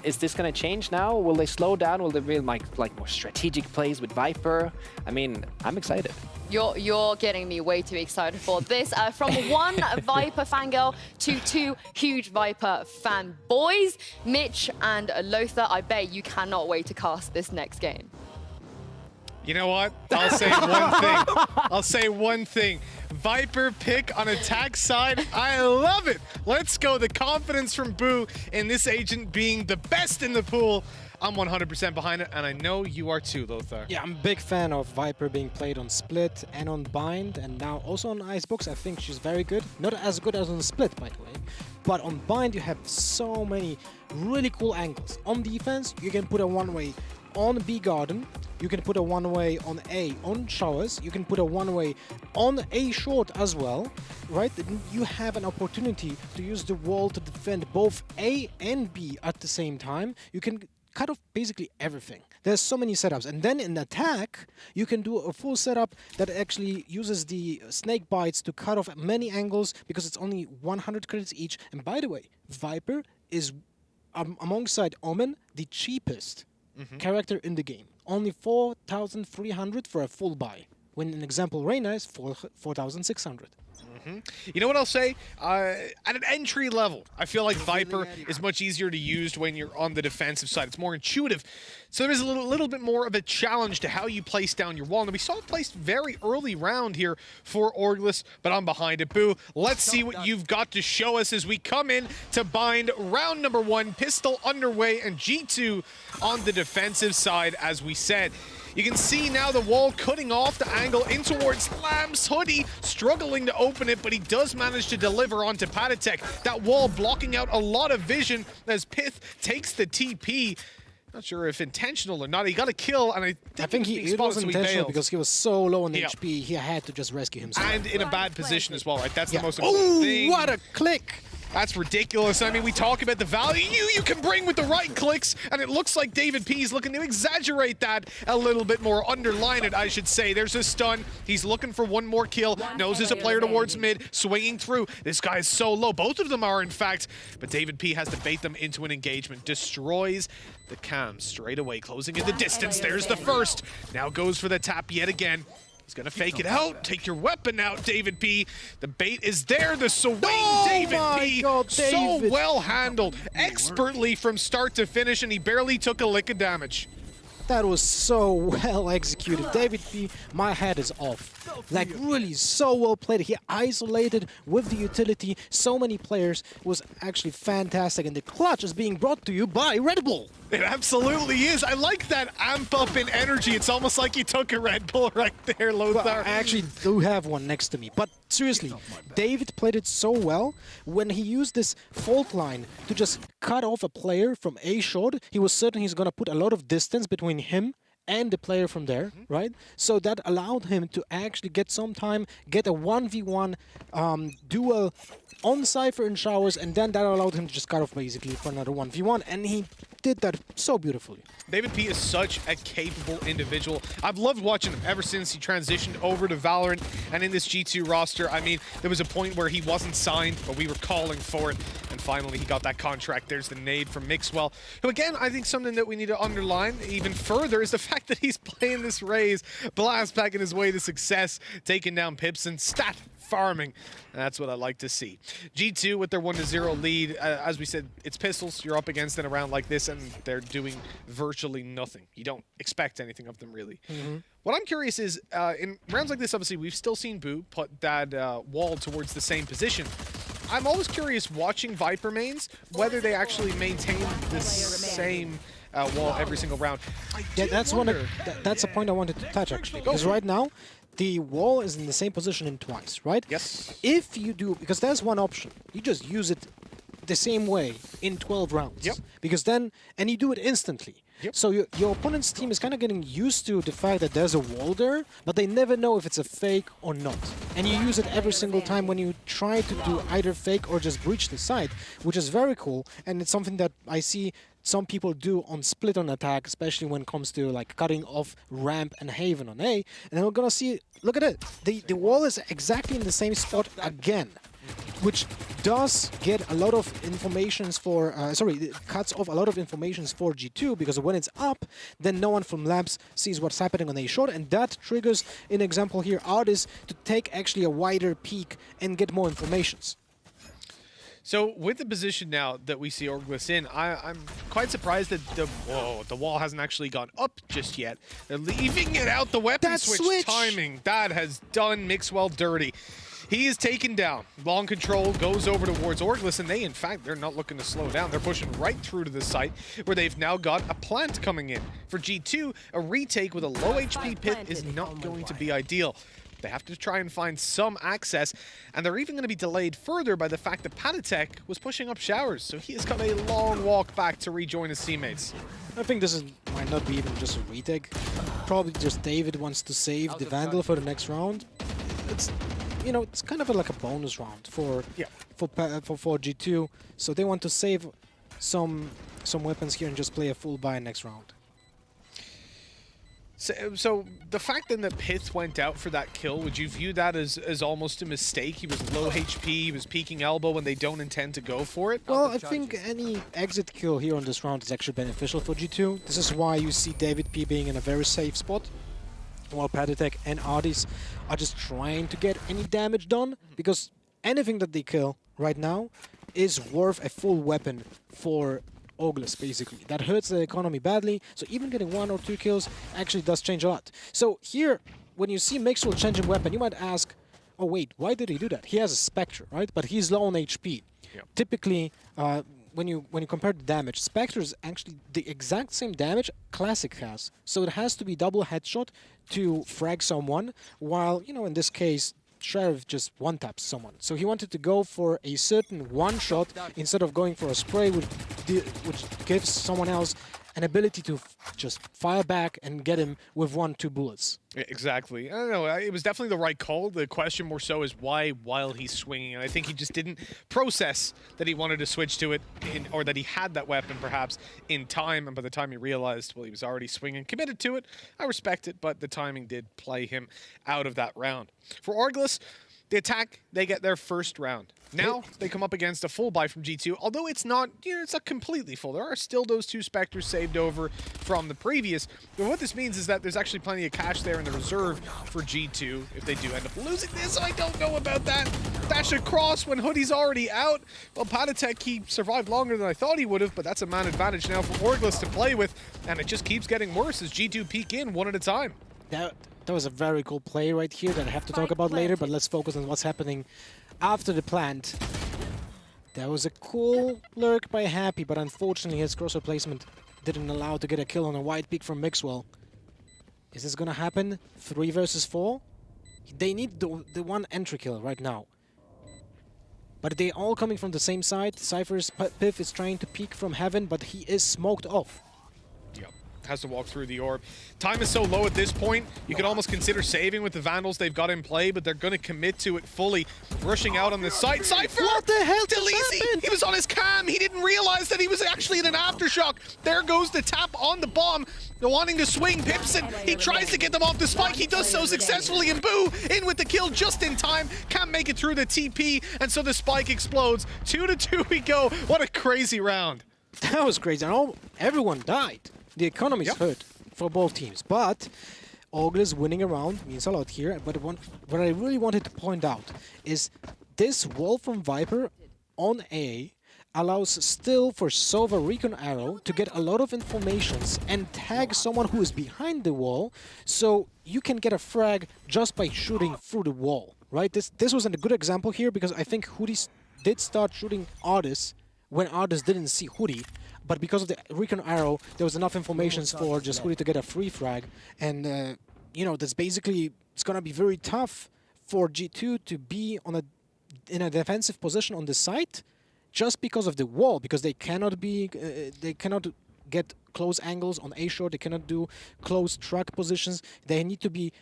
is this going to change now? Will they slow down? Will there be like more strategic plays with Viper? I mean, I'm excited. You're getting me way too excited for this. From 1 Viper fangirl to 2 huge Viper fanboys, Mitch and Lothar, I bet you cannot wait to cast this next game. You know what? I'll say one thing. I'll say one thing. Viper pick on attack side. I love it. Let's go. The confidence from Boo in this agent being the best in the pool. I'm 100% behind it, and I know you are too, Lothar. Yeah, I'm a big fan of Viper being played on Split and on Bind, and now also on Icebox. I think she's very good. Not as good as on Split, by the way. But on Bind, you have so many really cool angles. On defense, you can put a one-way on B Garden. You can put a one-way on A on Showers. You can put a one-way on A short as well, right? Then you have an opportunity to use the wall to defend both A and B at the same time. You can cut off basically everything. There's so many setups. And then in attack, you can do a full setup that actually uses the snake bites to cut off many angles because it's only 100 credits each. And by the way, Viper is, alongside Omen, the cheapest character in the game. Only 4,300 for a full buy, when an example Reyna is 4,600. You know what I'll say? At an entry level, I feel like Viper is much easier to use when you're on the defensive side. It's more intuitive. So there is a little bit more of a challenge to how you place down your wall. And we saw it placed very early round here for Orglis, but I'm behind it. Boo, let's see what you've got to show us as we come in to bind round number 1. Pistol underway and G2 on the defensive side, as we said. You can see now the wall cutting off the angle in towards Lamb's hoodie, struggling to open it, but he does manage to deliver onto Patatek. That wall blocking out a lot of vision as Pith takes the TP. Not sure if intentional or not. He got a kill, and I think it was intentional because he was so low on HP, he had to just rescue himself. And in a bad position as well, right? That's the most important thing. What a click! That's ridiculous. I mean, we talk about the value you can bring with the right clicks, and it looks like David P is looking to exaggerate that a little bit more, underline it, I should say. There's a stun. He's looking for one more kill. Knows there's a player towards mid, swinging through. This guy is so low. Both of them are, in fact, but David P has to bait them into an engagement. Destroys the cam straight away, closing in the distance. There's the first. Now goes for the tap yet again. He's gonna fake it out. Take your weapon out, David P. The bait is there. The swing, David P. So well handled, expertly from start to finish, and he barely took a lick of damage. That was so well executed. David P, my head is off. Like, really so well played. He isolated with the utility so many players. It was actually fantastic. And the clutch is being brought to you by Red Bull. It absolutely is. I like that amp up in energy. It's almost like you took a Red Bull right there, Lothar. Well, I actually do have one next to me. But seriously, David played it so well. When he used this fault line to just cut off a player from A short, he was certain he's going to put a lot of distance between him and the player from there, right? So that allowed him to actually get some time, get a 1v1 duel on Cypher in Showers, and then that allowed him to just cut off basically for another 1v1, and he did that so beautifully. David P is such a capable individual. I've loved watching him ever since he transitioned over to Valorant and in this G2 roster. I mean, there was a point where he wasn't signed, but we were calling for it, and finally he got that contract. There's the nade from Mixwell, who again, I think something that we need to underline even further is the fact that he's playing this Raze, blast packing his way to success, taking down Pips and stat farming. That's what I like to see. G2 with their 1-0 lead. As we said, it's pistols you're up against in a round like this, and they're doing virtually nothing. You don't expect anything of them, really. What I'm curious is, in rounds like this, obviously, we've still seen Boo put that wall towards the same position. I'm always curious, watching Viper mains, whether they actually maintain the same wall every single round. Yeah, that's a point I wanted to touch, actually. Because right now, the wall is in the same position in twice, right? Yes. If you do, because there's one option, you just use it the same way in 12 rounds. Yep. Because then, and you do it instantly. Yep. So your opponent's team is kind of getting used to the fact that there's a wall there, but they never know if it's a fake or not. And you use it every single time when you try to do either fake or just breach the site, which is very cool. And it's something that I see some people do on split on attack, especially when it comes to like cutting off ramp and Haven on A. And we're gonna see, look at it, the wall is exactly in the same spot again, which does get a lot of informations for, it cuts off a lot of informations for G2, because when it's up, then no one from Labs sees what's happening on A short, and that triggers, in example here, Artis to take actually a wider peek and get more informations. So with the position now that we see Orglis in, I'm quite surprised that the wall hasn't actually gone up just yet. They're leaving it out. The weapon switch timing, that has done Mixwell dirty. He is taken down. Long control goes over towards Orglis, and in fact, they're not looking to slow down. They're pushing right through to the site, where they've now got a plant coming in. For G2, a retake with a low HP pit is not going to be ideal. They have to try and find some access, and they're even going to be delayed further by the fact that Patatek was pushing up showers, so he has got a long walk back to rejoin his teammates. I think this might not be even just a retake. Probably just David wants to save the Vandal for the next round. It's, you know, it's kind of like a bonus round for G2, so they want to save some weapons here and just play a full buy next round. So the fact then that Pith went out for that kill, would you view that as almost a mistake? He was low HP, he was peeking elbow when they don't intend to go for it? Well, I think any exit kill here on this round is actually beneficial for G2. This is why you see David P being in a very safe spot, while Patatek and Ardis are just trying to get any damage done, because anything that they kill right now is worth a full weapon for Oras, basically. That hurts the economy badly, so even getting 1 or 2 kills actually does change a lot. So here, when you see Mixwell changing weapon, you might ask, oh wait, why did he do that? He has a Spectre, right? But he's low on HP. Yep. Typically, when you compare the damage, Spectre is actually the exact same damage Classic has. So it has to be double headshot to frag someone, while, you know, in this case, Sheriff just one-taps someone. So he wanted to go for a certain one-shot instead of going for a spray, which gives someone else an ability to just fire back and get him with 1-2 bullets. Yeah, exactly. I don't know. It was definitely the right call. The question more so is why while he's swinging. And I think he just didn't process that he wanted to switch to it, or that he had that weapon perhaps in time. And by the time he realized, well, he was already swinging, committed to it. I respect it, but the timing did play him out of that round. For Orglis, the attack, they get their first round. Now they come up against a full buy from G2, although it's not, you know, it's not completely full. There are still those 2 Spectres saved over from the previous. But what this means is that there's actually plenty of cash there in the reserve for G2 if they do end up losing this. I don't know about that. Dash across when Hoodie's already out. Well, Patatek, he survived longer than I thought he would have, but that's a man advantage now for Orglis to play with, and it just keeps getting worse as G2 peek in one at a time. That was a very cool play right here that I have to talk about later, but let's focus on what's happening after the plant. That was a cool lurk by Happy, but unfortunately his cross replacement didn't allow to get a kill on a wide peak from Mixwell. Is this gonna happen? 3 versus 4? They need the one entry kill right now. But they all coming from the same side. Cypher's Piff is trying to peek from heaven, but he is smoked off. Yep. Has to walk through the orb. Time is so low at this point, you could almost consider saving with the Vandals they've got in play, but they're going to commit to it fully. Rushing out on the side. Cypher! What the hell just Delisi! happened? He was on his cam. He didn't realize that he was actually in an aftershock. There goes the tap on the bomb. They're wanting to swing Pipson. He tries to get them off the spike. He does so successfully, and Boo in with the kill just in time. Can't make it through the TP, and so the spike explodes. 2-2 we go. What a crazy round. That was crazy. And everyone died. The economy's hurt for both teams, but Orglis winning a round means a lot here. But what I really wanted to point out is this wall from Viper on A allows still for Sova Recon Arrow to get a lot of informations and tag someone who is behind the wall, so you can get a frag just by shooting through the wall, right? This was a good example here because I think Hoodie did start shooting Ardis when Ardis didn't see Hoodie. But because of the Recon Arrow, there was enough information for just Hoodie to get a free frag. And, you know, that's basically, it's going to be very tough for G2 to be in a defensive position on the site just because of the wall, because they cannot get close angles on A short, they cannot do close track positions. They need to be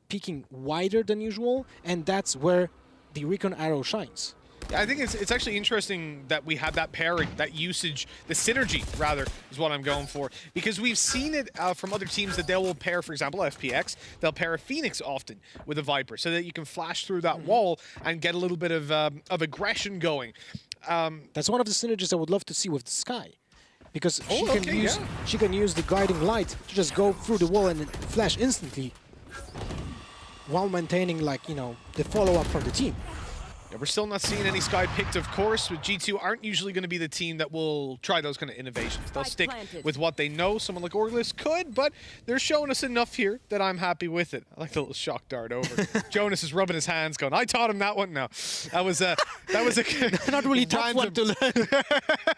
peeking wider than usual, and that's where the Recon Arrow shines. I think it's actually interesting that we have that pairing, that usage, the synergy, rather, is what I'm going for. Because we've seen it from other teams that they will pair, for example, FPX, they'll pair a Phoenix often with a Viper so that you can flash through that wall and get a little bit of aggression going. That's one of the synergies I would love to see with Sky. Because she can use the guiding light to just go through the wall and flash instantly while maintaining, like, you know, the follow-up from the team. Yeah, we're still not seeing any Sky picked, of course, but G2 aren't usually going to be the team that will try those kind of innovations. They'll stick with what they know. Someone like Orglis could, but they're showing us enough here that I'm happy with it. I like the little shock dart over. Jonas is rubbing his hands going, I taught him that one. No, that was a not really tough one to learn.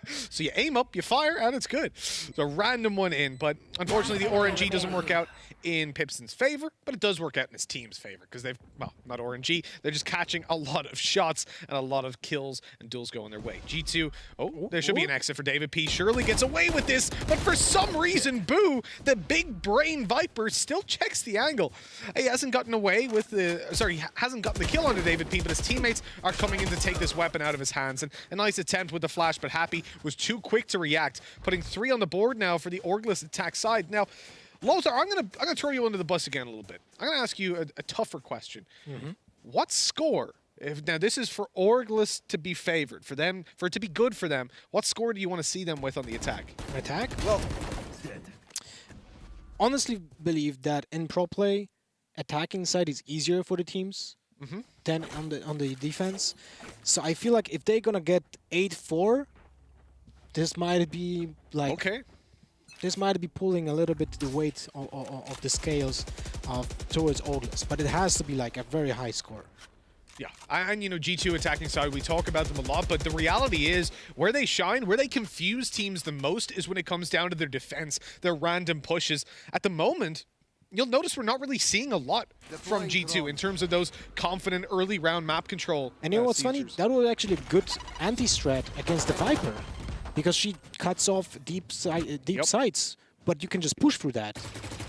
So you aim up, you fire, and it's good. It's a random one in, but unfortunately the RNG doesn't work out in Pipson's favor, but it does work out in his team's favor because they've, well, not RNG, they're just catching a lot of shots and a lot of kills and duels going their way. G2, oh, there should be an exit for David P. Surely gets away with this, but for some reason, Boo, the big brain Viper, still checks the angle. He hasn't gotten away with the, sorry, he hasn't gotten the kill onto David P, but his teammates are coming in to take this weapon out of his hands. And a nice attempt with the flash, but Happy was too quick to react, putting 3 on the board now for the Orglis attack side. Now, Lothar, I'm gonna throw you under the bus again a little bit. I'm gonna ask you a tougher question. What score? Now this is for Orglis to be favored, for it to be good for them. What score do you want to see them with on the attack? Attack? Well, honestly believe that in pro play, attacking side is easier for the teams than on the defense. So I feel like if they're gonna get 8-4, this might be like this might be pulling a little bit the weight of the scales towards Orglis, but it has to be like a very high score. Yeah, and you know, G2 attacking side, we talk about them a lot, but the reality is where they shine, where they confuse teams the most is when it comes down to their defense, their random pushes. At the moment, you'll notice we're not really seeing a lot from G2 in terms of those confident early round map control. And you know what's funny? That was actually a good anti-strat against the Viper, because she cuts off deep sights, but you can just push through that,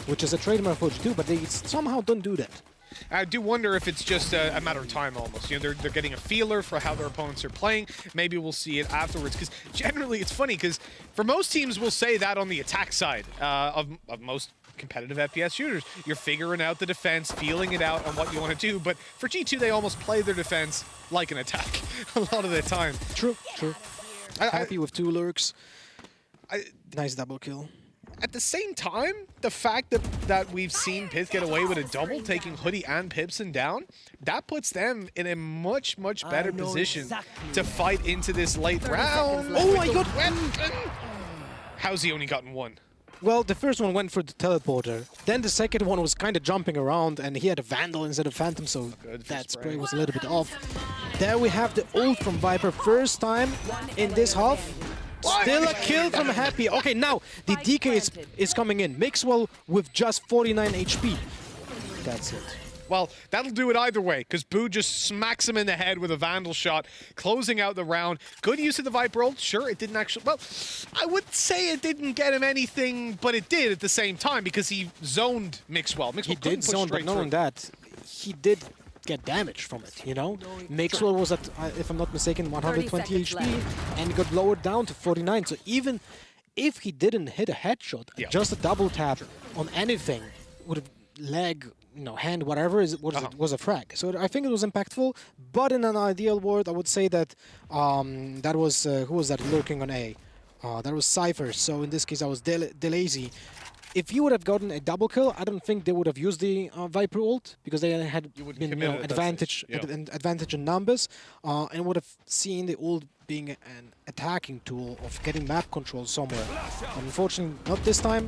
which is a trademark for G2, but they somehow don't do that. I do wonder if it's just a matter of time almost. You know, they're getting a feeler for how their opponents are playing. Maybe we'll see it afterwards, because generally it's funny, because for most teams we'll say that on the attack side of most competitive FPS shooters. You're figuring out the defense, feeling it out on what you want to do, but for G2 they almost play their defense like an attack a lot of the time. True. Happy with 2 lurks. Nice double kill. At the same time, the fact that we've seen Pith get away with a double, taking Hoodie and Pipson down, that puts them in a much better position to fight into this late round. Oh my god! How's he only gotten 1? Well, the first one went for the teleporter. Then the second one was kind of jumping around, and he had a Vandal instead of Phantom, so that spray was a little bit off. There we have the ult from Viper, first time in this half. Still a kill from Happy. Okay, now the DK is coming in. Mixwell with just 49 HP. That's it. Well, that'll do it either way, because Boo just smacks him in the head with a Vandal shot, closing out the round. Good use of the Viper ult. Sure, it didn't actually... Well, I would say it didn't get him anything, but it did at the same time, because he zoned Mixwell. He did zone, but not only that, he did get damage from it, you know? Mixwell was at, if I'm not mistaken, 120 HP, and got lowered down to 49. So even if he didn't hit a headshot, just a double tap on anything would have leg, you know, hand, whatever was a frag. So I think it was impactful. But in an ideal world, I would say that that was who was that lurking on A? That was Cypher. So in this case, I was Delazy. If you would have gotten a double kill, I don't think they would have used the Viper ult, because they had been advantage in numbers, and would have seen the ult being an attacking tool of getting map control somewhere. Unfortunately, not this time.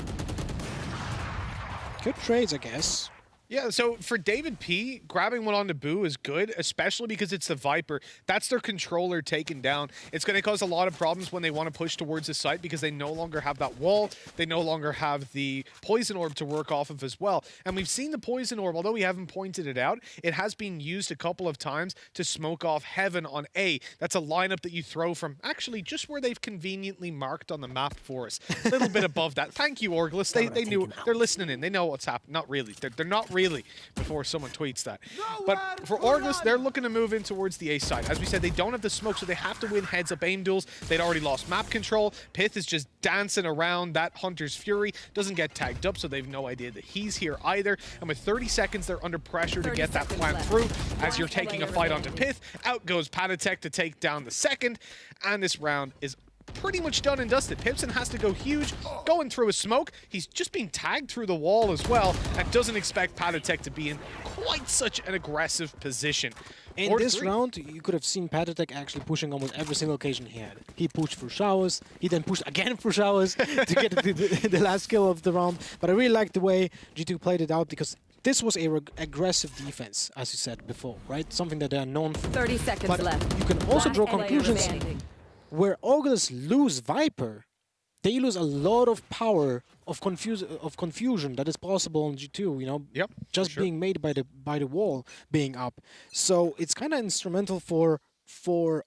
Good trades, I guess. Yeah, so for David P, grabbing one on the Boo is good, especially because it's the Viper. That's their controller taken down. It's going to cause a lot of problems when they want to push towards the site, because they no longer have that wall. They no longer have the Poison Orb to work off of as well. And we've seen the Poison Orb, although we haven't pointed it out, it has been used a couple of times to smoke off Heaven on A. That's a lineup that you throw from actually just where they've conveniently marked on the map for us. A little bit above that. Thank you, Orglis. They knew. They're listening in. They know what's happening. Not really. They're not really, before someone tweets that. But for Orglis, they're looking to move in towards the A side. As we said, they don't have the smoke, so they have to win heads-up aim duels. They'd already lost map control. Pith is just dancing around that Hunter's Fury. Doesn't get tagged up, so they've no idea that he's here either. And with 30 seconds, they're under pressure to get that plant through. As you're taking a fight onto Pith, out goes Panatek to take down the second. And this round is pretty much done and dusted. Pipson has to go huge, going through a smoke. He's just being tagged through the wall as well, and doesn't expect Patotech to be in quite such an aggressive position. In this round, you could have seen Patotech actually pushing almost every single occasion he had. He pushed for showers, he then pushed again for showers to get the last kill of the round. But I really like the way G2 played it out, because this was a aggressive defense, as you said before, right? Something that they are known for. 30 seconds but left. You can also draw Last conclusions. player remaining. Where Oras lose Viper, they lose a lot of power of confusion that is possible on G2, you know, just being made by the wall being up. So it's kind of instrumental for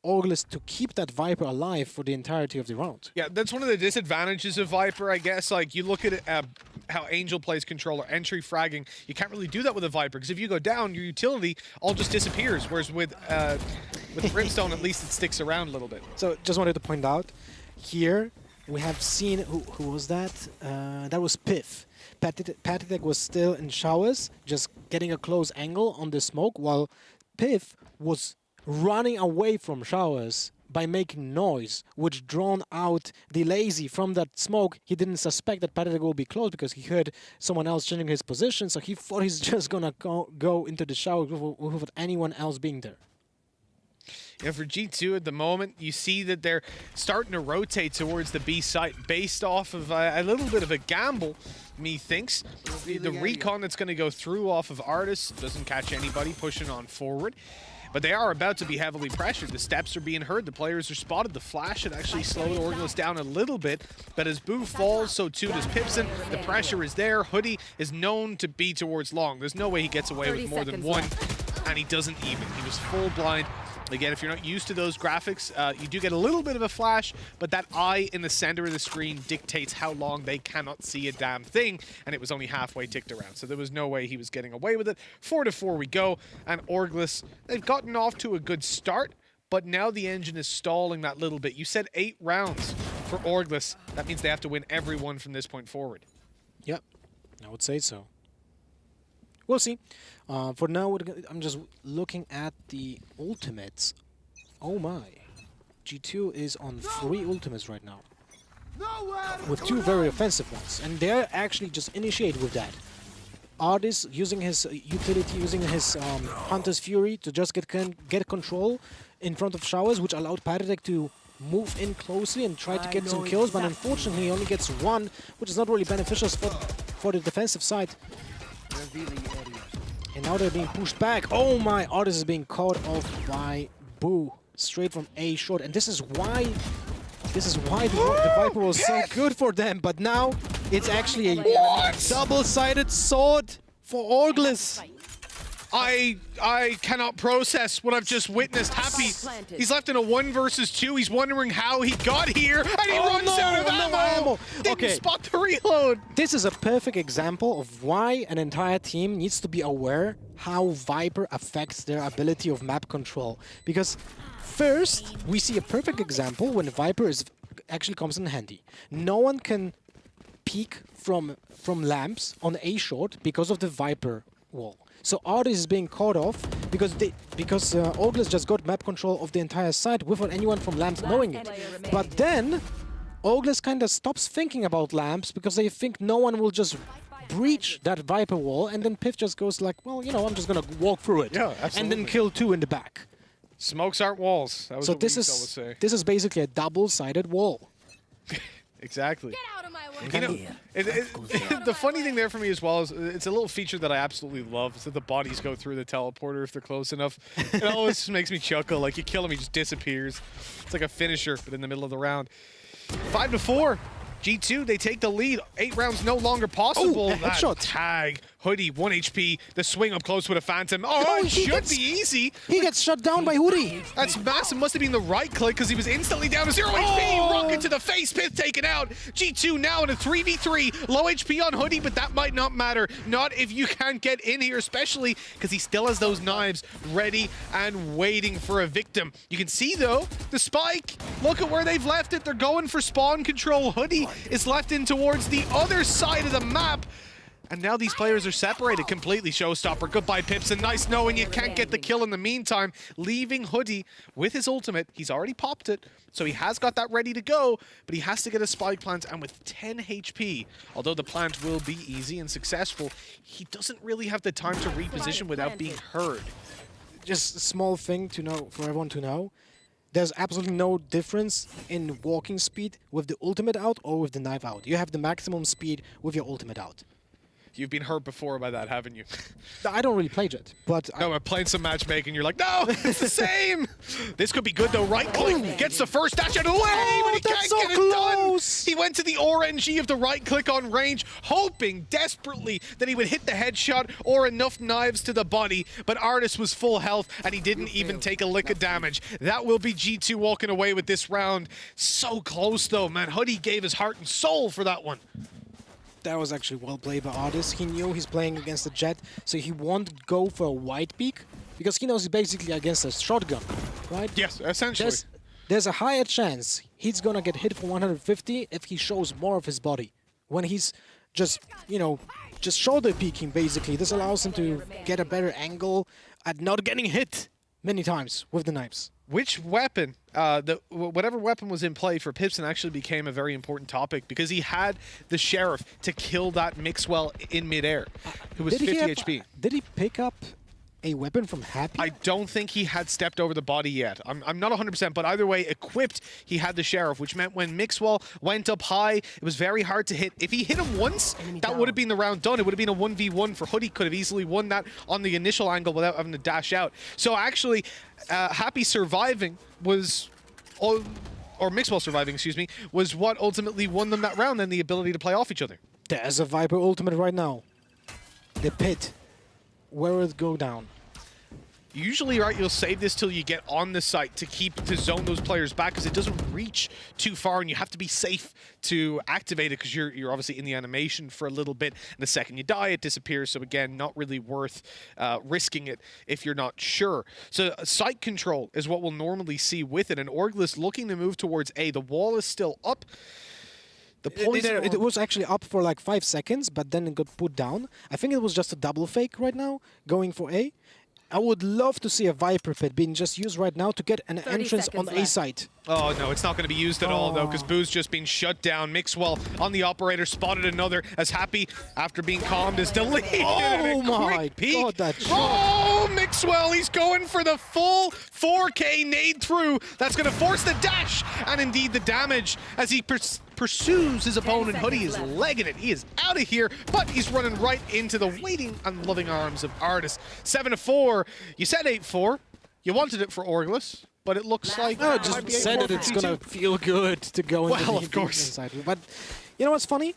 Orglis to keep that Viper alive for the entirety of the round. Yeah, that's one of the disadvantages of Viper, I guess. Like, you look at it, how Angel plays controller, entry fragging. You can't really do that with a Viper, because if you go down, your utility all just disappears. Whereas with Brimstone, at least it sticks around a little bit. So just wanted to point out, here we have seen, who was that? That was Piff. Patotech was still in showers, just getting a close angle on the smoke, while Piff was running away from showers by making noise, which drawn out the lazy from that smoke. He didn't suspect that Patotech will be close because he heard someone else changing his position, so he thought he's just gonna go into the shower without anyone else being there. Yeah, for G2 at the moment, you see that they're starting to rotate towards the B site based off of a little bit of a gamble, methinks. The recon that's going to go through off of Artis doesn't catch anybody pushing on forward. But they are about to be heavily pressured. The steps are being heard. The players are spotted. The flash had actually slowed Orglis down a little bit. But as Boo falls, so too does Pipson. The pressure is there. Hoodie is known to be towards long. There's no way he gets away with more than one. And he doesn't even. He was full blind. Again, if you're not used to those graphics, you do get a little bit of a flash, but that eye in the center of the screen dictates how long they cannot see a damn thing, and it was only halfway ticked around, so there was no way he was getting away with it. 4-4 we go, and Orglis, they've gotten off to a good start, but now the engine is stalling that little bit. You said 8 rounds for Orglis. That means they have to win every one from this point forward. Yep, I would say so. We'll see. For now, I'm just looking at the ultimates. Oh my. G2 is on 3 ultimates right now. With 2 very offensive ones. And they're actually just initiated with that. Artis using his utility, using his Hunter's Fury to just get control in front of showers, which allowed Patotech to move in closely and try to get some kills. But unfortunately, he only gets 1, which is not really beneficial for the defensive side. And now they're being pushed back. Oh my, Artis is being caught off by Boo straight from A short. And this is why the Viper was so good for them. But now it's actually a double-sided sword for Orglis. I cannot process what I've just witnessed. Happy, he's left in a 1 versus 2. He's wondering how he got here, and he runs out of ammo. Didn't spot the reload. This is a perfect example of why an entire team needs to be aware how Viper affects their ability of map control. Because first, we see a perfect example when Viper actually comes in handy. No one can peek from lamps on A short because of the Viper wall. So Artis is being caught off because Orglis just got map control of the entire site without anyone from lamps knowing it. But then Orglis kind of stops thinking about lamps because they think no one will just breach that Viper wall, and then Piff just goes like, well, you know, I'm just gonna walk through it, and then kill 2 in the back. Smokes aren't walls. That was so what this is basically a double-sided wall. Exactly. You know, the funny thing there for me as well is it's a little feature that I absolutely love, is that the bodies go through the teleporter if they're close enough. It always just makes me chuckle. Like, you kill him, he just disappears. It's like a finisher, but in the middle of the round. 5-4. G2, they take the lead. 8 rounds no longer possible. Oh, headshot. Tag. Hoodie, 1 HP. The swing up close with a Phantom. Oh, it should be easy. He gets shut down by Hoodie. That's massive. Must have been the right click because he was instantly down to 0 HP. Rocket to the face. Pith taken out. G2 now in a 3v3. Low HP on Hoodie, but that might not matter. Not if you can't get in here, especially because he still has those knives ready and waiting for a victim. You can see, though, the spike. Look at where they've left it. They're going for spawn control. Hoodie is left in towards the other side of the map. And now these players are separated completely. Showstopper, goodbye Pips, and nice knowing you can't get the kill in the meantime. Leaving Hoodie with his ultimate. He's already popped it, so he has got that ready to go, but he has to get a spike plant, and with 10 HP, although the plant will be easy and successful, he doesn't really have the time to reposition without being heard. Just a small thing to know, for everyone to know. There's absolutely no difference in walking speed with the ultimate out or with the knife out. You have the maximum speed with your ultimate out. You've been hurt before by that, haven't you? I don't really play Jet, but... No, I'm playing some matchmaking, you're like, no, it's the same! This could be good though, right click, gets the first dash out of the way, but he can't get it done! He went to the RNG of the right click on range, hoping desperately that he would hit the headshot or enough knives to the body, but Artis was full health and he didn't even take a lick of damage. That will be G2 walking away with this round. So close though, man. Hoodie gave his heart and soul for that one. That was actually well played by Oras. He knew he's playing against a Jet, so he won't go for a white peak, because he knows he's basically against a shotgun, right? Yes, essentially. There's a higher chance he's gonna get hit for 150 if he shows more of his body. When he's just, you know, just shoulder peeking, basically. This allows him to get a better angle at not getting hit many times with the knives. Which weapon, whatever weapon was in play for Pipson actually became a very important topic because he had the Sheriff to kill that Mixwell in midair, who was 50 HP. Did he pick up a weapon from Happy? I don't think he had stepped over the body yet. I'm not 100%, but either way, equipped, he had the Sheriff, which meant when Mixwell went up high, it was very hard to hit. If he hit him once, that would have been the round done. It would have been a 1v1 for Hoodie. Could have easily won that on the initial angle without having to dash out. So actually, Happy surviving was... or Mixwell surviving, excuse me, was what ultimately won them that round, and the ability to play off each other. There's a Viper ultimate right now. The pit. Where will it go down? Usually, right, you'll save this till you get on the site to zone those players back because it doesn't reach too far and you have to be safe to activate it because you're obviously in the animation for a little bit. And the second you die, it disappears. So again, not really worth risking it if you're not sure. So site control is what we'll normally see with it. And Orgless looking to move towards A. The wall is still up. It was actually up for like 5 seconds, but then it got put down. I think it was just a double fake right now, going for A. I would love to see a Viper Pit being just used right now to get an entrance on A site. Oh, no, it's not going to be used at all, though, because Boo's just been shut down. Mixwell on the operator, spotted another, as Happy, after being calmed, is deleted. Oh, my God, that shot. Oh, Mixwell, he's going for the full 4K nade through. That's going to force the dash, and indeed the damage, as he pursues his opponent. Hoodie is legging it. He is out of here, but he's running right into the waiting and loving arms of Artis. 7-4. You said 8-4. You wanted it for Orgless, but it looks like... No, just said that it's going to feel good to go into the of course. Inside. But you know what's funny?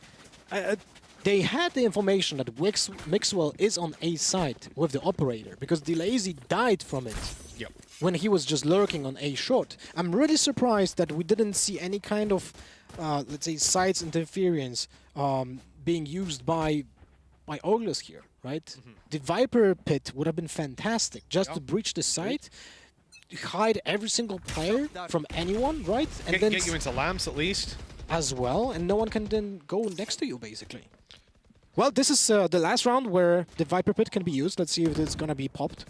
They had the information that Mixwell is on A side with the operator because Delazy died from it. Yep. When he was just lurking on A short. I'm really surprised that we didn't see any kind of let's say sides interference being used by Orgless here, right? The Viper Pit would have been fantastic just to breach the site, hide every single player from anyone, right? And then get you into lamps at least. As well, and no one can then go next to you, basically. Well, this is the last round where the Viper Pit can be used. Let's see if it's gonna be popped.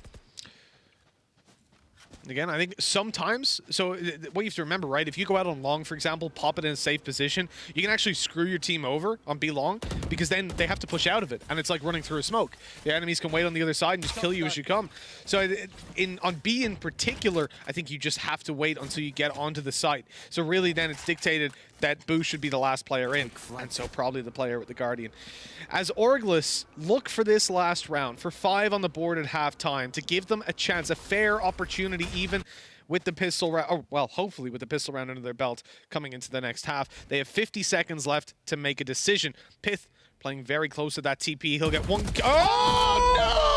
Again, I think sometimes, so what you have to remember, right, if you go out on long, for example, pop it in a safe position, you can actually screw your team over on B long, because then they have to push out of it, and it's like running through a smoke. The enemies can wait on the other side and just kill you as you come. So on B in particular, I think you just have to wait until you get onto the site. So really then it's dictated that Boo should be the last player in, and so probably the player with the Guardian. As Orgless look for this last round, for 5 on the board at halftime, to give them a chance, a fair opportunity even with the pistol round, or well, hopefully with the pistol round under their belt coming into the next half. They have 50 seconds left to make a decision. Pith playing very close to that TP. He'll get one. Oh, no!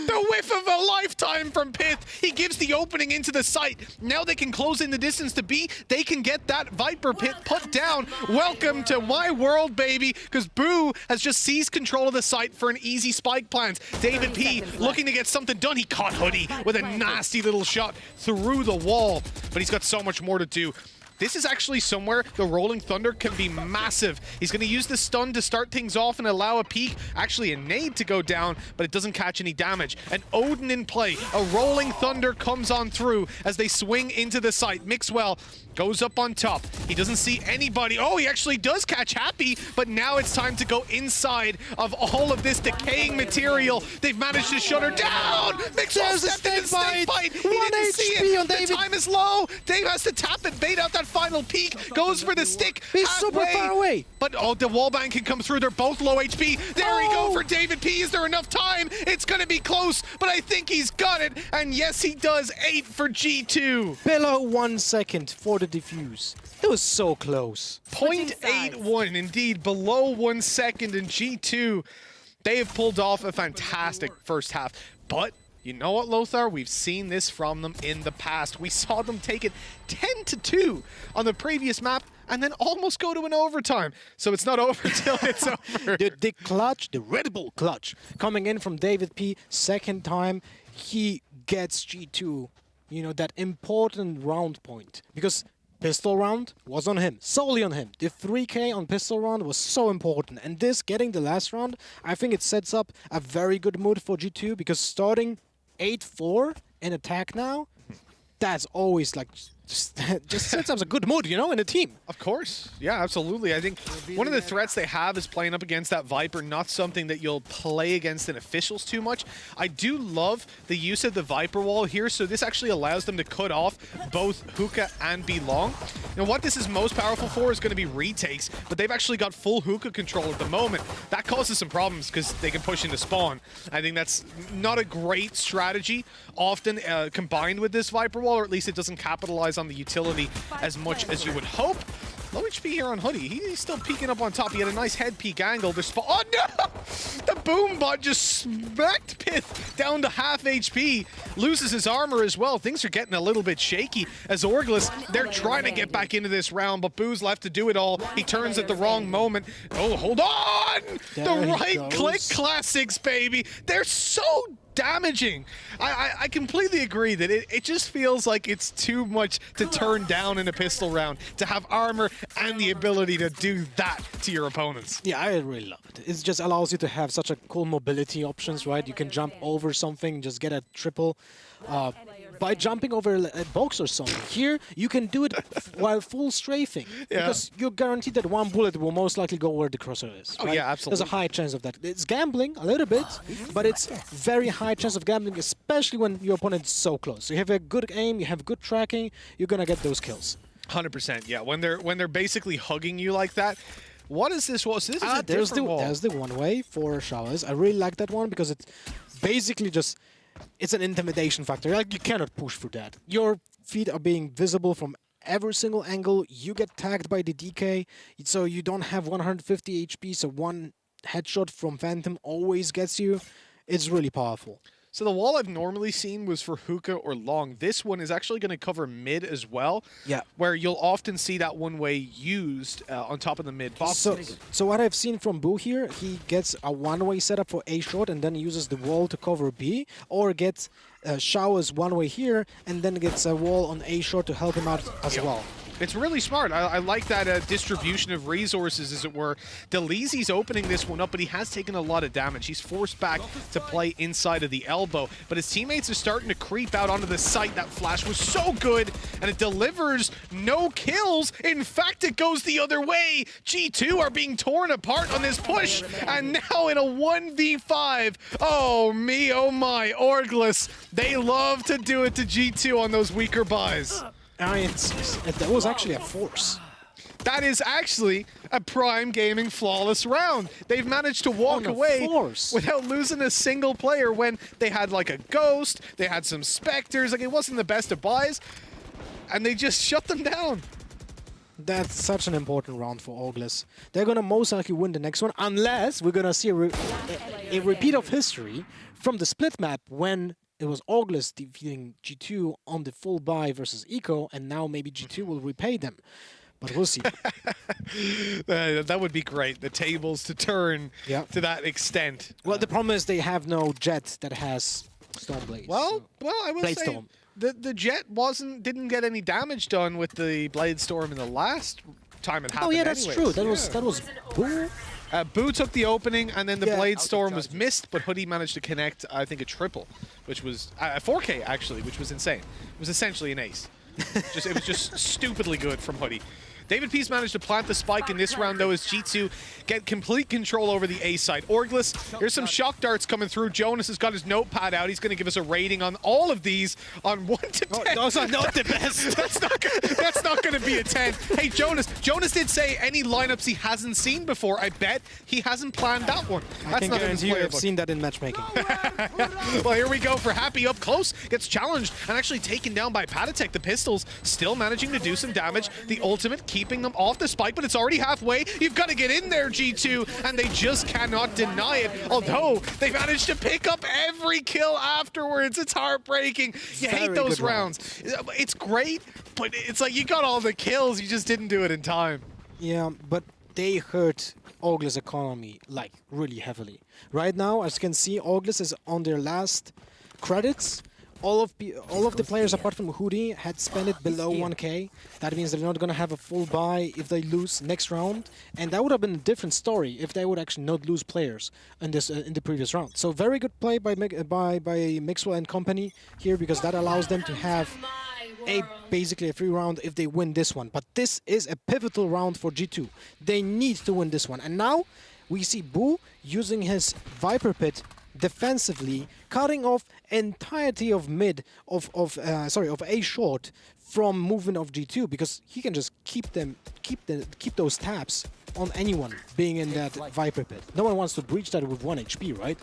The whiff of a lifetime from Pith. He gives the opening into the site. Now they can close in the distance to B. They can get that Viper Pit put down. Welcome to my world, baby, because Boo has just seized control of the site for an easy spike plant. David P looking to get something done. He caught Hoodie with a nasty little shot through the wall, but he's got so much more to do. this is actually somewhere the Rolling Thunder can be massive. He's going to use the stun to start things off and allow a peek, actually a nade to go down, but it doesn't catch any damage. An Odin in play. A Rolling Thunder comes on through as they swing into the site. Mixwell goes up on top. He doesn't see anybody. Oh, he actually does catch Happy, but now it's time to go inside of all of this decaying material. They've managed to shut her down. Mixwell stepped into the snake bite. He didn't see it. The time is low. Dave has to tap it, bait out that final peak, goes for the stick. He's super far away. But oh, the wallbang can come through. They're both low HP. There we go for David P. Is there enough time? It's going to be close, but I think he's got it. And yes, he does. 8 for G2. Below 1 second for the defuse. It was so close. 0.81, indeed, below 1 second in G2. They have pulled off a fantastic first half. But you know what, Lothar? We've seen this from them in the past. We saw them take it 10-2 on the previous map and then almost go to an overtime. So it's not over till it's over. The clutch, the Red Bull clutch, coming in from David P. Second time, he gets G2, you know, that important round point. Because pistol round was on him, solely on him. The 3K on pistol round was so important. And this, getting the last round, I think it sets up a very good mood for G2, because starting 8-4 in attack now, that's always like just sets up a good mood, you know, in a team. Of course. Yeah, absolutely. I think one of the threats they have is playing up against that Viper, not something that you'll play against in officials too much. I do love the use of the Viper wall here, so this actually allows them to cut off both hookah and be long. Now, what this is most powerful for is going to be retakes, but they've actually got full hookah control at the moment. That causes some problems because they can push into spawn. I think that's not a great strategy, often combined with this Viper wall, or at least it doesn't capitalize on the utility as much as you would hope. Low HP here on Hoodie. He's still peeking up on top. He had a nice head peek angle. Oh no! The boom bot just smacked Pith down to half HP. Loses his armor as well. Things are getting a little bit shaky as Orglis, they're trying to get back into this round, but Boo's left to do it all. He turns at the wrong moment. Oh, hold on! The right click classics, baby. They're so damaging. I completely agree that it just feels like it's too much to turn down in a pistol round, to have armor and the ability to do that to your opponents. Yeah, I really love it. It just allows you to have such a cool mobility options, right? You can jump over something, just get a triple by jumping over a box or something. Here, you can do it while full strafing, because you're guaranteed that one bullet will most likely go where the crosshair is. Oh, right? yeah, absolutely. There's a high chance of that. It's gambling a little bit, but it's very high chance of gambling, especially when your opponent is so close. So you have a good aim, you have good tracking, you're gonna get those kills. 100%, yeah. When they're basically hugging you like that. What is this wall? So this is a different wall. There's the one way for showers. I really like that one because it's basically just, it's an intimidation factor. Like, you cannot push for that. Your feet are being visible from every single angle. You get tagged by the DK, so you don't have 150 HP, so one headshot from Phantom always gets you. It's really powerful. So the wall I've normally seen was for hookah or long. This one is actually going to cover mid as well. Yeah. Where you'll often see that one way used on top of the mid box. So what I've seen from Boo here, he gets a one-way setup for A short and then uses the wall to cover B, or gets showers one way here and then gets a wall on A short to help him out as well. It's really smart. I like that distribution of resources, as it were. Deleezy's opening this one up, but he has taken a lot of damage. He's forced back to play inside of the elbow, but his teammates are starting to creep out onto the site. That flash was so good, and it delivers no kills. In fact, it goes the other way. G2 are being torn apart on this push, and now in a 1v5. Oh me, oh my, Orglis. They love to do it to G2 on those weaker buys. That was actually a force. That is actually a Prime Gaming flawless round. They've managed to walk away without losing a single player when they had like a Ghost, they had some Spectres, like it wasn't the best of buys, and they just shut them down. That's such an important round for Orglis. They're gonna most likely win the next one, unless we're gonna see a repeat of history from the split map when it was Orglis defeating G2 on the full buy versus Eco, and now maybe G2 will repay them. But we'll see. That would be great. The tables to turn to that extent. Well, the problem is they have no Jet that has Stormblade. Well, I will say, the Jet didn't get any damage done with the Blade Storm in the last time it happened. Oh yeah, that's anyways. true. That was Boo. Boo took the opening, and then the Yeah. Blade Storm was missed, but Hoodie managed to connect, I think, a triple, which was a 4K actually, which was insane. It was essentially an ace. It was just stupidly good from Hoodie. David Peace managed to plant the spike in this round, though, as G2 get complete control over the A side. Orglis, here's some shock darts coming through. Jonas has got his notepad out. He's going to give us a rating on all of these on 1 to 10. Those are not the best. That's not going to be a 10. Hey, Jonas did say any lineups he hasn't seen before. I bet he hasn't planned that one. I can not in his guarantee you I've playbook. seen that in matchmaking. Well, here we go for Happy up close. Gets challenged and actually taken down by Patatek. The pistols still managing to do some damage. The ultimate keeping them off the spike, but it's already halfway. You've got to get in there, G2, and they just cannot deny it. Although they managed to pick up every kill afterwards. It's heartbreaking. You hate those rounds. It's great, but it's like you got all the kills. You just didn't do it in time. Yeah, but they hurt Orglis' economy like really heavily. Right now, as you can see, Orglis is on their last credits. All of the players apart from Hoodie had spent it below 1k. That means they're not going to have a full buy if they lose next round, and that would have been a different story if they would actually not lose players in this in the previous round. So very good play by Mixwell and company here, because that allows them to have basically a free round if they win this one. But this is a pivotal round for G2. They need to win this one, and now we see Boo using his Viper Pit defensively, cutting off entirety of A short from movement of G2, because he can just keep those taps on anyone being in that Viper Pit. No one wants to breach that with 1 HP, right?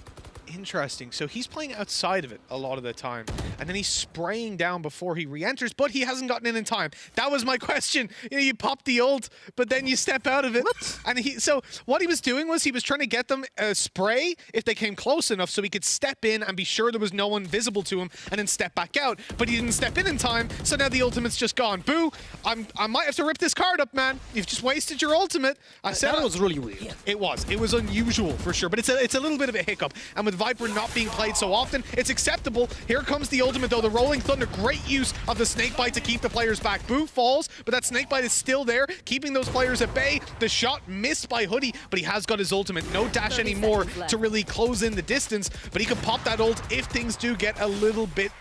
Interesting. So he's playing outside of it a lot of the time, and then he's spraying down before he re-enters, but he hasn't gotten in time. That was my question. You know, you pop the ult, but then you step out of it. What? And so what he was doing was he was trying to get them a spray if they came close enough so he could step in and be sure there was no one visible to him and then step back out. But he didn't step in time, so now the ultimate's just gone. Boo, I might have to rip this card up, man. You've just wasted your ultimate. That was really weird. It was unusual for sure, but it's a little bit of a hiccup. And with Viper not being played so often, it's acceptable. Here comes the ultimate though, the Rolling Thunder. Great use of the snake bite to keep the players back. Boo falls, but that snake bite is still there, keeping those players at bay. The shot missed by Hoodie, but he has got his ultimate. No dash anymore to really close in the distance, but he can pop that ult if things do get a little bit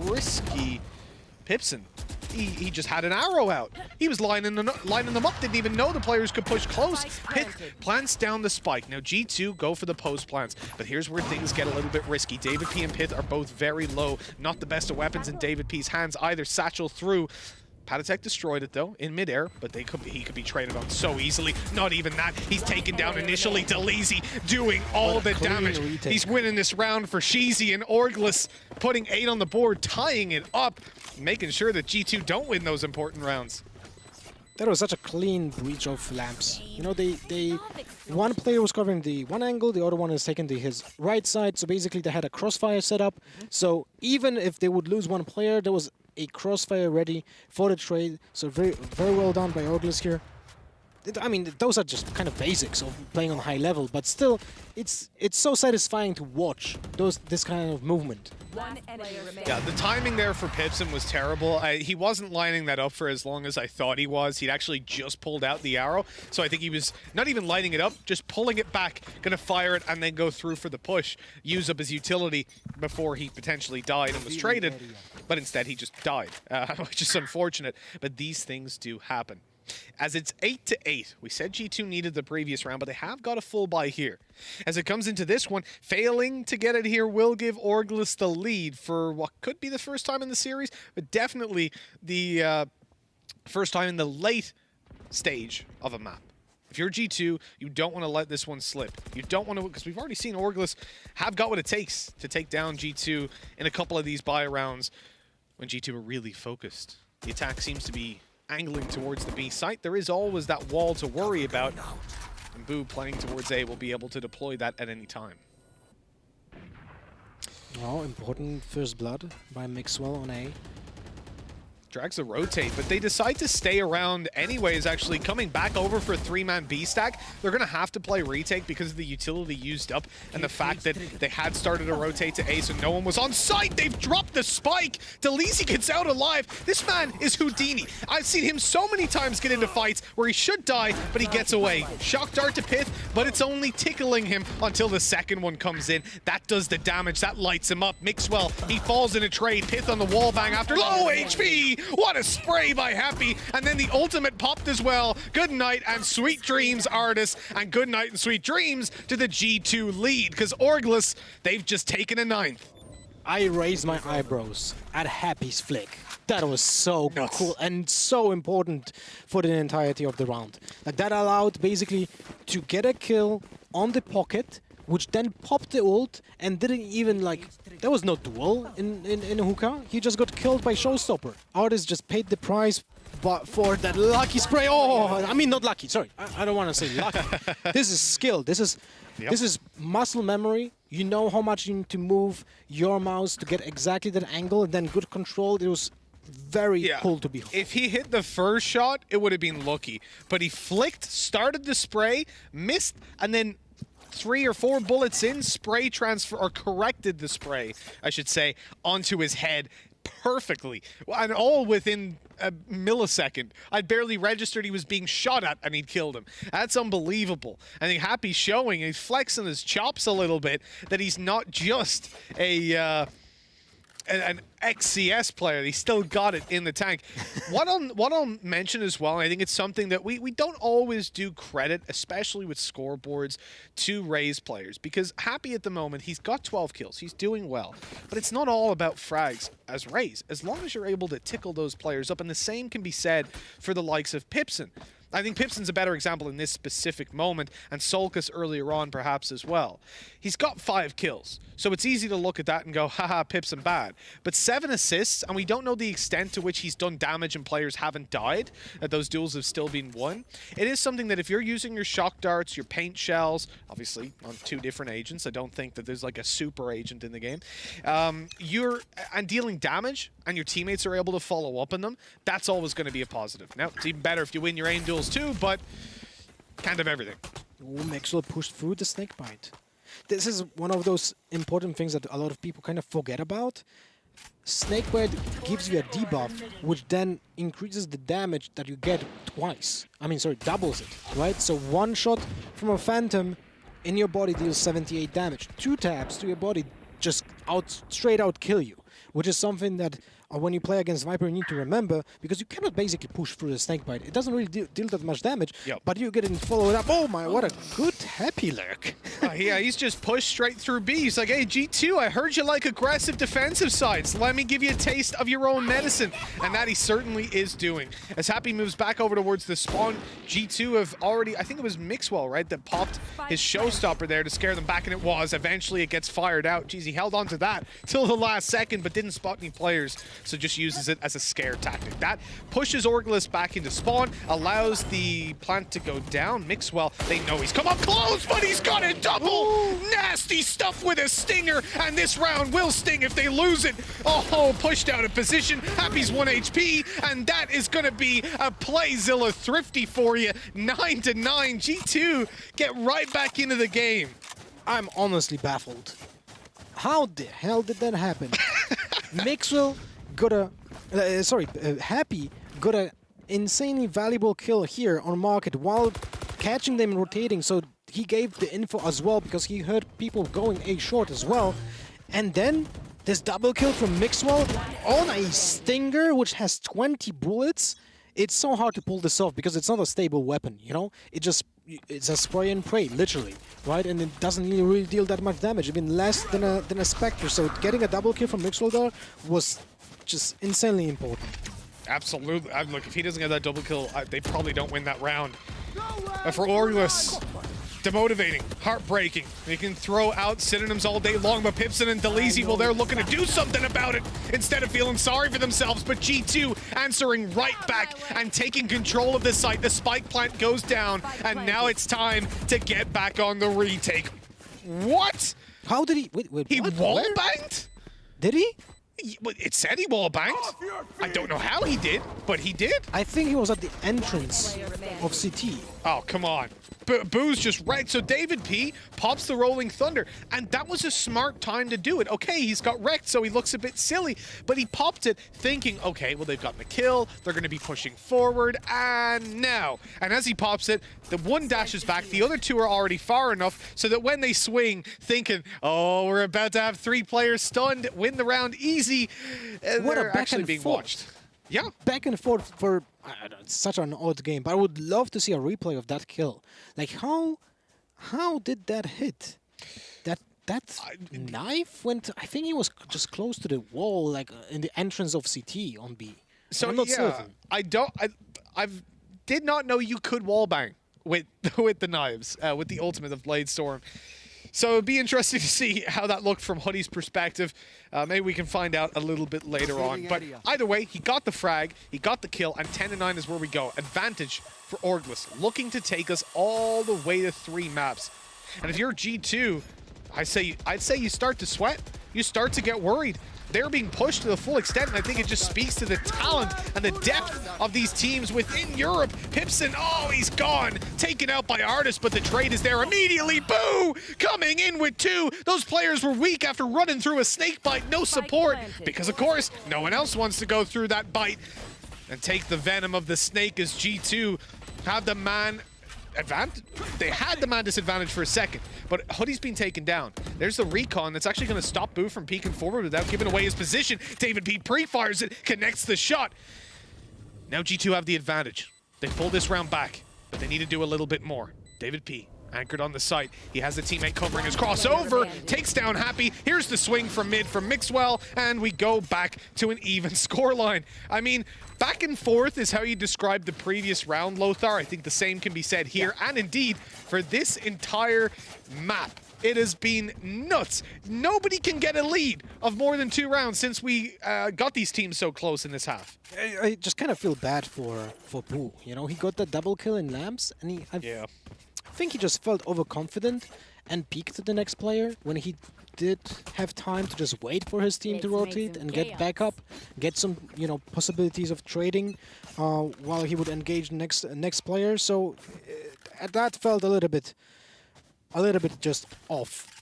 risky. Pipson, he just had an arrow out. He was lining them up, didn't even know the players could push close. Pit plants down the spike. Now G2 go for the post plants, but here's where things get a little bit risky. David P and Pit are both very low. Not the best of weapons in David P's hands either. Satchel through. Patatek destroyed it though in midair, but he could be traded on so easily. Not even that. He's taken down initially. Delezy doing all the damage. He's winning this round for Sheezy, and Orglis putting 8 on the board, tying it up, making sure that G2 don't win those important rounds. That was such a clean breach of lamps. You know, one player was covering the one angle, the other one is taking his right side. So basically they had a crossfire set up. So even if they would lose one player, there was a crossfire ready for the trade. So very, very well done by Orglis here. I mean, those are just kind of basics of playing on high level, but still, it's so satisfying to watch this kind of movement. Yeah, the timing there for Pipson was terrible. He wasn't lining that up for as long as I thought he was. He'd actually just pulled out the arrow, so I think he was not even lining it up, just pulling it back, gonna fire it and then go through for the push, use up his utility before he potentially died and was traded, but instead he just died, which is unfortunate, but these things do happen. As it's 8-8, we said G2 needed the previous round, but they have got a full buy here. As it comes into this one, failing to get it here will give Orglis the lead for what could be the first time in the series, but definitely the first time in the late stage of a map. If you're G2, you don't want to let this one slip. You don't want to, because we've already seen Orglis have got what it takes to take down G2 in a couple of these buy rounds when G2 are really focused. The attack seems to be angling towards the B site. There is always that wall to worry about, and Boo playing towards A will be able to deploy that at any time. Oh, important first blood by Mixwell on A. Drags a rotate, but they decide to stay around anyways, actually coming back over for a 3-man B stack. They're going to have to play retake because of the utility used up and the fact that they had started a rotate to A, so no one was on site. They've dropped the spike. Delisi gets out alive. This man is Houdini. I've seen him so many times get into fights where he should die, but he gets away. Shock dart to Pith, but it's only tickling him until the second one comes in. That does the damage. That lights him up. Mixwell, he falls in a trade. Pith on the wall bang after low HP. What a spray by Happy. And then the ultimate popped as well. Good night and sweet dreams, Artis. And good night and sweet dreams to the G2 lead. Because Orgless, they've just taken a 9th. I raised my eyebrows at Happy's flick. That was so cool and so important for the entirety of the round. Like, that allowed basically to get a kill on the pocket, which then popped the ult and didn't even, like, there was no duel in Hookah. He just got killed by Showstopper. Artis just paid the price for that lucky spray. Oh, I mean, not lucky, sorry. I don't want to say lucky. This is skill. This is muscle memory. You know how much you need to move your mouse to get exactly that angle, and then good control. It was very cool to behold. If he hit the first shot, it would have been lucky. But he flicked, started the spray, missed, and then 3 or 4 bullets in, spray transfer, or corrected the spray, I should say, onto his head perfectly. And all within a millisecond. I barely registered he was being shot at and he'd killed him. That's unbelievable. I think Happy's showing, he's flexing his chops a little bit, that he's not just an ex-CS player. He still got it in the tank. What I'll mention as well, and I think it's something that we don't always do credit, especially with scoreboards, to Raze players. Because Happy at the moment, he's got 12 kills. He's doing well. But it's not all about frags as Raze. As long as you're able to tickle those players up, and the same can be said for the likes of Pipson. I think Pipson's a better example in this specific moment, and Solkus earlier on perhaps as well. He's got 5 kills, so it's easy to look at that and go, haha, Pipson bad. But 7 assists, and we don't know the extent to which he's done damage and players haven't died, that those duels have still been won. It is something that if you're using your shock darts, your paint shells, obviously on 2 different agents, I don't think that there's like a super agent in the game, and dealing damage, and your teammates are able to follow up on them, that's always going to be a positive. Now, it's even better if you win your aim duels too, but kind of everything. Oh, Maxwell pushed through the snakebite. This is one of those important things that a lot of people kind of forget about. Snakebite gives you a debuff, which then increases the damage that you get twice. I mean, sorry, doubles it, right? So 1 shot from a Phantom in your body deals 78 damage. 2 taps to your body just straight out kill you, which is something that when you play against Viper, you need to remember, because you cannot basically push through the snakebite. It doesn't really deal that much damage, but you get it followed up. Oh my, what a good Happy lurk. Yeah, he's just pushed straight through B. He's like, hey, G2, I heard you like aggressive defensive sides. Let me give you a taste of your own medicine. And that he certainly is doing. As Happy moves back over towards the spawn, G2 have already, I think it was Mixwell, right, that popped his showstopper there to scare them back, and it was. Eventually, it gets fired out. Jeez, he held on to that till the last second, but didn't spot any players. So just uses it as a scare tactic. That pushes Orgless back into spawn, allows the plant to go down. Mixwell, they know he's come up close, but he's got a double! Nasty stuff with a stinger, and this round will sting if they lose it. Oh, pushed out of position. Happy's 1 HP, and that is going to be a Playzilla thrifty for you. 9-9. G2 get right back into the game. I'm honestly baffled. How the hell did that happen? Mixwell got a Happy got a insanely valuable kill here on market while catching them rotating, so he gave the info as well because he heard people going A short as well. And then this double kill from Mixwell on a stinger which has 20 bullets. It's so hard to pull this off because it's not a stable weapon, you know? It's a spray and pray, literally, right? And it doesn't really deal that much damage, even less than a Spectre. So getting a double kill from Mixwell there was just insanely important. Absolutely. Look, if he doesn't get that double kill, they probably don't win that round. But for Orgless, demotivating, heartbreaking. They can throw out synonyms all day long, but Pipson and Delisi, well, they're looking to do something about it instead of feeling sorry for themselves. But G2 answering right back and taking control of the site. The spike plant goes down, and now it's time to get back on the retake. What? How did he? Wait, he wall banged? Did he? It said he wallbanged. I don't know how he did, but he did. I think he was at the entrance of CT. Oh, come on. Boo's just wrecked. So David P pops the Rolling Thunder, and that was a smart time to do it. Okay, he's got wrecked, so he looks a bit silly, but he popped it thinking, okay, well, they've gotten the kill. They're going to be pushing forward, and now. And as he pops it, the one dashes back. The other two are already far enough so that when they swing, thinking, oh, we're about to have 3 players stunned, win the round easy, What a they're back actually and being forth. watched. Yeah. Back and forth for it's such an odd game, but I would love to see a replay of that kill. Like how did that hit? That knife went. I think he was just close to the wall, like in the entrance of CT on B. So I'm not yeah, certain. I did not know you could wallbang with the knives, with the ultimate of Blade Storm. So it'd be interesting to see how that looked from Hoodie's perspective. Maybe we can find out a little bit later on. But either way, he got the frag, he got the kill, and 10-9 is where we go. Advantage for Orgless, looking to take us all the way to 3 maps. And if you're G2, I'd say you start to sweat. You start to get worried. They're being pushed to the full extent, and I think it just speaks to the talent and the depth of these teams within Europe. Pipson, oh, he's gone. Taken out by Artis, but the trade is there immediately. Boo! Coming in with 2. Those players were weak after running through a snake bite. No support, because, of course, no one else wants to go through that bite and take the venom of the snake as G2 have the man advantage. They had the man disadvantage for a second, but Hoodie's been taken down. There's the recon that's actually going to stop Boo from peeking forward without giving away his position. David P pre-fires it, connects the shot. Now G2 have the advantage. They pull this round back, but they need to do a little bit more. David P anchored on the site. He has the teammate covering his crossover, takes down Happy. Here's the swing from mid from Mixwell, and we go back to an even scoreline. I mean, back and forth is how you described the previous round, Lothar. I think the same can be said here, and indeed, for this entire map. It has been nuts. Nobody can get a lead of more than 2 rounds since we got these teams so close in this half. I just kind of feel bad for Boo. You know, he got that double kill in Lamps, and I think he just felt overconfident and peeked to the next player when he did have time to just wait for his team to rotate and get back up, get some, you know, possibilities of trading while he would engage next player. So that felt a little bit just off.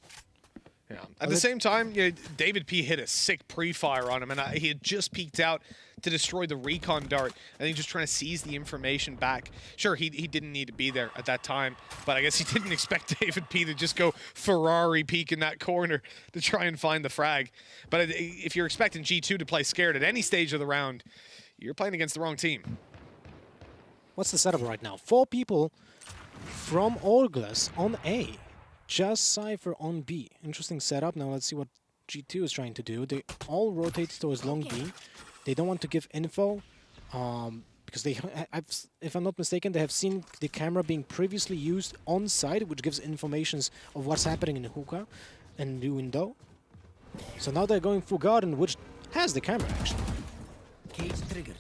Yeah. At the same time, David P hit a sick pre-fire on him, and he had just peeked out to destroy the recon dart. I think just trying to seize the information back. Sure, he didn't need to be there at that time, but I guess he didn't expect David P to just go Ferrari peek in that corner to try and find the frag. But if you're expecting G2 to play scared at any stage of the round, you're playing against the wrong team. What's the setup right now? 4 people from Orgless on A. Just Cypher on B. Interesting setup. Now let's see what G2 is trying to do. They all rotate towards long B. They don't want to give info because they, if I'm not mistaken, they have seen the camera being previously used on site, which gives informations of what's happening in hookah and the window. So now they're going for Garden, which has the camera actually. Cage triggered.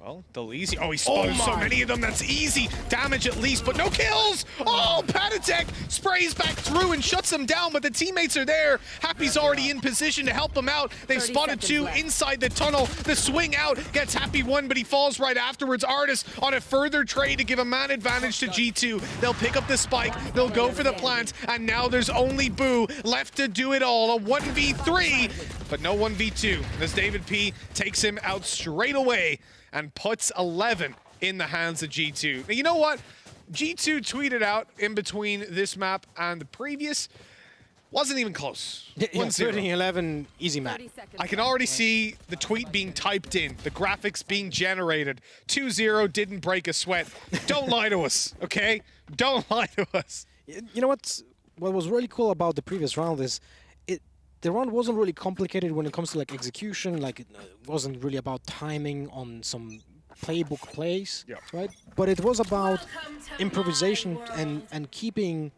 Well, they'll easy. Oh, he spotted so many of them. That's easy damage at least, but no kills. Oh, Patatek sprays back through and shuts them down, but the teammates are there. Happy's already in position to help them out. They've spotted 2 inside the tunnel. The swing out gets Happy 1, but he falls right afterwards. Artis on a further trade to give a man advantage to G2. They'll pick up the spike. They'll go for the plant, and now there's only Boo left to do it all. A 1v3, but no 1v2, as David P takes him out straight away and puts 11 in the hands of G2. Now, you know what? G2 tweeted out in between this map and the previous. Wasn't even close. 13-11, easy map. I can already see the tweet being typed in, the graphics being generated. 2-0, didn't break a sweat. Don't lie to us, okay? Don't lie to us. You know what was really cool about the previous round is the round wasn't really complicated when it comes to like execution, like it wasn't really about timing on some playbook plays, right? But it was about improvisation and keeping,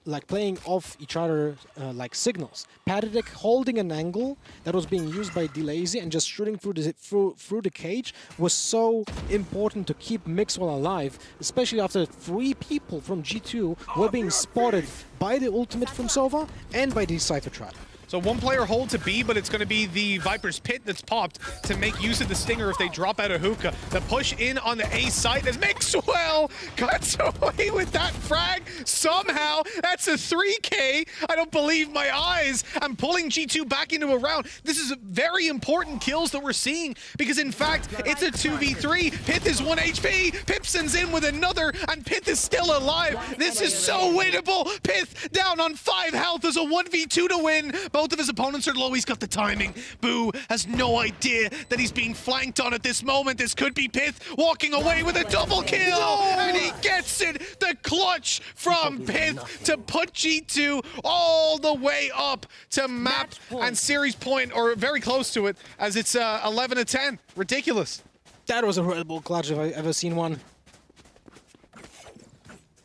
like playing off each other like signals. Patatek holding an angle that was being used by Delazy and just shooting through the cage was so important to keep Mixwell alive, especially after 3 people from G2 were being spotted by the ultimate from Sova and by the Cypher trap. So one player hold to B, but it's going to be the Viper's Pit that's popped to make use of the Stinger if they drop out of hookah. The push in on the A site as Mixwell cuts away with that frag. Somehow, that's a 3K. I don't believe my eyes. I'm pulling G2 back into a round. This is very important kills that we're seeing because, in fact, it's a 2v3. Pith is 1 HP. Pipson's in with another, and Pith is still alive. This is so winnable. Pith down on 5 health as a 1v2 to win. Both of his opponents are low. He's got the timing. Boo has no idea that he's being flanked on at this moment. This could be Pith walking away with a double kill. And he gets it. The clutch from Pith to put G2 all the way up to map and series point, or very close to it, as it's 11-10. Ridiculous. That was a Red Bull clutch if I've ever seen one.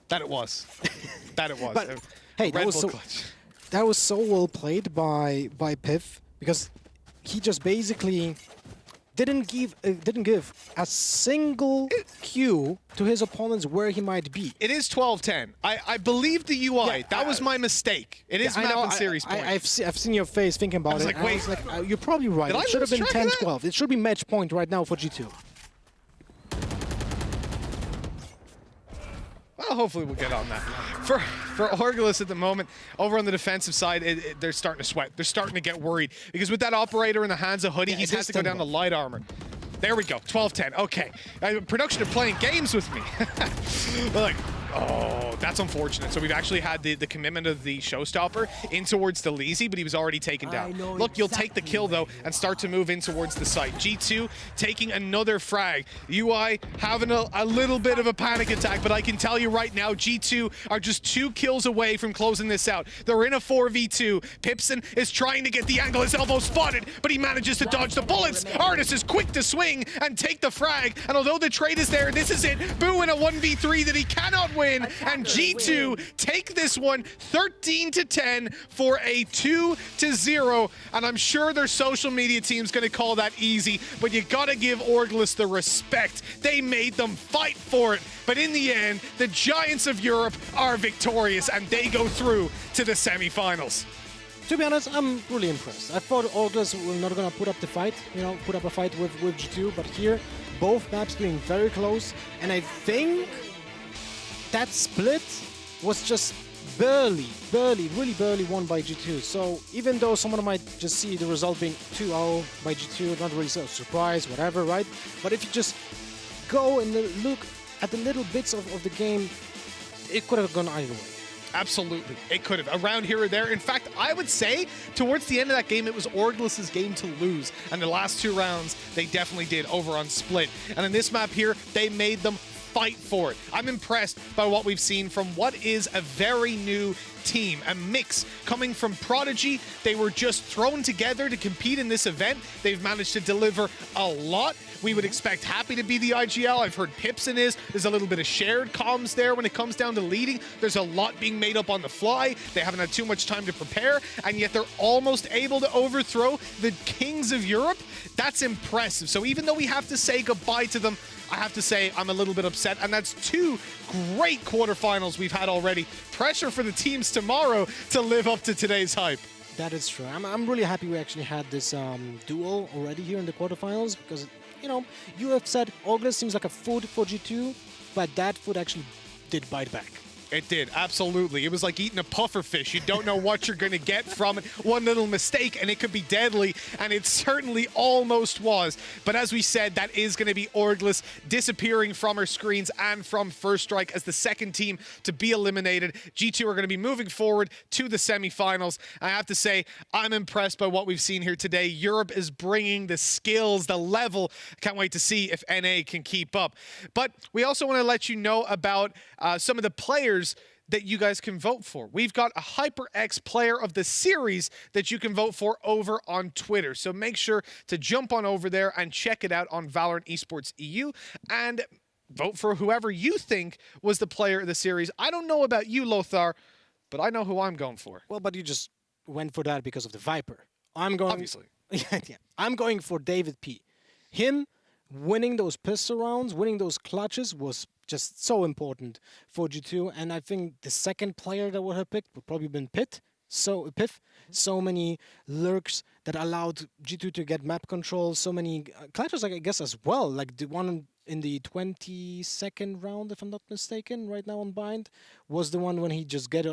That it was. That it was. But, hey, that was so well played by Piff, because he just basically didn't give a single cue to his opponents where he might be. It is 12-10. I believe the UI. Yeah, that was my mistake. It is map and series point. I've seen your face thinking about it. Like, wait, I was like, you're probably right. It should have been 10-12. It should be match point right now for G2. Well, hopefully we'll get on that. For Orgulus at the moment, over on the defensive side, they're starting to sweat. They're starting to get worried. Because with that operator in the hands of Hoodie, he's had to go down to light armor. There we go, 12-10, okay. Production are playing games with me. They're like, oh, that's unfortunate. So we've actually had the commitment of the showstopper in towards the Leezy, but he was already taken down. Look, you'll take the kill, though, and start to move in towards the site. G2 taking another frag. UI having a little bit of a panic attack, but I can tell you right now, G2 are just 2 kills away from closing this out. They're in a 4v2. Pipson is trying to get the angle. His elbow spotted, but he manages to dodge the bullets. Artis is quick to swing and take the frag, and although the trade is there, this is it. Boo in a 1v3 that he cannot win, and G2 take this one 13-10 for a 2-0, and I'm sure their social media team's gonna call that easy, but you gotta give Orgulus the respect. They made them fight for it, but in the end, the Giants of Europe are victorious, and they go through to the semifinals. To be honest, I'm really impressed. I thought Orgulus were not going to put up the fight, put up a fight with G2, but here, both maps being very close, and I think that split was just really barely won by G2. So even though someone might just see the result being 2-0 by G2, not really so surprised, whatever, right? But if you just go and look at the little bits of the game, it could have gone either way. Absolutely, it could have. Around here or there. In fact, I would say towards the end of that game, it was Orgulus's game to lose. And the last 2 rounds, they definitely did over on Split. And in this map here, they made them fight for it. I'm impressed by what we've seen from what is a very new team, a mix coming from Prodigy. They were just thrown together to compete in this event. They've managed to deliver a lot. We would expect Happy to be the IGL. I've heard Pipson is. There's a little bit of shared comms there when it comes down to leading. There's a lot being made up on the fly. They haven't had too much time to prepare, and yet they're almost able to overthrow the kings of Europe. That's impressive. So even though we have to say goodbye to them, I have to say I'm a little bit upset, and that's 2 great quarterfinals we've had already. Pressure for the teams tomorrow to live up to today's hype. That is true. I'm really happy we actually had this duel already here in the quarterfinals, because, you have said Orgulus seems like a food for G2, but that food actually did bite back. It did, absolutely. It was like eating a puffer fish. You don't know what you're going to get from it. One little mistake, and it could be deadly, and it certainly almost was. But as we said, that is going to be Orgulus disappearing from our screens and from First Strike as the second team to be eliminated. G2 are going to be moving forward to the semifinals. I have to say, I'm impressed by what we've seen here today. Europe is bringing the skills, the level. Can't wait to see if NA can keep up. But we also want to let you know about some of the players that you guys can vote for. We've got a HyperX player of the series that you can vote for over on Twitter. So make sure to jump on over there and check it out on Valorant Esports EU and vote for whoever you think was the player of the series. I don't know about you, Lothar, but I know who I'm going for. Well, but you just went for that because of the Viper. I'm going... Obviously. Yeah, I'm going for David P. Him winning those pistol rounds, winning those clutches was just so important for G2, and I think the second player that would have picked would probably been Pitt. so many lurks that allowed G2 to get map control, so many collectors, I guess, as well. Like the one in the 22nd round, if I'm not mistaken, right now on Bind, was the one when he just got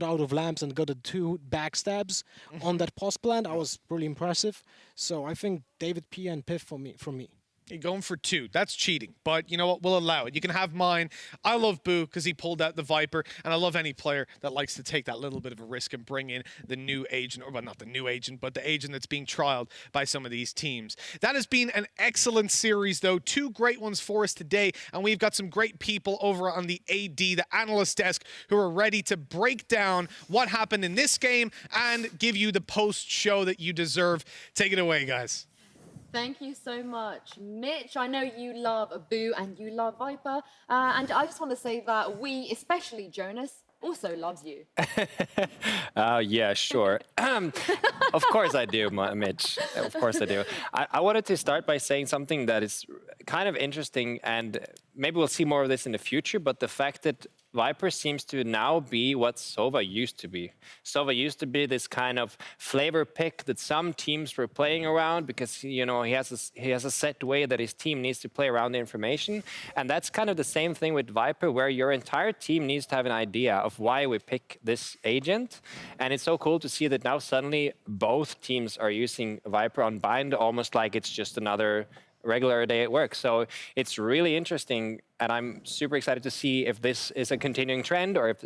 out of lamps and got the 2 backstabs on that post plant. I was really impressive. So I think David P and Piff from me. You're going for 2. That's cheating, but you know what? We'll allow it. You can have mine. I love Boo because he pulled out the Viper, and I love any player that likes to take that little bit of a risk and bring in the new agent, or well, not the new agent, but the agent that's being trialed by some of these teams. That has been an excellent series, though. 2 great ones for us today, and we've got some great people over on the AD, the analyst desk, who are ready to break down what happened in this game and give you the post-show that you deserve. Take it away, guys. Thank you so much, Mitch. I know you love Boo and you love Viper. And I just want to say that we, especially Jonas, also loves you. Yeah, sure. Of course I do, Mitch. Of course I do. I wanted to start by saying something that is kind of interesting, and maybe we'll see more of this in the future, but the fact that Viper seems to now be what Sova used to be. Sova used to be this kind of flavor pick that some teams were playing around because, you know, he has a set way that his team needs to play around the information. And that's kind of the same thing with Viper, where your entire team needs to have an idea of why we pick this agent. And it's so cool to see that now suddenly both teams are using Viper on Bind, almost like it's just another regular day at work. So it's really interesting, and I'm super excited to see if this is a continuing trend or if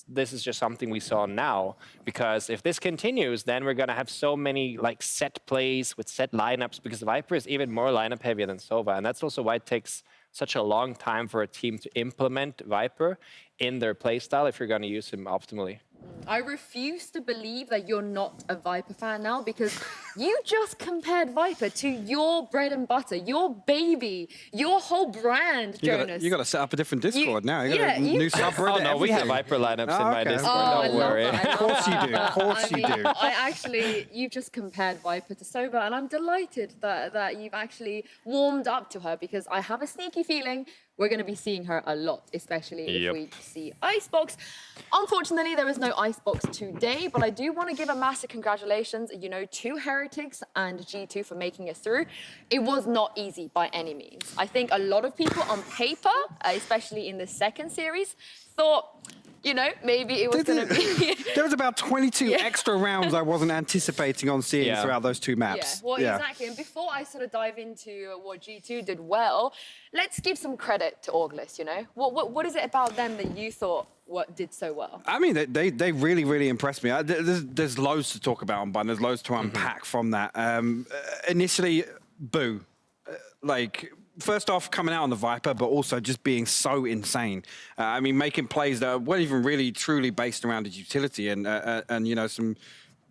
this is just something we saw now. Because if this continues, then we're gonna have so many like set plays with set lineups, because Viper is even more lineup heavier than Sova, and that's also why it takes such a long time for a team to implement Viper in their playstyle if you're gonna use him optimally. I refuse to believe that you're not a Viper fan now, because you just compared Viper to your bread and butter, your baby, your whole brand, Jonas. You got to set up a different Discord now. You got a you- new subreddit. Oh no, we have Viper lineups in my okay. Discord. Oh, Don't worry. Of course you do. Of course you do. I actually, you've just compared Viper to Sova, and I'm delighted that you've actually warmed up to her, because I have a sneaky feeling we're going to be seeing her a lot, especially if we see Icebox. Unfortunately, there is no Icebox today, but I do want to give a massive congratulations, you know, to Heretics and G2 for making it through. It was not easy by any means. I think a lot of people on paper, especially in the second series, thought, you know, maybe it was going to be... There was about 22 extra rounds I wasn't anticipating on seeing throughout those 2 maps. Well, exactly. And before I sort of dive into what G2 did well, let's give some credit to August, you know? What is it about them that you thought did so well? I mean, they really, really impressed me. There's loads to talk about on Bun. There's loads to unpack from that. Initially, Boo. First off, coming out on the Viper, but also just being so insane. I mean, making plays that weren't even really truly based around his utility and you know, some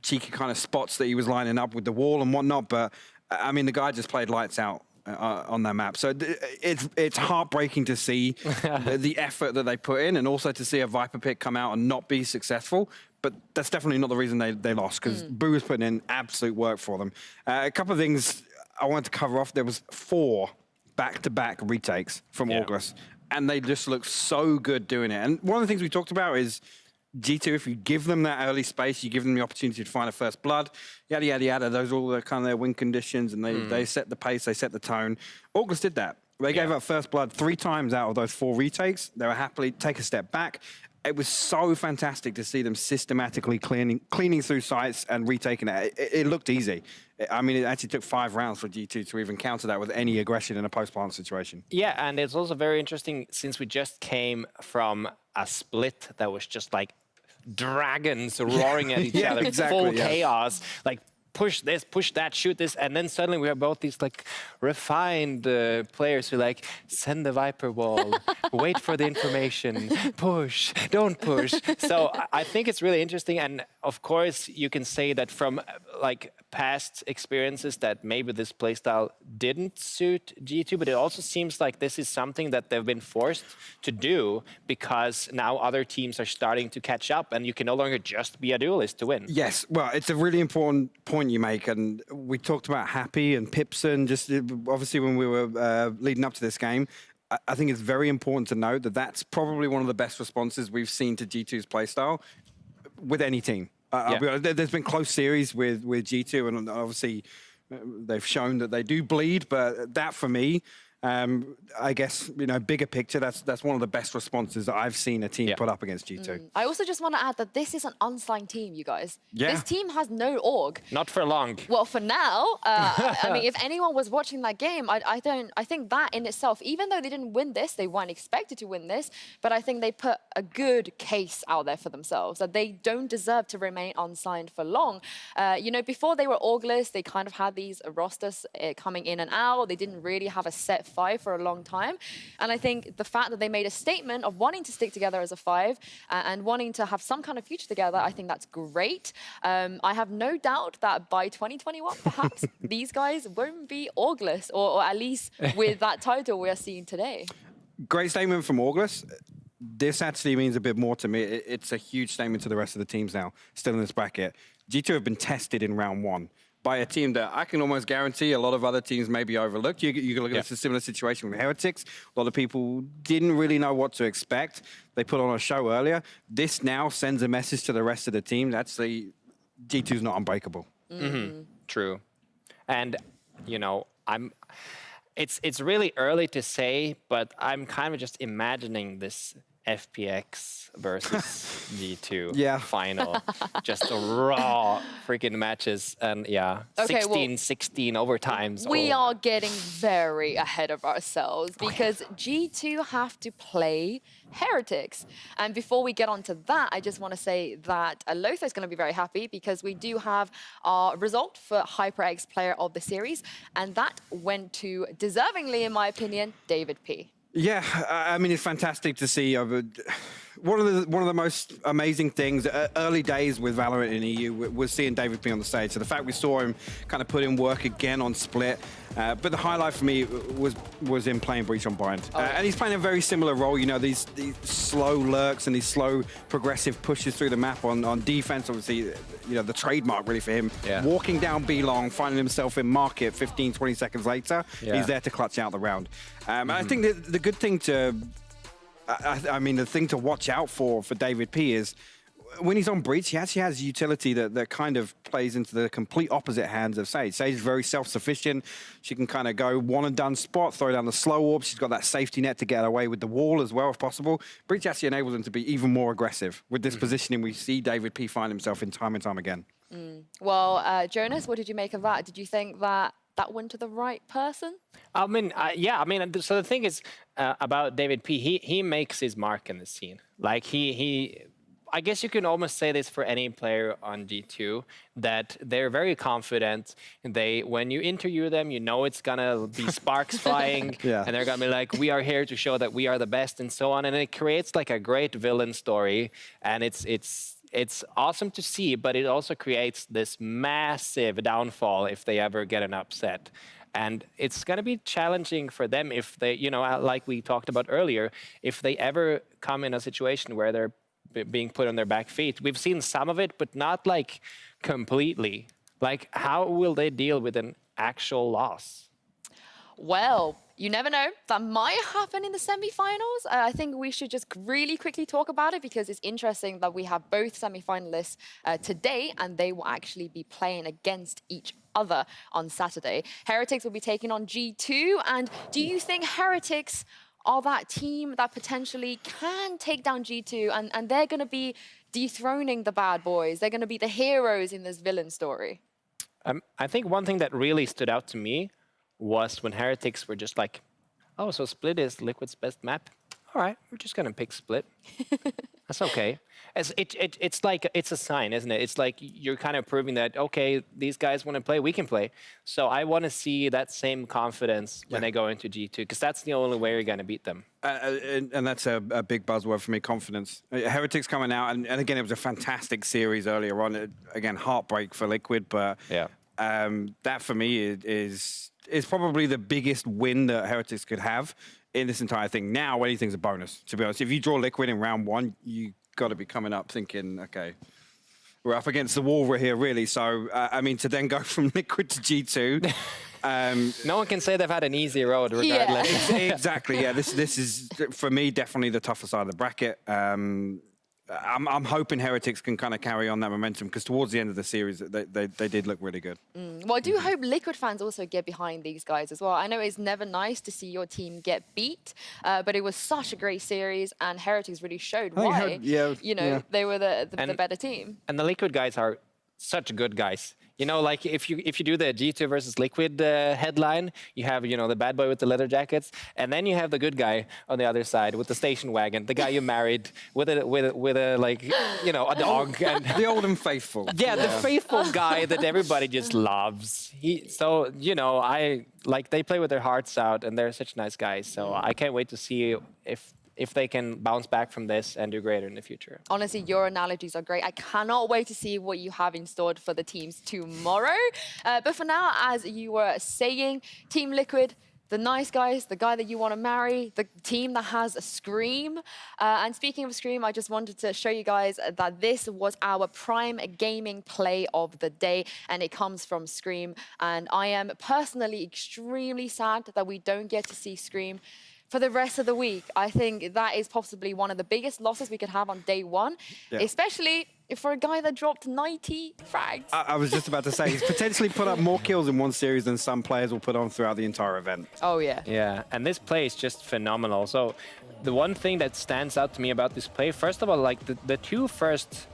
cheeky kind of spots that he was lining up with the wall and whatnot. But I mean, the guy just played lights out on that map. So it's heartbreaking to see the effort that they put in, and also to see a Viper pick come out and not be successful. But that's definitely not the reason they lost, because Boo was putting in absolute work for them. A couple of things I wanted to cover off. There was 4 back-to-back retakes from August, and they just look so good doing it. And one of the things we talked about is G2, if you give them that early space, you give them the opportunity to find a first blood, yada, yada, yada. Those are all the kind of their win conditions, and they set the pace, they set the tone. August did that. They gave up first blood 3 times out of those 4 retakes. They were happily take a step back. It was so fantastic to see them systematically cleaning through sites and retaking it. It looked easy. I mean, it actually took 5 rounds for G2 to even counter that with any aggression in a post-plant situation. Yeah, and it's also very interesting, since we just came from a split that was just like dragons roaring at each other, full chaos, like push this, push that, shoot this, and then suddenly we have both these like refined players who like send the Viper wall, wait for the information, push, don't push. So I think it's really interesting, and of course you can say that from like past experiences that maybe this playstyle didn't suit G2, but it also seems like this is something that they've been forced to do because now other teams are starting to catch up, and you can no longer just be a duelist to win. Yes, well, it's a really important point you make, and we talked about Happy and Pipson just obviously when we were leading up to this game. I think it's very important to note that that's probably one of the best responses we've seen to G2's playstyle with any team. I'll be honest, there's been close series with G2, and obviously they've shown that they do bleed, but that for me, I guess, bigger picture, that's one of the best responses that I've seen a team put up against G2. I also just want to add that this is an unsigned team, you guys. Yeah. This team has no org. Not for long. Well, for now, I mean, if anyone was watching that game, I think that in itself, even though they didn't win this, they weren't expected to win this, but I think they put a good case out there for themselves that they don't deserve to remain unsigned for long. Before they were orgless, they kind of had these rosters coming in and out. They didn't really have a set 5 for a long time. And I think the fact that they made a statement of wanting to stick together as a 5 and wanting to have some kind of future together, I think that's great. I have no doubt that by 2021, perhaps, these guys won't be orgless, or at least with that title we are seeing today. Great statement from Orgless. This actually means a bit more to me. It's a huge statement to the rest of the teams now, still in this bracket. G2 have been tested in round 1 by a team that I can almost guarantee a lot of other teams may be overlooked. You can look at a similar situation with Heretics. A lot of people didn't really know what to expect. They put on a show earlier. This now sends a message to the rest of the team. Actually, G2's not unbreakable. True. And, it's really early to say, but I'm kind of just imagining this FPX versus G2 final. Just raw freaking matches, and 16-16 overtimes. We are getting very ahead of ourselves because G2 have to play Heretics. And before we get on to that, I just want to say that Lothar is going to be very happy because we do have our result for HyperX Player of the Series, and that went to, deservingly in my opinion, David P. Yeah, I mean, it's fantastic to see. One of the most amazing things, early days with Valorant in EU, was seeing David P on the stage. So the fact we saw him kind of put in work again on Split, but the highlight for me was him playing Breach on Bind. And he's playing a very similar role, these slow lurks and these slow progressive pushes through the map on defense. Obviously, the trademark really for him. Walking down B long, finding himself in market 15, 20 seconds later, he's there to clutch out the round. And I think that the good thing to, the thing to watch out for David P is when he's on Breach, he actually has utility that kind of plays into the complete opposite hands of Sage. Sage is very self-sufficient. She can kind of go one and done spot, throw down the slow orb. She's got that safety net to get away with the wall as well if possible. Breach actually enables him to be even more aggressive. With this positioning, we see David P find himself in time and time again. Well, Jonas, what did you make of that? Did you think that went to the right person? So the thing is about David P, he makes his mark in the scene. Like I guess you can almost say this for any player on G2, that they're very confident. When you interview them, it's gonna be sparks flying, and they're gonna be like, we are here to show that we are the best and so on. And it creates like a great villain story, and it's awesome to see, but it also creates this massive downfall if they ever get an upset. And it's going to be challenging for them if they, like we talked about earlier, if they ever come in a situation where they're being put on their back feet. We've seen some of it, but not like completely. Like, how will they deal with an actual loss? Well, you never know. That might happen in the semi-finals. I think we should just really quickly talk about it because it's interesting that we have both semi-finalists today and they will actually be playing against each other on Saturday. Heretics will be taking on G2. And do you think Heretics are that team that potentially can take down G2 and they're going to be dethroning the bad boys? They're going to be the heroes in this villain story? I think one thing that really stood out to me was when Heretics were just like, oh, so Split is Liquid's best map? All right, we're just going to pick Split. That's okay. It's like, it's a sign, isn't it? It's like you're kind of proving that, okay, these guys want to play, we can play. So I want to see that same confidence when they go into G2, because that's the only way you're going to beat them. And that's a big buzzword for me, confidence. Heretics coming out, and again, it was a fantastic series earlier on. Again, heartbreak for Liquid, but that for me is probably the biggest win that Heretics could have in this entire thing. Now, anything's a bonus, to be honest. If you draw Liquid in round 1, you got to be coming up thinking, okay, we're up against the wall here, really. So, to then go from Liquid to G2... no one can say they've had an easy road, regardless. Exactly, yeah. This is, for me, definitely the tougher side of the bracket. I'm hoping Heretics can kind of carry on that momentum because towards the end of the series, they did look really good. Well, I do hope Liquid fans also get behind these guys as well. I know it's never nice to see your team get beat, but it was such a great series, and Heretics really showed why. They were the better team. And the Liquid guys are such good guys. You know, like if you do the G2 versus Liquid headline, you have, you know, the bad boy with the leather jackets, and then you have the good guy on the other side with the station wagon, the guy you married with a like, you know, a dog. And the old and faithful. Yeah, the faithful guy that everybody just loves. So, you know, they play with their hearts out, and they're such nice guys. So I can't wait to see if they can bounce back from this and do greater in the future. Honestly, your analogies are great. I cannot wait to see what you have in store for the teams tomorrow. But for now, as you were saying, Team Liquid, the nice guys, the guy that you want to marry, the team that has a Scream. And speaking of Scream, I just wanted to show you guys that this was our prime gaming play of the day, and it comes from Scream. And I am personally extremely sad that we don't get to see Scream for the rest of the week. I think that is possibly one of the biggest losses we could have on day one, especially for a guy that dropped 90 frags. I was just about to say, he's potentially put up more kills in one series than some players will put on throughout the entire event. Oh, yeah. Yeah, and this play is just phenomenal. So the one thing that stands out to me about this play, first of all, like the two first,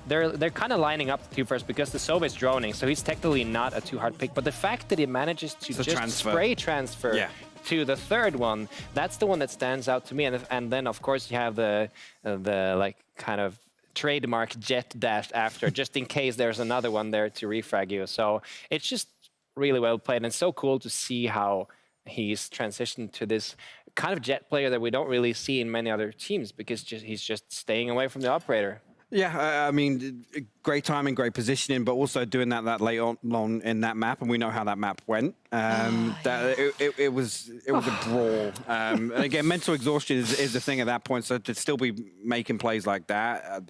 they're kind of lining up the two first because the Sova is droning, so he's technically not a too hard pick. But the fact that he manages to just spray transfer to the third one, that's the one that stands out to me. And then of course you have the like kind of trademark jet dash after, just in case there's another one there to refrag you. So it's just really well played, and it's so cool to see how he's transitioned to this kind of jet player that we don't really see in many other teams, because he's just staying away from the operator. Yeah, I mean, great timing, great positioning, but also doing that late on in that map, and we know how that map went. It was a brawl. And again, mental exhaustion is the thing at that point. So to still be making plays like that,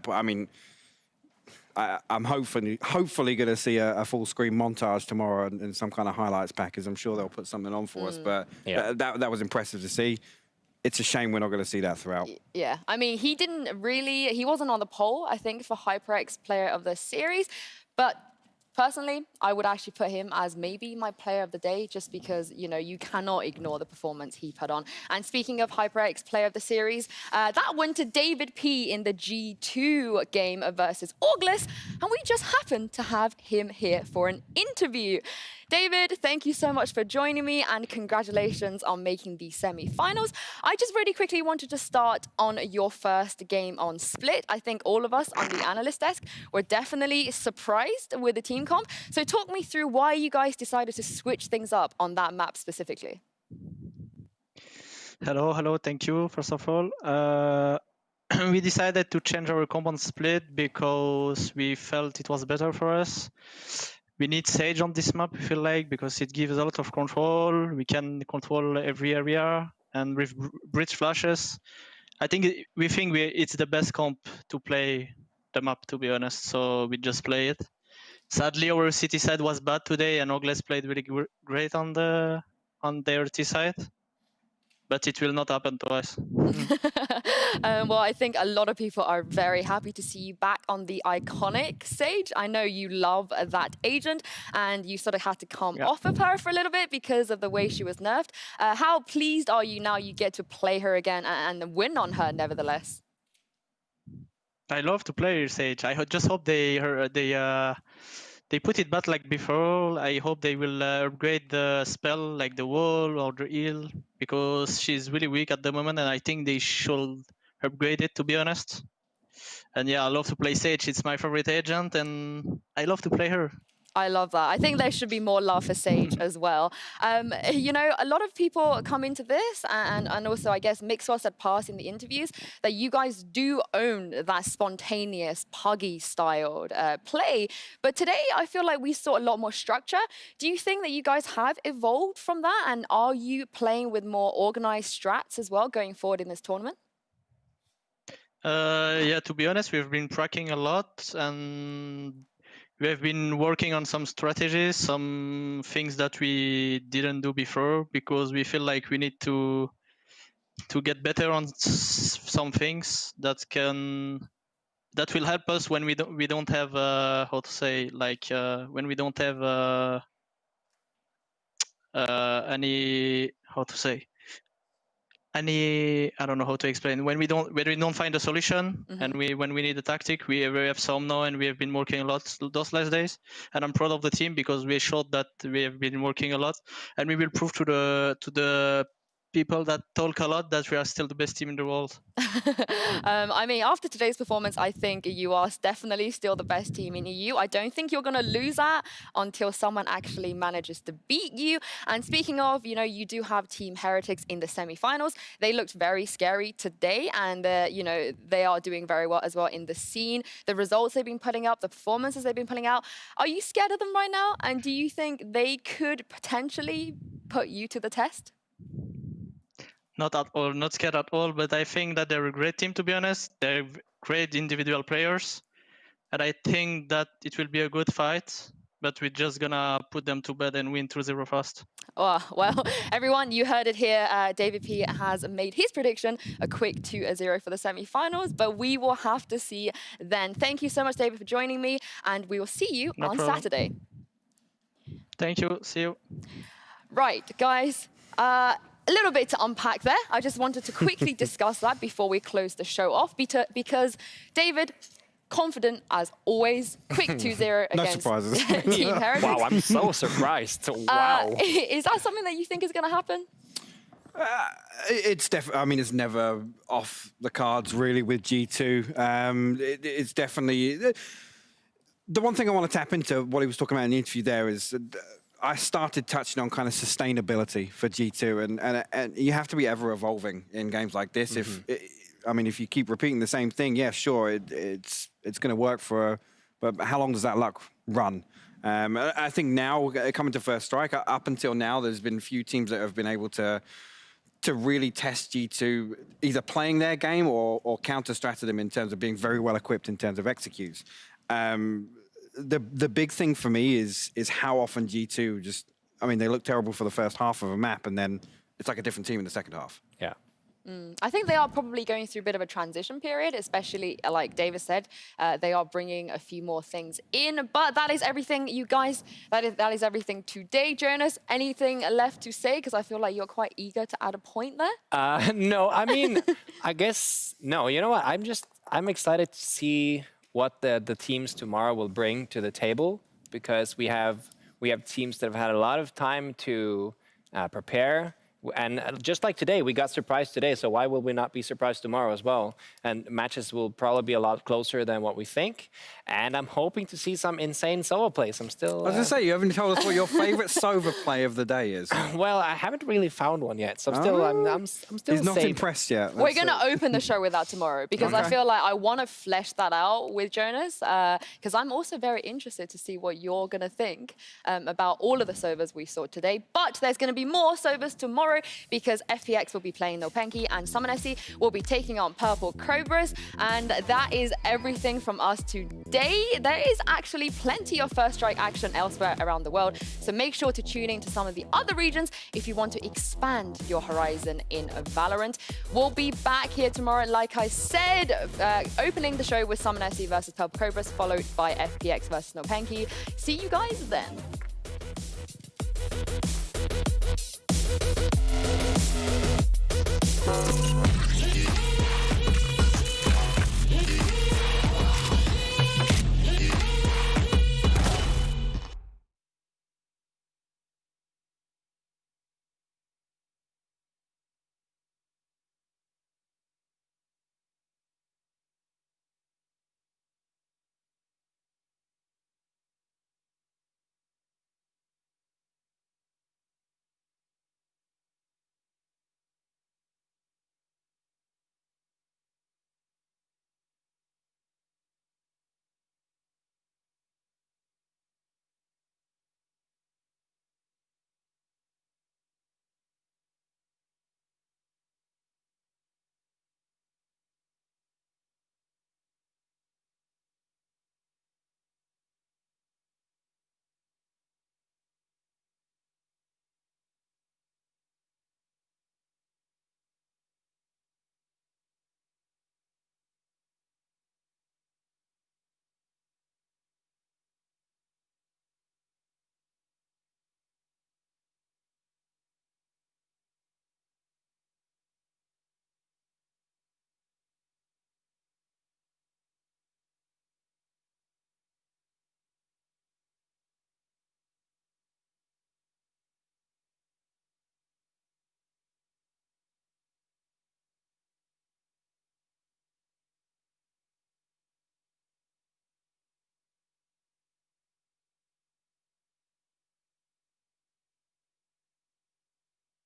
I mean, I'm hopefully going to see a full screen montage tomorrow and some kind of highlights package. I'm sure they'll put something on for us, but that was impressive to see. It's a shame we're not going to see that throughout. Yeah, I mean, he wasn't on the poll, I think, for HyperX Player of the Series, but personally, I would actually put him as maybe my player of the day, just because, you know, you cannot ignore the performance he put on. And speaking of HyperX Player of the Series, that went to David P in the G2 game versus Orglis, and we just happened to have him here for an interview. David, thank you so much for joining me, and congratulations on making the semi-finals. I just really quickly wanted to start on your first game on Split. I think all of us on the analyst desk were definitely surprised with the team comp. So talk me through why you guys decided to switch things up on that map specifically. Hello, thank you, first of all. We decided to change our comp on Split because we felt it was better for us. We need Sage on this map, we feel like, because it gives a lot of control. We can control every area, and with bridge flashes, we think it's the best comp to play the map, to be honest. So we just play it. Sadly, our city side was bad today, and Ogles played really great on their T side. But it will not happen to us. Well, I think a lot of people are very happy to see you back on the iconic Sage. I know you love that agent, and you sort of had to come off of her for a little bit because of the way she was nerfed. How pleased are you now you get to play her again and win on her nevertheless? I love to play Sage. I just hope they put it back like before. I hope they will upgrade the spell like the wall or the heal, because she's really weak at the moment, and I think they should upgrade it, to be honest. And yeah, I love to play Sage. It's my favorite agent, and I love to play her. I love that. I think there should be more love for Sage as well. You know, a lot of people come into this, and also I guess Mixwell said past in the interviews that you guys do own that spontaneous, puggy-styled play. But today I feel like we saw a lot more structure. Do you think that you guys have evolved from that? And are you playing with more organized strats as well going forward in this tournament? Yeah, to be honest, we've been tracking a lot, and we have been working on some strategies, some things that we didn't do before, because we feel like we need to get better on some things that can that will help us when we don't have how to say, like when we don't have any, how to say, any, I don't know how to explain, when we don't find a solution, and when we need a tactic, we have some now, and we have been working a lot those last days, and I'm proud of the team because we showed that we have been working a lot, and we will prove to the people that talk a lot that we are still the best team in the world. I mean, after today's performance, I think you are definitely still the best team in EU. I don't think you're going to lose that until someone actually manages to beat you. And speaking of, you know, you do have Team Heretics in the semi-finals. They looked very scary today, and you know, they are doing very well as well in the scene. The results they've been putting up, the performances they've been putting out. Are you scared of them right now? And do you think they could potentially put you to the test? Not at all, not scared at all, but I think that they're a great team, to be honest. They're great individual players, and I think that it will be a good fight, but we're just gonna put them to bed and win 2-0 fast. Oh, well, everyone, you heard it here. David P has made his prediction, a quick 2-0 for the semi-finals, but we will have to see then. Thank you so much, David, for joining me, and we will see you on Saturday. Thank you, see you. Right, guys. A little bit to unpack there. I just wanted to quickly discuss that before we close the show off, because David, confident as always, quick 2-0 No against surprises. Team Heretics. Wow, I'm so surprised. Wow. Is that something that you think is going to happen? It's definitely. I mean, it's never off the cards really with G2. It's definitely the one thing I want to tap into. What he was talking about in the interview there is. I started touching on kind of sustainability for G2, and you have to be ever evolving in games like this. I mean, if you keep repeating the same thing, yeah, sure, it's going to work but how long does that luck run? I think now coming to First Strike, up until now, there's been few teams that have been able to really test G2, either playing their game or counter-strategy them in terms of being very well equipped in terms of executes. The big thing for me is how often G2 just, I mean, they look terrible for the first half of a map, and then it's like a different team in the second half. Yeah. I think they are probably going through a bit of a transition period, especially like David said, they are bringing a few more things in. But that is everything, you guys. That is everything today. Jonas, anything left to say? Because I feel like you're quite eager to add a point there. No, I mean, I guess, no, you know what? I'm excited to see what the teams tomorrow will bring to the table, because we have teams that have had a lot of time to prepare. And just like today, we got surprised today, so why will we not be surprised tomorrow as well? And matches will probably be a lot closer than what we think. And I'm hoping to see some insane solo plays. I'm still... I was going to say, you haven't told us what your favorite Sova play of the day is. Well, I haven't really found one yet, so I'm still... I'm still He's not safe. impressed yet. We're going to open the show with that tomorrow, because I feel like I want to flesh that out with Jonas, because I'm also very interested to see what you're going to think about all of the Sovas we saw today. But there's going to be more Sovas tomorrow, because FPX will be playing Nopenki and Summonessy will be taking on Purple Cobras. And that is everything from us today. There is actually plenty of First Strike action elsewhere around the world, so make sure to tune in to some of the other regions if you want to expand your horizon in Valorant. We'll be back here tomorrow, like I said, opening the show with Summonessy versus Purple Cobras, followed by FPX versus Nopenki. See you guys then.